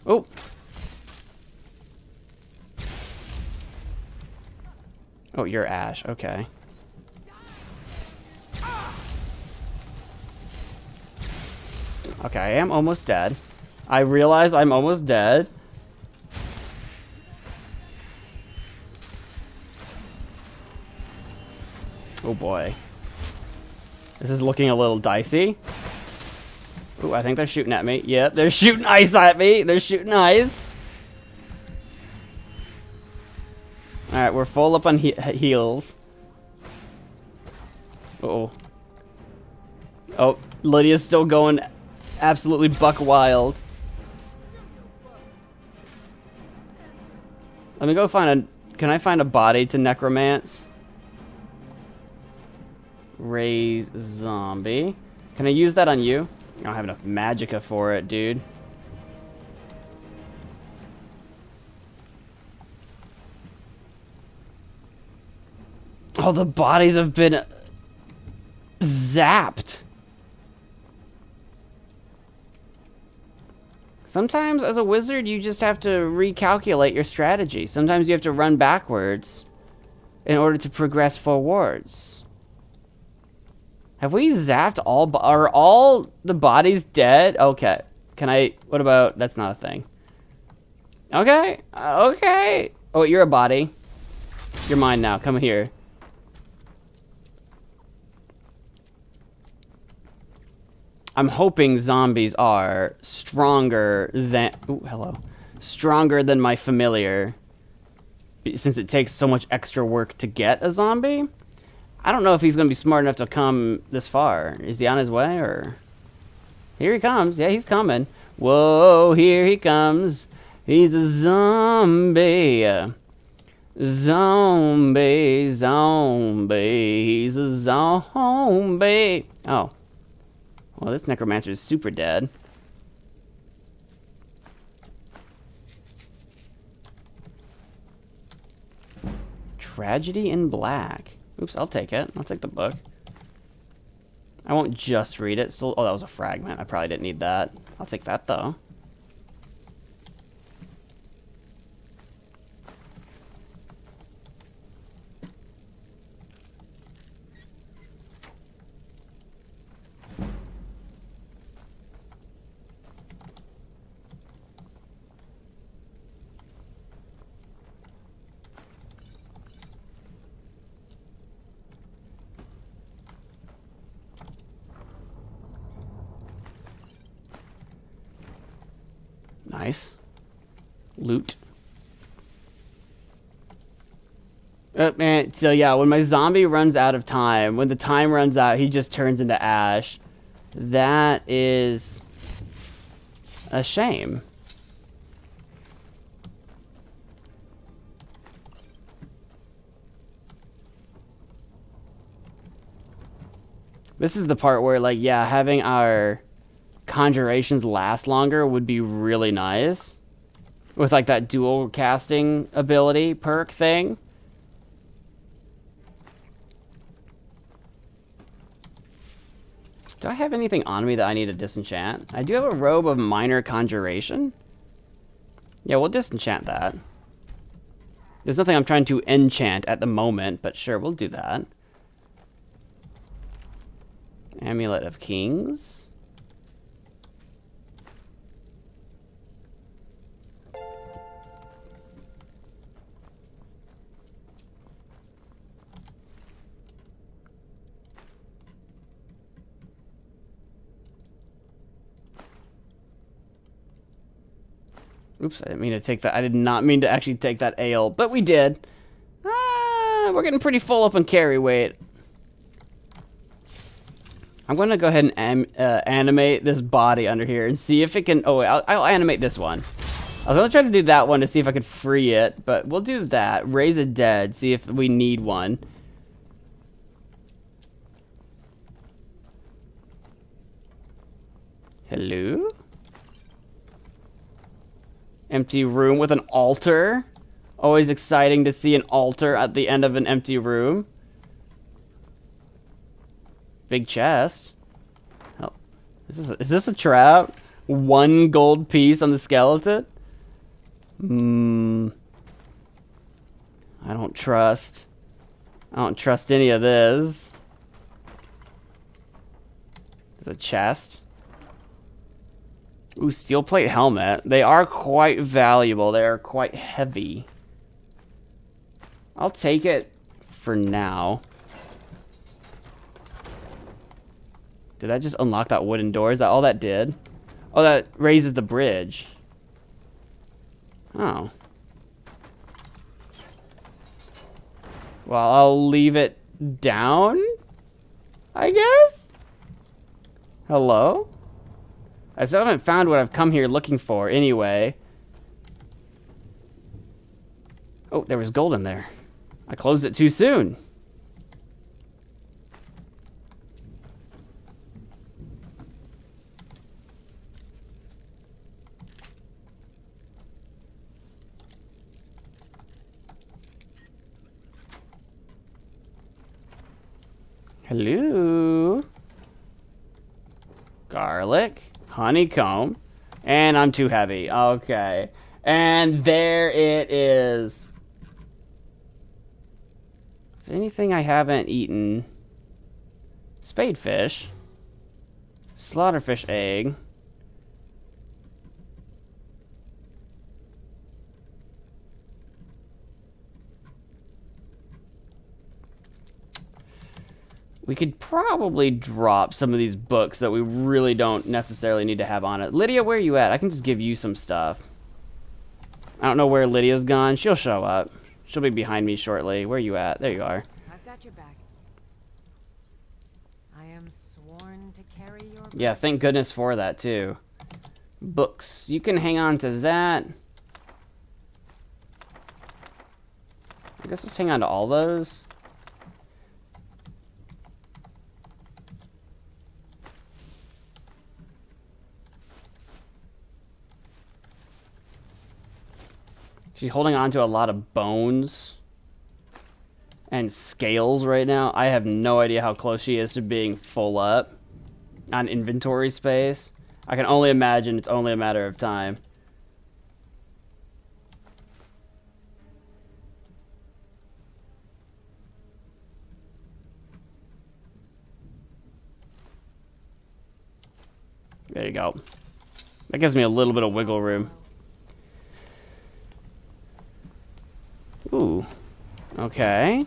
Oh! Oh, you're Ash. Okay. Okay, I am almost dead. I realize I'm almost dead. Oh boy. This is looking a little dicey. Ooh, I think they're shooting at me. Yep, they're shooting ice at me. They're shooting ice. Alright, we're full up on heals. Uh-oh. Oh, Lydia's still going absolutely buck wild. Let me go find a... Can I find a body to necromance? Raise zombie. Can I use that on you? I don't have enough magicka for it, dude. Oh, the bodies have been zapped. Sometimes as a wizard, you just have to recalculate your strategy. Sometimes you have to run backwards in order to progress forwards. Have we zapped all... Are all the bodies dead? Okay. Can I... What about... That's not a thing. Okay. Okay. Oh, you're a body. You're mine now. Come here. I'm hoping zombies are stronger than... Ooh, hello. Stronger than my familiar. Since it takes so much extra work to get a zombie. I don't know if he's going to be smart enough to come this far. Is he on his way, or... Here he comes. Yeah, he's coming. Whoa, here he comes. He's a zombie. Zombie, zombie. He's a zombie. Oh. Well, this necromancer is super dead. Tragedy in Black. Oops, I'll take it. I'll take the book. I won't just read it. So, oh, that was a fragment. I probably didn't need that. I'll take that, though. Nice. Loot. Man, so yeah, when my zombie runs out of time, when the time runs out, he just turns into ash. That is a shame. This is the part where, like, yeah, having our conjurations last longer would be really nice. With like that dual casting ability perk thing. Do I have anything on me that I need to disenchant? I do have a robe of minor conjuration. Yeah, we'll disenchant that. There's nothing I'm trying to enchant at the moment, but sure, we'll do that. Amulet of Kings. Oops, I didn't mean to take that. I did not mean to actually take that ale, but we did. We're getting pretty full up on carry weight. I'm going to go ahead and animate this body under here and see if it can... Oh, wait, I'll animate this one. I was going to try to do that one to see if I could free it, but we'll do that. Raise a dead, see if we need one. Hello? Empty room with an altar. Always exciting to see an altar at the end of an empty room. Big chest. Oh, is this a trap? 1 gold piece on the skeleton? I don't trust. I don't trust any of this. There's a chest. Ooh, steel plate helmet. They are quite valuable. They are quite heavy. I'll take it for now. Did that just unlock that wooden door? Is that all that did? Oh, that raises the bridge. Oh. Well, I'll leave it down, I guess? Hello? I still haven't found what I've come here looking for anyway. Oh, there was gold in there. I closed it too soon. Hello? Garlic. Honeycomb. And I'm too heavy. Okay. And there it is. Is there anything I haven't eaten? Spadefish. Slaughterfish egg. We could probably drop some of these books that we really don't necessarily need to have on it. Lydia, where are you at? I can just give you some stuff. I don't know where Lydia's gone. She'll show up. She'll be behind me shortly. Where are you at? There you are. I've got your back. I am sworn to carry your... Yeah, thank goodness for that, too. Books. You can hang on to that. I guess let's hang on to all those. She's holding on to a lot of bones and scales right now. I have no idea how close she is to being full up on inventory space. I can only imagine it's only a matter of time. There you go. That gives me a little bit of wiggle room. Ooh. Okay.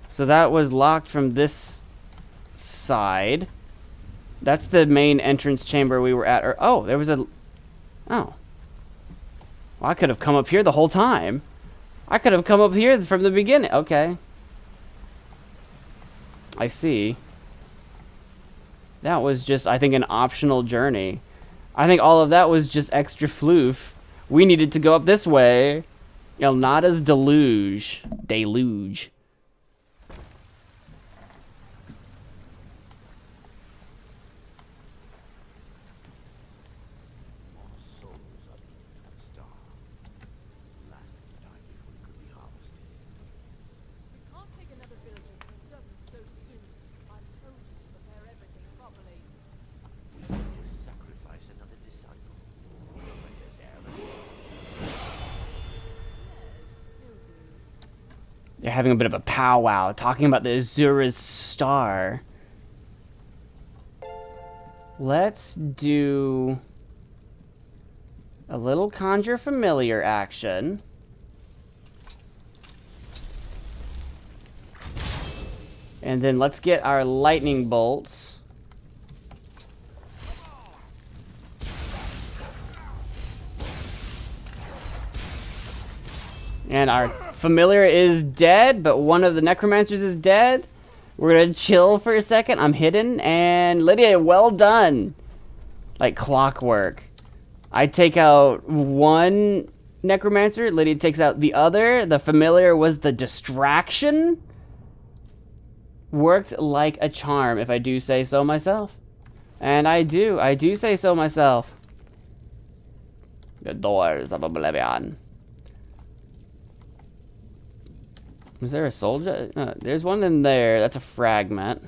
So that was locked from this side. That's the main entrance chamber we were at. Or, oh, there was a... Oh. Well, I could have come up here the whole time. I could have come up here from the beginning. Okay. I see. That was just, I think, an optional journey. I think all of that was just extra floof. We needed to go up this way. Elnada's Deluge. Deluge. They're having a bit of a powwow, talking about the Azura's star. Let's do a little conjure familiar action. And then let's get our lightning bolts. And our familiar is dead, but one of the necromancers is dead. We're gonna chill for a second. I'm hidden, and Lydia, well done. Like clockwork. I take out one necromancer, Lydia takes out the other. The familiar was the distraction. Worked like a charm, if I do say so myself. And I do say so myself. The doors of oblivion. Is there a soldier? There's one in there. That's a fragment.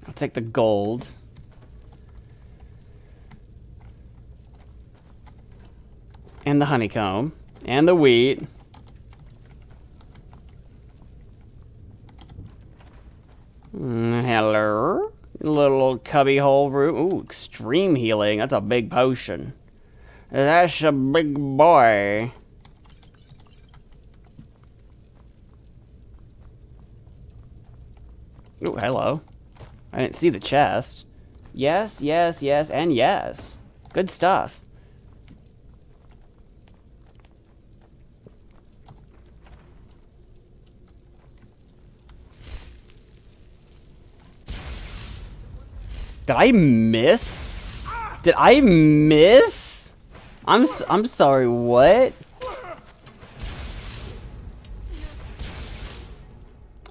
I'll take the gold. And the honeycomb. And the wheat. Hello. Little cubbyhole room. Ooh, extreme healing. That's a big potion. That's a big boy. Ooh, hello. I didn't see the chest. Yes, yes, yes, and yes. Good stuff. Did I miss? Did I miss? I'm sorry, what?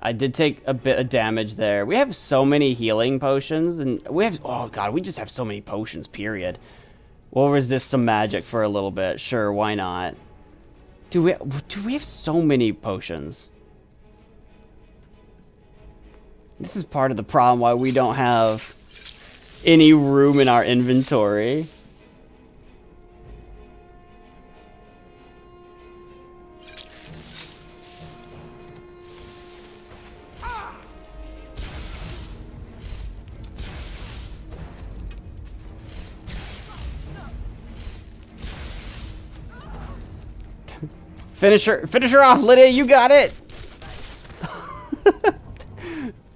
I did take a bit of damage there. We have so many healing potions, and we have, oh god, we just have so many potions, period. We'll resist some magic for a little bit. Sure, why not? Do we have so many potions? This is part of the problem why we don't have any room in our inventory. Finish her off, Lydia, you got it.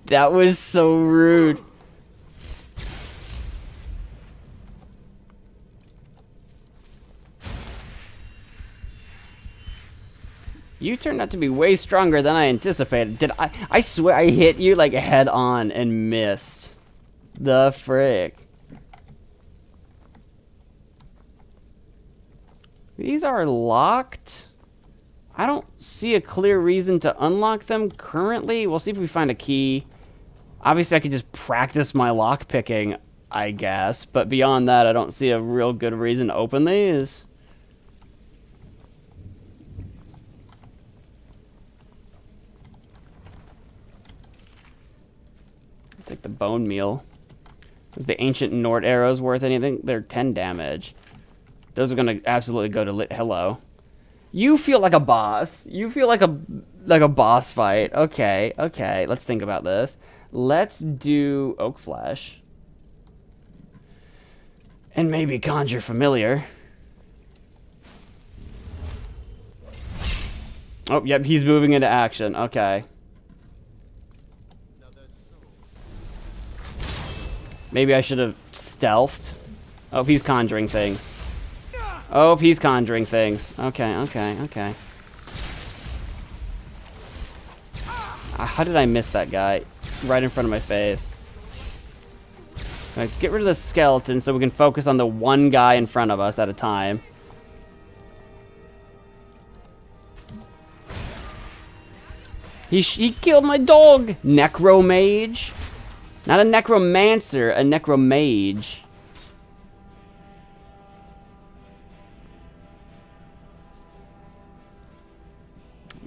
That was so rude. You turned out to be way stronger than I anticipated. I swear I hit you like head on and missed. The frick. These are locked. I don't see a clear reason to unlock them currently. We'll see if we find a key. Obviously, I could just practice my lock picking, I guess. But beyond that, I don't see a real good reason to open these. Take the bone meal. Is the ancient Nord arrows worth anything? They're 10 damage. Those are gonna absolutely go to hello. You feel like a boss. You feel like a boss fight. Okay, okay. Let's think about this. Let's do oak flesh. And maybe conjure familiar. Oh, yep, he's moving into action. Okay. Maybe I should have stealthed. Oh, he's conjuring things. Oh, he's conjuring things. Okay, okay, okay. How did I miss that guy? Right in front of my face. Right, get rid of the skeleton so we can focus on the one guy in front of us at a time. He killed my dog! Necromage. Not a necromancer, a necromage.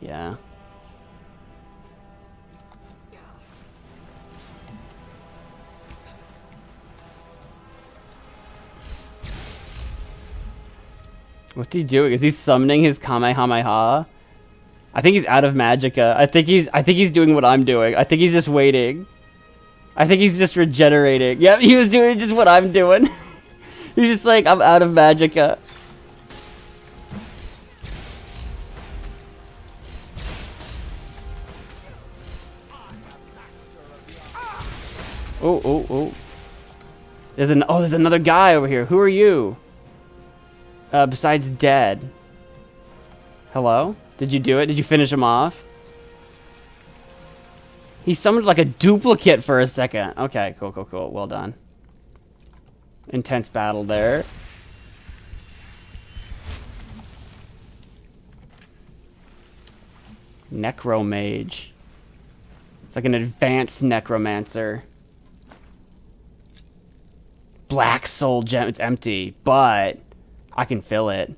Yeah. What's he doing? Is he summoning his Kamehameha? I think he's out of magicka. I think he's doing what I'm doing. I think he's just waiting. I think he's just regenerating. Yep, he was doing just what I'm doing. He's just like, I'm out of magicka. Oh. There's another guy over here. Who are you? Besides dead. Hello? Did you do it? Did you finish him off? He summoned like a duplicate for a second. Okay, cool. Well done. Intense battle there. Necromage. It's like an advanced necromancer. Black soul gem. It's empty, but I can fill it.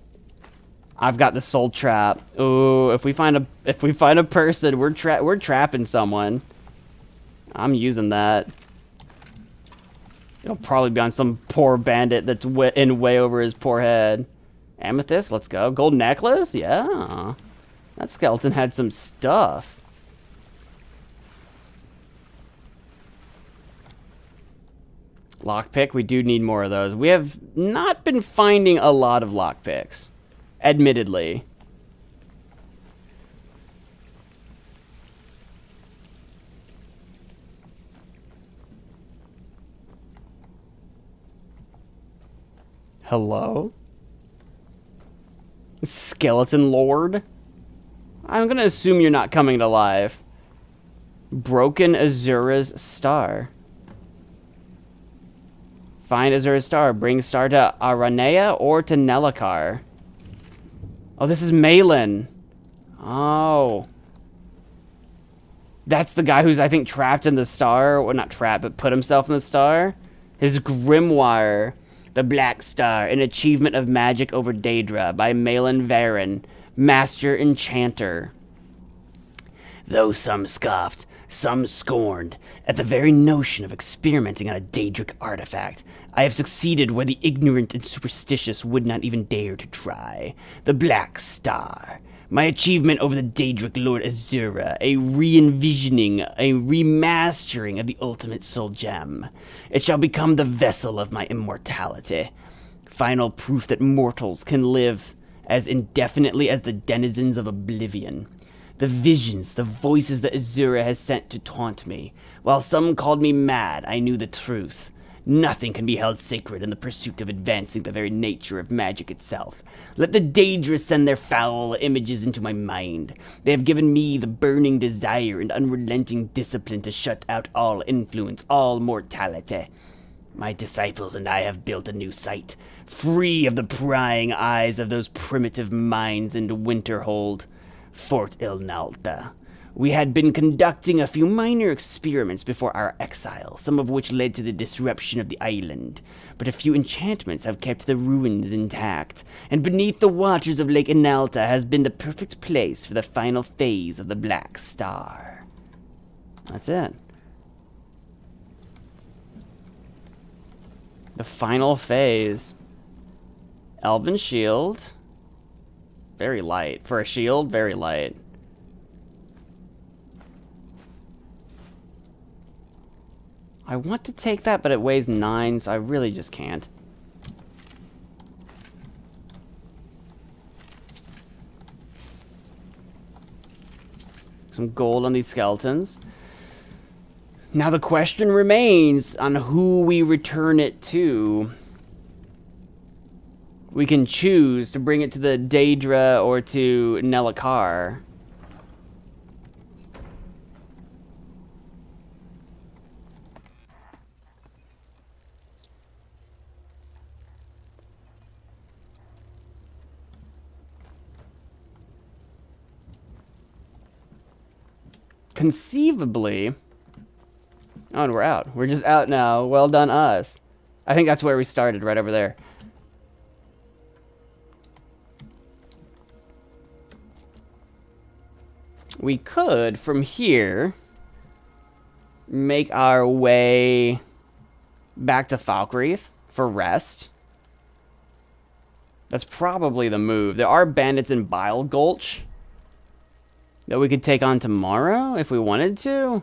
I've got the soul trap. Ooh, if we find a person, we're trapping someone. I'm using that. It'll probably be on some poor bandit that's way over his poor head. Amethyst, let's go. Gold necklace, yeah. That skeleton had some stuff. Lockpick, we do need more of those. We have not been finding a lot of lockpicks, admittedly. Hello? Skeleton Lord? I'm gonna assume you're not coming to life. Broken Azura's Star. Find Azura's Star. Bring Star to Aranea or to Nelakar. Oh, this is Malin. Oh. That's the guy who's, I think, trapped in the star. Well, not trapped, but put himself in the star. His grimoire. The Black Star. An achievement of magic over Daedra by Malin Varen. Master Enchanter. Though some scoffed, some scorned, at the very notion of experimenting on a Daedric artifact, I have succeeded where the ignorant and superstitious would not even dare to try. The Black Star. My achievement over the Daedric Lord Azura, a re-envisioning, a remastering of the ultimate soul gem. It shall become the vessel of my immortality. Final proof that mortals can live as indefinitely as the denizens of oblivion. The visions, the voices that Azura has sent to taunt me. While some called me mad, I knew the truth. Nothing can be held sacred in the pursuit of advancing the very nature of magic itself. Let the Daedra send their foul images into my mind. They have given me the burning desire and unrelenting discipline to shut out all influence, all mortality. My disciples and I have built a new site, free of the prying eyes of those primitive minds in Winterhold. Fort Ilnalta. We had been conducting a few minor experiments before our exile, some of which led to the disruption of the island. But a few enchantments have kept the ruins intact, and beneath the waters of Lake Inalta has been the perfect place for the final phase of the Black Star. That's it. The final phase. Elven shield. Very light. For a shield, very light. I want to take that, but it weighs 9, so I really just can't. Some gold on these skeletons. Now the question remains on who we return it to. We can choose to bring it to the Daedra or to Nelakar. Conceivably... Oh, and we're out. We're just out now. Well done, us. I think that's where we started, right over there. We could, from here, make our way back to Falkreath for rest. That's probably the move. There are bandits in Bile Gulch that we could take on tomorrow if we wanted to.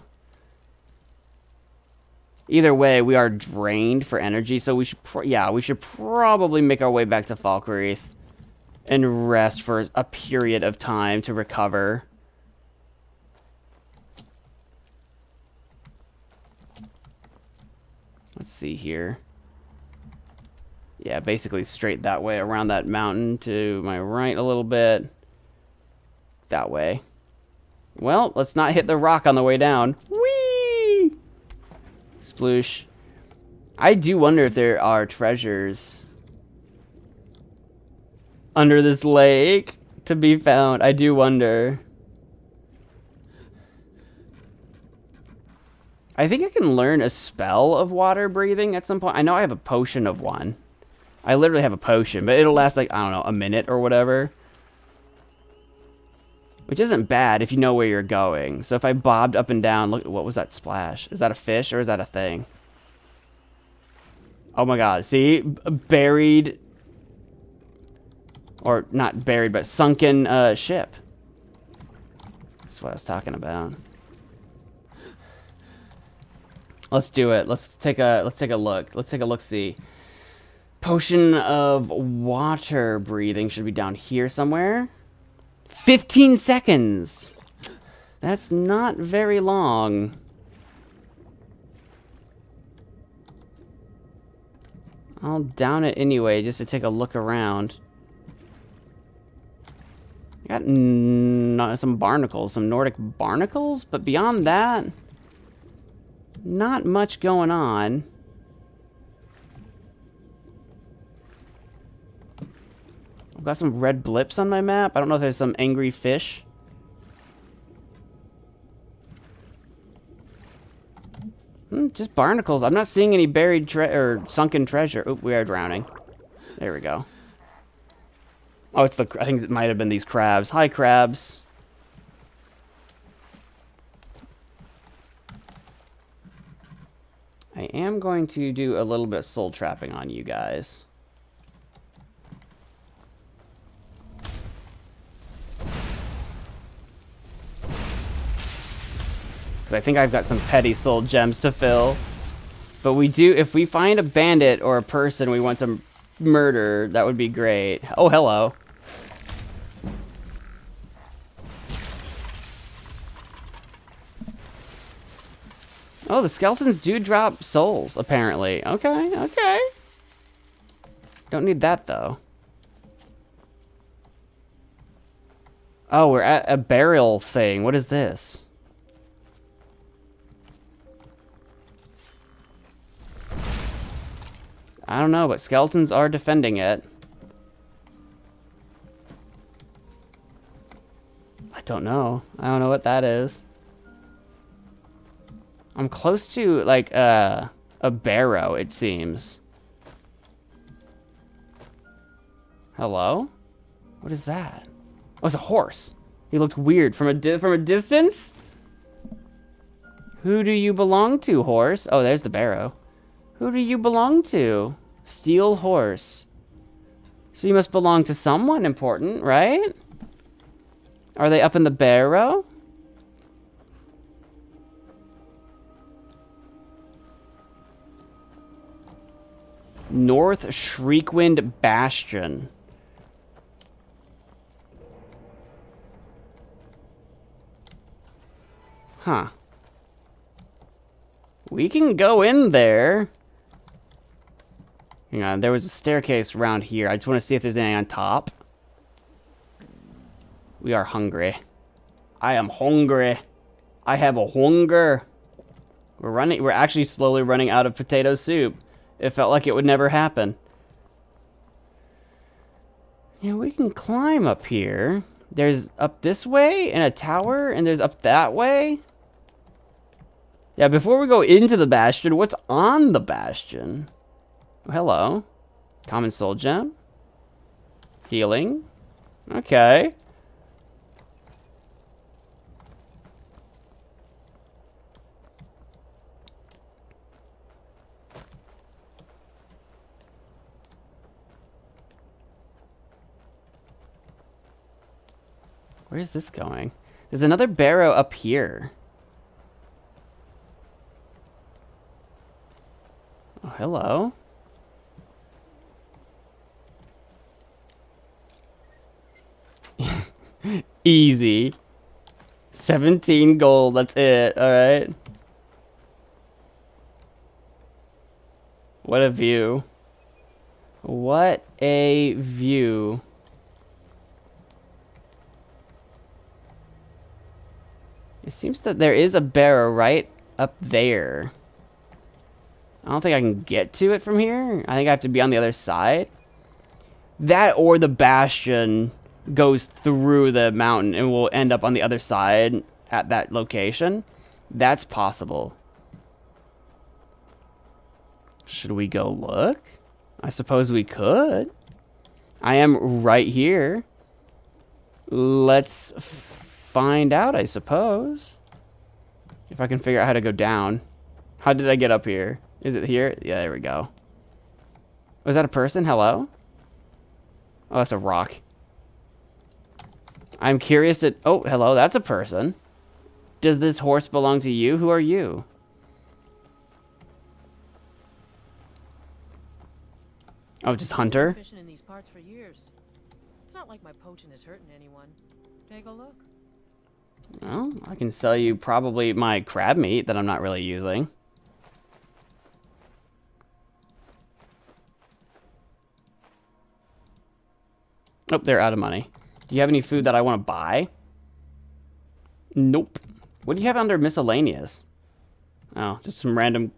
Either way, we are drained for energy, so we should we should probably make our way back to Falkreath and rest for a period of time to recover. Let's see here. Yeah, basically straight that way around that mountain to my right a little bit. That way. Well, let's not hit the rock on the way down. Whee! Sploosh. I do wonder if there are treasures under this lake to be found. I do wonder. I think I can learn a spell of water breathing at some point. I know I have a potion of one. I literally have a potion, but it'll last like, I don't know, a minute or whatever. Which isn't bad if you know where you're going. So if I bobbed up and down, look, what was that splash? Is that a fish or is that a thing? Oh my god, see? Buried, or not buried, but sunken ship. That's what I was talking about. Let's do it. Let's take a look. Let's take a look-see. Potion of water breathing should be down here somewhere. 15 seconds. That's not very long. I'll down it anyway just to take a look around. Got some barnacles, some Nordic barnacles, but beyond that, not much going on. I've got some red blips on my map. I don't know if there's some angry fish. Just barnacles. I'm not seeing any buried or sunken treasure. Oop, we are drowning. There we go. Oh, it's the... I think it might have been these crabs. Hi, crabs. I am going to do a little bit of soul trapping on you guys. I think I've got some petty soul gems to fill. But we do, if we find a bandit or a person we want to murder, that would be great. Oh, hello. Oh, the skeletons do drop souls, apparently. Okay, okay. Don't need that, though. Oh, we're at a burial thing. What is this? I don't know, but skeletons are defending it. I don't know. I don't know what that is. I'm close to, like, a barrow, it seems. Hello? What is that? Oh, it's a horse. He looked weird from a distance? Who do you belong to, horse? Oh, there's the barrow. Who do you belong to? Steel horse. So you must belong to someone important, right? Are they up in the barrow? North Shriekwind Bastion. Huh. We can go in there. Hang on, there was a staircase around here. I just want to see if there's anything on top. We are hungry. I am hungry. I have a hunger. We're actually slowly running out of potato soup. It felt like it would never happen. Yeah, we can climb up here. There's up this way in a tower, and there's up that way. Yeah, before we go into the bastion, what's on the bastion? Oh, hello. Common soul gem. Healing. Okay. Where's this going? There's another barrow up here. Oh, hello. Easy. 17 gold, that's it, alright. What a view. What a view. It seems that there is a barrow right up there. I don't think I can get to it from here. I think I have to be on the other side. That or the bastion goes through the mountain and will end up on the other side at that location. That's possible. Should we go look? I suppose we could. I am right here. Let's find out, I suppose. If I can figure out how to go down. How did I get up here? Is it here? Yeah, there we go. Was that a person? Hello? Oh, that's a rock. I'm curious that... Oh, hello, that's a person. Does this horse belong to you? Who are you? Oh, just Hunter? Fishing in these parts for years. It's not like my poaching is hurting anyone. Take a look. Well, I can sell you probably my crab meat that I'm not really using. Oh, they're out of money. Do you have any food that I want to buy? Nope. What do you have under miscellaneous? Oh, just some random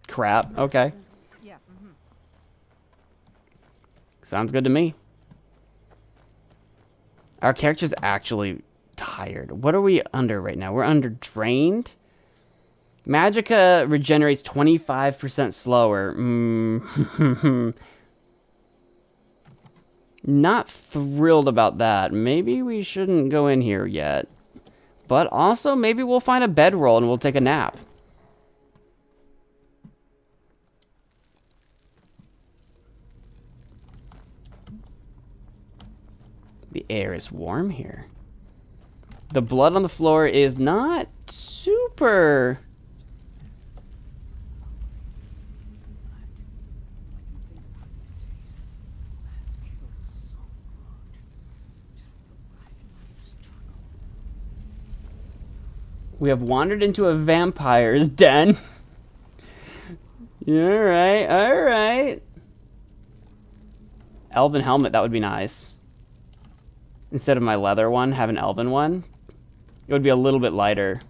crap. Okay. Yeah. Sounds good to me. Our character's actually tired. What are we under right now? We're under drained. Magicka regenerates 25% slower. Not thrilled about that. Maybe we shouldn't go in here yet. But also, maybe we'll find a bedroll and we'll take a nap. The air is warm here. The blood on the floor is not super... We have wandered into a vampire's den. Alright, alright. Elven helmet, that would be nice. Instead of my leather one, have an elven one. It would be a little bit lighter.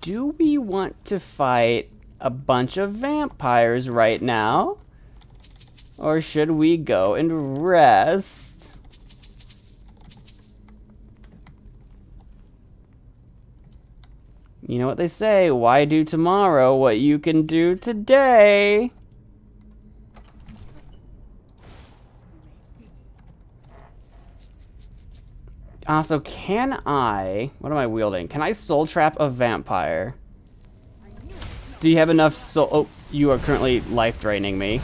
Do we want to fight a bunch of vampires right now? Or should we go and rest? You know what they say, why do tomorrow what you can do today? Also, can I... What am I wielding? Can I soul trap a vampire? Do you have enough soul... Oh, you are currently life draining me.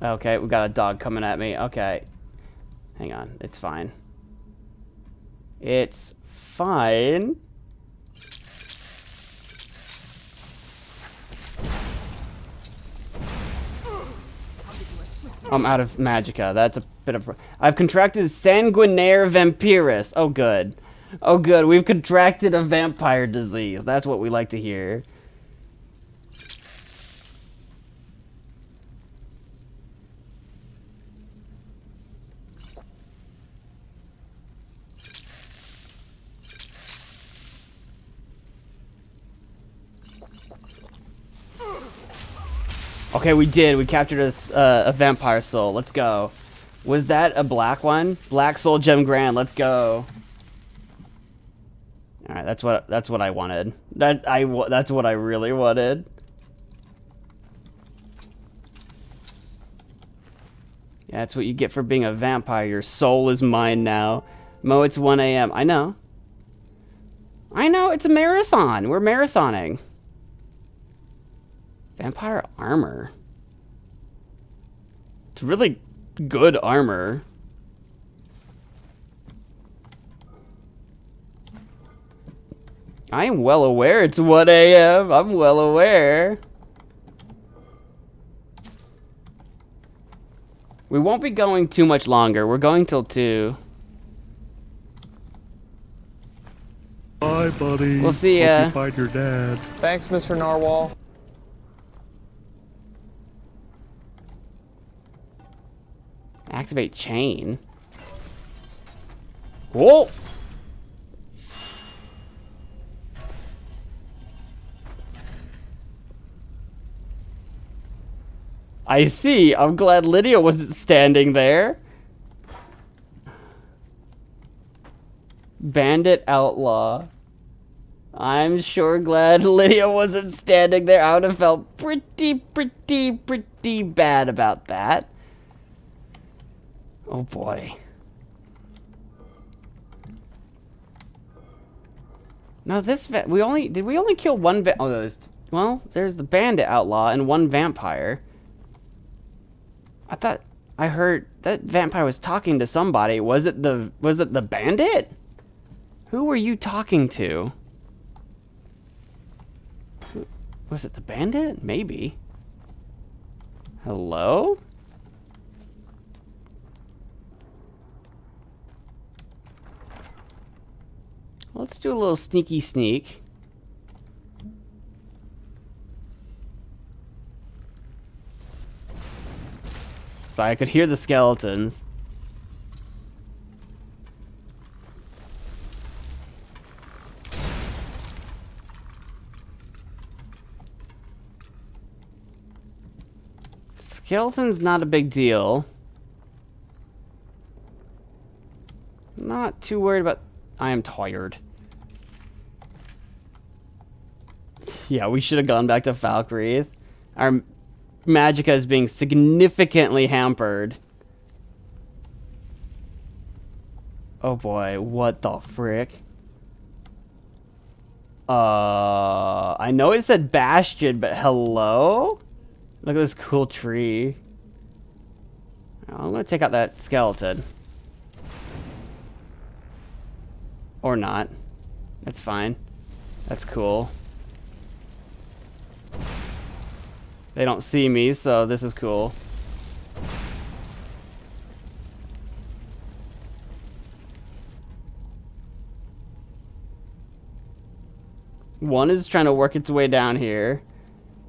Okay, we got a dog coming at me. Okay. Hang on. It's fine. It's fine. I'm out of magicka. That's a bit of... I've contracted sanguinaire vampirus. Oh, good. Oh, good. We've contracted a vampire disease. That's what we like to hear. Okay, we did. We captured a vampire soul. Let's go. Was that a black one? Black soul gem grand. Let's go. All right, that's what I wanted. That's what I really wanted. Yeah, that's what you get for being a vampire. Your soul is mine now. Mo, it's 1 a.m. I know. I know, it's a marathon. We're marathoning. Vampire armor. It's really good armor. I am well aware it's 1 a.m. I'm well aware. We won't be going too much longer. We're going till 2. Bye, buddy. We'll see Hope ya. you find your dad. Thanks, Mr. Narwhal. Activate chain. Whoa! I see. I'm glad Lydia wasn't standing there. Bandit outlaw. I'm sure glad Lydia wasn't standing there. I would have felt pretty bad about that. Oh boy. Now this did we only kill one there's the bandit outlaw and one vampire. I thought I heard that vampire was talking to somebody. Was it the bandit? Who were you talking to? Was it the bandit? Maybe. Hello? Let's do a little sneaky sneak. So I could hear the skeletons. Skeleton's not a big deal. Not too worried about... I am tired. Yeah, we should have gone back to Falkreath. Our magicka is being significantly hampered. Oh boy, what the frick? I know it said Bastion, but hello? Look at this cool tree. I'm gonna take out that skeleton. Or not. That's fine. That's cool. They don't see me, so this is cool. One is trying to work its way down here.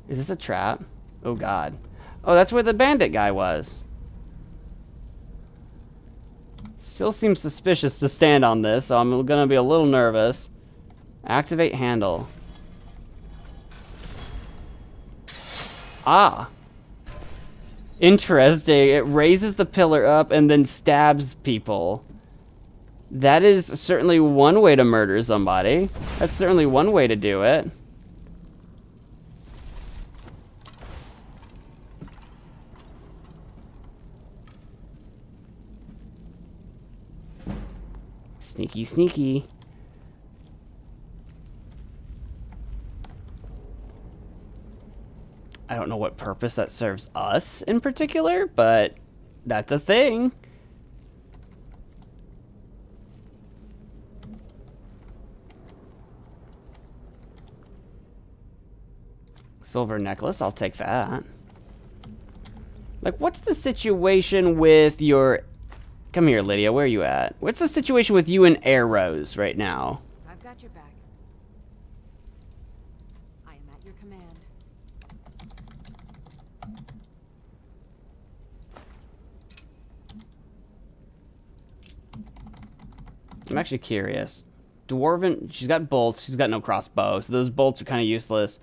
Is this a trap? Oh god. Oh, that's where the bandit guy was. Still seems suspicious to stand on this, so I'm gonna be a little nervous. Activate handle. Ah. Interesting. It raises the pillar up and then stabs people. That is certainly one way to murder somebody. That's certainly one way to do it. Sneaky, sneaky. I don't know what purpose that serves us in particular, but that's a thing. Silver necklace, I'll take that. Like, what's the situation with your... Come here, Lydia, where are you at? What's the situation with you and arrows right now? I've got your back. I am at your command. I'm actually curious. Dwarven, she's got bolts, she's got no crossbow, so those bolts are kind of useless.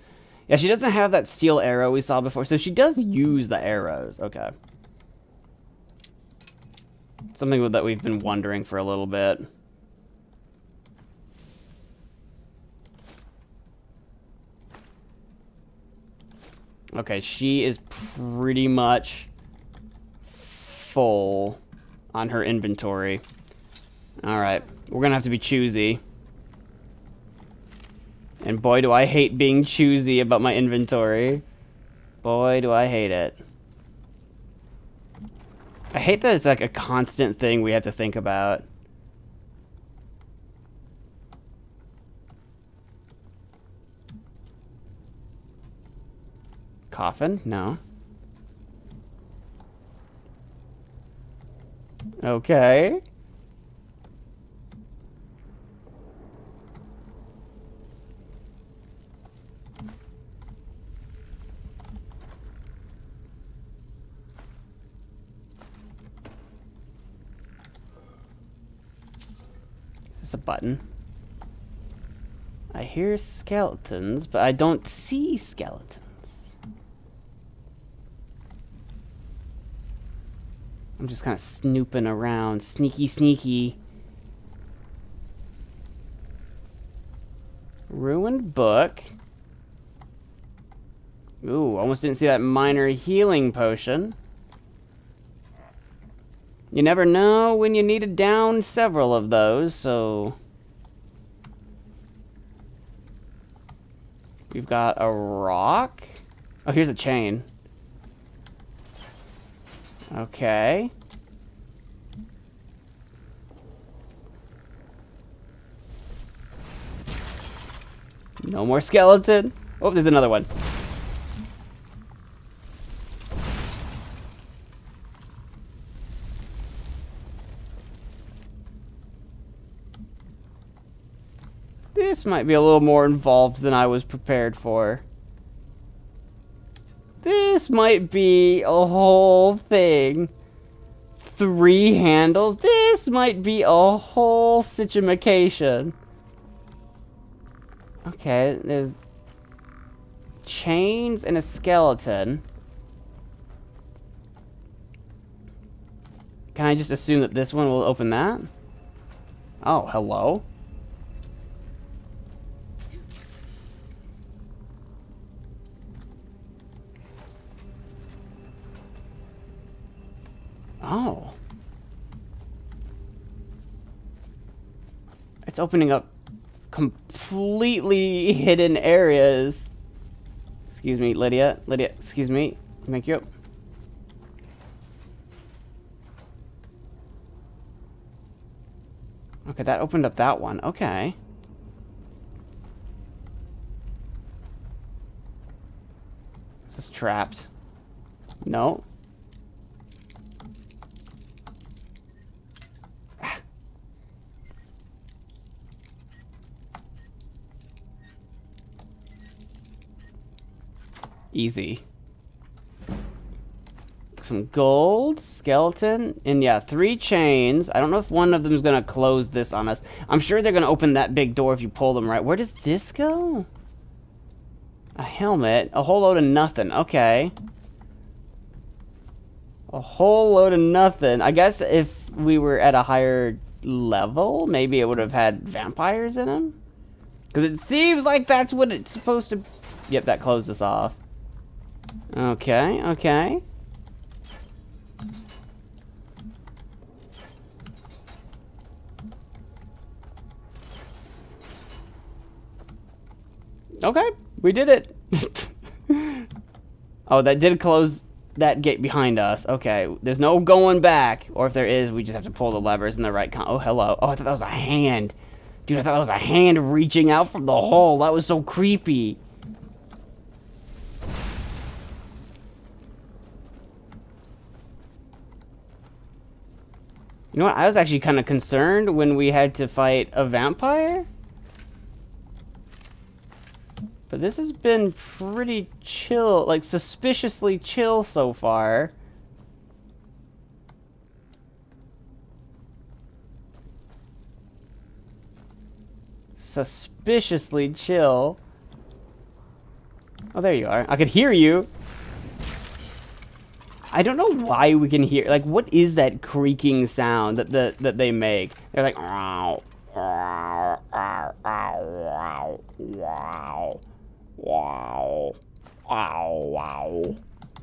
Yeah, she doesn't have that steel arrow we saw before, so she does use the arrows. Okay. Something that we've been wondering for a little bit. Okay, she is pretty much full on her inventory. Alright, we're gonna have to be choosy. And boy, do I hate being choosy about my inventory. Boy, do I hate it. I hate that it's like a constant thing we have to think about. Coffin? No. Okay. Is this a button? I hear skeletons, but I don't see skeletons. I'm just kind of snooping around. Sneaky, sneaky. Ruined book. Ooh, almost didn't see that minor healing potion. You never know when you need to down several of those, so... We've got a rock. Oh, here's a chain. Okay. No more skeleton. Oh, there's another one. This might be a little more involved than I was prepared for. This might be a whole thing. 3 handles. This might be a whole situation. Okay, there's chains and a skeleton. Can I just assume that this one will open that? Oh, hello. Oh. It's opening up completely hidden areas. Excuse me, Lydia. Lydia, excuse me. Thank you. Okay, that opened up that one. Okay. This is trapped. No. Easy. Some gold, skeleton, and yeah, 3 chains. I don't know if one of them is going to close this on us. I'm sure they're going to open that big door if you pull them right. Where does this go? A helmet. A whole load of nothing. Okay. A whole load of nothing. I guess if we were at a higher level, maybe it would have had vampires in them. Because it seems like that's what it's supposed to... Yep, that closed us off. Okay, okay. Okay, we did it. Oh, that did close that gate behind us. Okay, there's no going back. Or if there is, we just have to pull the levers in the right oh, hello. Oh, I thought that was a hand. Dude, I thought that was a hand reaching out from the hole. That was so creepy. You know what? I was actually kind of concerned when we had to fight a vampire. But this has been pretty chill, like suspiciously chill so far. Suspiciously chill. Oh, there you are. I could hear you. I don't know why we can hear, like, what is that creaking sound that they make? They're like, wow, wow, wow, wow, wow, wow, wow, wow.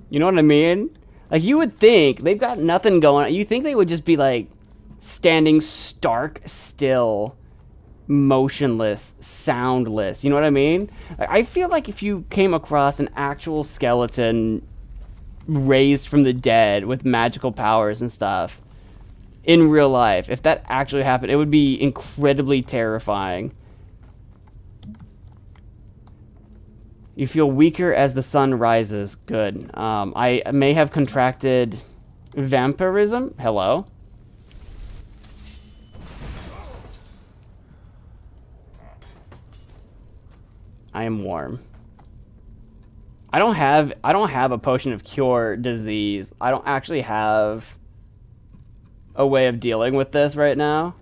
You know what I mean? Like, you would think they've got nothing going on. You think they would just be like standing stark still motionless, soundless. You know what I mean? I feel like if you came across an actual skeleton raised from the dead with magical powers and stuff in real life, if that actually happened, it would be incredibly terrifying. You feel weaker as the sun rises. Good. I may have contracted vampirism. Hello. I am warm. I don't have a potion of cure disease. I don't actually have a way of dealing with this right now.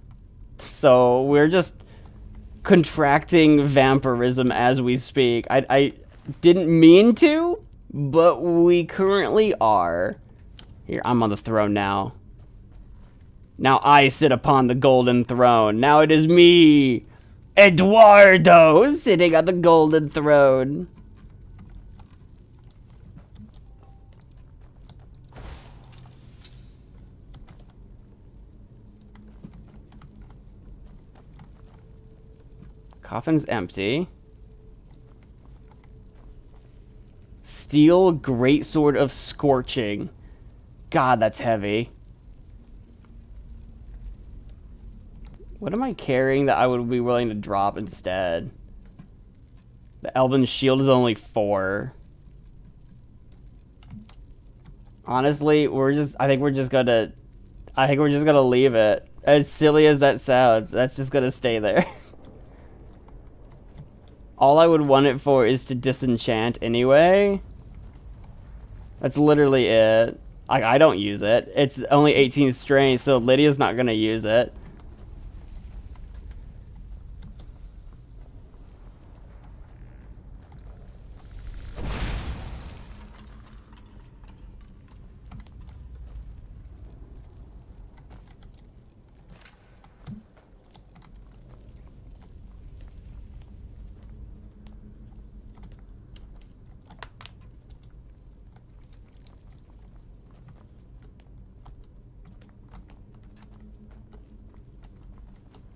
So we're just contracting vampirism as we speak. I didn't mean to, but we currently are. Here, I'm on the throne now. Now I sit upon the golden throne. Now it is me, Eduardo, sitting on the golden throne. Coffin's empty. Steel greatsword of scorching. God, that's heavy. What am I carrying that I would be willing to drop instead? The elven shield is only 4. Honestly, I think we're just gonna leave it. As silly as that sounds, that's just gonna stay there. All I would want it for is to disenchant anyway. That's literally it. I don't use it. It's only 18 strength, so Lydia's not gonna use it.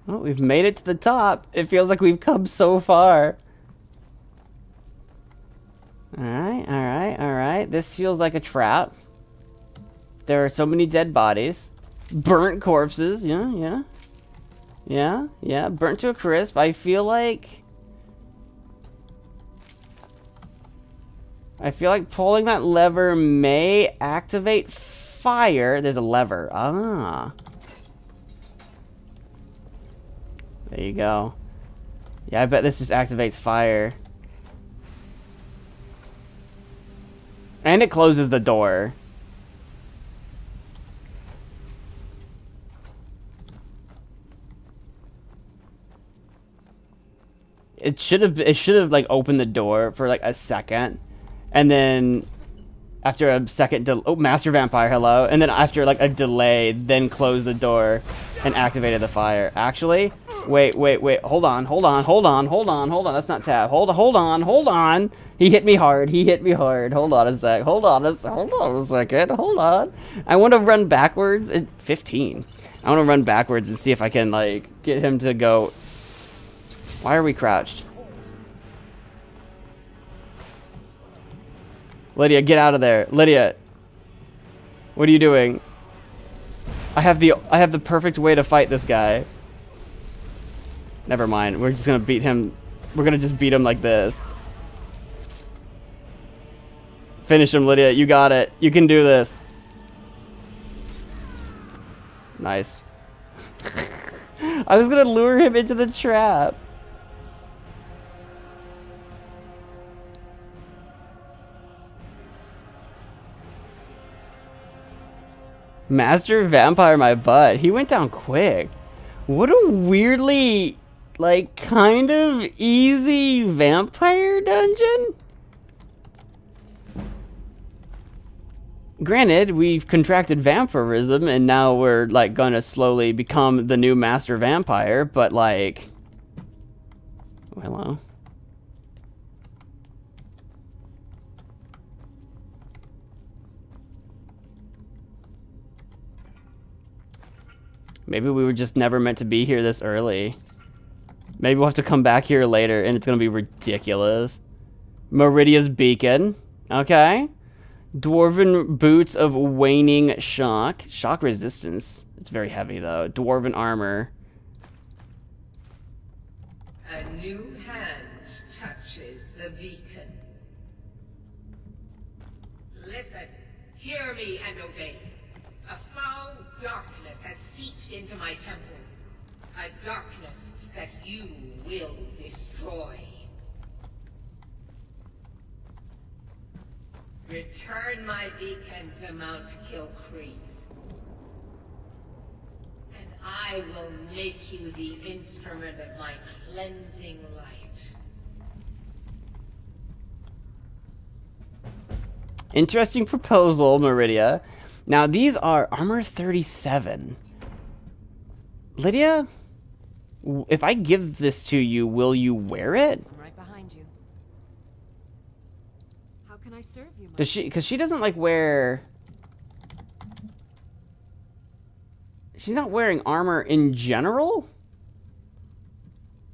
Well, we've made it to the top. It feels like we've come so far. Alright, alright, alright. This feels like a trap. There are so many dead bodies. Burnt corpses. Yeah, yeah. Yeah, yeah. Burnt to a crisp. I feel like pulling that lever may activate fire. There's a lever. Ah. There you go. Yeah, I bet this just activates fire. And it closes the door. It should have like opened the door for like a second. And then after a second Master Vampire, hello. And then after like a delay, then closed the door and activated the fire. Actually, wait. Hold on. That's not tab. Hold on. He hit me hard. Hold on a sec. Hold on a second. Hold on. I want to run backwards at 15. I want to run backwards and see if I can like get him to go. Why are we crouched? Lydia, get out of there. Lydia. What are you doing? I have the perfect way to fight this guy. Never mind. We're just gonna beat him. We're gonna just beat him like this. Finish him, Lydia. You got it. You can do this. Nice. I was gonna lure him into the trap. Master Vampire my butt. He went down quick. What a weirdly, like, kind of easy vampire dungeon? Granted, we've contracted vampirism and now we're, like, gonna slowly become the new Master Vampire, but, like... Oh, hello. Maybe we were just never meant to be here this early. Maybe we'll have to come back here later, and it's gonna be ridiculous. Meridia's Beacon. Okay. Dwarven Boots of Waning Shock. Shock resistance. It's very heavy, though. Dwarven Armor. A new hand touches the beacon. Listen, hear me and obey. A foul darkness has seeped into my temple. A darkness that you will destroy. Return my beacon to Mount Kilcreath, and I will make you the instrument of my cleansing light. Interesting proposal, Meridia. Now, these are armor 37. Lydia, if I give this to you, will you wear it? I'm right behind you. How can I serve you? Does she? Because she doesn't like wear. She's not wearing armor in general.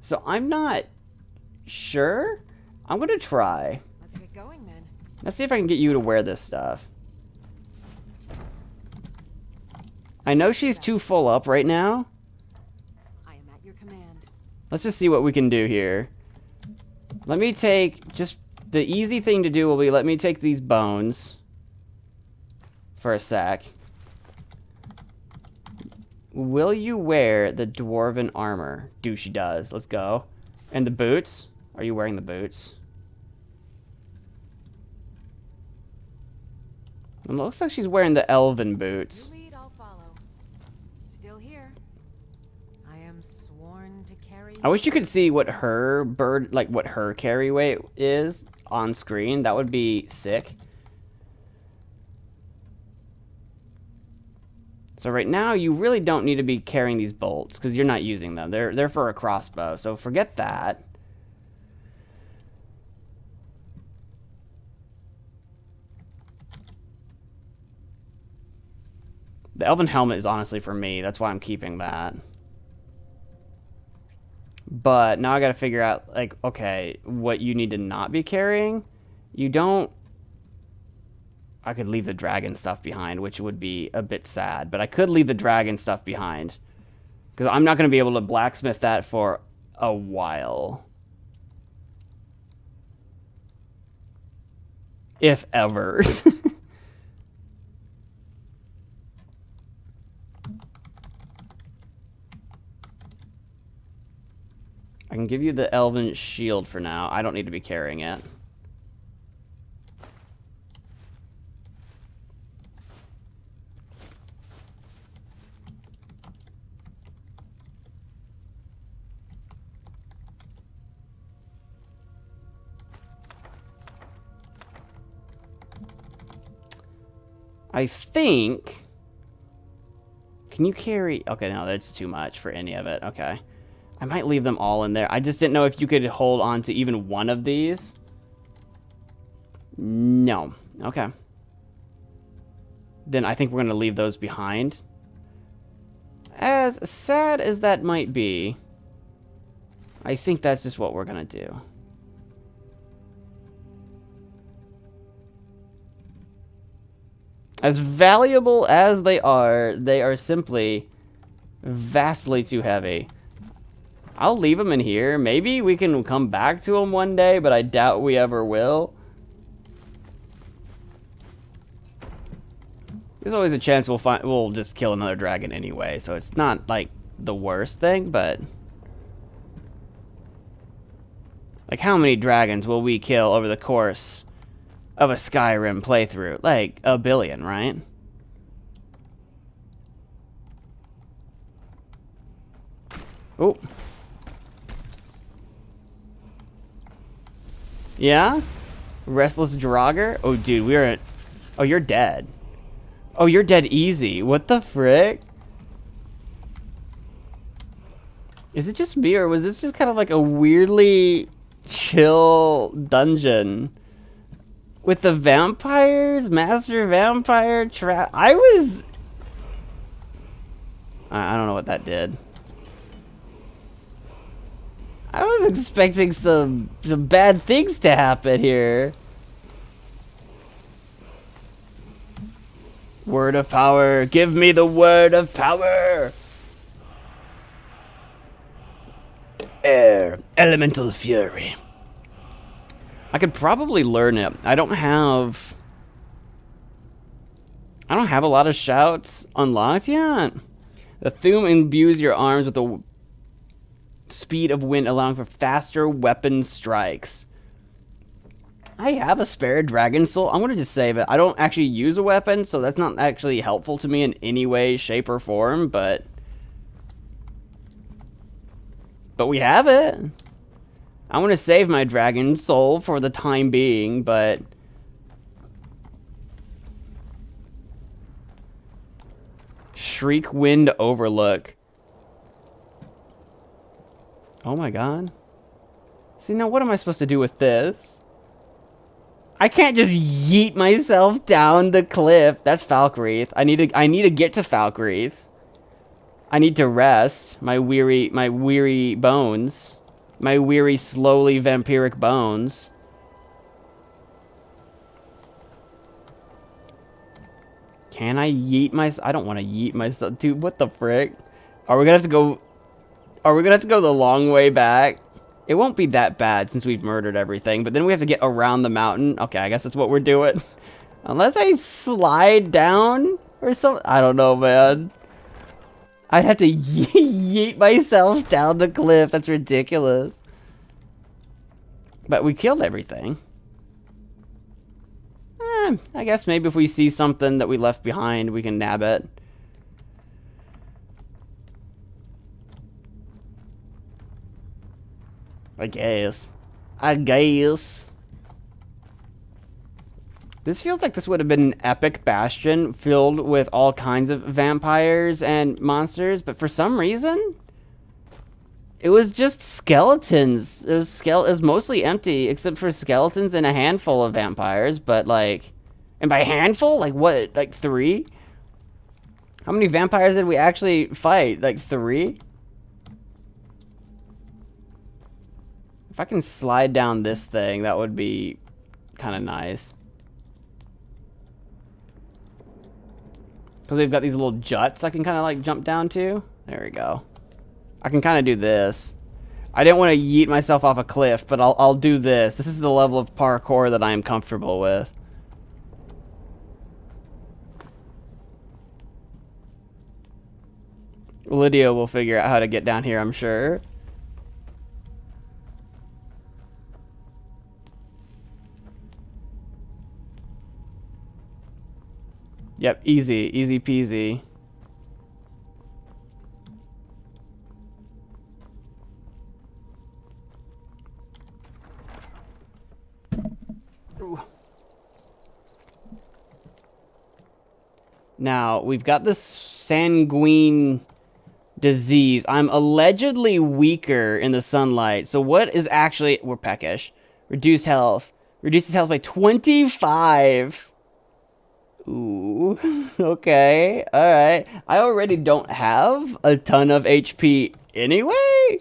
So I'm not sure. I'm gonna try. Let's get going then. Let's see if I can get you to wear this stuff. I know she's too full up right now. I am at your command. Let's just see what we can do here. Let me take just the easy thing to do will be let me take these bones for a sec. Will you wear the dwarven armor? Do she does. Let's go. And the boots? Are you wearing the boots? It looks like she's wearing the elven boots. You lead, I'll follow. Still here. I am sworn to carry. I wish you could see what her bird, like what her carry weight is on screen. That would be sick. So right now, you really don't need to be carrying these bolts because you're not using them. They're for a crossbow, so forget that. The elven helmet is honestly for me. That's why I'm keeping that. But now I gotta figure out, like, okay, what you need to not be carrying. You don't... I could leave the dragon stuff behind, which would be a bit sad. But I could leave the dragon stuff behind. Because I'm not going to be able to blacksmith that for a while. If ever. I can give you the elven shield for now. I don't need to be carrying it. I think... Can you carry... Okay, no, that's too much for any of it. Okay. I might leave them all in there. I just didn't know if you could hold on to even one of these. No. Okay. Then I think we're going to leave those behind. As sad as that might be, I think that's just what we're going to do. As valuable as they are simply vastly too heavy. I'll leave them in here. Maybe we can come back to them one day, but I doubt we ever will. There's always a chance we'll just kill another dragon anyway, so it's not like the worst thing, but like how many dragons will we kill over the course of a Skyrim playthrough? Like a billion, right? Oh. Yeah? Restless Draugr? Oh, dude, we're at... Oh, you're dead. Oh, you're dead easy. What the frick? Is it just me, or was this just kind of like a weirdly chill dungeon? With the vampires? Master Vampire Trap? I was... I don't know what that did. I was expecting some bad things to happen here. Word of power. Give me the word of power. Air. Elemental fury. I could probably learn it. I don't have a lot of shouts unlocked yet. The Thum imbues your arms with the speed of wind, allowing for faster weapon strikes. I have a spare dragon soul. I'm gonna just save it. I don't actually use a weapon, so that's not actually helpful to me in any way, shape, or form, but we have it. I want to save my dragon soul for the time being, but Shriek Wind Overlook. Oh my god. See, now what am I supposed to do with this? I can't just yeet myself down the cliff. That's Falkreath. I need to get to Falkreath. I need to rest my weary bones. My weary, slowly vampiric bones. Can I yeet myself? I don't want to yeet myself. Dude, what the frick? Are we gonna have to go the long way back? It won't be that bad since we've murdered everything, but then we have to get around the mountain. Okay, I guess that's what we're doing. Unless I slide down or something. I don't know, man. I'd have to yeet myself down the cliff. That's ridiculous. But we killed everything. I guess maybe if we see something that we left behind, we can nab it. I guess. This feels like this would have been an epic bastion filled with all kinds of vampires and monsters, but for some reason, it was just skeletons. It was mostly empty, except for skeletons and a handful of vampires, but like, and by handful, like what, like 3? How many vampires did we actually fight? Like 3? If I can slide down this thing, that would be kind of nice. Because they've got these little juts I can kind of like jump down to. There we go. I can kind of do this. I didn't want to yeet myself off a cliff, but I'll do this. This is the level of parkour that I am comfortable with. Lydia will figure out how to get down here, I'm sure. Yep, easy peasy. Ooh. Now, we've got this sanguine disease. I'm allegedly weaker in the sunlight. So what is actually... We're peckish. Reduced health. Reduces health by 25. Ooh, okay, alright. I already don't have a ton of HP anyway,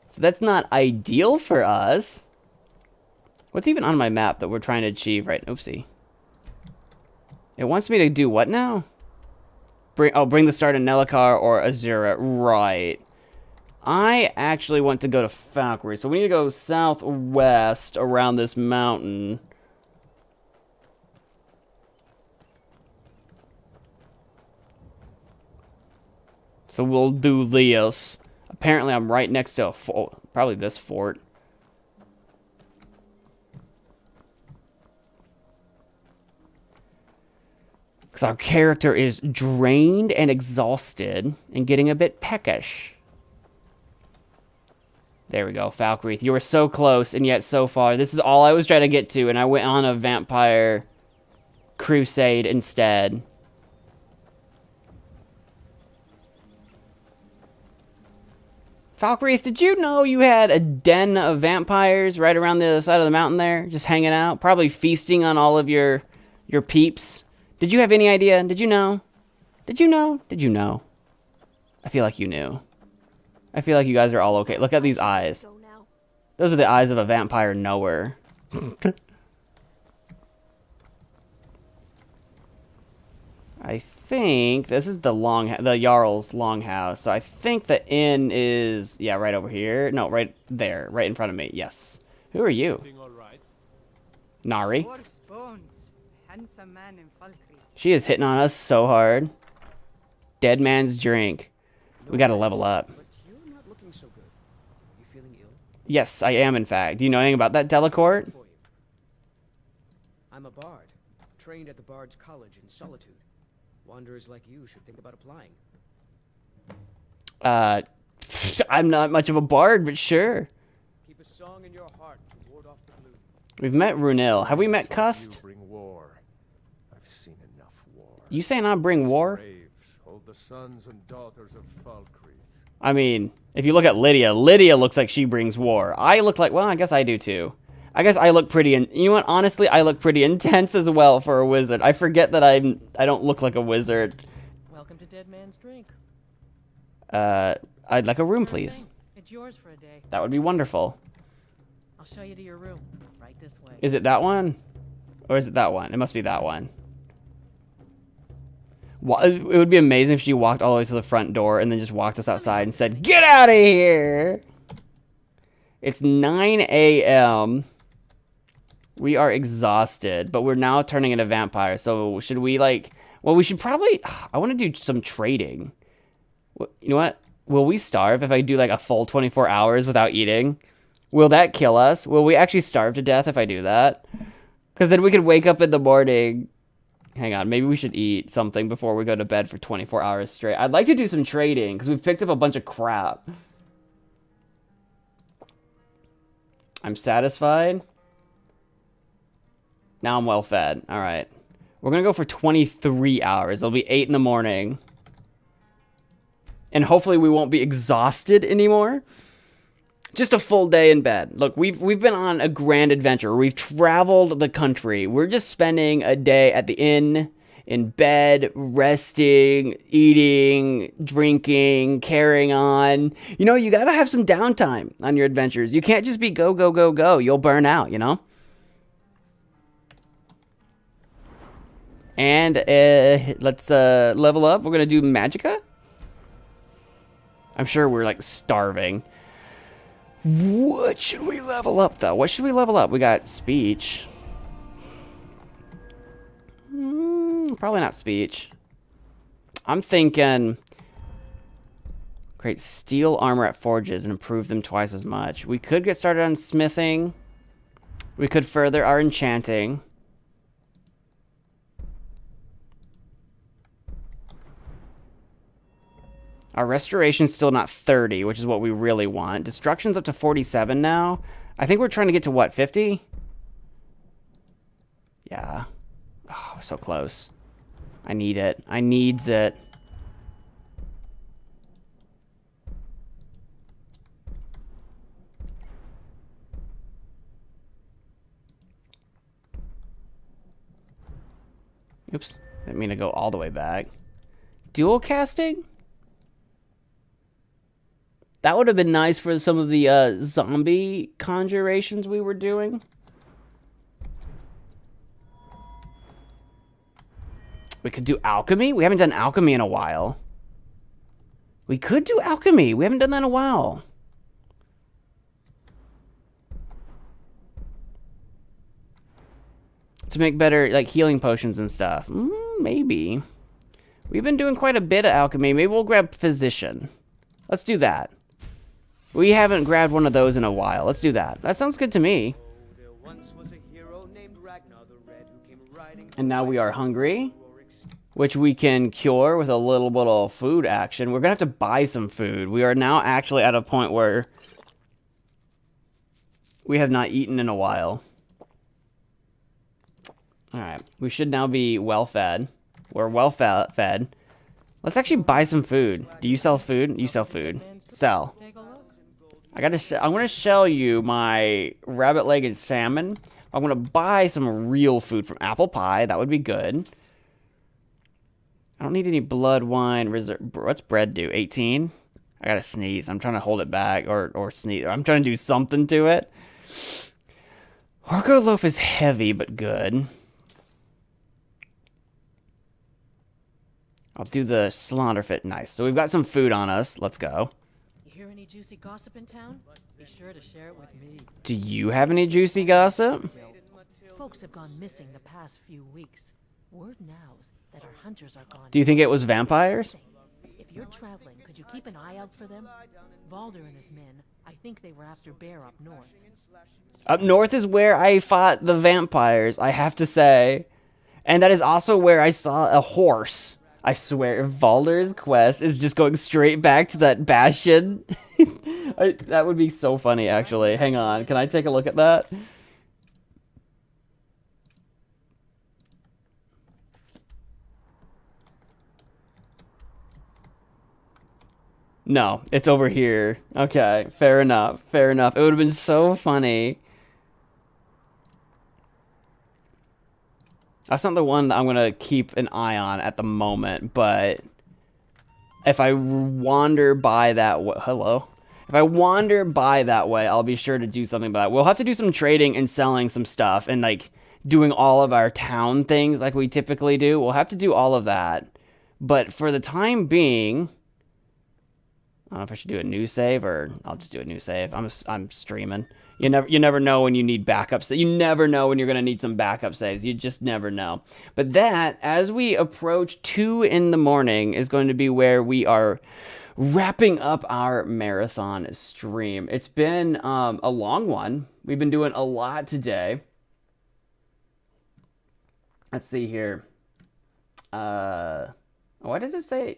so that's not ideal for us. What's even on my map that we're trying to achieve right? Oopsie. It wants me to do what now? Bring the star to Nelacar or Azura. Right. I actually want to go to Falkreath, so we need to go southwest around this mountain. So we'll do Leos. Apparently I'm right next to a fort. Probably this fort. Because our character is drained and exhausted and getting a bit peckish. There we go, Falkreath. You were so close and yet so far. This is all I was trying to get to, and I went on a vampire crusade instead. Falkreath, did you know you had a den of vampires right around the other side of the mountain there? Just hanging out? Probably feasting on all of your peeps. Did you have any idea? Did you know? Did you know? Did you know? I feel like you knew. I feel like you guys are all okay. Look at these eyes. Those are the eyes of a vampire knower. I think this is the Jarl's longhouse. So I think the inn is, yeah, right over here. No, right there, right in front of me. Yes. Who are you? Nari. Handsome man in Falkreath. She is hitting on us so hard. Dead man's drink. We gotta level up. But you're not looking so good. Are you feeling ill? Yes, I am, in fact. Do you know anything about that, Delacourt? I'm a bard, trained at the Bard's College in Solitude. Wanderers like you should think about applying. I'm not much of a bard, but sure. Keep a song in your heart to ward off the gloom. We've met Runil. Have we met Cust? Bring war. I've seen enough war. You saying I bring war? Braves hold the sons and daughters of Falkreath. I mean, if you look at Lydia, Lydia looks like she brings war. I look like, well, I guess I do too. I guess I look pretty, and you know what? Honestly, I look pretty intense as well for a wizard. I forget that I don't look like a wizard. Welcome to Dead Man's Drink. I'd like a room, please. It's yours for a day. That would be wonderful. I'll show you to your room. Right this way. Is it that one? Or is it that one? It must be that one. It would be amazing if she walked all the way to the front door and then just walked us outside and said, "Get out of here!" It's 9 a.m. We are exhausted, but we're now turning into vampires. So should we well, we should probably, I want to do some trading. You know what? Will we starve if I do a full 24 hours without eating? Will that kill us? Will we actually starve to death if I do that? Because then we could wake up in the morning. Hang on, maybe we should eat something before we go to bed for 24 hours straight. I'd like to do some trading because we've picked up a bunch of crap. I'm satisfied. Now I'm well fed. All right. We're going to go for 23 hours. It'll be 8 in the morning. And hopefully we won't be exhausted anymore. Just a full day in bed. Look, we've been on a grand adventure. We've traveled the country. We're just spending a day at the inn, in bed, resting, eating, drinking, carrying on. You know, you got to have some downtime on your adventures. You can't just be go, go, go, go. You'll burn out, you know? And let's level up. We're going to do Magicka. I'm sure we're starving. What should we level up, though? What should we level up? We got speech. Probably not speech. I'm thinking create steel armor at forges and improve them twice as much. We could get started on smithing. We could further our enchanting. Our restoration's still not 30, which is what we really want. Destruction's up to 47 now. I think we're trying to get to what, 50? Yeah. Oh, so close. I need it. I needs it. Oops. Didn't mean to go all the way back. Dual casting? That would have been nice for some of the zombie conjurations we were doing. We could do alchemy. We haven't done alchemy in a while. We could do alchemy. We haven't done that in a while. To make better, healing potions and stuff. Maybe. We've been doing quite a bit of alchemy. Maybe we'll grab physician. Let's do that. We haven't grabbed one of those in a while. Let's do that. That sounds good to me. And now we are hungry, which we can cure with a little bit of food action. We're going to have to buy some food. We are now actually at a point where we have not eaten in a while. All right. We should now be well fed. We're well fed. Let's actually buy some food. Do you sell food? You sell food. Sell. I'm going to sell you my rabbit-legged salmon. I'm going to buy some real food from apple pie. That would be good. I don't need any blood wine reserve. What's bread do? 18? I gotta sneeze. I'm trying to hold it back or sneeze. I'm trying to do something to it. Orgo loaf is heavy but good. I'll do the slaughter fit. Nice. So we've got some food on us. Let's go. You hear any juicy gossip in town? Be sure to share it with me. Do you have any juicy gossip? Folks have gone missing the past few weeks. Word nows that our hunters are gone. Do you think it was vampires? If you're traveling, could you keep an eye out for them? Valder and his men, I think they were after Bear up north. Up north is where I fought the vampires, I have to say. And that is also where I saw a horse. I swear, if Valder's quest is just going straight back to that bastion, that would be so funny, actually. Hang on, can I take a look at that? No, it's over here. Okay, fair enough, fair enough. It would have been so funny. That's not the one that I'm going to keep an eye on at the moment, but if I wander by that way... Hello? If I wander by that way, I'll be sure to do something about it. We'll have to do some trading and selling some stuff and, like, doing all of our town things like we typically do. We'll have to do all of that. But for the time being... I don't know if I should do a new save or I'll just do a new save. I'm streaming. You never know when you need backups. You never know when you're going to need some backup saves. You just never know. But that, as we approach 2 in the morning, is going to be where we are wrapping up our marathon stream. It's been a long one. We've been doing a lot today. Let's see here. What does it say?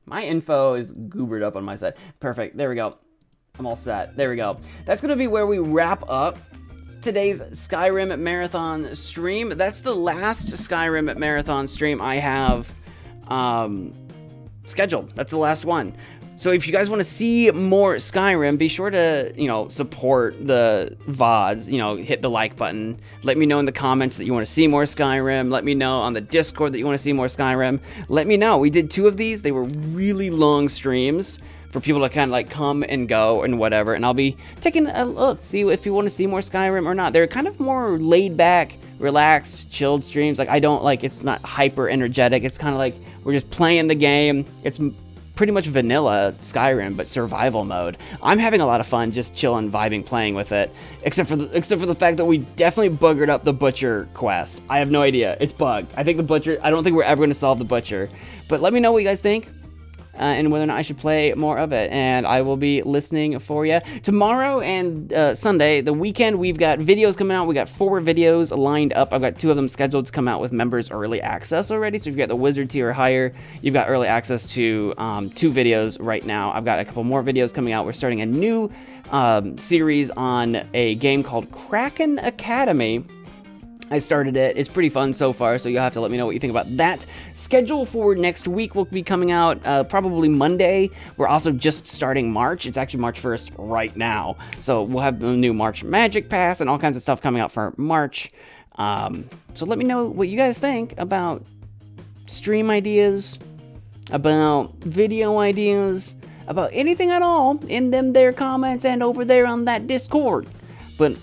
My info is goobered up on my side. Perfect. There we go. I'm all set. There we go. That's going to be where we wrap up today's Skyrim Marathon stream. That's the last Skyrim Marathon stream I have scheduled. That's the last one. So if you guys want to see more Skyrim, be sure to, support the VODs, hit the like button. Let me know in the comments that you want to see more Skyrim. Let me know on the Discord that you want to see more Skyrim. Let me know. We did 2 of these. They were really long streams for people to kind of like come and go and whatever. And I'll be taking a look, see if you want to see more Skyrim or not. They're kind of more laid back, relaxed, chilled streams. Like it's not hyper energetic. It's kind of like we're just playing the game. It's pretty much vanilla Skyrim, but survival mode. I'm having a lot of fun just chilling, vibing, playing with it. Except for the fact that we definitely buggered up the Butcher quest. I have no idea. It's bugged. I think the Butcher, I don't think we're ever going to solve the Butcher. But let me know what you guys think. And whether or not I should play more of it. And I will be listening for you. Tomorrow and Sunday, the weekend, we've got videos coming out. We got 4 videos lined up. I've got 2 of them scheduled to come out with members early access already. So if you got the Wizard tier or higher, you've got early access to 2 videos right now. I've got a couple more videos coming out. We're starting a new series on a game called Kraken Academy. I started it. It's pretty fun so far, so you'll have to let me know what you think about that. Schedule for next week will be coming out probably Monday. We're also just starting March. It's actually March 1st right now. So we'll have the new March Magic Pass and all kinds of stuff coming out for March. So let me know what you guys think about stream ideas, about video ideas, about anything at all in them there comments and over there on that Discord. But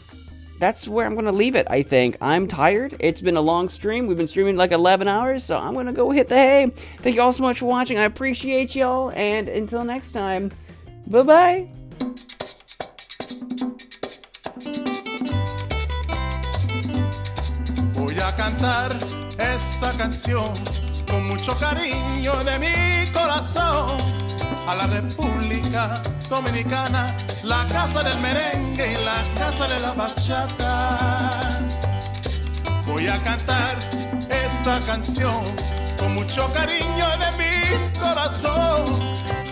that's where I'm going to leave it, I think. I'm tired. It's been a long stream. We've been streaming like 11 hours, so I'm going to go hit the hay. Thank you all so much for watching. I appreciate y'all, and until next time, bye-bye. Voy a cantar esta canción con mucho cariño de mi corazón a la República Dominicana, la casa del merengue y la casa de la bachata. Voy a cantar esta canción con mucho cariño de mi corazón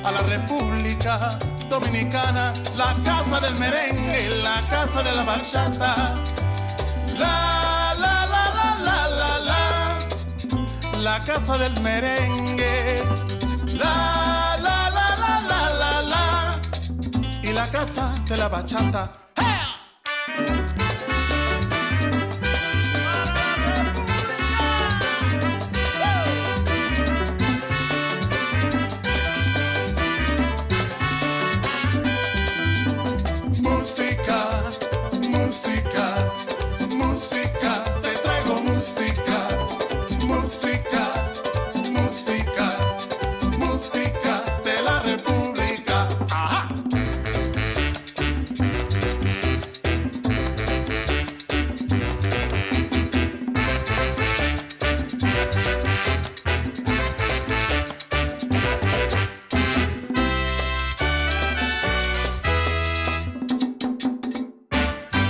a la República Dominicana, la casa del merengue y la casa de la bachata. La la la la la la la, la casa del merengue. La la la la la la la, y la casa de la bachata. ¡Hey!